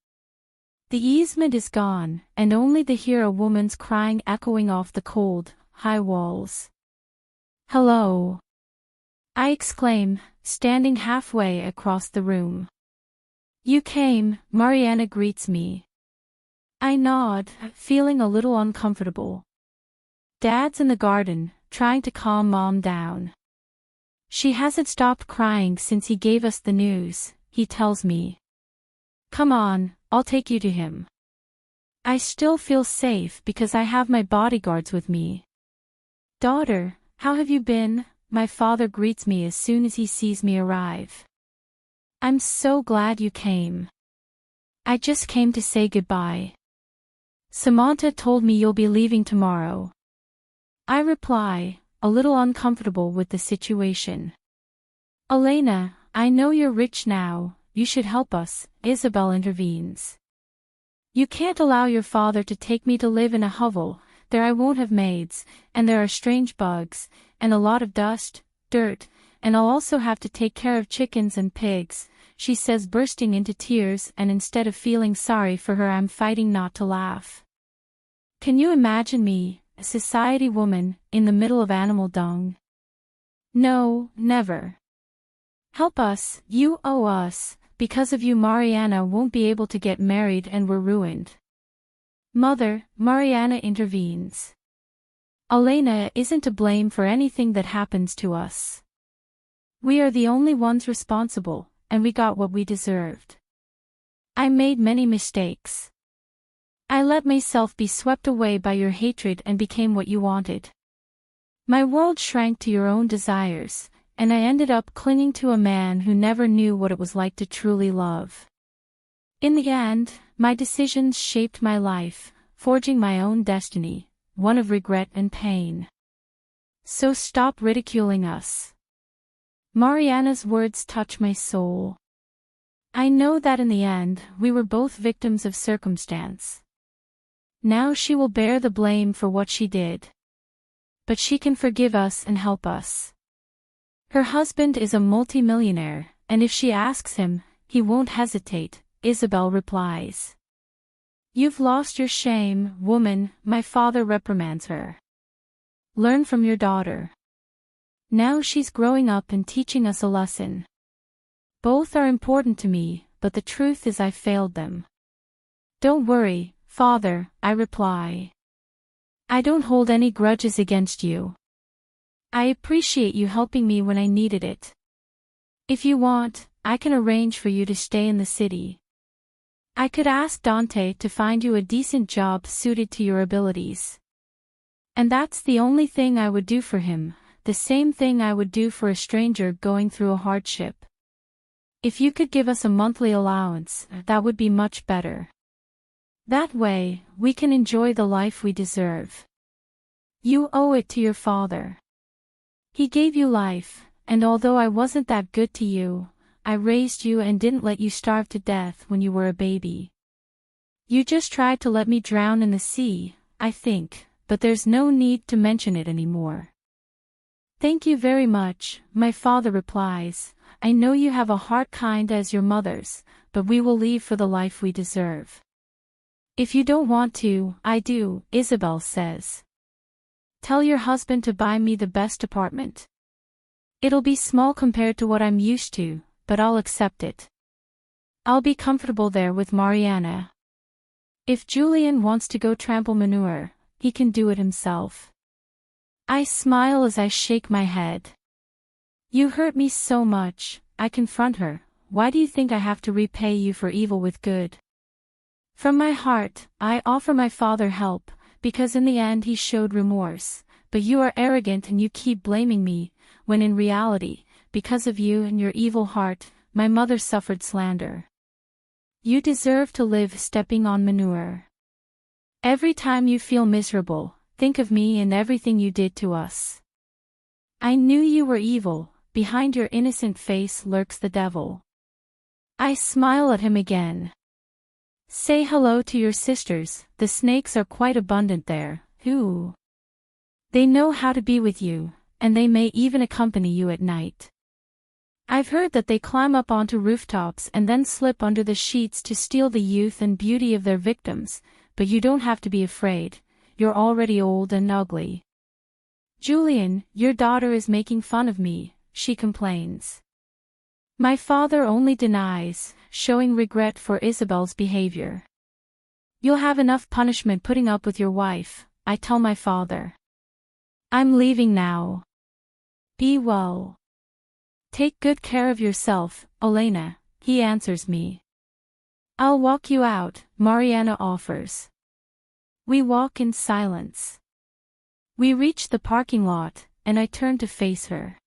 The easement is gone, and only the hear a woman's crying echoing off the cold, high walls. "Hello," I exclaim, standing halfway across the room. "You came," Mariana greets me. I nod, feeling a little uncomfortable. "Dad's in the garden, trying to calm Mom down. She hasn't stopped crying since he gave us the news," he tells me. "Come on, I'll take you to him." I still feel safe because I have my bodyguards with me. "Daughter, how have you been?" My father greets me as soon as he sees me arrive. "I'm so glad you came. I just came to say goodbye. Samantha told me you'll be leaving tomorrow." I reply, a little uncomfortable with the situation. "Elena, I know you're rich now, you should help us," Isabel intervenes. "You can't allow your father to take me to live in a hovel. There I won't have maids, and there are strange bugs, and a lot of dust, dirt, and I'll also have to take care of chickens and pigs," she says, bursting into tears, and instead of feeling sorry for her I'm fighting not to laugh. Can you imagine me, a society woman, in the middle of animal dung? No, never. "Help us, you owe us, because of you Mariana won't be able to get married and we're ruined." "Mother," Mariana intervenes. "Elena isn't to blame for anything that happens to us. We are the only ones responsible, and we got what we deserved. I made many mistakes. I let myself be swept away by your hatred and became what you wanted. My world shrank to your own desires, and I ended up clinging to a man who never knew what it was like to truly love. In the end, my decisions shaped my life, forging my own destiny, one of regret and pain. So stop ridiculing us." Mariana's words touch my soul. I know that in the end, we were both victims of circumstance. Now she will bear the blame for what she did. But she can forgive us and help us. Her husband is a multimillionaire, and if she asks him, he won't hesitate, Isabel replies. "You've lost your shame, woman," my father reprimands her. "Learn from your daughter. Now she's growing up and teaching us a lesson. Both are important to me, but the truth is I failed them." "Don't worry, father," I reply. "I don't hold any grudges against you. I appreciate you helping me when I needed it. If you want, I can arrange for you to stay in the city. I could ask Dante to find you a decent job suited to your abilities. And that's the only thing I would do for him, the same thing I would do for a stranger going through a hardship. If you could give us a monthly allowance, that would be much better. That way, we can enjoy the life we deserve. You owe it to your father. He gave you life, and although I wasn't that good to you, I raised you and didn't let you starve to death when you were a baby. You just tried to let me drown in the sea, I think, but there's no need to mention it anymore." "Thank you very much," my father replies. "I know you have a heart kind as your mother's, but we will leave for the life we deserve." "If you don't want to, I do," Isabel says. "Tell your husband to buy me the best apartment. It'll be small compared to what I'm used to, but I'll accept it. I'll be comfortable there with Mariana. If Julian wants to go trample manure, he can do it himself." I smile as I shake my head. "You hurt me so much," I confront her. "Why do you think I have to repay you for evil with good?" From my heart, I offer my father help, because in the end he showed remorse, but you are arrogant and you keep blaming me, when in reality, because of you and your evil heart, my mother suffered slander. You deserve to live stepping on manure. Every time you feel miserable, think of me and everything you did to us. I knew you were evil, behind your innocent face lurks the devil." I smile at him again. "Say hello to your sisters, the snakes are quite abundant there, ooh. They know how to be with you, and they may even accompany you at night. I've heard that they climb up onto rooftops and then slip under the sheets to steal the youth and beauty of their victims, but you don't have to be afraid, you're already old and ugly. "Julian, your daughter is making fun of me," she complains. My father only denies, showing regret for Isabel's behavior. "You'll have enough punishment putting up with your wife," I tell my father. "I'm leaving now. Be well. Take good care of yourself, Elena," he answers me. "I'll walk you out," Mariana offers. We walk in silence. We reach the parking lot, and I turn to face her.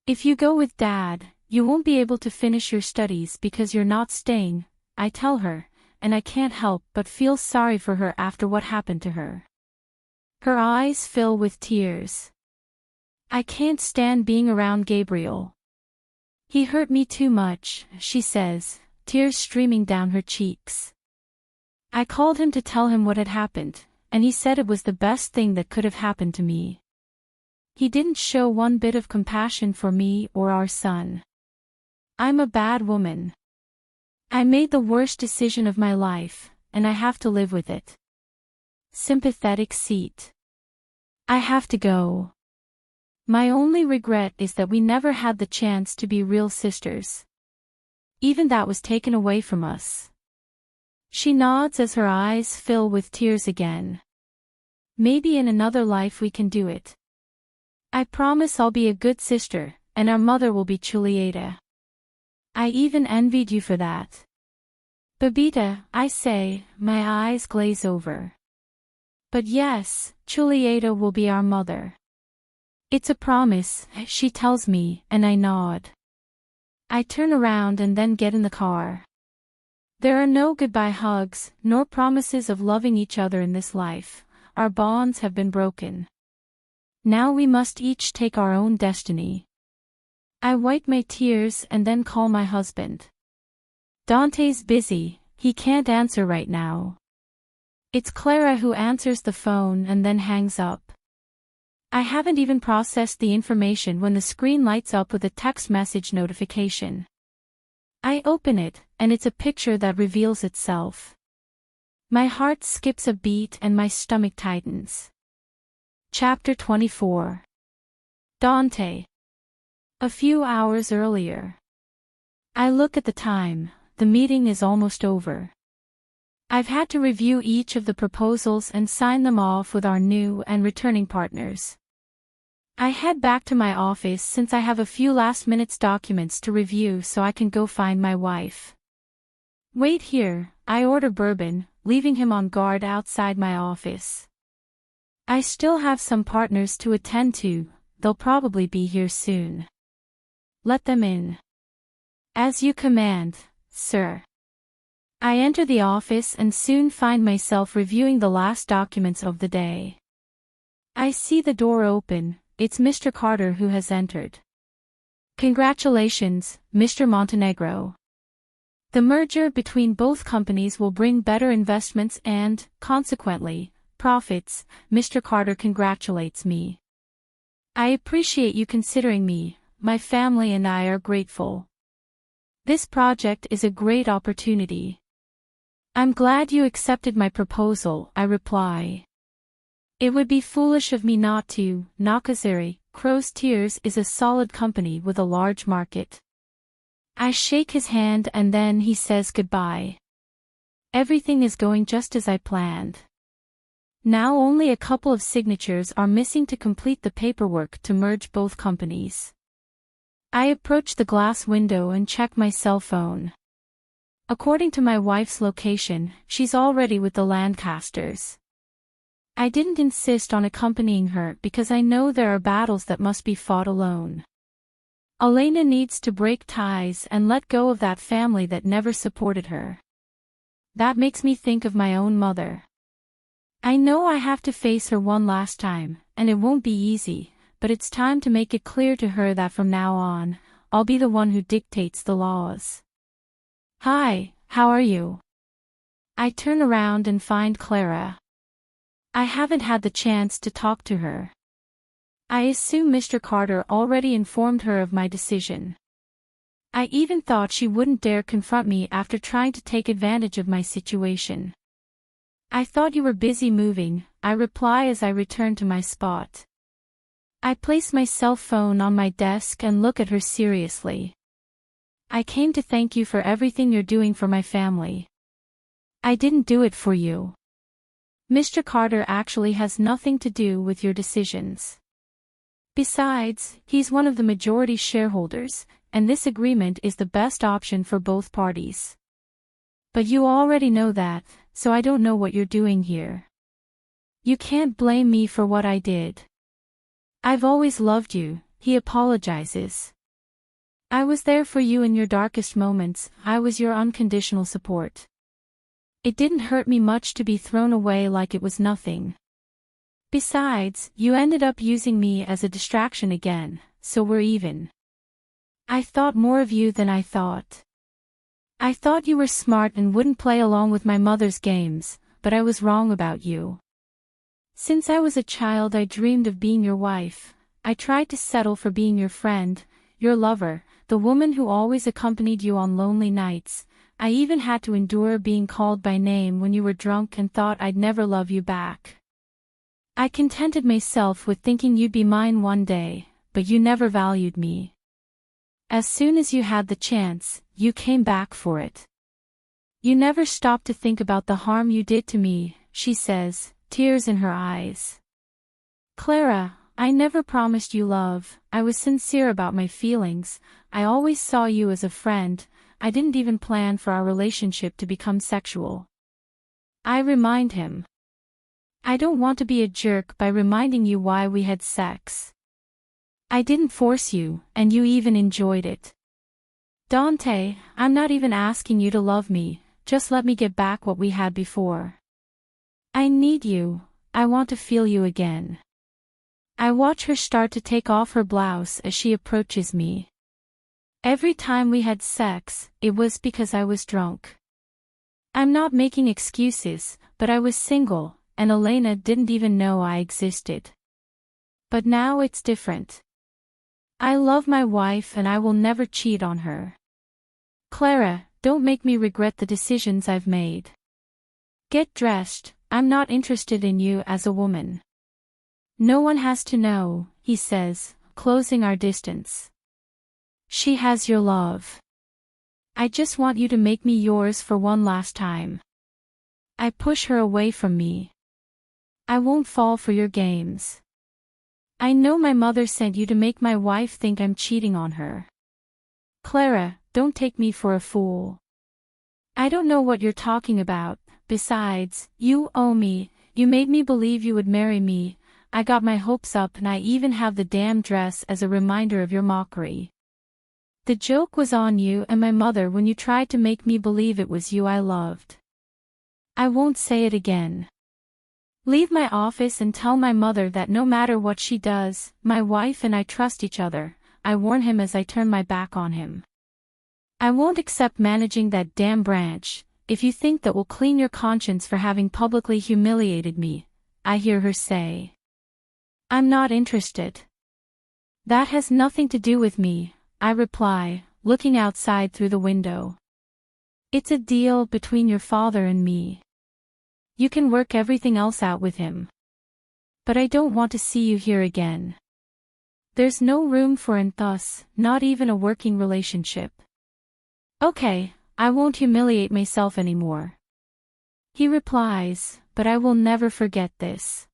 "If you go with Dad, you won't be able to finish your studies because you're not staying," I tell her, and I can't help but feel sorry for her after what happened to her. Her eyes fill with tears. "I can't stand being around Gabriel. He hurt me too much," she says, tears streaming down her cheeks. "I called him to tell him what had happened, and he said it was the best thing that could have happened to me. He didn't show one bit of compassion for me or our son. I'm a bad woman. I made the worst decision of my life, and I have to live with it." Sympathetic seat. "I have to go. My only regret is that we never had the chance to be real sisters. Even that was taken away from us." She nods as her eyes fill with tears again. "Maybe in another life we can do it. I promise I'll be a good sister, and our mother will be Julieta. I even envied you for that." "Babita," I say, my eyes glaze over. "But yes, Julieta will be our mother. It's a promise," she tells me, and I nod. I turn around and then get in the car. There are no goodbye hugs, nor promises of loving each other in this life. Our bonds have been broken. Now we must each take our own destiny. I wipe my tears and then call my husband. Dante's busy, he can't answer right now. It's Clara who answers the phone and then hangs up. I haven't even processed the information when the screen lights up with a text message notification. I open it, and it's a picture that reveals itself. My heart skips a beat and my stomach tightens. Chapter 24. Dante. A few hours earlier. I look at the time, the meeting is almost over. I've had to review each of the proposals and sign them off with our new and returning partners. I head back to my office since I have a few last-minute documents to review so I can go find my wife. "Wait here," I order Bourbon, leaving him on guard outside my office. I still have some partners to attend to, they'll probably be here soon. "Let them in." "As you command, sir." I enter the office and soon find myself reviewing the last documents of the day. I see the door open. It's Mr. Carter who has entered. "Congratulations, Mr. Montenegro. The merger between both companies will bring better investments and, consequently, profits," Mr. Carter congratulates me. "I appreciate you considering me, my family and I are grateful. This project is a great opportunity." "I'm glad you accepted my proposal," I reply. "It would be foolish of me not to." Nakazari, Crow's Tears is a solid company with a large market. I shake his hand and then he says goodbye. Everything is going just as I planned. Now only a couple of signatures are missing to complete the paperwork to merge both companies. I approach the glass window and check my cell phone. According to my wife's location, she's already with the Lancasters. I didn't insist on accompanying her because I know there are battles that must be fought alone. Elena needs to break ties and let go of that family that never supported her. That makes me think of my own mother. I know I have to face her one last time, and it won't be easy, but it's time to make it clear to her that from now on, I'll be the one who dictates the laws. "Hi, how are you?" I turn around and find Clara. I haven't had the chance to talk to her. I assume Mr. Carter already informed her of my decision. I even thought she wouldn't dare confront me after trying to take advantage of my situation. "I thought you were busy moving," I reply as I return to my spot. I place my cell phone on my desk and look at her seriously. I came to thank you for everything you're doing for my family. I didn't do it for you. Mr. Carter actually has nothing to do with your decisions. Besides, he's one of the majority shareholders, and this agreement is the best option for both parties. But you already know that, so I don't know what you're doing here. You can't blame me for what I did. I've always loved you, he apologizes. I was there for you in your darkest moments, I was your unconditional support. It didn't hurt me much to be thrown away like it was nothing. Besides, you ended up using me as a distraction again, so we're even. I thought more of you than I thought. I thought you were smart and wouldn't play along with my mother's games, but I was wrong about you. Since I was a child I dreamed of being your wife. I tried to settle for being your friend, your lover, the woman who always accompanied you on lonely nights. I even had to endure being called by name when you were drunk and thought I'd never love you back. I contented myself with thinking you'd be mine one day, but you never valued me. As soon as you had the chance, you came back for it. You never stopped to think about the harm you did to me, she says, tears in her eyes. Clara, I never promised you love, I was sincere about my feelings, I always saw you as a friend, I didn't even plan for our relationship to become sexual. I remind him. I don't want to be a jerk by reminding you why we had sex. I didn't force you, and you even enjoyed it. Dante, I'm not even asking you to love me, just let me get back what we had before. I need you, I want to feel you again. I watch her start to take off her blouse as she approaches me. Every time we had sex, it was because I was drunk. I'm not making excuses, but I was single, and Elena didn't even know I existed. But now it's different. I love my wife and I will never cheat on her. Clara, don't make me regret the decisions I've made. Get dressed, I'm not interested in you as a woman. No one has to know, he says, closing our distance. She has your love. I just want you to make me yours for one last time. I push her away from me. I won't fall for your games. I know my mother sent you to make my wife think I'm cheating on her. Clara, don't take me for a fool. I don't know what you're talking about, besides, you owe me, you made me believe you would marry me, I got my hopes up and I even have the damn dress as a reminder of your mockery. The joke was on you and my mother when you tried to make me believe it was you I loved. I won't say it again. Leave my office and tell my mother that no matter what she does, my wife and I trust each other, I warn him as I turn my back on him. I won't accept managing that damn branch, if you think that will clean your conscience for having publicly humiliated me, I hear her say. I'm not interested. That has nothing to do with me, I reply, looking outside through the window. It's a deal between your father and me. You can work everything else out with him. But I don't want to see you here again. There's no room for and thus, not even a working relationship. Okay, I won't humiliate myself anymore. He replies, but I will never forget this.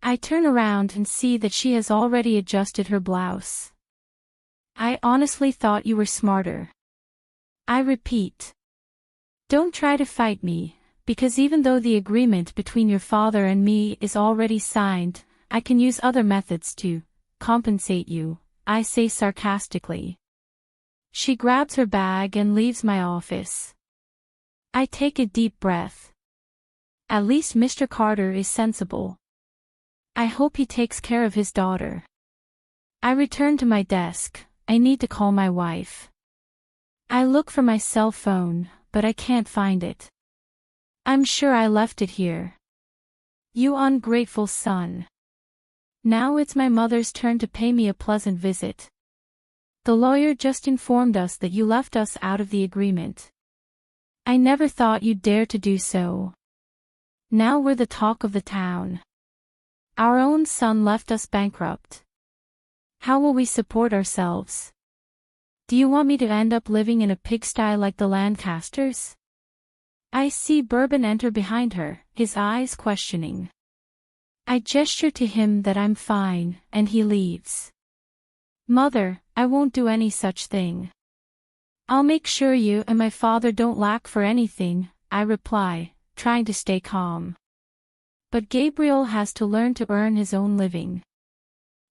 I turn around and see that she has already adjusted her blouse. I honestly thought you were smarter. I repeat. Don't try to fight me. Because even though the agreement between your father and me is already signed, I can use other methods to compensate you, I say sarcastically. She grabs her bag and leaves my office. I take a deep breath. At least Mr. Carter is sensible. I hope he takes care of his daughter. I return to my desk, I need to call my wife. I look for my cell phone, but I can't find it. I'm sure I left it here. You ungrateful son. Now it's my mother's turn to pay me a pleasant visit. The lawyer just informed us that you left us out of the agreement. I never thought you'd dare to do so. Now we're the talk of the town. Our own son left us bankrupt. How will we support ourselves? Do you want me to end up living in a pigsty like the Lancasters? I see Bourbon enter behind her, his eyes questioning. I gesture to him that I'm fine, and he leaves. Mother, I won't do any such thing. I'll make sure you and my father don't lack for anything, I reply, trying to stay calm. But Gabriel has to learn to earn his own living.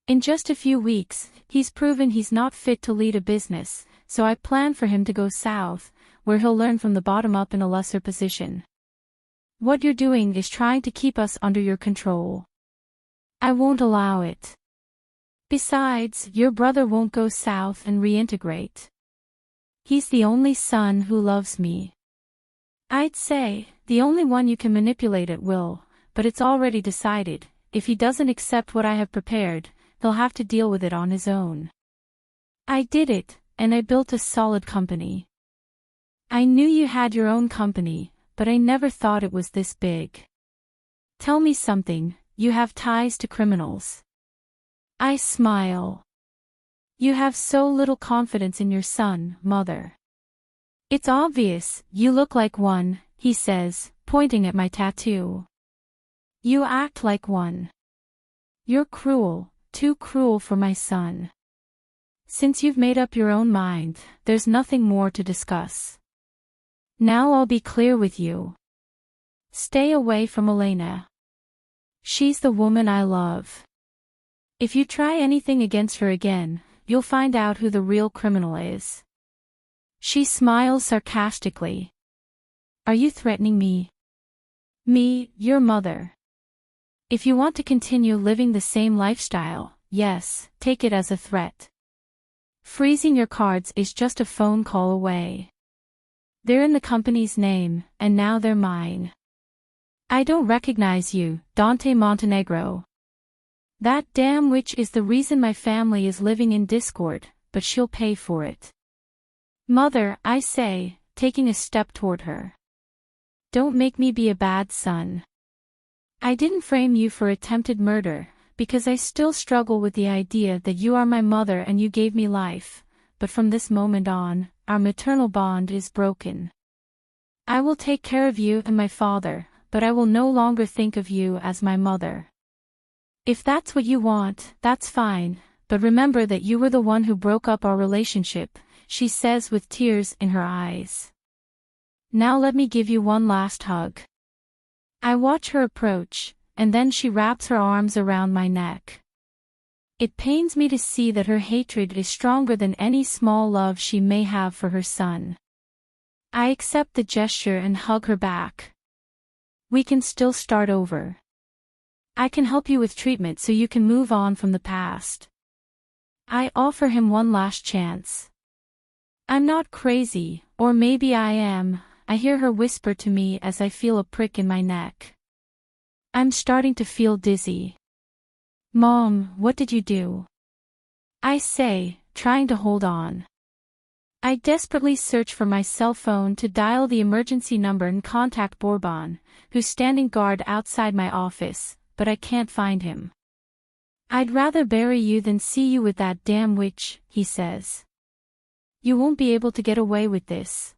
In just a few weeks, he's proven he's not fit to lead a business, so I plan for him to go south, where he'll learn from the bottom up in a lesser position. What you're doing is trying to keep us under your control. I won't allow it. Besides, your brother won't go south and reintegrate. He's the only son who loves me. I'd say, the only one you can manipulate at will, but it's already decided, if he doesn't accept what I have prepared, he'll have to deal with it on his own. I did it, and I built a solid company. I knew you had your own company, but I never thought it was this big. Tell me something, you have ties to criminals. I smile. You have so little confidence in your son, Mother. It's obvious, you look like one, he says, pointing at my tattoo. You act like one. You're cruel, too cruel for my son. Since you've made up your own mind, there's nothing more to discuss. Now I'll be clear with you. Stay away from Elena. She's the woman I love. If you try anything against her again, you'll find out who the real criminal is. She smiles sarcastically. Are you threatening me? Me, your mother. If you want to continue living the same lifestyle, yes, take it as a threat. Freezing your cards is just a phone call away. They're in the company's name, and now they're mine. I don't recognize you, Dante Montenegro. That damn witch is the reason my family is living in discord, but she'll pay for it. Mother, I say, taking a step toward her. Don't make me be a bad son. I didn't frame you for attempted murder, because I still struggle with the idea that you are my mother and you gave me life, but from this moment on, our maternal bond is broken. I will take care of you and my father, but I will no longer think of you as my mother. If that's what you want, that's fine, but remember that you were the one who broke up our relationship, she says with tears in her eyes. Now let me give you one last hug. I watch her approach, and then she wraps her arms around my neck. It pains me to see that her hatred is stronger than any small love she may have for her son. I accept the gesture and hug her back. We can still start over. I can help you with treatment so you can move on from the past. I offer him one last chance. I'm not crazy, or maybe I am, I hear her whisper to me as I feel a prick in my neck. I'm starting to feel dizzy. Mom, what did you do? I say, trying to hold on. I desperately search for my cell phone to dial the emergency number and contact Bourbon, who's standing guard outside my office, but I can't find him. I'd rather bury you than see you with that damn witch, he says. You won't be able to get away with this.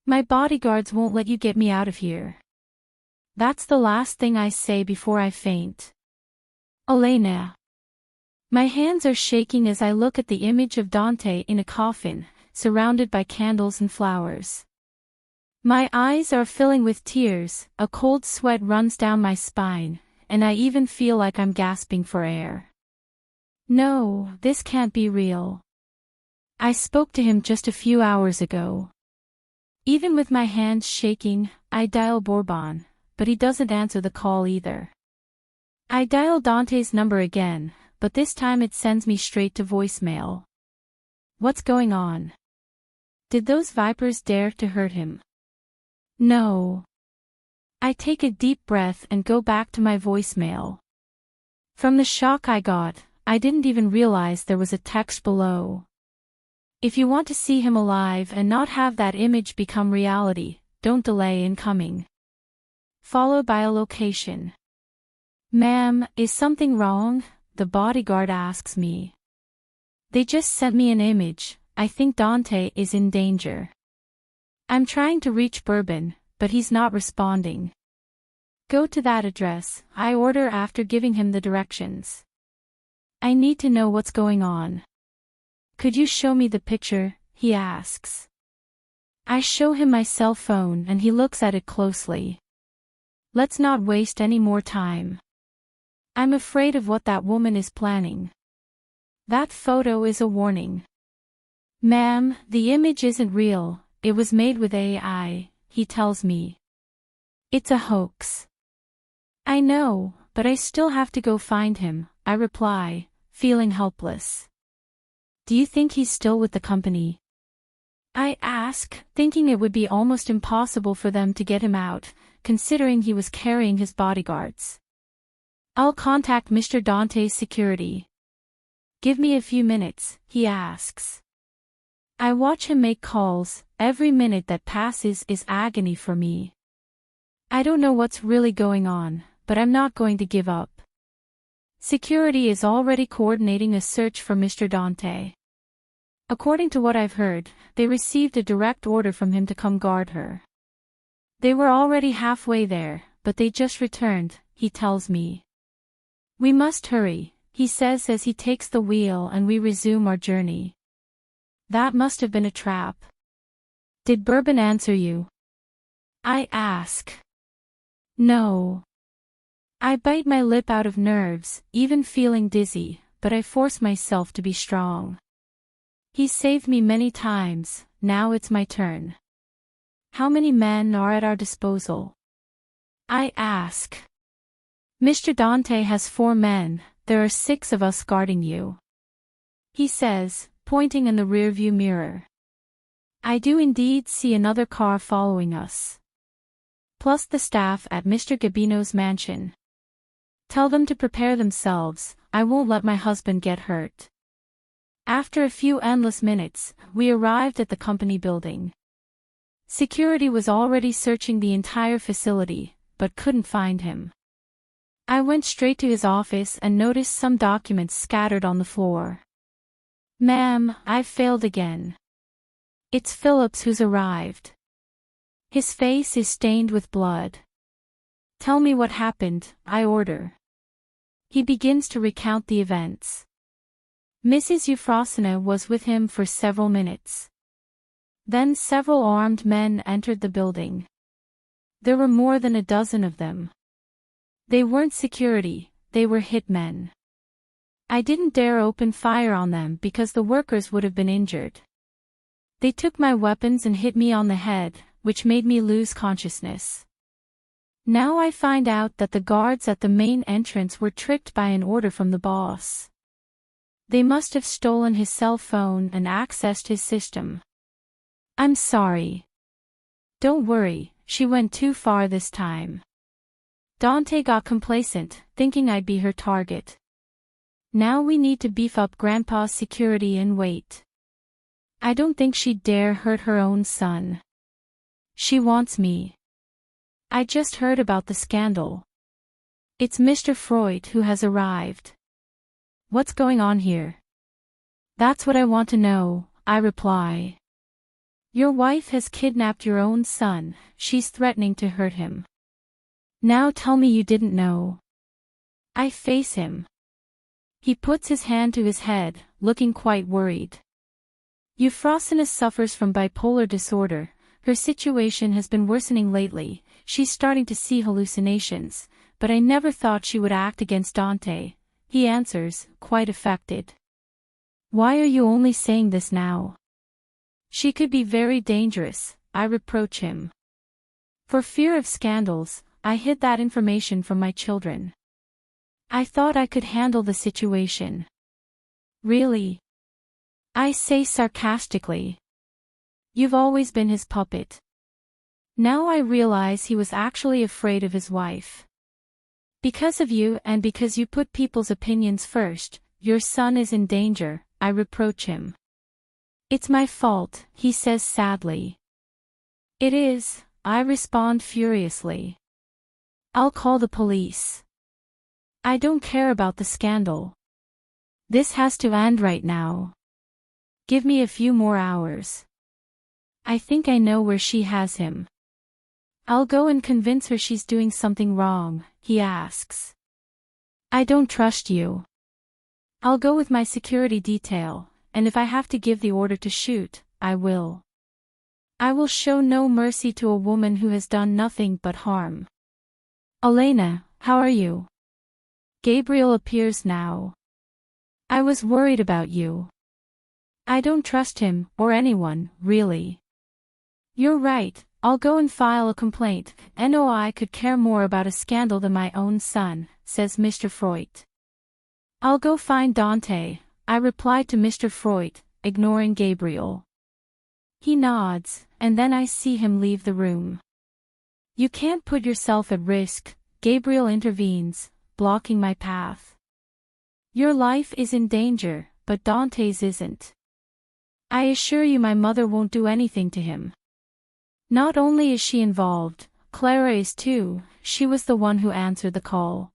My bodyguards won't let you get me out of here. That's the last thing I say before I faint. Elena. My hands are shaking as I look at the image of Dante in a coffin, surrounded by candles and flowers. My eyes are filling with tears, a cold sweat runs down my spine, and I even feel like I'm gasping for air. No, this can't be real. I spoke to him just a few hours ago. Even with my hands shaking, I dial Bourbon, but he doesn't answer the call either. I dial Dante's number again, but this time it sends me straight to voicemail. What's going on? Did those vipers dare to hurt him? No. I take a deep breath and go back to my voicemail. From the shock I got, I didn't even realize there was a text below. If you want to see him alive and not have that image become reality, don't delay in coming. Followed by a location. Ma'am, is something wrong? The bodyguard asks me. They just sent me an image. I think Dante is in danger. I'm trying to reach Bourbon, but he's not responding. Go to that address, I order after giving him the directions. I need to know what's going on. Could you show me the picture? He asks. I show him my cell phone and he looks at it closely. Let's not waste any more time. I'm afraid of what that woman is planning. That photo is a warning. Ma'am, the image isn't real, it was made with AI, he tells me. It's a hoax. I know, but I still have to go find him, I reply, feeling helpless. Do you think he's still with the company? I ask, thinking it would be almost impossible for them to get him out, considering he was carrying his bodyguards. I'll contact Mr. Dante's security. Give me a few minutes, he asks. I watch him make calls. Every minute that passes is agony for me. I don't know what's really going on, but I'm not going to give up. Security is already coordinating a search for Mr. Dante. According to what I've heard, they received a direct order from him to come guard her. They were already halfway there, but they just returned, he tells me. We must hurry, he says as he takes the wheel and we resume our journey. That must have been a trap. Did Bourbon answer you? I ask. No. I bite my lip out of nerves, even feeling dizzy, but I force myself to be strong. He saved me many times, now it's my turn. How many men are at our disposal? I ask. Mr. Dante has 4 men, there are 6 of us guarding you. He says, pointing in the rearview mirror. I do indeed see another car following us. Plus the staff at Mr. Gabino's mansion. Tell them to prepare themselves, I won't let my husband get hurt. After a few endless minutes, we arrived at the company building. Security was already searching the entire facility, but couldn't find him. I went straight to his office and noticed some documents scattered on the floor. Ma'am, I've failed again. It's Phillips who's arrived. His face is stained with blood. Tell me what happened, I order. He begins to recount the events. Mrs. Euphrosyne was with him for several minutes. Then several armed men entered the building. There were more than a dozen of them. They weren't security, they were hitmen. I didn't dare open fire on them because the workers would have been injured. They took my weapons and hit me on the head, which made me lose consciousness. Now I find out that the guards at the main entrance were tricked by an order from the boss. They must have stolen his cell phone and accessed his system. I'm sorry. Don't worry, she went too far this time. Dante got complacent, thinking I'd be her target. Now we need to beef up Grandpa's security and wait. I don't think she'd dare hurt her own son. She wants me. I just heard about the scandal. It's Mr. Freud who has arrived. What's going on here? That's what I want to know, I reply. Your wife has kidnapped your own son, she's threatening to hurt him. Now tell me you didn't know. I face him. He puts his hand to his head, looking quite worried. Euphrosyne suffers from bipolar disorder. Her situation has been worsening lately, she's starting to see hallucinations, but I never thought she would act against Dante, he answers, quite affected. Why are you only saying this now? She could be very dangerous, I reproach him. For fear of scandals, I hid that information from my children. I thought I could handle the situation. Really? I say sarcastically. You've always been his puppet. Now I realize he was actually afraid of his wife. Because of you and because you put people's opinions first, your son is in danger, I reproach him. It's my fault, he says sadly. It is, I respond furiously. I'll call the police. I don't care about the scandal. This has to end right now. Give me a few more hours. I think I know where she has him. I'll go and convince her she's doing something wrong, he asks. I don't trust you. I'll go with my security detail, and if I have to give the order to shoot, I will. I will show no mercy to a woman who has done nothing but harm. Elena, how are you? Gabriel appears now. I was worried about you. I don't trust him, or anyone, really. You're right, I'll go and file a complaint. No, I could care more about a scandal than my own son, says Mr. Freud. I'll go find Dante, I replied to Mr. Freud, ignoring Gabriel. He nods, and then I see him leave the room. You can't put yourself at risk, Gabriel intervenes, blocking my path. Your life is in danger, but Dante's isn't. I assure you my mother won't do anything to him. Not only is she involved, Clara is too, she was the one who answered the call.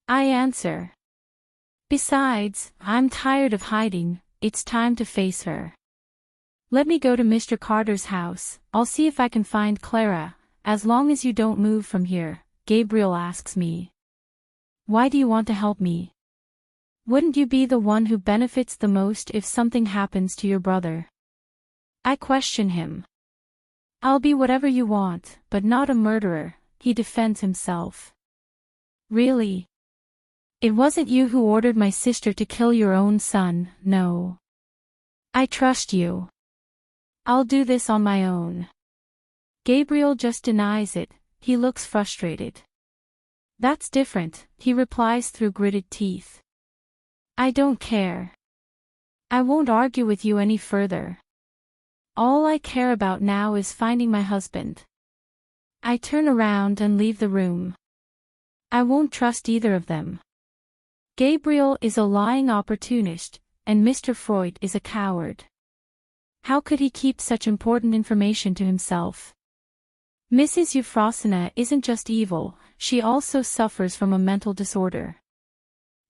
I answer. Besides, I'm tired of hiding, it's time to face her. Let me go to Mr. Carter's house, I'll see if I can find Clara, as long as you don't move from here, Gabriel asks me. Why do you want to help me? Wouldn't you be the one who benefits the most if something happens to your brother? I question him. I'll be whatever you want, but not a murderer, he defends himself. Really? It wasn't you who ordered my sister to kill your own son, no. I trust you. I'll do this on my own. Gabriel just denies it, he looks frustrated. That's different, he replies through gritted teeth. I don't care. I won't argue with you any further. All I care about now is finding my husband. I turn around and leave the room. I won't trust either of them. Gabriel is a lying opportunist, and Mr. Freud is a coward. How could he keep such important information to himself? Mrs. Euphrosyne isn't just evil, she also suffers from a mental disorder.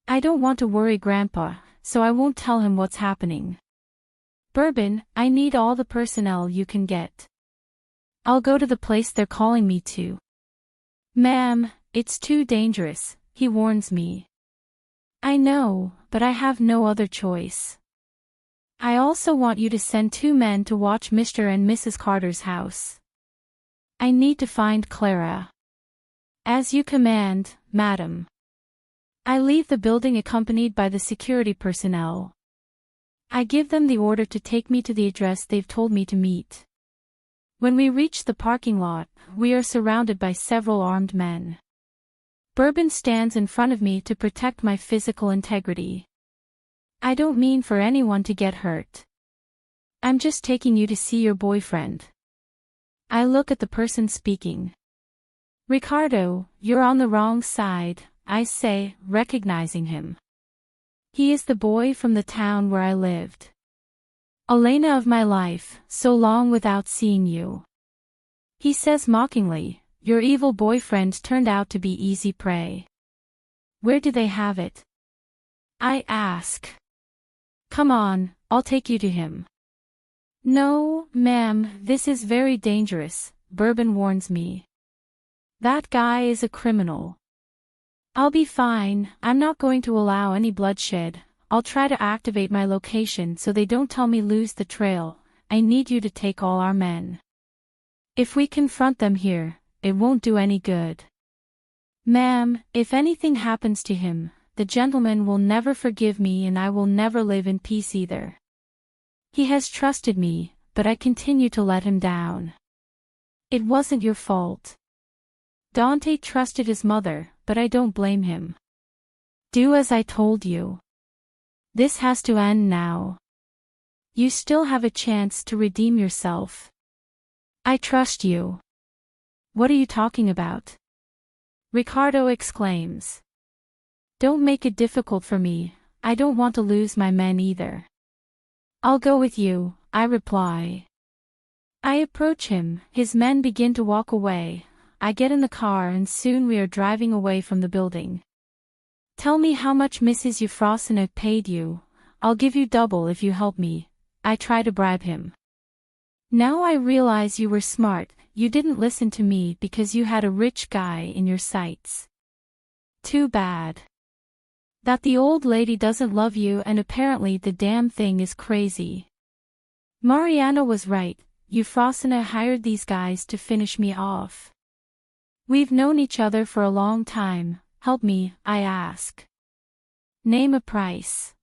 I don't want to worry Grandpa, so I won't tell him what's happening. Bourbon, I need all the personnel you can get. I'll go to the place they're calling me to. Ma'am, it's too dangerous, he warns me. I know, but I have no other choice. I also want you to send 2 men to watch Mr. and Mrs. Carter's house. I need to find Clara. As you command, madam. I leave the building accompanied by the security personnel. I give them the order to take me to the address they've told me to meet. When we reach the parking lot, we are surrounded by several armed men. Bourbon stands in front of me to protect my physical integrity. I don't mean for anyone to get hurt. I'm just taking you to see your boyfriend. I look at the person speaking. Ricardo, you're on the wrong side, I say, recognizing him. He is the boy from the town where I lived. Elena of my life, so long without seeing you. He says mockingly, your evil boyfriend turned out to be easy prey. Where do they have it? I ask. Come on, I'll take you to him. No, ma'am, this is very dangerous, Bourbon warns me. That guy is a criminal. I'll be fine, I'm not going to allow any bloodshed, I'll try to activate my location so they don't tell me lose the trail, I need you to take all our men. If we confront them here, it won't do any good. Ma'am, if anything happens to him, the gentleman will never forgive me and I will never live in peace either. He has trusted me, but I continue to let him down. It wasn't your fault. Dante trusted his mother, but I don't blame him. Do as I told you. This has to end now. You still have a chance to redeem yourself. I trust you. What are you talking about? Ricardo exclaims. Don't make it difficult for me, I don't want to lose my men either. I'll go with you, I reply. I approach him, his men begin to walk away, I get in the car and soon we are driving away from the building. Tell me how much Mrs. Euphrosyne paid you, I'll give you double if you help me, I try to bribe him. Now I realize you were smart, you didn't listen to me because you had a rich guy in your sights. Too bad. That the old lady doesn't love you, and apparently the damn thing is crazy. Mariana was right, Euphrosyne hired these guys to finish me off. We've known each other for a long time, help me, I ask. Name a price.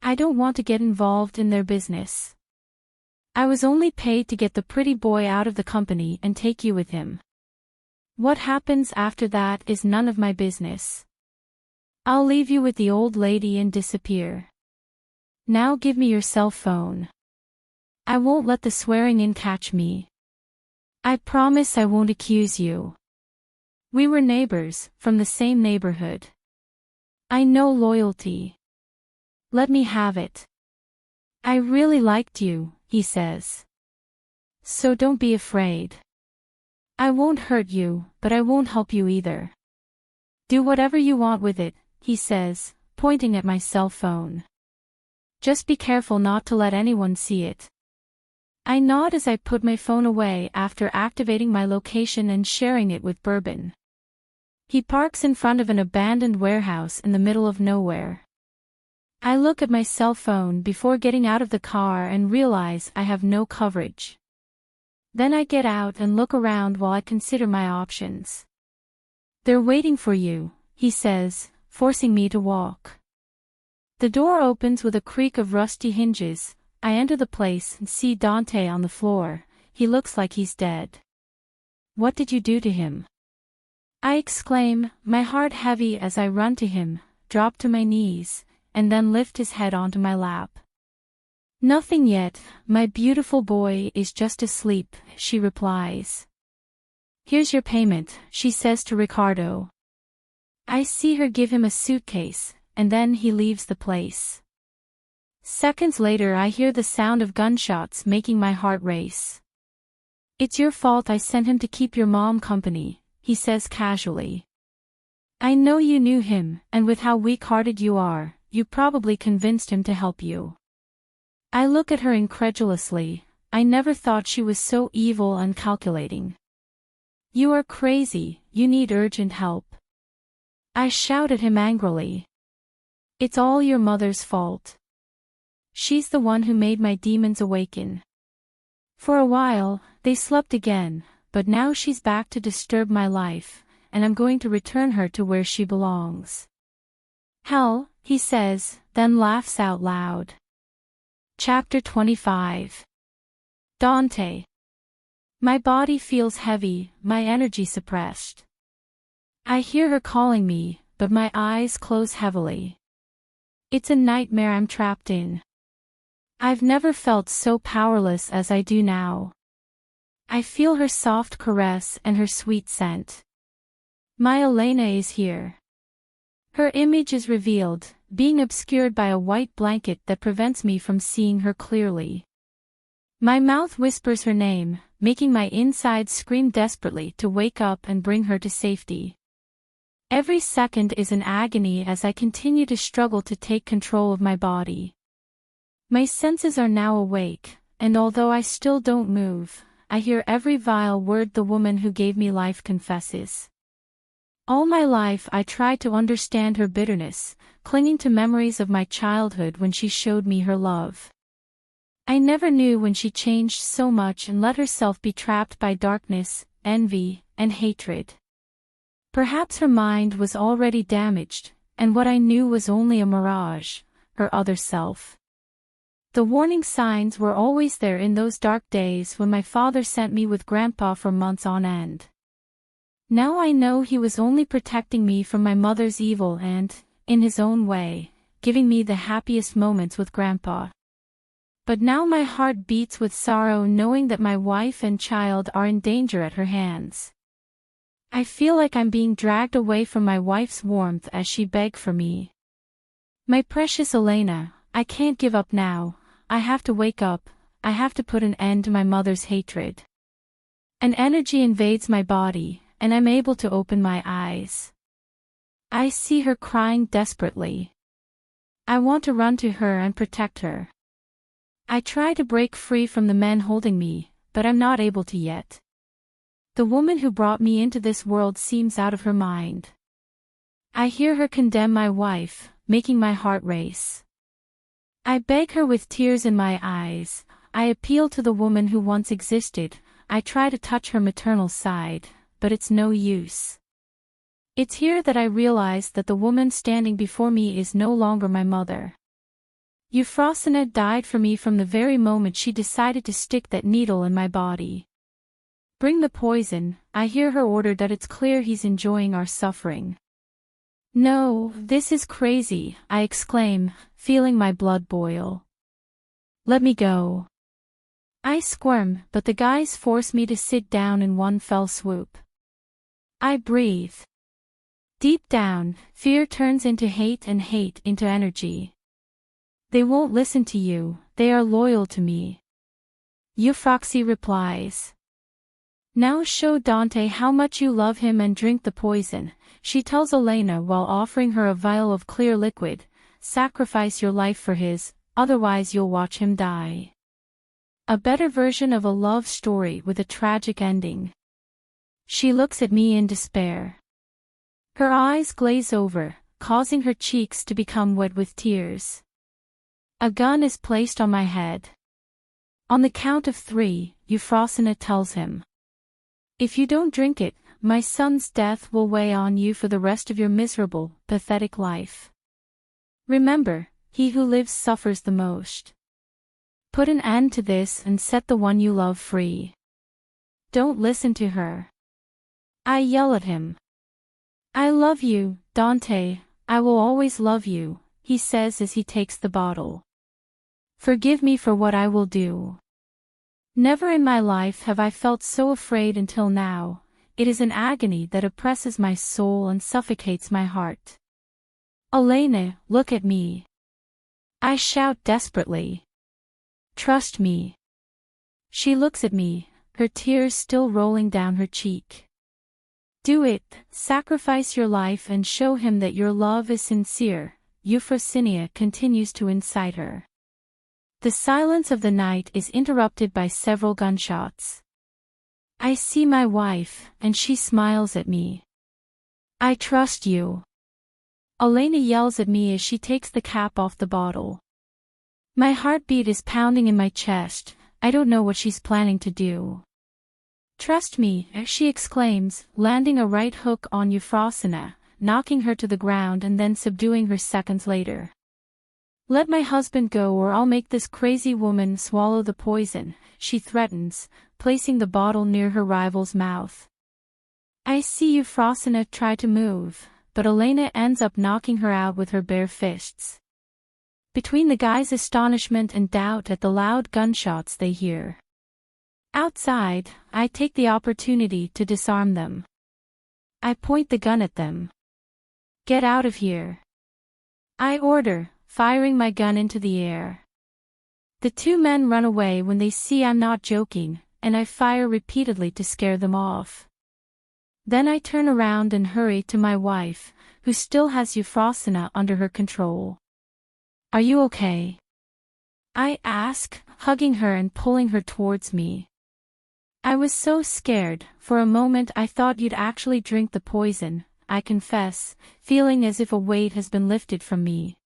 I don't want to get involved in their business. I was only paid to get the pretty boy out of the company and take you with him. What happens after that is none of my business. I'll leave you with the old lady and disappear. Now give me your cell phone. I won't let the swearing in catch me. I promise I won't accuse you. We were neighbors, from the same neighborhood. I know loyalty. Let me have it. I really liked you, he says. So don't be afraid. I won't hurt you, but I won't help you either. Do whatever you want with it, he says, pointing at my cell phone. Just be careful not to let anyone see it. I nod as I put my phone away after activating my location and sharing it with Bourbon. He parks in front of an abandoned warehouse in the middle of nowhere. I look at my cell phone before getting out of the car and realize I have no coverage. Then I get out and look around while I consider my options. They're waiting for you, he says, forcing me to walk. The door opens with a creak of rusty hinges. I enter the place and see Dante on the floor. He looks like he's dead. What did you do to him? I exclaim, my heart heavy as I run to him, drop to my knees, and then lift his head onto my lap. Nothing yet, my beautiful boy is just asleep, she replies. Here's your payment, she says to Ricardo. I see her give him a suitcase, and then he leaves the place. Seconds later I hear the sound of gunshots making my heart race. It's your fault I sent him to keep your mom company, he says casually. I know you knew him, and with how weak-hearted you are, you probably convinced him to help you. I look at her incredulously. I never thought she was so evil and calculating. You are crazy, you need urgent help. I shout at him angrily. It's all your mother's fault. She's the one who made my demons awaken. For a while, they slept again, but now she's back to disturb my life, and I'm going to return her to where she belongs. Hell, he says, then laughs out loud. Chapter 25. Dante. My body feels heavy, my energy suppressed. I hear her calling me, but my eyes close heavily. It's a nightmare I'm trapped in. I've never felt so powerless as I do now. I feel her soft caress and her sweet scent. My Elena is here. Her image is revealed, being obscured by a white blanket that prevents me from seeing her clearly. My mouth whispers her name, making my insides scream desperately to wake up and bring her to safety. Every second is an agony as I continue to struggle to take control of my body. My senses are now awake, and although I still don't move, I hear every vile word the woman who gave me life confesses. All my life I tried to understand her bitterness, clinging to memories of my childhood when she showed me her love. I never knew when she changed so much and let herself be trapped by darkness, envy, and hatred. Perhaps her mind was already damaged, and what I knew was only a mirage, her other self. The warning signs were always there in those dark days when my father sent me with Grandpa for months on end. Now I know he was only protecting me from my mother's evil and, in his own way, giving me the happiest moments with Grandpa. But now my heart beats with sorrow knowing that my wife and child are in danger at her hands. I feel like I'm being dragged away from my wife's warmth as she begged for me. My precious Elena, I can't give up now. I have to wake up. I have to put an end to my mother's hatred. An energy invades my body, and I'm able to open my eyes. I see her crying desperately. I want to run to her and protect her. I try to break free from the men holding me, but I'm not able to yet. The woman who brought me into this world seems out of her mind. I hear her condemn my wife, making my heart race. I beg her with tears in my eyes. I appeal to the woman who once existed. I try to touch her maternal side, but it's no use. It's here that I realize that the woman standing before me is no longer my mother. Euphrosyne died for me from the very moment she decided to stick that needle in my body. Bring the poison, I hear her order that it's clear he's enjoying our suffering. No, this is crazy, I exclaim, feeling my blood boil. Let me go. I squirm, but the guys force me to sit down in one fell swoop. I breathe. Deep down, fear turns into hate and hate into energy. They won't listen to you, they are loyal to me. Euphrosyne replies. Now show Dante how much you love him and drink the poison, she tells Elena while offering her a vial of clear liquid. Sacrifice your life for his, otherwise you'll watch him die. A better version of a love story with a tragic ending. She looks at me in despair. Her eyes glaze over, causing her cheeks to become wet with tears. A gun is placed on my head. On the count of 3, Euphrosyne tells him. If you don't drink it, my son's death will weigh on you for the rest of your miserable, pathetic life. Remember, he who lives suffers the most. Put an end to this and set the one you love free. Don't listen to her. I yell at him. I love you, Dante, I will always love you, he says as he takes the bottle. Forgive me for what I will do. Never in my life have I felt so afraid until now. It is an agony that oppresses my soul and suffocates my heart. Elena, look at me. I shout desperately. Trust me. She looks at me, her tears still rolling down her cheek. Do it, sacrifice your life and show him that your love is sincere, Euphrosyne continues to incite her. The silence of the night is interrupted by several gunshots. I see my wife, and she smiles at me. I trust you. Elena yells at me as she takes the cap off the bottle. My heartbeat is pounding in my chest, I don't know what she's planning to do. Trust me, she exclaims, landing a right hook on Euphrosyne, knocking her to the ground and then subduing her seconds later. Let my husband go or I'll make this crazy woman swallow the poison, she threatens, placing the bottle near her rival's mouth. I see Euphrosyne try to move, but Elena ends up knocking her out with her bare fists. Between the guys' astonishment and doubt at the loud gunshots they hear. Outside, I take the opportunity to disarm them. I point the gun at them. Get out of here. I order, firing my gun into the air. The 2 men run away when they see I'm not joking, and I fire repeatedly to scare them off. Then I turn around and hurry to my wife, who still has Euphrosyne under her control. Are you okay? I ask, hugging her and pulling her towards me. I was so scared, for a moment I thought you'd actually drink the poison, I confess, feeling as if a weight has been lifted from me.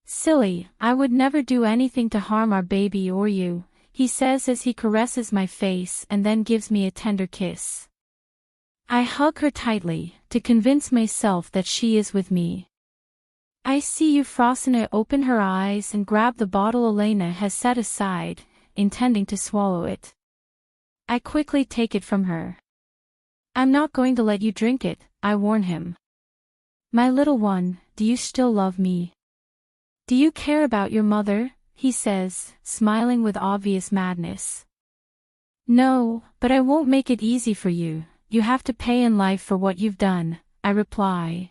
Silly, I would never do anything to harm our baby or you, he says as he caresses my face and then gives me a tender kiss. I hug her tightly, to convince myself that she is with me. I see Euphrosyne open her eyes and grab the bottle Elena has set aside, intending to swallow it. I quickly take it from her. I'm not going to let you drink it, I warn him. My little one, do you still love me? Do you care about your mother? He says, smiling with obvious madness. No, but I won't make it easy for you, you have to pay in life for what you've done, I reply.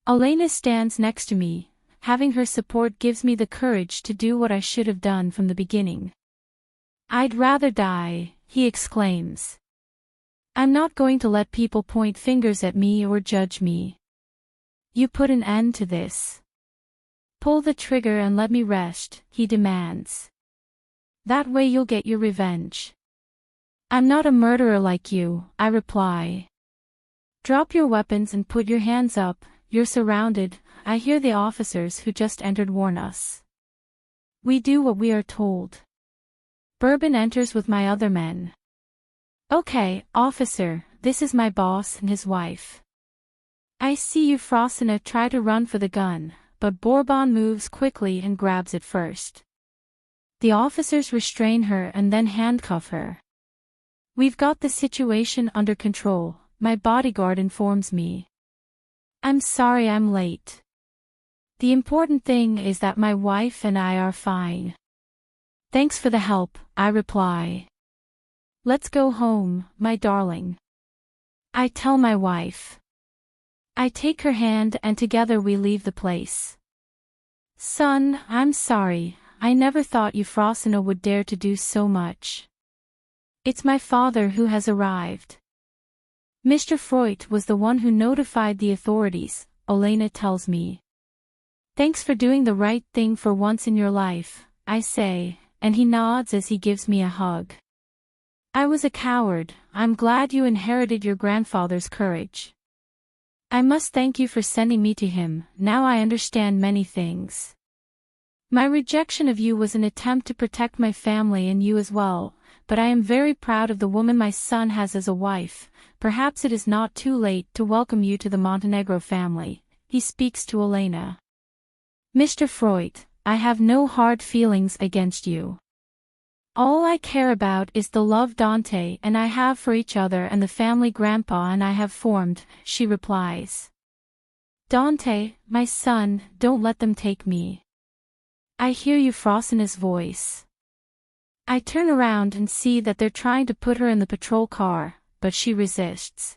Elena stands next to me, having her support gives me the courage to do what I should have done from the beginning. I'd rather die, he exclaims. I'm not going to let people point fingers at me or judge me. You put an end to this. Pull the trigger and let me rest, he demands. That way you'll get your revenge. I'm not a murderer like you, I reply. Drop your weapons and put your hands up, you're surrounded, I hear the officers who just entered warn us. We do what we are told. Bourbon enters with my other men. Okay, officer, this is my boss and his wife. I see Euphrosyne try to run for the gun, but Bourbon moves quickly and grabs it first. The officers restrain her and then handcuff her. We've got the situation under control, my bodyguard informs me. I'm sorry I'm late. The important thing is that my wife and I are fine. Thanks for the help, I reply. Let's go home, my darling. I tell my wife. I take her hand and together we leave the place. Son, I'm sorry, I never thought Euphrosyne would dare to do so much. It's my father who has arrived. Mr. Freud was the one who notified the authorities, Elena tells me. Thanks for doing the right thing for once in your life, I say, and he nods as he gives me a hug. I was a coward, I'm glad you inherited your grandfather's courage. I must thank you for sending me to him, now I understand many things. My rejection of you was an attempt to protect my family and you as well, but I am very proud of the woman my son has as a wife. Perhaps it is not too late to welcome you to the Montenegro family, he speaks to Elena. Mr. Freud, I have no hard feelings against you. All I care about is the love Dante and I have for each other and the family Grandpa and I have formed, she replies. Dante, my son, don't let them take me. I hear Euphrosyne's voice. I turn around and see that they're trying to put her in the patrol car, but she resists.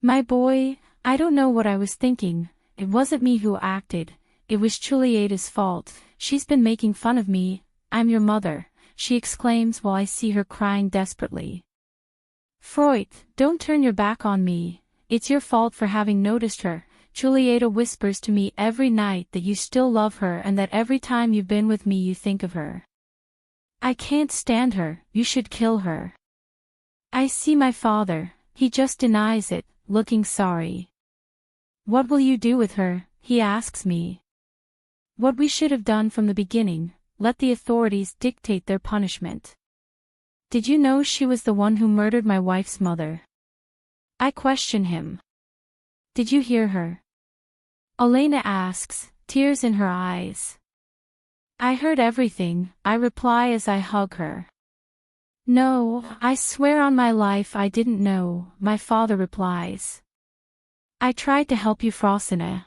My boy, I don't know what I was thinking, it wasn't me who acted, it was Giulieta's fault, she's been making fun of me, I'm your mother, she exclaims while I see her crying desperately. Freud, don't turn your back on me, it's your fault for having noticed her. Giulieta whispers to me every night that you still love her and that every time you've been with me you think of her. I can't stand her, you should kill her. I see my father, he just denies it, looking sorry. What will you do with her, he asks me. What we should have done from the beginning, let the authorities dictate their punishment. Did you know she was the one who murdered my wife's mother? I question him. Did you hear her? Elena asks, tears in her eyes. I heard everything, I reply as I hug her. No, I swear on my life I didn't know, my father replies. I tried to help Euphrosyne.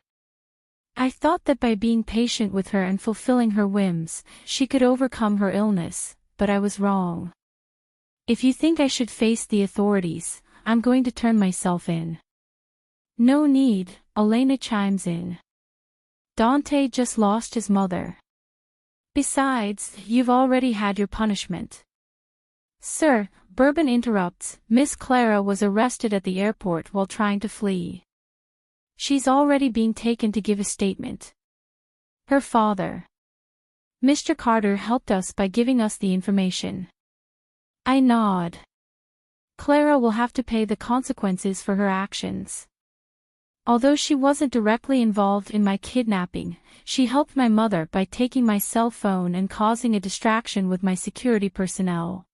I thought that by being patient with her and fulfilling her whims, she could overcome her illness, but I was wrong. If you think I should face the authorities, I'm going to turn myself in. No need, Elena chimes in. Dante just lost his mother. Besides, you've already had your punishment. Sir, Bourbon interrupts, Miss Clara was arrested at the airport while trying to flee. She's already being taken to give a statement. Her father. Mr. Carter helped us by giving us the information. I nod. Clara will have to pay the consequences for her actions. Although she wasn't directly involved in my kidnapping, she helped my mother by taking my cell phone and causing a distraction with my security personnel.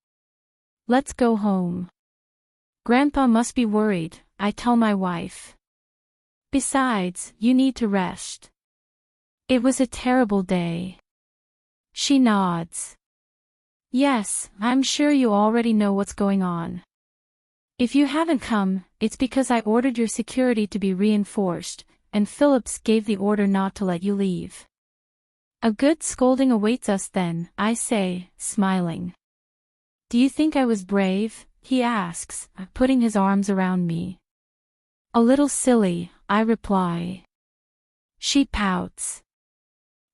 Let's go home. Grandpa must be worried, I tell my wife. Besides, you need to rest. It was a terrible day. She nods. Yes, I'm sure you already know what's going on. If you haven't come, it's because I ordered your security to be reinforced, and Phillips gave the order not to let you leave. A good scolding awaits us then, I say, smiling. Do you think I was brave? He asks, putting his arms around me. A little silly, I reply. She pouts.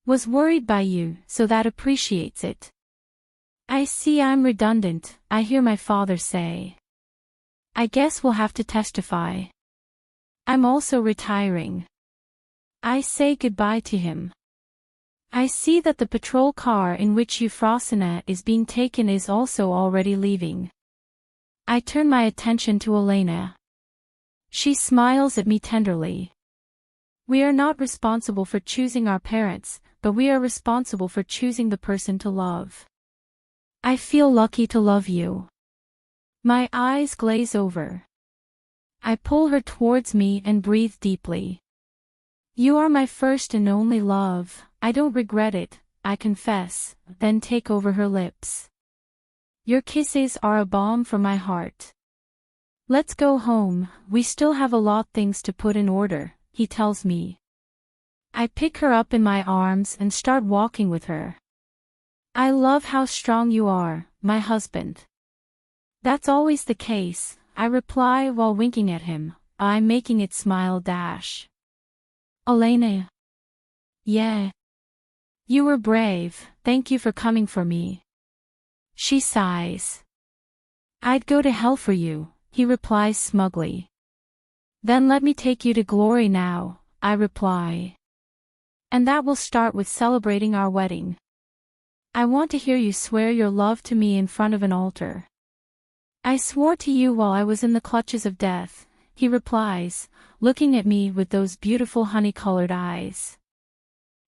Was worried by you, so that appreciates it. I see I'm redundant, I hear my father say. I guess we'll have to testify. I'm also retiring. I say goodbye to him. I see that the patrol car in which Euphrosyne is being taken is also already leaving. I turn my attention to Elena. She smiles at me tenderly. We are not responsible for choosing our parents, but we are responsible for choosing the person to love. I feel lucky to love you. My eyes glaze over. I pull her towards me and breathe deeply. You are my first and only love. I don't regret it, I confess, then take over her lips. Your kisses are a balm for my heart. Let's go home, we still have a lot things to put in order, he tells me. I pick her up in my arms and start walking with her. I love how strong you are, my husband. That's always the case, I reply while winking at him, I'm making it smile dash. Elena. Yeah. You were brave, thank you for coming for me. She sighs. I'd go to hell for you, he replies smugly. Then let me take you to glory now, I reply. And that will start with celebrating our wedding. I want to hear you swear your love to me in front of an altar. I swore to you while I was in the clutches of death, he replies, looking at me with those beautiful honey-colored eyes.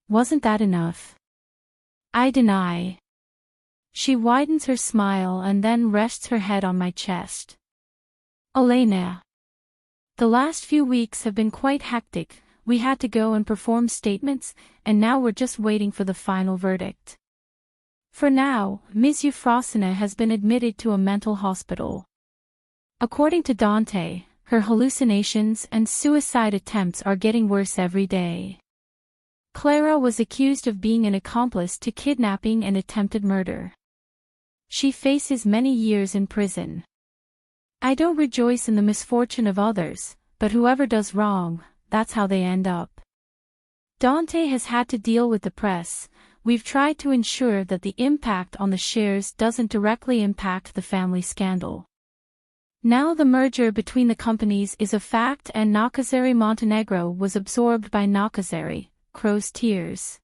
Wasn't that enough? I deny. She widens her smile and then rests her head on my chest. Elena. The last few weeks have been quite hectic, we had to go and perform statements, and now we're just waiting for the final verdict. For now, Ms. Euphrosyne has been admitted to a mental hospital. According to Dante, her hallucinations and suicide attempts are getting worse every day. Clara was accused of being an accomplice to kidnapping and attempted murder. She faces many years in prison. I don't rejoice in the misfortune of others, but whoever does wrong, that's how they end up. Dante has had to deal with the press. We've tried to ensure that the impact on the shares doesn't directly impact the family scandal. Now the merger between the companies is a fact and Nakazzari Montenegro was absorbed by Nakazzari, Crow's tears.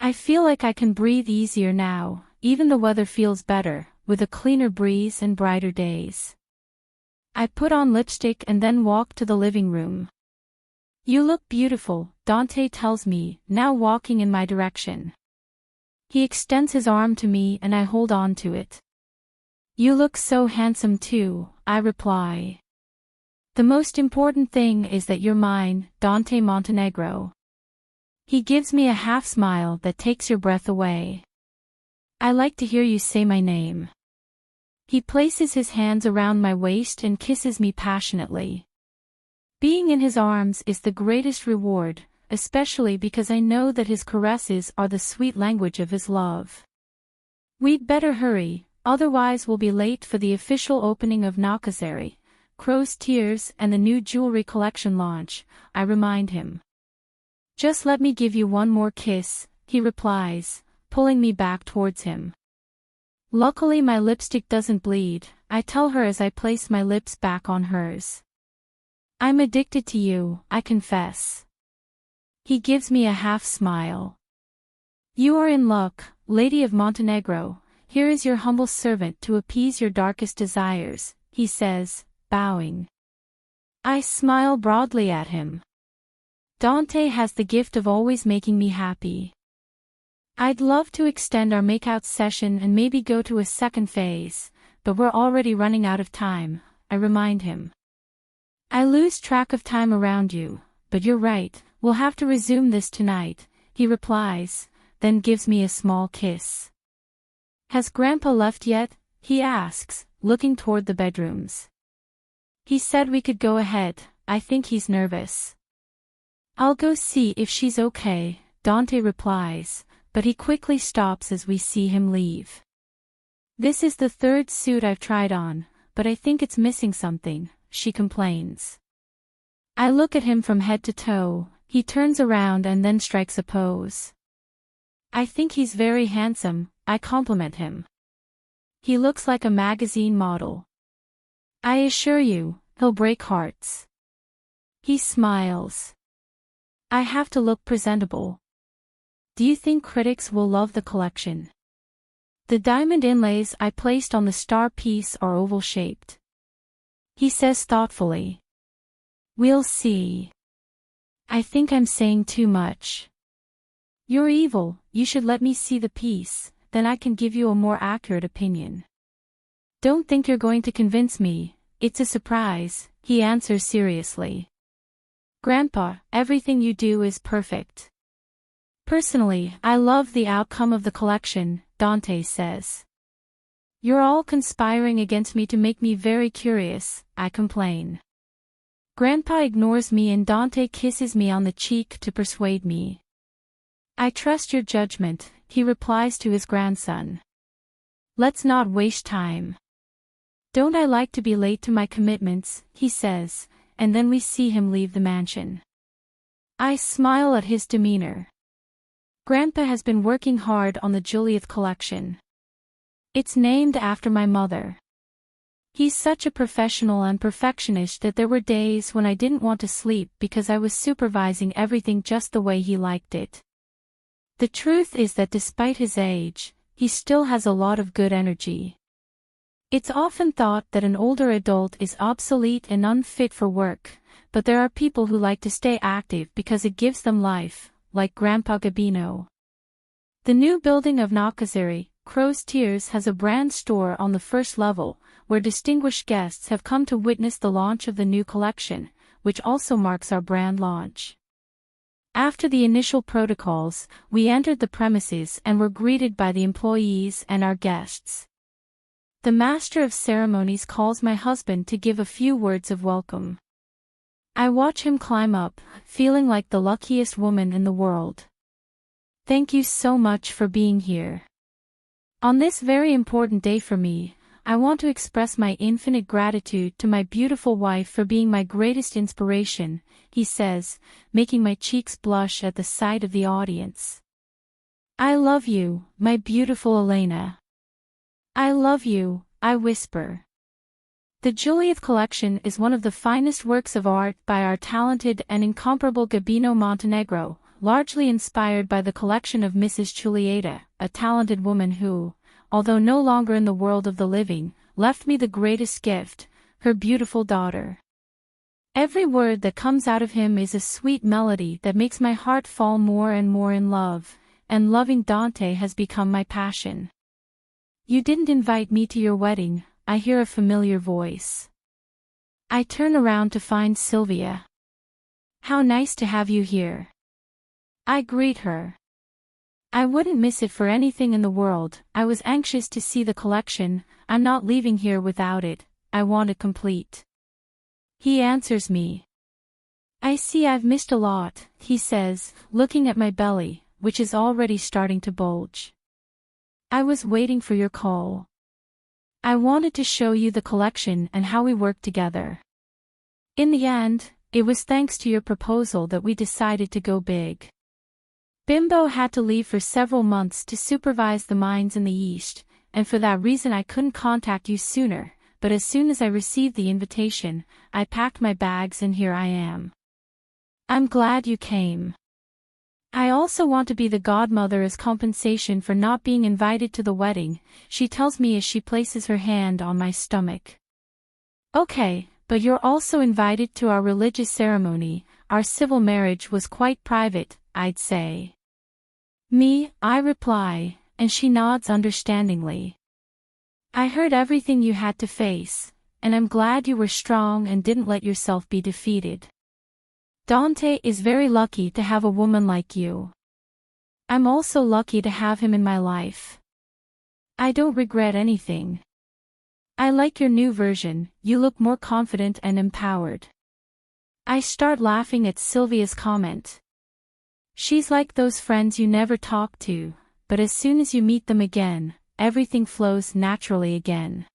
I feel like I can breathe easier now, even the weather feels better, with a cleaner breeze and brighter days. I put on lipstick and then walk to the living room. You look beautiful, Dante tells me, now walking in my direction. He extends his arm to me and I hold on to it. You look so handsome too, I reply. The most important thing is that you're mine, Dante Montenegro. He gives me a half smile that takes your breath away. I like to hear you say my name. He places his hands around my waist and kisses me passionately. Being in his arms is the greatest reward, especially because I know that his caresses are the sweet language of his love. We'd better hurry, otherwise we'll be late for the official opening of Nakazzari, Crow's Tears and the new jewelry collection launch, I remind him. Just let me give you one more kiss, he replies, pulling me back towards him. Luckily my lipstick doesn't bleed, I tell her as I place my lips back on hers. I'm addicted to you, I confess. He gives me a half smile. You are in luck, Lady of Montenegro, here is your humble servant to appease your darkest desires, he says, bowing. I smile broadly at him. Dante has the gift of always making me happy. I'd love to extend our makeout session and maybe go to a second phase, but we're already running out of time, I remind him. I lose track of time around you, but you're right, we'll have to resume this tonight, he replies, then gives me a small kiss. Has Grandpa left yet? He asks, looking toward the bedrooms. He said we could go ahead, I think he's nervous. I'll go see if she's okay, Dante replies, but he quickly stops as we see him leave. This is the third suit I've tried on, but I think it's missing something, she complains. I look at him from head to toe, he turns around and then strikes a pose. I think he's very handsome, I compliment him. He looks like a magazine model. I assure you, he'll break hearts. He smiles. I have to look presentable. Do you think critics will love the collection? The diamond inlays I placed on the star piece are oval-shaped. He says thoughtfully. We'll see. I think I'm saying too much. You're evil, you should let me see the piece, then I can give you a more accurate opinion. Don't think you're going to convince me, it's a surprise, he answers seriously. Grandpa, everything you do is perfect. Personally, I love the outcome of the collection, Dante says. You're all conspiring against me to make me very curious, I complain. Grandpa ignores me and Dante kisses me on the cheek to persuade me. I trust your judgment, he replies to his grandson. Let's not waste time. Don't I like to be late to my commitments, he says, and then we see him leave the mansion. I smile at his demeanor. Grandpa has been working hard on the Juliet collection. It's named after my mother. He's such a professional and perfectionist that there were days when I didn't want to sleep because I was supervising everything just the way he liked it. The truth is that despite his age, he still has a lot of good energy. It's often thought that an older adult is obsolete and unfit for work, but there are people who like to stay active because it gives them life, like Grandpa Gabino. The new building of Nakazari, Crow's Tears has a brand store on the first level, where distinguished guests have come to witness the launch of the new collection, which also marks our brand launch. After the initial protocols, we entered the premises and were greeted by the employees and our guests. The master of ceremonies calls my husband to give a few words of welcome. I watch him climb up, feeling like the luckiest woman in the world. Thank you so much for being here. On this very important day for me, I want to express my infinite gratitude to my beautiful wife for being my greatest inspiration, he says, making my cheeks blush at the sight of the audience. I love you, my beautiful Elena. I love you, I whisper. The Juliet collection is one of the finest works of art by our talented and incomparable Gabino Montenegro, largely inspired by the collection of Mrs. Julieta, a talented woman who, although no longer in the world of the living, left me the greatest gift, her beautiful daughter. Every word that comes out of him is a sweet melody that makes my heart fall more and more in love, and loving Dante has become my passion. You didn't invite me to your wedding, I hear a familiar voice. I turn around to find Sylvia. How nice to have you here. I greet her. I wouldn't miss it for anything in the world, I was anxious to see the collection, I'm not leaving here without it, I want it complete. He answers me. I see I've missed a lot, he says, looking at my belly, which is already starting to bulge. I was waiting for your call. I wanted to show you the collection and how we work together. In the end, it was thanks to your proposal that we decided to go big. Bimbo had to leave for several months to supervise the mines in the East, and for that reason I couldn't contact you sooner, but as soon as I received the invitation, I packed my bags and here I am. I'm glad you came. I also want to be the godmother as compensation for not being invited to the wedding, she tells me as she places her hand on my stomach. Okay, but you're also invited to our religious ceremony, our civil marriage was quite private, I'd say. Me, I reply, and she nods understandingly. I heard everything you had to face, and I'm glad you were strong and didn't let yourself be defeated. Dante is very lucky to have a woman like you. I'm also lucky to have him in my life. I don't regret anything. I like your new version, you look more confident and empowered. I start laughing at Sylvia's comment. She's like those friends you never talk to, but as soon as you meet them again, everything flows naturally again.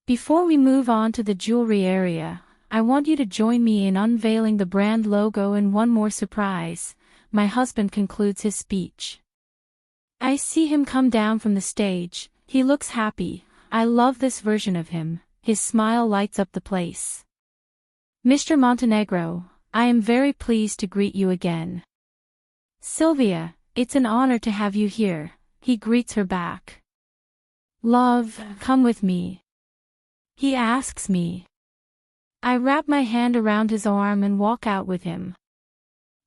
Before we move on to the jewelry area, I want you to join me in unveiling the brand logo and one more surprise, my husband concludes his speech. I see him come down from the stage, he looks happy, I love this version of him, his smile lights up the place. Mr. Montenegro, I am very pleased to greet you again. Sylvia, it's an honor to have you here, he greets her back. Love, come with me, he asks me. I wrap my hand around his arm and walk out with him.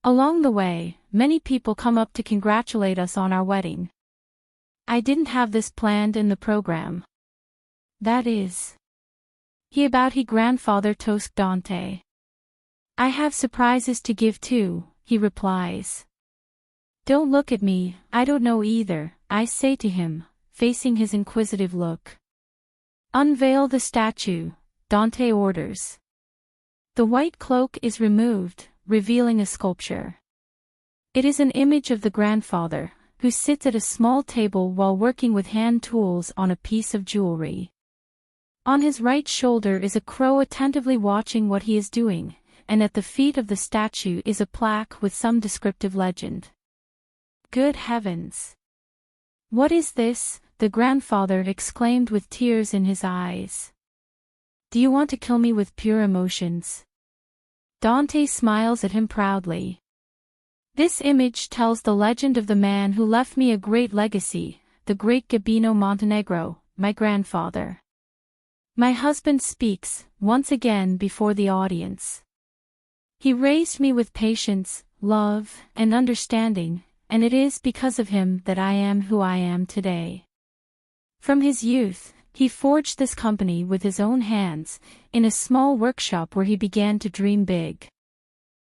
Along the way, many people come up to congratulate us on our wedding. I didn't have this planned in the program. That is. He grandfather toast Dante. I have surprises to give too, he replies. Don't look at me, I don't know either, I say to him, facing his inquisitive look. Unveil the statue, Dante orders. The white cloak is removed, revealing a sculpture. It is an image of the grandfather, who sits at a small table while working with hand tools on a piece of jewelry. On his right shoulder is a crow attentively watching what he is doing, and at the feet of the statue is a plaque with some descriptive legend. Good heavens! What is this? The grandfather exclaimed with tears in his eyes. Do you want to kill me with pure emotions? Dante smiles at him proudly. This image tells the legend of the man who left me a great legacy, the great Gabino Montenegro, my grandfather. My husband speaks, once again before the audience. He raised me with patience, love, and understanding, and it is because of him that I am who I am today. From his youth, he forged this company with his own hands, in a small workshop where he began to dream big.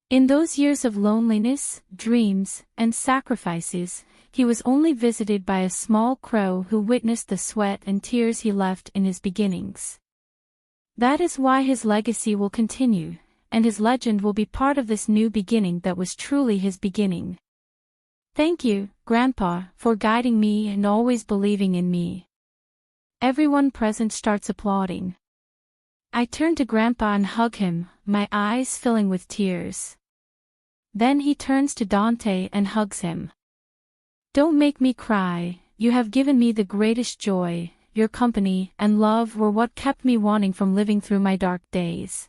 In those years of loneliness, dreams, and sacrifices, he was only visited by a small crow who witnessed the sweat and tears he left in his beginnings. That is why his legacy will continue, and his legend will be part of this new beginning that was truly his beginning. Thank you, Grandpa, for guiding me and always believing in me. Everyone present starts applauding. I turn to Grandpa and hug him, my eyes filling with tears. Then he turns to Dante and hugs him. Don't make me cry, you have given me the greatest joy, your company and love were what kept me wanting from living through my dark days.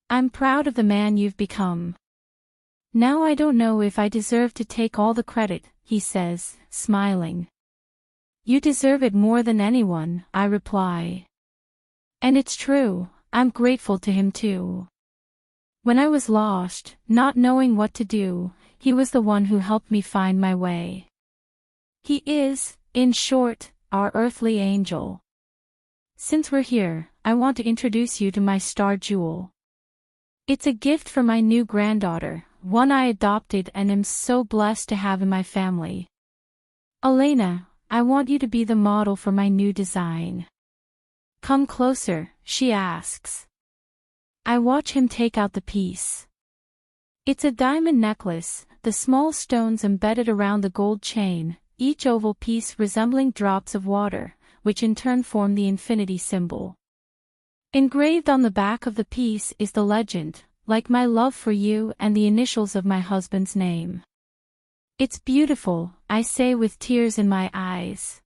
I'm proud of the man you've become. Now I don't know if I deserve to take all the credit, he says, smiling. You deserve it more than anyone, I reply. And it's true, I'm grateful to him too. When I was lost, not knowing what to do, he was the one who helped me find my way. He is, in short, our earthly angel. Since we're here, I want to introduce you to my star jewel. It's a gift for my new granddaughter, one I adopted and am so blessed to have in my family. Elena, I want you to be the model for my new design. Come closer, she asks. I watch him take out the piece. It's a diamond necklace, the small stones embedded around the gold chain, each oval piece resembling drops of water, which in turn form the infinity symbol. Engraved on the back of the piece is the legend, like my love for you and the initials of my husband's name. It's beautiful, I say with tears in my eyes.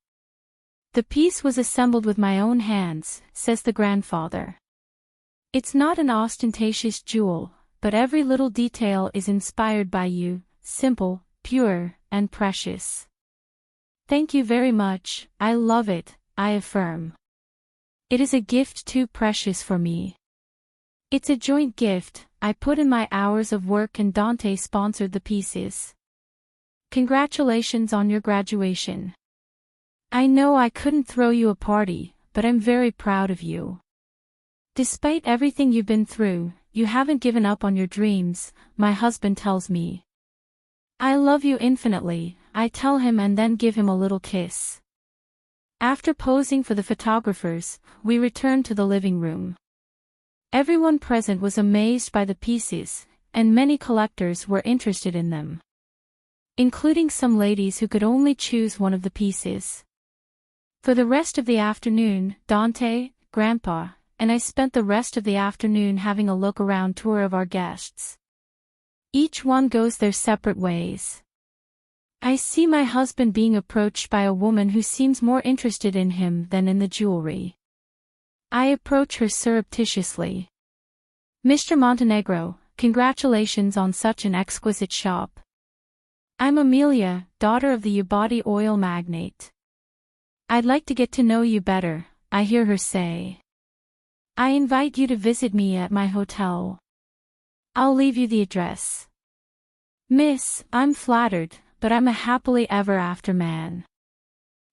The piece was assembled with my own hands, says the grandfather. It's not an ostentatious jewel, but every little detail is inspired by you, simple, pure, and precious. Thank you very much, I love it, I affirm. It is a gift too precious for me. It's a joint gift, I put in my hours of work and Dante sponsored the pieces. Congratulations on your graduation. I know I couldn't throw you a party, but I'm very proud of you. Despite everything you've been through, you haven't given up on your dreams, my husband tells me. I love you infinitely, I tell him and then give him a little kiss. After posing for the photographers, we return to the living room. Everyone present was amazed by the pieces, and many collectors were interested in them. Including some ladies who could only choose one of the pieces. For the rest of the afternoon, Dante, Grandpa, and I spent the rest of the afternoon having a look-around tour of our guests. Each one goes their separate ways. I see my husband being approached by a woman who seems more interested in him than in the jewelry. I approach her surreptitiously. Mr. Montenegro, congratulations on such an exquisite shop. I'm Amelia, daughter of the body oil magnate. I'd like to get to know you better, I hear her say. I invite you to visit me at my hotel. I'll leave you the address. Miss, I'm flattered, but I'm a happily ever after man.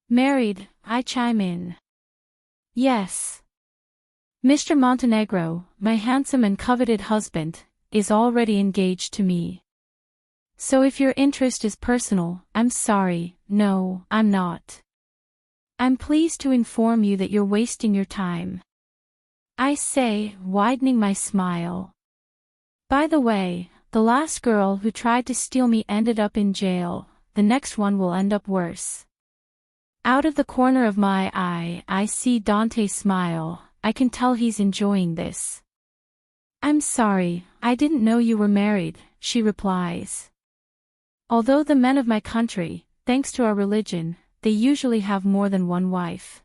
Married, I chime in. Yes. Mr. Montenegro, my handsome and coveted husband, is already engaged to me. So if your interest is personal, I'm sorry, no, I'm not. I'm pleased to inform you that you're wasting your time. I say, widening my smile. By the way, the last girl who tried to steal me ended up in jail, the next one will end up worse. Out of the corner of my eye, I see Dante smile. I can tell he's enjoying this. I'm sorry, I didn't know you were married, she replies. Although the men of my country, thanks to our religion, they usually have more than one wife.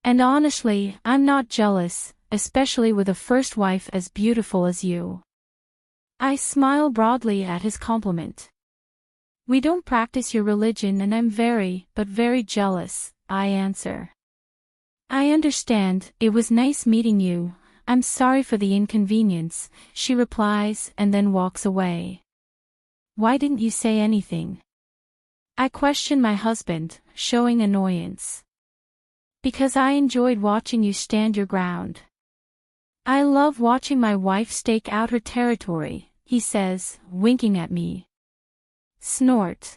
And honestly, I'm not jealous, especially with a first wife as beautiful as you. I smile broadly at his compliment. We don't practice your religion and I'm very, but very jealous, I answer. I understand, it was nice meeting you, I'm sorry for the inconvenience, she replies and then walks away. Why didn't you say anything? I question my husband, showing annoyance. Because I enjoyed watching you stand your ground. I love watching my wife stake out her territory, he says, winking at me. Snort.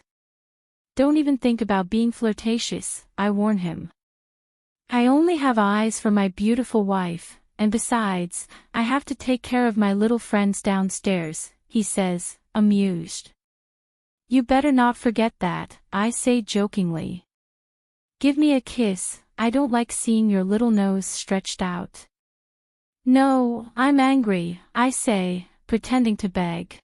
Don't even think about being flirtatious, I warn him. I only have eyes for my beautiful wife, and besides, I have to take care of my little friends downstairs, he says, amused. You better not forget that, I say jokingly. Give me a kiss, I don't like seeing your little nose stretched out. No, I'm angry, I say, pretending to beg.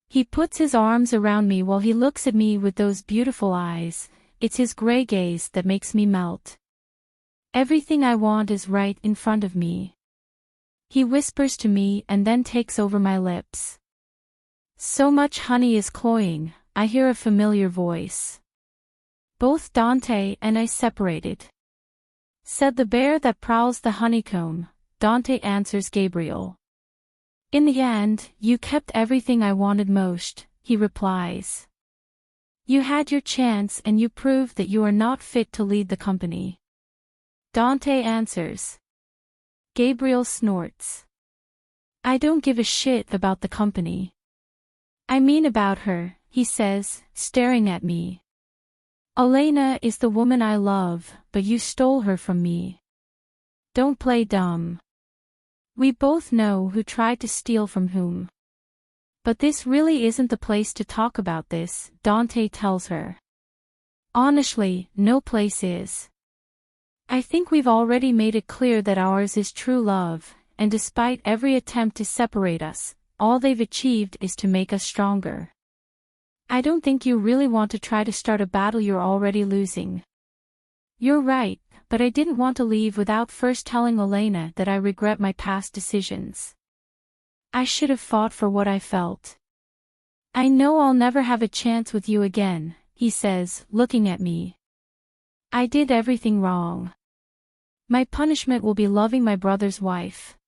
He puts his arms around me while he looks at me with those beautiful eyes, it's his gray gaze that makes me melt. Everything I want is right in front of me. He whispers to me and then takes over my lips. So much honey is cloying, I hear a familiar voice. Both Dante and I separated. Said the bear that prowls the honeycomb, Dante answers Gabriel. In the end, you kept everything I wanted most, he replies. You had your chance and you proved that you are not fit to lead the company. Dante answers. Gabriel snorts. I don't give a shit about the company. I mean about her, he says, staring at me. Elena is the woman I love, but you stole her from me. Don't play dumb. We both know who tried to steal from whom. But this really isn't the place to talk about this, Dante tells her. Honestly, no place is. I think we've already made it clear that ours is true love, and despite every attempt to separate us, all they've achieved is to make us stronger. I don't think you really want to try to start a battle you're already losing. You're right, but I didn't want to leave without first telling Elena that I regret my past decisions. I should have fought for what I felt. I know I'll never have a chance with you again, he says, looking at me. I did everything wrong. My punishment will be loving my brother's wife.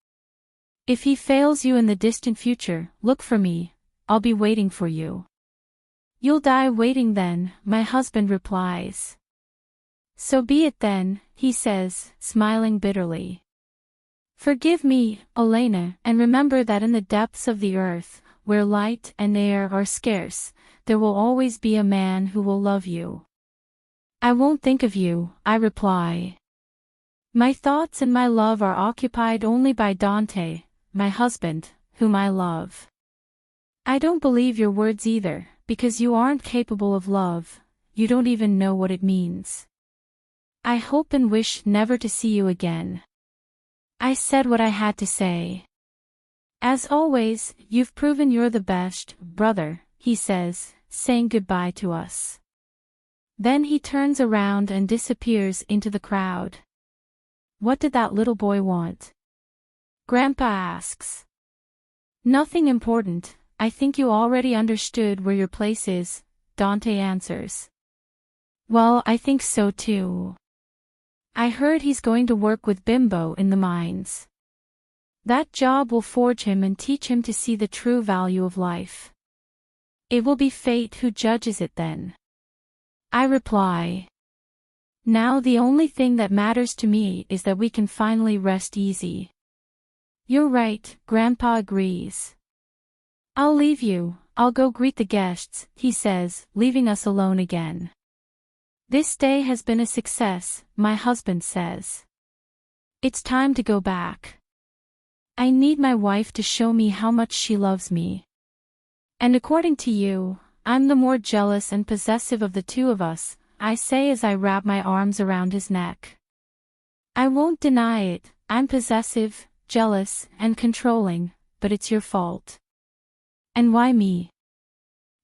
If he fails you in the distant future, look for me, I'll be waiting for you. You'll die waiting then, my husband replies. So be it then, he says, smiling bitterly. Forgive me, Elena, and remember that in the depths of the earth, where light and air are scarce, there will always be a man who will love you. I won't think of you, I reply. My thoughts and my love are occupied only by Dante, my husband, whom I love. I don't believe your words either, because you aren't capable of love, you don't even know what it means. I hope and wish never to see you again. I said what I had to say. As always, you've proven you're the best, brother, he says, saying goodbye to us. Then he turns around and disappears into the crowd. What did that little boy want? Grandpa asks. Nothing important, I think you already understood where your place is, Dante answers. Well, I think so too. I heard he's going to work with Bimbo in the mines. That job will forge him and teach him to see the true value of life. It will be fate who judges it then. I reply. Now the only thing that matters to me is that we can finally rest easy. You're right, Grandpa agrees. I'll leave you, I'll go greet the guests, he says, leaving us alone again. This day has been a success, my husband says. It's time to go back. I need my wife to show me how much she loves me. And according to you, I'm the more jealous and possessive of the two of us, I say as I wrap my arms around his neck. I won't deny it, I'm possessive, jealous, and controlling, but it's your fault. And why me?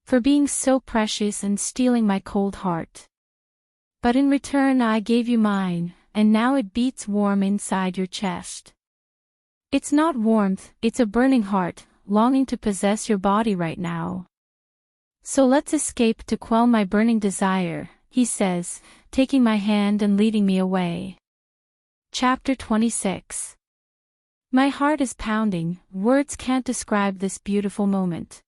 For being so precious and stealing my cold heart. But in return I gave you mine, and now it beats warm inside your chest. It's not warmth, it's a burning heart, longing to possess your body right now. So let's escape to quell my burning desire, he says, taking my hand and leading me away. Chapter 26. My heart is pounding, words can't describe this beautiful moment.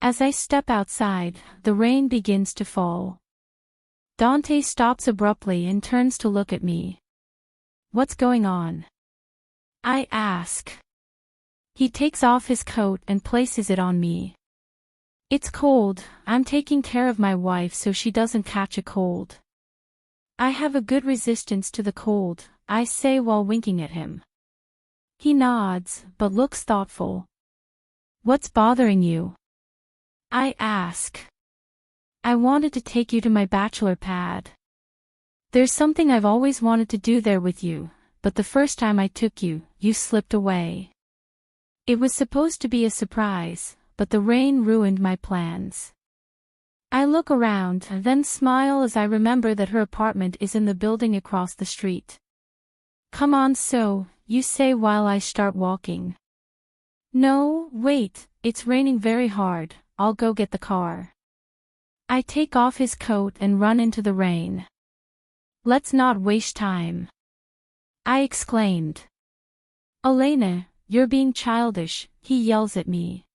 As I step outside, the rain begins to fall. Dante stops abruptly and turns to look at me. What's going on? I ask. He takes off his coat and places it on me. It's cold, I'm taking care of my wife so she doesn't catch a cold. I have a good resistance to the cold, I say while winking at him. He nods, but looks thoughtful. What's bothering you? I ask. I wanted to take you to my bachelor pad. There's something I've always wanted to do there with you, but the first time I took you, you slipped away. It was supposed to be a surprise, but the rain ruined my plans. I look around and then smile as I remember that her apartment is in the building across the street. Come on, so, you say while I start walking. No, wait, it's raining very hard, I'll go get the car. I take off his coat and run into the rain. Let's not waste time. I exclaimed. Elena, you're being childish, he yells at me.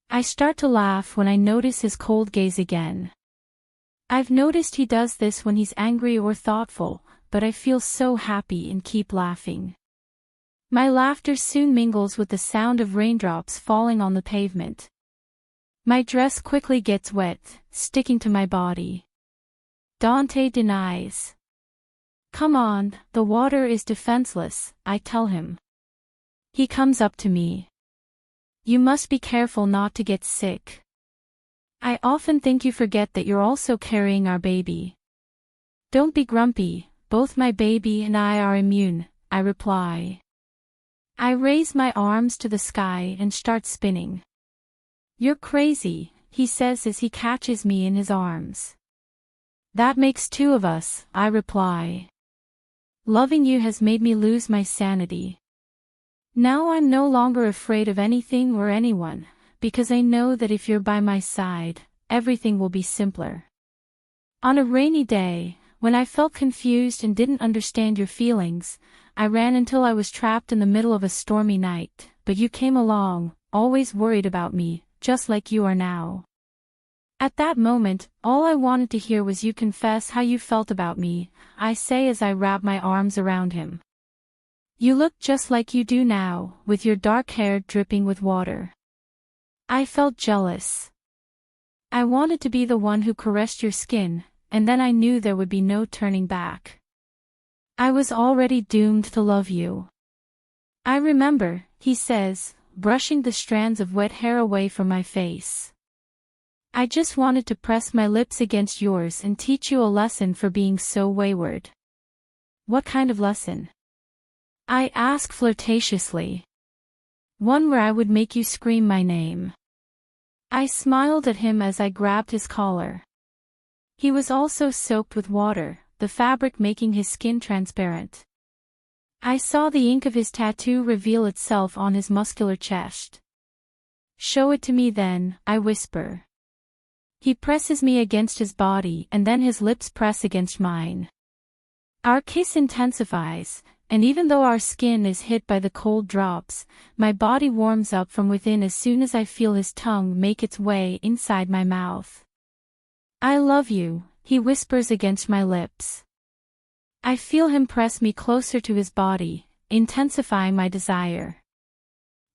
I start to laugh when I notice his cold gaze again. I've noticed he does this when he's angry or thoughtful, but I feel so happy and keep laughing. My laughter soon mingles with the sound of raindrops falling on the pavement. My dress quickly gets wet, sticking to my body. Dante denies. Come on, the water is defenseless, I tell him. He comes up to me. You must be careful not to get sick. I often think you forget that you're also carrying our baby. Don't be grumpy, both my baby and I are immune, I reply. I raise my arms to the sky and start spinning. You're crazy, he says as he catches me in his arms. That makes two of us, I reply. Loving you has made me lose my sanity. Now I'm no longer afraid of anything or anyone, because I know that if you're by my side, everything will be simpler. On a rainy day, when I felt confused and didn't understand your feelings, I ran until I was trapped in the middle of a stormy night, but you came along, always worried about me, just like you are now. At that moment, all I wanted to hear was you confess how you felt about me, I say as I wrap my arms around him. You look just like you do now, with your dark hair dripping with water. I felt jealous. I wanted to be the one who caressed your skin, and then I knew there would be no turning back. I was already doomed to love you. I remember, he says, brushing the strands of wet hair away from my face. I just wanted to press my lips against yours and teach you a lesson for being so wayward. What kind of lesson? I ask flirtatiously. One where I would make you scream my name. I smiled at him as I grabbed his collar. He was also soaked with water, the fabric making his skin transparent. I saw the ink of his tattoo reveal itself on his muscular chest. Show it to me then, I whisper. He presses me against his body and then his lips press against mine. Our kiss intensifies, and even though our skin is hit by the cold drops, my body warms up from within as soon as I feel his tongue make its way inside my mouth. I love you, he whispers against my lips. I feel him press me closer to his body, intensifying my desire.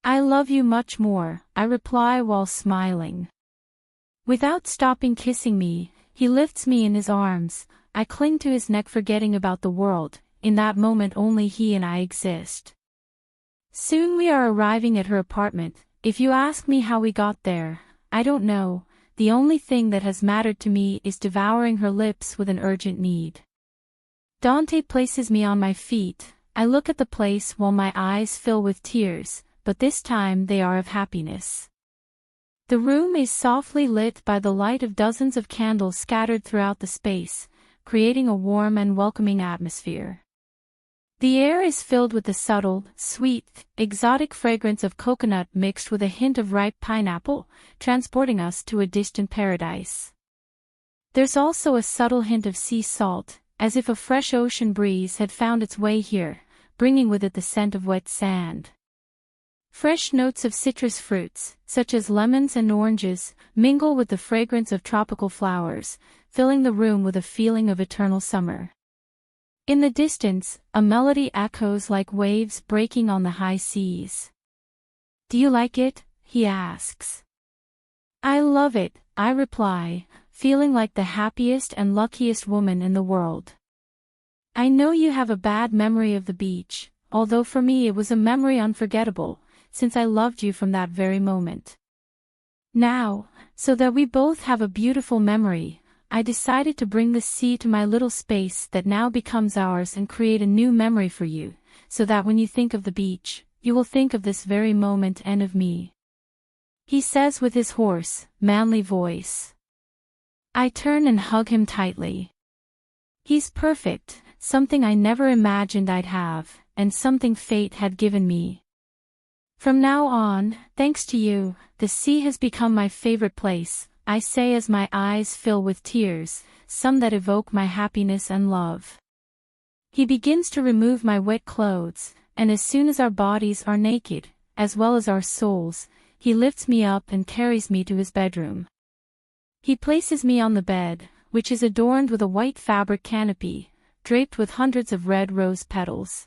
I love you much more, I reply while smiling. Without stopping kissing me, he lifts me in his arms. I cling to his neck, forgetting about the world. In that moment only he and I exist. Soon we are arriving at her apartment. If you ask me how we got there, I don't know. The only thing that has mattered to me is devouring her lips with an urgent need. Dante places me on my feet. I look at the place while my eyes fill with tears, but this time they are of happiness. The room is softly lit by the light of dozens of candles scattered throughout the space, creating a warm and welcoming atmosphere. The air is filled with the subtle, sweet, exotic fragrance of coconut mixed with a hint of ripe pineapple, transporting us to a distant paradise. There's also a subtle hint of sea salt, as if a fresh ocean breeze had found its way here, bringing with it the scent of wet sand. Fresh notes of citrus fruits, such as lemons and oranges, mingle with the fragrance of tropical flowers, filling the room with a feeling of eternal summer. In the distance, a melody echoes like waves breaking on the high seas. Do you like it? He asks. I love it, I reply, feeling like the happiest and luckiest woman in the world. I know you have a bad memory of the beach, although for me it was a memory unforgettable, since I loved you from that very moment. Now, so that we both have a beautiful memory, I decided to bring the sea to my little space that now becomes ours and create a new memory for you, so that when you think of the beach, you will think of this very moment and of me. He says with his hoarse, manly voice. I turn and hug him tightly. He's perfect, something I never imagined I'd have, and something fate had given me. From now on, thanks to you, the sea has become my favorite place, I say as my eyes fill with tears, some that evoke my happiness and love. He begins to remove my wet clothes, and as soon as our bodies are naked, as well as our souls, he lifts me up and carries me to his bedroom. He places me on the bed, which is adorned with a white fabric canopy, draped with hundreds of red rose petals.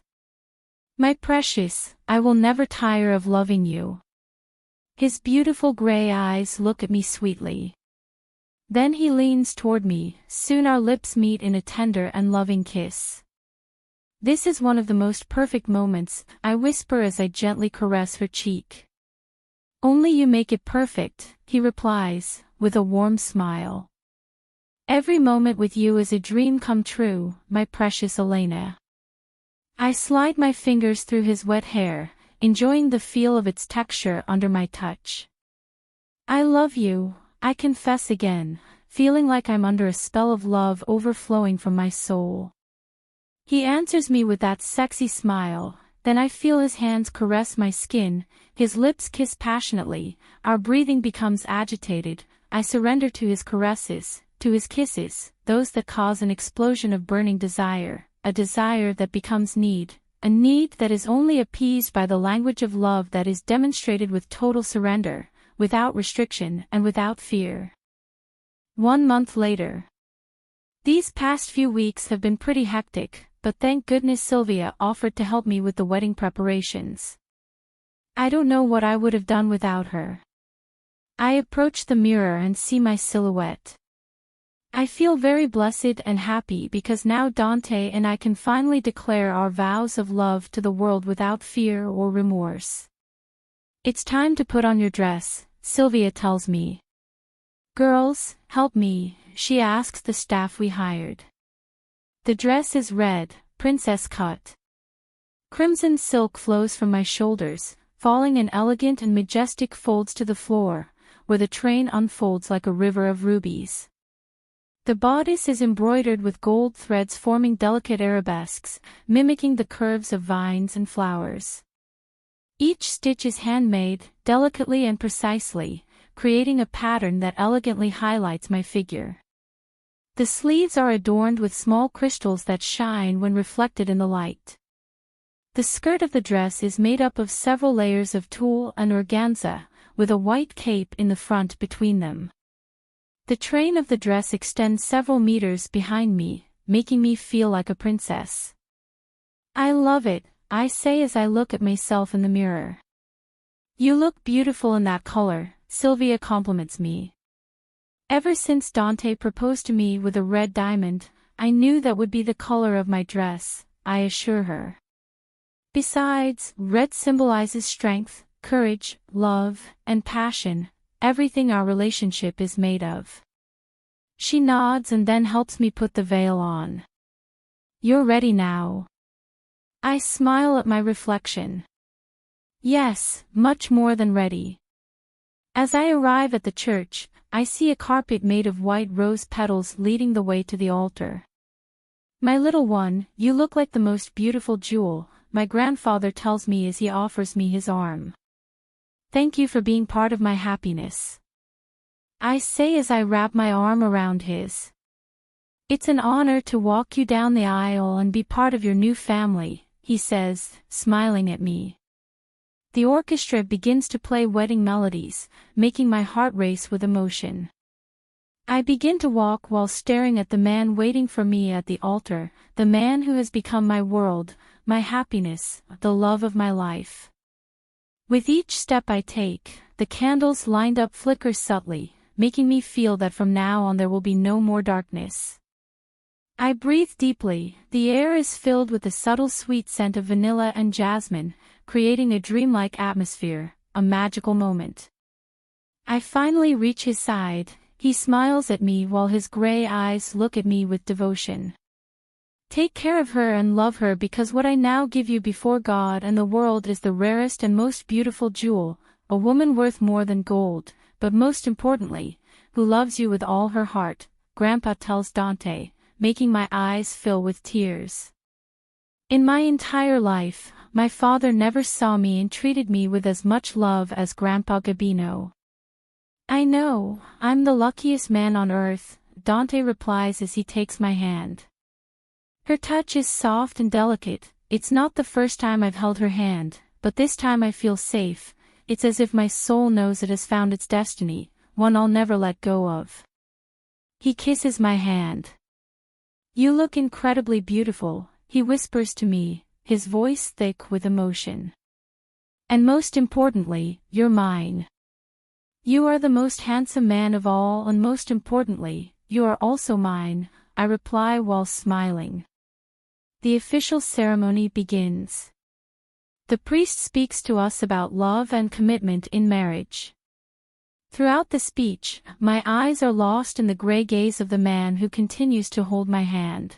My precious, I will never tire of loving you. His beautiful gray eyes look at me sweetly. Then he leans toward me, soon our lips meet in a tender and loving kiss. This is one of the most perfect moments, I whisper as I gently caress her cheek. Only you make it perfect, he replies, with a warm smile. Every moment with you is a dream come true, my precious Elena. I slide my fingers through his wet hair, enjoying the feel of its texture under my touch. I love you, I confess again, feeling like I'm under a spell of love overflowing from my soul. He answers me with that sexy smile, then I feel his hands caress my skin, his lips kiss passionately, our breathing becomes agitated, I surrender to his caresses, to his kisses, those that cause an explosion of burning desire, a desire that becomes need. A need that is only appeased by the language of love that is demonstrated with total surrender, without restriction and without fear. 1 month later. These past few weeks have been pretty hectic, but thank goodness Sylvia offered to help me with the wedding preparations. I don't know what I would have done without her. I approach the mirror and see my silhouette. I feel very blessed and happy because now Dante and I can finally declare our vows of love to the world without fear or remorse. It's time to put on your dress, Sylvia tells me. Girls, help me, she asks the staff we hired. The dress is red, princess cut. Crimson silk flows from my shoulders, falling in elegant and majestic folds to the floor, where the train unfolds like a river of rubies. The bodice is embroidered with gold threads forming delicate arabesques, mimicking the curves of vines and flowers. Each stitch is handmade, delicately and precisely, creating a pattern that elegantly highlights my figure. The sleeves are adorned with small crystals that shine when reflected in the light. The skirt of the dress is made up of several layers of tulle and organza, with a white cape in the front between them. The train of the dress extends several meters behind me, making me feel like a princess. "I love it," I say as I look at myself in the mirror. "You look beautiful in that color," Sylvia compliments me. Ever since Dante proposed to me with a red diamond, I knew that would be the color of my dress, I assure her. Besides, red symbolizes strength, courage, love, and passion, everything our relationship is made of. She nods and then helps me put the veil on. "You're ready now." I smile at my reflection. Yes, much more than ready. As I arrive at the church, I see a carpet made of white rose petals leading the way to the altar. "My little one, you look like the most beautiful jewel," my grandfather tells me as he offers me his arm. "Thank you for being part of my happiness," I say as I wrap my arm around his. "It's an honor to walk you down the aisle and be part of your new family," he says, smiling at me. The orchestra begins to play wedding melodies, making my heart race with emotion. I begin to walk while staring at the man waiting for me at the altar, the man who has become my world, my happiness, the love of my life. With each step I take, the candles lined up flicker subtly, making me feel that from now on there will be no more darkness. I breathe deeply. The air is filled with the subtle sweet scent of vanilla and jasmine, creating a dreamlike atmosphere, a magical moment. I finally reach his side. He smiles at me while his gray eyes look at me with devotion. "Take care of her and love her, because what I now give you before God and the world is the rarest and most beautiful jewel, a woman worth more than gold, but most importantly, who loves you with all her heart," Grandpa tells Dante, making my eyes fill with tears. In my entire life, my father never saw me and treated me with as much love as Grandpa Gabino. "I know, I'm the luckiest man on earth," Dante replies as he takes my hand. Her touch is soft and delicate. It's not the first time I've held her hand, but this time I feel safe. It's as if my soul knows it has found its destiny, one I'll never let go of. He kisses my hand. "You look incredibly beautiful," he whispers to me, his voice thick with emotion. "And most importantly, you're mine. You are the most handsome man of all, and most importantly, you are also mine," I reply while smiling. The official ceremony begins. The priest speaks to us about love and commitment in marriage. Throughout the speech, my eyes are lost in the gray gaze of the man who continues to hold my hand.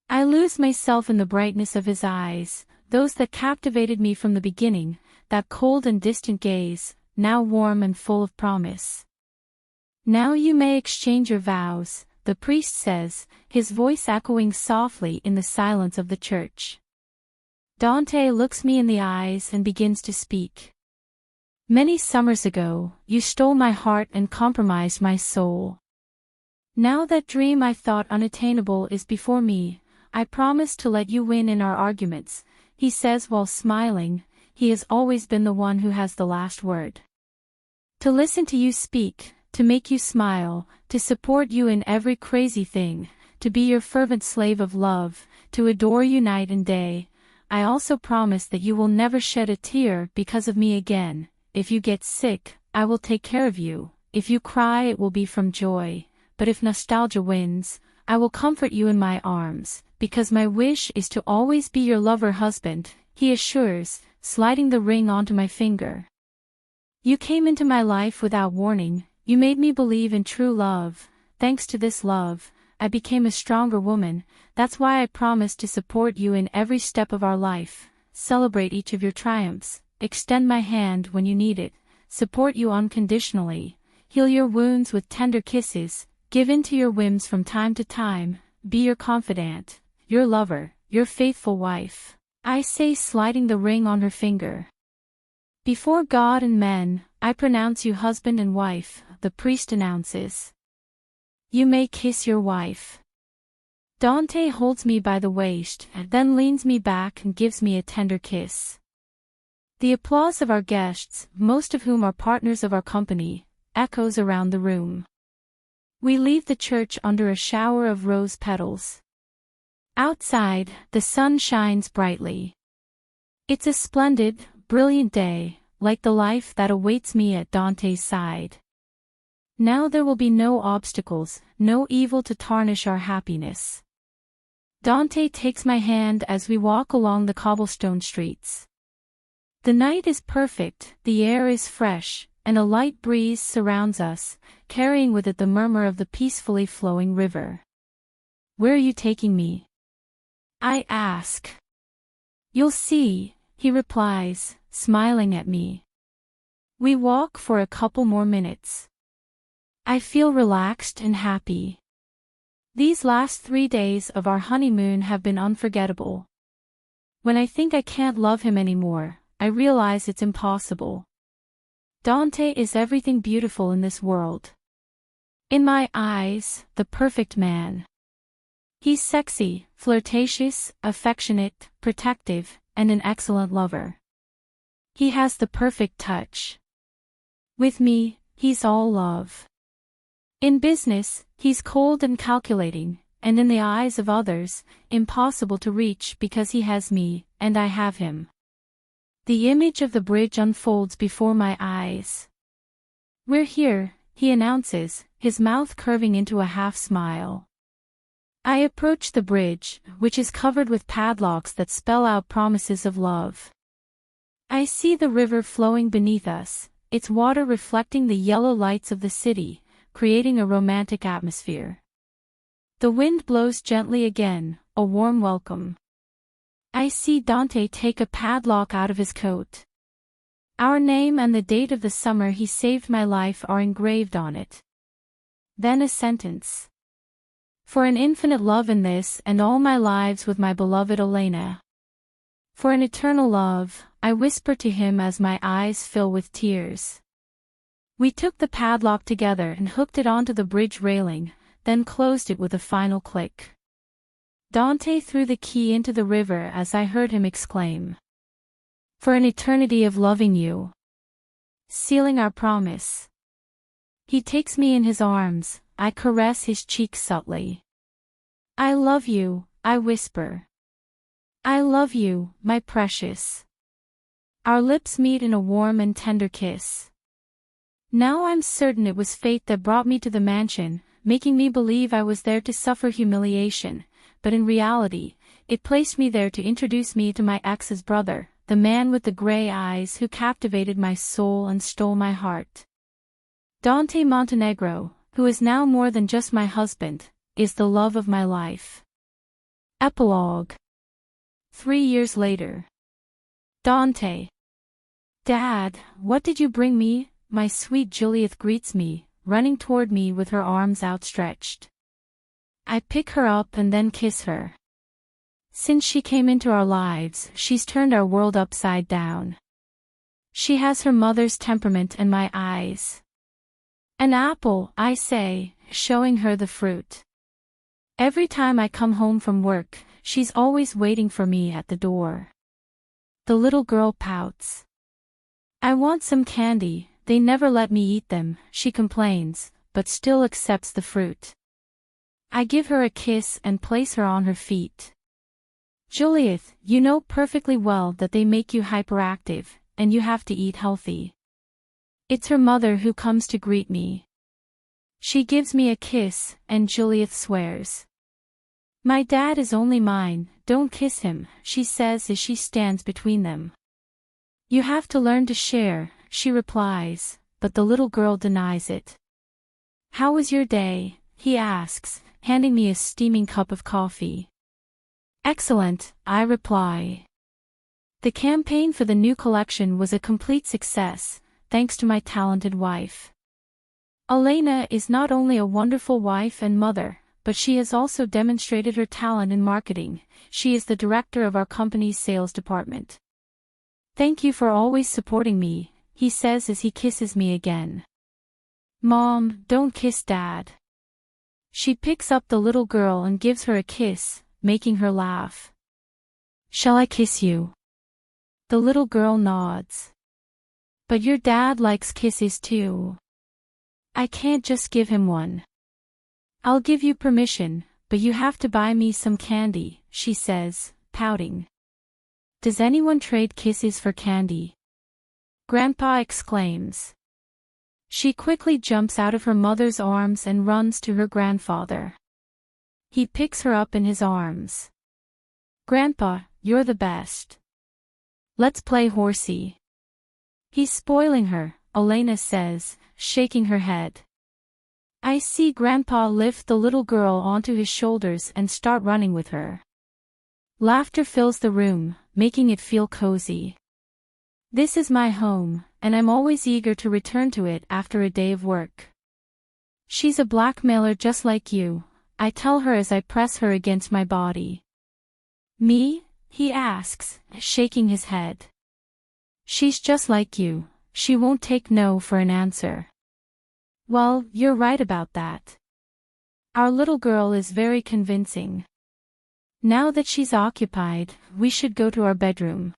I lose myself in the brightness of his eyes, those that captivated me from the beginning, that cold and distant gaze, now warm and full of promise. "Now you may exchange your vows," the priest says, his voice echoing softly in the silence of the church. Dante looks me in the eyes and begins to speak. "Many summers ago, you stole my heart and compromised my soul. Now that dream I thought unattainable is before me, I promise to let you win in our arguments," he says while smiling. He has always been the one who has the last word. "To listen to you speak, to make you smile, to support you in every crazy thing, to be your fervent slave of love, to adore you night and day. I also promise that you will never shed a tear because of me again. If you get sick, I will take care of you. If you cry, it will be from joy. But if nostalgia wins, I will comfort you in my arms, because my wish is to always be your lover husband," he assures, sliding the ring onto my finger. "You came into my life without warning. You made me believe in true love. Thanks to this love, I became a stronger woman. That's why I promise to support you in every step of our life, celebrate each of your triumphs, extend my hand when you need it, support you unconditionally, heal your wounds with tender kisses, give in to your whims from time to time, be your confidant, your lover, your faithful wife," I say, sliding the ring on her finger. "Before God and men, I pronounce you husband and wife, the priest announces. You may kiss your wife. Dante holds me by the waist, and then leans me back and gives me a tender kiss. The applause of our guests, most of whom are partners of our company, echoes around the room. We leave the church under a shower of rose petals. Outside, the sun shines brightly. It's a splendid, brilliant day, like the life that awaits me at Dante's side. Now there will be no obstacles, no evil to tarnish our happiness. Dante takes my hand as we walk along the cobblestone streets. The night is perfect, the air is fresh, and a light breeze surrounds us, carrying with it the murmur of the peacefully flowing river. Where are you taking me? I ask. You'll see, he replies, smiling at me. We walk for a couple more minutes. I feel relaxed and happy. These last 3 days of our honeymoon have been unforgettable. When I think I can't love him anymore, I realize it's impossible. Dante is everything beautiful in this world. In my eyes, the perfect man. He's sexy, flirtatious, affectionate, protective, and an excellent lover. He has the perfect touch. With me, he's all love. In business, he's cold and calculating, and in the eyes of others, impossible to reach because he has me, and I have him. The image of the bridge unfolds before my eyes. We're here, he announces, his mouth curving into a half-smile. I approach the bridge, which is covered with padlocks that spell out promises of love. I see the river flowing beneath us, its water reflecting the yellow lights of the city, creating a romantic atmosphere. The wind blows gently again, a warm welcome. I see Dante take a padlock out of his coat. Our name and the date of the summer he saved my life are engraved on it. Then a sentence. For an infinite love in this and all my lives with my beloved Elena. For an eternal love, I whisper to him as my eyes fill with tears. We took the padlock together and hooked it onto the bridge railing, then closed it with a final click. Dante threw the key into the river as I heard him exclaim. For an eternity of loving you. Sealing our promise. He takes me in his arms, I caress his cheek subtly. I love you, I whisper. I love you, my precious. Our lips meet in a warm and tender kiss. Now I'm certain it was fate that brought me to the mansion, making me believe I was there to suffer humiliation, but in reality, it placed me there to introduce me to my ex's brother, the man with the gray eyes who captivated my soul and stole my heart. Dante Montenegro, who is now more than just my husband, is the love of my life. Epilogue. 3 years later. Dante. Dad, what did you bring me? My sweet Juliet greets me, running toward me with her arms outstretched. I pick her up and then kiss her. Since she came into our lives, she's turned our world upside down. She has her mother's temperament and my eyes. An apple, I say, showing her the fruit. Every time I come home from work, she's always waiting for me at the door. The little girl pouts. I want some candy, they never let me eat them, she complains, but still accepts the fruit. I give her a kiss and place her on her feet. Juliet, you know perfectly well that they make you hyperactive, and you have to eat healthy. It's her mother who comes to greet me. She gives me a kiss, and Juliet swears. My dad is only mine, don't kiss him, she says as she stands between them. You have to learn to share, she replies, but the little girl denies it. How was your day? He asks, handing me a steaming cup of coffee. Excellent, I reply. The campaign for the new collection was a complete success, thanks to my talented wife. Elena is not only a wonderful wife and mother, but she has also demonstrated her talent in marketing. She is the director of our company's sales department. Thank you for always supporting me, he says as he kisses me again. Mom, don't kiss Dad. She picks up the little girl and gives her a kiss, making her laugh. Shall I kiss you? The little girl nods. But your dad likes kisses too. I can't just give him one. I'll give you permission, but you have to buy me some candy, she says, pouting. Does anyone trade kisses for candy? Grandpa exclaims. She quickly jumps out of her mother's arms and runs to her grandfather. He picks her up in his arms. Grandpa, you're the best. Let's play horsey. He's spoiling her, Elena says, shaking her head. I see Grandpa lift the little girl onto his shoulders and start running with her. Laughter fills the room, making it feel cozy. This is my home, and I'm always eager to return to it after a day of work. She's a blackmailer just like you, I tell her as I press her against my body. Me? He asks, shaking his head. She's just like you, she won't take no for an answer. Well, you're right about that. Our little girl is very convincing. Now that she's occupied, we should go to our bedroom.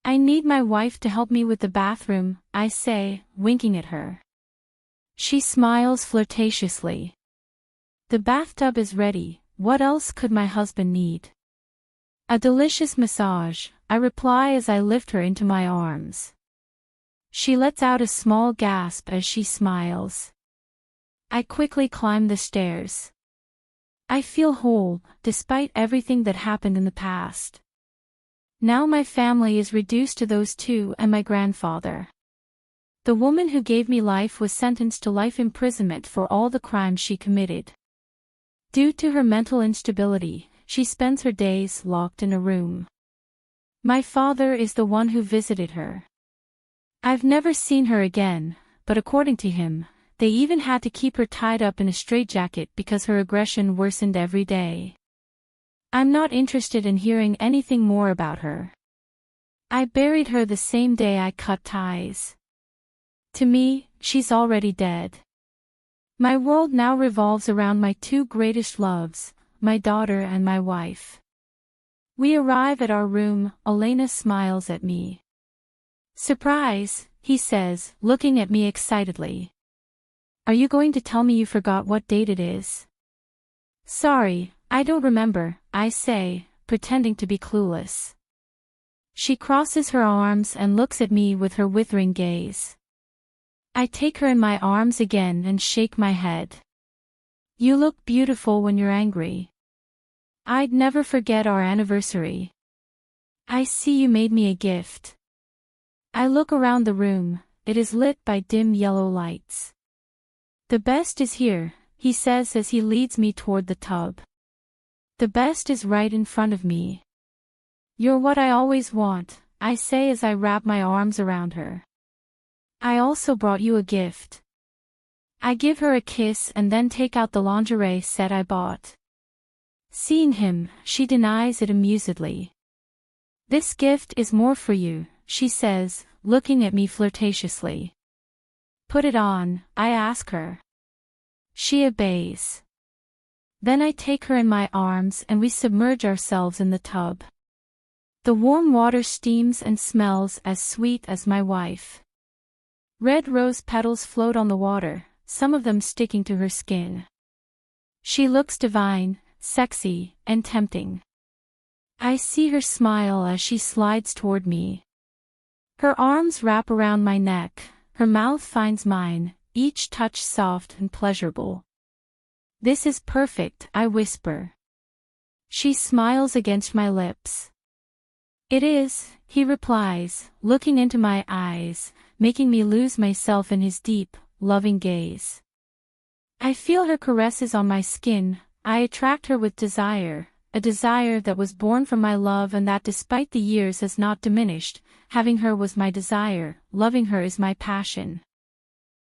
I need my wife to help me with the bathroom, I say, winking at her. She smiles flirtatiously. The bathtub is ready, what else could my husband need? A delicious massage, I reply as I lift her into my arms. She lets out a small gasp as she smiles. I quickly climb the stairs. I feel whole, despite everything that happened in the past. Now my family is reduced to those two and my grandfather. The woman who gave me life was sentenced to life imprisonment for all the crimes she committed. Due to her mental instability, she spends her days locked in a room. My father is the one who visited her. I've never seen her again, but according to him, they even had to keep her tied up in a straitjacket because her aggression worsened every day. I'm not interested in hearing anything more about her. I buried her the same day I cut ties. To me, she's already dead. My world now revolves around my two greatest loves, my daughter and my wife. We arrive at our room, Elena smiles at me. Surprise, he says, looking at me excitedly. Are you going to tell me you forgot what date it is? Sorry, I don't remember, I say, pretending to be clueless. She crosses her arms and looks at me with her withering gaze. I take her in my arms again and shake my head. You look beautiful when you're angry. I'd never forget our anniversary. I see you made me a gift. I look around the room, it is lit by dim yellow lights. The best is here, he says as he leads me toward the tub. The best is right in front of me. You're what I always want, I say as I wrap my arms around her. I also brought you a gift. I give her a kiss and then take out the lingerie set I bought. Seeing him, she denies it amusedly. This gift is more for you, she says, looking at me flirtatiously. Put it on, I ask her. She obeys. Then I take her in my arms and we submerge ourselves in the tub. The warm water steams and smells as sweet as my wife. Red rose petals float on the water, some of them sticking to her skin. She looks divine, sexy, and tempting. I see her smile as she slides toward me. Her arms wrap around my neck, her mouth finds mine, each touch soft and pleasurable. This is perfect, I whisper. She smiles against my lips. It is, he replies, looking into my eyes, making me lose myself in his deep, loving gaze. I feel her caresses on my skin, I attract her with desire, a desire that was born from my love and that despite the years has not diminished. Having her was my desire, loving her is my passion.